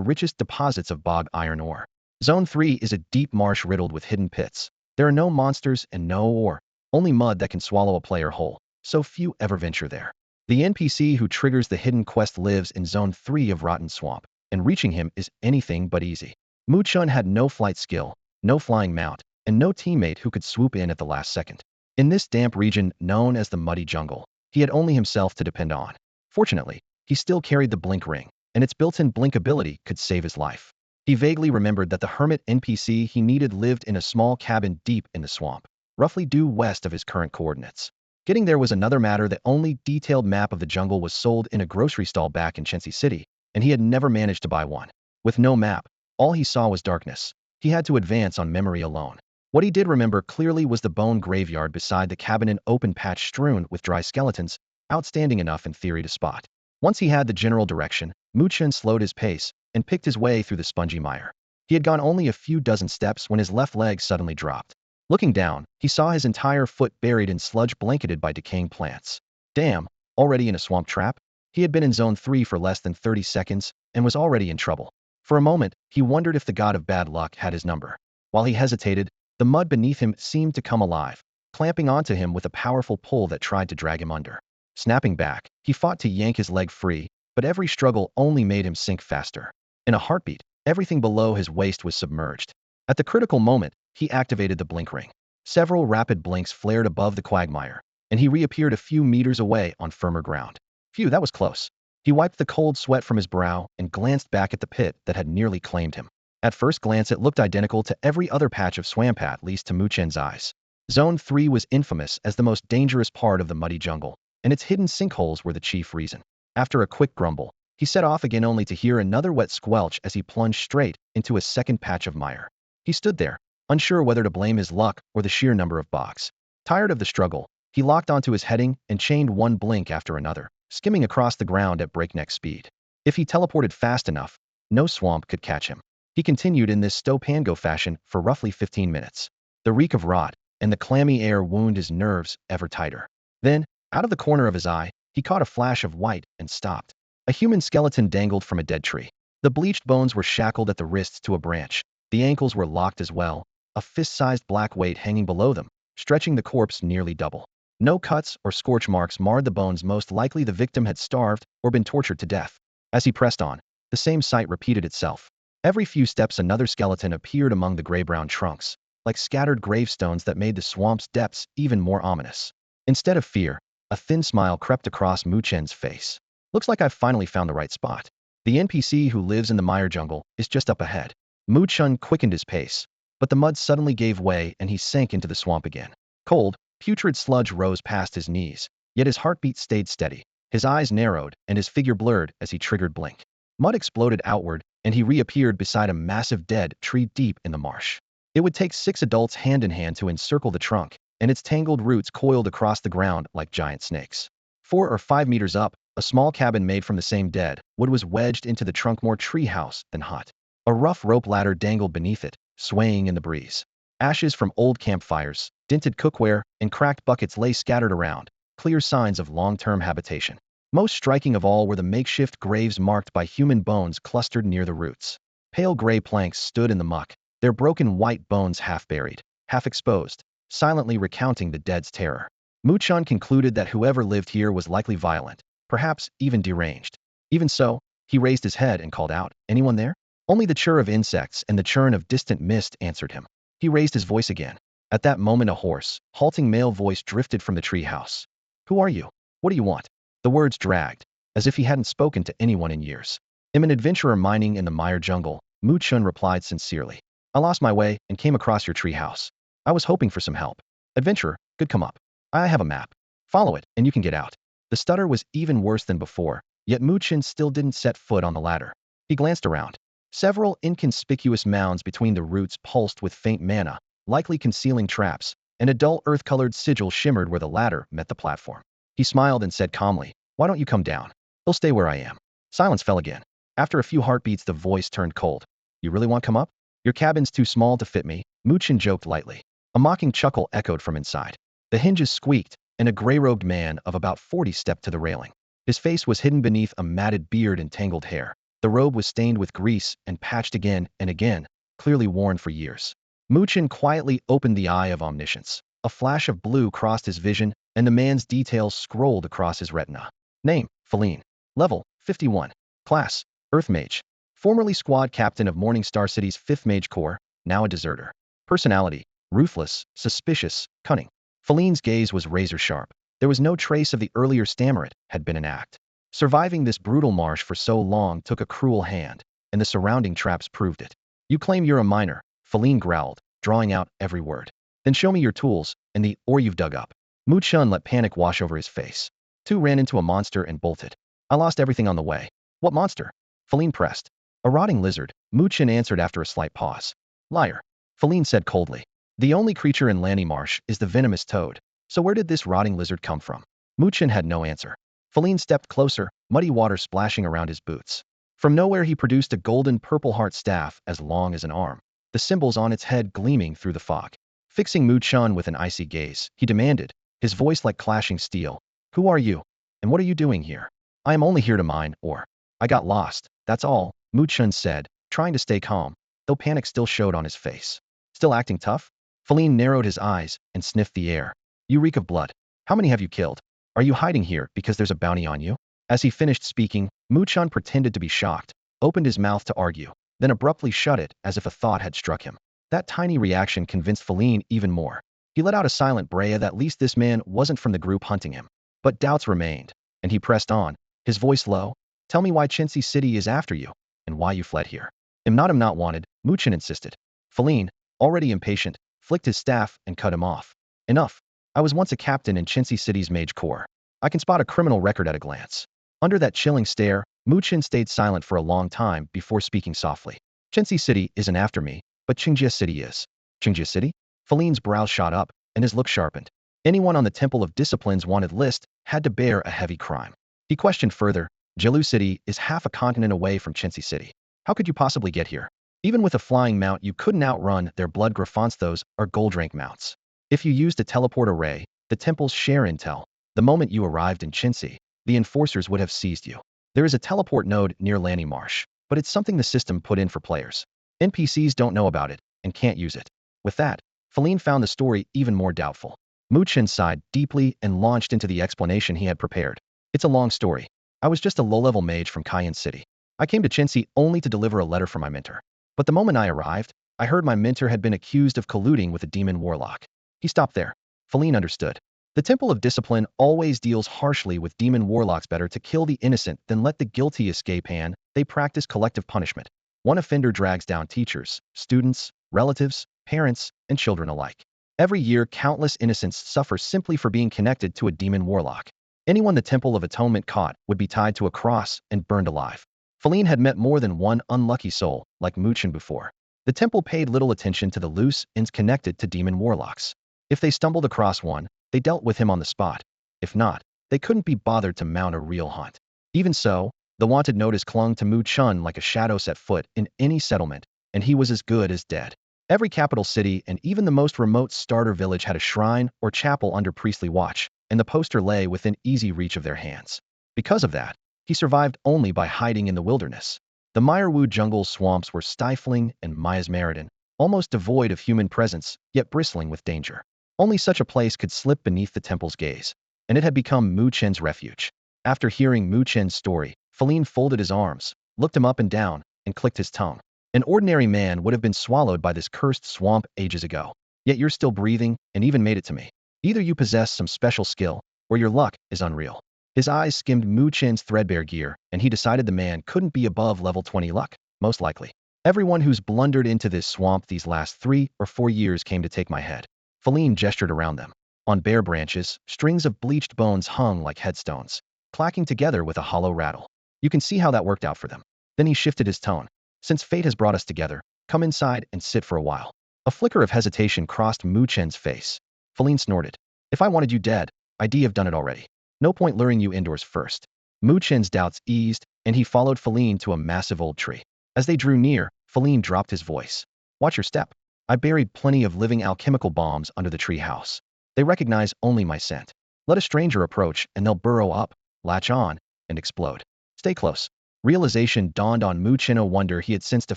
richest deposits of bog iron ore. Zone 3 is a deep marsh riddled with hidden pits. There are no monsters and no ore, only mud that can swallow a player whole, so few ever venture there. The NPC who triggers the hidden quest lives in Zone 3 of Rotten Swamp, and reaching him is anything but easy. Mu Chen had no flight skill, no flying mount, and no teammate who could swoop in at the last second. In this damp region known as the Muddy Jungle, he had only himself to depend on. Fortunately, he still carried the blink ring, and its built-in blink ability could save his life. He vaguely remembered that the hermit NPC he needed lived in a small cabin deep in the swamp, roughly due west of his current coordinates. Getting there was another matter. The only detailed map of the jungle was sold in a grocery stall back in Chensi City, and he had never managed to buy one. With no map, all he saw was darkness. He had to advance on memory alone. What he did remember clearly was the bone graveyard beside the cabin, an open patch strewn with dry skeletons, outstanding enough in theory to spot. Once he had the general direction, Mu Chen slowed his pace and picked his way through the spongy mire. He had gone only a few dozen steps when his left leg suddenly dropped. Looking down, he saw his entire foot buried in sludge blanketed by decaying plants. Damn, already in a swamp trap? He had been in Zone 3 for less than 30 seconds and was already in trouble. For a moment, he wondered if the god of bad luck had his number. While he hesitated, the mud beneath him seemed to come alive, clamping onto him with a powerful pull that tried to drag him under. Snapping back, he fought to yank his leg free, but every struggle only made him sink faster. In a heartbeat, everything below his waist was submerged. At the critical moment, he activated the blink ring. Several rapid blinks flared above the quagmire, and he reappeared a few meters away on firmer ground. Phew, that was close. He wiped the cold sweat from his brow and glanced back at the pit that had nearly claimed him. At first glance, it looked identical to every other patch of swamp at least to Mu Chen's eyes. Zone 3 was infamous as the most dangerous part of the muddy jungle, and its hidden sinkholes were the chief reason. After a quick grumble, he set off again only to hear another wet squelch as he plunged straight into a second patch of mire. He stood there, unsure whether to blame his luck or the sheer number of bogs. Tired of the struggle, he locked onto his heading and chained one blink after another, skimming across the ground at breakneck speed. If he teleported fast enough, no swamp could catch him. He continued in this stop-and-go fashion for roughly 15 minutes. The reek of rot and the clammy air wounded his nerves ever tighter. Then, out of the corner of his eye, he caught a flash of white and stopped. A human skeleton dangled from a dead tree. The bleached bones were shackled at the wrists to a branch. The ankles were locked as well, a fist-sized black weight hanging below them, stretching the corpse nearly double. No cuts or scorch marks marred the bones, most likely the victim had starved or been tortured to death. As he pressed on, the same sight repeated itself. Every few steps another skeleton appeared among the gray-brown trunks, like scattered gravestones that made the swamp's depths even more ominous. Instead of fear, a thin smile crept across Mu Chen's face. Looks like I've finally found the right spot. The NPC who lives in the mire jungle is just up ahead. Mu Chen quickened his pace, but the mud suddenly gave way and he sank into the swamp again. Cold, putrid sludge rose past his knees, yet his heartbeat stayed steady. His eyes narrowed and his figure blurred as he triggered blink. Mud exploded outward and he reappeared beside a massive dead tree deep in the marsh. It would take 6 adults hand in hand to encircle the trunk, and its tangled roots coiled across the ground like giant snakes. 4 or 5 meters up, a small cabin made from the same dead wood was wedged into the trunk, more tree house than hut. A rough rope ladder dangled beneath it, swaying in the breeze. Ashes from old campfires, dinted cookware, and cracked buckets lay scattered around, clear signs of long-term habitation. Most striking of all were the makeshift graves marked by human bones clustered near the roots. Pale gray planks stood in the muck, their broken white bones half buried, half exposed, silently recounting the dead's terror. Mu Chen concluded that whoever lived here was likely violent, perhaps even deranged. Even so, he raised his head and called out, "Anyone there?" Only the chirr of insects and the churn of distant mist answered him. He raised his voice again. At that moment, a hoarse, halting male voice drifted from the treehouse. "Who are you? What do you want?" The words dragged, as if he hadn't spoken to anyone in years. "I'm an adventurer mining in the mire jungle," Mu Chen replied sincerely. "I lost my way and came across your treehouse. I was hoping for some help." "Adventurer, good, come up. I have a map. Follow it, and you can get out." The stutter was even worse than before, yet Mu Chen still didn't set foot on the ladder. He glanced around. Several inconspicuous mounds between the roots pulsed with faint mana, likely concealing traps, and a dull earth-colored sigil shimmered where the ladder met the platform. He smiled and said calmly, "Why don't you come down? I'll stay where I am." Silence fell again. After a few heartbeats, the voice turned cold. "You really want to come up? Your cabin's too small to fit me," Mu Chen joked lightly. A mocking chuckle echoed from inside. The hinges squeaked, and a gray-robed man of about 40 stepped to the railing. His face was hidden beneath a matted beard and tangled hair. The robe was stained with grease and patched again and again, clearly worn for years. Mu Chen quietly opened the eye of omniscience. A flash of blue crossed his vision, and the man's details scrolled across his retina. Name, Feline. Level, 51. Class, Earth Mage. Formerly squad captain of Morningstar City's 5th Mage Corps, now a deserter. Personality, ruthless, suspicious, cunning. Feline's gaze was razor-sharp. There was no trace of the earlier stammer. It had been an act. Surviving this brutal marsh for so long took a cruel hand, and the surrounding traps proved it. "You claim you're a miner," Feline growled, drawing out every word. "Then show me your tools, and the ore you've dug up." Mu Chen let panic wash over his face. "2 ran into a monster and bolted. I lost everything on the way." "What monster?" Feline pressed. "A rotting lizard," Mu Chen answered after a slight pause. "Liar," Feline said coldly. "The only creature in Lanny Marsh is the venomous toad. So where did this rotting lizard come from?" Mu Chen had no answer. Feline stepped closer, muddy water splashing around his boots. From nowhere he produced a golden purple heart staff as long as an arm, the symbols on its head gleaming through the fog. Fixing Mu Chen with an icy gaze, he demanded, his voice like clashing steel, "Who are you? And what are you doing here?" "I am only here to mine, or I got lost, that's all," Mu Chen said, trying to stay calm, though panic still showed on his face. "Still acting tough?" Feline narrowed his eyes and sniffed the air. "You reek of blood. How many have you killed? Are you hiding here because there's a bounty on you?" As he finished speaking, Mu Chen pretended to be shocked, opened his mouth to argue, then abruptly shut it as if a thought had struck him. That tiny reaction convinced Feline even more. He let out a silent bray that at least this man wasn't from the group hunting him. But doubts remained, and he pressed on, his voice low. "Tell me why Chincy City is after you, and why you fled here." "I'm not wanted," Mu Chen insisted. Feline, already impatient, flicked his staff and cut him off. "Enough. I was once a captain in Chincy City's mage corps. I can spot a criminal record at a glance." Under that chilling stare, Mu Chen stayed silent for a long time before speaking softly. "Chincy City isn't after me, but Qingjie City is." "Qingjie City?" Feline's brows shot up, and his look sharpened. Anyone on the Temple of Discipline's wanted list had to bear a heavy crime. He questioned further, "Jilu City is half a continent away from Chincy City. How could you possibly get here? Even with a flying mount you couldn't outrun their blood griffons. Those are gold rank mounts. If you used a teleport array, the temples share intel. The moment you arrived in Chincy, the enforcers would have seized you. There is a teleport node near Lanny Marsh, but it's something the system put in for players. NPCs don't know about it, and can't use it." With that, Feline found the story even more doubtful. Mu Chen sighed deeply and launched into the explanation he had prepared. "It's a long story. I was just a low-level mage from Cayenne City. I came to Chincy only to deliver a letter from my mentor. But the moment I arrived, I heard my mentor had been accused of colluding with a demon warlock." He stopped there. Feline understood. The Temple of Discipline always deals harshly with demon warlocks. Better to kill the innocent than let the guilty escape, and they practice collective punishment. One offender drags down teachers, students, relatives, parents, and children alike. Every year, countless innocents suffer simply for being connected to a demon warlock. Anyone the Temple of Atonement caught would be tied to a cross and burned alive. Feline had met more than one unlucky soul like Mu Chen before. The temple paid little attention to the loose ends connected to demon warlocks. If they stumbled across one, they dealt with him on the spot. If not, they couldn't be bothered to mount a real hunt. Even so, the wanted notice clung to Mu Chen like a shadow set foot in any settlement, and he was as good as dead. Every capital city and even the most remote starter village had a shrine or chapel under priestly watch, and the poster lay within easy reach of their hands. Because of that, he survived only by hiding in the wilderness. The Meyerwood jungle swamps were stifling and miasmaridin, almost devoid of human presence, yet bristling with danger. Only such a place could slip beneath the temple's gaze, and it had become Mu Chen's refuge. After hearing Mu Chen's story, Feline folded his arms, looked him up and down, and clicked his tongue. An ordinary man would have been swallowed by this cursed swamp ages ago. Yet you're still breathing, and even made it to me. Either you possess some special skill, or your luck is unreal. His eyes skimmed Mu Chen's threadbare gear, and he decided the man couldn't be above level 20 luck, most likely. Everyone who's blundered into this swamp these last 3 or 4 years came to take my head. Feline gestured around them. On bare branches, strings of bleached bones hung like headstones, clacking together with a hollow rattle. You can see how that worked out for them. Then he shifted his tone. Since fate has brought us together, come inside and sit for a while. A flicker of hesitation crossed Mu Chen's face. Feline snorted. If I wanted you dead, I'd have done it already. No point luring you indoors first. Mu Chen's doubts eased, and he followed Feline to a massive old tree. As they drew near, Feline dropped his voice. Watch your step. I buried plenty of living alchemical bombs under the tree house. They recognize only my scent. Let a stranger approach and they'll burrow up, latch on, and explode. Stay close. Realization dawned on Mu Chen. No wonder he had sensed a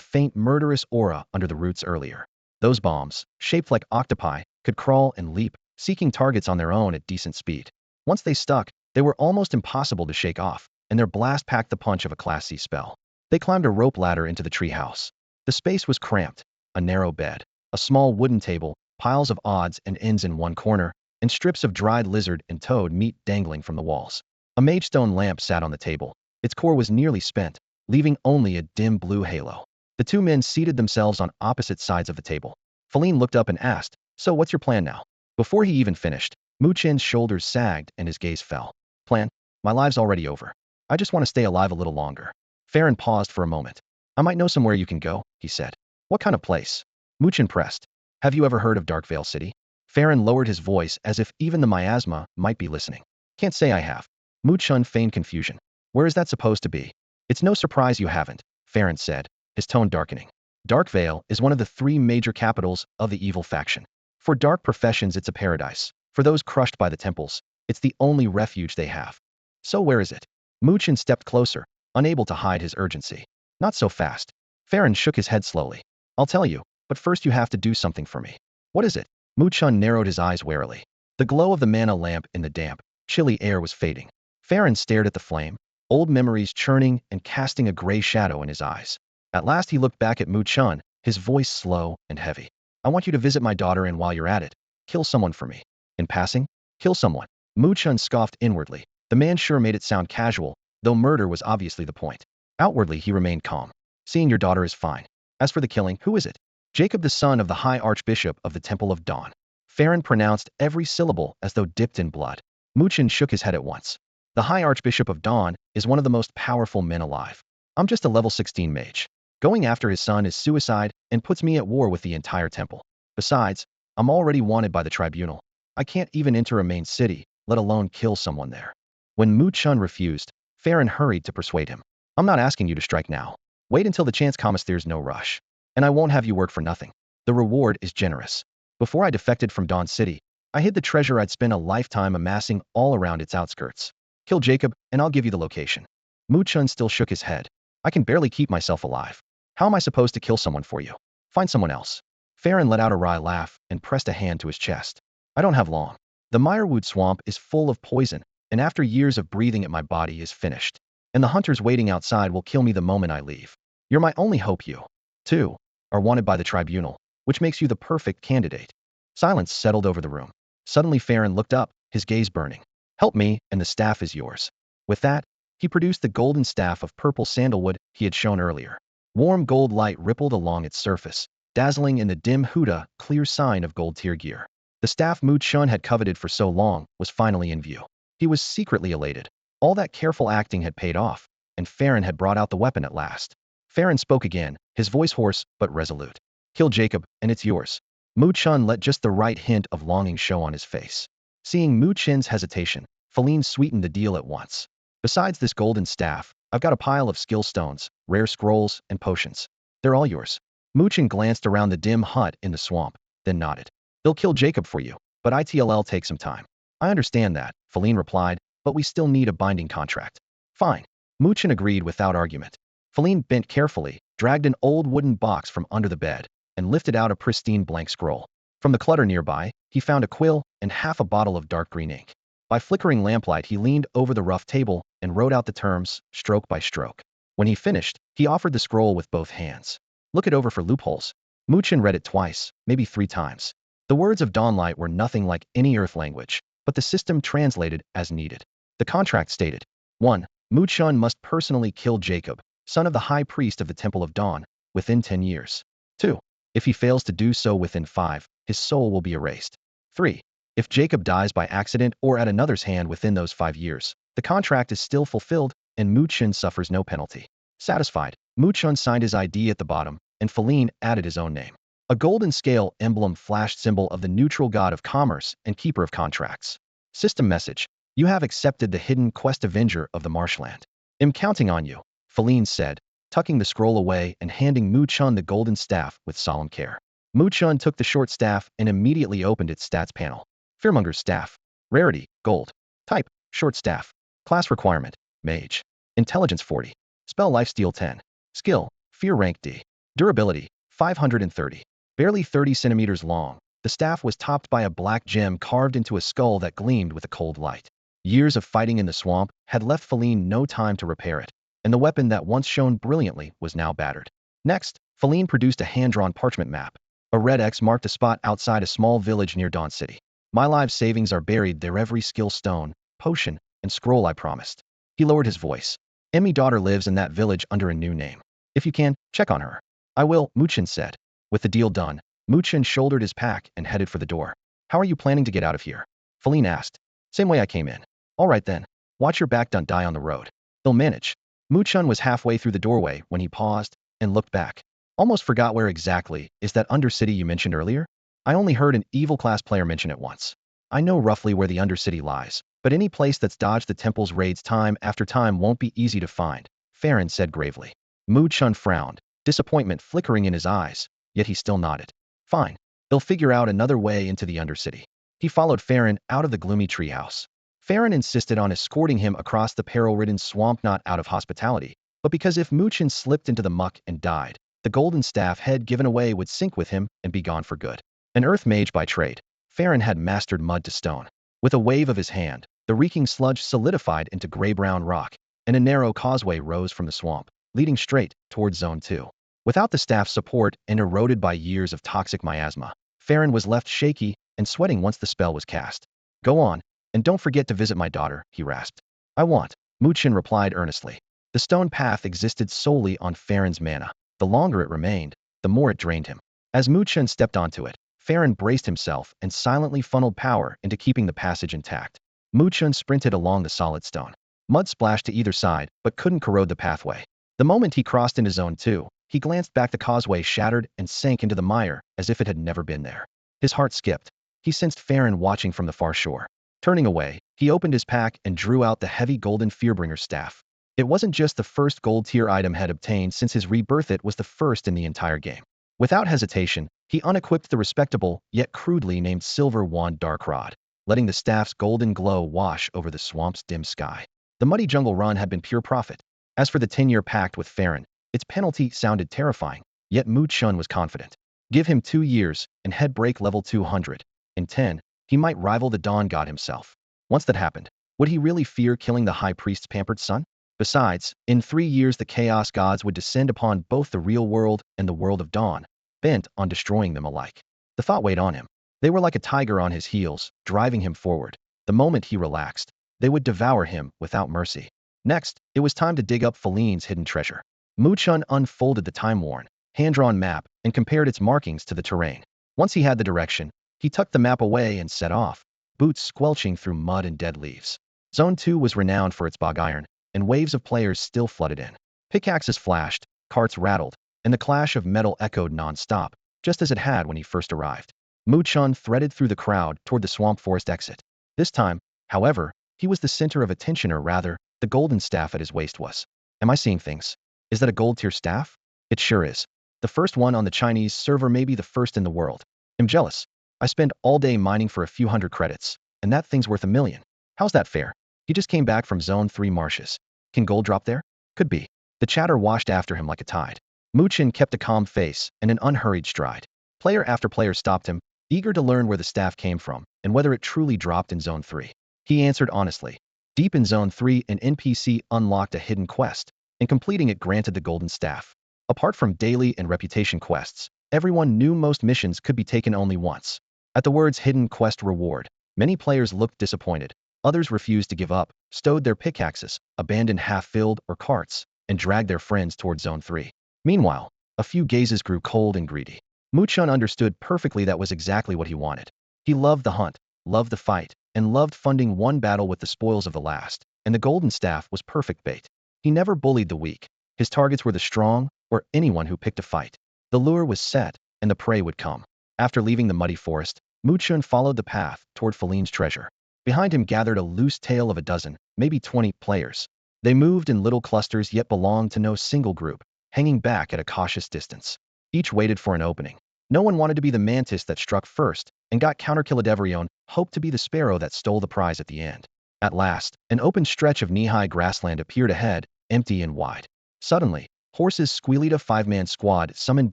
faint murderous aura under the roots earlier. Those bombs, shaped like octopi, could crawl and leap, seeking targets on their own at decent speed. Once they stuck, they were almost impossible to shake off, and their blast packed the punch of a Class C spell. They climbed a rope ladder into the treehouse. The space was cramped. A narrow bed, a small wooden table, piles of odds and ends in one corner, and strips of dried lizard and toad meat dangling from the walls. A magestone lamp sat on the table. Its core was nearly spent, leaving only a dim blue halo. The two men seated themselves on opposite sides of the table. Feline looked up and asked, "So what's your plan now?" Before he even finished, Mu Chen's shoulders sagged and his gaze fell. "Plan? My life's already over. I just want to stay alive a little longer." Farron paused for a moment. "I might know somewhere you can go," he said. "What kind of place?" Mu Chen pressed. "Have you ever heard of Darkvale City?" Farron lowered his voice as if even the miasma might be listening. "Can't say I have." Mu Chen feigned confusion. "Where is that supposed to be?" It's no surprise you haven't, Farron said, his tone darkening. Darkvale is one of the 3 major capitals of the evil faction. For dark professions, it's a paradise. For those crushed by the temples, it's the only refuge they have. So where is it? Mu Chen stepped closer, unable to hide his urgency. Not so fast. Farron shook his head slowly. I'll tell you, but first you have to do something for me. What is it? Mu Chen narrowed his eyes warily. The glow of the mana lamp in the damp, chilly air was fading. Farron stared at the flame, old memories churning and casting a gray shadow in his eyes. At last he looked back at Mu Chen, his voice slow and heavy. I want you to visit my daughter, and while you're at it, kill someone for me. In passing, kill someone. Mu Chen scoffed inwardly. The man sure made it sound casual, though murder was obviously the point. Outwardly he remained calm. Seeing your daughter is fine. As for the killing, who is it? Jacob, the son of the High Archbishop of the Temple of Dawn. Farron pronounced every syllable as though dipped in blood. Mu Chen shook his head at once. The High Archbishop of Dawn is one of the most powerful men alive. I'm just a level 16 mage. Going after his son is suicide and puts me at war with the entire temple. Besides, I'm already wanted by the tribunal. I can't even enter a main city, let alone kill someone there. When Mu Chen refused, Farron hurried to persuade him. I'm not asking you to strike now. Wait until the chance comes. There's no rush. And I won't have you work for nothing. The reward is generous. Before I defected from Dawn City, I hid the treasure I'd spent a lifetime amassing all around its outskirts. Kill Jacob, and I'll give you the location. Mu Chen still shook his head. I can barely keep myself alive. How am I supposed to kill someone for you? Find someone else. Farron let out a wry laugh and pressed a hand to his chest. I don't have long. The Mirewood swamp is full of poison, and after years of breathing it, my body is finished. And the hunters waiting outside will kill me the moment I leave. You're my only hope. You, too, are wanted by the tribunal, which makes you the perfect candidate. Silence settled over the room. Suddenly Farron looked up, his gaze burning. Help me, and the staff is yours. With that, he produced the golden staff of purple sandalwood he had shown earlier. Warm gold light rippled along its surface, dazzling in the dim huda, clear sign of gold tier gear. The staff Mu Chen had coveted for so long was finally in view. He was secretly elated. All that careful acting had paid off, and Farron had brought out the weapon at last. Farron spoke again, his voice hoarse but resolute. Kill Jacob, and it's yours. Mu Chen let just the right hint of longing show on his face. Seeing Mu Chen's hesitation, Feline sweetened the deal at once. Besides this golden staff, I've got a pile of skill stones, rare scrolls, and potions. They're all yours. Mu Chen glanced around the dim hut in the swamp, then nodded. They'll kill Jacob for you, but it'll take some time. I understand that, Feline replied, but we still need a binding contract. Fine. Mu Chen agreed without argument. Feline bent carefully, dragged an old wooden box from under the bed, and lifted out a pristine blank scroll. From the clutter nearby, he found a quill and half a bottle of dark green ink. By flickering lamplight, he leaned over the rough table and wrote out the terms, stroke by stroke. When he finished, he offered the scroll with both hands. Look it over for loopholes. Mu Chen read it twice, maybe 3 times. The words of Dawnlight were nothing like any earth language, but the system translated as needed. The contract stated, 1. Mu Chen must personally kill Jacob, son of the High Priest of the Temple of Dawn, within 10 years. 2. If he fails to do so within 5, his soul will be erased. 3. If Jacob dies by accident or at another's hand within those 5 years, the contract is still fulfilled and Mu Chen suffers no penalty. Satisfied, Mu Chen signed his ID at the bottom, and Feline added his own name. A golden scale emblem flashed, symbol of the neutral god of commerce and keeper of contracts. System message. You have accepted the hidden quest avenger of the marshland. I'm counting on you, Feline said, tucking the scroll away and handing Mu Chen the golden staff with solemn care. Mu Chen took the short staff and immediately opened its stats panel. Fearmonger's staff. Rarity, gold. Type, short staff. Class requirement, mage. Intelligence 40. Spell lifesteal 10. Skill, fear rank D. Durability, 530. Barely 30 centimeters long, the staff was topped by a black gem carved into a skull that gleamed with a cold light. Years of fighting in the swamp had left Feline no time to repair it, and the weapon that once shone brilliantly was now battered. Next, Feline produced a hand-drawn parchment map. A red X marked a spot outside a small village near Dawn City. My life savings are buried there, every skill stone, potion, and scroll I promised. He lowered his voice. Emmy's daughter lives in that village under a new name. If you can, check on her. I will, Mu Chen said. With the deal done, Mu Chen shouldered his pack and headed for the door. How are you planning to get out of here? Feline asked. Same way I came in. All right then. Watch your back, don't die on the road. They'll manage. Mu Chen was halfway through the doorway when he paused and looked back. Almost forgot, where exactly is that Undercity you mentioned earlier? I only heard an evil class player mention it once. I know roughly where the Undercity lies, but any place that's dodged the temple's raids time after time won't be easy to find, Farron said gravely. Mu Chen frowned, disappointment flickering in his eyes, yet he still nodded. Fine. They'll figure out another way into the Undercity. He followed Farron out of the gloomy treehouse. Farron insisted on escorting him across the peril-ridden swamp, not out of hospitality, but because if Mu Chen slipped into the muck and died, the golden staff head given away would sink with him and be gone for good. An earth mage by trade, Farron had mastered mud to stone. With a wave of his hand, the reeking sludge solidified into gray-brown rock, and a narrow causeway rose from the swamp, leading straight towards Zone 2. Without the staff's support and eroded by years of toxic miasma, Farron was left shaky and sweating once the spell was cast. Go on, and don't forget to visit my daughter, he rasped. I want, Mu Chen replied earnestly. The stone path existed solely on Farron's mana. The longer it remained, the more it drained him. As Mu Chen stepped onto it, Farron braced himself and silently funneled power into keeping the passage intact. Mu Chen sprinted along the solid stone. Mud splashed to either side, but couldn't corrode the pathway. The moment he crossed into Zone 2, he glanced back. The causeway shattered and sank into the mire as if it had never been there. His heart skipped. He sensed Farron watching from the far shore. Turning away, he opened his pack and drew out the heavy golden Fearbringer's staff. It wasn't just the first gold-tier item had obtained since his rebirth, it was the first in the entire game. Without hesitation, he unequipped the respectable, yet crudely named Silver Wand Darkrod, letting the staff's golden glow wash over the swamp's dim sky. The muddy jungle run had been pure profit. As for the 10-year pact with Farron, its penalty sounded terrifying, yet Mu Chen was confident. Give him 2 years, and head break level 200. In 10, he might rival the Dawn God himself. Once that happened, would he really fear killing the High Priest's pampered son? Besides, in 3 years the Chaos Gods would descend upon both the real world and the world of Dawn, bent on destroying them alike. The thought weighed on him. They were like a tiger on his heels, driving him forward. The moment he relaxed, they would devour him without mercy. Next, it was time to dig up Feline's hidden treasure. Mu Chen unfolded the time-worn, hand-drawn map and compared its markings to the terrain. Once he had the direction, he tucked the map away and set off, boots squelching through mud and dead leaves. Zone 2 was renowned for its bog iron, and waves of players still flooded in. Pickaxes flashed, carts rattled, and the clash of metal echoed non-stop, just as it had when he first arrived. Mu Chen threaded through the crowd toward the swamp forest exit. This time, however, he was the center of attention, or rather, the golden staff at his waist was. Am I seeing things? Is that a gold-tier staff? It sure is. The first one on the Chinese server, maybe the first in the world. I'm jealous. I spend all day mining for a few hundred credits, and that thing's worth $1 million. How's that fair? He just came back from Zone 3 marshes. Can gold drop there? Could be. The chatter washed after him like a tide. Mu Chen kept a calm face and an unhurried stride. Player after player stopped him, eager to learn where the staff came from and whether it truly dropped in Zone 3. He answered honestly. Deep in Zone 3, an NPC unlocked a hidden quest, and completing it granted the golden staff. Apart from daily and reputation quests, everyone knew most missions could be taken only once. At the words hidden quest reward, many players looked disappointed. Others refused to give up, stowed their pickaxes, abandoned half-filled or carts, and dragged their friends toward Zone 3. Meanwhile, a few gazes grew cold and greedy. Mu Chen understood perfectly that was exactly what he wanted. He loved the hunt, loved the fight, and loved funding one battle with the spoils of the last, and the golden staff was perfect bait. He never bullied the weak. His targets were the strong, or anyone who picked a fight. The lure was set, and the prey would come. After leaving the muddy forest, Mu Chen followed the path toward Feline's treasure. Behind him gathered a loose tail of a dozen, maybe 20, players. They moved in little clusters yet belonged to no single group, hanging back at a cautious distance. Each waited for an opening. No one wanted to be the mantis that struck first and got counterkilled. Everyone hoped to be the sparrow that stole the prize at the end. At last, an open stretch of knee-high grassland appeared ahead, empty and wide. Suddenly, horses squealed. A 5-man squad summoned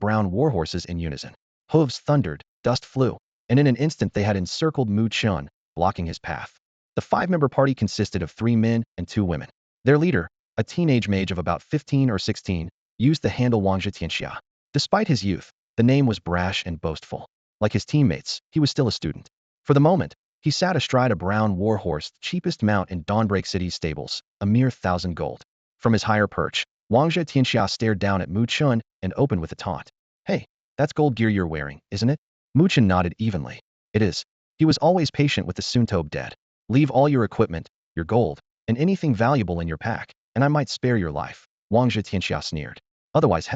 brown warhorses in unison. Hooves thundered, dust flew, and in an instant they had encircled Mu Chen, blocking his path. The 5-member party consisted of 3 men and 2 women. Their leader, a teenage mage of about 15 or 16, used the handle Wangzhe Tianxia. Despite his youth, the name was brash and boastful. Like his teammates, he was still a student. For the moment, he sat astride a brown warhorse, the cheapest mount in Dawnbreak City's stables, a mere 1,000 gold. From his higher perch, Wangzhe Tianxia stared down at Mu Chen and opened with a taunt. Hey, that's gold gear you're wearing, isn't it? Mu Chen nodded evenly. It is. He was always patient with the Suntobe dead. Leave all your equipment, your gold, and anything valuable in your pack, and I might spare your life, Wangzhe Tianxia sneered. Otherwise,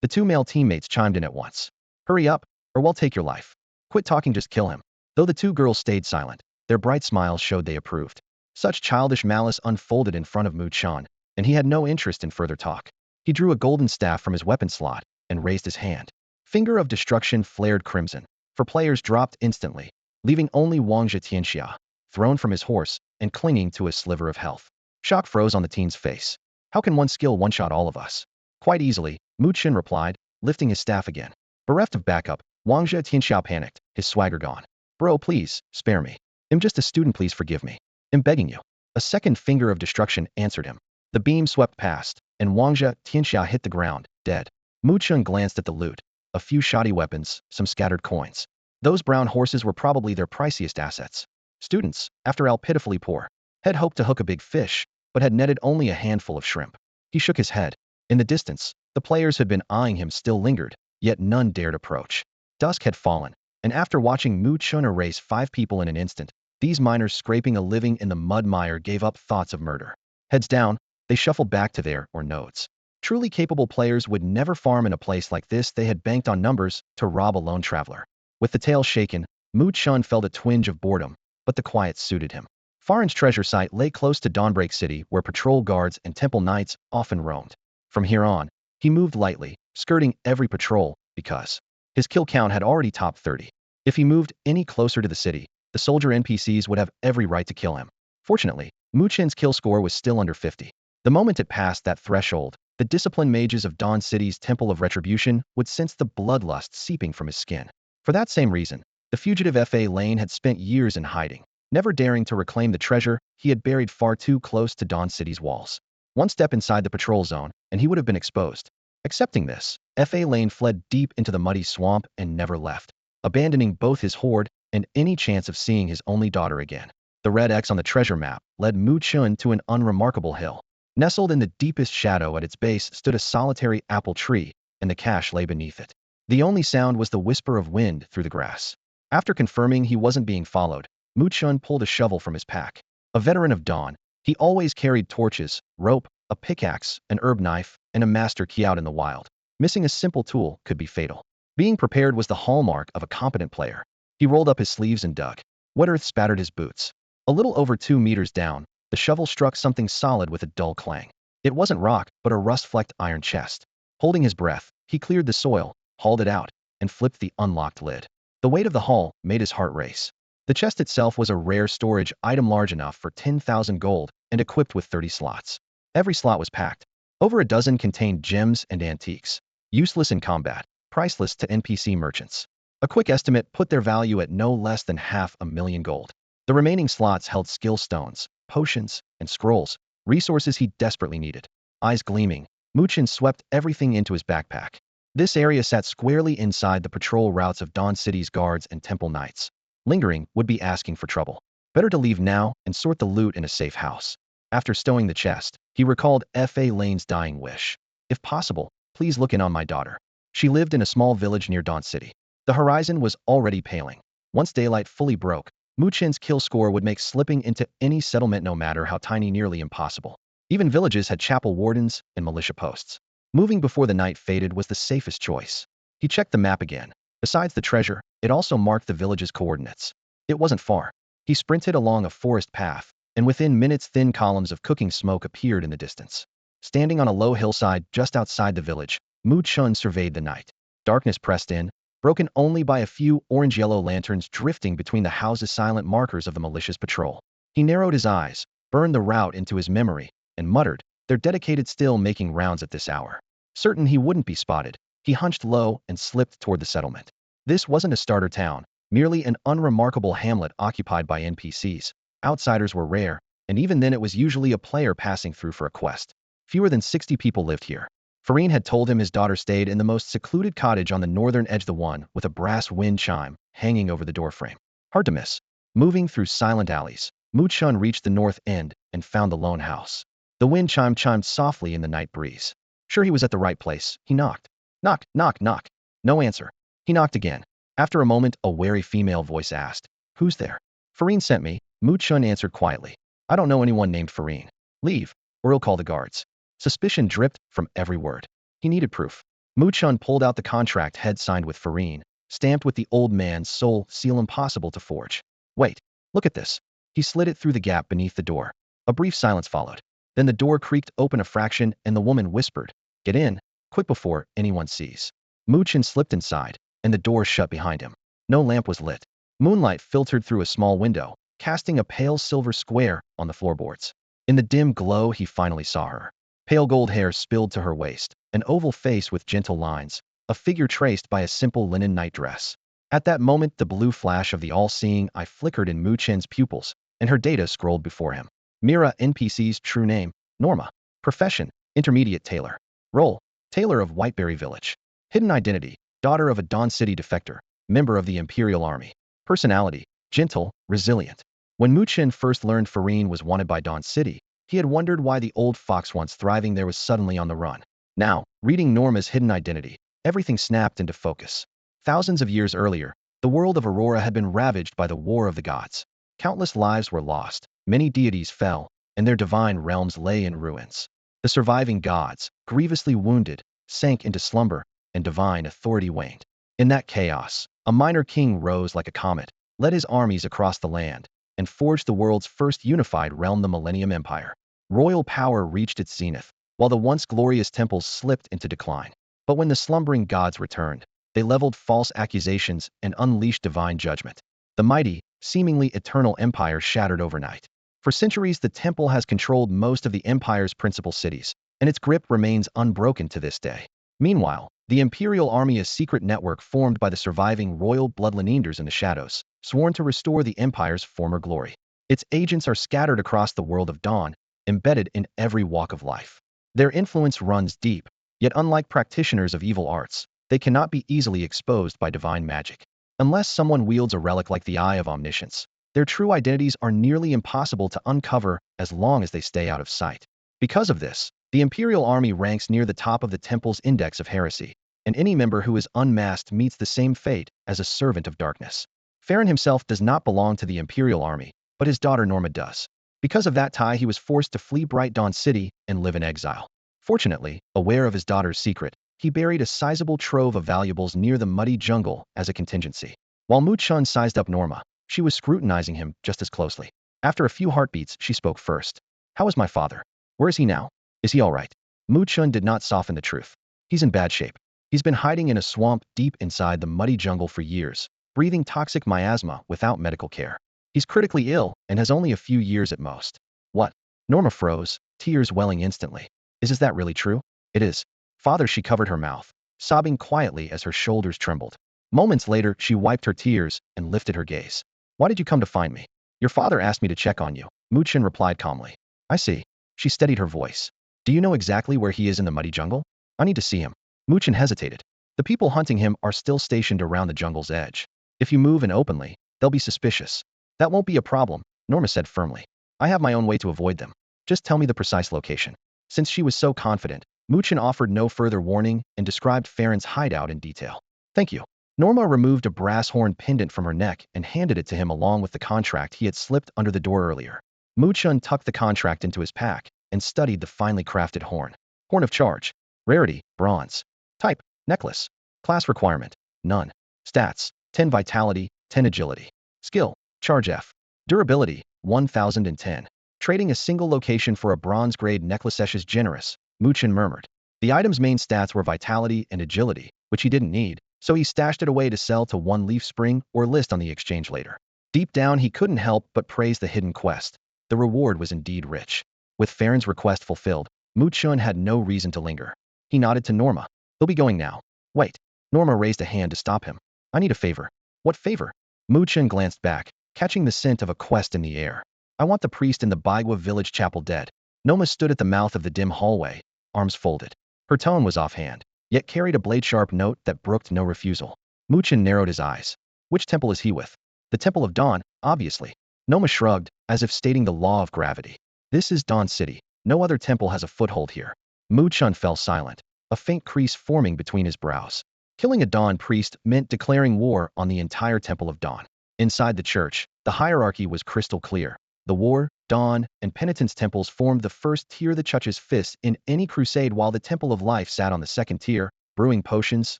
The 2 male teammates chimed in at once. Hurry up, or we'll take your life. Quit talking, just kill him. Though the 2 girls stayed silent, their bright smiles showed they approved. Such childish malice unfolded in front of Mu Chen, and he had no interest in further talk. He drew a golden staff from his weapon slot and raised his hand. Finger of destruction flared crimson. For players dropped instantly, leaving only Wangzhe Tianxia, thrown from his horse and clinging to a sliver of health. Shock froze on the teen's face. How can one skill one-shot all of us? Quite easily, Mu Chen replied, lifting his staff again. Bereft of backup, Wangzhe Tianxia panicked, his swagger gone. Bro, please, spare me. I'm just a student, please forgive me. I'm begging you. A second finger of destruction answered him. The beam swept past, and Wangzhe Tianxia hit the ground, dead. Mu Chen glanced at the loot. A few shoddy weapons, some scattered coins. Those brown horses were probably their priciest assets. Students, after all pitifully poor, had hoped to hook a big fish, but had netted only a handful of shrimp. He shook his head. In the distance, the players had been eyeing him still lingered, yet none dared approach. Dusk had fallen, and after watching Mu Chen erase 5 people in an instant, these miners scraping a living in the mud mire gave up thoughts of murder. Heads down, they shuffled back to their nodes. Truly capable players would never farm in a place like this. They had banked on numbers to rob a lone traveler. With the tail shaken, Mu Chen felt a twinge of boredom, but the quiet suited him. Farin's treasure site lay close to Dawnbreak City, where patrol guards and temple knights often roamed. From here on, he moved lightly, skirting every patrol, because his kill count had already topped 30. If he moved any closer to the city, the soldier NPCs would have every right to kill him. Fortunately, Mu Chen's kill score was still under 50. The moment it passed that threshold, the disciplined mages of Dawn City's Temple of Retribution would sense the bloodlust seeping from his skin. For that same reason, the fugitive Fa Lane had spent years in hiding, never daring to reclaim the treasure he had buried far too close to Dawn City's walls. One step inside the patrol zone, and he would have been exposed. Accepting this, Fa Lane fled deep into the muddy swamp and never left, abandoning both his horde and any chance of seeing his only daughter again. The red X on the treasure map led Mu Chen to an unremarkable hill. Nestled in the deepest shadow at its base stood a solitary apple tree, and the cache lay beneath it. The only sound was the whisper of wind through the grass. After confirming he wasn't being followed, Mu Chen pulled a shovel from his pack. A veteran of Dawn, he always carried torches, rope, a pickaxe, an herb knife, and a master key out in the wild. Missing a simple tool could be fatal. Being prepared was the hallmark of a competent player. He rolled up his sleeves and dug. Wet earth spattered his boots. A little over 2 meters down, the shovel struck something solid with a dull clang. It wasn't rock, but a rust-flecked iron chest. Holding his breath, he cleared the soil, hauled it out, and flipped the unlocked lid. The weight of the haul made his heart race. The chest itself was a rare storage item large enough for 10,000 gold and equipped with 30 slots. Every slot was packed. Over a dozen contained gems and antiques. Useless in combat, priceless to NPC merchants. A quick estimate put their value at no less than 500,000 gold. The remaining slots held skill stones, potions, and scrolls, resources he desperately needed. Eyes gleaming, Mu Chen swept everything into his backpack. This area sat squarely inside the patrol routes of Dawn City's guards and temple knights. Lingering would be asking for trouble. Better to leave now and sort the loot in a safe house. After stowing the chest, he recalled Fa Lane's dying wish. If possible, please look in on my daughter. She lived in a small village near Dawn City. The horizon was already paling. Once daylight fully broke, Mu Chen's kill score would make slipping into any settlement, no matter how tiny, nearly impossible. Even villages had chapel wardens and militia posts. Moving before the night faded was the safest choice. He checked the map again. Besides the treasure, it also marked the village's coordinates. It wasn't far. He sprinted along a forest path, and within minutes thin columns of cooking smoke appeared in the distance. Standing on a low hillside just outside the village, Mu Chen surveyed the night. Darkness pressed in, broken only by a few orange-yellow lanterns drifting between the houses, silent markers of the malicious patrol. He narrowed his eyes, burned the route into his memory, and muttered, "They're dedicated, still making rounds at this hour." Certain he wouldn't be spotted, he hunched low and slipped toward the settlement. This wasn't a starter town, merely an unremarkable hamlet occupied by NPCs. Outsiders were rare, and even then it was usually a player passing through for a quest. Fewer than 60 people lived here. Farin had told him his daughter stayed in the most secluded cottage on the northern edge, the one with a brass wind chime hanging over the doorframe. Hard to miss. Moving through silent alleys, Mu Chen reached the north end and found the lone house. The wind chime chimed softly in the night breeze. Sure he was at the right place, he knocked. Knock, knock, knock. No answer. He knocked again. After a moment, a wary female voice asked, "Who's there?" "Farin sent me," Mu Chen answered quietly. "I don't know anyone named Farin. Leave, or he'll call the guards." Suspicion dripped from every word. He needed proof. Mu Chen pulled out the contract head signed with Farin, stamped with the old man's soul seal impossible to forge. "Wait, look at this." He slid it through the gap beneath the door. A brief silence followed. Then the door creaked open a fraction and the woman whispered, "Get in, quick before anyone sees." Mu Chen slipped inside, and the door shut behind him. No lamp was lit. Moonlight filtered through a small window, casting a pale silver square on the floorboards. In the dim glow, he finally saw her. Pale gold hair spilled to her waist, an oval face with gentle lines, a figure traced by a simple linen nightdress. At that moment, the blue flash of the all-seeing eye flickered in Mu Chen's pupils, and her data scrolled before him. Mira NPC's true name, Norma. Profession, intermediate tailor. Role, tailor of Whiteberry Village. Hidden identity, daughter of a Dawn City defector, member of the Imperial Army. Personality, gentle, resilient. When Mu Chen first learned Farine was wanted by Dawn City, he had wondered why the old fox once thriving there was suddenly on the run. Now, reading Norma's hidden identity, everything snapped into focus. Thousands of years earlier, the world of Aurora had been ravaged by the War of the Gods. Countless lives were lost, many deities fell, and their divine realms lay in ruins. The surviving gods, grievously wounded, sank into slumber, and divine authority waned. In that chaos, a minor king rose like a comet, led his armies across the land, and forged the world's first unified realm, the Millennium Empire. Royal power reached its zenith, while the once glorious temples slipped into decline. But when the slumbering gods returned, they leveled false accusations and unleashed divine judgment. The mighty, seemingly eternal empire shattered overnight. For centuries, the temple has controlled most of the empire's principal cities, and its grip remains unbroken to this day. Meanwhile, the Imperial Army, a secret network formed by the surviving royal bloodlineers in the shadows, sworn to restore the empire's former glory. Its agents are scattered across the world of Dawn, embedded in every walk of life. Their influence runs deep, yet unlike practitioners of evil arts, they cannot be easily exposed by divine magic. Unless someone wields a relic like the Eye of Omniscience, their true identities are nearly impossible to uncover as long as they stay out of sight. Because of this, the Imperial Army ranks near the top of the Temple's index of heresy, and any member who is unmasked meets the same fate as a servant of darkness. Farron himself does not belong to the Imperial Army, but his daughter Norma does. Because of that tie, he was forced to flee Bright Dawn City and live in exile. Fortunately, aware of his daughter's secret, he buried a sizable trove of valuables near the muddy jungle as a contingency. While Mu Chen sized up Norma, she was scrutinizing him just as closely. After a few heartbeats, she spoke first. "How is my father? Where is he now? Is he all right?" Mu Chen did not soften the truth. "He's in bad shape. He's been hiding in a swamp deep inside the muddy jungle for years, breathing toxic miasma without medical care. He's critically ill and has only a few years at most." "What?" Norma froze, tears welling instantly. Is that really true?" "It is. Father." She covered her mouth, sobbing quietly as her shoulders trembled. Moments later, she wiped her tears and lifted her gaze. "Why did you come to find me?" "Your father asked me to check on you," Mu Chen replied calmly. "I see." She steadied her voice. "Do you know exactly where he is in the muddy jungle?" "I need to see him." Mu Chen hesitated. "The people hunting him are still stationed around the jungle's edge. If you move in openly, they'll be suspicious." "That won't be a problem," Norma said firmly. "I have my own way to avoid them. Just tell me the precise location." Since she was so confident, Mu Chen offered no further warning and described Farron's hideout in detail. "Thank you." Norma removed a brass horn pendant from her neck and handed it to him along with the contract he had slipped under the door earlier. Mu Chen tucked the contract into his pack and studied the finely crafted horn. Horn of Charge. Rarity, bronze. Type, necklace. Class requirement, none. Stats, 10 vitality, 10 agility. Skill, charge F. Durability, 1010. Trading a single location for a bronze-grade necklace is generous, Mu Chen murmured. The item's main stats were vitality and agility, which he didn't need, so he stashed it away to sell to One Leaf Spring or list on the exchange later. Deep down, he couldn't help but praise the hidden quest. The reward was indeed rich. With Farron's request fulfilled, Mu Chen had no reason to linger. He nodded to Norma. "He'll be going now." "Wait." Norma raised a hand to stop him. "I need a favor." "What favor?" Mu Chen glanced back, catching the scent of a quest in the air. "I want the priest in the Baigua village chapel dead." Norma stood at the mouth of the dim hallway, arms folded. Her tone was offhand, yet carried a blade-sharp note that brooked no refusal. Mu Chen narrowed his eyes. "Which temple is he with?" "The Temple of Dawn, obviously." Norma shrugged, as if stating the law of gravity. "This is Dawn City. No other temple has a foothold here." Mu Chen fell silent, a faint crease forming between his brows. Killing a Dawn priest meant declaring war on the entire Temple of Dawn. Inside the church, the hierarchy was crystal clear. The War, Dawn, and Penitence temples formed the first tier, the church's fist in any crusade, while the Temple of Life sat on the second tier, brewing potions,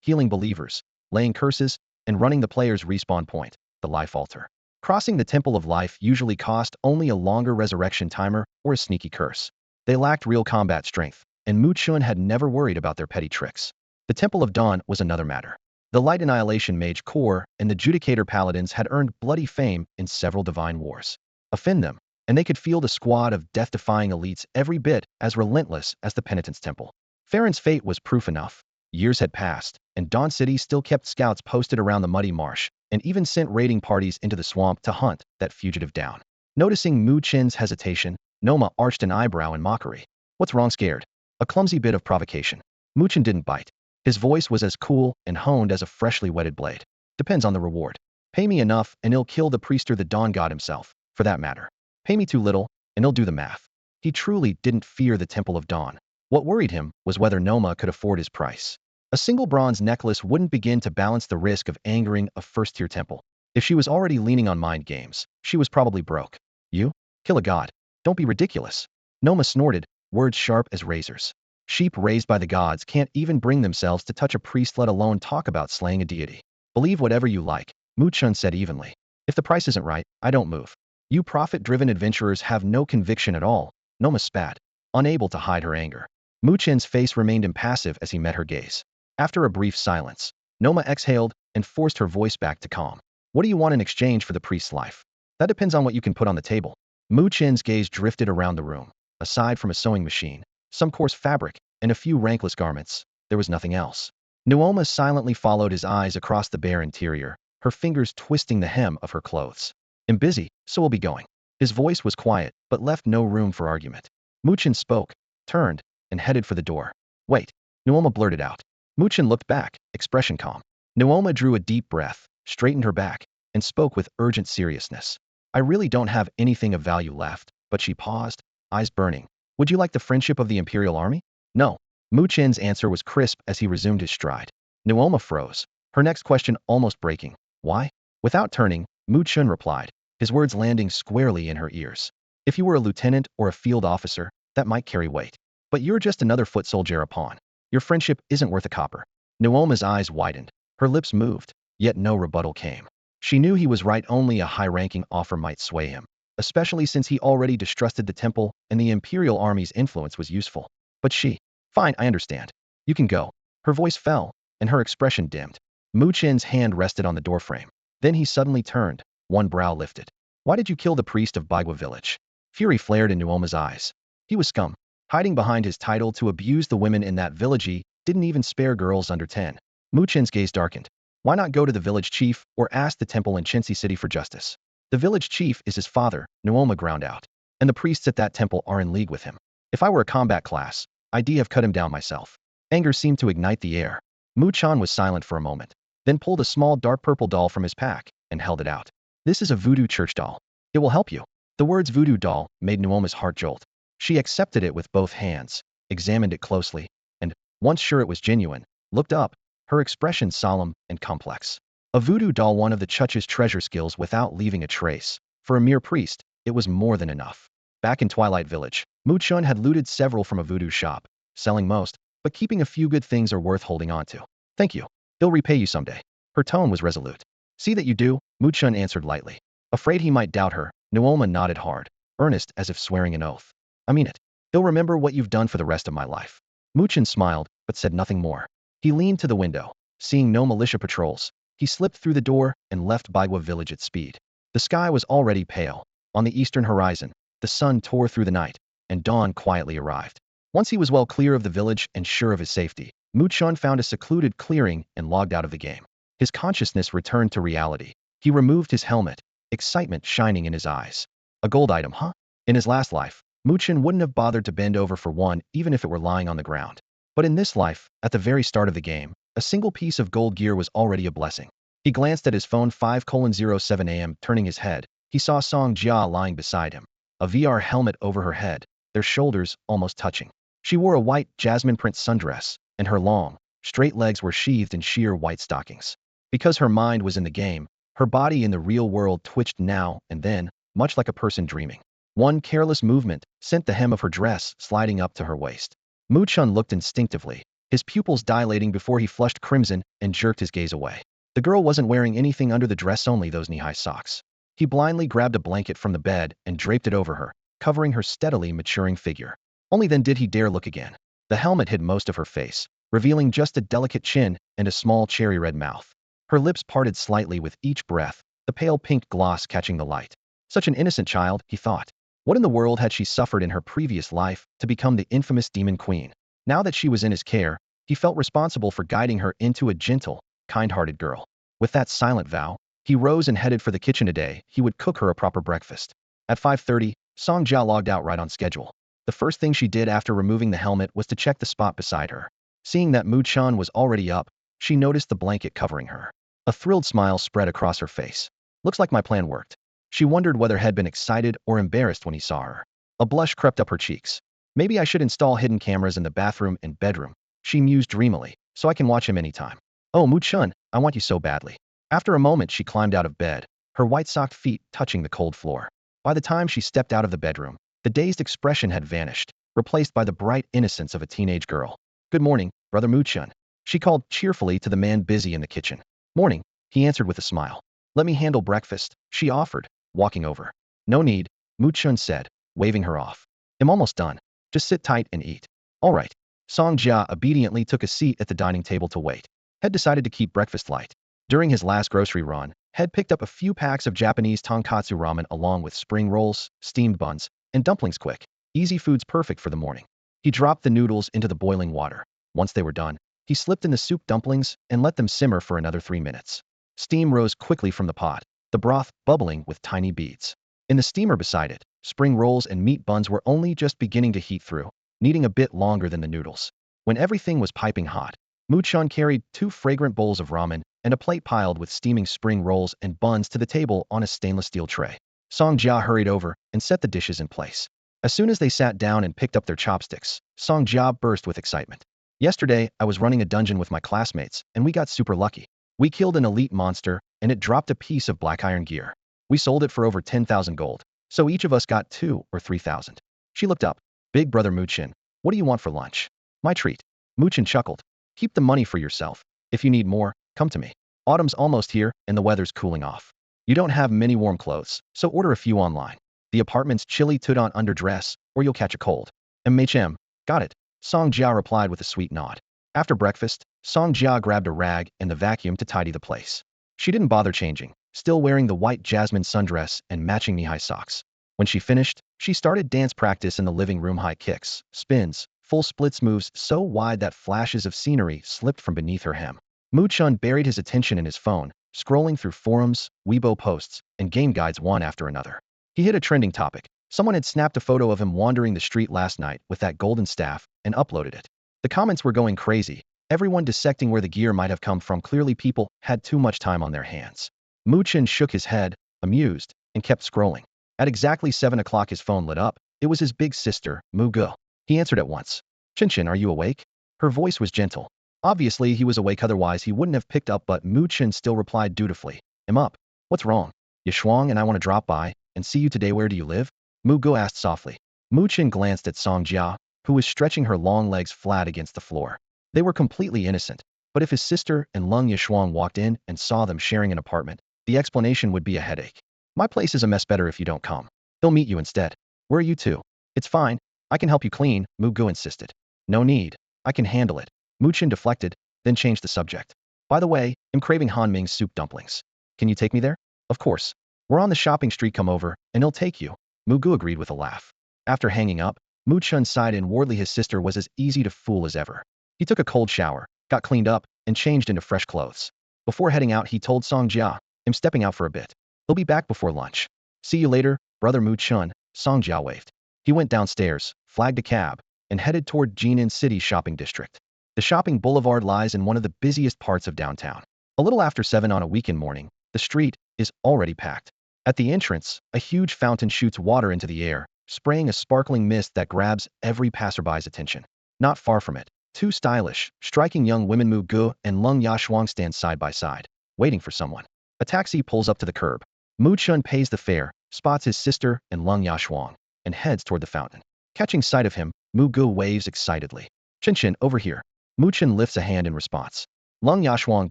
healing believers, laying curses, and running the player's respawn point, the life altar. Crossing the Temple of Life usually cost only a longer resurrection timer or a sneaky curse. They lacked real combat strength, and Mu Chen had never worried about their petty tricks. The Temple of Dawn was another matter. The Light Annihilation Mage Corps and the Judicator Paladins had earned bloody fame in several divine wars. Offend them, and they could feel the squad of death-defying elites every bit as relentless as the Penitence Temple. Farron's fate was proof enough. Years had passed, and Dawn City still kept scouts posted around the muddy marsh, and even sent raiding parties into the swamp to hunt that fugitive down. Noticing Mu Chen's hesitation, Noma arched an eyebrow in mockery. What's wrong, scared? A clumsy bit of provocation. Mu Chen didn't bite. His voice was as cool and honed as a freshly whetted blade. Depends on the reward. Pay me enough and he'll kill the priest or the Dawn God himself, for that matter. Pay me too little, and he'll do the math. He truly didn't fear the Temple of Dawn. What worried him was whether Noma could afford his price. A single bronze necklace wouldn't begin to balance the risk of angering a first-tier temple. If she was already leaning on mind games, she was probably broke. You? Kill a god. Don't be ridiculous. Noma snorted, words sharp as razors. Sheep raised by the gods can't even bring themselves to touch a priest, let alone talk about slaying a deity. Believe whatever you like, Mu Chen said evenly. If the price isn't right, I don't move. You profit-driven adventurers have no conviction at all, Noma spat, unable to hide her anger. Mu Chen's face remained impassive as he met her gaze. After a brief silence, Noma exhaled and forced her voice back to calm. What do you want in exchange for the priest's life? That depends on what you can put on the table. Mu Chen's gaze drifted around the room. Aside from a sewing machine, some coarse fabric, and a few rankless garments, there was nothing else. Nuoma silently followed his eyes across the bare interior, her fingers twisting the hem of her clothes. I'm busy, so we'll be going. His voice was quiet, but left no room for argument. Mu Chen spoke, turned, and headed for the door. Wait, Nuoma blurted out. Mu Chen looked back, expression calm. Nuoma drew a deep breath, straightened her back, and spoke with urgent seriousness. I really don't have anything of value left, but she paused, eyes burning. Would you like the friendship of the Imperial Army? No. Mu Chen's answer was crisp as he resumed his stride. Nuoma froze, her next question almost breaking. Why? Without turning, Mu Chen replied, his words landing squarely in her ears. If you were a lieutenant or a field officer, that might carry weight. But you're just another foot soldier, a pawn. Your friendship isn't worth a copper. Nuoma's eyes widened, her lips moved, yet no rebuttal came. She knew he was right, only a high-ranking offer might sway him, especially since he already distrusted the temple and the Imperial Army's influence was useful. But she, fine, I understand. You can go. Her voice fell, and her expression dimmed. Mu Chen's hand rested on the doorframe. Then he suddenly turned, one brow lifted. Why did you kill the priest of Baigua village? Fury flared in Nuoma's eyes. He was scum. Hiding behind his title to abuse the women in that village, he didn't even spare girls under 10. Mu Chen's gaze darkened. Why not go to the village chief or ask the temple in Chincy City for justice? The village chief is his father, Nuoma ground out, and the priests at that temple are in league with him. If I were a combat class, I'd have cut him down myself. Anger seemed to ignite the air. Mu Chen was silent for a moment, then pulled a small dark purple doll from his pack and held it out. This is a voodoo church doll. It will help you. The words voodoo doll made Nuoma's heart jolt. She accepted it with both hands, examined it closely, and, once sure it was genuine, looked up, her expression solemn and complex. A voodoo doll, one of the church's treasure skills without leaving a trace. For a mere priest, it was more than enough. Back in Twilight Village, Mu Chen had looted several from a voodoo shop, selling most, but keeping a few good things are worth holding on to. Thank you. He'll repay you someday. Her tone was resolute. See that you do, Mu Chen answered lightly. Afraid he might doubt her, Nuoma nodded hard, earnest as if swearing an oath. I mean it. He'll remember what you've done for the rest of my life. Mu Chen smiled, but said nothing more. He leaned to the window. Seeing no militia patrols, he slipped through the door and left Baigua village at speed. The sky was already pale. On the eastern horizon, the sun tore through the night, and dawn quietly arrived. Once he was well clear of the village and sure of his safety, Mu Chen found a secluded clearing and logged out of the game. His consciousness returned to reality. He removed his helmet, excitement shining in his eyes. A gold item, huh? In his last life, Mu Chen wouldn't have bothered to bend over for one even if it were lying on the ground. But in this life, at the very start of the game, a single piece of gold gear was already a blessing. He glanced at his phone 5:07 a.m. Turning his head, he saw Song Jia lying beside him, a VR helmet over her head, their shoulders almost touching. She wore a white jasmine print sundress, and her long, straight legs were sheathed in sheer white stockings. Because her mind was in the game, her body in the real world twitched now and then, much like a person dreaming. One careless movement sent the hem of her dress sliding up to her waist. Mu Chen looked instinctively, his pupils dilating before he flushed crimson and jerked his gaze away. The girl wasn't wearing anything under the dress, only those knee-high socks. He blindly grabbed a blanket from the bed and draped it over her, covering her steadily maturing figure. Only then did he dare look again. The helmet hid most of her face, revealing just a delicate chin and a small cherry-red mouth. Her lips parted slightly with each breath, the pale pink gloss catching the light. Such an innocent child, he thought. What in the world had she suffered in her previous life to become the infamous demon queen? Now that she was in his care, he felt responsible for guiding her into a gentle, kind-hearted girl. With that silent vow, he rose and headed for the kitchen today. He would cook her a proper breakfast. At 5:30, Sanja logged out right on schedule. The first thing she did after removing the helmet was to check the spot beside her. Seeing that Mu Chen was already up, she noticed the blanket covering her. A thrilled smile spread across her face. Looks like my plan worked. She wondered whether he'd been excited or embarrassed when he saw her. A blush crept up her cheeks. Maybe I should install hidden cameras in the bathroom and bedroom, she mused dreamily, so I can watch him anytime. Oh, Mu Chen, I want you so badly. After a moment, she climbed out of bed, her white-socked feet touching the cold floor. By the time she stepped out of the bedroom, the dazed expression had vanished, replaced by the bright innocence of a teenage girl. Good morning, Brother Mu Chen. She called cheerfully to the man busy in the kitchen. Morning, he answered with a smile. Let me handle breakfast, she offered, walking over. No need, Mu Chen said, waving her off. I'm almost done. Just sit tight and eat. All right. Sanja obediently took a seat at the dining table to wait. Had decided to keep breakfast light. During his last grocery run, had picked up a few packs of Japanese tonkatsu ramen along with spring rolls, steamed buns, and dumplings quick. Easy foods perfect for the morning. He dropped the noodles into the boiling water. Once they were done, he slipped in the soup dumplings and let them simmer for another 3 minutes. Steam rose quickly from the pot, the broth bubbling with tiny beads. In the steamer beside it, spring rolls and meat buns were only just beginning to heat through, needing a bit longer than the noodles. When everything was piping hot, Mu Chen carried 2 fragrant bowls of ramen and a plate piled with steaming spring rolls and buns to the table on a stainless steel tray. Sanja hurried over and set the dishes in place. As soon as they sat down and picked up their chopsticks, Sanja burst with excitement. Yesterday, I was running a dungeon with my classmates, and we got super lucky. We killed an elite monster, and it dropped a piece of black iron gear. We sold it for over 10,000 gold, so each of us got 2 or 3,000. She looked up. Big brother Mu Chen, what do you want for lunch? My treat. Mu Chen chuckled. Keep the money for yourself. If you need more, come to me. Autumn's almost here, and the weather's cooling off. You don't have many warm clothes, so order a few online. The apartment's chilly put-on underdress, or you'll catch a cold. MHM. Got it. Song Jia replied with a sweet nod. After breakfast, Song Jia grabbed a rag and the vacuum to tidy the place. She didn't bother changing, still wearing the white jasmine sundress and matching knee-high socks. When she finished, she started dance practice in the living room. High kicks, spins, full splits moves so wide that flashes of scenery slipped from beneath her hem. Mu Chen buried his attention in his phone, scrolling through forums, Weibo posts, and game guides one after another. He hit a trending topic. Someone had snapped a photo of him wandering the street last night with that golden staff and uploaded it. The comments were going crazy, everyone dissecting where the gear might have come from. Clearly people had too much time on their hands. Mu Chen shook his head, amused, and kept scrolling. At exactly 7 o'clock his phone lit up. It was his big sister, Mu Gu. He answered at once. Chen, are you awake? Her voice was gentle. Obviously he was awake, otherwise he wouldn't have picked up, but Mu Chen still replied dutifully. I'm up. What's wrong? Yishuang and I want to drop by and see you today. Where do you live? Mu Gu asked softly. Mu Chen glanced at Song Jia, who was stretching her long legs flat against the floor. They were completely innocent, but if his sister and Lung Yishuang walked in and saw them sharing an apartment, the explanation would be a headache. My place is a mess, better if you don't come. He'll meet you instead. Where are you two? It's fine. I can help you clean, Mu Gu insisted. No need. I can handle it. Mu Chen deflected, then changed the subject. By the way, I'm craving Han Ming's soup dumplings. Can you take me there? Of course. We're on the shopping street, come over, and he'll take you. Mu Gu agreed with a laugh. After hanging up, Mu Chen sighed inwardly. His sister was as easy to fool as ever. He took a cold shower, got cleaned up, and changed into fresh clothes. Before heading out, he told Song Jia, I'm stepping out for a bit. He'll be back before lunch. See you later, brother Mu Chen, Song Jia waved. He went downstairs, flagged a cab, and headed toward Jinan City's shopping district. The shopping boulevard lies in one of the busiest parts of downtown. A little after 7 on a weekend morning, the street is already packed. At the entrance, a huge fountain shoots water into the air, spraying a sparkling mist that grabs every passerby's attention. Not far from it, 2 stylish, striking young women, Mu Gu and Lung Yashuang, stand side by side, waiting for someone. A taxi pulls up to the curb. Mu Chen pays the fare, spots his sister and Lung Yashuang, and heads toward the fountain. Catching sight of him, Mu Gu waves excitedly. Chen, over here. Mu Chen lifts a hand in response. Lung Yashuang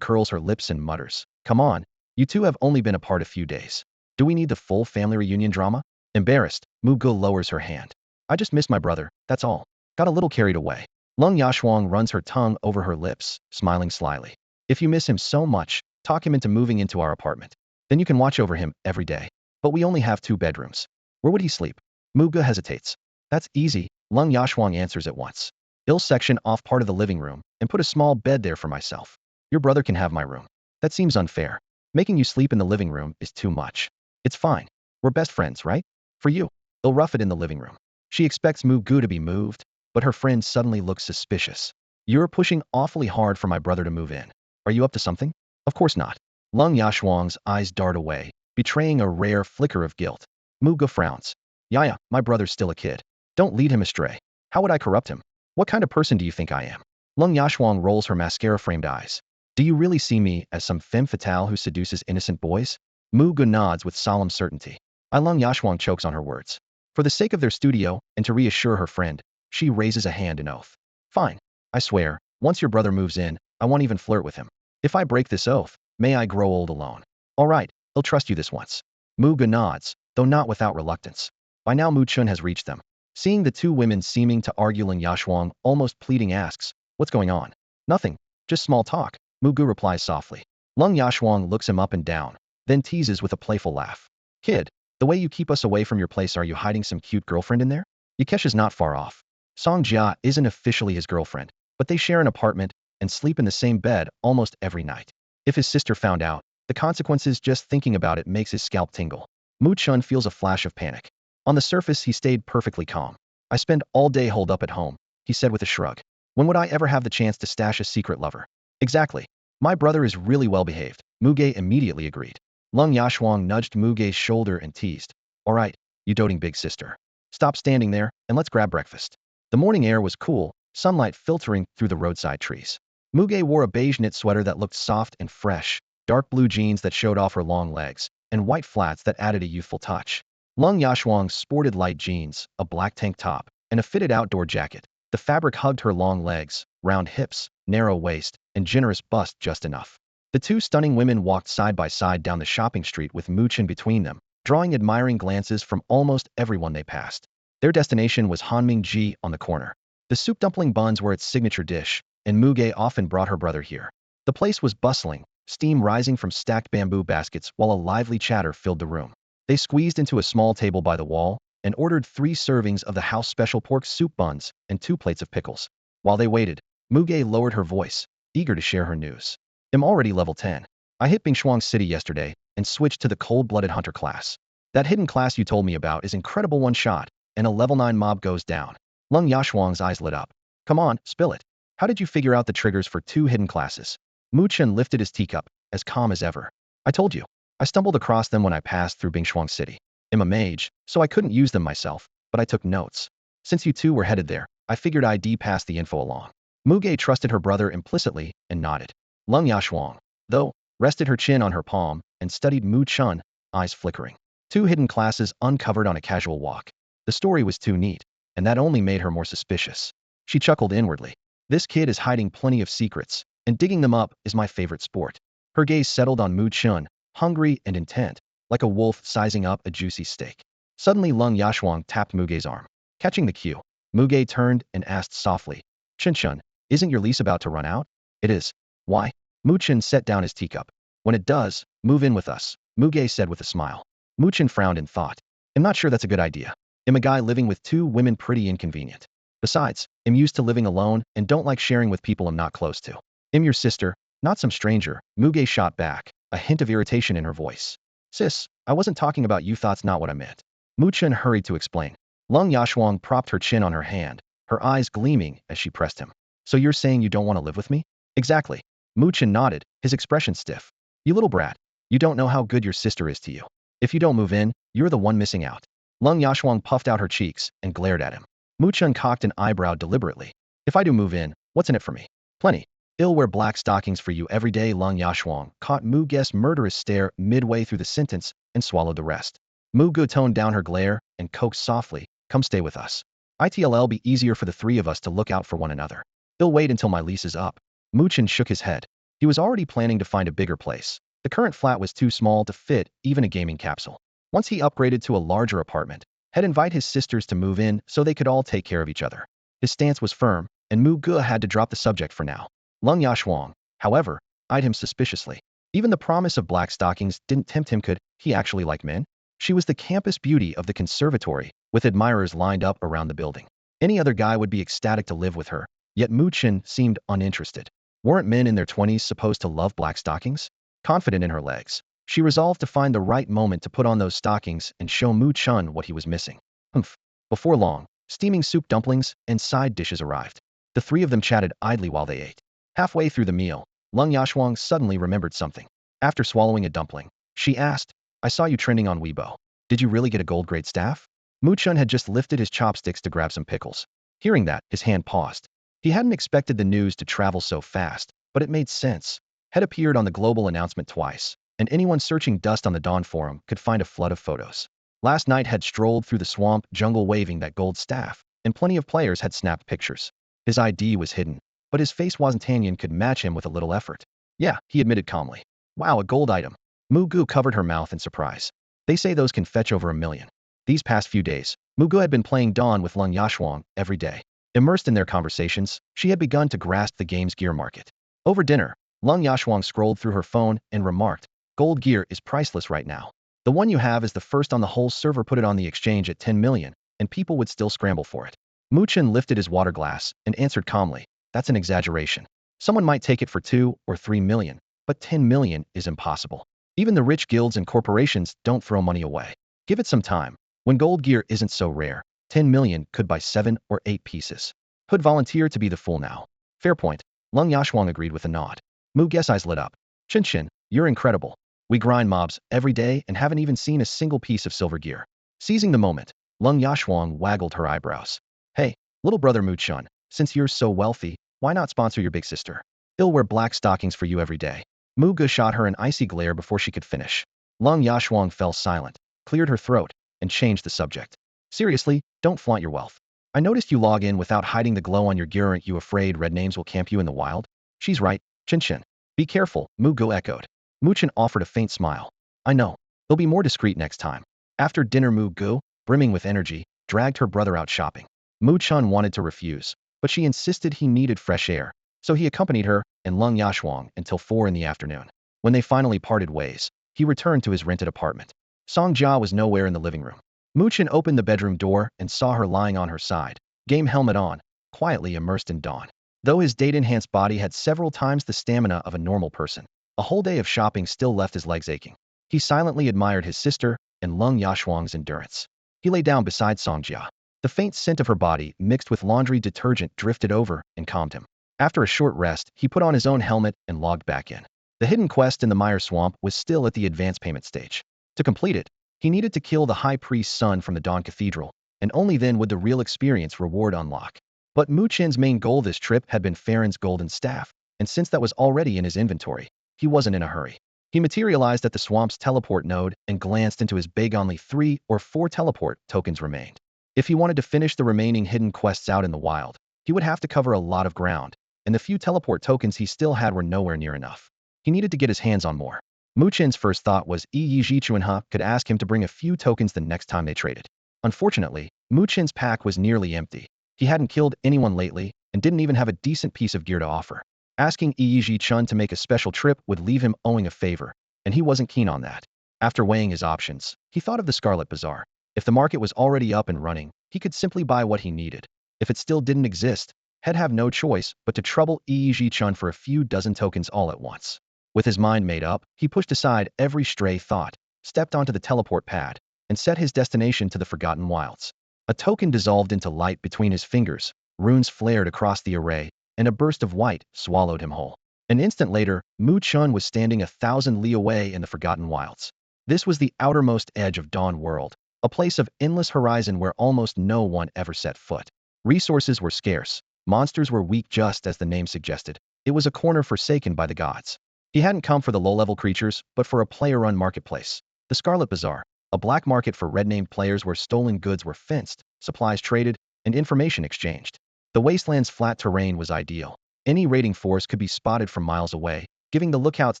curls her lips and mutters. Come on, you two have only been apart a few days. Do we need the full family reunion drama? Embarrassed, Mu Gu lowers her hand. I just miss my brother, that's all. Got a little carried away. Lung Yashuang runs her tongue over her lips, smiling slyly. If you miss him so much, talk him into moving into our apartment. Then you can watch over him every day. But we only have 2 bedrooms. Where would he sleep? Muga hesitates. That's easy, Lung Yashuang answers at once. I'll section off part of the living room and put a small bed there for myself. Your brother can have my room. That seems unfair. Making you sleep in the living room is too much. It's fine. We're best friends, right? For you. I'll rough it in the living room. She expects Mugu to be moved, but her friend suddenly looks suspicious. You're pushing awfully hard for my brother to move in. Are you up to something? Of course not. Lung Yashuang's eyes dart away, betraying a rare flicker of guilt. Muga frowns. Yaya, my brother's still a kid. Don't lead him astray. How would I corrupt him? What kind of person do you think I am? Lung Yashuang rolls her mascara-framed eyes. Do you really see me as some femme fatale who seduces innocent boys? Muga nods with solemn certainty. Lung Yashuang chokes on her words. For the sake of their studio, and to reassure her friend, she raises a hand in oath. Fine. I swear, once your brother moves in, I won't even flirt with him. If I break this oath, may I grow old alone. All right, I'll trust you this once. Muga nods, though not without reluctance. By now Mu Chen has reached them. Seeing the 2 women seeming to argue, Lung Yashuang, almost pleading, asks, what's going on? Nothing. Just small talk. Mugu replies softly. Lung Yashuang looks him up and down, then teases with a playful laugh. Kid, the way you keep us away from your place, are you hiding some cute girlfriend in there? Yakesha's not far off. Sanja isn't officially his girlfriend, but they share an apartment and sleep in the same bed almost every night. If his sister found out, the consequences just thinking about it makes his scalp tingle. Mu Chen feels a flash of panic. On the surface, he stayed perfectly calm. I spend all day holed up at home, he said with a shrug. When would I ever have the chance to stash a secret lover? Exactly. My brother is really well behaved, Muge immediately agreed. Lung Yashuang nudged Muge's shoulder and teased. All right, you doting big sister. Stop standing there, and let's grab breakfast. The morning air was cool, sunlight filtering through the roadside trees. Muge wore a beige knit sweater that looked soft and fresh, dark blue jeans that showed off her long legs, and white flats that added a youthful touch. Lung Yashuang sported light jeans, a black tank top, and a fitted outdoor jacket. The fabric hugged her long legs, round hips, narrow waist, and generous bust just enough. The 2 stunning women walked side by side down the shopping street with Mu Chen between them, drawing admiring glances from almost everyone they passed. Their destination was Hanming-ji on the corner. The soup dumpling buns were its signature dish, and Muge often brought her brother here. The place was bustling, steam rising from stacked bamboo baskets while a lively chatter filled the room. They squeezed into a small table by the wall and ordered 3 servings of the house special pork soup buns and 2 plates of pickles. While they waited, Muge lowered her voice, eager to share her news. I'm already level 10. I hit Bingshuang City yesterday and switched to the cold-blooded hunter class. That hidden class you told me about is incredible one shot, and a level 9 mob goes down. Lung Yashuang's eyes lit up. Come on, spill it. How did you figure out the triggers for 2 hidden classes? Mu Chen lifted his teacup, as calm as ever. I told you. I stumbled across them when I passed through Bingshuang City. I'm a mage, so I couldn't use them myself, but I took notes. Since you 2 were headed there, I figured I'd pass the info along. Muge trusted her brother implicitly and nodded. Lung Yashuang, though, rested her chin on her palm and studied Mu Chen, eyes flickering. 2 hidden classes uncovered on a casual walk. The story was too neat, and that only made her more suspicious. She chuckled inwardly. This kid is hiding plenty of secrets, and digging them up is my favorite sport. Her gaze settled on Mu Chen, hungry and intent, like a wolf sizing up a juicy steak. Suddenly Lung Yashuang tapped Muge's arm. Catching the cue, Muge turned and asked softly, Chen, isn't your lease about to run out? It is. Why? Mu Chen set down his teacup. When it does, move in with us, Muge said with a smile. Mu Chen frowned in thought. I'm not sure that's a good idea. I'm a guy living with 2 women, pretty inconvenient. Besides, I'm used to living alone and don't like sharing with people I'm not close to. I'm your sister, not some stranger, Muge shot back, a hint of irritation in her voice. Sis, I wasn't talking about you, that's not what I meant. Mu Chen hurried to explain. Lung Yashuang propped her chin on her hand, her eyes gleaming as she pressed him. So you're saying you don't want to live with me? Exactly. Mu Chen nodded, his expression stiff. You little brat. You don't know how good your sister is to you. If you don't move in, you're the one missing out. Lung Yashuang puffed out her cheeks and glared at him. Mu Chen cocked an eyebrow deliberately. If I do move in, what's in it for me? Plenty. I'll wear black stockings for you every day. Lung Yashuang caught Mu Ge's murderous stare midway through the sentence and swallowed the rest. Mu Gu toned down her glare and coaxed softly, come stay with us. It'll be easier for the 3 of us to look out for one another. I'll wait until my lease is up. Mu Chen shook his head. He was already planning to find a bigger place. The current flat was too small to fit even a gaming capsule. Once he upgraded to a larger apartment, he'd invite his sisters to move in so they could all take care of each other. His stance was firm, and Mu Ge had to drop the subject for now. Lung Yashuang, however, eyed him suspiciously. Even the promise of black stockings didn't tempt him. Could he actually like men? She was the campus beauty of the conservatory, with admirers lined up around the building. Any other guy would be ecstatic to live with her, yet Mu Chen seemed uninterested. Weren't men in their 20s supposed to love black stockings? Confident in her legs, she resolved to find the right moment to put on those stockings and show Mu Chen what he was missing. Humph. Before long, steaming soup dumplings and side dishes arrived. The three of them chatted idly while they ate. Halfway through the meal, Lung Yashuang suddenly remembered something. After swallowing a dumpling, she asked, I saw you trending on Weibo. Did you really get a gold-grade staff? Mu Chen had just lifted his chopsticks to grab some pickles. Hearing that, his hand paused. He hadn't expected the news to travel so fast, but it made sense. Had appeared on the global announcement twice, and anyone searching dust on the Dawn forum could find a flood of photos. Last night had strolled through the swamp jungle waving that gold staff, and plenty of players had snapped pictures. His ID was hidden, but his face Wazentanyan could match him with a little effort. Yeah, he admitted calmly. Wow, a gold item. Mu Ge covered her mouth in surprise. They say those can fetch over $1 million. These past few days, Mu Ge had been playing Dawn with Lung Yashuang every day. Immersed in their conversations, she had begun to grasp the game's gear market. Over dinner, Lung Yashuang scrolled through her phone and remarked, gold gear is priceless right now. The one you have is the first on the whole server. Put it on the exchange at 10 million, and people would still scramble for it. Mu Chen lifted his water glass and answered calmly, that's an exaggeration. Someone might take it for 2 or 3 million, but 10 million is impossible. Even the rich guilds and corporations don't throw money away. Give it some time. When gold gear isn't so rare, 10 million could buy 7 or 8 pieces. Hood volunteer to be the fool now. Fair point. Lung Yashuang agreed with a nod. Mu Ge's eyes lit up. Chin, you're incredible. We grind mobs every day and haven't even seen a single piece of silver gear. Seizing the moment, Lung Yashuang waggled her eyebrows. Hey, little brother Mu Chen, since you're so wealthy, why not sponsor your big sister? He'll wear black stockings for you every day. Mu Ge shot her an icy glare before she could finish. Lung Yashuang fell silent, cleared her throat, and changed the subject. Seriously, don't flaunt your wealth. I noticed you log in without hiding the glow on your gear. Aren't you afraid red names will camp you in the wild? She's right, Chin. Be careful, Mu Ge echoed. Mu Chen offered a faint smile. I know. He'll be more discreet next time. After dinner, Mu Ge, brimming with energy, dragged her brother out shopping. Mu Chen wanted to refuse, but she insisted he needed fresh air, so he accompanied her and Lung Yashuang until 4 in the afternoon. When they finally parted ways, he returned to his rented apartment. Sanja was nowhere in the living room. Mu Chen opened the bedroom door and saw her lying on her side, game helmet on, quietly immersed in dawn. Though his date-enhanced body had several times the stamina of a normal person, a whole day of shopping still left his legs aching. He silently admired his sister and Lung Yashuang's endurance. He lay down beside Sanja. The faint scent of her body mixed with laundry detergent drifted over and calmed him. After a short rest, he put on his own helmet and logged back in. The hidden quest in the Mire Swamp was still at the advance payment stage. To complete it, he needed to kill the High Priest's son from the Dawn Cathedral, and only then would the real experience reward unlock. But Mu Chen's main goal this trip had been Farron's golden staff, and since that was already in his inventory, he wasn't in a hurry. He materialized at the swamp's teleport node and glanced into his bag. Only 3 or 4 teleport tokens remained. If he wanted to finish the remaining hidden quests out in the wild, he would have to cover a lot of ground, and the few teleport tokens he still had were nowhere near enough. He needed to get his hands on more. Mu Chen's first thought was Yi Jichuanha could ask him to bring a few tokens the next time they traded. Unfortunately, Mu Chen's pack was nearly empty. He hadn't killed anyone lately and didn't even have a decent piece of gear to offer. Asking Yi Chun to make a special trip would leave him owing a favor, and he wasn't keen on that. After weighing his options, he thought of the Scarlet Bazaar. If the market was already up and running, he could simply buy what he needed. If it still didn't exist, he'd have no choice but to trouble Yi Chun for a few dozen tokens all at once. With his mind made up, he pushed aside every stray thought, stepped onto the teleport pad, and set his destination to the Forgotten Wilds. A token dissolved into light between his fingers, runes flared across the array, and a burst of white swallowed him whole. An instant later, Mu Chen was standing 1,000 li away in the Forgotten Wilds. This was the outermost edge of Dawn World, a place of endless horizon where almost no one ever set foot. Resources were scarce, monsters were weak just as the name suggested. It was a corner forsaken by the gods. He hadn't come for the low-level creatures, but for a player-run marketplace. The Scarlet Bazaar, a black market for red-named players where stolen goods were fenced, supplies traded, and information exchanged. The wasteland's flat terrain was ideal. Any raiding force could be spotted from miles away, giving the lookouts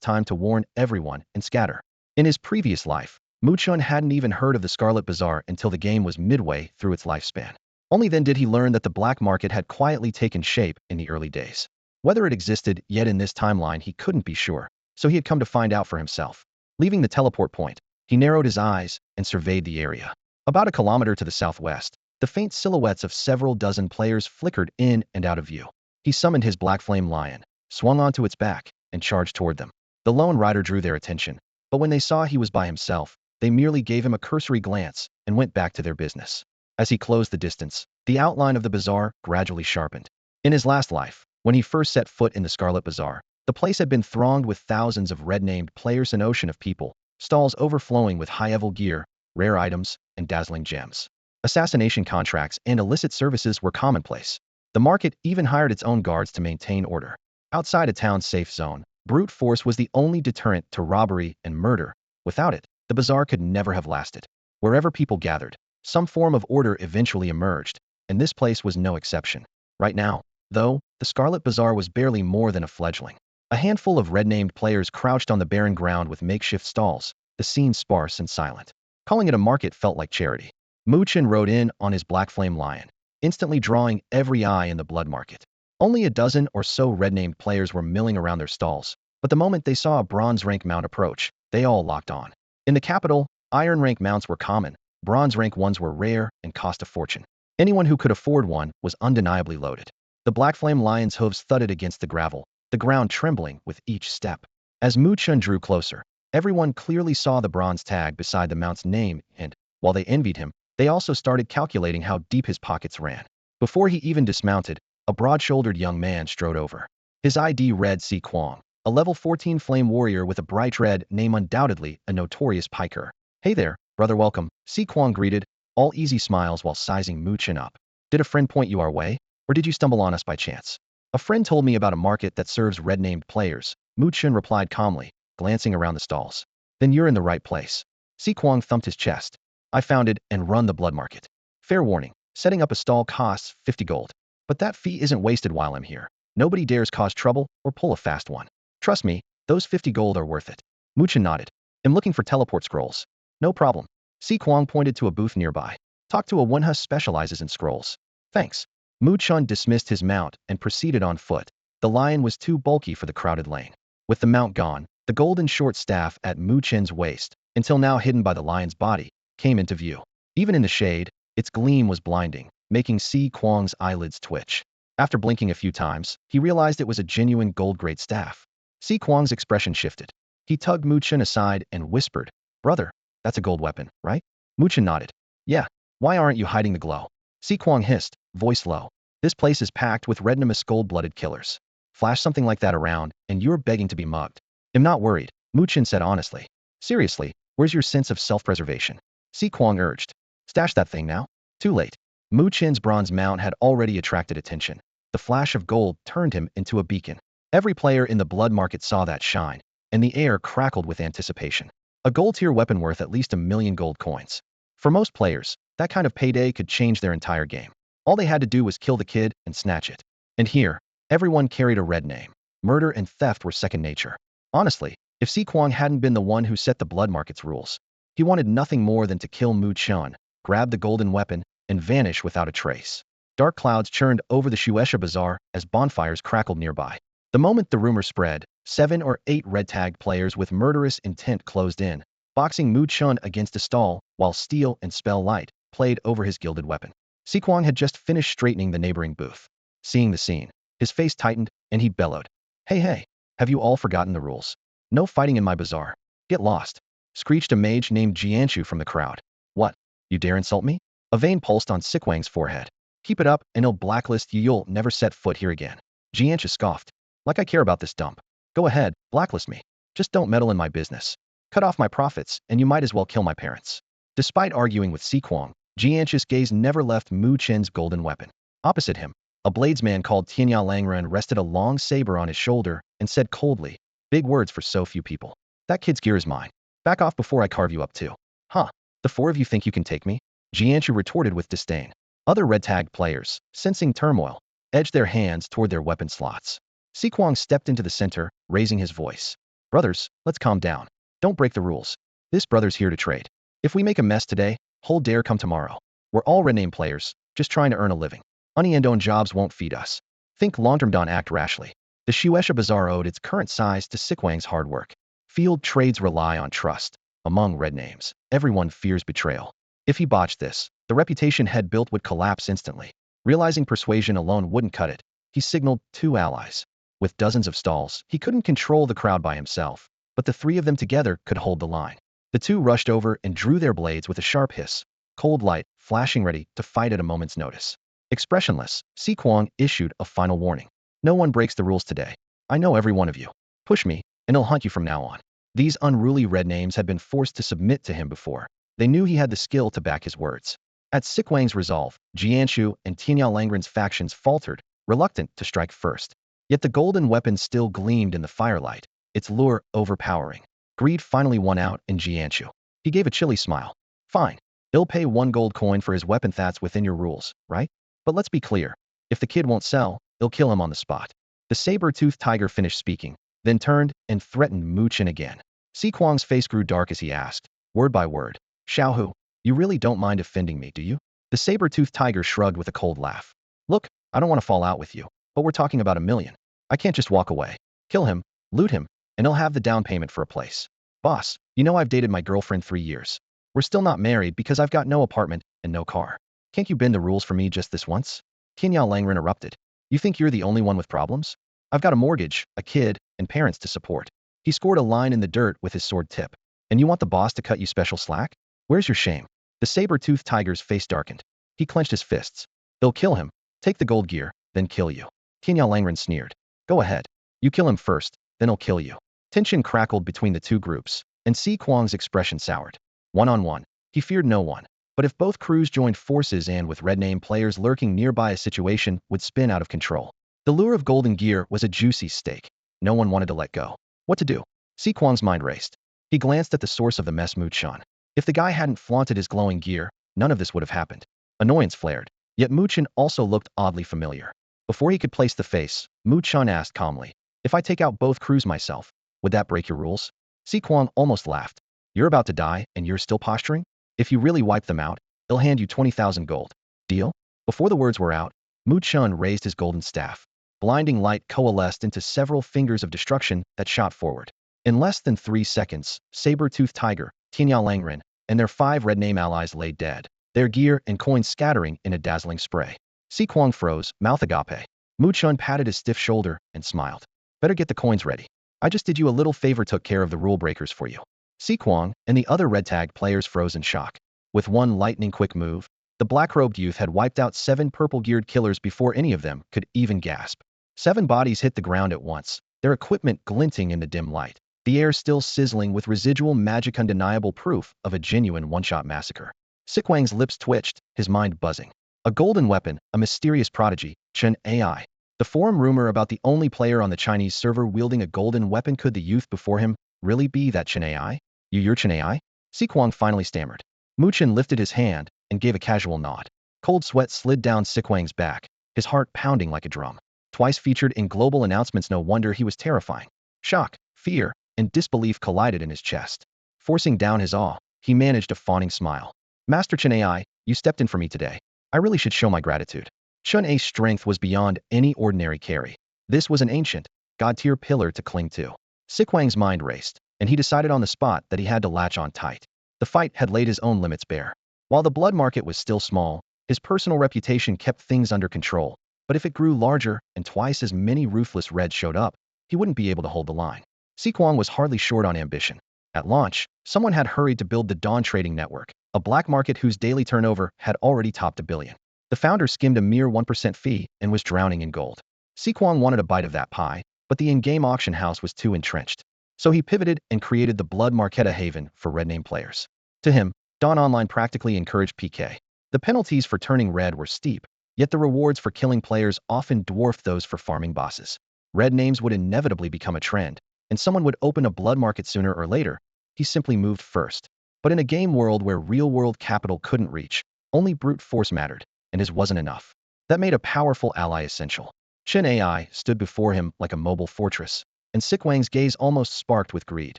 time to warn everyone and scatter. In his previous life, Mu Chen hadn't even heard of the Scarlet Bazaar until the game was midway through its lifespan. Only then did he learn that the black market had quietly taken shape in the early days. Whether it existed yet in this timeline he couldn't be sure, so he had come to find out for himself. Leaving the teleport point, he narrowed his eyes and surveyed the area. About a kilometer to the southwest, the faint silhouettes of several dozen players flickered in and out of view. He summoned his black flame lion, swung onto its back, and charged toward them. The lone rider drew their attention, but when they saw he was by himself, they merely gave him a cursory glance and went back to their business. As he closed the distance, the outline of the bazaar gradually sharpened. In his last life, when he first set foot in the Scarlet Bazaar, the place had been thronged with thousands of red-named players, an ocean of people, stalls overflowing with high-level gear, rare items, and dazzling gems. Assassination contracts and illicit services were commonplace. The market even hired its own guards to maintain order. Outside a town's safe zone, brute force was the only deterrent to robbery and murder. Without it, the bazaar could never have lasted. Wherever people gathered, some form of order eventually emerged, and this place was no exception. Right now, though, the Scarlet Bazaar was barely more than a fledgling. A handful of red-named players crouched on the barren ground with makeshift stalls, the scene sparse and silent. Calling it a market felt like charity. Mu Chen rode in on his black flame lion, instantly drawing every eye in the blood market. Only a dozen or so red-named players were milling around their stalls, but the moment they saw a bronze rank mount approach, they all locked on. In the capital, iron rank mounts were common, bronze rank ones were rare and cost a fortune. Anyone who could afford one was undeniably loaded. The black flame lion's hooves thudded against the gravel, the ground trembling with each step. As Mu Chen drew closer, everyone clearly saw the bronze tag beside the mount's name, and, while they envied him, they also started calculating how deep his pockets ran. Before he even dismounted, a broad-shouldered young man strode over. His ID read Si Kuang, a level 14 flame warrior with a bright red name, undoubtedly a notorious piker. "Hey there, brother, welcome," Si Kuang greeted, all easy smiles while sizing Mu Chen up. "Did a friend point you our way, or did you stumble on us by chance?" "A friend told me about a market that serves red-named players," Mu Chen replied calmly, glancing around the stalls. "Then you're in the right place." Si Kuang thumped his chest. "I founded and run the blood market. Fair warning, setting up a stall costs 50 gold. But that fee isn't wasted while I'm here. Nobody dares cause trouble or pull a fast one. Trust me, those 50 gold are worth it." Mu Chen nodded. "I'm looking for teleport scrolls." "No problem." Si Kuang pointed to a booth nearby. "Talk to a one who specializes in scrolls." "Thanks." Mu Chen dismissed his mount and proceeded on foot. The lion was too bulky for the crowded lane. With the mount gone, the golden short staff at Mu Chen's waist, until now hidden by the lion's body, came into view. Even in the shade, its gleam was blinding, making Si Kuang's eyelids twitch. After blinking a few times, he realized it was a genuine gold-grade staff. Si Kuang's expression shifted. He tugged Mu Chen aside and whispered, "Brother, that's a gold weapon, right?" Mu Chen nodded. "Yeah, why aren't you hiding the glow?" Si Kuang hissed, voice low. "This place is packed with red-named gold-blooded killers. Flash something like that around, and you're begging to be mugged." "I'm not worried," Mu Chen said honestly. "Seriously, where's your sense of self-preservation?" Si Kuang urged. "Stash that thing now." Too late. Mu Chen's bronze mount had already attracted attention. The flash of gold turned him into a beacon. Every player in the blood market saw that shine, and the air crackled with anticipation. A gold-tier weapon worth at least 1,000,000 gold coins. For most players, that kind of payday could change their entire game. All they had to do was kill the kid and snatch it. And here, everyone carried a red name. Murder and theft were second nature. Honestly, if Si Kuang hadn't been the one who set the blood market's rules, he wanted nothing more than to kill Mu Chen, grab the golden weapon, and vanish without a trace. Dark clouds churned over the Shueisha Bazaar as bonfires crackled nearby. The moment the rumor spread, 7 or 8 red-tagged players with murderous intent closed in, boxing Mu Chen against a stall, while steel and spell light played over his gilded weapon. Si Kuang had just finished straightening the neighboring booth. Seeing the scene, his face tightened, and he bellowed, Hey, have you all forgotten the rules? No fighting in my bazaar. Get lost," screeched a mage named Jianshu from the crowd. "What? You dare insult me?" A vein pulsed on Si Kuang's forehead. "Keep it up, and I'll blacklist you. You'll never set foot here again." Jianshu scoffed. "Like I care about this dump. Go ahead, blacklist me. Just don't meddle in my business. Cut off my profits, and you might as well kill my parents." Despite arguing with Si Kuang, Jianshu's gaze never left Mu Chen's golden weapon. Opposite him, a bladesman called Tianya Langren rested a long saber on his shoulder and said coldly, "Big words for so few people. That kid's gear is mine. Back off before I carve you up too." "Huh? The 4 of you think you can take me?" Jianshu retorted with disdain. Other red-tagged players, sensing turmoil, edged their hands toward their weapon slots. Si Kuang stepped into the center, raising his voice. "Brothers, let's calm down. Don't break the rules. This brother's here to trade. If we make a mess today, whole dare come tomorrow. We're all red-name players, just trying to earn a living. Money and own jobs won't feed us. Think long-term, don't act rashly. The Shueisha Bazaar owed its current size to Sikwang's hard work. Field trades rely on trust. Among red names, everyone fears betrayal. If he botched this, the reputation he'd built would collapse instantly. Realizing persuasion alone wouldn't cut it, he signaled 2 allies. With dozens of stalls, he couldn't control the crowd by himself, but the 3 of them together could hold the line. The 2 rushed over and drew their blades with a sharp hiss, cold light flashing ready to fight at a moment's notice. Expressionless, Sikwang issued a final warning. No one breaks the rules today. I know every one of you. Push me, and I'll hunt you from now on. These unruly red names had been forced to submit to him before. They knew he had the skill to back his words. At Sikwang's resolve, Jianshu and Tianyao Langren's factions faltered, reluctant to strike first. Yet the golden weapon still gleamed in the firelight, its lure overpowering. Greed finally won out in Jianshu. He gave a chilly smile. Fine. He'll pay 1 gold coin for his weapon. That's within your rules, right? But let's be clear. If the kid won't sell, he'll kill him on the spot. The saber-toothed tiger finished speaking, then turned and threatened Mu Chen again. Sikwang's face grew dark as he asked, word by word, Xiaohu, you really don't mind offending me, do you? The saber-toothed tiger shrugged with a cold laugh. Look, I don't want to fall out with you, but we're talking about 1 million. I can't just walk away. Kill him, loot him, and he'll have the down payment for a place. Boss, you know I've dated my girlfriend 3 years. We're still not married because I've got no apartment and no car. Can't you bend the rules for me just this once? Tianyao Langren erupted. You think you're the only one with problems? I've got a mortgage, a kid, and parents to support. He scored a line in the dirt with his sword tip. And you want the boss to cut you special slack? Where's your shame? The saber-toothed tiger's face darkened. He clenched his fists. They'll kill him, take the gold gear, then kill you. Tianyao Langren sneered. Go ahead. You kill him first, then he'll kill you. Tension crackled between the 2 groups, and Sikwang's expression soured. One-on-one, he feared no one. But if both crews joined forces and with red name players lurking nearby, a situation would spin out of control. The lure of golden gear was a juicy steak. No one wanted to let go. What to do? Sikwang's mind raced. He glanced at the source of the mess, Mu Chen. If the guy hadn't flaunted his glowing gear, none of this would have happened. Annoyance flared. Yet Mu Chen also looked oddly familiar. Before he could place the face, Mu Chen asked calmly, if I take out both crews myself, would that break your rules? Sikwang almost laughed. You're about to die, and you're still posturing? If you really wipe them out, they'll hand you 20,000 gold. Deal? Before the words were out, Mu Chen raised his golden staff. Blinding light coalesced into several fingers of destruction that shot forward. In less than 3 seconds, saber-toothed tiger, Tianyao Langren, and their 5 red name allies lay dead, their gear and coins scattering in a dazzling spray. Sikwang froze, mouth agape. Mu Chen patted his stiff shoulder and smiled. Better get the coins ready. I just did you a little favor, took care of the rule breakers for you. Sikwang and the other red tag players froze in shock. With one lightning-quick move, the black-robed youth had wiped out 7 purple-geared killers before any of them could even gasp. 7 bodies hit the ground at once, their equipment glinting in the dim light. The air still sizzling with residual magic, undeniable proof of a genuine one-shot massacre. Sikwang's lips twitched, his mind buzzing. A golden weapon, a mysterious prodigy, Chen AI. The forum rumor about the only player on the Chinese server wielding a golden weapon, could the youth before him really be that Chen AI? You're Chen AI? Sikwang finally stammered. Mu Chen lifted his hand and gave a casual nod. Cold sweat slid down Sikwang's back, his heart pounding like a drum. Twice featured in global announcements, no wonder he was terrifying. Shock, fear, and disbelief collided in his chest. Forcing down his awe, he managed a fawning smile. Master Chen AI, you stepped in for me today. I really should show my gratitude. Chen Ai's strength was beyond any ordinary carry. This was an ancient, god-tier pillar to cling to. Sikwang's mind raced, and he decided on the spot that he had to latch on tight. The fight had laid his own limits bare. While the blood market was still small, his personal reputation kept things under control. But if it grew larger and twice as many ruthless reds showed up, he wouldn't be able to hold the line. Sikwang was hardly short on ambition. At launch, someone had hurried to build the Dawn Trading Network, a black market whose daily turnover had already topped $1 billion. The founder skimmed a mere 1% fee and was drowning in gold. Sikwang wanted a bite of that pie, but the in-game auction house was too entrenched. So he pivoted and created the Blood Market, a haven for red name players. To him, Dawn Online practically encouraged PK. The penalties for turning red were steep, yet the rewards for killing players often dwarfed those for farming bosses. Red names would inevitably become a trend, and someone would open a blood market sooner or later. He simply moved first. But in a game world where real-world capital couldn't reach, only brute force mattered, and his wasn't enough. That made a powerful ally essential. Chen AI stood before him like a mobile fortress, and Sikwang's gaze almost sparked with greed.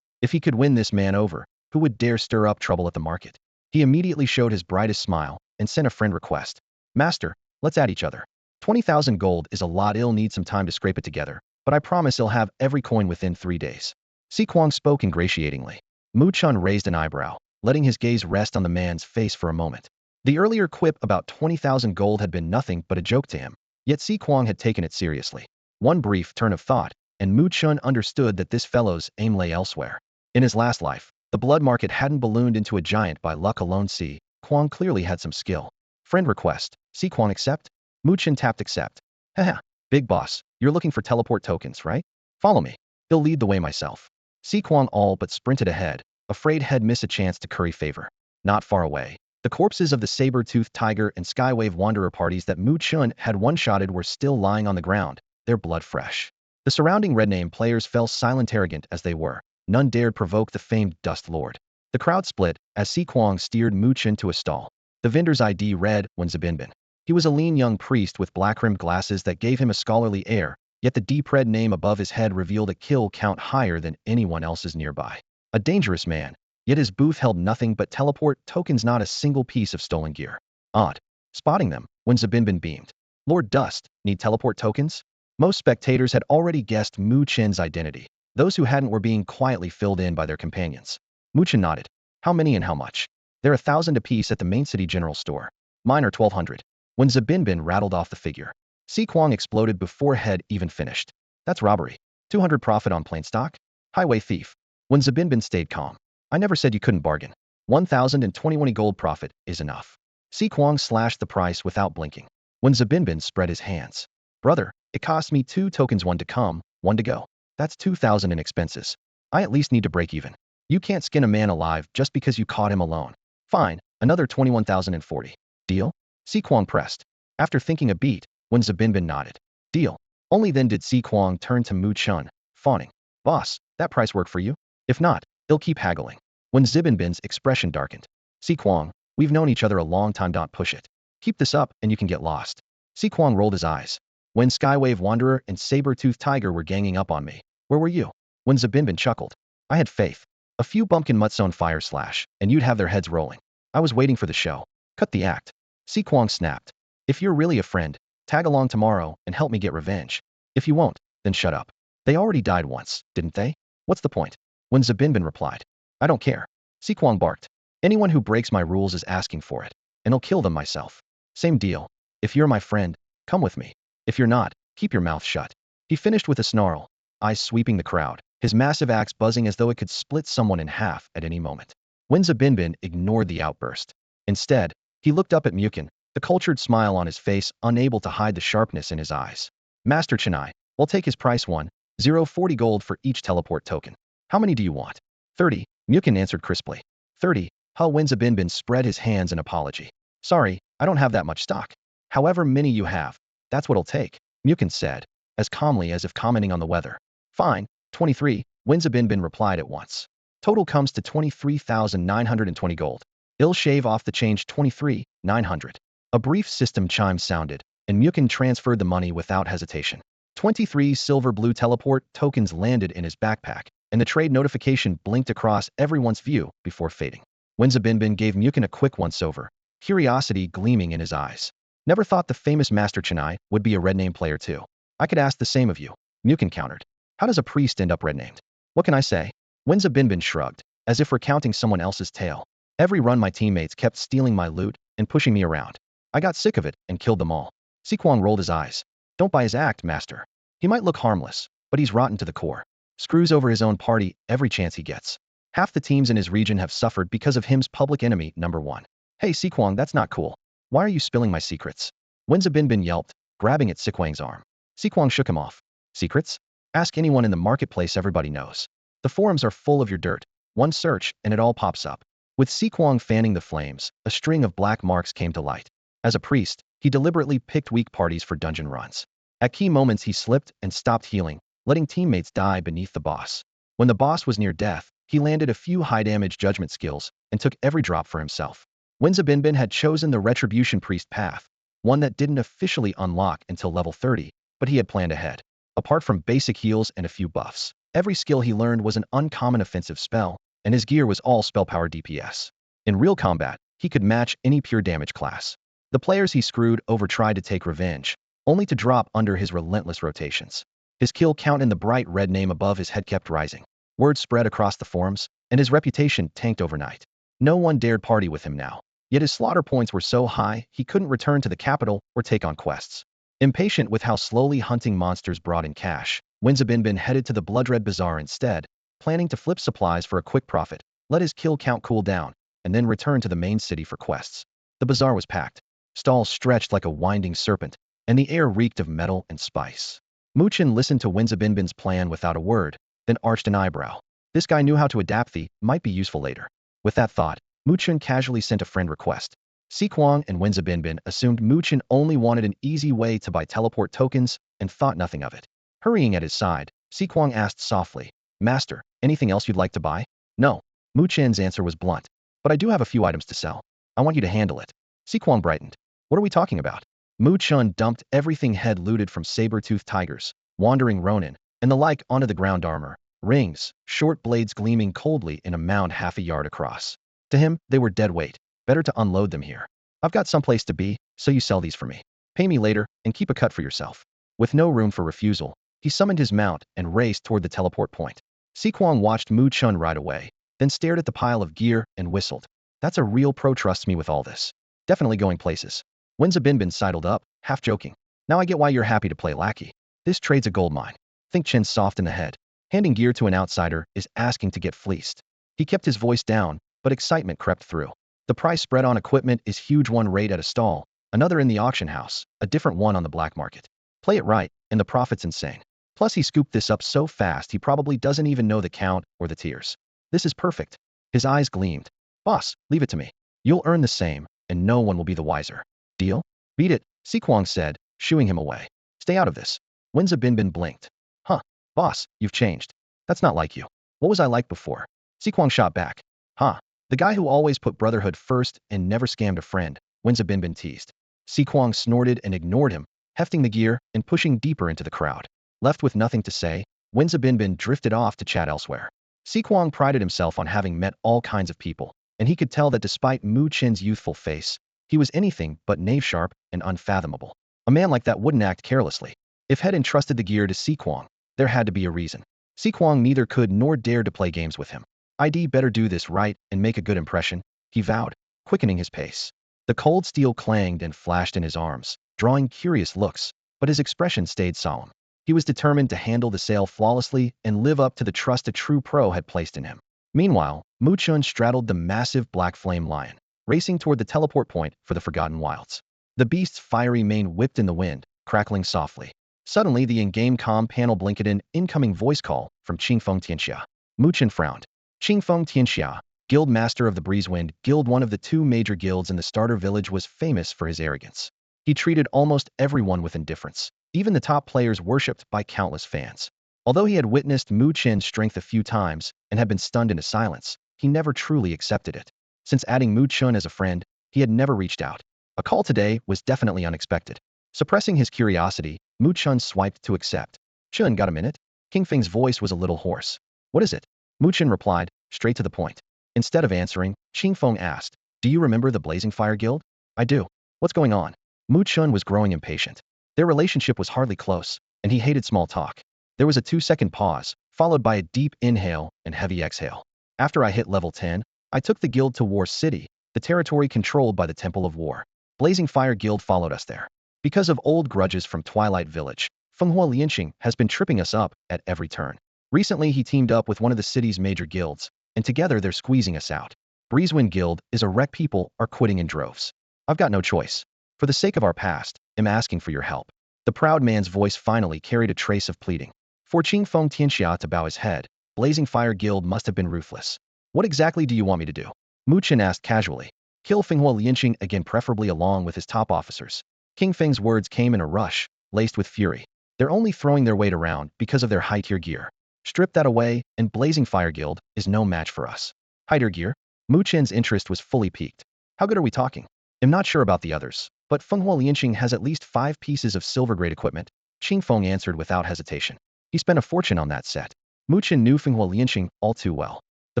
If he could win this man over, who would dare stir up trouble at the market? He immediately showed his brightest smile and sent a friend request. Master, let's add each other. 20,000 gold is a lot. I'll need some time to scrape it together, but I promise I'll have every coin within 3 days. Si Kuang spoke ingratiatingly. Mu Chen raised an eyebrow, letting his gaze rest on the man's face for a moment. The earlier quip about 20,000 gold had been nothing but a joke to him, yet Si Kuang had taken it seriously. One brief turn of thought, and Mu Chen understood that this fellow's aim lay elsewhere. In his last life, the blood market hadn't ballooned into a giant by luck alone. Si Kuang clearly had some skill. Friend request. Si Kuang accept? Mu Chen tapped accept. Haha, big boss, you're looking for teleport tokens, right? Follow me. He'll lead the way myself. Si Kuang all but sprinted ahead, afraid he'd miss a chance to curry favor. Not far away, the corpses of the saber-toothed tiger and skywave wanderer parties that Mu Chen had one-shotted were still lying on the ground, their blood fresh. The surrounding red name players fell silent, arrogant as they were. None dared provoke the famed Dust Lord. The crowd split as Si Kuang steered Mu Chen to a stall. The vendor's ID read Wen Zibinbin. He was a lean young priest with black-rimmed glasses that gave him a scholarly air, yet the deep red name above his head revealed a kill count higher than anyone else's nearby. A dangerous man, yet his booth held nothing but teleport tokens, not a single piece of stolen gear. Odd. Spotting them, Wen Zibinbin beamed. Lord Dust, need teleport tokens? Most spectators had already guessed Mu Chen's identity. Those who hadn't were being quietly filled in by their companions. Mu Chen nodded. How many and how much? They're 1,000 apiece at the main city general store. Mine are 1,200. When Zibinbin rattled off the figure, Si Kuang exploded before head even finished. That's robbery. 200 profit on plain stock? Highway thief. When Zibinbin stayed calm. I never said you couldn't bargain. 1,020 gold profit is enough. Si Kuang slashed the price without blinking. When Zibinbin spread his hands. Brother, it cost me 2 tokens, 1 to come, 1 to go. That's 2,000 in expenses. I at least need to break even. You can't skin a man alive just because you caught him alone. Fine, another 21,040. Deal? Si Kuang pressed. After thinking a beat, Wen Zibinbin nodded. Deal. Only then did Si Kuang turn to Mu Chen, fawning. Boss, that price work for you? If not, he'll keep haggling. When Zibinbin's expression darkened. Si Kuang, we've known each other a long time, don't push it. Keep this up and you can get lost. Si Kuang rolled his eyes. When Skywave Wanderer and Saber-Toothed Tiger were ganging up on me, where were you? When Zibinbin chuckled. I had faith. A few bumpkin mutts on fire slash, and you'd have their heads rolling. I was waiting for the show. Cut the act. Si Kuang snapped. If you're really a friend, tag along tomorrow and help me get revenge. If you won't, then shut up. They already died once, didn't they? What's the point? When Zibinbin replied. I don't care. Si Kuang barked. Anyone who breaks my rules is asking for it, and I'll kill them myself. Same deal. If you're my friend, come with me. If you're not, keep your mouth shut. He finished with a snarl, eyes sweeping the crowd, his massive axe buzzing as though it could split someone in half at any moment. Wen Zibinbin ignored the outburst. Instead, he looked up at Muin, the cultured smile on his face unable to hide the sharpness in his eyes. Master Chenai, we'll take his price 1,040 gold for each teleport token. How many do you want? 30, Muin answered crisply. 30, Wen Zibinbin spread his hands in apology. Sorry, I don't have that much stock. However many you have, that's what it'll take, Muin said, as calmly as if commenting on the weather. Fine, 23, Wen Zibinbin replied at once. Total comes to 23,920 gold. I'll shave off the change 23,900. A brief system chime sounded, and Muin transferred the money without hesitation. 23 silver-blue teleport tokens landed in his backpack, and the trade notification blinked across everyone's view before fading. Wen Zibinbin gave Muin a quick once-over, curiosity gleaming in his eyes. Never thought the famous Master Chenai would be a red name player too. I could ask the same of you, Muin countered. How does a priest end up red named? What can I say? Wen Zibinbin shrugged, as if recounting someone else's tale. Every run my teammates kept stealing my loot and pushing me around. I got sick of it and killed them all. Si Kuang rolled his eyes. Don't buy his act, master. He might look harmless, but he's rotten to the core. Screws over his own party every chance he gets. Half the teams in his region have suffered because of him's public enemy #1. Hey Si Kuang, that's not cool. Why are you spilling my secrets? Wen Zibinbin yelped, grabbing at Si Kuang's arm. Si Kuang shook him off. Secrets? Ask anyone in the marketplace, everybody knows. The forums are full of your dirt. One search and it all pops up. With Si Kuang fanning the flames, a string of black marks came to light. As a priest, he deliberately picked weak parties for dungeon runs. At key moments he slipped and stopped healing, letting teammates die beneath the boss. When the boss was near death, he landed a few high-damage judgment skills and took every drop for himself. Wen Zibinbin had chosen the Retribution Priest path, one that didn't officially unlock until level 30, but he had planned ahead. Apart from basic heals and a few buffs, every skill he learned was an uncommon offensive spell, and his gear was all spell power DPS. In real combat, he could match any pure damage class. The players he screwed over tried to take revenge, only to drop under his relentless rotations. His kill count and the bright red name above his head kept rising. Word spread across the forums, and his reputation tanked overnight. No one dared party with him now. Yet his slaughter points were so high, he couldn't return to the capital or take on quests. Impatient with how slowly hunting monsters brought in cash, Winzabinbin headed to the Bloodred Bazaar instead, planning to flip supplies for a quick profit, let his kill count cool down, and then return to the main city for quests. The bazaar was packed. Stalls stretched like a winding serpent, and the air reeked of metal and spice. Mu Chen listened to Winzabinbin's plan without a word, then arched an eyebrow. This guy knew how to adapt. Might be useful later. With that thought, Mu Chen casually sent a friend request. Siquang and Winzabinbin assumed Mu Chen only wanted an easy way to buy teleport tokens and thought nothing of it. Hurrying at his side, Siquang asked softly, "Master, anything else you'd like to buy?" "No." Mu Chen's answer was blunt. "But I do have a few items to sell. I want you to handle it." Siquang brightened. "What are we talking about?" Mu Chen dumped everything head looted from saber-toothed tigers, wandering ronin, and the like onto the ground armor, rings, short blades gleaming coldly in a mound half a yard across. To him, they were dead weight. Better to unload them here. "I've got someplace to be, so you sell these for me. Pay me later, and keep a cut for yourself." With no room for refusal, he summoned his mount and raced toward the teleport point. Siquang watched Mu Chen ride away, then stared at the pile of gear and whistled. "That's a real pro, trusts me with all this. Definitely going places." Winzabinbin sidled up, half joking. "Now I get why you're happy to play lackey. This trade's a gold mine." Think Chen's soft in the head. Handing gear to an outsider is asking to get fleeced. He kept his voice down, but excitement crept through. The price spread on equipment is huge, one rate at a stall, another in the auction house, a different one on the black market. Play it right, and the profit's insane. Plus he scooped this up so fast he probably doesn't even know the count or the tiers. This is perfect. His eyes gleamed. "Boss, leave it to me. You'll earn the same, and no one will be the wiser. Deal?" "Beat it," Siquang said, shooing him away. "Stay out of this." Winzabinbin blinked. "Huh. Boss, you've changed. That's not like you. What was I like before?" Siquang shot back. "Huh. The guy who always put brotherhood first and never scammed a friend," Winzabinbin teased. Siquang snorted and ignored him, hefting the gear and pushing deeper into the crowd. Left with nothing to say, Winzabinbin drifted off to chat elsewhere. Siquang prided himself on having met all kinds of people, and he could tell that despite Mu Chen's youthful face, he was anything but knave-sharp and unfathomable. A man like that wouldn't act carelessly. If Head entrusted the gear to Siquang, there had to be a reason. Siquang neither could nor dared to play games with him. "I'd better do this right and make a good impression," he vowed, quickening his pace. The cold steel clanged and flashed in his arms, drawing curious looks, but his expression stayed solemn. He was determined to handle the sale flawlessly and live up to the trust a true pro had placed in him. Meanwhile, Mu Chen straddled the massive black flame lion, racing toward the teleport point for the Forgotten Wilds. The beast's fiery mane whipped in the wind, crackling softly. Suddenly, the in-game comm panel blinked an incoming voice call from Qingfeng Tianxia. Mu Chen frowned. Qingfeng Tianxia, guild master of the Breezewind Guild, one of the two major guilds in the starter village, was famous for his arrogance. He treated almost everyone with indifference, even the top players worshipped by countless fans. Although he had witnessed Mu Chen's strength a few times and had been stunned into silence, he never truly accepted it. Since adding Mu Chen as a friend, he had never reached out. A call today was definitely unexpected. Suppressing his curiosity, Mu Chen swiped to accept. "Chen, got a minute?" King Feng's voice was a little hoarse. "What is it?" Mu Chen replied, straight to the point. Instead of answering, Qing Feng asked, "Do you remember the Blazing Fire Guild?" "I do. What's going on?" Mu Chen was growing impatient. Their relationship was hardly close, and he hated small talk. There was a 2-second pause, followed by a deep inhale and heavy exhale. "After I hit level 10, I took the guild to War City, the territory controlled by the Temple of War. Blazing Fire Guild followed us there. Because of old grudges from Twilight Village, Fenghua Lianxing has been tripping us up at every turn. Recently, he teamed up with one of the city's major guilds, and together they're squeezing us out. Breezewind Guild is a wreck. People are quitting in droves. I've got no choice. For the sake of our past, I'm asking for your help." The proud man's voice finally carried a trace of pleading. For Qingfeng Tianxia to bow his head, Blazing Fire Guild must have been ruthless. "What exactly do you want me to do?" Mu Chen asked casually. "Kill Fenghua Lianxing again, preferably along with his top officers." King Feng's words came in a rush, laced with fury. "They're only throwing their weight around because of their high-tier gear. Strip that away, and Blazing Fire Guild is no match for us." "High-tier gear?" Mu Chen's interest was fully piqued. "How good are we talking?" "I'm not sure about the others, but Fenghua Lianxing has at least 5 pieces of silver-grade equipment," Qing Feng answered without hesitation. He spent a fortune on that set. Mu Chen knew Fenghua Lianxing all too well. The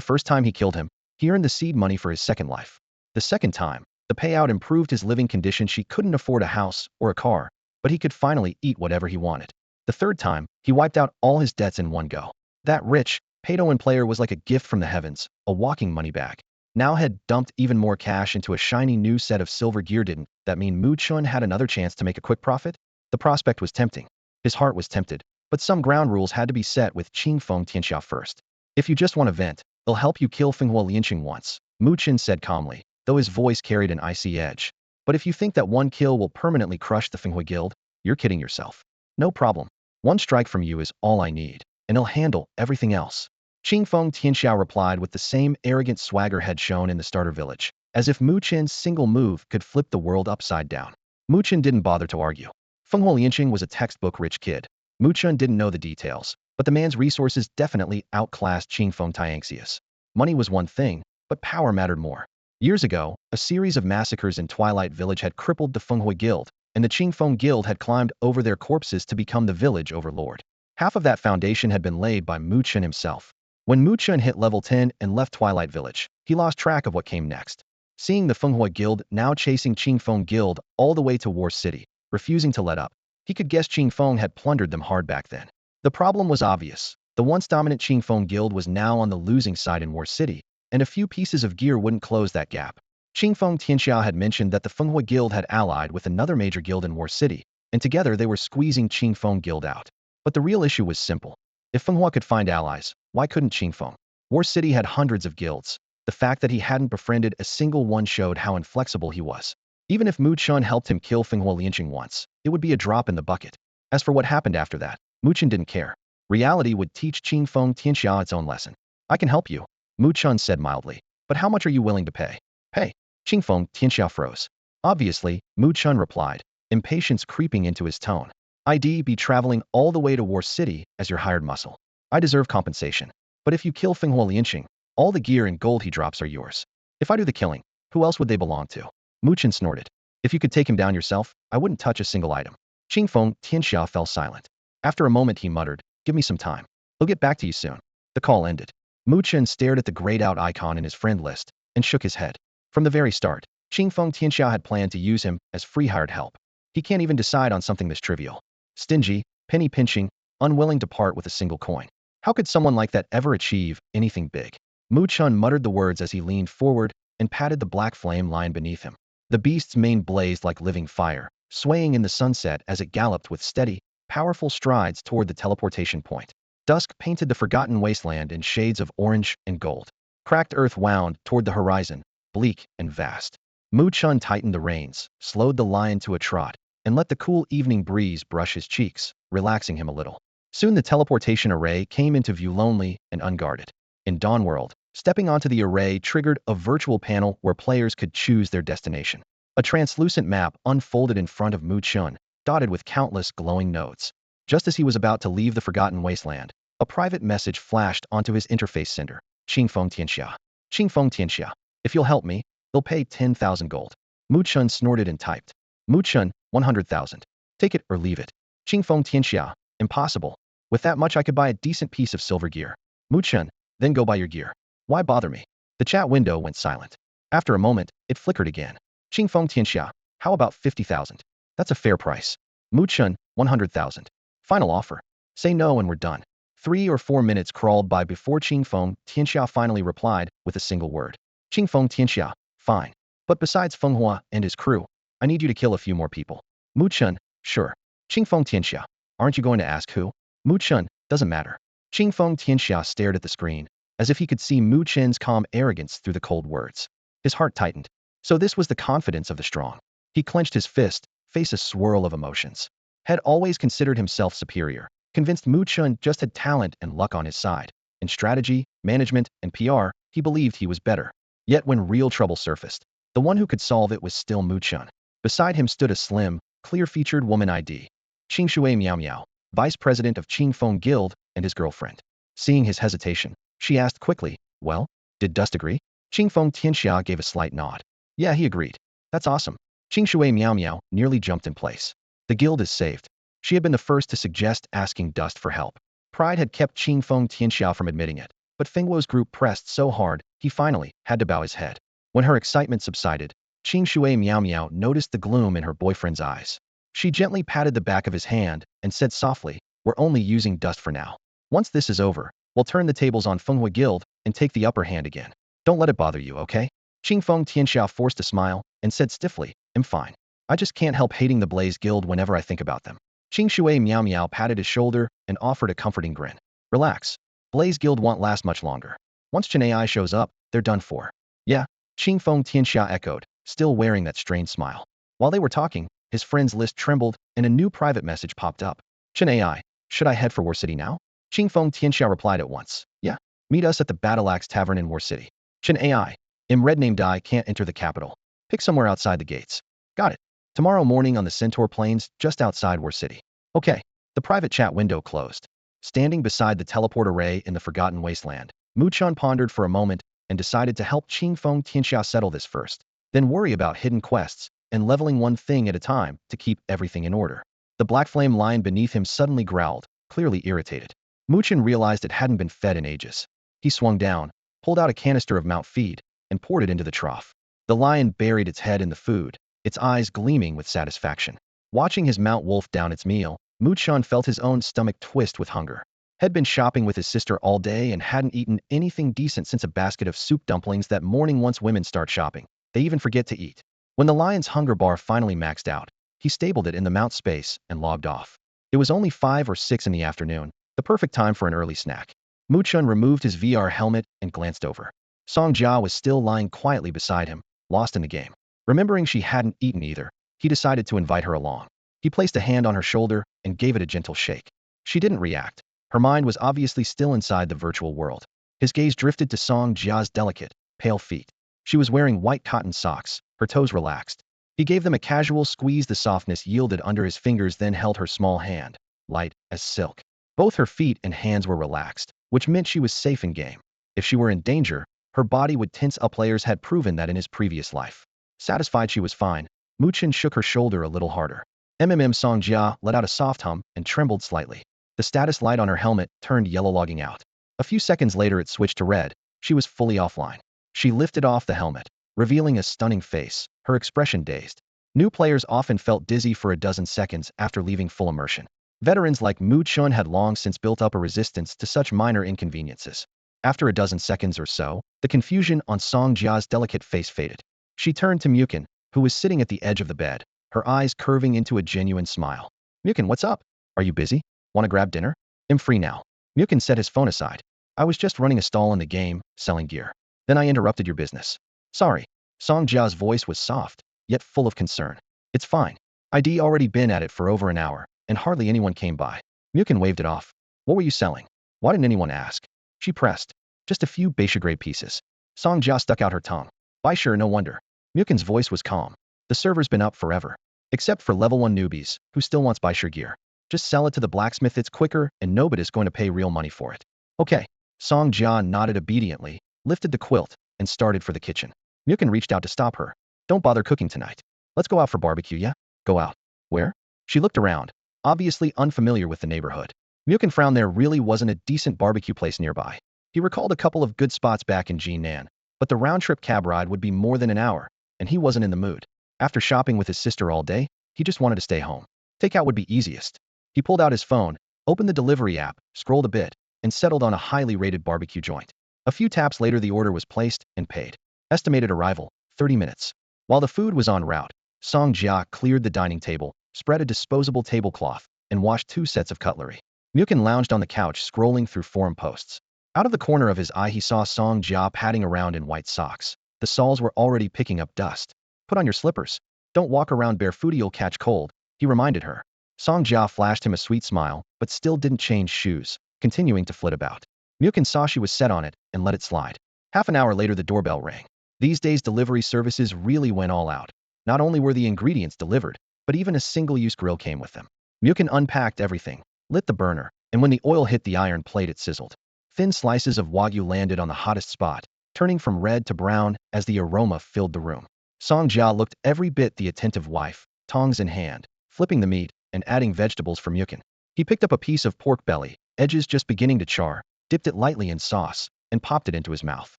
first time he killed him, he earned the seed money for his second life. The second time, The payout improved his living conditions. She couldn't afford a house or a car, but he could finally eat whatever he wanted. The third time, he wiped out all his debts in one go. That rich, paid-to-win player was like a gift from the heavens, a walking money bag. Now had dumped even more cash into a shiny new set of silver gear. Didn't that mean Mu Chen had another chance to make a quick profit? The prospect was tempting. His heart was tempted, but some ground rules had to be set with Qingfeng Tianxia first. If you just want to vent, they'll help you kill Fenghua Lianqing once, Mu Chen said calmly, though his voice carried an icy edge. But if you think that one kill will permanently crush the Fenghua Guild, you're kidding yourself. No problem. One strike from you is all I need, and he'll handle everything else. Qingfeng Tianxiao replied with the same arrogant swagger had shown in the starter village, as if Mu Chen's single move could flip the world upside down. Mu Chen didn't bother to argue. Fenghua Lianqing was a textbook rich kid. Mu Chen didn't know the details, but the man's resources definitely outclassed Qingfeng Tianxia's. Money was one thing, but power mattered more. Years ago, a series of massacres in Twilight Village had crippled the Fenghua Guild, and the Qingfeng Guild had climbed over their corpses to become the village overlord. Half of that foundation had been laid by Mu Chen himself. When Mu Chen hit level 10 and left Twilight Village, he lost track of what came next. Seeing the Fenghua Guild now chasing Qingfeng Guild all the way to War City, refusing to let up, he could guess Qingfeng had plundered them hard back then. The problem was obvious. The once dominant Qingfeng Guild was now on the losing side in War City, and a few pieces of gear wouldn't close that gap. Qingfeng Tianxiao had mentioned that the Fenghua Guild had allied with another major guild in War City, and together they were squeezing Qingfeng Guild out. But the real issue was simple. If Fenghua could find allies, why couldn't Qingfeng? War City had hundreds of guilds. The fact that he hadn't befriended a single one showed how inflexible he was. Even if Mu Chen helped him kill Fenghua Lianqing once, it would be a drop in the bucket. As for what happened after that, Mu Chen didn't care. Reality would teach Qingfeng Tianxiao its own lesson. I can help you, Mu Chen said mildly. But how much are you willing to pay? Pay. Qingfeng Tianxiao froze. Obviously, Mu Chen replied, impatience creeping into his tone. I'd be traveling all the way to War City as your hired muscle. I deserve compensation. But if you kill Fenghua Lianqing, all the gear and gold he drops are yours. If I do the killing, who else would they belong to? Mu Chen snorted. If you could take him down yourself, I wouldn't touch a single item. Qingfeng Tianxiao fell silent. After a moment he muttered, give me some time. He'll get back to you soon. The call ended. Mu Chen stared at the grayed out icon in his friend list and shook his head. From the very start, Qingfeng Tianxiao had planned to use him as free hired help. He can't even decide on something this trivial. Stingy, penny pinching, unwilling to part with a single coin. How could someone like that ever achieve anything big? Mu Chen muttered the words as he leaned forward and patted the black flame line beneath him. The beast's mane blazed like living fire, swaying in the sunset as it galloped with steady, powerful strides toward the teleportation point. Dusk painted the forgotten wasteland in shades of orange and gold. Cracked earth wound toward the horizon, bleak and vast. Mu Chen tightened the reins, slowed the lion to a trot, and let the cool evening breeze brush his cheeks, relaxing him a little. Soon the teleportation array came into view lonely and unguarded. In Dawnworld, stepping onto the array triggered a virtual panel where players could choose their destination. A translucent map unfolded in front of Mu Chen, dotted with countless glowing nodes. Just as he was about to leave the forgotten wasteland, a private message flashed onto his interface sender. Qingfeng Tianxia. Qingfeng Tianxia. If you'll help me, they'll pay 10,000 gold. Mu Chen snorted and typed. Mu Chen, 100,000. Take it or leave it. Qingfeng Tianxia. Impossible. With that much I could buy a decent piece of silver gear. Mu Chen, then go buy your gear. Why bother me? The chat window went silent. After a moment, it flickered again. Qingfeng Tianxia. How about 50,000? That's a fair price. Mu Chen, 100,000. Final offer. Say no and we're done. 3 or 4 minutes crawled by before Qingfeng Tianxia finally replied with a single word. Qingfeng Tianxia. Fine. But besides Fenghua and his crew, I need you to kill a few more people. Mu Chen. Sure. Qingfeng Tianxia. Aren't you going to ask who? Mu Chen. Doesn't matter. Qingfeng Tianxia stared at the screen, as if he could see Mu Chen's calm arrogance through the cold words. His heart tightened. So this was the confidence of the strong. He clenched his fist, face a swirl of emotions. Had always considered himself superior, convinced Mu Chen just had talent and luck on his side. In strategy, management, and PR, he believed he was better. Yet when real trouble surfaced, the one who could solve it was still Mu Chen. Beside him stood a slim, clear-featured woman ID. Qingshui Miao Miao, vice president of Qingfeng Guild, and his girlfriend. Seeing his hesitation, she asked quickly, well, did Dust agree? Qingfeng Tianxia gave a slight nod. Yeah, he agreed. That's awesome. Qingshui Miao Miao nearly jumped in place. The guild is saved. She had been the first to suggest asking Dust for help. Pride had kept Qingfeng Tianxia from admitting it, but Fenghuo's group pressed so hard, he finally had to bow his head. When her excitement subsided, Qing Shui Miao Miao noticed the gloom in her boyfriend's eyes. She gently patted the back of his hand and said softly, "We're only using dust for now. Once this is over, we'll turn the tables on Fenghua Guild and take the upper hand again. Don't let it bother you, okay?" Qing Feng Tianxiao forced a smile and said stiffly, "I'm fine. I just can't help hating the Blaze Guild whenever I think about them." Qing Shui Miao Miao patted his shoulder and offered a comforting grin. "Relax. Blaze Guild won't last much longer. Once Chen Ai shows up, they're done for." "Yeah," Qing Feng Tianxia echoed, still wearing that strained smile. While they were talking, his friend's list trembled and a new private message popped up. "Chen Ai, should I head for War City now?" Qing Feng Tianxia replied at once. "Yeah. Meet us at the Battle Axe Tavern in War City." Chen Ai, Red named I can't enter the capital. Pick somewhere outside the gates. Got it. Tomorrow morning on the Centaur Plains, just outside War City. Okay. The private chat window closed. Standing beside the teleport array in the Forgotten Wasteland, Mu Chen pondered for a moment and decided to help Qing Feng Tianxia settle this first, then worry about hidden quests and leveling one thing at a time to keep everything in order. The black flame lion beneath him suddenly growled, clearly irritated. Mu Chen realized it hadn't been fed in ages. He swung down, pulled out a canister of mount feed, and poured it into the trough. The lion buried its head in the food, its eyes gleaming with satisfaction. Watching his mount wolf down its meal, Mu Chen felt his own stomach twist with hunger. Had been shopping with his sister all day and hadn't eaten anything decent since a basket of soup dumplings that morning. Once women start shopping, they even forget to eat. When the lion's hunger bar finally maxed out, he stabled it in the mount space and logged off. It was only 5 or 6 in the afternoon, the perfect time for an early snack. Mu Chen removed his VR helmet and glanced over. Sanja was still lying quietly beside him, lost in the game. Remembering she hadn't eaten either, he decided to invite her along. He placed a hand on her shoulder and gave it a gentle shake. She didn't react. Her mind was obviously still inside the virtual world. His gaze drifted to Sangja's delicate, pale feet. She was wearing white cotton socks, her toes relaxed. He gave them a casual squeeze. The softness yielded under his fingers, then held her small hand, light as silk. Both her feet and hands were relaxed, which meant she was safe in game. If she were in danger, her body would tense up. Players had proven that in his previous life. Satisfied she was fine, Mu Chen shook her shoulder a little harder. Songjia let out a soft hum and trembled slightly. The status light on her helmet turned yellow, logging out. A few seconds later it switched to red. She was fully offline. She lifted off the helmet, revealing a stunning face, her expression dazed. New players often felt dizzy for a dozen seconds after leaving full immersion. Veterans like Mu Chen had long since built up a resistance to such minor inconveniences. After a dozen seconds or so, the confusion on Songjia's delicate face faded. She turned to Muin, who was sitting at the edge of the bed, her eyes curving into a genuine smile. "Muin, what's up? Are you busy? Want to grab dinner?" "I'm free now." Muin set his phone aside. "I was just running a stall in the game, selling gear. Then I interrupted your business. Sorry." Songjia's voice was soft, yet full of concern. "It's fine. I'd already been at it for over an hour, and hardly anyone came by." Muin waved it off. "What were you selling? Why didn't anyone ask?" She pressed. "Just a few Baisha-grade pieces." Songjia stuck out her tongue. "Baisha, no wonder." Mukin's voice was calm. "The server's been up forever. Except for level 1 newbies, who still wants Baisha gear. Just sell it to the blacksmith. It's quicker, and nobody's going to pay real money for it." "Okay." Songjia nodded obediently, lifted the quilt, and started for the kitchen. Muin reached out to stop her. "Don't bother cooking tonight. Let's go out for barbecue, yeah?" "Go out? Where?" She looked around, obviously unfamiliar with the neighborhood. Muin frowned. There really wasn't a decent barbecue place nearby. He recalled a couple of good spots back in Jinan, but the round-trip cab ride would be more than an hour, and he wasn't in the mood. After shopping with his sister all day, he just wanted to stay home. Takeout would be easiest. He pulled out his phone, opened the delivery app, scrolled a bit, and settled on a highly rated barbecue joint. A few taps later the order was placed and paid. Estimated arrival, 30 minutes. While the food was en route, Songjia cleared the dining table, spread a disposable tablecloth, and washed 2 sets of cutlery. Muin lounged on the couch scrolling through forum posts. Out of the corner of his eye he saw Songjia padding around in white socks. The soles were already picking up dust. "Put on your slippers. Don't walk around barefoot, you'll catch cold," he reminded her. Songjia flashed him a sweet smile, but still didn't change shoes, continuing to flit about. Muin saw she was set on it and let it slide. Half an hour later the doorbell rang. These days delivery services really went all out. Not only were the ingredients delivered, but even a single-use grill came with them. Muin unpacked everything, lit the burner, and when the oil hit the iron plate it sizzled. Thin slices of wagyu landed on the hottest spot, turning from red to brown as the aroma filled the room. Songjia looked every bit the attentive wife, tongs in hand, flipping the meat and adding vegetables for Muin. He picked up a piece of pork belly, edges just beginning to char, dipped it lightly in sauce, and popped it into his mouth.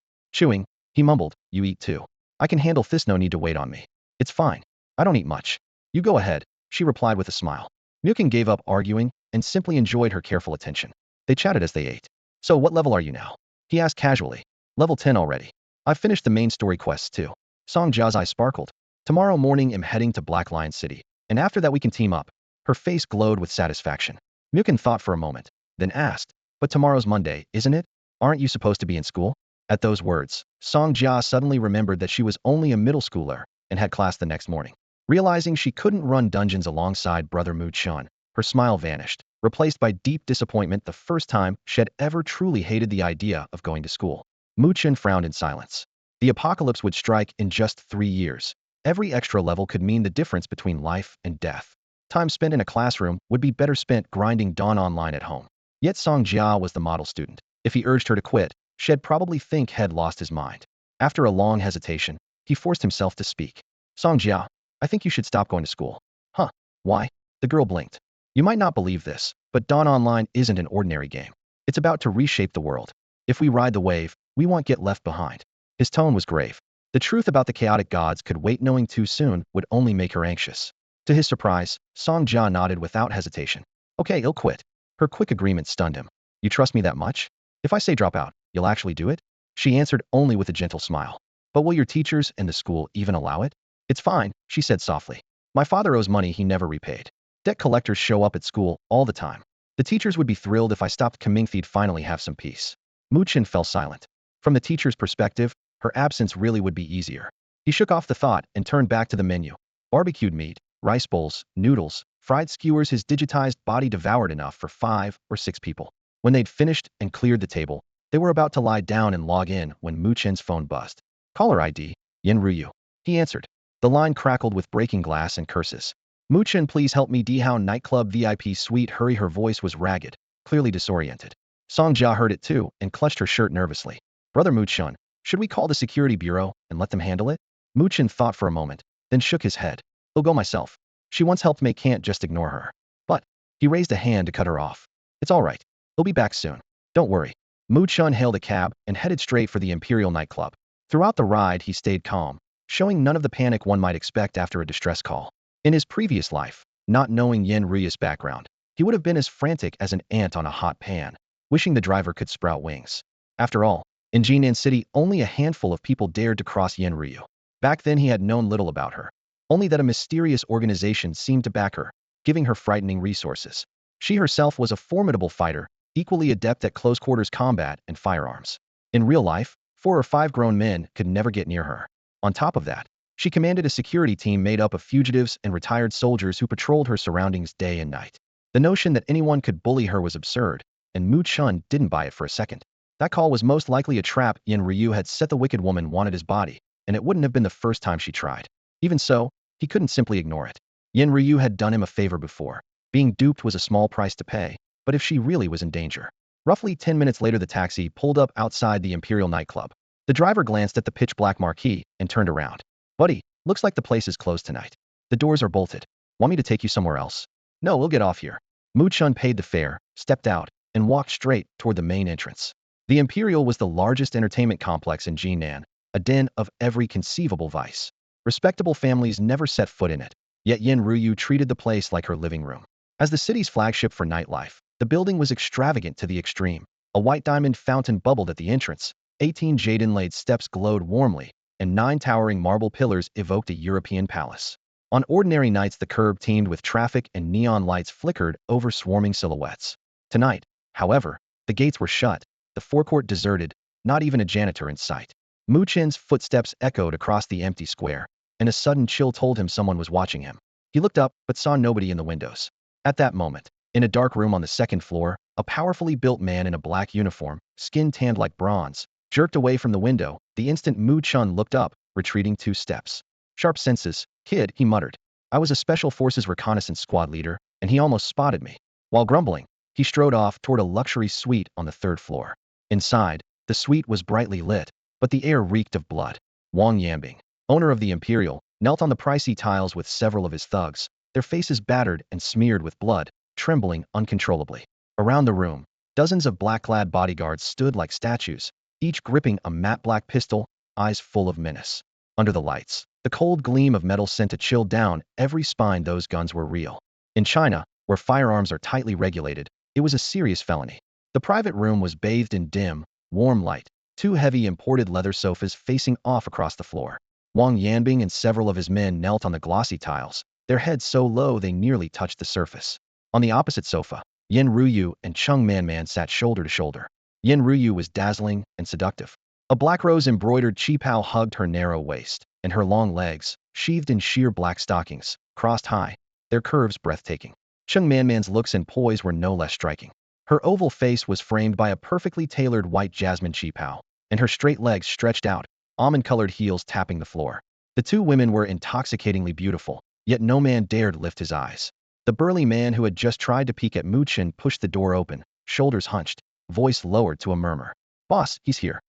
Chewing, he mumbled, "You eat too." I can handle this, no need to wait on me. It's fine. I don't eat much. You go ahead, she replied with a smile. Muin gave up arguing and simply enjoyed her careful attention. They chatted as they ate. So what level are you now? He asked casually. Level 10 already. I've finished the main story quests too. Sanja's eyes sparkled. Tomorrow morning I'm heading to Black Lion City, and after that we can team up. Her face glowed with satisfaction. Muin thought for a moment, then asked, but tomorrow's Monday, isn't it? Aren't you supposed to be in school? At those words, Sanja suddenly remembered that she was only a middle schooler and had class the next morning. Realizing she couldn't run dungeons alongside brother Mu Chen, her smile vanished, replaced by deep disappointment the first time she had ever truly hated the idea of going to school. Mu Chen frowned in silence. The apocalypse would strike in just 3 years. Every extra level could mean the difference between life and death. Time spent in a classroom would be better spent grinding Dawn online at home. Yet Songjia was the model student. If he urged her to quit, she'd probably think he'd lost his mind. After a long hesitation, he forced himself to speak. Songjia, I think you should stop going to school. Huh? Why? The girl blinked. You might not believe this, but Dawn Online isn't an ordinary game. It's about to reshape the world. If we ride the wave, we won't get left behind. His tone was grave. The truth about the chaotic gods could wait, knowing too soon would only make her anxious. To his surprise, Songjia nodded without hesitation. Okay, I'll quit. Her quick agreement stunned him. You trust me that much? If I say drop out, you'll actually do it? She answered only with a gentle smile. But will your teachers and the school even allow it? It's fine, she said softly. My father owes money he never repaid. Debt collectors show up at school all the time. The teachers would be thrilled if I stopped coming, they'd finally have some peace. Mu Chen fell silent. From the teacher's perspective, her absence really would be easier. He shook off the thought and turned back to the menu. Barbecued meat, rice bowls, noodles, fried skewers. His digitized body devoured enough for 5 or 6 people. When they'd finished and cleared the table, they were about to lie down and log in when Mu Chen's phone buzzed. Caller ID, Yin Ruyu. He answered. The line crackled with breaking glass and curses. Mu Chen, please help me, Hound Nightclub VIP Suite. Hurry. Her voice was ragged, clearly disoriented. Songjia heard it too and clutched her shirt nervously. Brother Mu Chen, should we call the security bureau and let them handle it? Mu Chen thought for a moment, then shook his head. I'll go myself. She once helped me, can't just ignore her. But, he raised a hand to cut her off. It's all right. He'll be back soon. Don't worry. Mu Chen hailed a cab and headed straight for the Imperial nightclub. Throughout the ride he stayed calm, showing none of the panic one might expect after a distress call. In his previous life, not knowing Yin Ruyu's background, he would have been as frantic as an ant on a hot pan, wishing the driver could sprout wings. After all, in Jinan City only a handful of people dared to cross Yin Ruyu. Back then he had known little about her, only that a mysterious organization seemed to back her, giving her frightening resources. She herself was a formidable fighter, equally adept at close-quarters combat and firearms. In real life, 4 or 5 grown men could never get near her. On top of that, she commanded a security team made up of fugitives and retired soldiers who patrolled her surroundings day and night. The notion that anyone could bully her was absurd, and Mu Chen didn't buy it for a second. That call was most likely a trap. Yin Ruyu had set. The wicked woman wanted his body, and it wouldn't have been the first time she tried. Even so, he couldn't simply ignore it. Yin Ruyu had done him a favor before. Being duped was a small price to pay, but if she really was in danger. Roughly 10 minutes later the taxi pulled up outside the Imperial nightclub. The driver glanced at the pitch-black marquee and turned around. Buddy, looks like the place is closed tonight. The doors are bolted. Want me to take you somewhere else? No, we'll get off here. Mu Chen paid the fare, stepped out, and walked straight toward the main entrance. The Imperial was the largest entertainment complex in Jinan, a den of every conceivable vice. Respectable families never set foot in it, yet Yin Ruyu treated the place like her living room. As the city's flagship for nightlife, the building was extravagant to the extreme. A white diamond fountain bubbled at the entrance, 18 jade-inlaid steps glowed warmly, and 9 towering marble pillars evoked a European palace. On ordinary nights the curb teemed with traffic and neon lights flickered over swarming silhouettes. Tonight, however, the gates were shut, the forecourt deserted, not even a janitor in sight. Mu Chen's footsteps echoed across the empty square, and a sudden chill told him someone was watching him. He looked up, but saw nobody in the windows. At that moment, in a dark room on the 2nd floor, a powerfully built man in a black uniform, skin tanned like bronze, jerked away from the window. The instant Mu Chen looked up, retreating 2 steps. Sharp senses, kid, he muttered. I was a Special Forces reconnaissance squad leader, and he almost spotted me. While grumbling, he strode off toward a luxury suite on the 3rd floor. Inside, the suite was brightly lit, but the air reeked of blood. Wang Yambing, owner of the Imperial, knelt on the pricey tiles with several of his thugs, their faces battered and smeared with blood, trembling uncontrollably. Around the room, dozens of black-clad bodyguards stood like statues, each gripping a matte black pistol, eyes full of menace. Under the lights, the cold gleam of metal sent a chill down every spine. Those guns were real. In China, where firearms are tightly regulated, it was a serious felony. The private room was bathed in dim, warm light, two heavy imported leather sofas facing off across the floor. Wang Yanbing and several of his men knelt on the glossy tiles, their heads so low they nearly touched the surface. On the opposite sofa, Yin Ruyu and Cheng Manman sat shoulder to shoulder. Yin Ruyu was dazzling and seductive. A black rose-embroidered qipao hugged her narrow waist, and her long legs, sheathed in sheer black stockings, crossed high, their curves breathtaking. Cheng Manman's looks and poise were no less striking. Her oval face was framed by a perfectly tailored white jasmine qipao, and her straight legs stretched out, almond-colored heels tapping the floor. The two women were intoxicatingly beautiful, yet no man dared lift his eyes. The burly man who had just tried to peek at Mu Chen pushed the door open, shoulders hunched, voice lowered to a murmur. "Boss, he's here."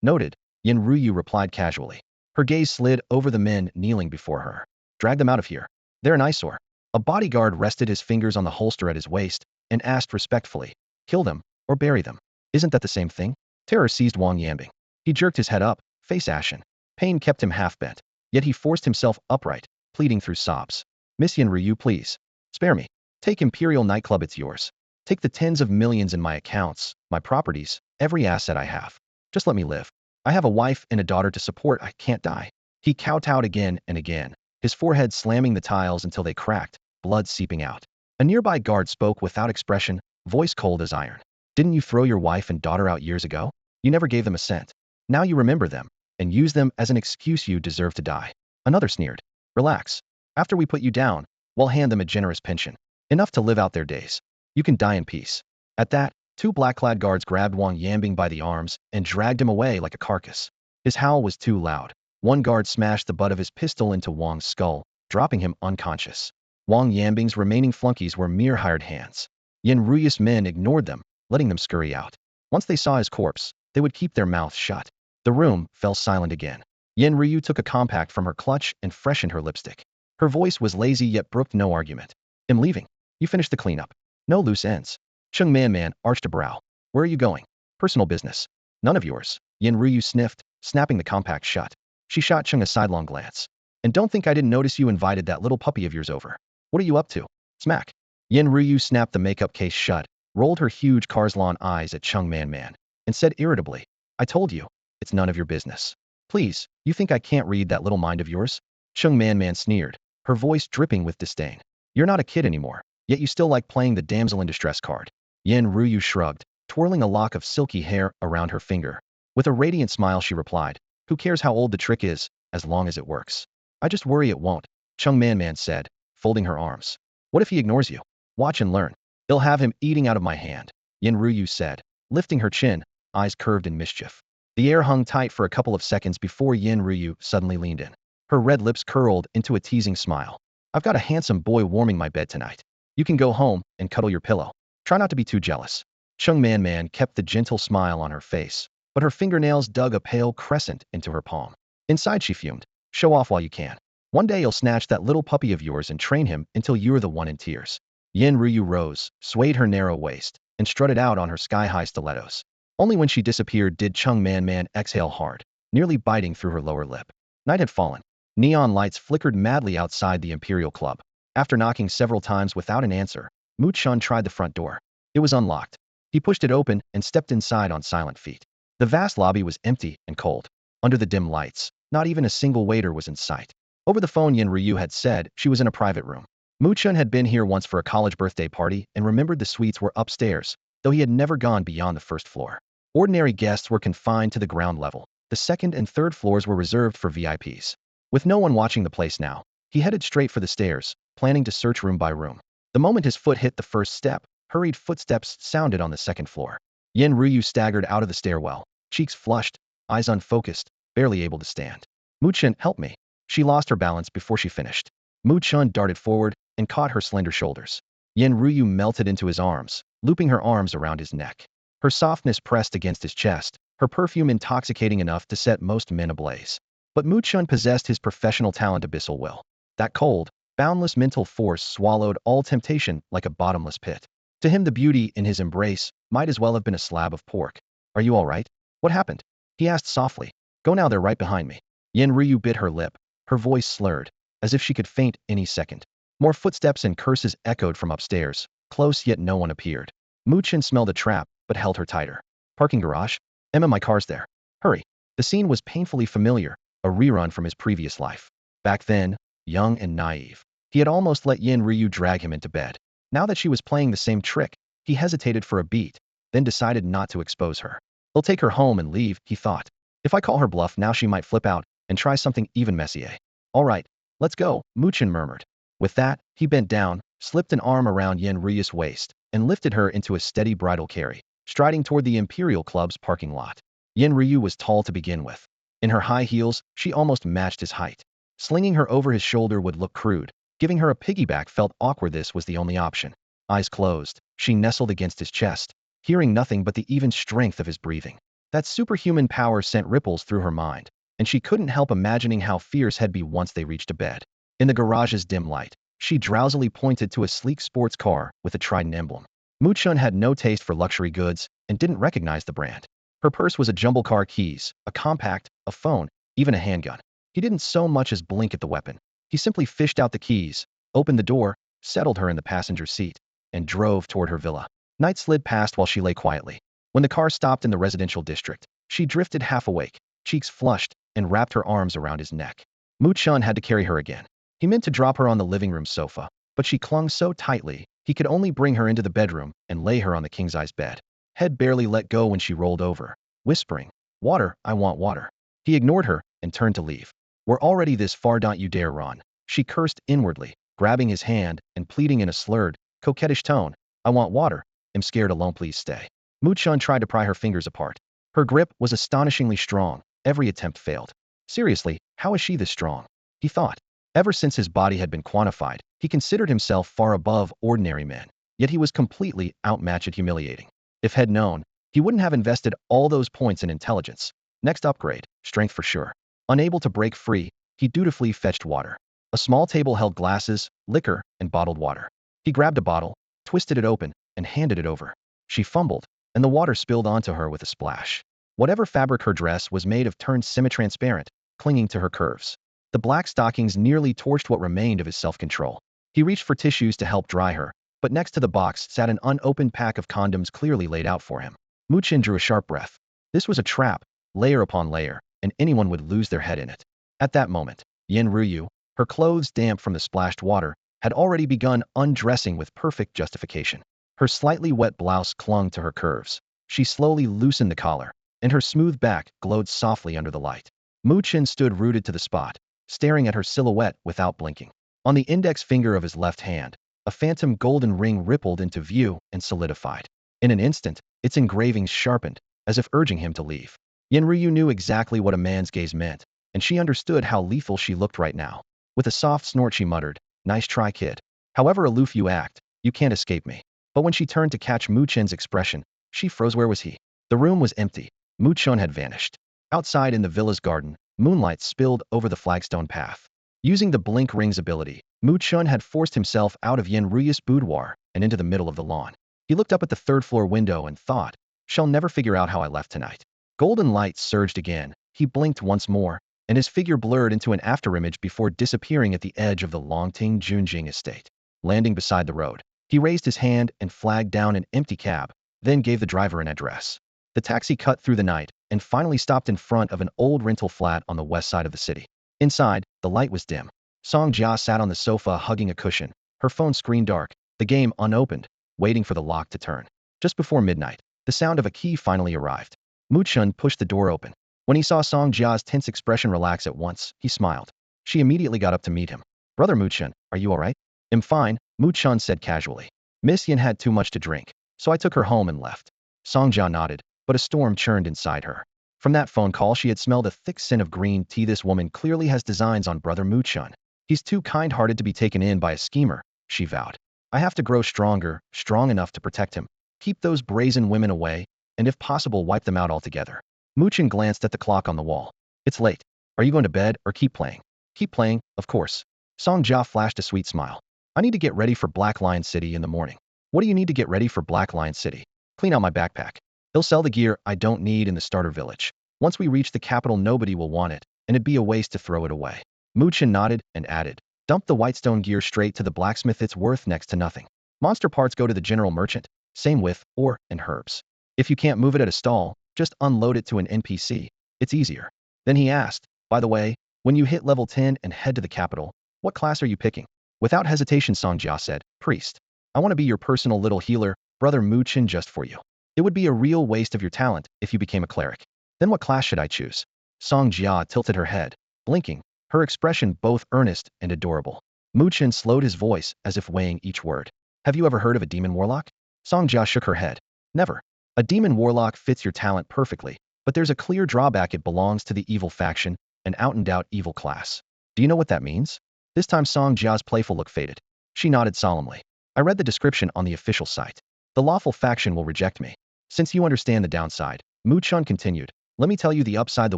Noted, Yin Ruyu replied casually. Her gaze slid over the men kneeling before her. "Drag them out of here. They're an eyesore." A bodyguard rested his fingers on the holster at his waist and asked respectfully, "Kill them or bury them? Isn't that the same thing?" Terror seized Wang Yanbing. He jerked his head up, face ashen. Pain kept him half-bent, yet he forced himself upright, pleading through sobs. "Miss Yin Ruyu, please. Spare me. Take Imperial Nightclub, it's yours. Take the tens of millions in my accounts, my properties, every asset I have. Just let me live. I have a wife and a daughter to support. I can't die." He kowtowed again and again, his forehead slamming the tiles until they cracked, blood seeping out. A nearby guard spoke without expression, voice cold as iron. "Didn't you throw your wife and daughter out years ago? You never gave them a cent. Now you remember them, and use them as an excuse. You deserve to die." Another sneered. "Relax. After we put you down, we'll hand them a generous pension. Enough to live out their days. You can die in peace." At that, two black-clad guards grabbed Wang Yanbing by the arms and dragged him away like a carcass. His howl was too loud. One guard smashed the butt of his pistol into Wang's skull, dropping him unconscious. Wang Yanbing's remaining flunkies were mere hired hands. Yin Ruyu's men ignored them, letting them scurry out. Once they saw his corpse, they would keep their mouths shut. The room fell silent again. Yin Ruyu took a compact from her clutch and freshened her lipstick. Her voice was lazy yet brooked no argument. "I'm leaving. You finish the cleanup. No loose ends." Cheng Manman arched a brow. "Where are you going?" "Personal business. None of yours." Yin Ruyu sniffed, snapping the compact shut. She shot Cheng a sidelong glance. "And don't think I didn't notice you invited that little puppy of yours over. What are you up to?" Smack. Yin Ruyu snapped the makeup case shut, rolled her huge Karslan eyes at Cheng Manman, and said irritably, "I told you, it's none of your business. Please, you think I can't read that little mind of yours?" Cheng Manman sneered, her voice dripping with disdain. "You're not a kid anymore, yet you still like playing the damsel in distress card." Yin Ruyu shrugged, twirling a lock of silky hair around her finger. With a radiant smile she replied, "Who cares how old the trick is, as long as it works?" "I just worry it won't," Cheng Manman said, folding her arms. "What if he ignores you? Watch and learn. They'll have him eating out of my hand," Yin Ruyu said, lifting her chin, eyes curved in mischief. The air hung tight for a couple of seconds before Yin Ruyu suddenly leaned in. Her red lips curled into a teasing smile. "I've got a handsome boy warming my bed tonight. You can go home and cuddle your pillow. Try not to be too jealous." Cheng Manman kept the gentle smile on her face, but her fingernails dug a pale crescent into her palm. Inside she fumed, "Show off while you can. One day you'll snatch that little puppy of yours and train him until you're the one in tears." Yin Ruyu rose, swayed her narrow waist, and strutted out on her sky-high stilettos. Only when she disappeared did Cheng Manman exhale hard, nearly biting through her lower lip. Night had fallen. Neon lights flickered madly outside the Imperial Club. After knocking several times without an answer, Mu Chen tried the front door. It was unlocked. He pushed it open and stepped inside on silent feet. The vast lobby was empty and cold. Under the dim lights, not even a single waiter was in sight. Over the phone, Yin Ruyu had said she was in a private room. Mu Chen had been here once for a college birthday party and remembered the suites were upstairs, though he had never gone beyond the first floor. Ordinary guests were confined to the ground level. The second and third floors were reserved for VIPs. With no one watching the place now, he headed straight for the stairs, planning to search room by room. The moment his foot hit the first step, hurried footsteps sounded on the second floor. Yin Ruyu staggered out of the stairwell, cheeks flushed, eyes unfocused, barely able to stand. "Mu Chen, help me." She lost her balance before she finished. Mu Chen darted forward and caught her slender shoulders. Yin Ruyu melted into his arms, looping her arms around his neck. Her softness pressed against his chest, her perfume intoxicating enough to set most men ablaze. But Mu Chen possessed his professional talent, abyssal will. That cold, boundless mental force swallowed all temptation like a bottomless pit. To him, the beauty in his embrace might as well have been a slab of pork. "Are you all right? What happened?" he asked softly. "Go now, they're right behind me." Yin Ruyu bit her lip, her voice slurred, as if she could faint any second. More footsteps and curses echoed from upstairs, close yet no one appeared. Mu Chen smelled a trap, but held her tighter. Parking garage? Emma, my car's there. Hurry. The scene was painfully familiar, a rerun from his previous life. Back then, young and naive, he had almost let Yin Ruyu drag him into bed. Now that she was playing the same trick, he hesitated for a beat, then decided not to expose her. He'll take her home and leave, he thought. If I call her bluff now she might flip out and try something even messier. All right, let's go, Mu Chen murmured. With that, he bent down, slipped an arm around Yin Ruyu's waist, and lifted her into a steady bridal carry, striding toward the Imperial Club's parking lot. Yin Ruyu was tall to begin with. In her high heels, she almost matched his height. Slinging her over his shoulder would look crude. Giving her a piggyback felt awkward. This was the only option. Eyes closed, she nestled against his chest, hearing nothing but the even strength of his breathing. That superhuman power sent ripples through her mind, and she couldn't help imagining how fierce he'd be once they reached a bed. In the garage's dim light, she drowsily pointed to a sleek sports car with a trident emblem. Mu Chen had no taste for luxury goods and didn't recognize the brand. Her purse was a jumble car, keys, a compact, a phone, even a handgun. He didn't so much as blink at the weapon. He simply fished out the keys, opened the door, settled her in the passenger seat, and drove toward her villa. Night slid past while she lay quietly. When the car stopped in the residential district, she drifted half awake, cheeks flushed, and wrapped her arms around his neck. Mu Chen had to carry her again. He meant to drop her on the living room sofa, but she clung so tightly, he could only bring her into the bedroom and lay her on the king-size bed. Head barely let go when she rolled over, whispering, "Water, I want water." He ignored her and turned to leave. "We're already this far, don't you dare run," she cursed inwardly, grabbing his hand and pleading in a slurred, coquettish tone, "I want water. I'm scared alone, please stay." Mu Chen tried to pry her fingers apart. Her grip was astonishingly strong. Every attempt failed. Seriously, how is she this strong? He thought. Ever since his body had been quantified, he considered himself far above ordinary men, yet he was completely outmatched and humiliating. If had known, he wouldn't have invested all those points in intelligence. Next upgrade, strength for sure. Unable to break free, he dutifully fetched water. A small table held glasses, liquor, and bottled water. He grabbed a bottle, twisted it open, and handed it over. She fumbled, and the water spilled onto her with a splash. Whatever fabric her dress was made of turned semi-transparent, clinging to her curves. The black stockings nearly torched what remained of his self-control. He reached for tissues to help dry her, but next to the box sat an unopened pack of condoms clearly laid out for him. Mu Chen drew a sharp breath. This was a trap, layer upon layer, and anyone would lose their head in it. At that moment, Yin Ruyu, her clothes damp from the splashed water, had already begun undressing with perfect justification. Her slightly wet blouse clung to her curves. She slowly loosened the collar, and her smooth back glowed softly under the light. Mu Chen stood rooted to the spot, staring at her silhouette without blinking. On the index finger of his left hand, a phantom golden ring rippled into view and solidified. In an instant, its engravings sharpened, as if urging him to leave. Yin Ruyu knew exactly what a man's gaze meant, and she understood how lethal she looked right now. With a soft snort she muttered, "Nice try, kid. However aloof you act, you can't escape me." But when she turned to catch Mu Chen's expression, she froze. Where was he? The room was empty. Mu Chen had vanished. Outside in the villa's garden, moonlight spilled over the flagstone path. Using the blink ring's ability, Mu Chen had forced himself out of Yin Ruyu's boudoir and into the middle of the lawn. He looked up at the third-floor window and thought, "She'll never figure out how I left tonight." Golden light surged again. He blinked once more, and his figure blurred into an afterimage before disappearing at the edge of the Longting Junjing estate. Landing beside the road, he raised his hand and flagged down an empty cab, then gave the driver an address. The taxi cut through the night and finally stopped in front of an old rental flat on the west side of the city. Inside, the light was dim. Sanja sat on the sofa hugging a cushion, her phone screen dark, the game unopened, waiting for the lock to turn. Just before midnight, the sound of a key finally arrived. Mu Chen pushed the door open. When he saw Songjia's tense expression relax at once, he smiled. She immediately got up to meet him. "Brother Mu Chen, are you alright?" "I'm fine," Mu Chen said casually. "Miss Yin had too much to drink, so I took her home and left." Songjia nodded, but a storm churned inside her. From that phone call she had smelled a thick scent of green tea. This woman clearly has designs on Brother Mu Chen. He's too kind-hearted to be taken in by a schemer, she vowed. "I have to grow stronger, strong enough to protect him. Keep those brazen women away, and if possible wipe them out altogether." Mu Chen glanced at the clock on the wall. "It's late. Are you going to bed or keep playing?" "Keep playing, of course." Songjia flashed a sweet smile. "I need to get ready for Black Lion City in the morning." "What do you need to get ready for Black Lion City?" "Clean out my backpack. He'll sell the gear I don't need in the starter village. Once we reach the capital nobody will want it, and it'd be a waste to throw it away. Mu Chen nodded and added, dump the whitestone gear straight to the blacksmith, it's worth next to nothing. Monster parts go to the general merchant, same with ore and herbs. If you can't move it at a stall, just unload it to an NPC. It's easier. Then he asked, by the way, when you hit level 10 and head to the capital, what class are you picking? Without hesitation, Sanja said, priest. I want to be your personal little healer, brother Mu Chen, just for you. It would be a real waste of your talent if you became a cleric. Then what class should I choose? Sanja tilted her head, blinking, her expression both earnest and adorable. Mu Chen slowed his voice as if weighing each word. Have you ever heard of a demon warlock? Sanja shook her head. Never. A demon warlock fits your talent perfectly, but there's a clear drawback: it belongs to the evil faction, an out-and-out evil class. Do you know what that means? This time Sangjia's playful look faded. She nodded solemnly. I read the description on the official site. The lawful faction will reject me. Since you understand the downside, Mu Chen continued, let me tell you the upside the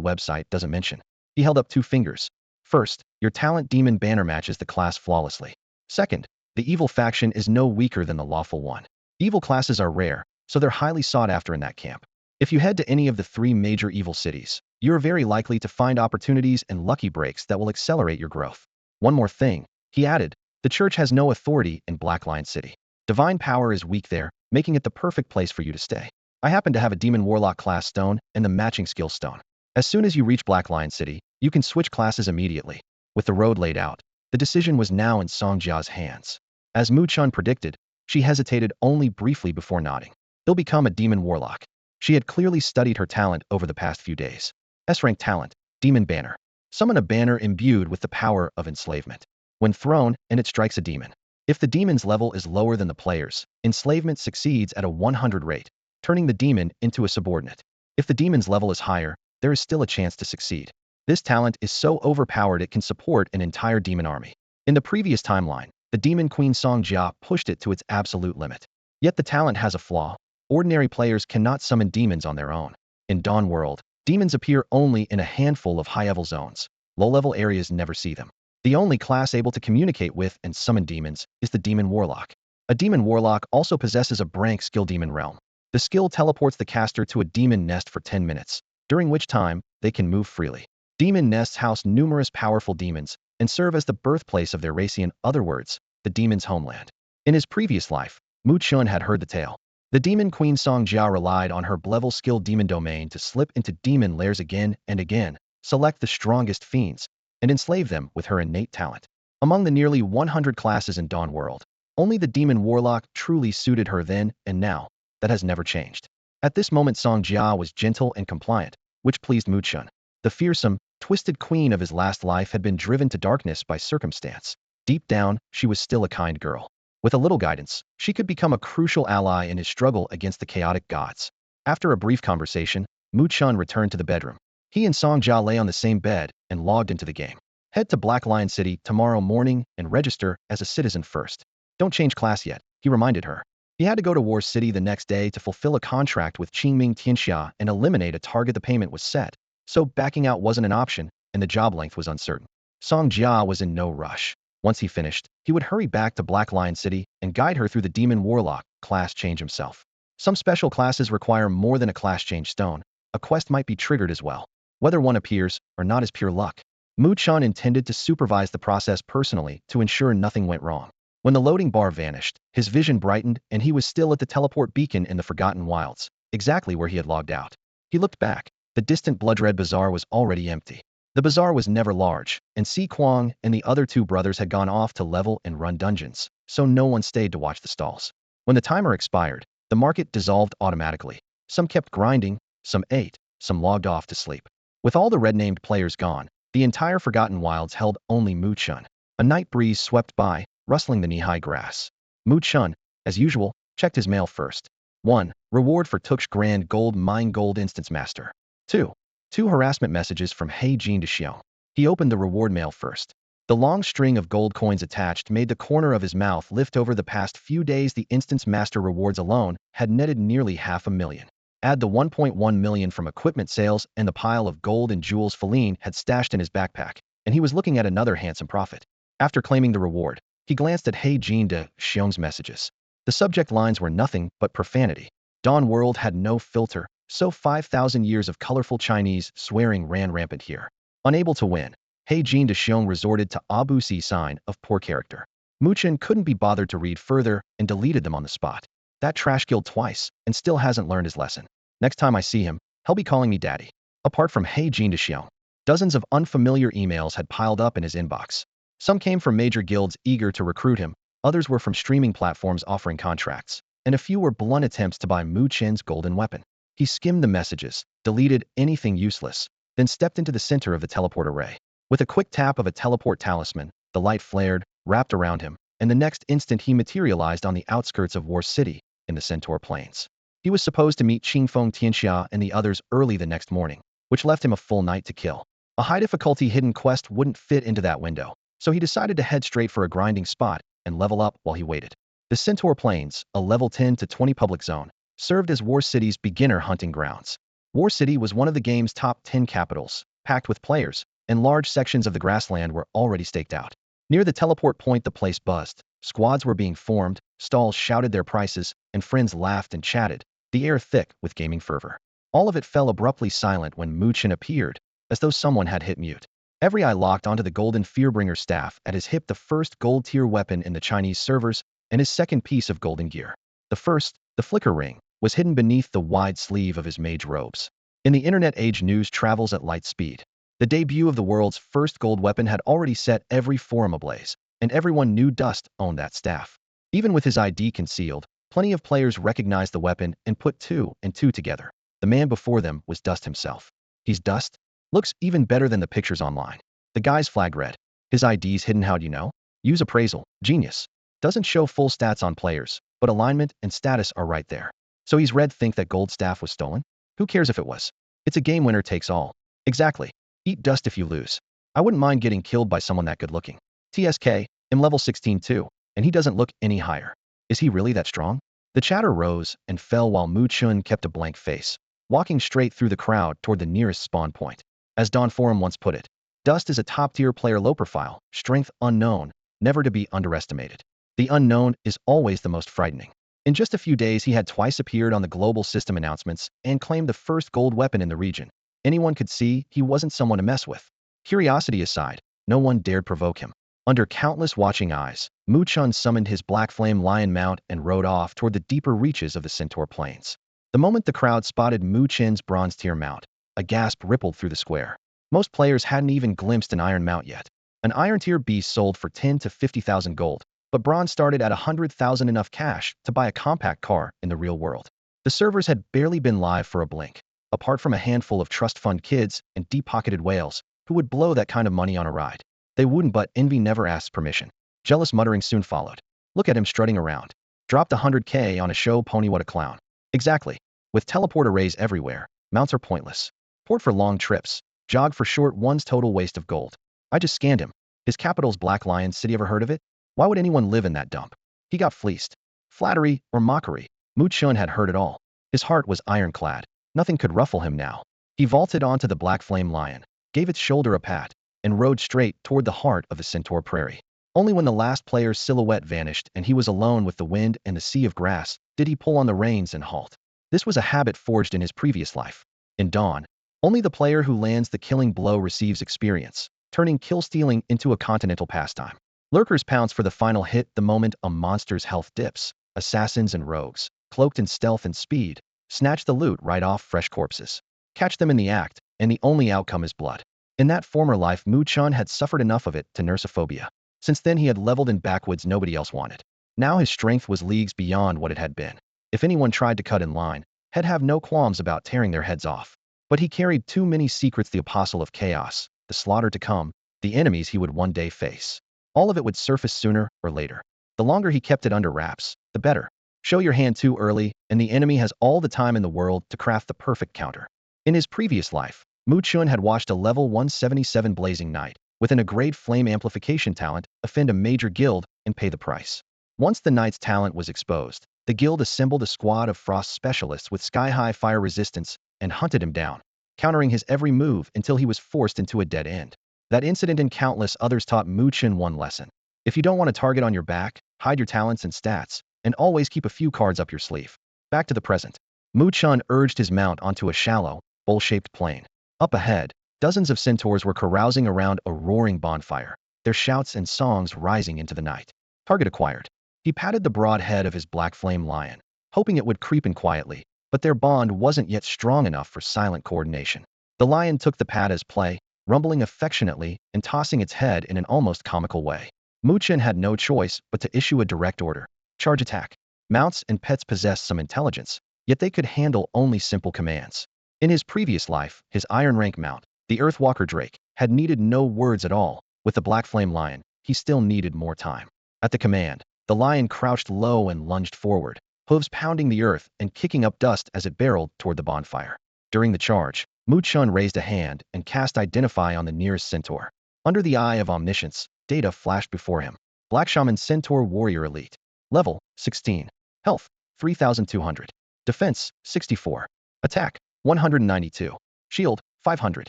website doesn't mention. He held up 2 fingers. First, your talent demon banner matches the class flawlessly. Second, the evil faction is no weaker than the lawful one. Evil classes are rare, so they're highly sought after in that camp. If you head to any of the 3 major evil cities, you're very likely to find opportunities and lucky breaks that will accelerate your growth. One more thing, he added, the church has no authority in Black Lion City. Divine power is weak there, making it the perfect place for you to stay. I happen to have a demon warlock class stone and the matching skill stone. As soon as you reach Black Lion City, you can switch classes immediately. With the road laid out, the decision was now in Sangjia's hands. As Mu Chen predicted, she hesitated only briefly before nodding. He'll become a demon warlock. She had clearly studied her talent over the past few days. S-rank talent, demon banner. Summon a banner imbued with the power of enslavement. When thrown, and it strikes a demon. If the demon's level is lower than the player's, enslavement succeeds at a 100 rate, turning the demon into a subordinate. If the demon's level is higher, there is still a chance to succeed. This talent is so overpowered it can support an entire demon army. In the previous timeline, the demon queen Songjia pushed it to its absolute limit. Yet the talent has a flaw. Ordinary players cannot summon demons on their own. In Dawn World, demons appear only in a handful of high-level zones. Low-level areas never see them. The only class able to communicate with and summon demons is the demon warlock. A demon warlock also possesses a brank skill, demon realm. The skill teleports the caster to a demon nest for 10 minutes, during which time they can move freely. Demon nests house numerous powerful demons and serve as the birthplace of their race, in other words, the demon's homeland. In his previous life, Mu Chen had heard the tale. The demon queen Songjia relied on her level skill demon domain to slip into demon lairs again and again, select the strongest fiends, and enslave them with her innate talent. Among the nearly 100 classes in Dawn World, only the demon warlock truly suited her then and now. That has never changed. At this moment Songjia was gentle and compliant, which pleased Mu Chen. The fearsome, twisted queen of his last life had been driven to darkness by circumstance. Deep down, she was still a kind girl. With a little guidance, she could become a crucial ally in his struggle against the chaotic gods. After a brief conversation, Mu Chen returned to the bedroom. He and Songjia lay on the same bed and logged into the game. Head to Black Lion City tomorrow morning and register as a citizen first. Don't change class yet, he reminded her. He had to go to War City the next day to fulfill a contract with Qingming Tianxia and eliminate a target. The payment was set, so backing out wasn't an option, and the job length was uncertain. Songjia was in no rush. Once he finished, he would hurry back to Black Lion City and guide her through the demon warlock class change himself. Some special classes require more than a class change stone. A quest might be triggered as well. Whether one appears or not is pure luck. Mu Chen intended to supervise the process personally to ensure nothing went wrong. When the loading bar vanished, his vision brightened and he was still at the teleport beacon in the Forgotten Wilds, exactly where he had logged out. He looked back. The distant blood-red bazaar was already empty. The bazaar was never large, and Si Kuang and the other 2 brothers had gone off to level and run dungeons, so no one stayed to watch the stalls. When the timer expired, the market dissolved automatically. Some kept grinding, some ate, some logged off to sleep. With all the red-named players gone, the entire Forgotten Wilds held only Mu Chen. A night breeze swept by, rustling the knee-high grass. Mu Chen, as usual, checked his mail first. 1. Reward for Tuk's Grand Gold Mine Gold Instance Master. 2. 2 harassment messages from He Jin to Xiong. He opened the reward mail first. The long string of gold coins attached made the corner of his mouth lift. Over the past few days, the Instance Master rewards alone had netted nearly $500,000. Add the 1.1 million from equipment sales and the pile of gold and jewels Feline had stashed in his backpack, and he was looking at another handsome profit. After claiming the reward, he glanced at He Jin to Xiong's messages. The subject lines were nothing but profanity. Dawn World had no filter, so 5,000 years of colorful Chinese swearing ran rampant here. Unable to win, Yin Ruyu resorted to Abusi sign of poor character. Mu Chen couldn't be bothered to read further and deleted them on the spot. That trash killed twice and still hasn't learned his lesson. Next time I see him, he'll be calling me daddy. Apart from Yin Ruyu, dozens of unfamiliar emails had piled up in his inbox. Some came from major guilds eager to recruit him, others were from streaming platforms offering contracts, and a few were blunt attempts to buy Mu Chen's golden weapon. He skimmed the messages, deleted anything useless, then stepped into the center of the teleport array. With a quick tap of a teleport talisman, the light flared, wrapped around him, and the next instant he materialized on the outskirts of War City, in the Centaur Plains. He was supposed to meet Qingfeng Tianxia and the others early the next morning, which left him a full night to kill. A high-difficulty hidden quest wouldn't fit into that window, so he decided to head straight for a grinding spot and level up while he waited. The Centaur Plains, a level 10 to 20 public zone, served as War City's beginner hunting grounds. War City was one of the game's top 10 capitals, packed with players, and large sections of the grassland were already staked out. Near the teleport point the place buzzed. Squads were being formed, stalls shouted their prices, and friends laughed and chatted, the air thick with gaming fervor. All of it fell abruptly silent when Mu Chen appeared, as though someone had hit mute. Every eye locked onto the golden Fearbringer staff at his hip, the first gold-tier weapon in the Chinese servers, and his second piece of golden gear. The first, the flicker ring, was hidden beneath the wide sleeve of his mage robes. In the internet age, news travels at light speed. The debut of the world's first gold weapon had already set every forum ablaze, and everyone knew Dust owned that staff. Even with his ID concealed, plenty of players recognized the weapon and put two and two together. The man before them was Dust himself. He's Dust? Looks even better than the pictures online. The guy's flag red. His ID's hidden. How do you know? Use appraisal. Genius. Doesn't show full stats on players, but alignment and status are right there. So he's red. Think that gold staff was stolen? Who cares if it was? It's a game winner takes all. Exactly. Eat dust if you lose. I wouldn't mind getting killed by someone that good looking. TSK, I'm level 16 too, and he doesn't look any higher. Is he really that strong? The chatter rose and fell while Mu Chen kept a blank face, walking straight through the crowd toward the nearest spawn point. As Dawn Forum once put it, Dust is a top-tier player, low profile, strength unknown, never to be underestimated. The unknown is always the most frightening. In just a few days he had twice appeared on the global system announcements and claimed the first gold weapon in the region. Anyone could see he wasn't someone to mess with. Curiosity aside, no one dared provoke him. Under countless watching eyes, Mu Chen summoned his black flame lion mount and rode off toward the deeper reaches of the Centaur Plains. The moment the crowd spotted Mu Chen's bronze tier mount, a gasp rippled through the square. Most players hadn't even glimpsed an iron mount yet. An iron tier beast sold for 10 to 50,000 gold, but bronze started at 100,000, enough cash to buy a compact car in the real world. The servers had barely been live for a blink, apart from a handful of trust fund kids and deep-pocketed whales who would blow that kind of money on a ride. They wouldn't, but envy never asks permission. Jealous muttering soon followed. Look at him strutting around. Dropped 100K on a show pony, what a clown. Exactly. With teleport arrays everywhere, mounts are pointless. Port for long trips, jog for short ones, total waste of gold. I just scanned him. His capital's Black Lion City, ever heard of it? Why would anyone live in that dump? He got fleeced. Flattery or mockery? Mu Chen had heard it all. His heart was ironclad. Nothing could ruffle him now. He vaulted onto the black flame lion, gave its shoulder a pat, and rode straight toward the heart of the Centaur Prairie. Only when the last player's silhouette vanished and he was alone with the wind and the sea of grass did he pull on the reins and halt. This was a habit forged in his previous life. In Dawn, only the player who lands the killing blow receives experience, turning kill-stealing into a continental pastime. Lurkers pounce for the final hit the moment a monster's health dips. Assassins and rogues, cloaked in stealth and speed, snatch the loot right off fresh corpses. Catch them in the act, and the only outcome is blood. In that former life, Mu Chen had suffered enough of it to nurse a phobia. Since then he had leveled in backwoods nobody else wanted. Now his strength was leagues beyond what it had been. If anyone tried to cut in line, he'd have no qualms about tearing their heads off. But he carried too many secrets: the Apostle of Chaos, the slaughter to come, the enemies he would one day face. All of it would surface sooner or later. The longer he kept it under wraps, the better. Show your hand too early, and the enemy has all the time in the world to craft the perfect counter. In his previous life, Mu Chen had watched a level 177 Blazing Knight, within a grade flame amplification talent, offend a major guild and pay the price. Once the knight's talent was exposed, the guild assembled a squad of frost specialists with sky-high fire resistance and hunted him down, countering his every move until he was forced into a dead end. That incident and countless others taught Mu Chen one lesson. If you don't want a target on your back, hide your talents and stats, and always keep a few cards up your sleeve. Back to the present. Mu Chen urged his mount onto a shallow, bowl-shaped plain. Up ahead, Dozens of centaurs were carousing around a roaring bonfire, their shouts and songs rising into the night. Target acquired. He patted the broad head of his black flame lion, hoping it would creep in quietly, but their bond wasn't yet strong enough for silent coordination. The lion took the pat as play, rumbling affectionately and tossing its head in an almost comical way. Mu Chen had no choice but to issue a direct order. Charge attack. Mounts and pets possessed some intelligence, yet they could handle only simple commands. In his previous life, his iron rank mount, the Earthwalker Drake, had needed no words at all. With the Black Flame Lion, he still needed more time. At the command, the lion crouched low and lunged forward, hooves pounding the earth and kicking up dust as it barreled toward the bonfire. During the charge, Mu Chen raised a hand and cast Identify on the nearest centaur. Under the eye of omniscience, data flashed before him. Black Shaman Centaur Warrior Elite. Level, 16. Health, 3,200. Defense, 64. Attack, 192. Shield, 500.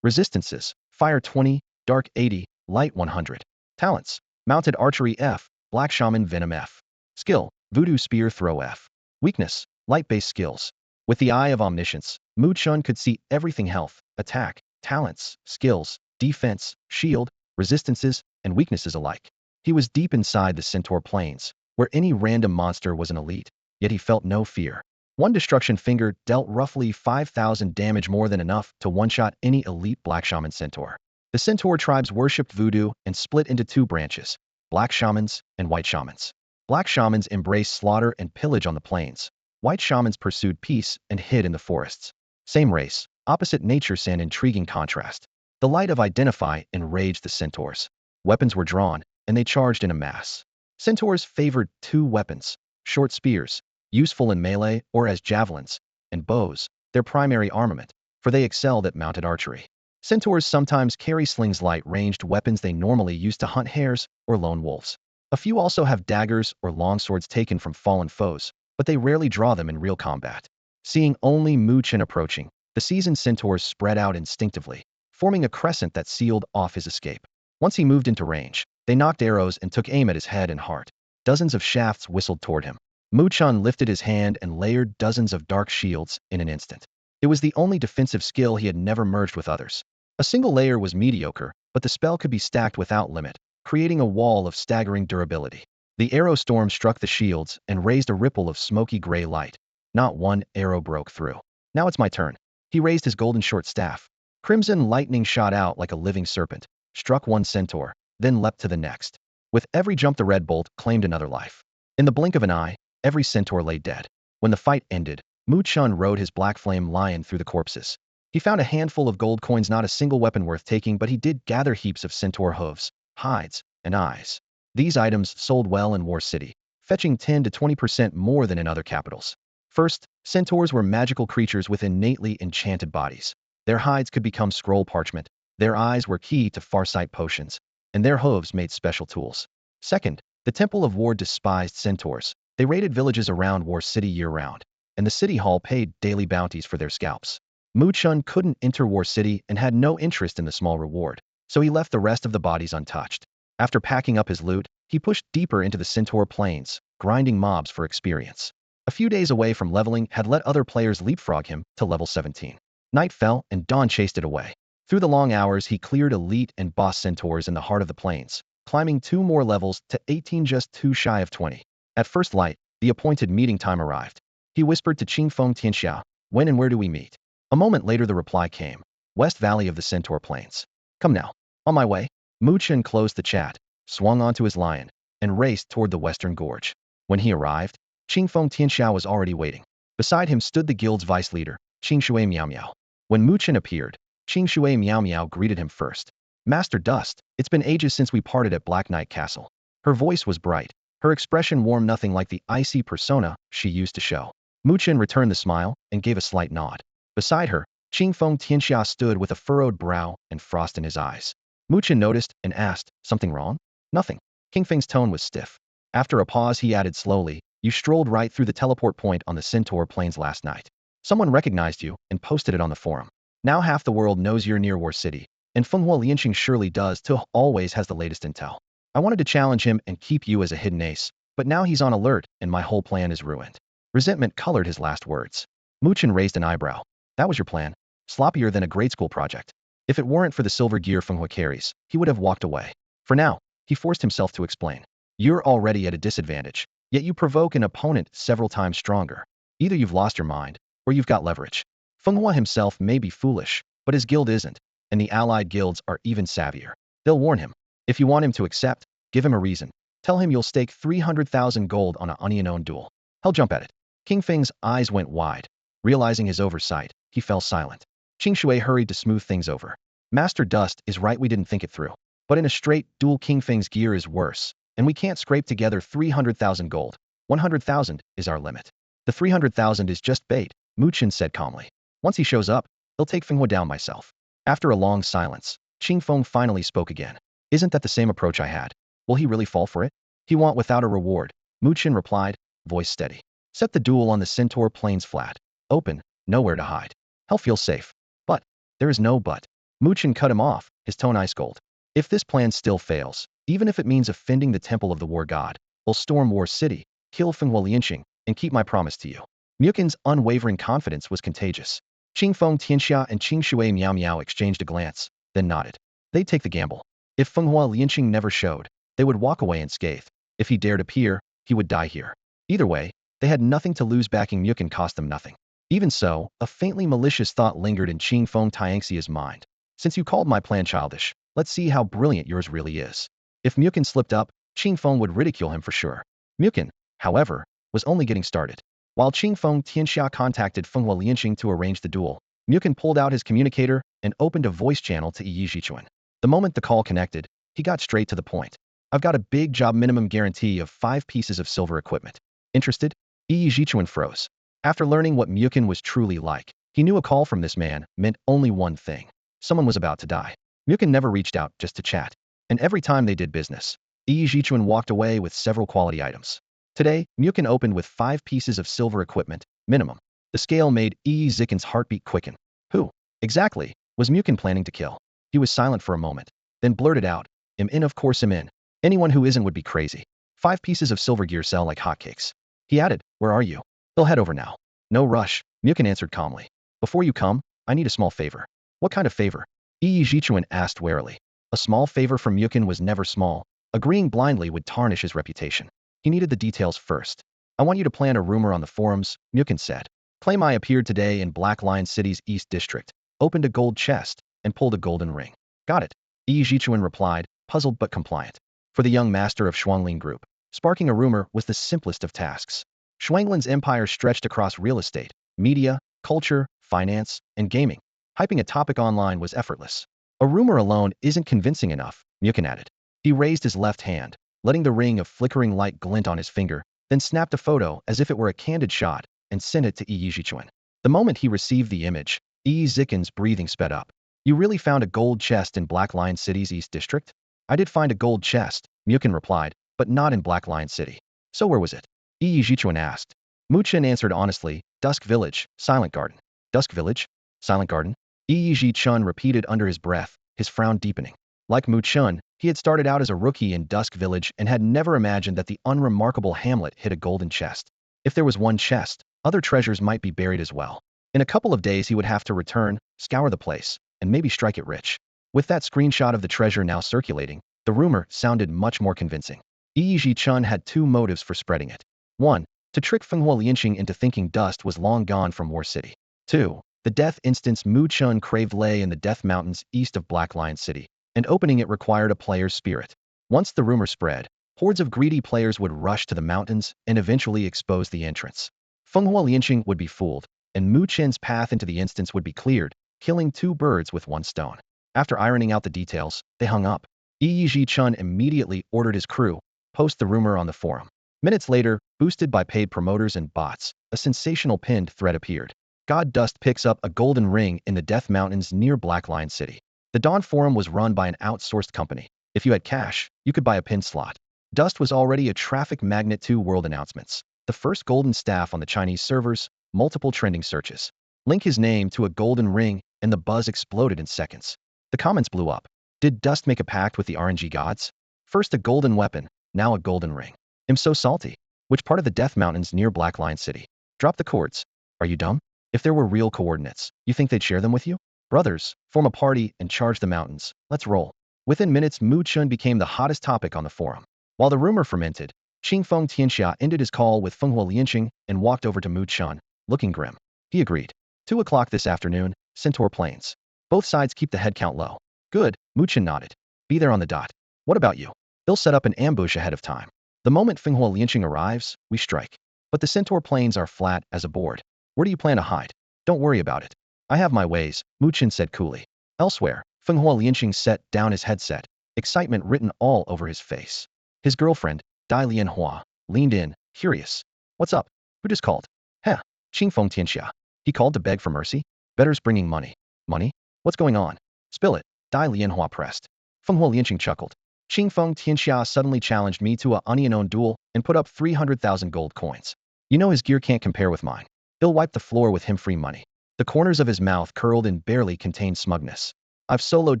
Resistances, Fire 20, Dark 80, Light 100. Talents, Mounted Archery F, Black Shaman Venom F. Skill, Voodoo Spear Throw F. Weakness, Light-based skills. With the eye of omniscience, Mu Chen could see everything: health, attack, talents, skills, defense, shield, resistances, and weaknesses alike. He was deep inside the Centaur Plains, where any random monster was an elite, yet he felt no fear. One destruction finger dealt roughly 5,000 damage, more than enough to one-shot any elite Black Shaman Centaur. The Centaur tribes worshipped voodoo and split into two branches: Black Shamans and White Shamans. Black Shamans embraced slaughter and pillage on the plains. White Shamans pursued peace and hid in the forests. Same race, opposite natures, an intriguing contrast. The light of Identify enraged the centaurs. Weapons were drawn, and they charged in a mass. Centaurs favored two weapons: short spears, useful in melee or as javelins, and bows, their primary armament, for they excelled at mounted archery. Centaurs sometimes carry slings, light-ranged weapons they normally use to hunt hares or lone wolves. A few also have daggers or longswords taken from fallen foes, but they rarely draw them in real combat. Seeing only Mu Chen approaching, the seasoned centaurs spread out instinctively, forming a crescent that sealed off his escape. Once he moved into range, they knocked arrows and took aim at his head and heart. Dozens of shafts whistled toward him. Mu Chen lifted his hand and layered dozens of dark shields in an instant. It was the only defensive skill he had never merged with others. A single layer was mediocre, but the spell could be stacked without limit, creating a wall of staggering durability. The arrow storm struck the shields and raised a ripple of smoky gray light. Not one arrow broke through. Now it's my turn. He raised his golden short staff. Crimson lightning shot out like a living serpent, struck one centaur, then leapt to the next. With every jump, the red bolt claimed another life. In the blink of an eye, every centaur lay dead. When the fight ended, Mu Chen rode his black flame lion through the corpses. He found a handful of gold coins, not a single weapon worth taking, but he did gather heaps of centaur hooves, hides, and eyes. These items sold well in War City, fetching 10 to 20% more than in other capitals. First, centaurs were magical creatures with innately enchanted bodies. Their hides could become scroll parchment, their eyes were key to farsight potions, and their hooves made special tools. Second, the Temple of War despised centaurs. They raided villages around War City year-round, and the city hall paid daily bounties for their scalps. Mu Chen couldn't enter War City and had no interest in the small reward, so he left the rest of the bodies untouched. After packing up his loot, he pushed deeper into the Centaur Plains, grinding mobs for experience. A few days away from leveling had let other players leapfrog him to level 17. Night fell and dawn chased it away. Through the long hours, he cleared elite and boss centaurs in the heart of the plains, climbing 2 more levels to 18, just 2 shy of 20. At first light, the appointed meeting time arrived. He whispered to Qingfeng Tianxia, "When and where do we meet?" A moment later, the reply came: "West Valley of the Centaur Plains. Come now." On my way. Mu Chen closed the chat, swung onto his lion, and raced toward the western gorge. When he arrived, Qingfeng Tianxia was already waiting. Beside him stood the guild's vice leader, Qingshui Miao Miao. When Mu Chen appeared, Qingshui Miao Miao greeted him first. "Master Dust, it's been ages since we parted at Black Knight Castle." Her voice was bright, her expression warm, nothing like the icy persona she used to show. Mu Chen returned the smile and gave a slight nod. Beside her, Qingfeng Tianxia stood with a furrowed brow and frost in his eyes. Mu Chen noticed and asked, "Something wrong?" "Nothing." Qingfeng's tone was stiff. After a pause, he added slowly, "You strolled right through the teleport point on the Centaur Plains last night. Someone recognized you and posted it on the forum. Now half the world knows you're near War City, and Fenghua Lianqing surely does too, always has the latest intel. I wanted to challenge him and keep you as a hidden ace, but now he's on alert and my whole plan is ruined." Resentment colored his last words. Mu Chen raised an eyebrow. "That was your plan? Sloppier than a grade school project." If it weren't for the silver gear Fenghua carries, he would have walked away. For now, he forced himself to explain. You're already at a disadvantage, yet you provoke an opponent several times stronger. Either you've lost your mind, or you've got leverage. Fenghua himself may be foolish, but his guild isn't, and the allied guilds are even savvier. They'll warn him. If you want him to accept, give him a reason. Tell him you'll stake 300,000 gold on an unknown duel. He'll jump at it. King Feng's eyes went wide. Realizing his oversight, he fell silent. Qing Shui hurried to smooth things over. Master Dust is right, we didn't think it through. But in a straight duel, King Feng's gear is worse, and we can't scrape together 300,000 gold. 100,000 is our limit. The 300,000 is just bait, Mu Chen said calmly. Once he shows up, he'll take Fenghua down myself. After a long silence, Qing Feng finally spoke again. Isn't that the same approach I had? Will he really fall for it? He won't without a reward, Mu Chen replied, voice steady. Set the duel on the Centaur Plains flat. Open, nowhere to hide. He'll feel safe. But, there is no but. Mu Chen cut him off, his tone ice cold. If this plan still fails, even if it means offending the temple of the war god, we'll storm War City, kill Fenghua Lianqing, and keep my promise to you. Mukin's unwavering confidence was contagious. Qingfeng Tianxia and Qing Shui Miao Miao exchanged a glance, then nodded. They'd take the gamble. If Fenghua Lianqing never showed, they would walk away unscathed. If he dared appear, he would die here. Either way, they had nothing to lose. Backing Mukin cost them nothing. Even so, a faintly malicious thought lingered in Qingfeng Tianxia's mind. Since you called my plan childish, let's see how brilliant yours really is. If Mukin slipped up, Qingfeng would ridicule him for sure. Mukin, however, was only getting started. While Qingfeng Tianxia contacted Fenghua Lianqing to arrange the duel, Mukin pulled out his communicator and opened a voice channel to Yi Zhichuan. The moment the call connected, he got straight to the point. I've got a big job, minimum guarantee of 5 pieces of silver equipment. Interested? Yi Zhichuan froze. After learning what Mukin was truly like, he knew a call from this man meant only one thing. Someone was about to die. Mukin never reached out just to chat. And every time they did business, Yi Zhichuan walked away with several quality items. Today, Mukin opened with 5 pieces of silver equipment, minimum. The scale made Yi Zikin's heartbeat quicken. Who, exactly, was Mukin planning to kill? He was silent for a moment, then blurted out, I'm in, of course I'm in. Anyone who isn't would be crazy. 5 pieces of silver gear sell like hotcakes. He added, where are you? They'll head over now. No rush, Mukin answered calmly. Before you come, I need a small favor. What kind of favor? Yi Zhichuan asked warily. A small favor from Mukin was never small. Agreeing blindly would tarnish his reputation. He needed the details first. I want you to plant a rumor on the forums, Mukin said. Claim I appeared today in Black Lion City's East District, opened a gold chest, and pulled a golden ring. Got it, Yi Zhichuan replied, puzzled but compliant. For the young master of Shuanglin Group, sparking a rumor was the simplest of tasks. Shuanglin's empire stretched across real estate, media, culture, finance, and gaming. Hyping a topic online was effortless. A rumor alone isn't convincing enough, Mukin added. He raised his left hand, letting the ring of flickering light glint on his finger, then snapped a photo as if it were a candid shot and sent it to Yi Zhichuan. The moment he received the image, Yi Zikin's breathing sped up. You really found a gold chest in Black Lion City's East District? I did find a gold chest, Mukin replied, but not in Black Lion City. So where was it? Yi Zhichuan asked. Mu Chen answered honestly, Dusk Village, Silent Garden. Dusk Village? Silent Garden? Yi Zhichuan repeated under his breath, his frown deepening. Like Mu Chen, he had started out as a rookie in Dusk Village and had never imagined that the unremarkable hamlet hid a golden chest. If there was one chest, other treasures might be buried as well. In a couple of days he would have to return, scour the place, and maybe strike it rich. With that screenshot of the treasure now circulating, the rumor sounded much more convincing. Yi Zhichuan had 2 motives for spreading it. 1. To trick Fenghua Lianqing into thinking Dust was long gone from War City. 2. The death instance Mu Chen craved lay in the Death Mountains east of Black Lion City, and opening it required a player's spirit. Once the rumor spread, hordes of greedy players would rush to the mountains and eventually expose the entrance. Fenghua Lianqing would be fooled, and Mu Chen's path into the instance would be cleared, killing 2 birds with 1 stone. After ironing out the details, they hung up. Yi Zhichuan immediately ordered his crew, post the rumor on the forum. Minutes later, boosted by paid promoters and bots, a sensational pinned thread appeared. God Dust picks up a golden ring in the Death Mountains near Black Lion City. The Dawn Forum was run by an outsourced company. If you had cash, you could buy a pin slot. Dust was already a traffic magnet. 2 world announcements. The first golden staff on the Chinese servers, multiple trending searches. Link his name to a golden ring, and the buzz exploded in seconds. The comments blew up. Did Dust make a pact with the RNG gods? First a golden weapon, now a golden ring. I'm so salty. Which part of the Death Mountains near Black Lion City? Drop the chords. Are you dumb? If there were real coordinates, you think they'd share them with you? Brothers, form a party and charge the mountains. Let's roll. Within minutes, Mu Chen became the hottest topic on the forum. While the rumor fermented, Qingfeng Tianxia ended his call with Fenghua Lianqing and walked over to Mu Chen, looking grim. He agreed. 2 o'clock this afternoon, Centaur Plains. Both sides keep the head count low. Good, Mu Chen nodded. Be there on the dot. What about you? They'll set up an ambush ahead of time. The moment Fenghua Lianqing arrives, we strike. But the Centaur Plains are flat as a board. Where do you plan to hide? Don't worry about it. I have my ways, Mu Chen said coolly. Elsewhere, Fenghua Lianqing set down his headset, excitement written all over his face. His girlfriend, Dai Lianhua, leaned in, curious. What's up? Who just called? Heh, Qingfeng Tianxia. He called to beg for mercy? Better's bringing money. Money? What's going on? Spill it, Dai Lianhua pressed. Fenghua Lianqing chuckled. Qingfeng Tianxia suddenly challenged me to a unknown duel and put up 300,000 gold coins. You know his gear can't compare with mine. He'll wipe the floor with him free money. The corners of his mouth curled and barely contained smugness. I've soloed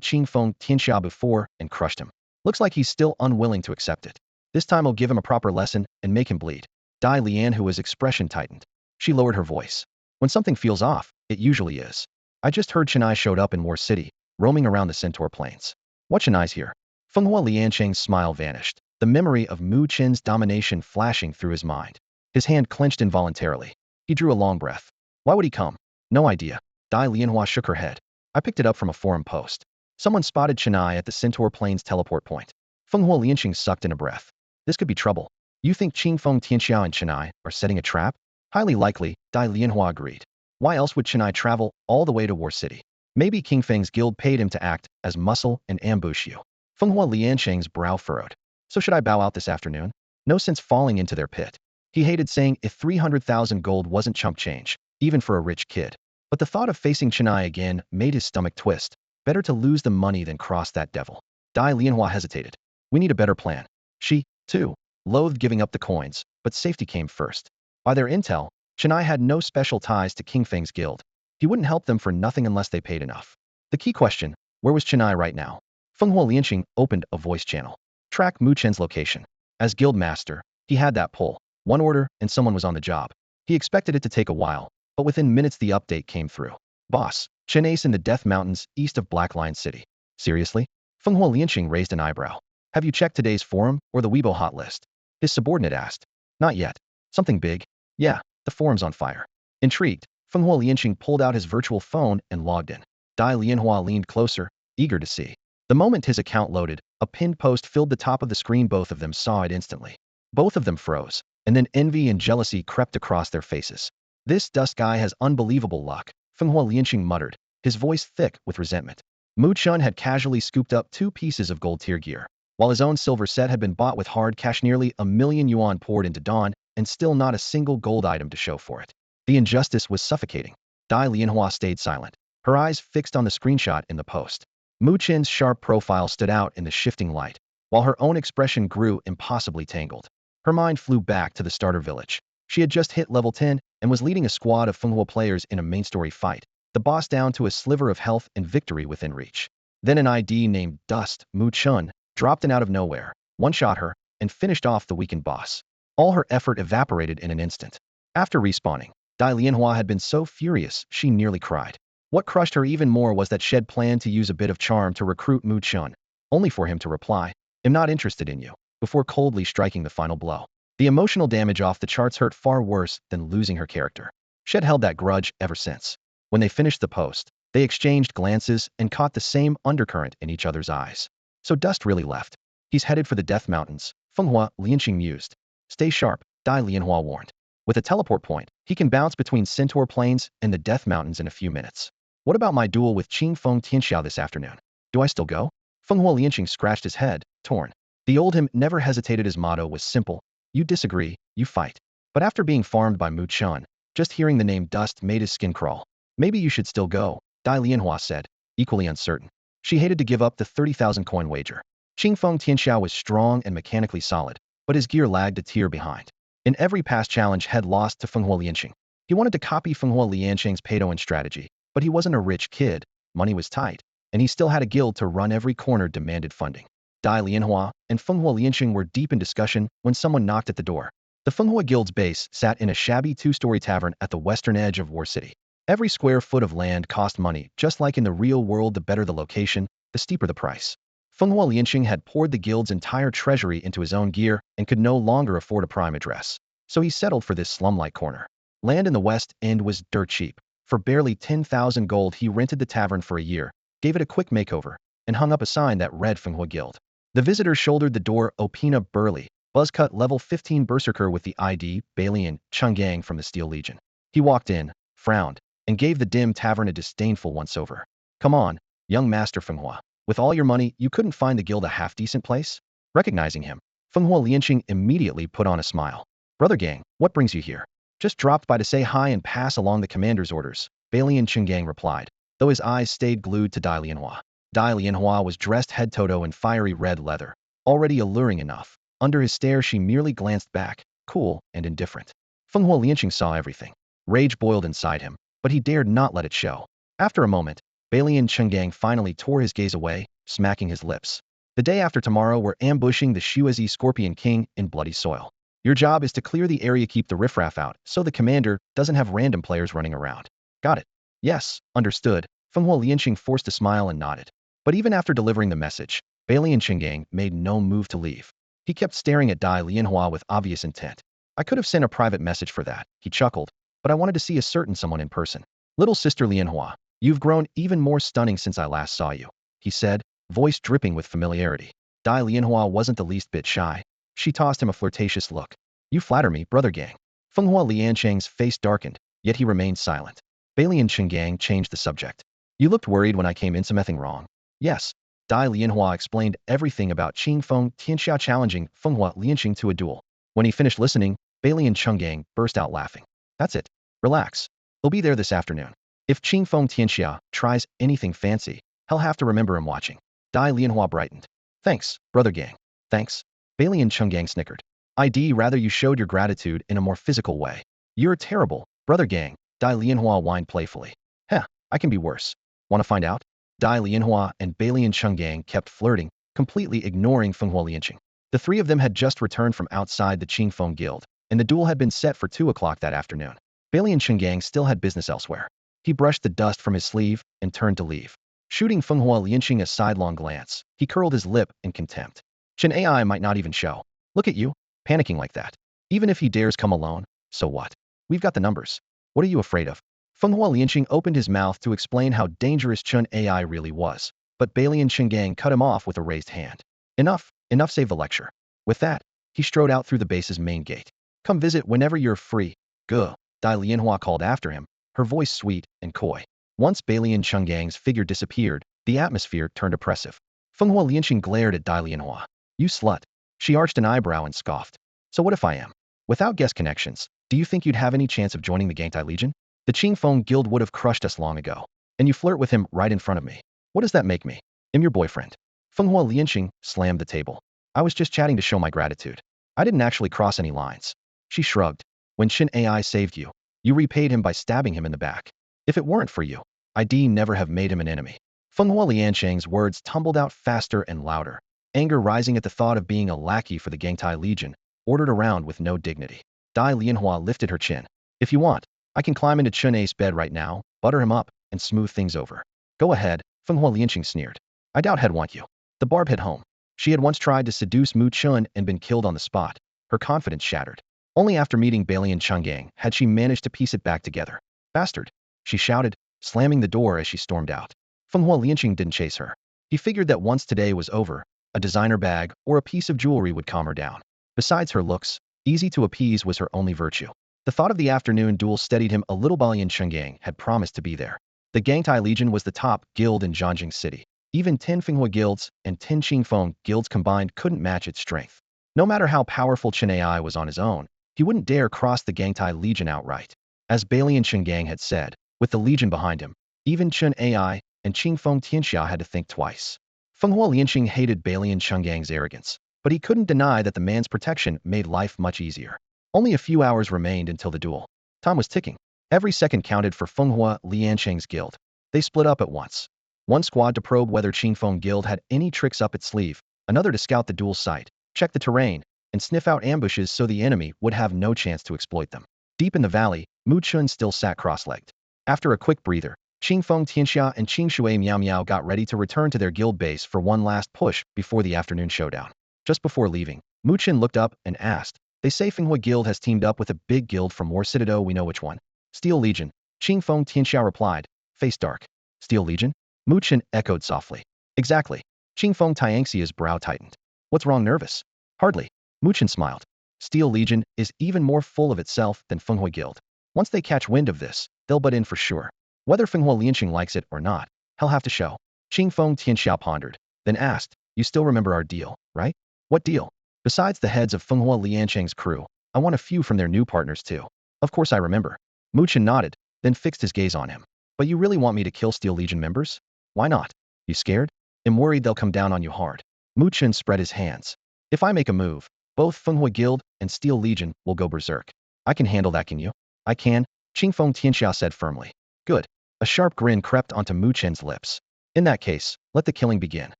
Qingfeng Tianxia before and crushed him. Looks like he's still unwilling to accept it. This time I'll give him a proper lesson and make him bleed. Dai Lianhua's expression tightened. She lowered her voice. When something feels off, it usually is. I just heard Chennai showed up in War City, roaming around the Centaur Plains. What Chennai's here? Fenghua Lianqing's smile vanished, the memory of Mu Chen's domination flashing through his mind. His hand clenched involuntarily. He drew a long breath. Why would he come? No idea. Dai Lianhua shook her head. I picked it up from a forum post. Someone spotted Chennai at the Centaur Plains teleport point. Fenghua Lianqing sucked in a breath. This could be trouble. You think Qingfeng Tianxia and Chennai are setting a trap? Highly likely, Dai Lianhua agreed. Why else would Chennai travel all the way to War City? Maybe King Feng's guild paid him to act as muscle and ambush you. Fenghua Lianqing's brow furrowed. So should I bow out this afternoon? No sense falling into their pit. He hated saying if 300,000 gold wasn't chump change, even for a rich kid. But the thought of facing Chennai again made his stomach twist. Better to lose the money than cross that devil. Dai Lianhua hesitated. We need a better plan. She, too, loathed giving up the coins, but safety came first. By their intel, Chennai had no special ties to King Feng's guild. He wouldn't help them for nothing unless they paid enough. The key question, where was Chennai right now? Fenghua Lianqing opened a voice channel. Track Mu Chen's location. As guild master, he had that pull. One order, and someone was on the job. He expected it to take a while, but within minutes the update came through. Boss, Chen Ace in the Death Mountains east of Black Lion City. Seriously? Fenghua Lianqing raised an eyebrow. Have you checked today's forum or the Weibo hot list? His subordinate asked. Not yet. Something big? Yeah, the forum's on fire. Intrigued, Fenghua Lianqing pulled out his virtual phone and logged in. Dai Lianhua leaned closer, eager to see. The moment his account loaded, a pinned post filled the top of the screen. Both of them saw it instantly. Both of them froze, and then envy and jealousy crept across their faces. This dust guy has unbelievable luck, Fenghua Lianqing muttered, his voice thick with resentment. Mu Chen had casually scooped up 2 pieces of gold tier gear, while his own silver set had been bought with hard cash. Nearly 1,000,000 yuan poured into Dawn, and still not a single gold item to show for it. The injustice was suffocating. Dai Lianhua stayed silent, her eyes fixed on the screenshot in the post. Mu Chen's sharp profile stood out in the shifting light, while her own expression grew impossibly tangled. Her mind flew back to the starter village. She had just hit level 10 and was leading a squad of Fenghua players in a main story fight, the boss down to a sliver of health and victory within reach. Then an ID named Dust, Mu Chen, dropped in out of nowhere, one-shot her, and finished off the weakened boss. All her effort evaporated in an instant. After respawning, Dai Lianhua had been so furious she nearly cried. What crushed her even more was that Shed planned to use a bit of charm to recruit Mu Chen, only for him to reply, "I'm not interested in you," before coldly striking the final blow. The emotional damage off the charts hurt far worse than losing her character. Shed held that grudge ever since. When they finished the post, they exchanged glances and caught the same undercurrent in each other's eyes. So Dust really left. He's headed for the Death Mountains, Fenghua Lianqing mused. Stay sharp, Dai Lianhua warned. With a teleport point, he can bounce between Centaur Plains and the Death Mountains in a few minutes. What about my duel with Qingfeng Tianxia this afternoon? Do I still go? Fenghua Lianqing scratched his head, torn. The old him never hesitated. His motto was simple. You disagree, you fight. But after being farmed by Mu Chen, just hearing the name Dust made his skin crawl. Maybe you should still go, Dai Lianhua said, equally uncertain. She hated to give up the 30,000 coin wager. Qingfeng Tianxia was strong and mechanically solid, but his gear lagged a tier behind. In every past challenge had lost to Fenghua Lianqing. He wanted to copy Fenghua Lianqing's pay-to-win strategy, but he wasn't a rich kid, money was tight, and he still had a guild to run. Every corner demanded funding. Dai Lianhua and Fenghua Lianqing were deep in discussion when someone knocked at the door. The Fenghua Guild's base sat in a shabby 2-story tavern at the western edge of War City. Every square foot of land cost money, just like in the real world. The better the location, the steeper the price. Fenghua Lianqing had poured the guild's entire treasury into his own gear and could no longer afford a prime address. So he settled for this slum-like corner. Land in the West End was dirt cheap. For barely 10,000 gold, he rented the tavern for a year, gave it a quick makeover, and hung up a sign that read Fenghua Guild. The visitor shouldered the door. Opina Burley, buzzcut level 15 berserker with the ID, Balian Chungang from the Steel Legion. He walked in, frowned, and gave the dim tavern a disdainful once-over. Come on, young Master Fenghua. With all your money, you couldn't find the guild a half-decent place? Recognizing him, Fenghua Lianqing immediately put on a smile. Brother Gang, what brings you here? Just dropped by to say hi and pass along the commander's orders, Balian Chungang replied, though his eyes stayed glued to Dai Lianhua. Dai Lianhua was dressed head-to-toe in fiery red leather, already alluring enough. Under his stare, she merely glanced back, cool and indifferent. Fenghua Lianqing saw everything. Rage boiled inside him, but he dared not let it show. After a moment, Balian Chungang finally tore his gaze away, smacking his lips. The day after tomorrow, we're ambushing the Shuezi Scorpion King in bloody soil. Your job is to clear the area, keep the riffraff out, so the commander doesn't have random players running around. Got it? Yes, understood. Fenghua Lianqing forced a smile and nodded. But even after delivering the message, Balian Chungang made no move to leave. He kept staring at Dai Lianhua with obvious intent. I could have sent a private message for that, he chuckled, but I wanted to see a certain someone in person. Little sister Lianhua, you've grown even more stunning since I last saw you, he said, voice dripping with familiarity. Dai Lianhua wasn't the least bit shy. She tossed him a flirtatious look. You flatter me, brother Gang. Fenghua Lianqing's face darkened, yet he remained silent. Balian Chungang changed the subject. You looked worried when I came in. Something wrong? Yes. Dai Lianhua explained everything about Qingfeng Tianxia challenging Fenghua Lianqing to a duel. When he finished listening, Balian Chungang burst out laughing. That's it. Relax. He'll be there this afternoon. If Qingfeng Tianxia tries anything fancy, he'll have to remember him watching. Dai Lianhua brightened. Thanks, brother Gang. Thanks. Balian Chungang snickered. I'd rather you showed your gratitude in a more physical way. You're terrible, brother Gang, Dai Lianhua whined playfully. Heh, I can be worse. Want to find out? Dai Lianhua and Balian Chungang kept flirting, completely ignoring Fenghua Lianqing. The three of them had just returned from outside the Qingfeng Guild, and the duel had been set for 2 o'clock that afternoon. Balian Chungang still had business elsewhere. He brushed the dust from his sleeve and turned to leave. Shooting Fenghua Lianqing a sidelong glance, he curled his lip in contempt. Chen AI might not even show. Look at you, panicking like that. Even if he dares come alone, so what? We've got the numbers. What are you afraid of? Fenghua Lianqing opened his mouth to explain how dangerous Chen AI really was, but Balian Chungang cut him off with a raised hand. Enough, save the lecture. With that, he strode out through the base's main gate. Come visit whenever you're free. Guh, Dai Lianhua called after him, her voice sweet and coy. Once Balian Chungang's figure disappeared, the atmosphere turned oppressive. Fenghua Lianqing glared at Dai Lianhua. You slut. She arched an eyebrow and scoffed. So what if I am? Without guest connections, do you think you'd have any chance of joining the Gangtai Legion? The Qingfeng Guild would have crushed us long ago. And you flirt with him right in front of me. What does that make me? I'm your boyfriend. Fenghua Lianqing slammed the table. I was just chatting to show my gratitude. I didn't actually cross any lines. She shrugged. When Chen AI saved you, you repaid him by stabbing him in the back. If it weren't for you, I'd never have made him an enemy. Fenghua Lianqing's words tumbled out faster and louder, anger rising at the thought of being a lackey for the Gangtai Legion, ordered around with no dignity. Dai Lianhua lifted her chin. If you want, I can climb into Chen A's bed right now, butter him up, and smooth things over. Go ahead, Fenghua Lianqing sneered. I doubt he'd want you. The barb hit home. She had once tried to seduce Mu Chen and been killed on the spot. Her confidence shattered. Only after meeting Balian Chungang had she managed to piece it back together. Bastard, she shouted, slamming the door as she stormed out. Fenghua Lianqing didn't chase her. He figured that once today was over, a designer bag or a piece of jewelry would calm her down. Besides her looks, easy to appease was her only virtue. The thought of the afternoon duel steadied him a little. Balian Chungang had promised to be there. The Gangtai Legion was the top guild in Zhanjing City. Even 10 Fenghua guilds and 10 Qingfeng guilds combined couldn't match its strength. No matter how powerful Chen AI was on his own, he wouldn't dare cross the Gangtai Legion outright. As Balian Chungang had said, with the Legion behind him, even Chen AI and Qingfeng Tianxia had to think twice. Fenghua Lianqing hated Balian Chungang's arrogance, but he couldn't deny that the man's protection made life much easier. Only a few hours remained until the duel. Time was ticking. Every second counted for Fenghua Lianqing's guild. They split up at once. One squad to probe whether Qingfeng Guild had any tricks up its sleeve, another to scout the duel site, check the terrain, and sniff out ambushes so the enemy would have no chance to exploit them. Deep in the valley, Mu Chen still sat cross-legged. After a quick breather, Qingfeng Tianxia and Qingshui Miao Miao got ready to return to their guild base for one last push before the afternoon showdown. Just before leaving, Mu Chen looked up and asked, "They say Fenghua Guild has teamed up with a big guild from War Citadel, we know which one." "Steel Legion," Qingfeng Tianxia replied, face dark. "Steel Legion?" Mu Chen echoed softly. "Exactly." Qingfeng Tianxia's brow tightened. "What's wrong, nervous?" "Hardly." Mu Chen smiled. "Steel Legion is even more full of itself than Fenghua Guild. Once they catch wind of this, they'll butt in for sure. Whether Fenghua Lianqing likes it or not, he'll have to show." Qingfeng Tianxia pondered, then asked, "You still remember our deal, right?" "What deal?" "Besides the heads of Fenghua Lianqing's crew, I want a few from their new partners too." "Of course I remember." Mu Chen nodded, then fixed his gaze on him. "But you really want me to kill Steel Legion members? Why not? You scared?" "I'm worried they'll come down on you hard." Mu Chen spread his hands. "If I make a move, both Fenghua Guild and Steel Legion will go berserk. I can handle that, can you?" "I can," Qingfeng Tianxia said firmly. "Good." A sharp grin crept onto Mu Chen's lips. "In that case, let the killing begin."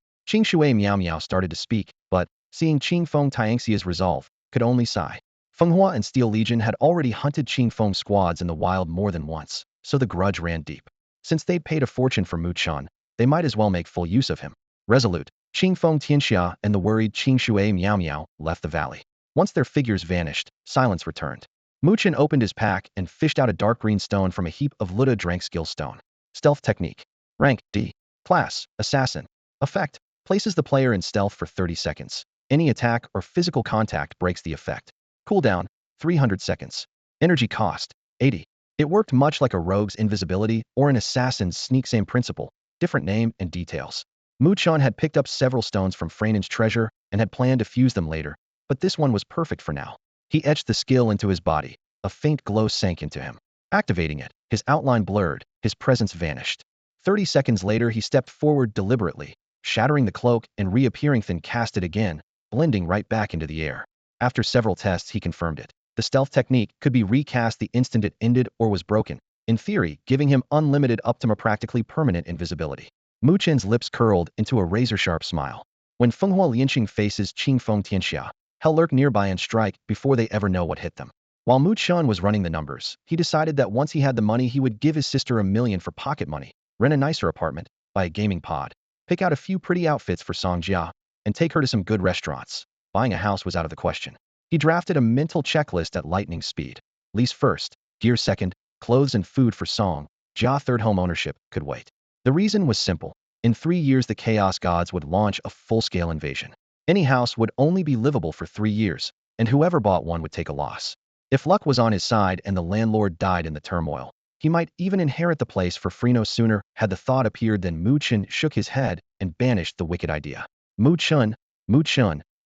Qingshui Miao Miao started to speak, but, seeing Qingfeng Tianxia's resolve, could only sigh. Fenghua and Steel Legion had already hunted Qingfeng squads in the wild more than once, so the grudge ran deep. Since they'd paid a fortune for Mu Chen, they might as well make full use of him. Resolute, Qingfeng Tianxia and the worried Qingshui Miao Miao left the valley. Once their figures vanished, silence returned. Mu Chen opened his pack and fished out a dark green stone from a heap of Luda drank skill stone. Stealth technique. Rank D. Class, Assassin. Effect. Places the player in stealth for 30 seconds. Any attack or physical contact breaks the effect. Cooldown, 300 seconds. Energy cost, 80. It worked much like a rogue's invisibility or an assassin's sneak, same principle, different name and details. Mu Chen had picked up several stones from Franin's treasure and had planned to fuse them later, but this one was perfect for now. He etched the skill into his body. A faint glow sank into him. Activating it, his outline blurred, his presence vanished. 30 seconds later, he stepped forward deliberately, shattering the cloak and reappearing then cast it again, blending right back into the air. After several tests, he confirmed it. The stealth technique could be recast the instant it ended or was broken, in theory, giving him unlimited up to practically permanent invisibility. Mu Chen's lips curled into a razor-sharp smile. When Fenghua Lianqing faces Qingfeng Tianxia, he'll lurk nearby and strike before they ever know what hit them. While Mu Chen was running the numbers, he decided that once he had the money, he would give his sister $1 million for pocket money, rent a nicer apartment, buy a gaming pod, pick out a few pretty outfits for Sanja, and take her to some good restaurants. Buying a house was out of the question. He drafted a mental checklist at lightning speed. Lease first, gear second, clothes and food for Song, Jia third, home ownership could wait. The reason was simple. In 3 years the Chaos Gods would launch a full-scale invasion. Any house would only be livable for 3 years, and whoever bought one would take a loss. If luck was on his side and the landlord died in the turmoil, he might even inherit the place for free. No sooner had the thought appeared than Mu Chen shook his head and banished the wicked idea. Mu Chen,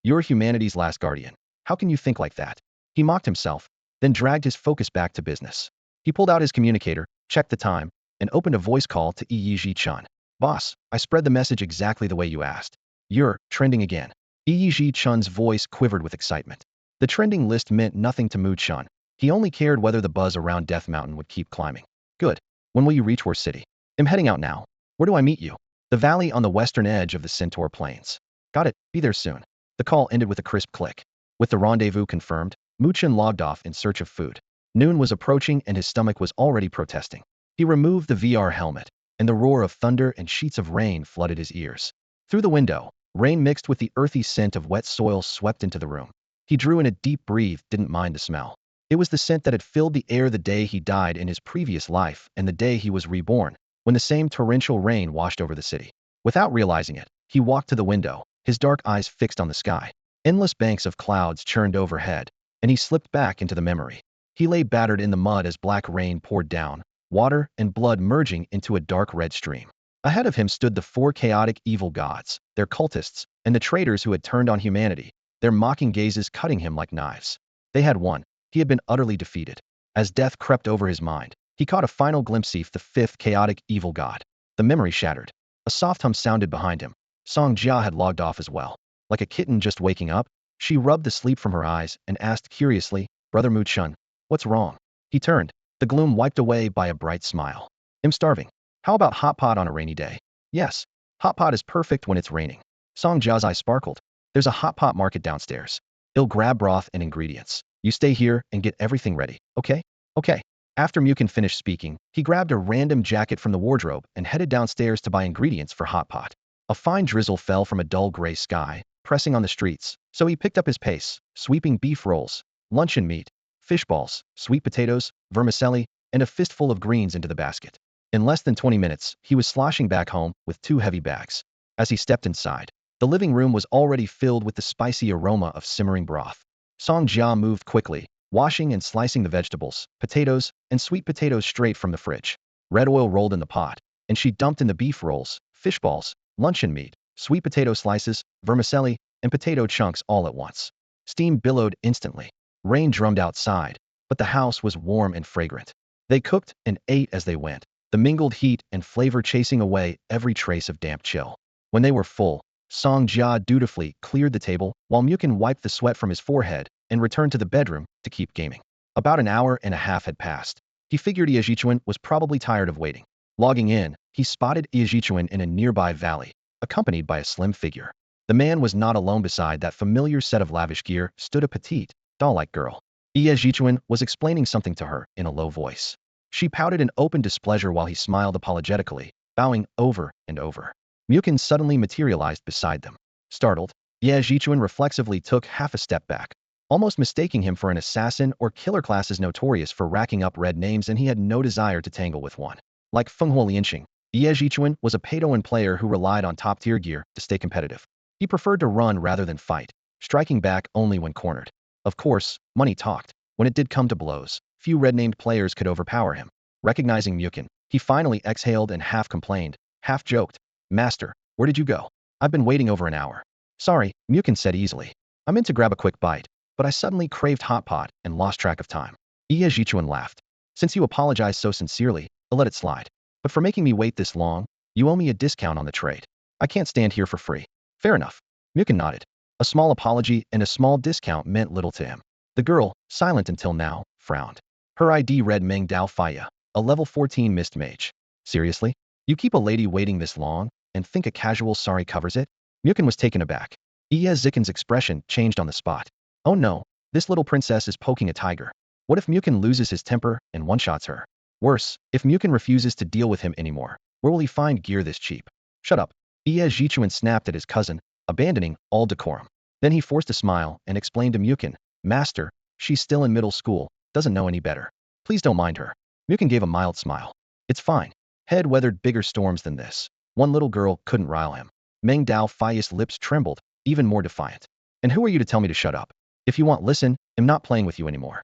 you're humanity's last guardian. How can you think like that?" He mocked himself, then dragged his focus back to business. He pulled out his communicator, checked the time, and opened a voice call to Yi Chen. "Boss, I spread the message exactly the way you asked. You're trending again." Yi Chen's voice quivered with excitement. The trending list meant nothing to Mu Chen. He only cared whether the buzz around Death Mountain would keep climbing. "Good. When will you reach War City?" "I'm heading out now." "Where do I meet you?" "The valley on the western edge of the Centaur Plains." "Got it. Be there soon." The call ended with a crisp click. With the rendezvous confirmed, Mu Chen logged off in search of food. Noon was approaching and his stomach was already protesting. He removed the VR helmet, and the roar of thunder and sheets of rain flooded his ears. Through the window, rain mixed with the earthy scent of wet soil swept into the room. He drew in a deep breath, didn't mind the smell. It was the scent that had filled the air the day he died in his previous life and the day he was reborn, when the same torrential rain washed over the city. Without realizing it, he walked to the window, his dark eyes fixed on the sky. Endless banks of clouds churned overhead, and he slipped back into the memory. He lay battered in the mud as black rain poured down, water and blood merging into a dark red stream. Ahead of him stood the 4 chaotic evil gods, their cultists, and the traitors who had turned on humanity, their mocking gazes cutting him like knives. They had won. He had been utterly defeated. As death crept over his mind, he caught a final glimpse of the 5th chaotic evil god. The memory shattered. A soft hum sounded behind him. Song Jia had logged off as well. Like a kitten just waking up, she rubbed the sleep from her eyes and asked curiously, "Brother Mu Chen, what's wrong?" He turned, the gloom wiped away by a bright smile. "I'm starving. How about hot pot on a rainy day?" "Yes. Hot pot is perfect when it's raining." Song Jia's eyes sparkled. "There's a hot pot market downstairs. I'll grab broth and ingredients. You stay here and get everything ready, okay?" "Okay." After Mukin finished speaking, he grabbed a random jacket from the wardrobe and headed downstairs to buy ingredients for hot pot. A fine drizzle fell from a dull gray sky, pressing on the streets, so he picked up his pace, sweeping beef rolls, luncheon meat, fish balls, sweet potatoes, vermicelli, and a fistful of greens into the basket. In less than 20 minutes, he was sloshing back home with 2 heavy bags. As he stepped inside, the living room was already filled with the spicy aroma of simmering broth. Sanja moved quickly, washing and slicing the vegetables, potatoes, and sweet potatoes straight from the fridge. Red oil rolled in the pot, and she dumped in the beef rolls, fish balls, luncheon meat, sweet potato slices, vermicelli, and potato chunks all at once. Steam billowed instantly. Rain drummed outside, but the house was warm and fragrant. They cooked and ate as they went, the mingled heat and flavor chasing away every trace of damp chill. When they were full, Song Jia dutifully cleared the table while Mukin wiped the sweat from his forehead and returned to the bedroom to keep gaming. About an hour and a half had passed. He figured Yijichuan was probably tired of waiting. Logging in, he spotted Yijichuan in a nearby valley, accompanied by a slim figure. The man was not alone. Beside that familiar set of lavish gear stood a petite, doll-like girl. Yijichuan was explaining something to her in a low voice. She pouted in open displeasure while he smiled apologetically, bowing over and over. Mukin suddenly materialized beside them. Startled, Yijichuan reflexively took half a step back, almost mistaking him for an assassin or killer class notorious for racking up red names, and he had no desire to tangle with one. Like Fenghuo Lianqing, Yijichuan was a pay-to-win player who relied on top-tier gear to stay competitive. He preferred to run rather than fight, striking back only when cornered. Of course, money talked. When it did come to blows, few red-named players could overpower him. Recognizing Mukin, he finally exhaled and half complained, half joked. "Master, where did you go? I've been waiting over an hour." "Sorry," Mukin said easily. "I meant to grab a quick bite, but I suddenly craved hot pot and lost track of time." Yijichuan laughed. "Since you apologize so sincerely, I'll let it slide. But for making me wait this long, you owe me a discount on the trade. I can't stand here for free." "Fair enough." Mukin nodded. A small apology and a small discount meant little to him. The girl, silent until now, frowned. Her ID read Meng Dao Faya, a level 14 mist mage. "Seriously? You keep a lady waiting this long, and think a casual sorry covers it?" Mukin was taken aback. Zikin's expression changed on the spot. "Oh no, this little princess is poking a tiger. What if Mukin loses his temper and one-shots her? Worse, if Mukin refuses to deal with him anymore, where will he find gear this cheap?" "Shut up." Yijichuan snapped at his cousin, abandoning all decorum. Then he forced a smile and explained to Mukin, "Master, she's still in middle school, doesn't know any better. Please don't mind her." Mukin gave a mild smile. "It's fine. Head weathered bigger storms than this. One little girl couldn't rile him." Meng Dao Faya's lips trembled, even more defiant. "And who are you to tell me to shut up? If you want listen, I'm not playing with you anymore."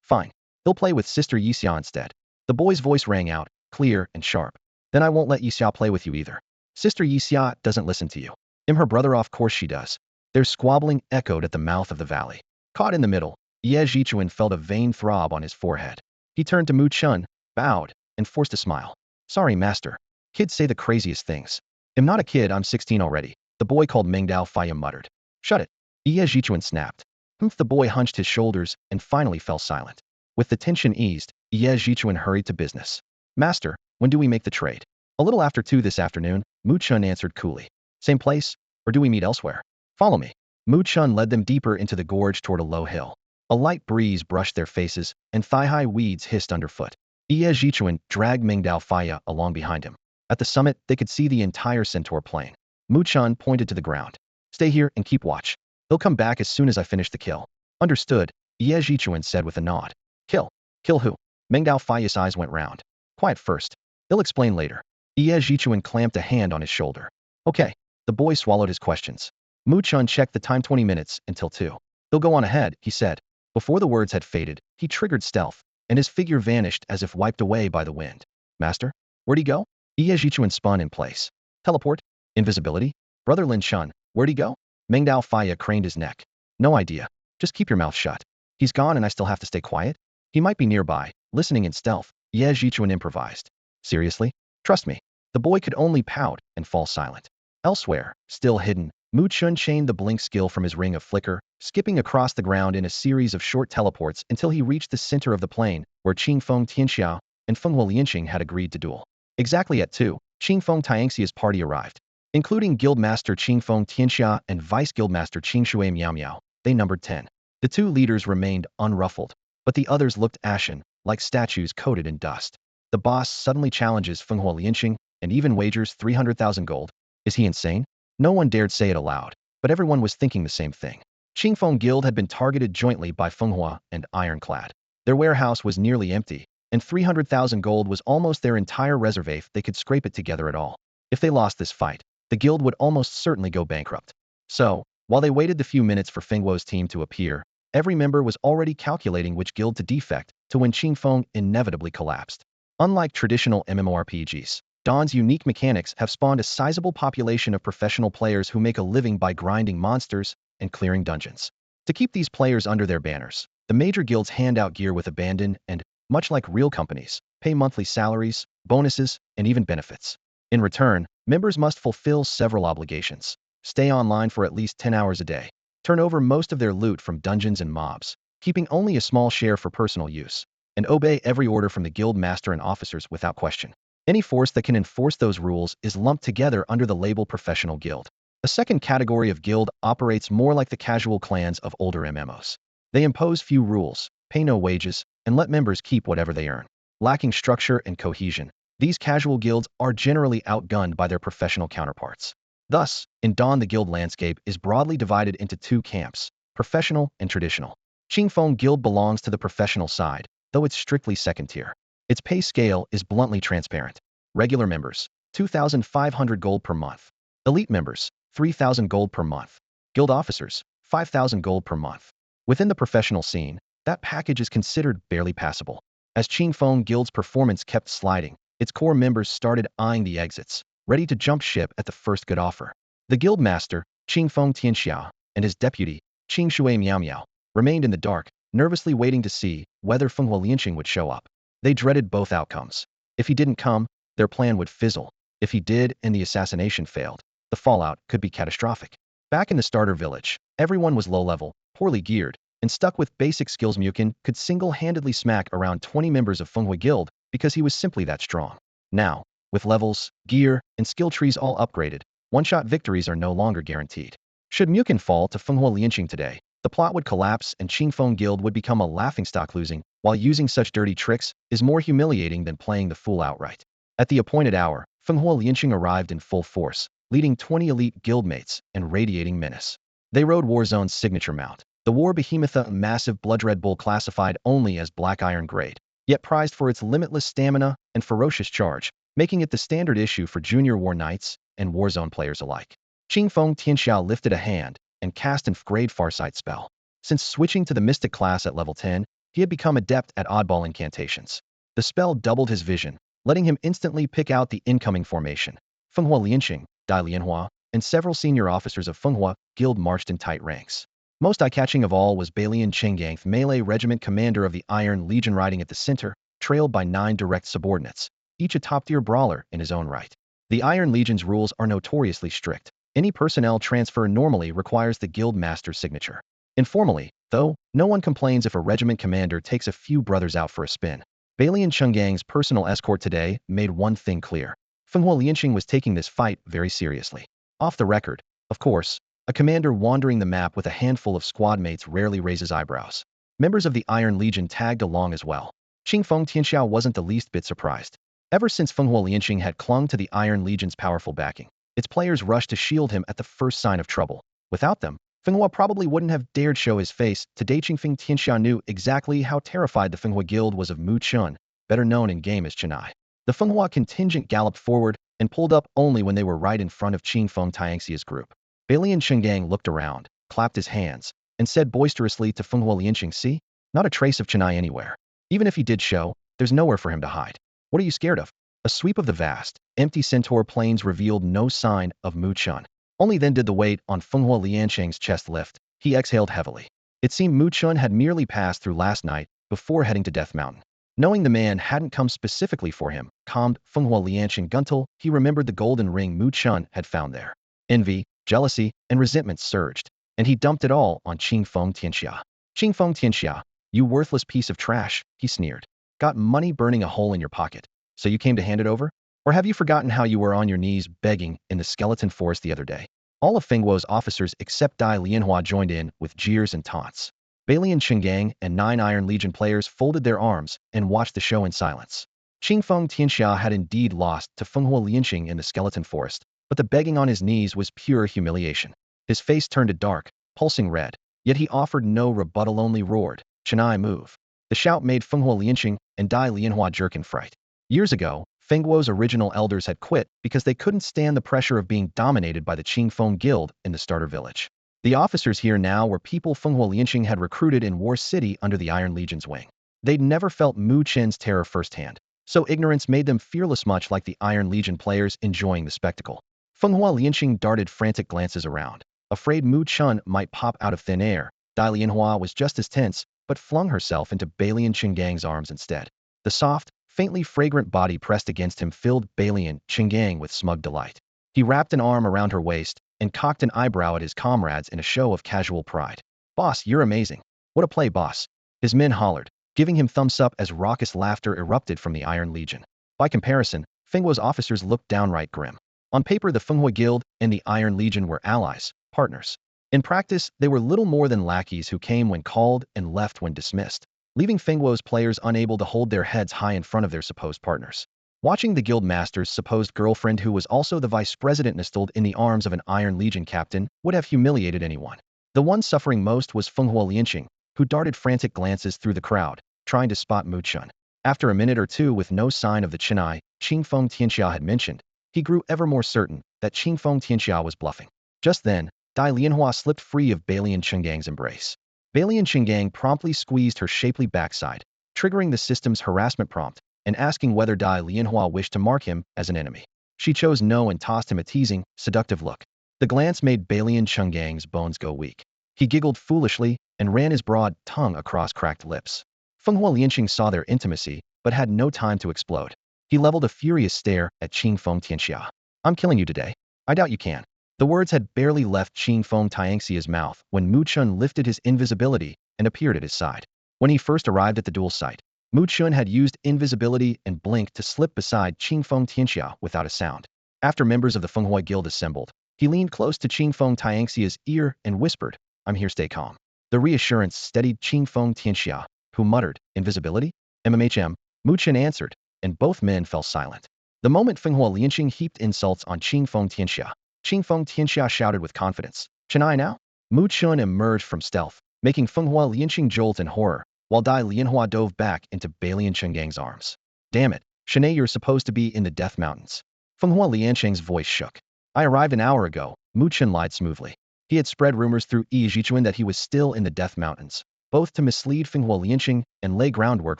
Fine. He'll play with Sister Yixia instead." The boy's voice rang out, clear and sharp. "Then I won't let Yixia play with you either. Sister Yixia doesn't listen to you." "I'm her brother, of course she does." Their squabbling echoed at the mouth of the valley. Caught in the middle, Yijichuan felt a vain throb on his forehead. He turned to Mu Chen, bowed, and forced a smile. "Sorry, master. Kids say the craziest things." "I'm not a kid, I'm 16 already," the boy called Meng Dao Faya muttered. "Shut it." Yijichuan snapped. The boy hunched his shoulders and finally fell silent. With the tension eased, Yijichuan hurried to business. "Master, when do we make the trade?" "A little after 2 this afternoon," Mu Chen answered coolly. "Same place, or do we meet elsewhere?" "Follow me." Mu Chen led them deeper into the gorge toward a low hill. A light breeze brushed their faces, and thigh-high weeds hissed underfoot. Yijichuan dragged Meng Dao Faya along behind him. At the summit, they could see the entire Centaur plain. Mu Chen pointed to the ground. "Stay here and keep watch. They'll come back as soon as I finish the kill." "Understood," Yijichuan said with a nod. "Kill? Kill who?" Meng Dao Faya's eyes went round. "Quiet first. They'll explain later." Yijichuan clamped a hand on his shoulder. "Okay." The boy swallowed his questions. Mu Chen checked the time. 20 minutes until 2. "They'll go on ahead," he said. Before the words had faded, he triggered stealth, and his figure vanished as if wiped away by the wind. "Master? Where'd he go?" Yijichuan spun in place. "Teleport? Invisibility? Brother Lin Chun, where'd he go?" Meng Dao Faya craned his neck. "No idea. Just keep your mouth shut. He's gone and I still have to stay quiet? He might be nearby, listening in stealth," Yijichuan improvised. "Seriously? Trust me." The boy could only pout and fall silent. Elsewhere, still hidden, Mu Chen chained the blink skill from his ring of flicker, skipping across the ground in a series of short teleports until he reached the center of the plain, where Qingfeng Tianxiao and Fenghuo Lianqing had agreed to duel. Exactly at 2, Qingfeng Tianxia's party arrived. Including Guildmaster Qingfeng Tianxia and Vice Guildmaster Qingshui Miao Miao, they numbered 10. The 2 leaders remained unruffled, but the others looked ashen, like statues coated in dust. The boss suddenly challenges Fenghua Lianqing and even wagers 300,000 gold. Is he insane? No one dared say it aloud, but everyone was thinking the same thing. Qingfeng Guild had been targeted jointly by Fenghua and Ironclad. Their warehouse was nearly empty, and 300,000 gold was almost their entire reserve if they could scrape it together at all. If they lost this fight, the guild would almost certainly go bankrupt. So, while they waited the few minutes for Fenghuo's team to appear, every member was already calculating which guild to defect to when Qingfeng inevitably collapsed. Unlike traditional MMORPGs, Dawn's unique mechanics have spawned a sizable population of professional players who make a living by grinding monsters and clearing dungeons. To keep these players under their banners, the major guilds hand out gear with abandon and, much like real companies, pay monthly salaries, bonuses, and even benefits. In return, members must fulfill several obligations. Stay online for at least 10 hours a day. Turn over most of their loot from dungeons and mobs, keeping only a small share for personal use. And obey every order from the guild master and officers without question. Any force that can enforce those rules is lumped together under the label professional guild. A second category of guild operates more like the casual clans of older MMOs. They impose few rules, pay no wages, and let members keep whatever they earn. Lacking structure and cohesion, these casual guilds are generally outgunned by their professional counterparts. Thus, in Dawn the guild landscape is broadly divided into two camps, professional and traditional. Qingfeng Guild belongs to the professional side, though it's strictly second tier. Its pay scale is bluntly transparent. Regular members, 2,500 gold per month. Elite members, 3,000 gold per month. Guild officers, 5,000 gold per month. Within the professional scene, that package is considered barely passable. As Qingfeng Guild's performance kept sliding, its core members started eyeing the exits, ready to jump ship at the first good offer. The guild master, Qingfeng Tianxiao, and his deputy, Qingshui Miao Miao, remained in the dark, nervously waiting to see whether Fenghua Lianqing would show up. They dreaded both outcomes. If he didn't come, their plan would fizzle. If he did and the assassination failed, the fallout could be catastrophic. Back in the starter village, everyone was low-level, poorly geared, and stuck with basic skills. Mu Chen could single-handedly smack around 20 members of Fenghua Guild because he was simply that strong. Now, with levels, gear, and skill trees all upgraded, one-shot victories are no longer guaranteed. Should Mu Chen fall to Fenghua Lianqing today, the plot would collapse and Qingfeng Guild would become a laughingstock. Losing, while using such dirty tricks, is more humiliating than playing the fool outright. At the appointed hour, Fenghua Lianqing arrived in full force, leading 20 elite guildmates and radiating menace. They rode Warzone's signature mount, the war behemoth, a massive blood-red bull classified only as black iron grade, yet prized for its limitless stamina and ferocious charge, making it the standard issue for junior war knights and Warzone players alike. Qingfeng Tianxiao lifted a hand and cast an grade Farsight spell. Since switching to the Mystic class at level 10, he had become adept at oddball incantations. The spell doubled his vision, letting him instantly pick out the incoming formation. Fenghua Lianqing, Dai Lianhua, and several senior officers of Fenghua Guild marched in tight ranks. Most eye-catching of all was Balian Chengang, melee regiment commander of the Iron Legion, riding at the center, trailed by 9 direct subordinates, each a top-tier brawler in his own right. The Iron Legion's rules are notoriously strict. Any personnel transfer normally requires the guild master's signature. Informally, though, no one complains if a regiment commander takes a few brothers out for a spin. Balian Chenggang's personal escort today made one thing clear. Fenghua Lianqing was taking this fight very seriously. Off the record, of course, a commander wandering the map with a handful of squad mates rarely raises eyebrows. Members of the Iron Legion tagged along as well. Qingfeng Tianxiao wasn't the least bit surprised. Ever since Fenghua Lianqing had clung to the Iron Legion's powerful backing, its players rushed to shield him at the first sign of trouble. Without them, Fenghua probably wouldn't have dared show his face. Today Qingfeng Tianxiao knew exactly how terrified the Fenghua Guild was of Mu Chen, better known in-game as Chenai. The Fenghua contingent galloped forward and pulled up only when they were right in front of Qingfeng Tianxia's group. Balian Chengang looked around, clapped his hands, and said boisterously to Fenghua Lianqing, "See? Not a trace of Chenai anywhere. Even if he did show, there's nowhere for him to hide. What are you scared of?" A sweep of the vast, empty centaur plains revealed no sign of Mu Chen. Only then did the weight on Fenghua Lianqing's chest lift. He exhaled heavily. It seemed Mu Chen had merely passed through last night before heading to Death Mountain. Knowing the man hadn't come specifically for him, calmed Fenghua Lianqing until he remembered the golden ring Mu Chen had found there. Envy, jealousy, and resentment surged, and he dumped it all on Qingfeng Tianxia. "Qingfeng Tianxia, you worthless piece of trash," he sneered. "Got money burning a hole in your pocket, so you came to hand it over? Or have you forgotten how you were on your knees begging in the skeleton forest the other day?" All of Fenghuo's officers except Dai Lianhua joined in with jeers and taunts. Balian Qinggang and 9 Iron Legion players folded their arms and watched the show in silence. Qingfeng Tianxia had indeed lost to Fenghua Lianqing in the skeleton forest, but the begging on his knees was pure humiliation. His face turned a dark, pulsing red, yet he offered no rebuttal, only roared, "Chenai, move." The shout made Fenghua Lianqing and Dai Lianhua jerk in fright. Years ago, Fenghuo's original elders had quit because they couldn't stand the pressure of being dominated by the Qingfeng Guild in the starter village. The officers here now were people Fenghua Lianqing had recruited in War City under the Iron Legion's wing. They'd never felt Mu Chen's terror firsthand, so ignorance made them fearless, much like the Iron Legion players enjoying the spectacle. Fenghua Lianqing darted frantic glances around, afraid Mu Chen might pop out of thin air. Dai Lianhua was just as tense, but flung herself into Balian Qinggang's arms instead. The soft, faintly fragrant body pressed against him filled Balian Qinggang with smug delight. He wrapped an arm around her waist and cocked an eyebrow at his comrades in a show of casual pride. "Boss, you're amazing. What a play, boss." His men hollered, giving him thumbs up as raucous laughter erupted from the Iron Legion. By comparison, Fenghua's officers looked downright grim. On paper, the Fenghua Guild and the Iron Legion were allies, partners. In practice, they were little more than lackeys who came when called and left when dismissed, leaving Fenghua's players unable to hold their heads high in front of their supposed partners. Watching the guild master's supposed girlfriend, who was also the vice president, nestled in the arms of an Iron Legion captain, would have humiliated anyone. The one suffering most was Fenghua Lianqing, who darted frantic glances through the crowd, trying to spot Mu Chen. After a minute or two with no sign of the Chenai Qingfeng Tianxia had mentioned, he grew ever more certain that Qingfeng Tianxia was bluffing. Just then, Dai Lianhua slipped free of Balian Qinggang's embrace. Balian Qinggang promptly squeezed her shapely backside, triggering the system's harassment prompt and asking whether Dai Lianhua wished to mark him as an enemy. She chose no and tossed him a teasing, seductive look. The glance made Balian Qinggang's bones go weak. He giggled foolishly and ran his broad tongue across cracked lips. Fenghua Lianqing saw their intimacy, but had no time to explode. He leveled a furious stare at Qingfeng Tianxia. "I'm killing you today. I doubt you can." The words had barely left Qingfeng Tianxia's mouth when Mu Chen lifted his invisibility and appeared at his side. When he first arrived at the duel site, Mu Chen had used invisibility and blink to slip beside Qingfeng Tianxia without a sound. After members of the Fenghua Guild assembled, he leaned close to Qingfeng Tianxia's ear and whispered, "I'm here, stay calm." The reassurance steadied Qingfeng Tianxia, who muttered, "Invisibility? MMHM?" Mu Chen answered, and both men fell silent. The moment Fenghua Lianqing heaped insults on Qingfeng Tianxia, Qingfeng Tianxia shouted with confidence, "Chenai now?" Mu Chen emerged from stealth, making Fenghua Lianqing jolt in horror, while Dai Lianhua dove back into Balian Qinggang's arms. "Damn it, Chenai, you're supposed to be in the Death Mountains." Fenghua Lianqing's voice shook. "I arrived an hour ago," Mu Chen lied smoothly. He had spread rumors through Yijichuan that he was still in the Death Mountains, both to mislead Fenghua Lianqing and lay groundwork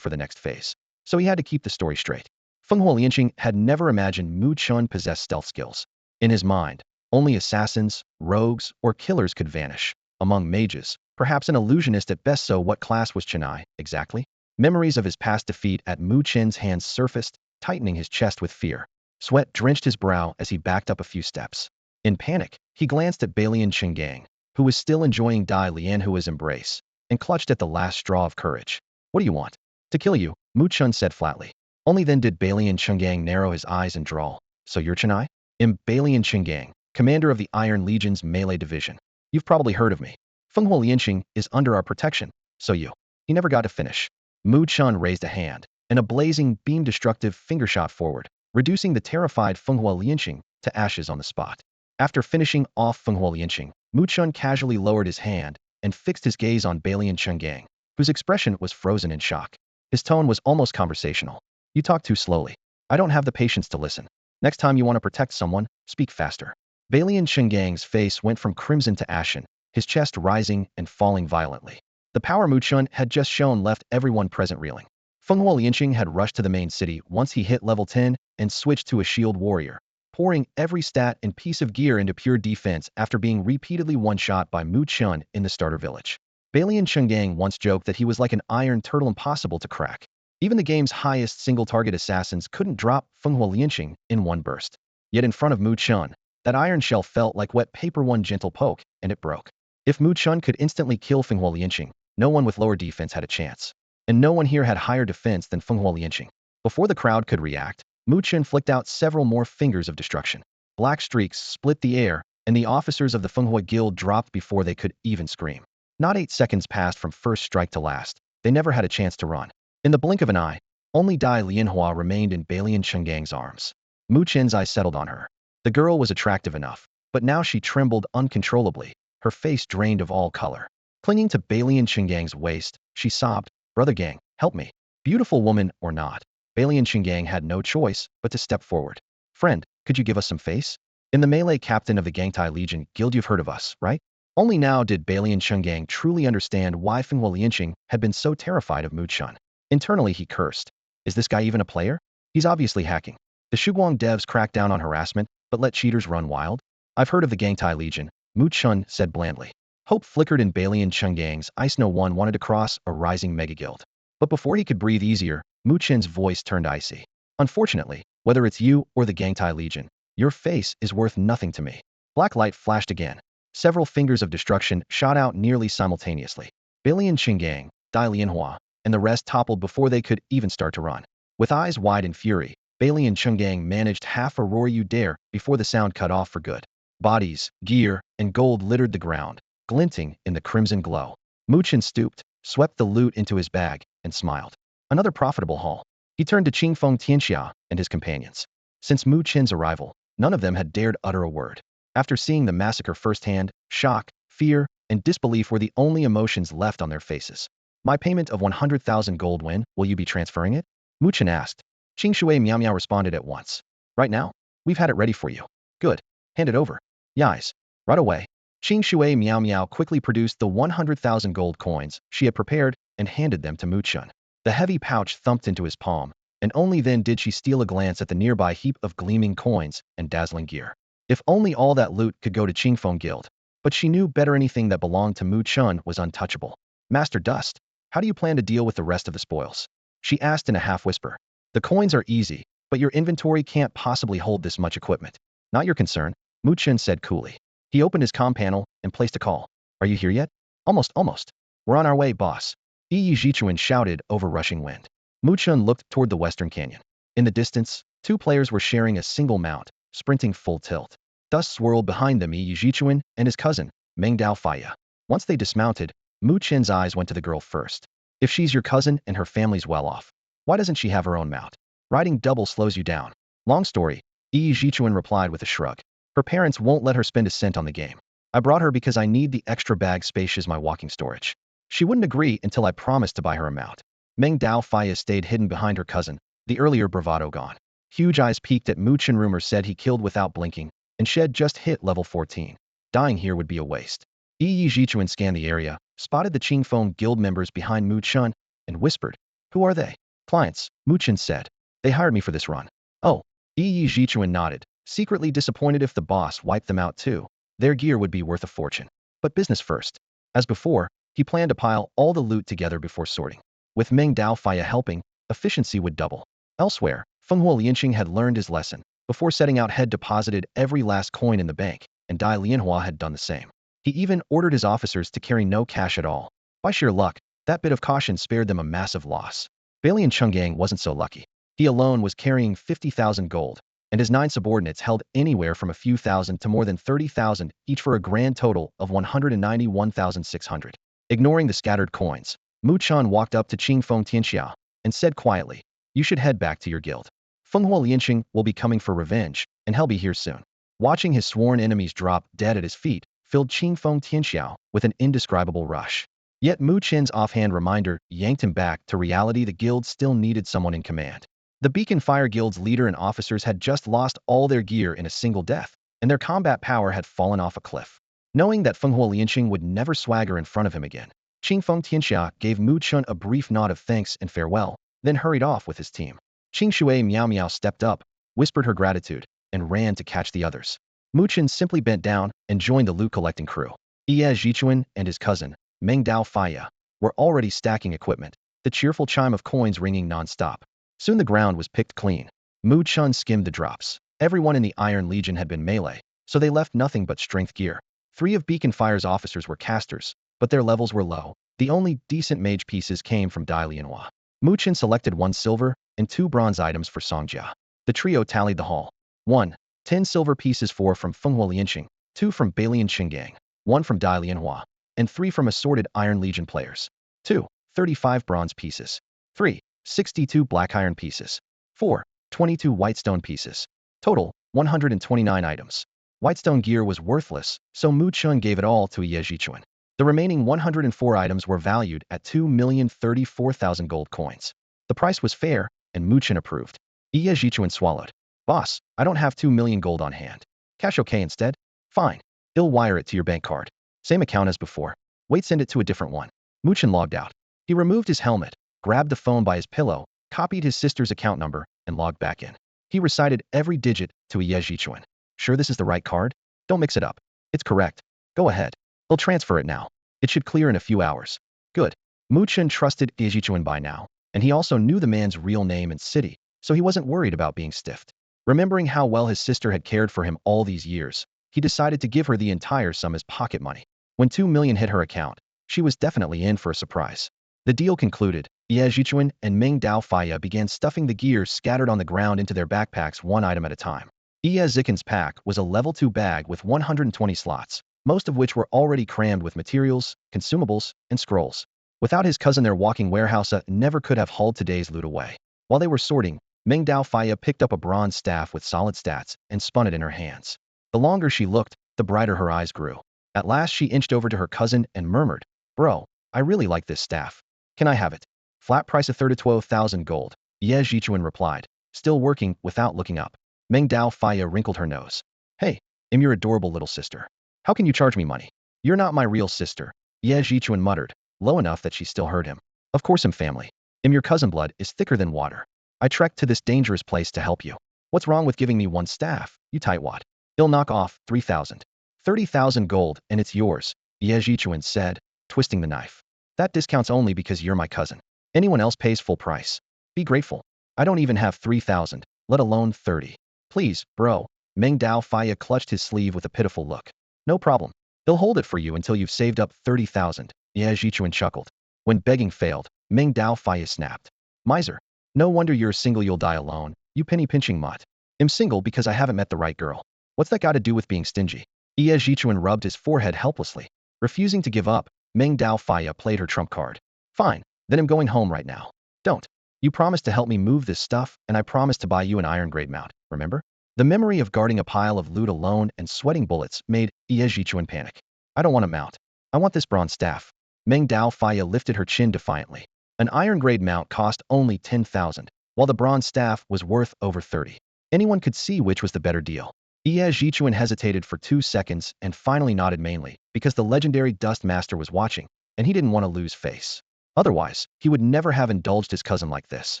for the next phase. So he had to keep the story straight. Fenghua Lianqing had never imagined Mu Chen possessed stealth skills. In his mind, only assassins, rogues, or killers could vanish. Among mages, perhaps an illusionist at best. So what class was Chenai, exactly? Memories of his past defeat at Mu Chen's hands surfaced, tightening his chest with fear. Sweat drenched his brow as he backed up a few steps. In panic, he glanced at Balian Qinggang, who was still enjoying Dai Lianhua's embrace, and clutched at the last straw of courage. "What do you want?" "To kill you," Mu Chen said flatly. Only then did Balian Qinggang narrow his eyes and drawl. "So you're Chenai?" Balian Qinggang, commander of the Iron Legion's melee division. "You've probably heard of me. Fenghua Lianqing is under our protection, so you." He never got to finish. Mu Chen raised a hand, and a blazing, beam-destructive finger shot forward, reducing the terrified Fenghua Lianqing to ashes on the spot. After finishing off Fenghua Lianqing, Mu Chen casually lowered his hand and fixed his gaze on Balian Qinggang, whose expression was frozen in shock. His tone was almost conversational. "You talk too slowly. I don't have the patience to listen. Next time you want to protect someone, speak faster." Balian Qinggang's face went from crimson to ashen, his chest rising and falling violently. The power Mu Chen had just shown left everyone present reeling. Fenghua Lianqing had rushed to the main city once he hit level 10 and switched to a shield warrior, pouring every stat and piece of gear into pure defense after being repeatedly one-shot by Mu Chen in the starter village. Balian Qinggang once joked that he was like an iron turtle, impossible to crack. Even the game's highest single-target assassins couldn't drop Fenghua Lianqing in one burst. Yet in front of Mu Chen, that iron shell felt like wet paper. One gentle poke, and it broke. If Mu Chen could instantly kill Fenghua Lianqing, no one with lower defense had a chance. And no one here had higher defense than Fenghua Lianqing. Before the crowd could react, Mu Chen flicked out several more fingers of destruction. Black streaks split the air, and the officers of the Fenghua Guild dropped before they could even scream. Not 8 seconds passed from first strike to last. They never had a chance to run. In the blink of an eye, only Dai Lianhua remained in Balian Chengang's arms. Mu Chen's eyes settled on her. The girl was attractive enough, but now she trembled uncontrollably, her face drained of all color. Clinging to Balian Chengang's waist, she sobbed, "Brother Gang, help me. Beautiful woman or not." Balian Chengang had no choice but to step forward. "Friend, could you give us some face? In the melee captain of the Gangtai Legion Guild, you've heard of us, right?" Only now did Balian Chengang truly understand why Fenghua Lianqing had been so terrified of Mu Chen. Internally he cursed. Is this guy even a player? He's obviously hacking. The Shuguang devs crack down on harassment, but let cheaters run wild? I've heard of the Gangtai Legion, Mu Chen said blandly. Hope flickered in Balian Chengang's eyes. No one wanted to cross a rising mega guild. But before he could breathe easier, Mu Chen's voice turned icy. Unfortunately, whether it's you or the Gangtai Legion, your face is worth nothing to me. Black light flashed again. Several fingers of destruction shot out nearly simultaneously. Balian Chengang, Dai Lianhua, and the rest toppled before they could even start to run. With eyes wide in fury, Balian Chengang managed half a roar you dare before the sound cut off for good. Bodies, gear, and gold littered the ground, glinting in the crimson glow. Mu Chen stooped, swept the loot into his bag, and smiled. Another profitable haul. He turned to Qingfeng Tianxia and his companions. Since Mu Chen's arrival, none of them had dared utter a word. After seeing the massacre firsthand, shock, fear, and disbelief were the only emotions left on their faces. My payment of 100,000 gold, when will you be transferring it? Mu Chen asked. Qing Shui Miao Miao responded at once. Right now? We've had it ready for you. Good. Hand it over. Yais. Right away. Qing Shui Miao Miao quickly produced the 100,000 gold coins she had prepared and handed them to Mu Chen. The heavy pouch thumped into his palm, and only then did she steal a glance at the nearby heap of gleaming coins and dazzling gear. If only all that loot could go to Qingfeng Guild. But she knew better, anything that belonged to Mu Chen was untouchable. Master Dust, how do you plan to deal with the rest of the spoils? She asked in a half-whisper. The coins are easy, but your inventory can't possibly hold this much equipment. Not your concern, Mu Chen said coolly. He opened his comm panel and placed a call. Are you here yet? Almost. We're on our way, boss. Yi Zhichuan shouted over rushing wind. Mu Chen looked toward the western canyon. In the distance, two players were sharing a single mount, sprinting full tilt. Dust swirled behind them. Yi Zhichuan and his cousin, Meng Dao Faya. Once they dismounted, Mu Chen's eyes went to the girl first. If she's your cousin and her family's well off, why doesn't she have her own mount? Riding double slows you down. Long story, Yi Zhichuan replied with a shrug. Her parents won't let her spend a cent on the game. I brought her because I need the extra bag space as my walking storage. She wouldn't agree until I promised to buy her a mount. Meng Dao Faya stayed hidden behind her cousin, the earlier bravado gone. Huge eyes peeked at Mu Chen. Rumors said he killed without blinking, and Shed just hit level 14. Dying here would be a waste. Yi Zhichuan scanned the area, spotted the Qingfeng Guild members behind Mu Chen, and whispered, "Who are they?" "Clients," Mu Chen said. "They hired me for this run." "Oh." Yi Zhichuan nodded, secretly disappointed. If the boss wiped them out too, their gear would be worth a fortune. But business first. As before, he planned to pile all the loot together before sorting. With Meng Dao Faya helping, efficiency would double. Elsewhere, Fenghua Lianqing had learned his lesson. Before setting out, had deposited every last coin in the bank, and Dai Lianhua had done the same. He even ordered his officers to carry no cash at all. By sheer luck, that bit of caution spared them a massive loss. Balian Chenggang wasn't so lucky. He alone was carrying 50,000 gold, and his 9 subordinates held anywhere from a few thousand to more than 30,000, each for a grand total of 191,600. Ignoring the scattered coins, Mu Chen walked up to Qingfeng Tianxia and said quietly, "You should head back to your guild. Fenghua Lianqing will be coming for revenge, and he'll be here soon." Watching his sworn enemies drop dead at his feet filled Qingfeng Tianxiao with an indescribable rush. Yet Mu Chen's offhand reminder yanked him back to reality. The guild still needed someone in command. The Beacon Fire Guild's leader and officers had just lost all their gear in a single death, and their combat power had fallen off a cliff. Knowing that Fenghua Lianqing would never swagger in front of him again, Qingfeng Tianxia gave Mu Chen a brief nod of thanks and farewell, then hurried off with his team. Qing Shui Miao Miao stepped up, whispered her gratitude, and ran to catch the others. Mu Chen simply bent down and joined the loot-collecting crew. Yi Zhichuan and his cousin, Meng Dao Faya, were already stacking equipment, the cheerful chime of coins ringing non-stop. Soon the ground was picked clean. Mu Chen skimmed the drops. Everyone in the Iron Legion had been melee, so they left nothing but strength gear. 3 of Beacon Fire's officers were casters, but their levels were low. The only decent mage pieces came from Dai Lianhua. Mu Chen selected 1 silver and 2 bronze items for Sanja. The trio tallied the haul. 1. 10 silver pieces, 4 from Fenghua Lianqing, 2 from Balian Chengang, 1 from Dai Lianhua. and 3 from assorted Iron Legion players. 2. 35 bronze pieces. 3. 62 black iron pieces. 4. 22 whitestone pieces. Total, 129 items. Whitestone gear was worthless, so Mu Chen gave it all to Ye Zhichuan. The remaining 104 items were valued at 2,034,000 gold coins. The price was fair, and Mu Chen approved. Ye Zhichuan swallowed. Boss, I don't have 2 million gold on hand. Cash okay instead? Fine. I'll wire it to your bank card. Same account as before. Wait, send it to a different one. Mu Chen logged out. He removed his helmet, grabbed the phone by his pillow, copied his sister's account number, and logged back in. He recited every digit to Ye Zhichuan. Sure this is the right card? Don't mix it up. It's correct. Go ahead. He'll transfer it now. It should clear in a few hours. Good. Mu Chen trusted Ye Zhichuan by now, and he also knew the man's real name and city, so he wasn't worried about being stiffed. Remembering how well his sister had cared for him all these years, he decided to give her the entire sum as pocket money. When 2 million hit her account, she was definitely in for a surprise. The deal concluded, Ye Zhichuan and Meng Daofaya began stuffing the gear scattered on the ground into their backpacks one item at a time. Ye Zikan's pack was a level 2 bag with 120 slots, most of which were already crammed with materials, consumables, and scrolls. Without his cousin, their walking warehouse never could have hauled today's loot away. While they were sorting, Meng Daofaya picked up a bronze staff with solid stats and spun it in her hands. The longer she looked, the brighter her eyes grew. At last she inched over to her cousin and murmured, Bro, I really like this staff. Can I have it? Flat price of 12,000 gold, Ye Zhichuan replied, still working without looking up. Meng Daofaya wrinkled her nose. Hey, I'm your adorable little sister. How can you charge me money? You're not my real sister, Ye Zhichuan muttered, low enough that she still heard him. Of course I'm family. Your cousin blood is thicker than water. I trekked to this dangerous place to help you. What's wrong with giving me one staff, you tightwad? He'll knock off 3,000. 30,000 gold and it's yours, Ye Zhichuan said, twisting the knife. That discounts only because you're my cousin. Anyone else pays full price. Be grateful. I don't even have 3,000, let alone 30. Please, bro. Meng Daofaya clutched his sleeve with a pitiful look. No problem. He'll hold it for you until you've saved up 30,000, Ye Zhichuan chuckled. When begging failed, Meng Daofaya snapped. Miser. No wonder you're single, you'll die alone, you penny-pinching mutt. I'm single because I haven't met the right girl. What's that got to do with being stingy? Ye Zhichuan rubbed his forehead helplessly. Refusing to give up, Meng Daofaya played her trump card. Fine, then I'm going home right now. Don't. You promised to help me move this stuff, and I promised to buy you an iron-grade mount, remember? The memory of guarding a pile of loot alone and sweating bullets made Ye Zhichuan panic. I don't want a mount. I want this bronze staff. Meng Daofaya lifted her chin defiantly. An iron-grade mount cost only 10,000, while the bronze staff was worth over 30. Anyone could see which was the better deal. Ye Zhichuan hesitated for 2 seconds and finally nodded, mainly because the legendary Dust Master was watching, and he didn't want to lose face. Otherwise, he would never have indulged his cousin like this.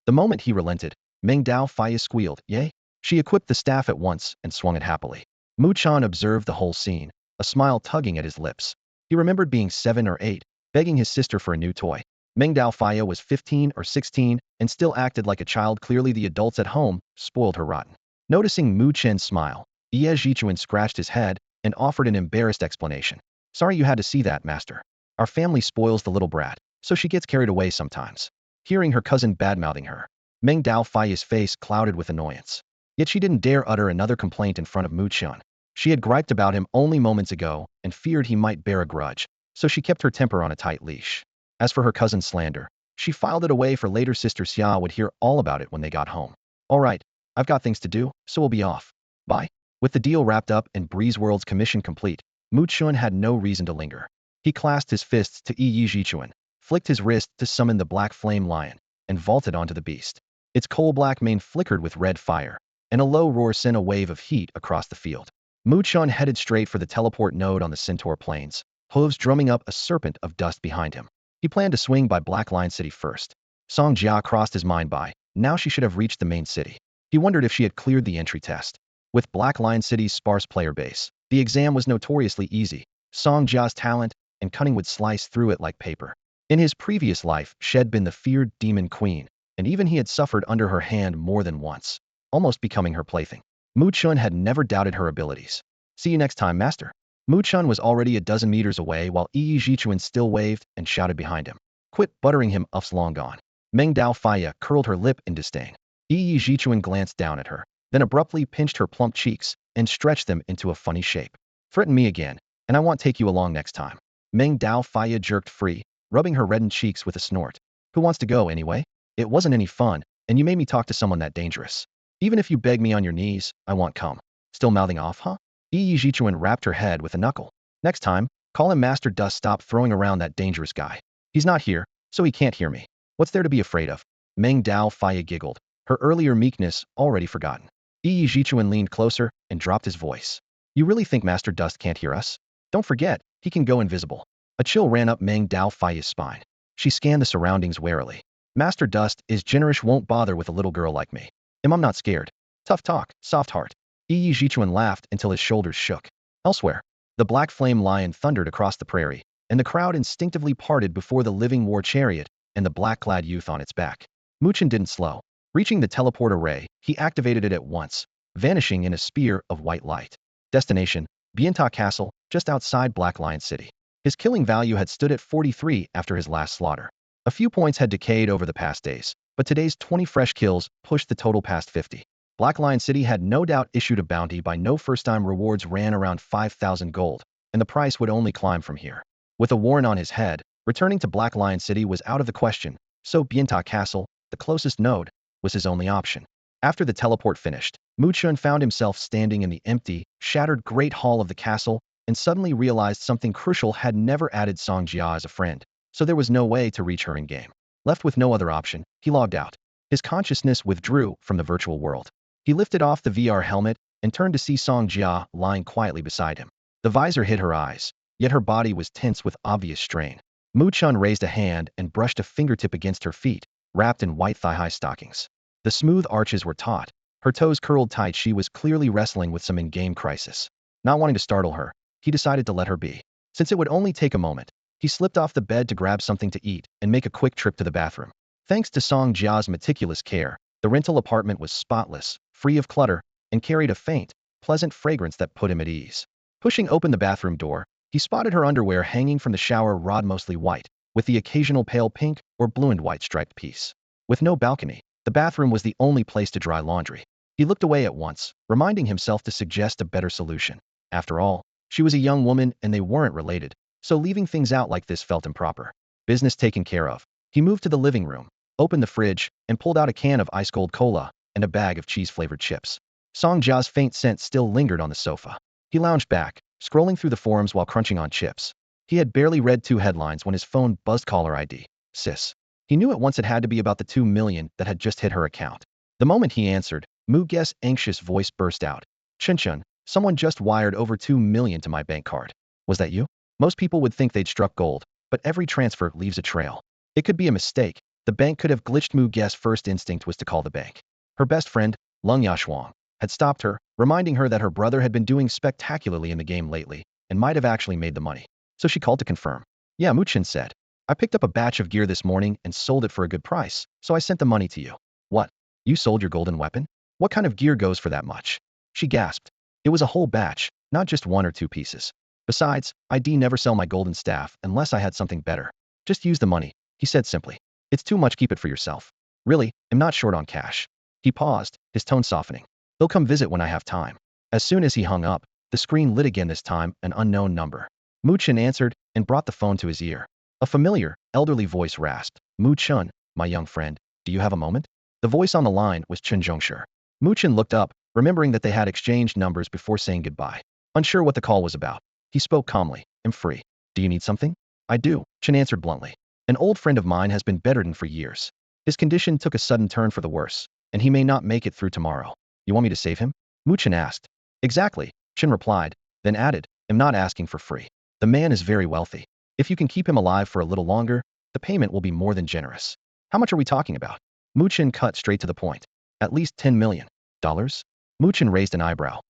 The moment he relented, Meng Daofaya squealed, yay? She equipped the staff at once and swung it happily. Mu Chen observed the whole scene, a smile tugging at his lips. He remembered being 7 or 8, begging his sister for a new toy. Meng Daofaya was 15 or 16 and still acted like a child. Clearly the adults at home spoiled her rotten. Noticing Mu Chen's smile, Ye Zhichuan scratched his head and offered an embarrassed explanation. Sorry you had to see that, master. Our family spoils the little brat, so she gets carried away sometimes. Hearing her cousin badmouthing her, Meng Daofaya's face clouded with annoyance. Yet she didn't dare utter another complaint in front of Mu Chen. She had griped about him only moments ago and feared he might bear a grudge, so she kept her temper on a tight leash. As for her cousin's slander, she filed it away for later. Sister Xia would hear all about it when they got home. All right, I've got things to do, so we'll be off. Bye. With the deal wrapped up and Breeze World's commission complete, Mu Chen had no reason to linger. He clasped his fists to Ye Zhichuan, flicked his wrist to summon the black flame lion, and vaulted onto the beast. Its coal-black mane flickered with red fire, and a low roar sent a wave of heat across the field. Mu Chen headed straight for the teleport node on the Centaur Plains, hooves drumming up a serpent of dust behind him. He planned to swing by Black Line City first. Sanja crossed his mind by, now she should have reached the main city. He wondered if she had cleared the entry test. With Black Line City's sparse player base, the exam was notoriously easy. Sangja's talent and cunning would slice through it like paper. In his previous life, she had been the feared demon queen, and even he had suffered under her hand more than once, almost becoming her plaything. Mu Chen had never doubted her abilities. See you next time, master. Mu Chen was already a dozen meters away while Ye Zhichuan still waved and shouted behind him. Quit buttering him, uff's long gone. Meng Daofaya curled her lip in disdain. Ye Zhichuan glanced down at her, then abruptly pinched her plump cheeks and stretched them into a funny shape. Threaten me again, and I won't take you along next time. Meng Dao Faya jerked free, rubbing her reddened cheeks with a snort. Who wants to go anyway? It wasn't any fun, and you made me talk to someone that dangerous. Even if you beg me on your knees, I won't come. Still mouthing off, huh? Yi Jichuan rapped her head with a knuckle. Next time, call him Master Dust. Stop throwing around that dangerous guy. He's not here, so he can't hear me. What's there to be afraid of? Meng Dao Faya giggled, her earlier meekness already forgotten. Yi Jichuan leaned closer and dropped his voice. You really think Master Dust can't hear us? Don't forget, he can go invisible. A chill ran up Meng Dao Faya's spine. She scanned the surroundings warily. Master Dust is generous, won't bother with a little girl like me. I'm not scared. Tough talk, soft heart. Yi Jichuan laughed until his shoulders shook. Elsewhere, the black flame lion thundered across the prairie, and the crowd instinctively parted before the living war chariot and the black-clad youth on its back. Mu Chen didn't slow. Reaching the teleport array, he activated it at once, vanishing in a spear of white light. Destination, Bienta Castle, just outside Black Lion City. His killing value had stood at 43 after his last slaughter. A few points had decayed over the past days, but today's 20 fresh kills pushed the total past 50. Black Lion City had no doubt issued a bounty by no first-time rewards ran around 5,000 gold, and the price would only climb from here. With a warrant on his head, returning to Black Lion City was out of the question, so Bienta Castle, the closest node, was his only option. After the teleport finished, Mu Chen found himself standing in the empty, shattered great hall of the castle and suddenly realized something crucial: had never added Sanja as a friend, so there was no way to reach her in-game. Left with no other option, he logged out. His consciousness withdrew from the virtual world. He lifted off the VR helmet and turned to see Sanja lying quietly beside him. The visor hid her eyes, yet her body was tense with obvious strain. Mu Chen raised a hand and brushed a fingertip against her feet, wrapped in white thigh-high stockings. The smooth arches were taut, her toes curled tight. She was clearly wrestling with some in-game crisis. Not wanting to startle her, he decided to let her be. Since it would only take a moment, he slipped off the bed to grab something to eat and make a quick trip to the bathroom. Thanks to Song Jia's meticulous care, the rental apartment was spotless, free of clutter, and carried a faint, pleasant fragrance that put him at ease. Pushing open the bathroom door, he spotted her underwear hanging from the shower rod, mostly white, with the occasional pale pink or blue and white striped piece. With no balcony, the bathroom was the only place to dry laundry. He looked away at once, reminding himself to suggest a better solution. After all, she was a young woman and they weren't related, so leaving things out like this felt improper. Business taken care of. He moved to the living room, opened the fridge, and pulled out a can of ice-cold cola and a bag of cheese-flavored chips. Song Jia's faint scent still lingered on the sofa. He lounged back, scrolling through the forums while crunching on chips. He had barely read 2 headlines when his phone buzzed. Caller ID. Sis. He knew at once it had to be about the 2 million that had just hit her account. The moment he answered, Mu Guess' anxious voice burst out. Chen, someone just wired over 2 million to my bank card. Was that you? Most people would think they'd struck gold, but every transfer leaves a trail. It could be a mistake. The bank could have glitched. Mu Guess' first instinct was to call the bank. Her best friend, Lung Yashuang, had stopped her, reminding her that her brother had been doing spectacularly in the game lately and might have actually made the money. So she called to confirm. Yeah, Mu Chen said. I picked up a batch of gear this morning and sold it for a good price, so I sent the money to you. What? You sold your golden weapon? What kind of gear goes for that much? She gasped. It was a whole batch, not just 1 or 2 pieces. Besides, I'd never sell my golden staff unless I had something better. Just use the money, he said simply. It's too much, keep it for yourself. Really, I'm not short on cash. He paused, his tone softening. They'll come visit when I have time. As soon as he hung up, the screen lit again, this time an unknown number. Mu Chen answered and brought the phone to his ear. A familiar, elderly voice rasped. Mu Chen, my young friend, do you have a moment? The voice on the line was Chen Zhongsher. Mu Chen looked up, remembering that they had exchanged numbers before saying goodbye. Unsure what the call was about, he spoke calmly. I'm free. Do you need something? I do, Chen answered bluntly. An old friend of mine has been bedridden for years. His condition took a sudden turn for the worse, and he may not make it through tomorrow. You want me to save him? Mu Chen asked. Exactly, Chen replied, then added, I'm not asking for free. The man is very wealthy. If you can keep him alive for a little longer, the payment will be more than generous. How much are we talking about? Mu Chen cut straight to the point. At least $10 million. Mu Chen raised an eyebrow.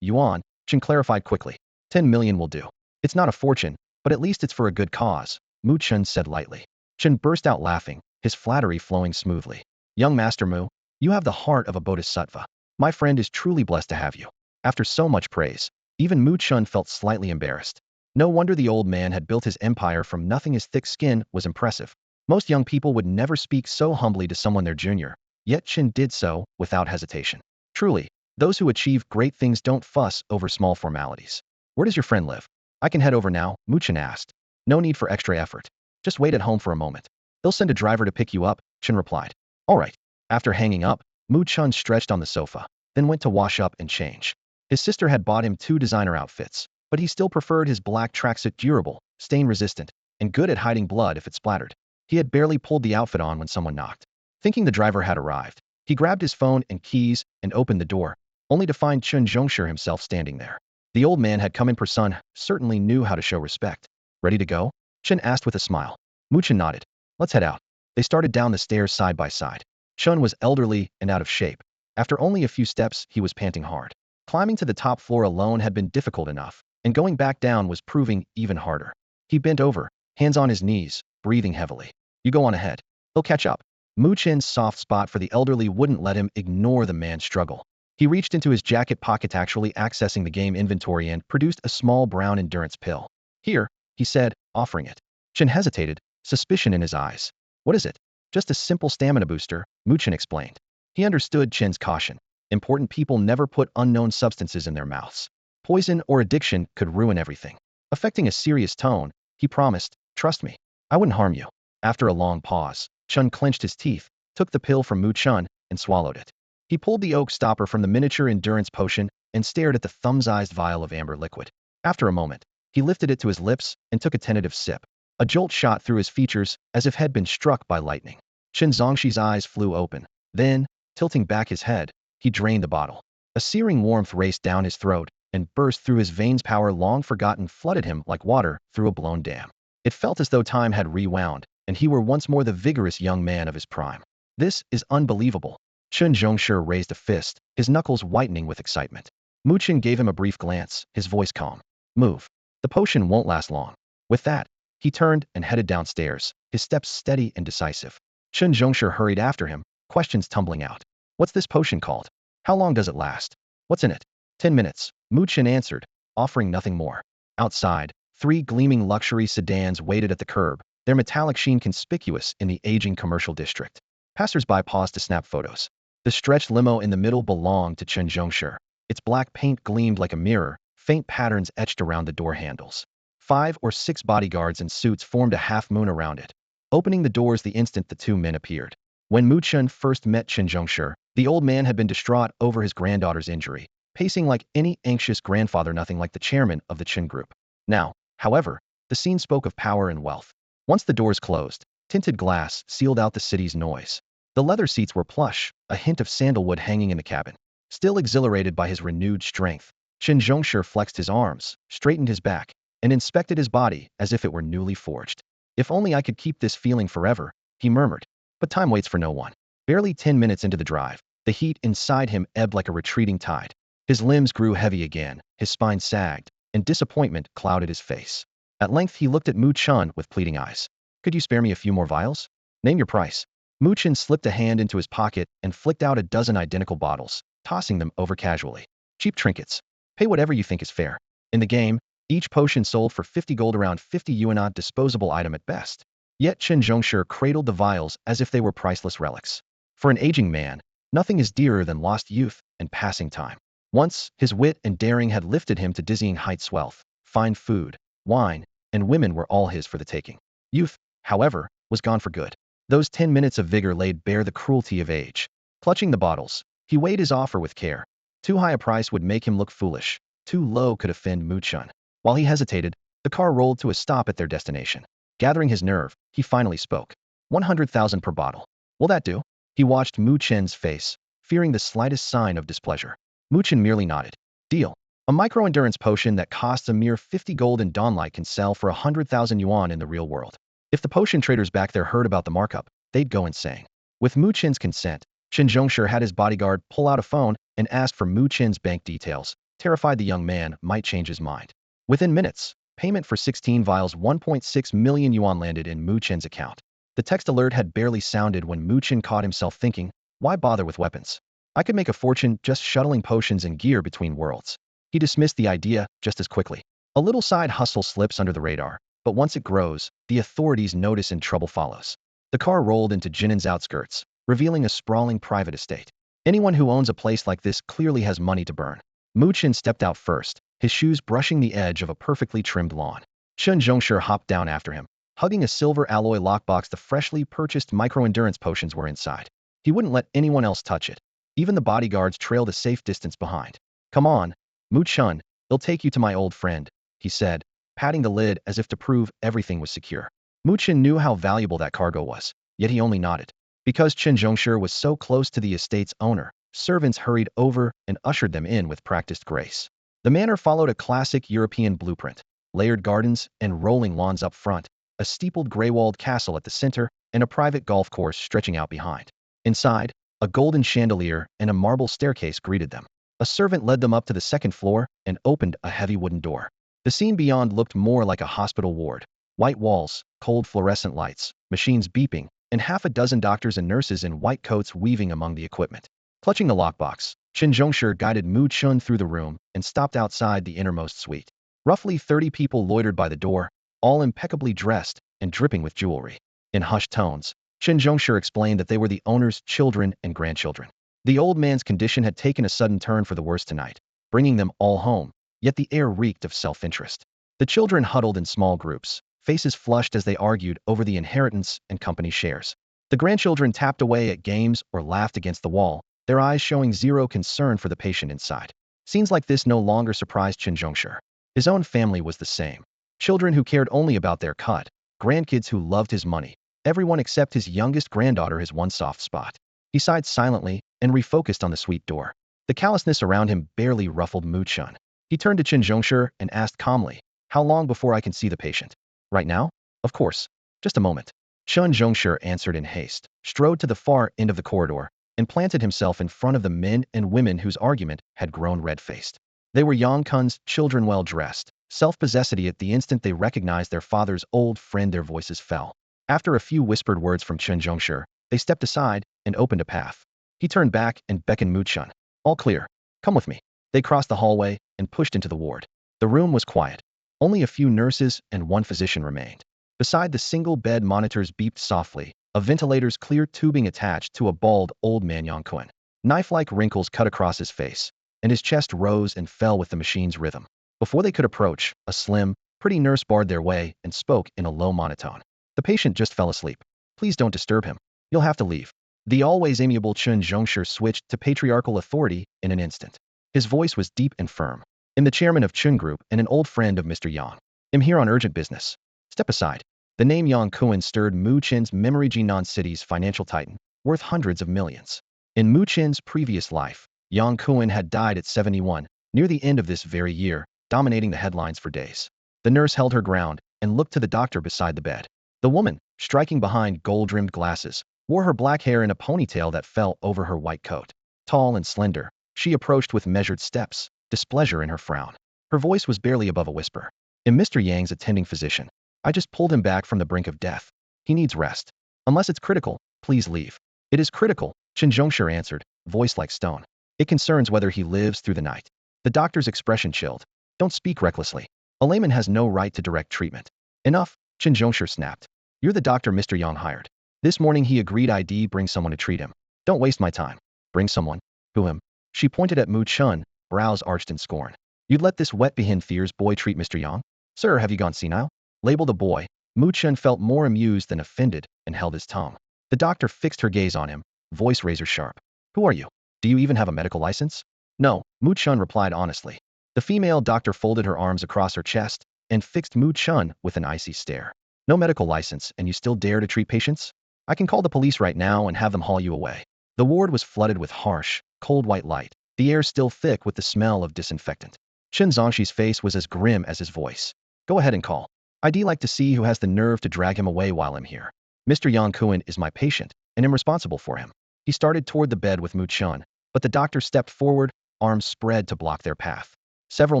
Yuan, Chen clarified quickly. 10 million will do. It's not a fortune, but at least it's for a good cause, Mu Chen said lightly. Chen burst out laughing, his flattery flowing smoothly. Young Master Mu, you have the heart of a bodhisattva. My friend is truly blessed to have you. After so much praise, even Mu Chen felt slightly embarrassed. No wonder the old man had built his empire from nothing. His thick skin was impressive. Most young people would never speak so humbly to someone their junior, yet Chen did so without hesitation. Truly, those who achieve great things don't fuss over small formalities. Where does your friend live? I can head over now, Mu Chen asked. No need for extra effort. Just wait at home for a moment. They'll send a driver to pick you up, Chen replied. All right. After hanging up, Mu Chen stretched on the sofa, then went to wash up and change. His sister had bought him 2 designer outfits, but he still preferred his black tracksuit, durable, stain-resistant, and good at hiding blood if it splattered. He had barely pulled the outfit on when someone knocked. Thinking the driver had arrived, he grabbed his phone and keys and opened the door, only to find Chen Zhongshi himself standing there. The old man had come in person, certainly knew how to show respect. Ready to go? Chen asked with a smile. Mu Chen nodded. Let's head out. They started down the stairs side by side. Chen was elderly and out of shape. After only a few steps, he was panting hard. Climbing to the top floor alone had been difficult enough, and going back down was proving even harder. He bent over, hands on his knees, breathing heavily. You go on ahead. They'll catch up. Mu Chen's soft spot for the elderly wouldn't let him ignore the man's struggle. He reached into his jacket pocket, actually accessing the game inventory, and produced a small brown endurance pill. Here, he said, offering it. Chen hesitated, suspicion in his eyes. What is it? Just a simple stamina booster, Mu Chen explained. He understood Chen's caution. Important people never put unknown substances in their mouths. Poison or addiction could ruin everything. Affecting a serious tone, he promised, trust me, I wouldn't harm you. After a long pause, Chen clenched his teeth, took the pill from Mu Chen, and swallowed it. He pulled the oak stopper from the miniature endurance potion and stared at the thumb-sized vial of amber liquid. After a moment, he lifted it to his lips and took a tentative sip. A jolt shot through his features as if had been struck by lightning. Chen Zhongshi's eyes flew open. Then, tilting back his head, he drained the bottle. A searing warmth raced down his throat and burst through his veins. Power long forgotten flooded him like water through a blown dam. It felt as though time had rewound, and he were once more the vigorous young man of his prime. This is unbelievable. Chen Zhongshi raised a fist, his knuckles whitening with excitement. Mu Chen gave him a brief glance, his voice calm. Move. The potion won't last long. With that, he turned and headed downstairs, his steps steady and decisive. Chen Zhongshi hurried after him, questions tumbling out. What's this potion called? How long does it last? What's in it? 10 minutes, Mu Chen answered, offering nothing more. Outside, 3 gleaming luxury sedans waited at the curb, their metallic sheen conspicuous in the aging commercial district. Passers-by paused to snap photos. The stretched limo in the middle belonged to Chen Zhongshi. Its black paint gleamed like a mirror, faint patterns etched around the door handles. 5 or 6 bodyguards in suits formed a half-moon around it, opening the doors the instant the 2 men appeared. When Mu Chen first met Chen Zhongshi, the old man had been distraught over his granddaughter's injury, pacing like any anxious grandfather, nothing like the chairman of the Chen group. Now, however, the scene spoke of power and wealth. Once the doors closed, tinted glass sealed out the city's noise. The leather seats were plush, a hint of sandalwood hanging in the cabin. Still exhilarated by his renewed strength, Chen Zhongshi flexed his arms, straightened his back, and inspected his body as if it were newly forged. If only I could keep this feeling forever, he murmured. But time waits for no one. Barely 10 minutes into the drive, the heat inside him ebbed like a retreating tide. His limbs grew heavy again, his spine sagged, and disappointment clouded his face. At length he looked at Mu Chen with pleading eyes. Could you spare me a few more vials? Name your price. Mu Chen slipped a hand into his pocket and flicked out a dozen identical bottles, tossing them over casually. Cheap trinkets. Pay whatever you think is fair. In the game, each potion sold for 50 gold, around 50 yuan, a disposable item at best. Yet Chen Zhongshi cradled the vials as if they were priceless relics. For an aging man, nothing is dearer than lost youth and passing time. Once, his wit and daring had lifted him to dizzying heights. Wealth, fine food, wine, and women were all his for the taking. Youth, however, was gone for good. Those 10 minutes of vigor laid bare the cruelty of age. Clutching the bottles, he weighed his offer with care. Too high a price would make him look foolish. Too low could offend Mu Chen. While he hesitated, the car rolled to a stop at their destination. Gathering his nerve, he finally spoke. 100,000 per bottle. Will that do? He watched Mu Chen's face, fearing the slightest sign of displeasure. Mu Chen merely nodded. Deal. A micro-endurance potion that costs a mere 50 gold in Dawnlight can sell for 100,000 yuan in the real world. If the potion traders back there heard about the markup, they'd go insane. With Mu Chen's consent, Chen Zhongshi had his bodyguard pull out a phone and asked for Mu Chen's bank details, terrified the young man might change his mind. Within minutes, payment for 16 vials, 1.6 million yuan, landed in Mu Chen's account. The text alert had barely sounded when Mu Chen caught himself thinking, why bother with weapons? I could make a fortune just shuttling potions and gear between worlds. He dismissed the idea just as quickly. A little side hustle slips under the radar, but once it grows, the authorities notice and trouble follows. The car rolled into Jinnan's outskirts, revealing a sprawling private estate. Anyone who owns a place like this clearly has money to burn. Mu Chen stepped out first, his shoes brushing the edge of a perfectly trimmed lawn. Chen Zhongshe hopped down after him, hugging a silver alloy lockbox. The freshly purchased micro-endurance potions were inside. He wouldn't let anyone else touch it. Even the bodyguards trailed a safe distance behind. Come on, Mu Chen, they'll take you to my old friend, he said, patting the lid as if to prove everything was secure. Mu Chen knew how valuable that cargo was, yet he only nodded. Because Chen Zhongshe was so close to the estate's owner, servants hurried over and ushered them in with practiced grace. The manor followed a classic European blueprint: layered gardens and rolling lawns up front, a steepled gray-walled castle at the center, and a private golf course stretching out behind. Inside, a golden chandelier and a marble staircase greeted them. A servant led them up to the second floor and opened a heavy wooden door. The scene beyond looked more like a hospital ward. White walls, cold fluorescent lights, machines beeping, and half a dozen doctors and nurses in white coats weaving among the equipment. Clutching the lockbox, Chen Zhongshe guided Mu Chen through the room and stopped outside the innermost suite. Roughly 30 people loitered by the door, all impeccably dressed and dripping with jewelry. In hushed tones, Chen Zhongshe explained that they were the owner's children and grandchildren. The old man's condition had taken a sudden turn for the worse tonight, bringing them all home, yet the air reeked of self-interest. The children huddled in small groups, faces flushed as they argued over the inheritance and company shares. The grandchildren tapped away at games or laughed against the wall, their eyes showing zero concern for the patient inside. Scenes like this no longer surprised Chen Zhongshe. His own family was the same. Children who cared only about their cut, grandkids who loved his money, everyone except his youngest granddaughter his one soft spot. He sighed silently and refocused on the suite door. The callousness around him barely ruffled Mu Chen. He turned to Chen Zhongshe and asked calmly, "How long before I can see the patient?" "Right now? Of course. Just a moment." Chen Zhongshe answered in haste, strode to the far end of the corridor, and planted himself in front of the men and women whose argument had grown red-faced. They were Yang Kun's children, well-dressed, self-possessed. At the instant they recognized their father's old friend, their voices fell. After a few whispered words from Chen Zhongshe, they stepped aside and opened a path. He turned back and beckoned Mu Chen. "All clear. Come with me." They crossed the hallway and pushed into the ward. The room was quiet. Only a few nurses and one physician remained. Beside the single bed, monitors beeped softly, a ventilator's clear tubing attached to a bald old man, Yang Kun. Knife-like wrinkles cut across his face, and his chest rose and fell with the machine's rhythm. Before they could approach, a slim, pretty nurse barred their way and spoke in a low monotone. "The patient just fell asleep. Please don't disturb him. You'll have to leave." The always amiable Chen Zhongshe switched to patriarchal authority in an instant. His voice was deep and firm. "I'm the chairman of Chen Group and an old friend of Mr. Yang. I'm here on urgent business. Step aside." The name Yang Kun stirred Mu Chen's memory. Jinan City's financial titan, worth hundreds of millions. In Mu Chen's previous life, Yang Kun had died at 71, near the end of this very year, dominating the headlines for days. The nurse held her ground and looked to the doctor beside the bed. The woman, striking behind gold-rimmed glasses, wore her black hair in a ponytail that fell over her white coat. Tall and slender, she approached with measured steps, displeasure in her frown. Her voice was barely above a whisper. "I'm Mr. Yang's attending physician. I just pulled him back from the brink of death. He needs rest. Unless it's critical, please leave." "It is critical," Chen Zhongshe answered, voice like stone. "It concerns whether he lives through the night." The doctor's expression chilled. "Don't speak recklessly. A layman has no right to direct treatment." "Enough," Chen Zhongshe snapped. "You're the doctor Mr. Yang hired. This morning he agreed I'd bring someone to treat him. Don't waste my time." "Bring someone? Who him?" She pointed at Mu Chen, brows arched in scorn. "You'd let this wet behind fears boy treat Mr. Yang? Sir, have you gone senile?" "Label the boy." Mu Chen felt more amused than offended and held his tongue. The doctor fixed her gaze on him, voice razor sharp. "Who are you? Do you even have a medical license?" "No," Mu Chen replied honestly. The female doctor folded her arms across her chest and fixed Mu Chen with an icy stare. "No medical license, and you still dare to treat patients? I can call the police right now and have them haul you away." The ward was flooded with harsh, cold white light, the air still thick with the smell of disinfectant. Chen Zhongshe's face was as grim as his voice. "Go ahead and call. I'd like to see who has the nerve to drag him away while I'm here. Mr. Yang Kun is my patient, and I'm responsible for him." He started toward the bed with Mu Chen, but the doctor stepped forward, arms spread to block their path. Several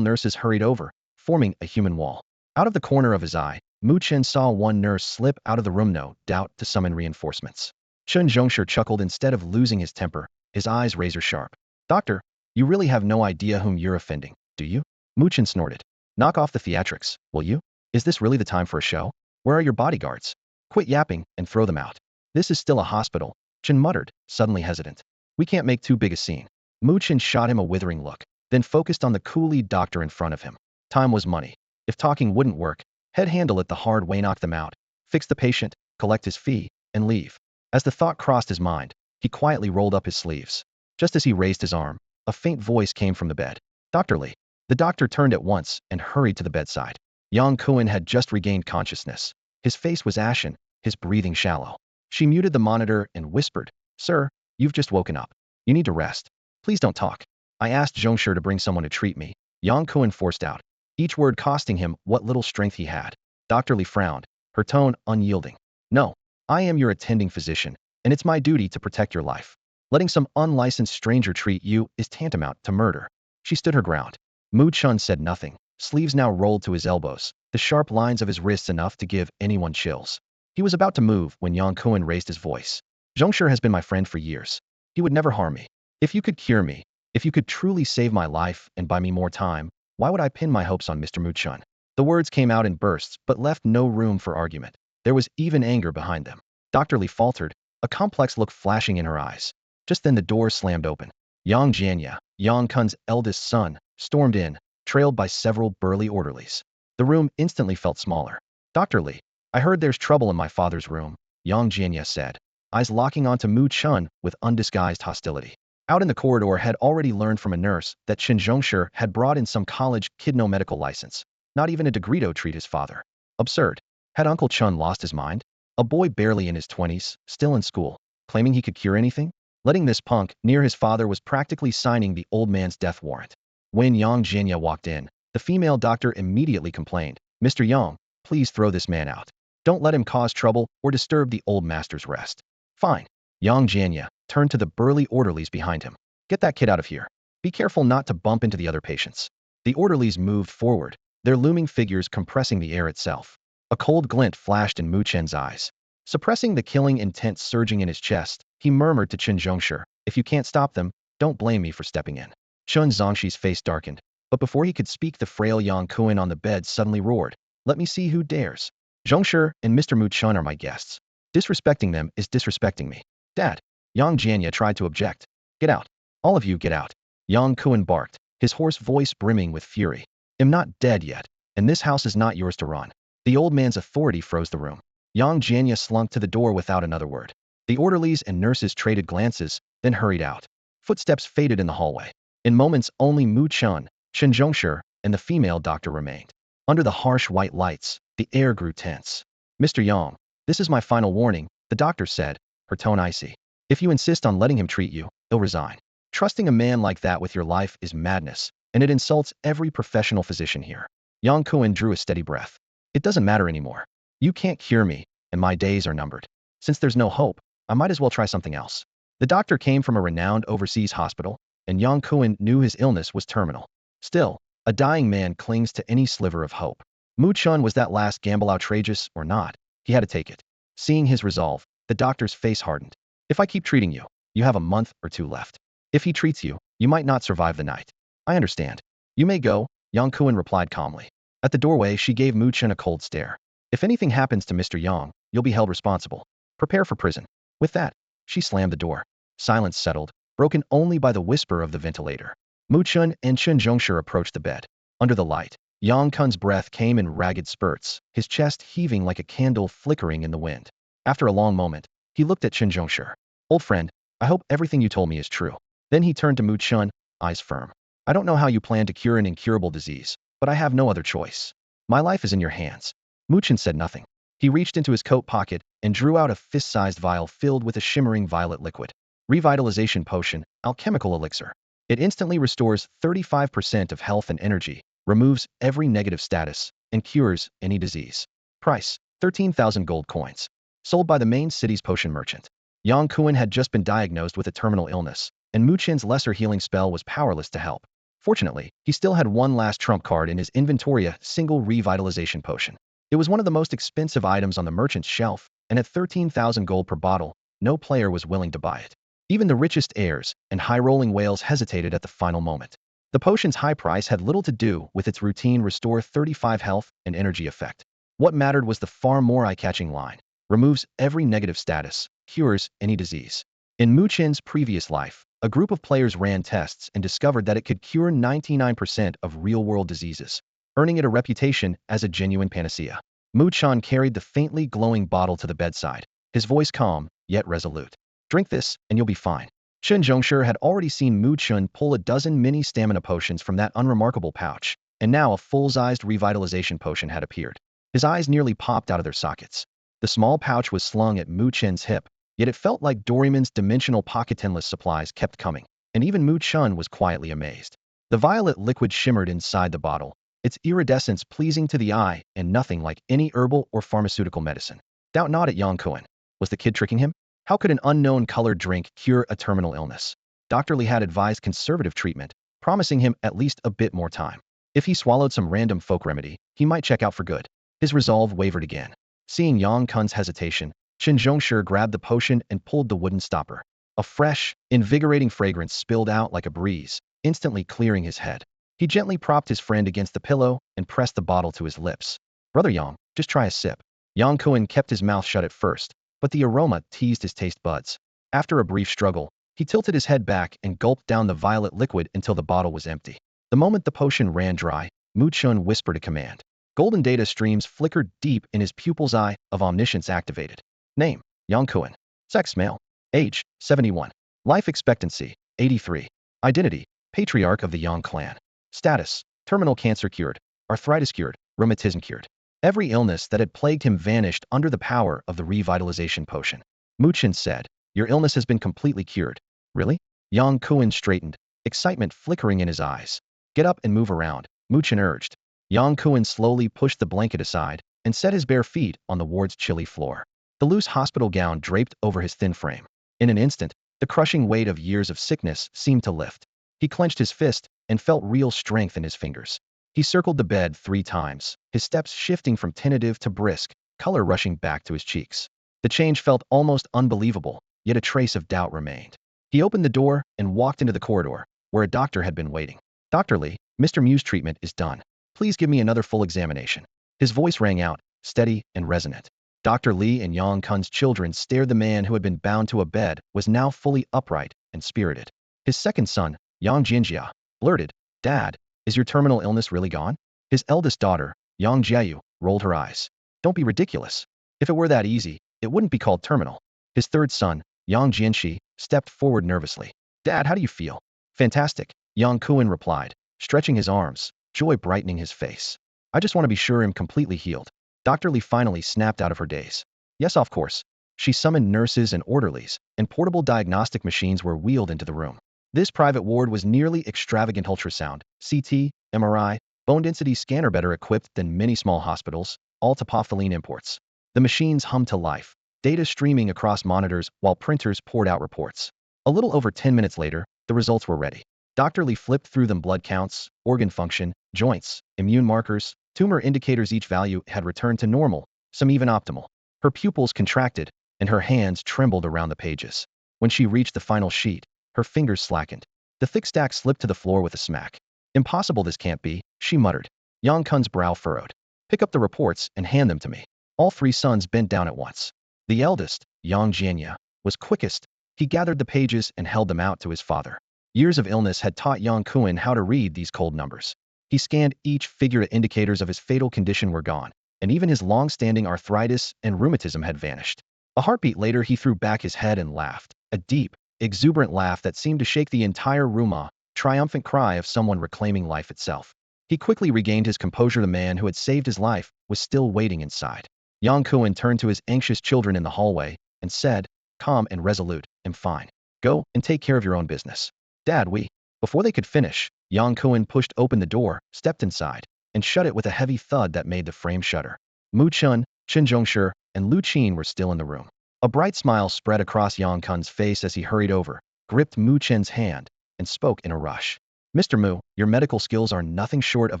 nurses hurried over, forming a human wall. Out of the corner of his eye, Mu Chen saw one nurse slip out of the room, no doubt to summon reinforcements. Chen Zhongshe chuckled instead of losing his temper, his eyes razor sharp. "Doctor, you really have no idea whom you're offending, do you?" Mu Chen snorted. "Knock off the theatrics, will you? Is this really the time for a show? Where are your bodyguards? Quit yapping and throw them out." "This is still a hospital," Chen muttered, suddenly hesitant. "We can't make too big a scene." Mu Chen shot him a withering look, then focused on the coolie doctor in front of him. Time was money. If talking wouldn't work, Head handle it the hard way, knock them out, fix the patient, collect his fee, and leave. As the thought crossed his mind, he quietly rolled up his sleeves. Just as he raised his arm, a faint voice came from the bed. Dr. Lee. The doctor turned at once and hurried to the bedside. Yang Kuan had just regained consciousness. His face was ashen, his breathing shallow. She muted the monitor and whispered, "Sir, you've just woken up. You need to rest. Please don't talk. I asked Zhongsher to bring someone to treat me." Yang Kuan forced out, each word costing him what little strength he had. Dr. Lee frowned, her tone unyielding. "No, I am your attending physician, and it's my duty to protect your life. Letting some unlicensed stranger treat you is tantamount to murder." She stood her ground. Mu Chen said nothing, sleeves now rolled to his elbows, the sharp lines of his wrists enough to give anyone chills. He was about to move when Yang Kuan raised his voice. "Zhongsher has been my friend for years. He would never harm me. If you could cure me, if you could truly save my life and buy me more time, why would I pin my hopes on Mr. Mu Chen?" The words came out in bursts but left no room for argument. There was even anger behind them. Dr. Lee faltered, a complex look flashing in her eyes. Just then the door slammed open. Yang Jianya, Yang Kun's eldest son, stormed in, trailed by several burly orderlies. The room instantly felt smaller. "Dr. Lee, I heard there's trouble in my father's room," Yang Jianya said, eyes locking onto Mu Chen with undisguised hostility. Out in the corridor had already learned from a nurse that Chen Zhongsher had brought in some college kid, no medical license. Not even a degree to treat his father. Absurd. Had Uncle Chen lost his mind? A boy barely in his 20s, still in school, claiming he could cure anything? Letting this punk near his father was practically signing the old man's death warrant. When Yang Jianya walked in, the female doctor immediately complained, "Mr. Yang, please throw this man out. Don't let him cause trouble or disturb the old master's rest." "Fine." Yang Jianya turned to the burly orderlies behind him. "Get that kid out of here. Be careful not to bump into the other patients." The orderlies moved forward, their looming figures compressing the air itself. A cold glint flashed in Mu Chen's eyes. Suppressing the killing intent surging in his chest, he murmured to Chen Zhongsher, "If you can't stop them, don't blame me for stepping in." Chen Zhongshi's face darkened, but before he could speak, the frail Yang Kuan on the bed suddenly roared, "Let me see who dares. Zhongsher and Mr. Mu Chen are my guests. Disrespecting them is disrespecting me." "Dad." Yang Jianya tried to object. "Get out. All of you get out." Yang Kuan barked, his hoarse voice brimming with fury. "I'm not dead yet, and this house is not yours to run." The old man's authority froze the room. Yang Jianya slunk to the door without another word. The orderlies and nurses traded glances, then hurried out. Footsteps faded in the hallway. In moments, only Mu Chen, Chen Zhongsher, and the female doctor remained. Under the harsh white lights, the air grew tense. "Mr. Yang, this is my final warning," the doctor said, her tone icy. "If you insist on letting him treat you, he'll resign. Trusting a man like that with your life is madness, and it insults every professional physician here." Yang Kuan drew a steady breath. "It doesn't matter anymore. You can't cure me, and my days are numbered. Since there's no hope, I might as well try something else." The doctor came from a renowned overseas hospital, and Yang Kuan knew his illness was terminal. Still, a dying man clings to any sliver of hope. Mu Chen, was that last gamble outrageous or not? He had to take it. Seeing his resolve, the doctor's face hardened. "If I keep treating you, you have a month or two left. If he treats you, you might not survive the night." "I understand. You may go," Yang Kuan replied calmly. At the doorway, she gave Mu Chen a cold stare. "If anything happens to Mr. Yang, you'll be held responsible. Prepare for prison." With that, she slammed the door. Silence settled, broken only by the whisper of the ventilator. Mu Chen and Chen Zhongsher approached the bed. Under the light, Yang Kun's breath came in ragged spurts, his chest heaving like a candle flickering in the wind. After a long moment, he looked at Chen Zhongsher. "Old friend, I hope everything you told me is true." Then he turned to Mu Chen, eyes firm. "I don't know how you plan to cure an incurable disease, but I have no other choice. My life is in your hands." Mu Chen said nothing. He reached into his coat pocket and drew out a fist-sized vial filled with a shimmering violet liquid. Revitalization potion, alchemical elixir. It instantly restores 35% of health and energy, removes every negative status, and cures any disease. Price, 13,000 gold coins. Sold by the main city's potion merchant. Yang Kuan had just been diagnosed with a terminal illness, and Mu Chen's lesser healing spell was powerless to help. Fortunately, he still had one last trump card in his inventory, a single revitalization potion. It was one of the most expensive items on the merchant's shelf, and at 13,000 gold per bottle, no player was willing to buy it. Even the richest heirs and high-rolling whales hesitated at the final moment. The potion's high price had little to do with its routine restore 35 health and energy effect. What mattered was the far more eye-catching line. Removes every negative status, cures any disease. In Mu Chen's previous life, a group of players ran tests and discovered that it could cure 99% of real-world diseases. earning it a reputation as a genuine panacea. Mu Chen carried the faintly glowing bottle to the bedside, his voice calm, yet resolute. Drink this, and you'll be fine. Chen Zhongshu had already seen Mu Chen pull a dozen mini stamina potions from that unremarkable pouch, and now a full-sized revitalization potion had appeared. His eyes nearly popped out of their sockets. The small pouch was slung at Mu Chen's hip, yet it felt like Doraemon's dimensional pocket-endless supplies kept coming, and even Mu Chen was quietly amazed. The violet liquid shimmered inside the bottle, its iridescence pleasing to the eye and nothing like any herbal or pharmaceutical medicine. Doubt not at Yang Kuan. Was the kid tricking him? How could an unknown colored drink cure a terminal illness? Dr. Li had advised conservative treatment, promising him at least a bit more time. If he swallowed some random folk remedy, he might check out for good. His resolve wavered again. Seeing Yang Kun's hesitation, Chen Zhongshu grabbed the potion and pulled the wooden stopper. A fresh, invigorating fragrance spilled out like a breeze, instantly clearing his head. He gently propped his friend against the pillow and pressed the bottle to his lips. Brother Yang, just try a sip. Yang Kuan kept his mouth shut at first, but the aroma teased his taste buds. After a brief struggle, he tilted his head back and gulped down the violet liquid until the bottle was empty. The moment the potion ran dry, Mu Chen whispered a command. Golden data streams flickered deep in his pupil's eye of omniscience activated. Name, Yang Kuan. Sex, male. Age, 71. Life expectancy, 83. Identity, patriarch of the Yang clan. Status, terminal cancer cured, arthritis cured, rheumatism cured. Every illness that had plagued him vanished under the power of the revitalization potion. Mu Chen said, your illness has been completely cured. Really? Yang Kuan straightened, excitement flickering in his eyes. Get up and move around, Mu Chen urged. Yang Kuan slowly pushed the blanket aside and set his bare feet on the ward's chilly floor. The loose hospital gown draped over his thin frame. In an instant, the crushing weight of years of sickness seemed to lift. He clenched his fist and felt real strength in his fingers. He circled the bed 3 times, his steps shifting from tentative to brisk, color rushing back to his cheeks. The change felt almost unbelievable, yet a trace of doubt remained. He opened the door and walked into the corridor, where a doctor had been waiting. Dr. Li, Mr. Mu's treatment is done. Please give me another full examination. His voice rang out, steady and resonant. Dr. Li and Yang Kun's children stared. The man who had been bound to a bed was now fully upright and spirited. His second son, Yang Jianjia, blurted, Dad, is your terminal illness really gone? His eldest daughter, Yang Jiayu, rolled her eyes. Don't be ridiculous. If it were that easy, it wouldn't be called terminal. His third son, Yang Jianxi, stepped forward nervously. Dad, how do you feel? Fantastic, Yang Kuan replied, stretching his arms, joy brightening his face. I just want to be sure I'm completely healed. Dr. Li finally snapped out of her daze. Yes, of course. She summoned nurses and orderlies, and portable diagnostic machines were wheeled into the room. This private ward was nearly extravagant. Ultrasound, CT, MRI, bone density scanner, better equipped than many small hospitals, all Topophyline imports. The machines hummed to life, data streaming across monitors while printers poured out reports. A little over 10 minutes later, the results were ready. Dr. Li flipped through them: blood counts, organ function, joints, immune markers, tumor indicators. Each value had returned to normal, some even optimal. Her pupils contracted, and her hands trembled around the pages. When she reached the final sheet, her fingers slackened. The thick stack slipped to the floor with a smack. Impossible, this can't be, she muttered. Yang Kun's brow furrowed. Pick up the reports and hand them to me. All 3 sons bent down at once. The eldest, Yang Jianya, was quickest. He gathered the pages and held them out to his father. Years of illness had taught Yang Kuan how to read these cold numbers. He scanned each figure. The indicators of his fatal condition were gone, and even his long-standing arthritis and rheumatism had vanished. A heartbeat later, he threw back his head and laughed, a deep, exuberant laugh that seemed to shake the entire room, a triumphant cry of someone reclaiming life itself. He quickly regained his composure. The man who had saved his life was still waiting inside. Yang Kuan turned to his anxious children in the hallway and said, calm and resolute, I'm fine. Go and take care of your own business. Dad, we... Before they could finish, Yang Kuan pushed open the door, stepped inside, and shut it with a heavy thud that made the frame shudder. Mu Chen, Chen Zhongshu, and Lu Qin were still in the room. A bright smile spread across Yang Kun's face as he hurried over, gripped Mu Chen's hand, and spoke in a rush. Mr. Mu, your medical skills are nothing short of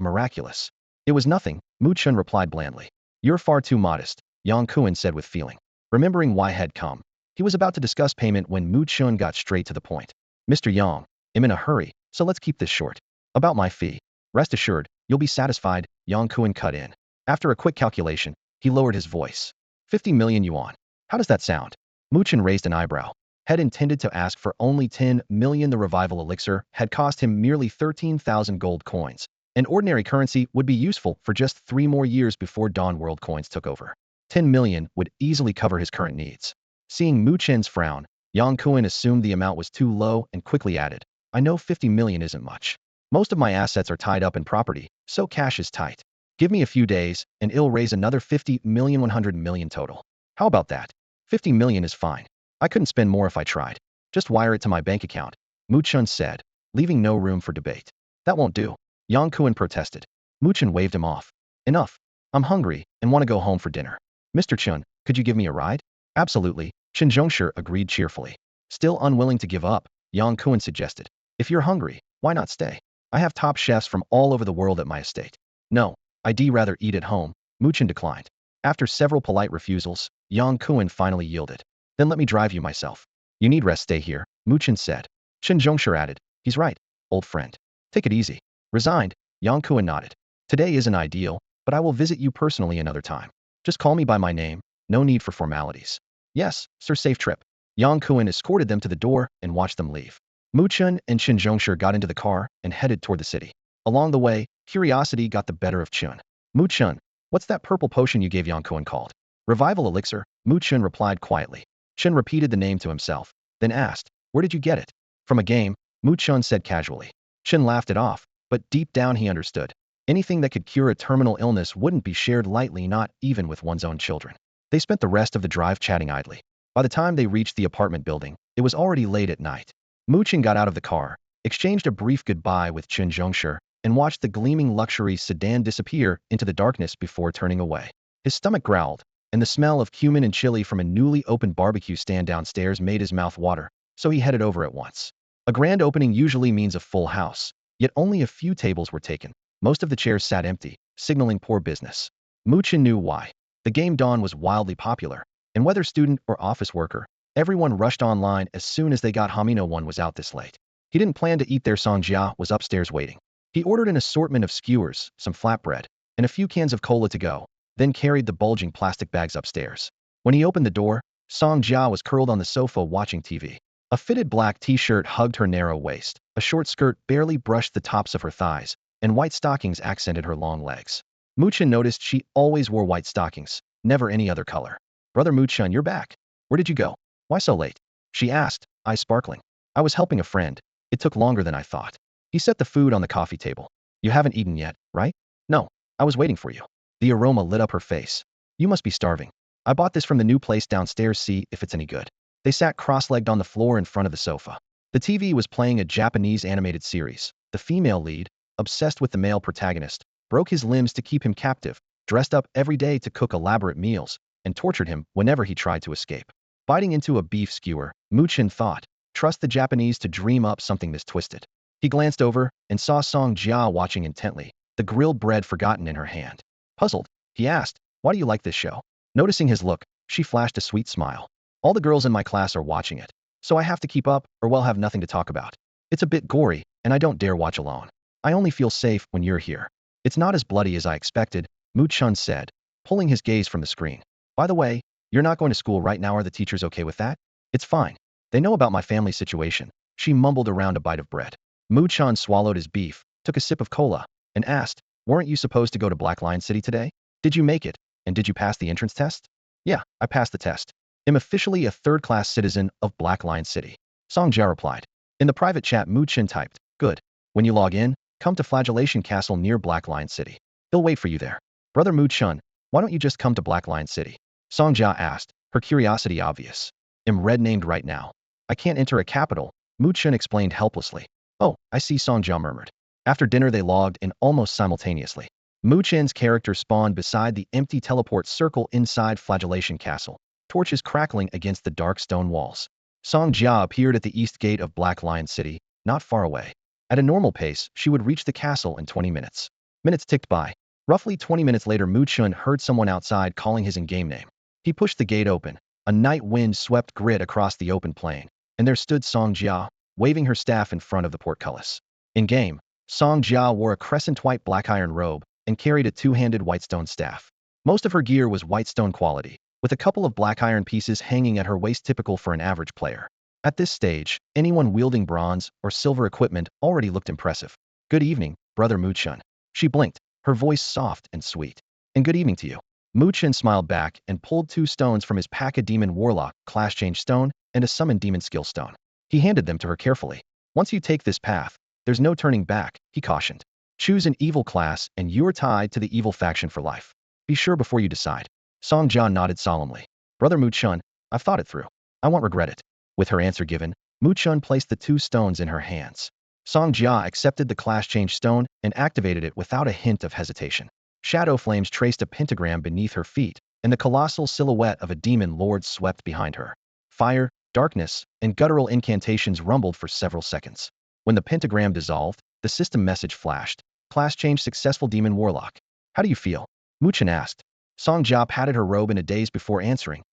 miraculous. It was nothing, Mu Chen replied blandly. You're far too modest, Yang Kuan said with feeling. Remembering why had come, he was about to discuss payment when Mu Chen got straight to the point. Mr. Yang, I'm in a hurry, so let's keep this short. About my fee. Rest assured, you'll be satisfied, Yang Kuan cut in. After a quick calculation, he lowered his voice. 50 million yuan. How does that sound? Mu Chen raised an eyebrow. Had intended to ask for only 10 million. The revival elixir had cost him merely 13,000 gold coins, An ordinary currency would be useful for just 3 more years before Dawn World coins took over. 10 million would easily cover his current needs. Seeing Mu Chen's frown, Yang Kuan assumed the amount was too low and quickly added, I know 50 million isn't much. Most of my assets are tied up in property, so cash is tight. Give me a few days, and it'll raise another 50 million 100 million total. How about that? 50 million is fine. I couldn't spend more if I tried. Just wire it to my bank account, Mu Chen said, leaving no room for debate. That won't do. Yang Kuan protested. Mu Chen waved him off. Enough. I'm hungry and want to go home for dinner. Mr. Chen, could you give me a ride? Absolutely, Chen Zhongshe agreed cheerfully. Still unwilling to give up, Yang Kuan suggested. If you're hungry, why not stay? I have top chefs from all over the world at my estate. No, I'd rather eat at home, Mu Chen declined. After several polite refusals, Yang Kuan finally yielded. Then let me drive you myself. You need rest, stay here, Mu Chen said. Chen Zhongshe added. He's right, old friend. Take it easy. Resigned, Yang Kuan nodded. Today isn't ideal, but I will visit you personally another time. Just call me by my name, no need for formalities. Yes, sir, safe trip. Yang Kuan escorted them to the door and watched them leave. Mu Chen and Chen Zhongshe got into the car and headed toward the city. Along the way, curiosity got the better of Chen. Mu Chen, what's that purple potion you gave Yang Kuan called? Revival elixir, Mu Chen replied quietly. Chen repeated the name to himself, then asked, where did you get it? From a game, Mu Chen said casually. Chen laughed it off, but deep down he understood. Anything that could cure a terminal illness wouldn't be shared lightly, not even with one's own children. They spent the rest of the drive chatting idly. By the time they reached the apartment building, it was already late at night. Mu Chen got out of the car, exchanged a brief goodbye with Chen Zhongshe, and watched the gleaming luxury sedan disappear into the darkness before turning away. His stomach growled, and the smell of cumin and chili from a newly opened barbecue stand downstairs made his mouth water, so he headed over at once. A grand opening usually means a full house, yet only a few tables were taken. Most of the chairs sat empty, signaling poor business. Mu Chen knew why. The game Dawn was wildly popular, and whether student or office worker, everyone rushed online as soon as they got home. No one was out this late. He didn't plan to eat there. Sanja was upstairs waiting. He ordered an assortment of skewers, some flatbread, and a few cans of cola to go, then carried the bulging plastic bags upstairs. When he opened the door, Sanja was curled on the sofa watching TV. A fitted black t-shirt hugged her narrow waist, a short skirt barely brushed the tops of her thighs, and white stockings accented her long legs. Mu Chen noticed she always wore white stockings, never any other color. Brother Mu Chen, you're back. Where did you go? Why so late? She asked, eyes sparkling. I was helping a friend. It took longer than I thought. He set the food on the coffee table. You haven't eaten yet, right? No, I was waiting for you. The aroma lit up her face. You must be starving. I bought this from the new place downstairs, see if it's any good. They sat cross-legged on the floor in front of the sofa. The TV was playing a Japanese animated series. The female lead, obsessed with the male protagonist, broke his limbs to keep him captive, dressed up every day to cook elaborate meals, and tortured him whenever he tried to escape. Biting into a beef skewer, Mu Chen thought, trust the Japanese to dream up something this twisted. He glanced over and saw Sanja watching intently, the grilled bread forgotten in her hand. Puzzled, he asked, why do you like this show? Noticing his look, she flashed a sweet smile. All the girls in my class are watching it, so I have to keep up or we'll have nothing to talk about. It's a bit gory, and I don't dare watch alone. I only feel safe when you're here. It's not as bloody as I expected, Mu Chen said, pulling his gaze from the screen. By the way, you're not going to school right now. Are the teachers okay with that? It's fine. They know about my family situation. She mumbled around a bite of bread. Mu Chen swallowed his beef, took a sip of cola, and asked, weren't you supposed to go to Black Lion City today? Did you make it? And did you pass the entrance test? Yeah, I passed the test. I'm officially a third-class citizen of Black Lion City. Sanja replied. In the private chat, Mu Chen typed, good. When you log in, come to Flagellation Castle near Black Lion City. He'll wait for you there. Brother Mu Chen, why don't you just come to Black Lion City? Sanja asked, her curiosity obvious. I'm red named right now. I can't enter a capital, Mu Chen explained helplessly. Oh, I see, Sanja murmured. After dinner they logged in almost simultaneously. Mu Chen's character spawned beside the empty teleport circle inside Flagellation Castle, torches crackling against the dark stone walls. Sanja appeared at the east gate of Black Lion City, not far away. At a normal pace, she would reach the castle in 20 minutes. Minutes ticked by. Roughly 20 minutes later, Mu Chen heard someone outside calling his in-game name. He pushed the gate open. A night wind swept grid across the open plain, and there stood Sanja, waving her staff in front of the portcullis. In-game, Sanja wore a crescent white black iron robe and carried a two-handed white stone staff. Most of her gear was white stone quality, with a couple of black iron pieces hanging at her waist, typical for an average player. At this stage, anyone wielding bronze or silver equipment already looked impressive. Good evening, Brother Mu Chen. She blinked, her voice soft and sweet. And good evening to you. Mu Chen smiled back and pulled 2 stones from his pack, a demon warlock class change stone and a summon demon skill stone. He handed them to her carefully. Once you take this path, there's no turning back, he cautioned. Choose an evil class and you're tied to the evil faction for life. Be sure before you decide. Sanja nodded solemnly. Brother Mu Chen, I've thought it through. I won't regret it. With her answer given, Mu Chen placed the 2 stones in her hands. Sanja accepted the class change stone and activated it without a hint of hesitation. Shadow flames traced a pentagram beneath her feet, and the colossal silhouette of a demon lord swept behind her. Fire, darkness, and guttural incantations rumbled for several seconds. When the pentagram dissolved, the system message flashed. Class change successful, demon warlock. How do you feel? Mu Chen asked. Sanja patted her robe in a daze before answering.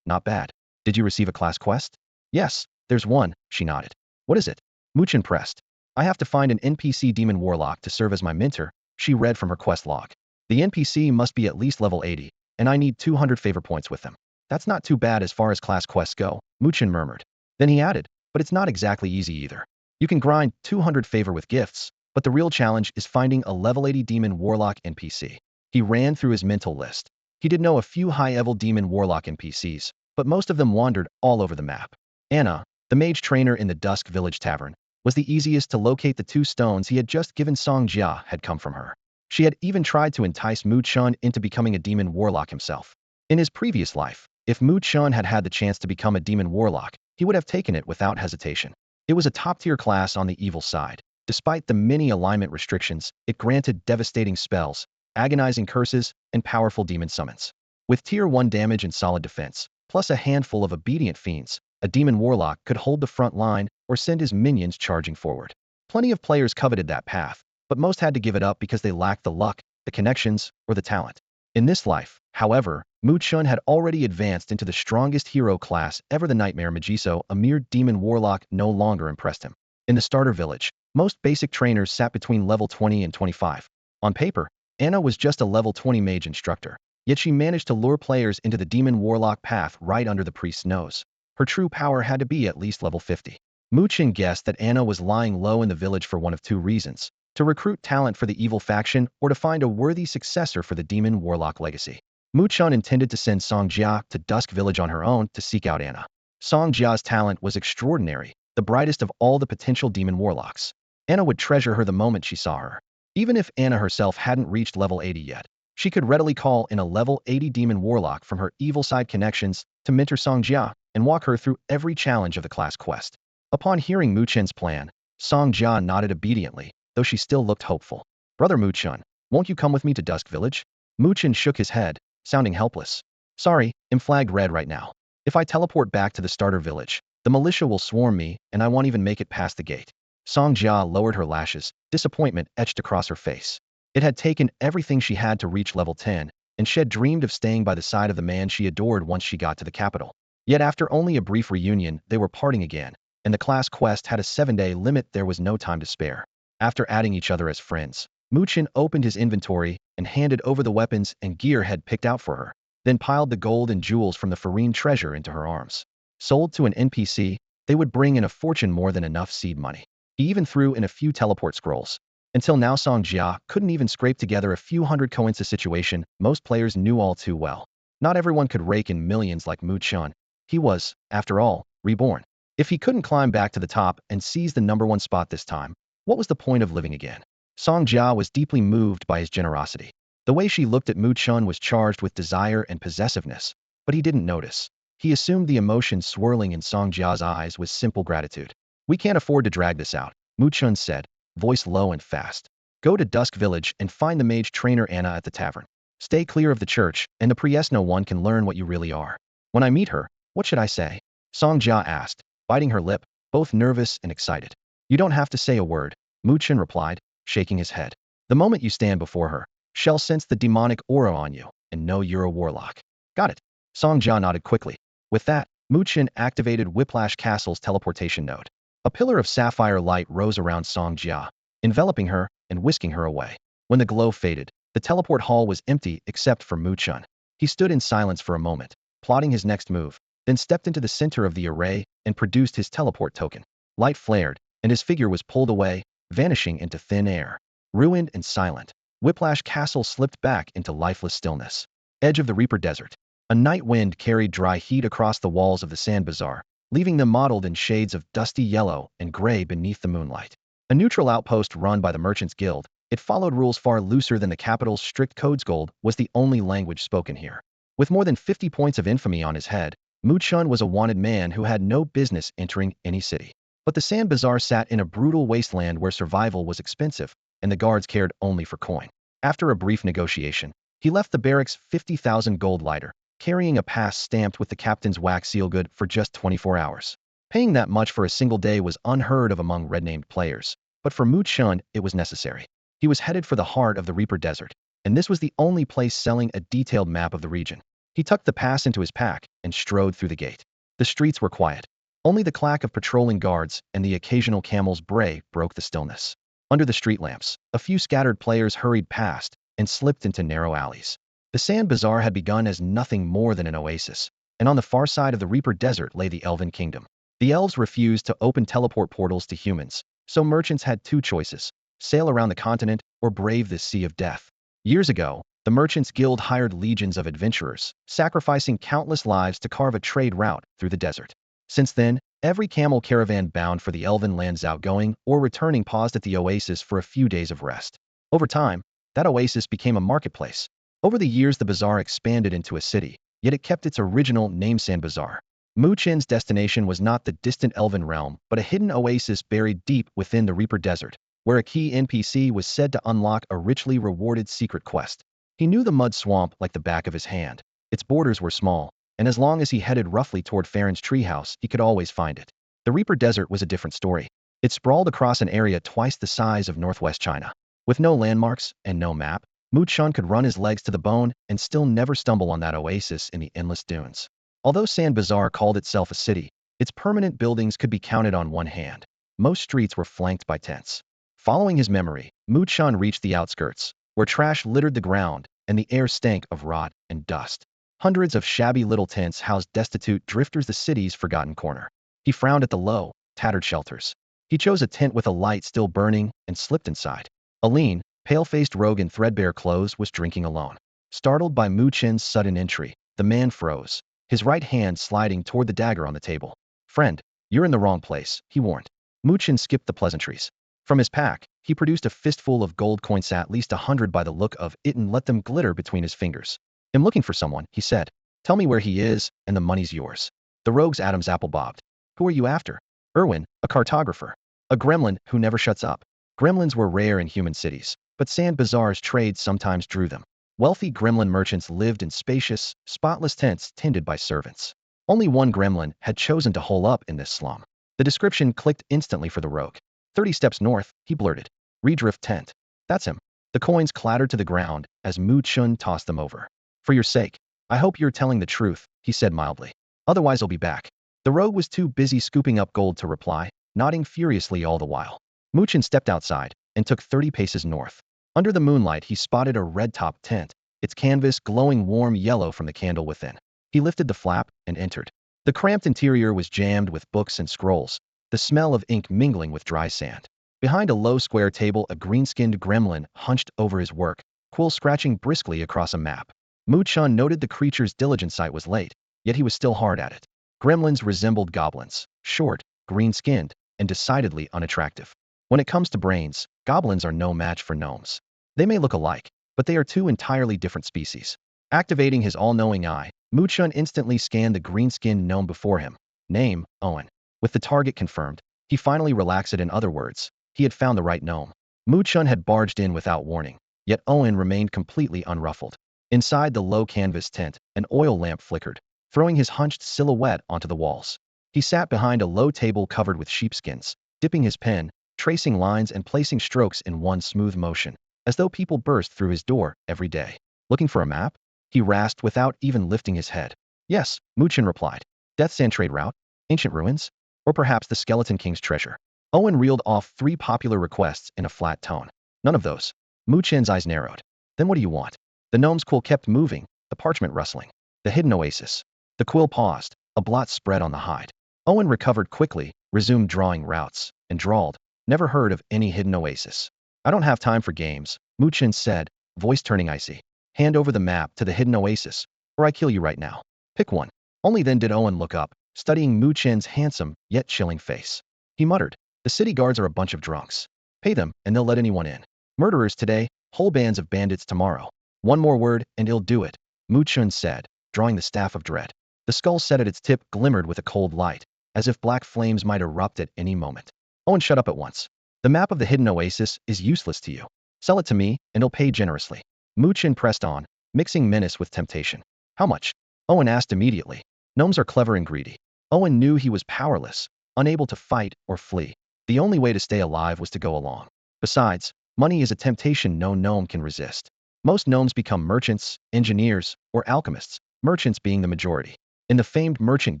Not bad. Did you receive a class quest? Yes, there's one, she nodded. What is it? Mu Chen pressed. I have to find an NPC demon warlock to serve as my mentor, she read from her quest log. The NPC must be at least level 80, and I need 200 favor points with them. That's not too bad as far as class quests go, Mu Chen murmured. Then he added, but it's not exactly easy either. You can grind 200 favor with gifts, but the real challenge is finding a level 80 demon warlock NPC. He ran through his mental list. He did know a few high-level demon warlock NPCs, but most of them wandered all over the map. Anna, the mage trainer in the Dusk Village Tavern, was the easiest to locate. The 2 stones he had just given Sanja had come from her. She had even tried to entice Mu Chen into becoming a demon warlock himself. In his previous life, if Mu Chen had had the chance to become a demon warlock, he would have taken it without hesitation. It was a top-tier class on the evil side. Despite the many alignment restrictions, it granted devastating spells, agonizing curses, and powerful demon summons. With tier 1 damage and solid defense, plus a handful of obedient fiends, a demon warlock could hold the front line or send his minions charging forward. Plenty of players coveted that path, but most had to give it up because they lacked the luck, the connections, or the talent. In this life, however, Mu Chen had already advanced into the strongest hero class ever. The Nightmare Magiso, a mere demon warlock, no longer impressed him. In the starter village, most basic trainers sat between level 20 and 25. On paper, Anna was just a level 20 mage instructor, yet she managed to lure players into the demon warlock path right under the priest's nose. Her true power had to be at least level 50. Mu Chen guessed that Anna was lying low in the village for one of 2 reasons: to recruit talent for the evil faction or to find a worthy successor for the demon warlock legacy. Mu Chen intended to send Sanja to Dusk Village on her own to seek out Anna. Sangja's talent was extraordinary, the brightest of all the potential demon warlocks. Anna would treasure her the moment she saw her. Even if Anna herself hadn't reached level 80 yet, she could readily call in a level 80 demon warlock from her evil side connections to mentor Sanja and walk her through every challenge of the class quest. Upon hearing Mu Chen's plan, Sanja nodded obediently, though she still looked hopeful. Brother Mu Chen, won't you come with me to Dusk Village? Mu Chen shook his head, sounding helpless. Sorry, I'm flagged red right now. If I teleport back to the starter village, the militia will swarm me and I won't even make it past the gate. Sanja lowered her lashes, disappointment etched across her face. It had taken everything she had to reach level 10, and she had dreamed of staying by the side of the man she adored once she got to the capital. Yet after only a brief reunion, they were parting again, and the class quest had a 7-day limit. There was no time to spare. After adding each other as friends, Mu Chen opened his inventory and handed over the weapons and gear had picked out for her, then piled the gold and jewels from the Farine treasure into her arms. Sold to an NPC, they would bring in a fortune, more than enough seed money. He even threw in a few teleport scrolls. Until now, Sanja couldn't even scrape together a few hundred coins, a situation most players knew all too well. Not everyone could rake in millions like Mu Chen. He was, after all, reborn. If he couldn't climb back to the top and seize the #1 spot this time, what was the point of living again? Sanja was deeply moved by his generosity. The way she looked at Mu Chen was charged with desire and possessiveness, but he didn't notice. He assumed the emotion swirling in Sangja's eyes was simple gratitude. We can't afford to drag this out, Mu Chen said, voice low and fast. Go to Dusk Village and find the mage trainer Anna at the tavern. Stay clear of the church and the priestess. No one can learn what you really are. When I meet her, what should I say? Sanja asked, biting her lip, both nervous and excited. You don't have to say a word, Mu Chen replied, shaking his head. The moment you stand before her, she'll sense the demonic aura on you and know you're a warlock. Got it. Sanja nodded quickly. With that, Mu Chen activated Whiplash Castle's teleportation node. A pillar of sapphire light rose around Sanja, enveloping her and whisking her away. When the glow faded, the teleport hall was empty except for Mu Chen. He stood in silence for a moment, plotting his next move, then stepped into the center of the array and produced his teleport token. Light flared, and his figure was pulled away, vanishing into thin air. Ruined and silent, Whiplash Castle slipped back into lifeless stillness. Edge of the Reaper Desert. A night wind carried dry heat across the walls of the sand bazaar, leaving them mottled in shades of dusty yellow and gray beneath the moonlight. A neutral outpost run by the Merchants Guild, it followed rules far looser than the capital's strict codes. Gold was the only language spoken here. With more than 50 points of infamy on his head, Mu Chen was a wanted man who had no business entering any city. But the sand bazaar sat in a brutal wasteland where survival was expensive, and the guards cared only for coin. After a brief negotiation, he left the barracks 50,000 gold lighter, carrying a pass stamped with the captain's wax seal good for just 24 hours. Paying that much for a single day was unheard of among red-named players, but for Mu Chen it was necessary. He was headed for the heart of the Reaper Desert, and this was the only place selling a detailed map of the region. He tucked the pass into his pack and strode through the gate. The streets were quiet. Only the clack of patrolling guards and the occasional camel's bray broke the stillness. Under the street lamps, a few scattered players hurried past and slipped into narrow alleys. The sand bazaar had begun as nothing more than an oasis, and on the far side of the Reaper Desert lay the Elven Kingdom. The elves refused to open teleport portals to humans, so merchants had two choices: sail around the continent or brave this sea of death. Years ago, the Merchants Guild hired legions of adventurers, sacrificing countless lives to carve a trade route through the desert. Since then, every camel caravan bound for the Elven lands outgoing or returning paused at the oasis for a few days of rest. Over time, that oasis became a marketplace. Over the years, the bazaar expanded into a city, yet it kept its original name, Sand Bazaar. Mu Chen's destination was not the distant Elven realm, but a hidden oasis buried deep within the Reaper Desert, where a key NPC was said to unlock a richly rewarded secret quest. He knew the mud swamp like the back of his hand. Its borders were small, and as long as he headed roughly toward Farron's treehouse, he could always find it. The Reaper Desert was a different story. It sprawled across an area twice the size of northwest China. With no landmarks and no map, Mu Chen could run his legs to the bone and still never stumble on that oasis in the endless dunes. Although Sand Bazaar called itself a city, its permanent buildings could be counted on one hand. Most streets were flanked by tents. Following his memory, Mu Chen reached the outskirts, where trash littered the ground and the air stank of rot and dust. Hundreds of shabby little tents housed destitute drifters, the city's forgotten corner. He frowned at the low, tattered shelters. He chose a tent with a light still burning and slipped inside. A lean, pale-faced rogue in threadbare clothes was drinking alone. Startled by Mu Chen's sudden entry, the man froze, his right hand sliding toward the dagger on the table. "Friend, you're in the wrong place," he warned. Mu Chen skipped the pleasantries. From his pack, he produced a fistful of gold coins, at least 100 by the look of it, and let them glitter between his fingers. "I'm looking for someone," he said. "Tell me where he is, and the money's yours." The rogue's Adam's apple bobbed. "Who are you after?" "Erwin, a cartographer. A gremlin who never shuts up." Gremlins were rare in human cities, but Sand Bazaar's trade sometimes drew them. Wealthy gremlin merchants lived in spacious, spotless tents tended by servants. Only one gremlin had chosen to hole up in this slum. The description clicked instantly for the rogue. 30 steps north, he blurted. "Redrift tent." "That's him." The coins clattered to the ground as Mu Chen tossed them over. "For your sake, I hope you're telling the truth," he said mildly. "Otherwise I'll be back." The rogue was too busy scooping up gold to reply, nodding furiously all the while. Mu Chen stepped outside and took 30 paces north. Under the moonlight, he spotted a red-topped tent, its canvas glowing warm yellow from the candle within. He lifted the flap and entered. The cramped interior was jammed with books and scrolls, the smell of ink mingling with dry sand. Behind a low square table, a green-skinned gremlin hunched over his work, quill scratching briskly across a map. Mu Chen noted the creature's diligent sight was late, yet he was still hard at it. Gremlins resembled goblins, short, green-skinned, and decidedly unattractive. When it comes to brains, goblins are no match for gnomes. They may look alike, but they are two entirely different species. Activating his all-knowing eye, Mu Chen instantly scanned the green-skinned gnome before him. Name, Owen. With the target confirmed, he finally relaxed. In other words, he had found the right gnome. Mu Chen had barged in without warning, yet Owen remained completely unruffled. Inside the low canvas tent, an oil lamp flickered, throwing his hunched silhouette onto the walls. He sat behind a low table covered with sheepskins, dipping his pen, tracing lines and placing strokes in one smooth motion, as though people burst through his door every day. "Looking for a map?" he rasped without even lifting his head. "Yes," Mu Chen replied. "Death's Sand trade route? Ancient ruins? Or perhaps the Skeleton King's treasure?" Owen reeled off 3 popular requests in a flat tone. "None of those." Mu Chen's eyes narrowed. "Then what do you want?" The gnome's quill kept moving, the parchment rustling. "The hidden oasis." The quill paused, a blot spread on the hide. Owen recovered quickly, resumed drawing routes, and drawled, "Never heard of any hidden oasis." I don't have time for games, Mu Chen said, voice turning icy. Hand over the map to the hidden oasis, or I kill you right now. Pick one. Only then did Owen look up, studying Mu Chen's handsome, yet chilling face. He muttered, the city guards are a bunch of drunks. Pay them, and they'll let anyone in. Murderers today, whole bands of bandits tomorrow. One more word, and he'll do it, Mu Chen said, drawing the staff of dread. The skull set at its tip glimmered with a cold light, as if black flames might erupt at any moment. Owen shut up at once. The map of the hidden oasis is useless to you. Sell it to me, and I'll pay generously. Mu Chen pressed on, mixing menace with temptation. How much? Owen asked immediately. Gnomes are clever and greedy. Owen knew he was powerless, unable to fight or flee. The only way to stay alive was to go along. Besides, money is a temptation no gnome can resist. Most gnomes become merchants, engineers, or alchemists, merchants being the majority. In the famed merchant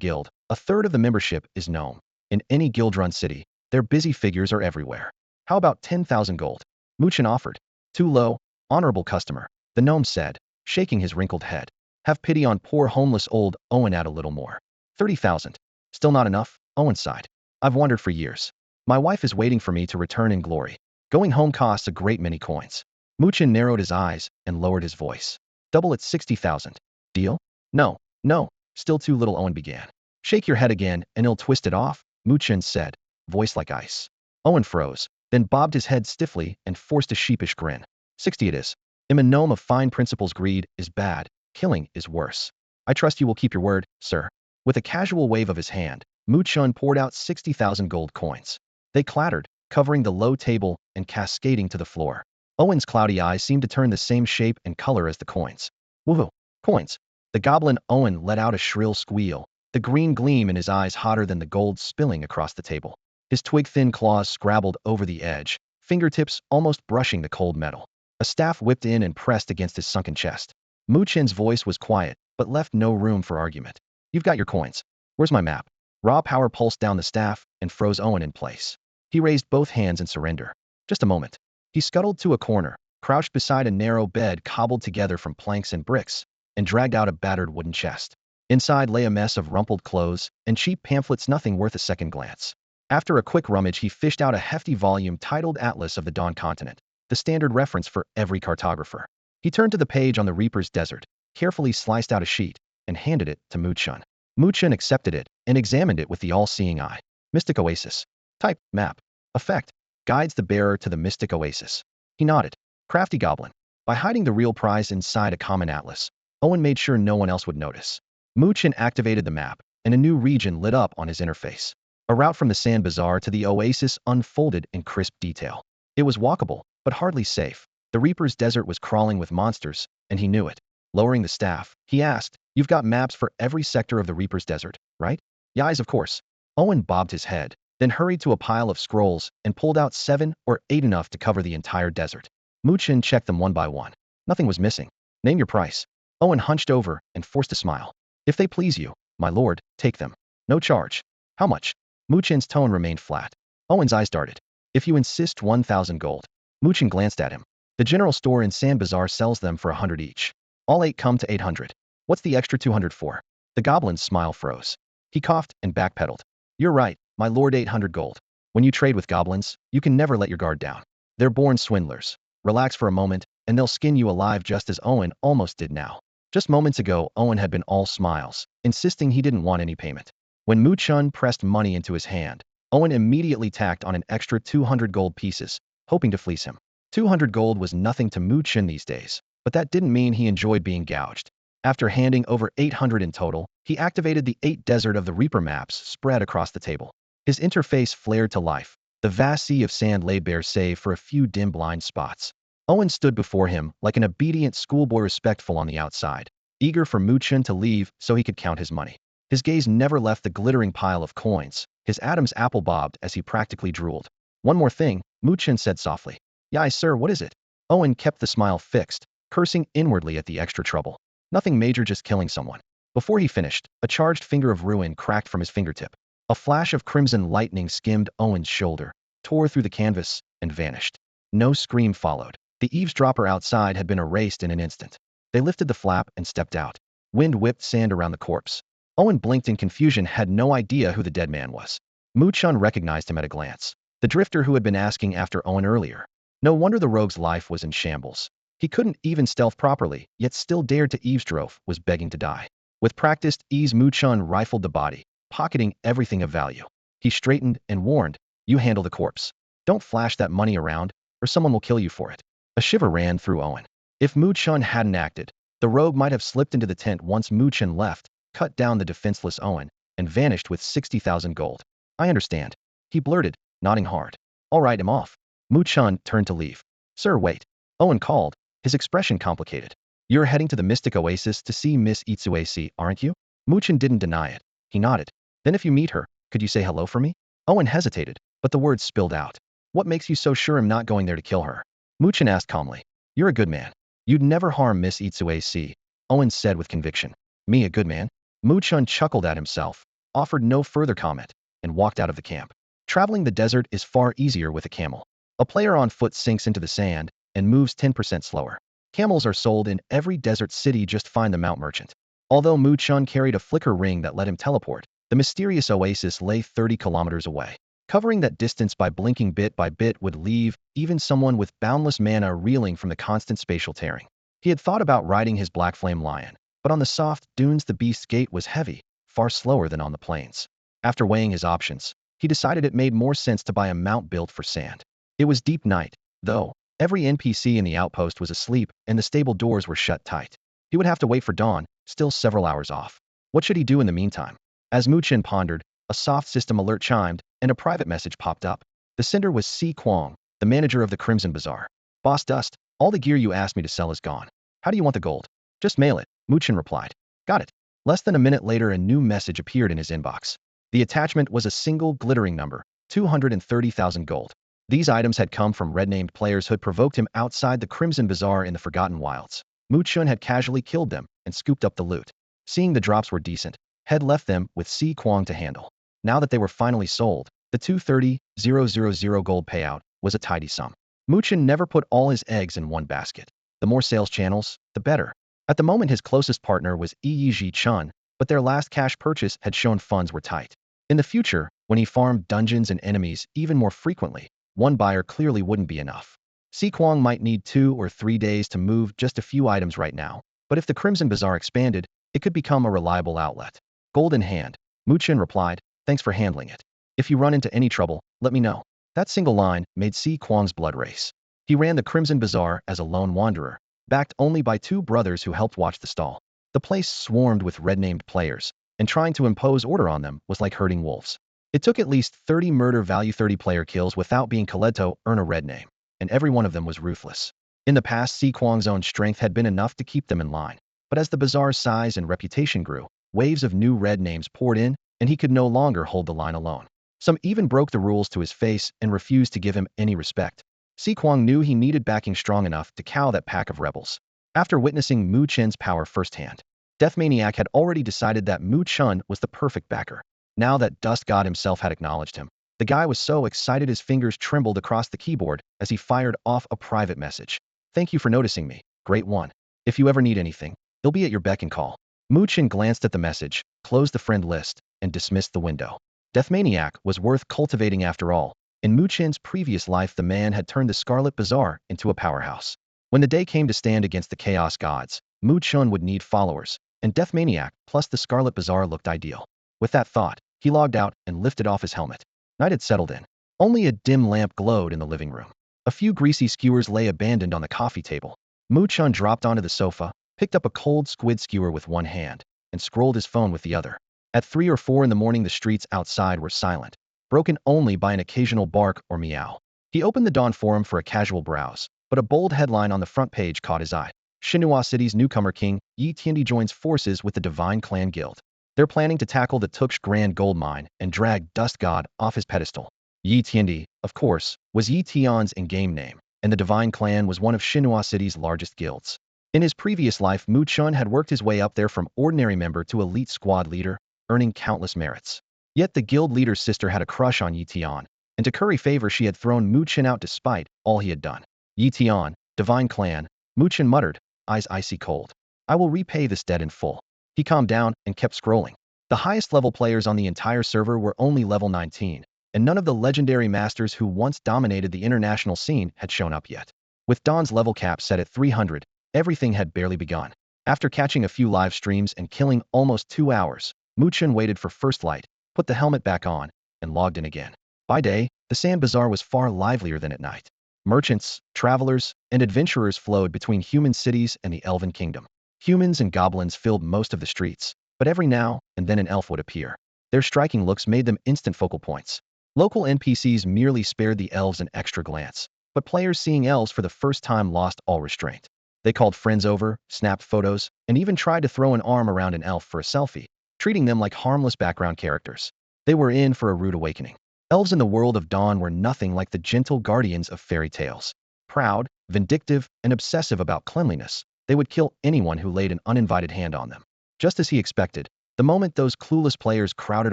guild, a third of the membership is gnome. In any guild-run city, their busy figures are everywhere. How about 10,000 gold? Mu Chen offered. Too low, honorable customer, the gnome said, shaking his wrinkled head. Have pity on poor homeless old Owen. Add a little more. 30,000. Still not enough, Owen sighed. I've wandered for years. My wife is waiting for me to return in glory. Going home costs a great many coins. Mu Chen narrowed his eyes and lowered his voice. Double at 60,000. Deal? No, no, still too little, Owen began. Shake your head again and he'll twist it off, Mu Chen said, voice like ice. Owen froze, then bobbed his head stiffly and forced a sheepish grin. 60 it is. I'm a gnome of fine principles. Greed is bad, killing is worse. I trust you will keep your word, sir. With a casual wave of his hand, Mu Chen poured out 60,000 gold coins. They clattered, covering the low table and cascading to the floor. Owen's cloudy eyes seemed to turn the same shape and color as the coins. Woohoo! Coins! The goblin Owen let out a shrill squeal, the green gleam in his eyes hotter than the gold spilling across the table. His twig-thin claws scrabbled over the edge, fingertips almost brushing the cold metal. A staff whipped in and pressed against his sunken chest. Mu Chen's voice was quiet, but left no room for argument. You've got your coins. Where's my map? Raw power pulsed down the staff and froze Owen in place. He raised both hands in surrender. Just a moment. He scuttled to a corner, crouched beside a narrow bed cobbled together from planks and bricks, and dragged out a battered wooden chest. Inside lay a mess of rumpled clothes and cheap pamphlets, nothing worth a second glance. After a quick rummage, he fished out a hefty volume titled Atlas of the Dawn Continent, the standard reference for every cartographer. He turned to the page on the Reaper's Desert, carefully sliced out a sheet, and handed it to Mu Chen. Mu Chen accepted it and examined it with the all-seeing eye. Mystic Oasis. Type, map. Effect. Guides the bearer to the Mystic Oasis. He nodded. Crafty goblin. By hiding the real prize inside a common atlas, Owen made sure no one else would notice. Mu Chen activated the map, and a new region lit up on his interface. A route from the Sand Bazaar to the oasis unfolded in crisp detail. It was walkable, but hardly safe. The Reaper's Desert was crawling with monsters, and he knew it. Lowering the staff, he asked, You've got maps for every sector of the Reaper's Desert, right? Yes, of course. Owen bobbed his head, then hurried to a pile of scrolls and pulled out 7 or 8 enough to cover the entire desert. Mu Chen checked them one by one. Nothing was missing. Name your price. Owen hunched over and forced a smile. If they please you, my lord, take them. No charge. How much? Mu Chen's tone remained flat. Owen's eyes darted. If you insist, 1,000 gold. Mu Chen glanced at him. The general store in Sand Bazaar sells them for 100 each. All 8 come to 800. What's the extra 200 for? The goblin's smile froze. He coughed and backpedaled. You're right, my lord, 800 gold. When you trade with goblins, you can never let your guard down. They're born swindlers. Relax for a moment, and they'll skin you alive just as Owen almost did now. Just moments ago, Owen had been all smiles, insisting he didn't want any payment. When Mu Chen pressed money into his hand, Owen immediately tacked on an extra 200 gold pieces, hoping to fleece him. 200 gold was nothing to Mu Chen these days, but that didn't mean he enjoyed being gouged. After handing over 800 in total, he activated the 8 Desert of the Reaper maps spread across the table. His interface flared to life. The vast sea of sand lay bare save for a few dim blind spots. Owen stood before him like an obedient schoolboy, respectful on the outside, eager for Mu Chen to leave so he could count his money. His gaze never left the glittering pile of coins. His Adam's apple bobbed as he practically drooled. One more thing, Mu Chen said softly. Yes, sir, what is it? Owen kept the smile fixed, cursing inwardly at the extra trouble. Nothing major, just killing someone. Before he finished, a charged finger of ruin cracked from his fingertip. A flash of crimson lightning skimmed Owen's shoulder, tore through the canvas, and vanished. No scream followed. The eavesdropper outside had been erased in an instant. They lifted the flap and stepped out. Wind whipped sand around the corpse. Owen blinked in confusion, had no idea who the dead man was. Mu Chen recognized him at a glance. The drifter who had been asking after Owen earlier. No wonder the rogue's life was in shambles. He couldn't even stealth properly, yet still dared to eavesdrope, was begging to die. With practiced ease, Mu Chen rifled the body, pocketing everything of value. He straightened and warned, "You handle the corpse. Don't flash that money around, or someone will kill you for it." A shiver ran through Owen. If Mu Chen hadn't acted, the rogue might have slipped into the tent once Mu Chen left, cut down the defenseless Owen, and vanished with 60,000 gold. "I understand," he blurted, nodding hard. "All right, I'm off." Mu Chen turned to leave. "Sir, wait." Owen called, his expression complicated. "You're heading to the Mystic Oasis to see Miss Itsuase, aren't you?" Mu Chen didn't deny it. He nodded. "Then if you meet her, could you say hello for me?" Owen hesitated, but the words spilled out. "What makes you so sure I'm not going there to kill her?" Mu Chen asked calmly. "You're a good man. You'd never harm Miss Itsuase," Owen said with conviction. "Me a good man?" Mu Chen chuckled at himself, offered no further comment, and walked out of the camp. Traveling the desert is far easier with a camel. A player on foot sinks into the sand and moves 10% slower. Camels are sold in every desert city, just find the mount merchant. Although Mu Chen carried a flicker ring that let him teleport, the mysterious oasis lay 30 kilometers away. Covering that distance by blinking bit by bit would leave even someone with boundless mana reeling from the constant spatial tearing. He had thought about riding his black flame lion, but on the soft dunes the beast's gait was heavy, far slower than on the plains. After weighing his options, he decided it made more sense to buy a mount built for sand. It was deep night, though. Every NPC in the outpost was asleep and the stable doors were shut tight. He would have to wait for dawn, still several hours off. What should he do in the meantime? As Mu Chen pondered, a soft system alert chimed, and a private message popped up. The sender was Si Kwong, the manager of the Crimson Bazaar. "Boss Dust, all the gear you asked me to sell is gone. How do you want the gold?" "Just mail it," Mu Chen replied. "Got it." Less than a minute later, a new message appeared in his inbox. The attachment was a single glittering number, 230,000 gold. These items had come from red-named players who had provoked him outside the Crimson Bazaar in the Forgotten Wilds. Mu Chen had casually killed them and scooped up the loot. Seeing the drops were decent, had left them with Si Kwong to handle. Now that they were finally sold, the 230,000 gold payout was a tidy sum. Mu Chen never put all his eggs in one basket. The more sales channels, the better. At the moment, his closest partner was Yi Chun, but their last cash purchase had shown funds were tight. In the future, when he farmed dungeons and enemies even more frequently, one buyer clearly wouldn't be enough. Si Kwong might need 2 or 3 days to move just a few items right now, but if the Crimson Bazaar expanded, it could become a reliable outlet. Gold in hand, Mu Chen replied, "Thanks for handling it. If you run into any trouble, let me know." That single line made Si Kwong's blood race. He ran the Crimson Bazaar as a lone wanderer, backed only by 2 brothers who helped watch the stall. The place swarmed with red-named players, and trying to impose order on them was like herding wolves. It took at least 30 murder-value 30-player kills without being killed to earn a red name, and every one of them was ruthless. In the past, Si Kwong's own strength had been enough to keep them in line, but as the bazaar's size and reputation grew, waves of new red names poured in, and he could no longer hold the line alone. Some even broke the rules to his face and refused to give him any respect. Si Kwong knew he needed backing strong enough to cow that pack of rebels. After witnessing Mu Chen's power firsthand, Death Maniac had already decided that Mu Chen was the perfect backer. Now that Dust God himself had acknowledged him, the guy was so excited his fingers trembled across the keyboard as he fired off a private message. "Thank you for noticing me, Great One. If you ever need anything, he'll be at your beck and call." Mu Chen glanced at the message, closed the friend list, and dismissed the window. Death Maniac was worth cultivating after all. In Mu Chen's previous life, the man had turned the Scarlet Bazaar into a powerhouse. When the day came to stand against the Chaos Gods, Mu Chen would need followers, and Death Maniac plus the Scarlet Bazaar looked ideal. With that thought, he logged out and lifted off his helmet. Night had settled in. Only a dim lamp glowed in the living room. A few greasy skewers lay abandoned on the coffee table. Mu Chen dropped onto the sofa, picked up a cold squid skewer with one hand, and scrolled his phone with the other. At 3 or 4 in the morning, the streets outside were silent, broken only by an occasional bark or meow. He opened the Dawn Forum for a casual browse, but a bold headline on the front page caught his eye. Shinhua City's newcomer king, Yi Tiandi, joins forces with the Divine Clan Guild. They're planning to tackle the Tuksh Grand Gold Mine and drag Dust God off his pedestal. Yi Tiandi, of course, was Yi Tian's in-game name, and the Divine Clan was one of Shinhua City's largest guilds. In his previous life, Mu Chen had worked his way up there from ordinary member to elite squad leader, earning countless merits. Yet the guild leader's sister had a crush on Yi Tian, and to curry favor she had thrown Mu Chen out despite all he had done. "Yi Tian, Divine Clan," Mu Chen muttered, eyes icy cold. "I will repay this debt in full." He calmed down and kept scrolling. The highest level players on the entire server were only level 19, and none of the legendary masters who once dominated the international scene had shown up yet. With Dawn's level cap set at 300, everything had barely begun. After catching a few live streams and killing almost 2 hours, Mu Chen waited for first light, put the helmet back on, and logged in again. By day, the Sand Bazaar was far livelier than at night. Merchants, travelers, and adventurers flowed between human cities and the Elven Kingdom. Humans and goblins filled most of the streets, but every now and then an elf would appear. Their striking looks made them instant focal points. Local NPCs merely spared the elves an extra glance, but players seeing elves for the first time lost all restraint. They called friends over, snapped photos, and even tried to throw an arm around an elf for a selfie, treating them like harmless background characters. They were in for a rude awakening. Elves in the world of Dawn were nothing like the gentle guardians of fairy tales. Proud, vindictive, and obsessive about cleanliness, they would kill anyone who laid an uninvited hand on them. Just as he expected, the moment those clueless players crowded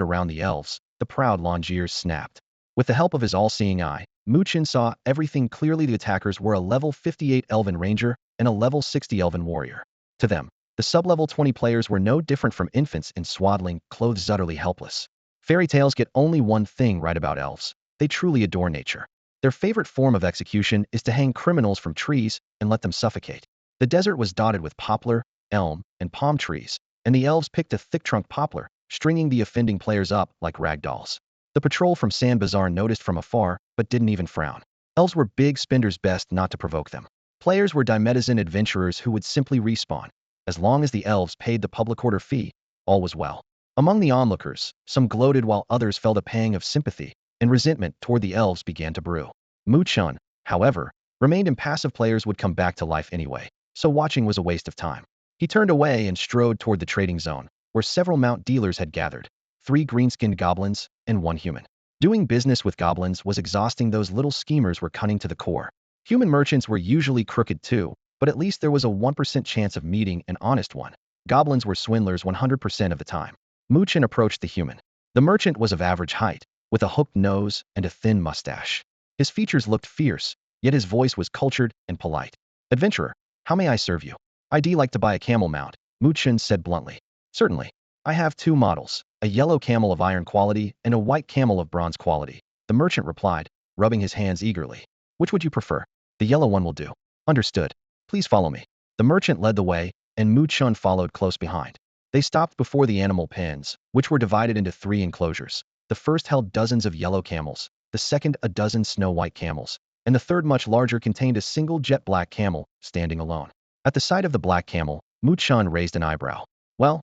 around the elves, the proud Longiers snapped. With the help of his all-seeing eye, Mu Chen saw everything clearly. The attackers were a level 58 Elven Ranger and a level 60 Elven Warrior. To them, the sub-level 20 players were no different from infants in swaddling clothes, utterly helpless. Fairy tales get only one thing right about elves: they truly adore nature. Their favorite form of execution is to hang criminals from trees and let them suffocate. The desert was dotted with poplar, elm, and palm trees, and the elves picked a thick-trunk poplar, stringing the offending players up like rag dolls. The patrol from Sand Bazaar noticed from afar, but didn't even frown. Elves were big spenders, best not to provoke them. Players were dimetisan adventurers who would simply respawn. As long as the elves paid the public order fee, all was well. Among the onlookers, some gloated while others felt a pang of sympathy, and resentment toward the elves began to brew. Mu Chen, however, remained impassive. Players would come back to life anyway, so watching was a waste of time. He turned away and strode toward the trading zone, where several mount dealers had gathered, 3 green-skinned goblins and 1 human. Doing business with goblins was exhausting. Those little schemers were cunning to the core. Human merchants were usually crooked too, but at least there was a 1% chance of meeting an honest one. Goblins were swindlers 100% of the time. Mu Chen approached the human. The merchant was of average height, with a hooked nose and a thin mustache. His features looked fierce, yet his voice was cultured and polite. "Adventurer, how may I serve you?" "I'd like to buy a camel mount," Mu Chen said bluntly. "Certainly. I have 2 models, a yellow camel of iron quality and a white camel of bronze quality," the merchant replied, rubbing his hands eagerly. "Which would you prefer?" "The yellow one will do." "Understood. Please follow me." The merchant led the way, and Mu Chen followed close behind. They stopped before the animal pens, which were divided into 3 enclosures. The first held dozens of yellow camels, the second a dozen snow-white camels, and the third, much larger, contained a single jet-black camel, standing alone. At the sight of the black camel, Mu Chen raised an eyebrow. Well,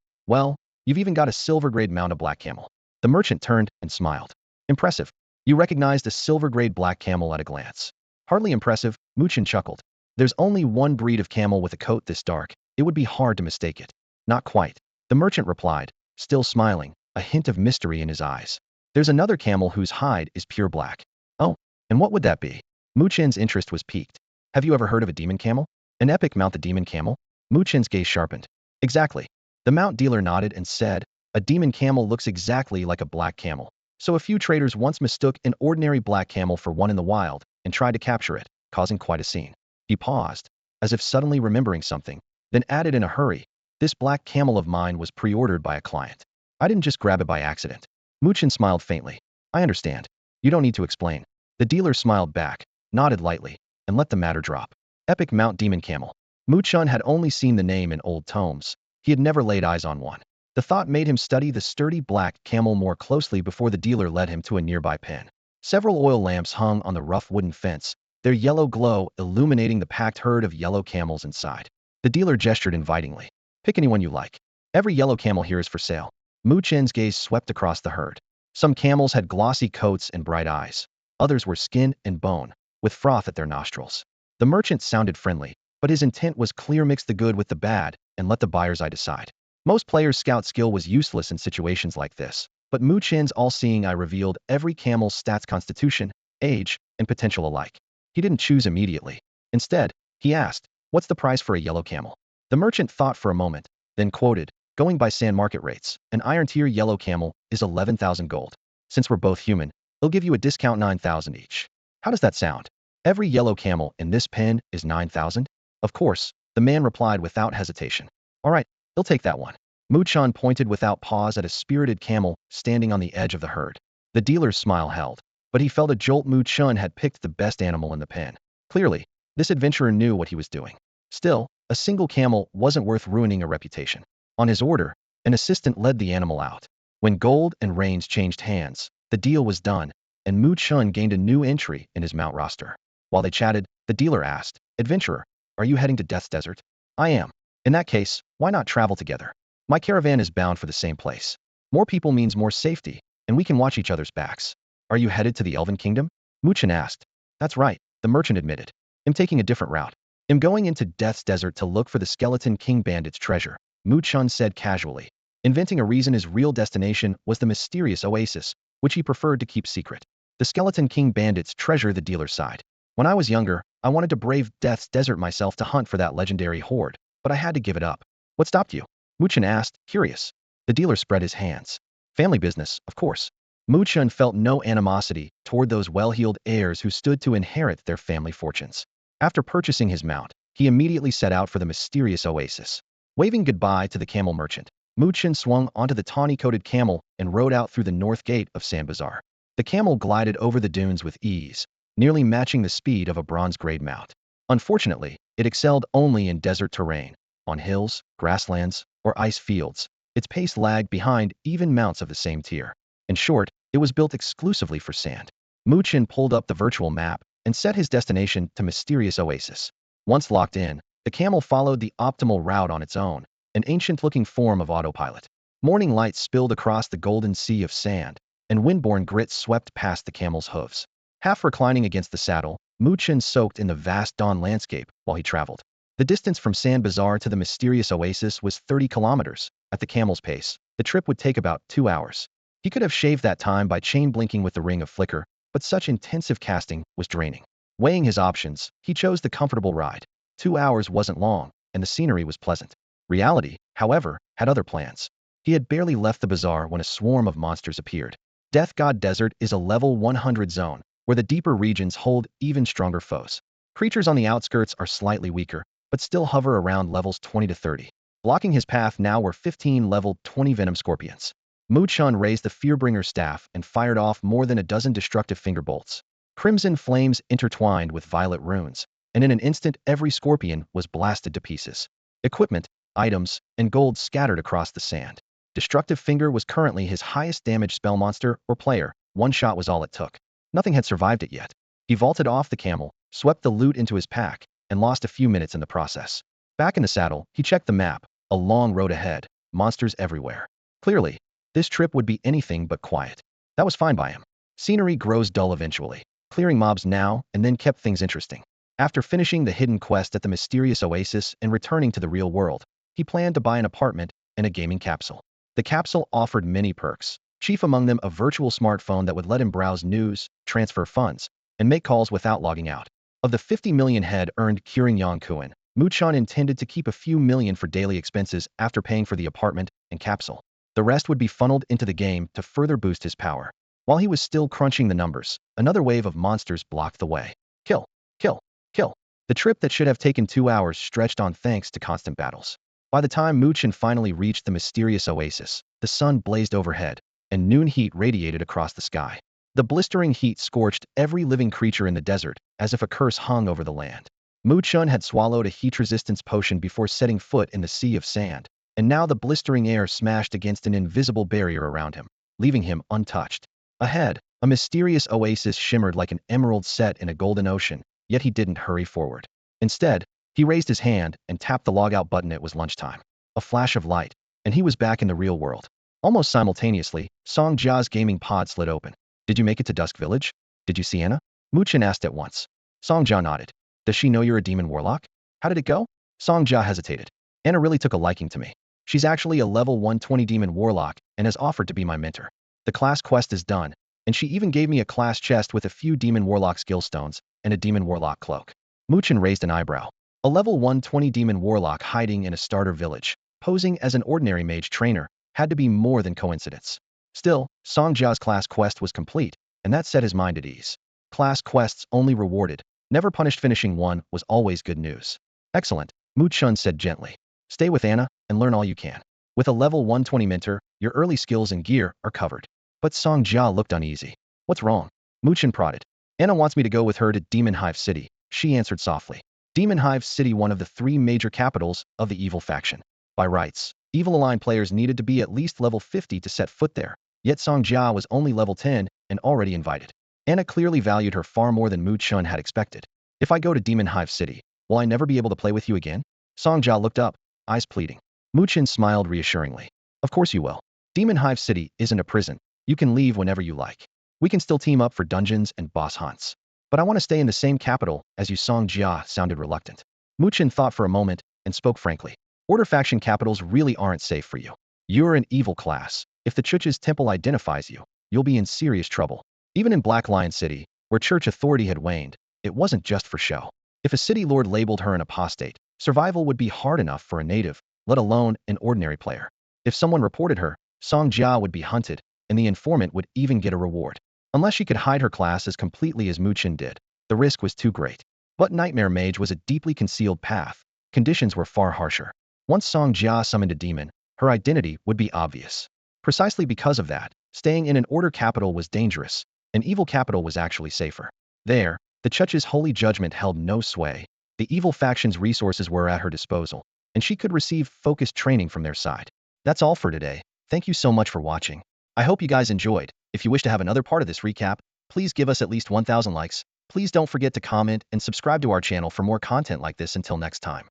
you've even got a silver-grade mount of black camel." The merchant turned and smiled. "Impressive. You recognized a silver-grade black camel at a glance." "Hardly impressive," Mu Chen chuckled. "There's only one breed of camel with a coat this dark. It would be hard to mistake it." "Not quite," the merchant replied, still smiling, a hint of mystery in his eyes. "There's another camel whose hide is pure black." "Oh, and what would that be?" Mu Chen's interest was piqued. "Have you ever heard of a demon camel?" "An epic mount, the demon camel?" Mu Chen's gaze sharpened. "Exactly." The mount dealer nodded and said, "A demon camel looks exactly like a black camel. So a few traders once mistook an ordinary black camel for one in the wild and tried to capture it, causing quite a scene." He paused, as if suddenly remembering something, then added in a hurry, "This black camel of mine was pre-ordered by a client. I didn't just grab it by accident." Mu Chen smiled faintly. "I understand. You don't need to explain." The dealer smiled back, nodded lightly, and let the matter drop. Epic Mount Demon Camel. Mu Chen had only seen the name in old tomes. He had never laid eyes on one. The thought made him study the sturdy black camel more closely before the dealer led him to a nearby pen. Several oil lamps hung on the rough wooden fence, their yellow glow illuminating the packed herd of yellow camels inside. The dealer gestured invitingly. "Pick anyone you like. Every yellow camel here is for sale." Mu Chen's gaze swept across the herd. Some camels had glossy coats and bright eyes. Others were skin and bone, with froth at their nostrils. The merchant sounded friendly, but his intent was clear: mix the good with the bad and let the buyer's eye decide. Most players' scout skill was useless in situations like this, but Mu Chen's all-seeing eye revealed every camel's stats, constitution, age, and potential alike. He didn't choose immediately. Instead, he asked, "What's the price for a yellow camel?" The merchant thought for a moment, then quoted, "Going by sand market rates, an iron tier yellow camel is 11,000 gold. Since we're both human, they'll give you a discount 9,000 each. How does that sound?" "Every yellow camel in this pen is 9,000? "Of course," the man replied without hesitation. "All right, he'll take that one." Mu Chen pointed without pause at a spirited camel standing on the edge of the herd. The dealer's smile held. but he felt a jolt. Mu Chen had picked the best animal in the pen. Clearly, this adventurer knew what he was doing. Still, a single camel wasn't worth ruining a reputation. On his order, an assistant led the animal out. When gold and reins changed hands, the deal was done, and Mu Chen gained a new entry in his mount roster. While they chatted, the dealer asked, "Adventurer, are you heading to Death's Desert?" "I am." "In that case, why not travel together? My caravan is bound for the same place. More people means more safety, and we can watch each other's backs." "Are you headed to the Elven Kingdom?" Mu Chen asked. "That's right," the merchant admitted. "I'm taking a different route. I'm going into Death's Desert to look for the Skeleton King bandit's treasure," Mu Chen said casually. Inventing a reason his real destination was the mysterious oasis, which he preferred to keep secret. The Skeleton King bandit's treasure, the dealer sighed. "When I was younger, I wanted to brave Death's Desert myself to hunt for that legendary hoard, but I had to give it up." "What stopped you?" Mu Chen asked, curious. The dealer spread his hands. "Family business, of course." Mu Chen felt no animosity toward those well-heeled heirs who stood to inherit their family fortunes. After purchasing his mount, he immediately set out for the mysterious oasis. Waving goodbye to the camel merchant, Mu Chen swung onto the tawny-coated camel and rode out through the north gate of Sand Bazaar. The camel glided over the dunes with ease, nearly matching the speed of a bronze-grade mount. Unfortunately, it excelled only in desert terrain. On hills, grasslands, or ice fields, its pace lagged behind even mounts of the same tier. In short, it was built exclusively for sand. Mu Chen pulled up the virtual map and set his destination to Mysterious Oasis. Once locked in, the camel followed the optimal route on its own, an ancient-looking form of autopilot. Morning light spilled across the golden sea of sand, and wind-borne grit swept past the camel's hooves. Half reclining against the saddle, Mu Chen soaked in the vast dawn landscape while he traveled. The distance from Sand Bazaar to the mysterious oasis was 30 kilometers. At the camel's pace, the trip would take about 2 hours. He could have shaved that time by chain blinking with the ring of flicker, but such intensive casting was draining. Weighing his options, he chose the comfortable ride. 2 hours wasn't long, and the scenery was pleasant. Reality, however, had other plans. He had barely left the bazaar when a swarm of monsters appeared. Death God Desert is a level 100 zone, where the deeper regions hold even stronger foes. Creatures on the outskirts are slightly weaker, but still hover around levels 20 to 30. Blocking his path now were 15 level 20 venom scorpions. Mu Chen raised the Fearbringer staff and fired off more than a dozen destructive finger bolts. Crimson flames intertwined with violet runes, and in an instant every scorpion was blasted to pieces. Equipment, items, and gold scattered across the sand. Destructive Finger was currently his highest damage spell monster or player. One shot was all it took. Nothing had survived it yet. He vaulted off the camel, swept the loot into his pack, and lost a few minutes in the process. Back in the saddle, he checked the map. A long road ahead, monsters everywhere. Clearly, this trip would be anything but quiet. That was fine by him. Scenery grows dull eventually. Clearing mobs now and then kept things interesting. After finishing the hidden quest at the mysterious oasis and returning to the real world, he planned to buy an apartment and a gaming capsule. The capsule offered many perks, chief among them a virtual smartphone that would let him browse news, transfer funds, and make calls without logging out. Of the 50 million head earned curing Yongkuan, Mu Chen intended to keep a few million for daily expenses after paying for the apartment and capsule. The rest would be funneled into the game to further boost his power. While he was still crunching the numbers, another wave of monsters blocked the way. Kill, kill, kill. The trip that should have taken 2 hours stretched on thanks to constant battles. By the time Mu Chen finally reached the mysterious oasis, the sun blazed overhead, and noon heat radiated across the sky. The blistering heat scorched every living creature in the desert, as if a curse hung over the land. Mu Chen had swallowed a heat resistance potion before setting foot in the sea of sand, and now the blistering air smashed against an invisible barrier around him, leaving him untouched. Ahead, a mysterious oasis shimmered like an emerald set in a golden ocean, yet he didn't hurry forward. Instead, he raised his hand and tapped the logout button. It was lunchtime. A flash of light, and he was back in the real world. Almost simultaneously, Sanja's gaming pod slid open. "Did you make it to Dusk Village? Did you see Anna?" Mu Chen asked at once. Sanja nodded. "Does she know you're a demon warlock? How did it go?" Sanja hesitated. "Anna really took a liking to me. She's actually a level 120 demon warlock and has offered to be my mentor. The class quest is done, and she even gave me a class chest with a few demon warlock skill stones and a demon warlock cloak." Mu Chen raised an eyebrow. A level 120 demon warlock hiding in a starter village, posing as an ordinary mage trainer, had to be more than coincidence. Still, Sangja's class quest was complete, and that set his mind at ease. Class quests only rewarded, never punished. Finishing one was always good news. "Excellent," Mu Chen said gently. "Stay with Anna and learn all you can. With a level 120 mentor, your early skills and gear are covered." But Sangja looked uneasy. "What's wrong?" Mu Chen prodded. Anna wants me to go with her to Demon Hive City, she answered softly. Demon Hive City, one of the 3 major capitals of the evil faction. By rights, evil aligned players needed to be at least level 50 to set foot there, yet Sanja was only level 10 and already invited. Anna clearly valued her far more than Mu Chen had expected. If I go to Demon Hive City, will I never be able to play with you again? Sanja looked up, eyes pleading. Mu Chen smiled reassuringly. Of course you will. Demon Hive City isn't a prison. You can leave whenever you like. We can still team up for dungeons and boss hunts. But I want to stay in the same capital as you. Sanja sounded reluctant. Mu Chen thought for a moment and spoke frankly. Order faction capitals really aren't safe for you. You're an evil class. If the Church's temple identifies you, you'll be in serious trouble. Even in Black Lion City, where church authority had waned, it wasn't just for show. If a city lord labeled her an apostate, survival would be hard enough for a native, let alone an ordinary player. If someone reported her, Sanja would be hunted, and the informant would even get a reward. Unless she could hide her class as completely as Mu Chen did, the risk was too great. But Nightmare Mage was a deeply concealed path. Conditions were far harsher. Once Sanja summoned a demon, her identity would be obvious. Precisely because of that, staying in an order capital was dangerous. An evil capital was actually safer. There, the Church's holy judgment held no sway. The evil faction's resources were at her disposal, and she could receive focused training from their side. That's all for today. Thank you so much for watching. I hope you guys enjoyed. If you wish to have another part of this recap, please give us at least 1,000 likes. Please don't forget to comment and subscribe to our channel for more content like this. Until next time.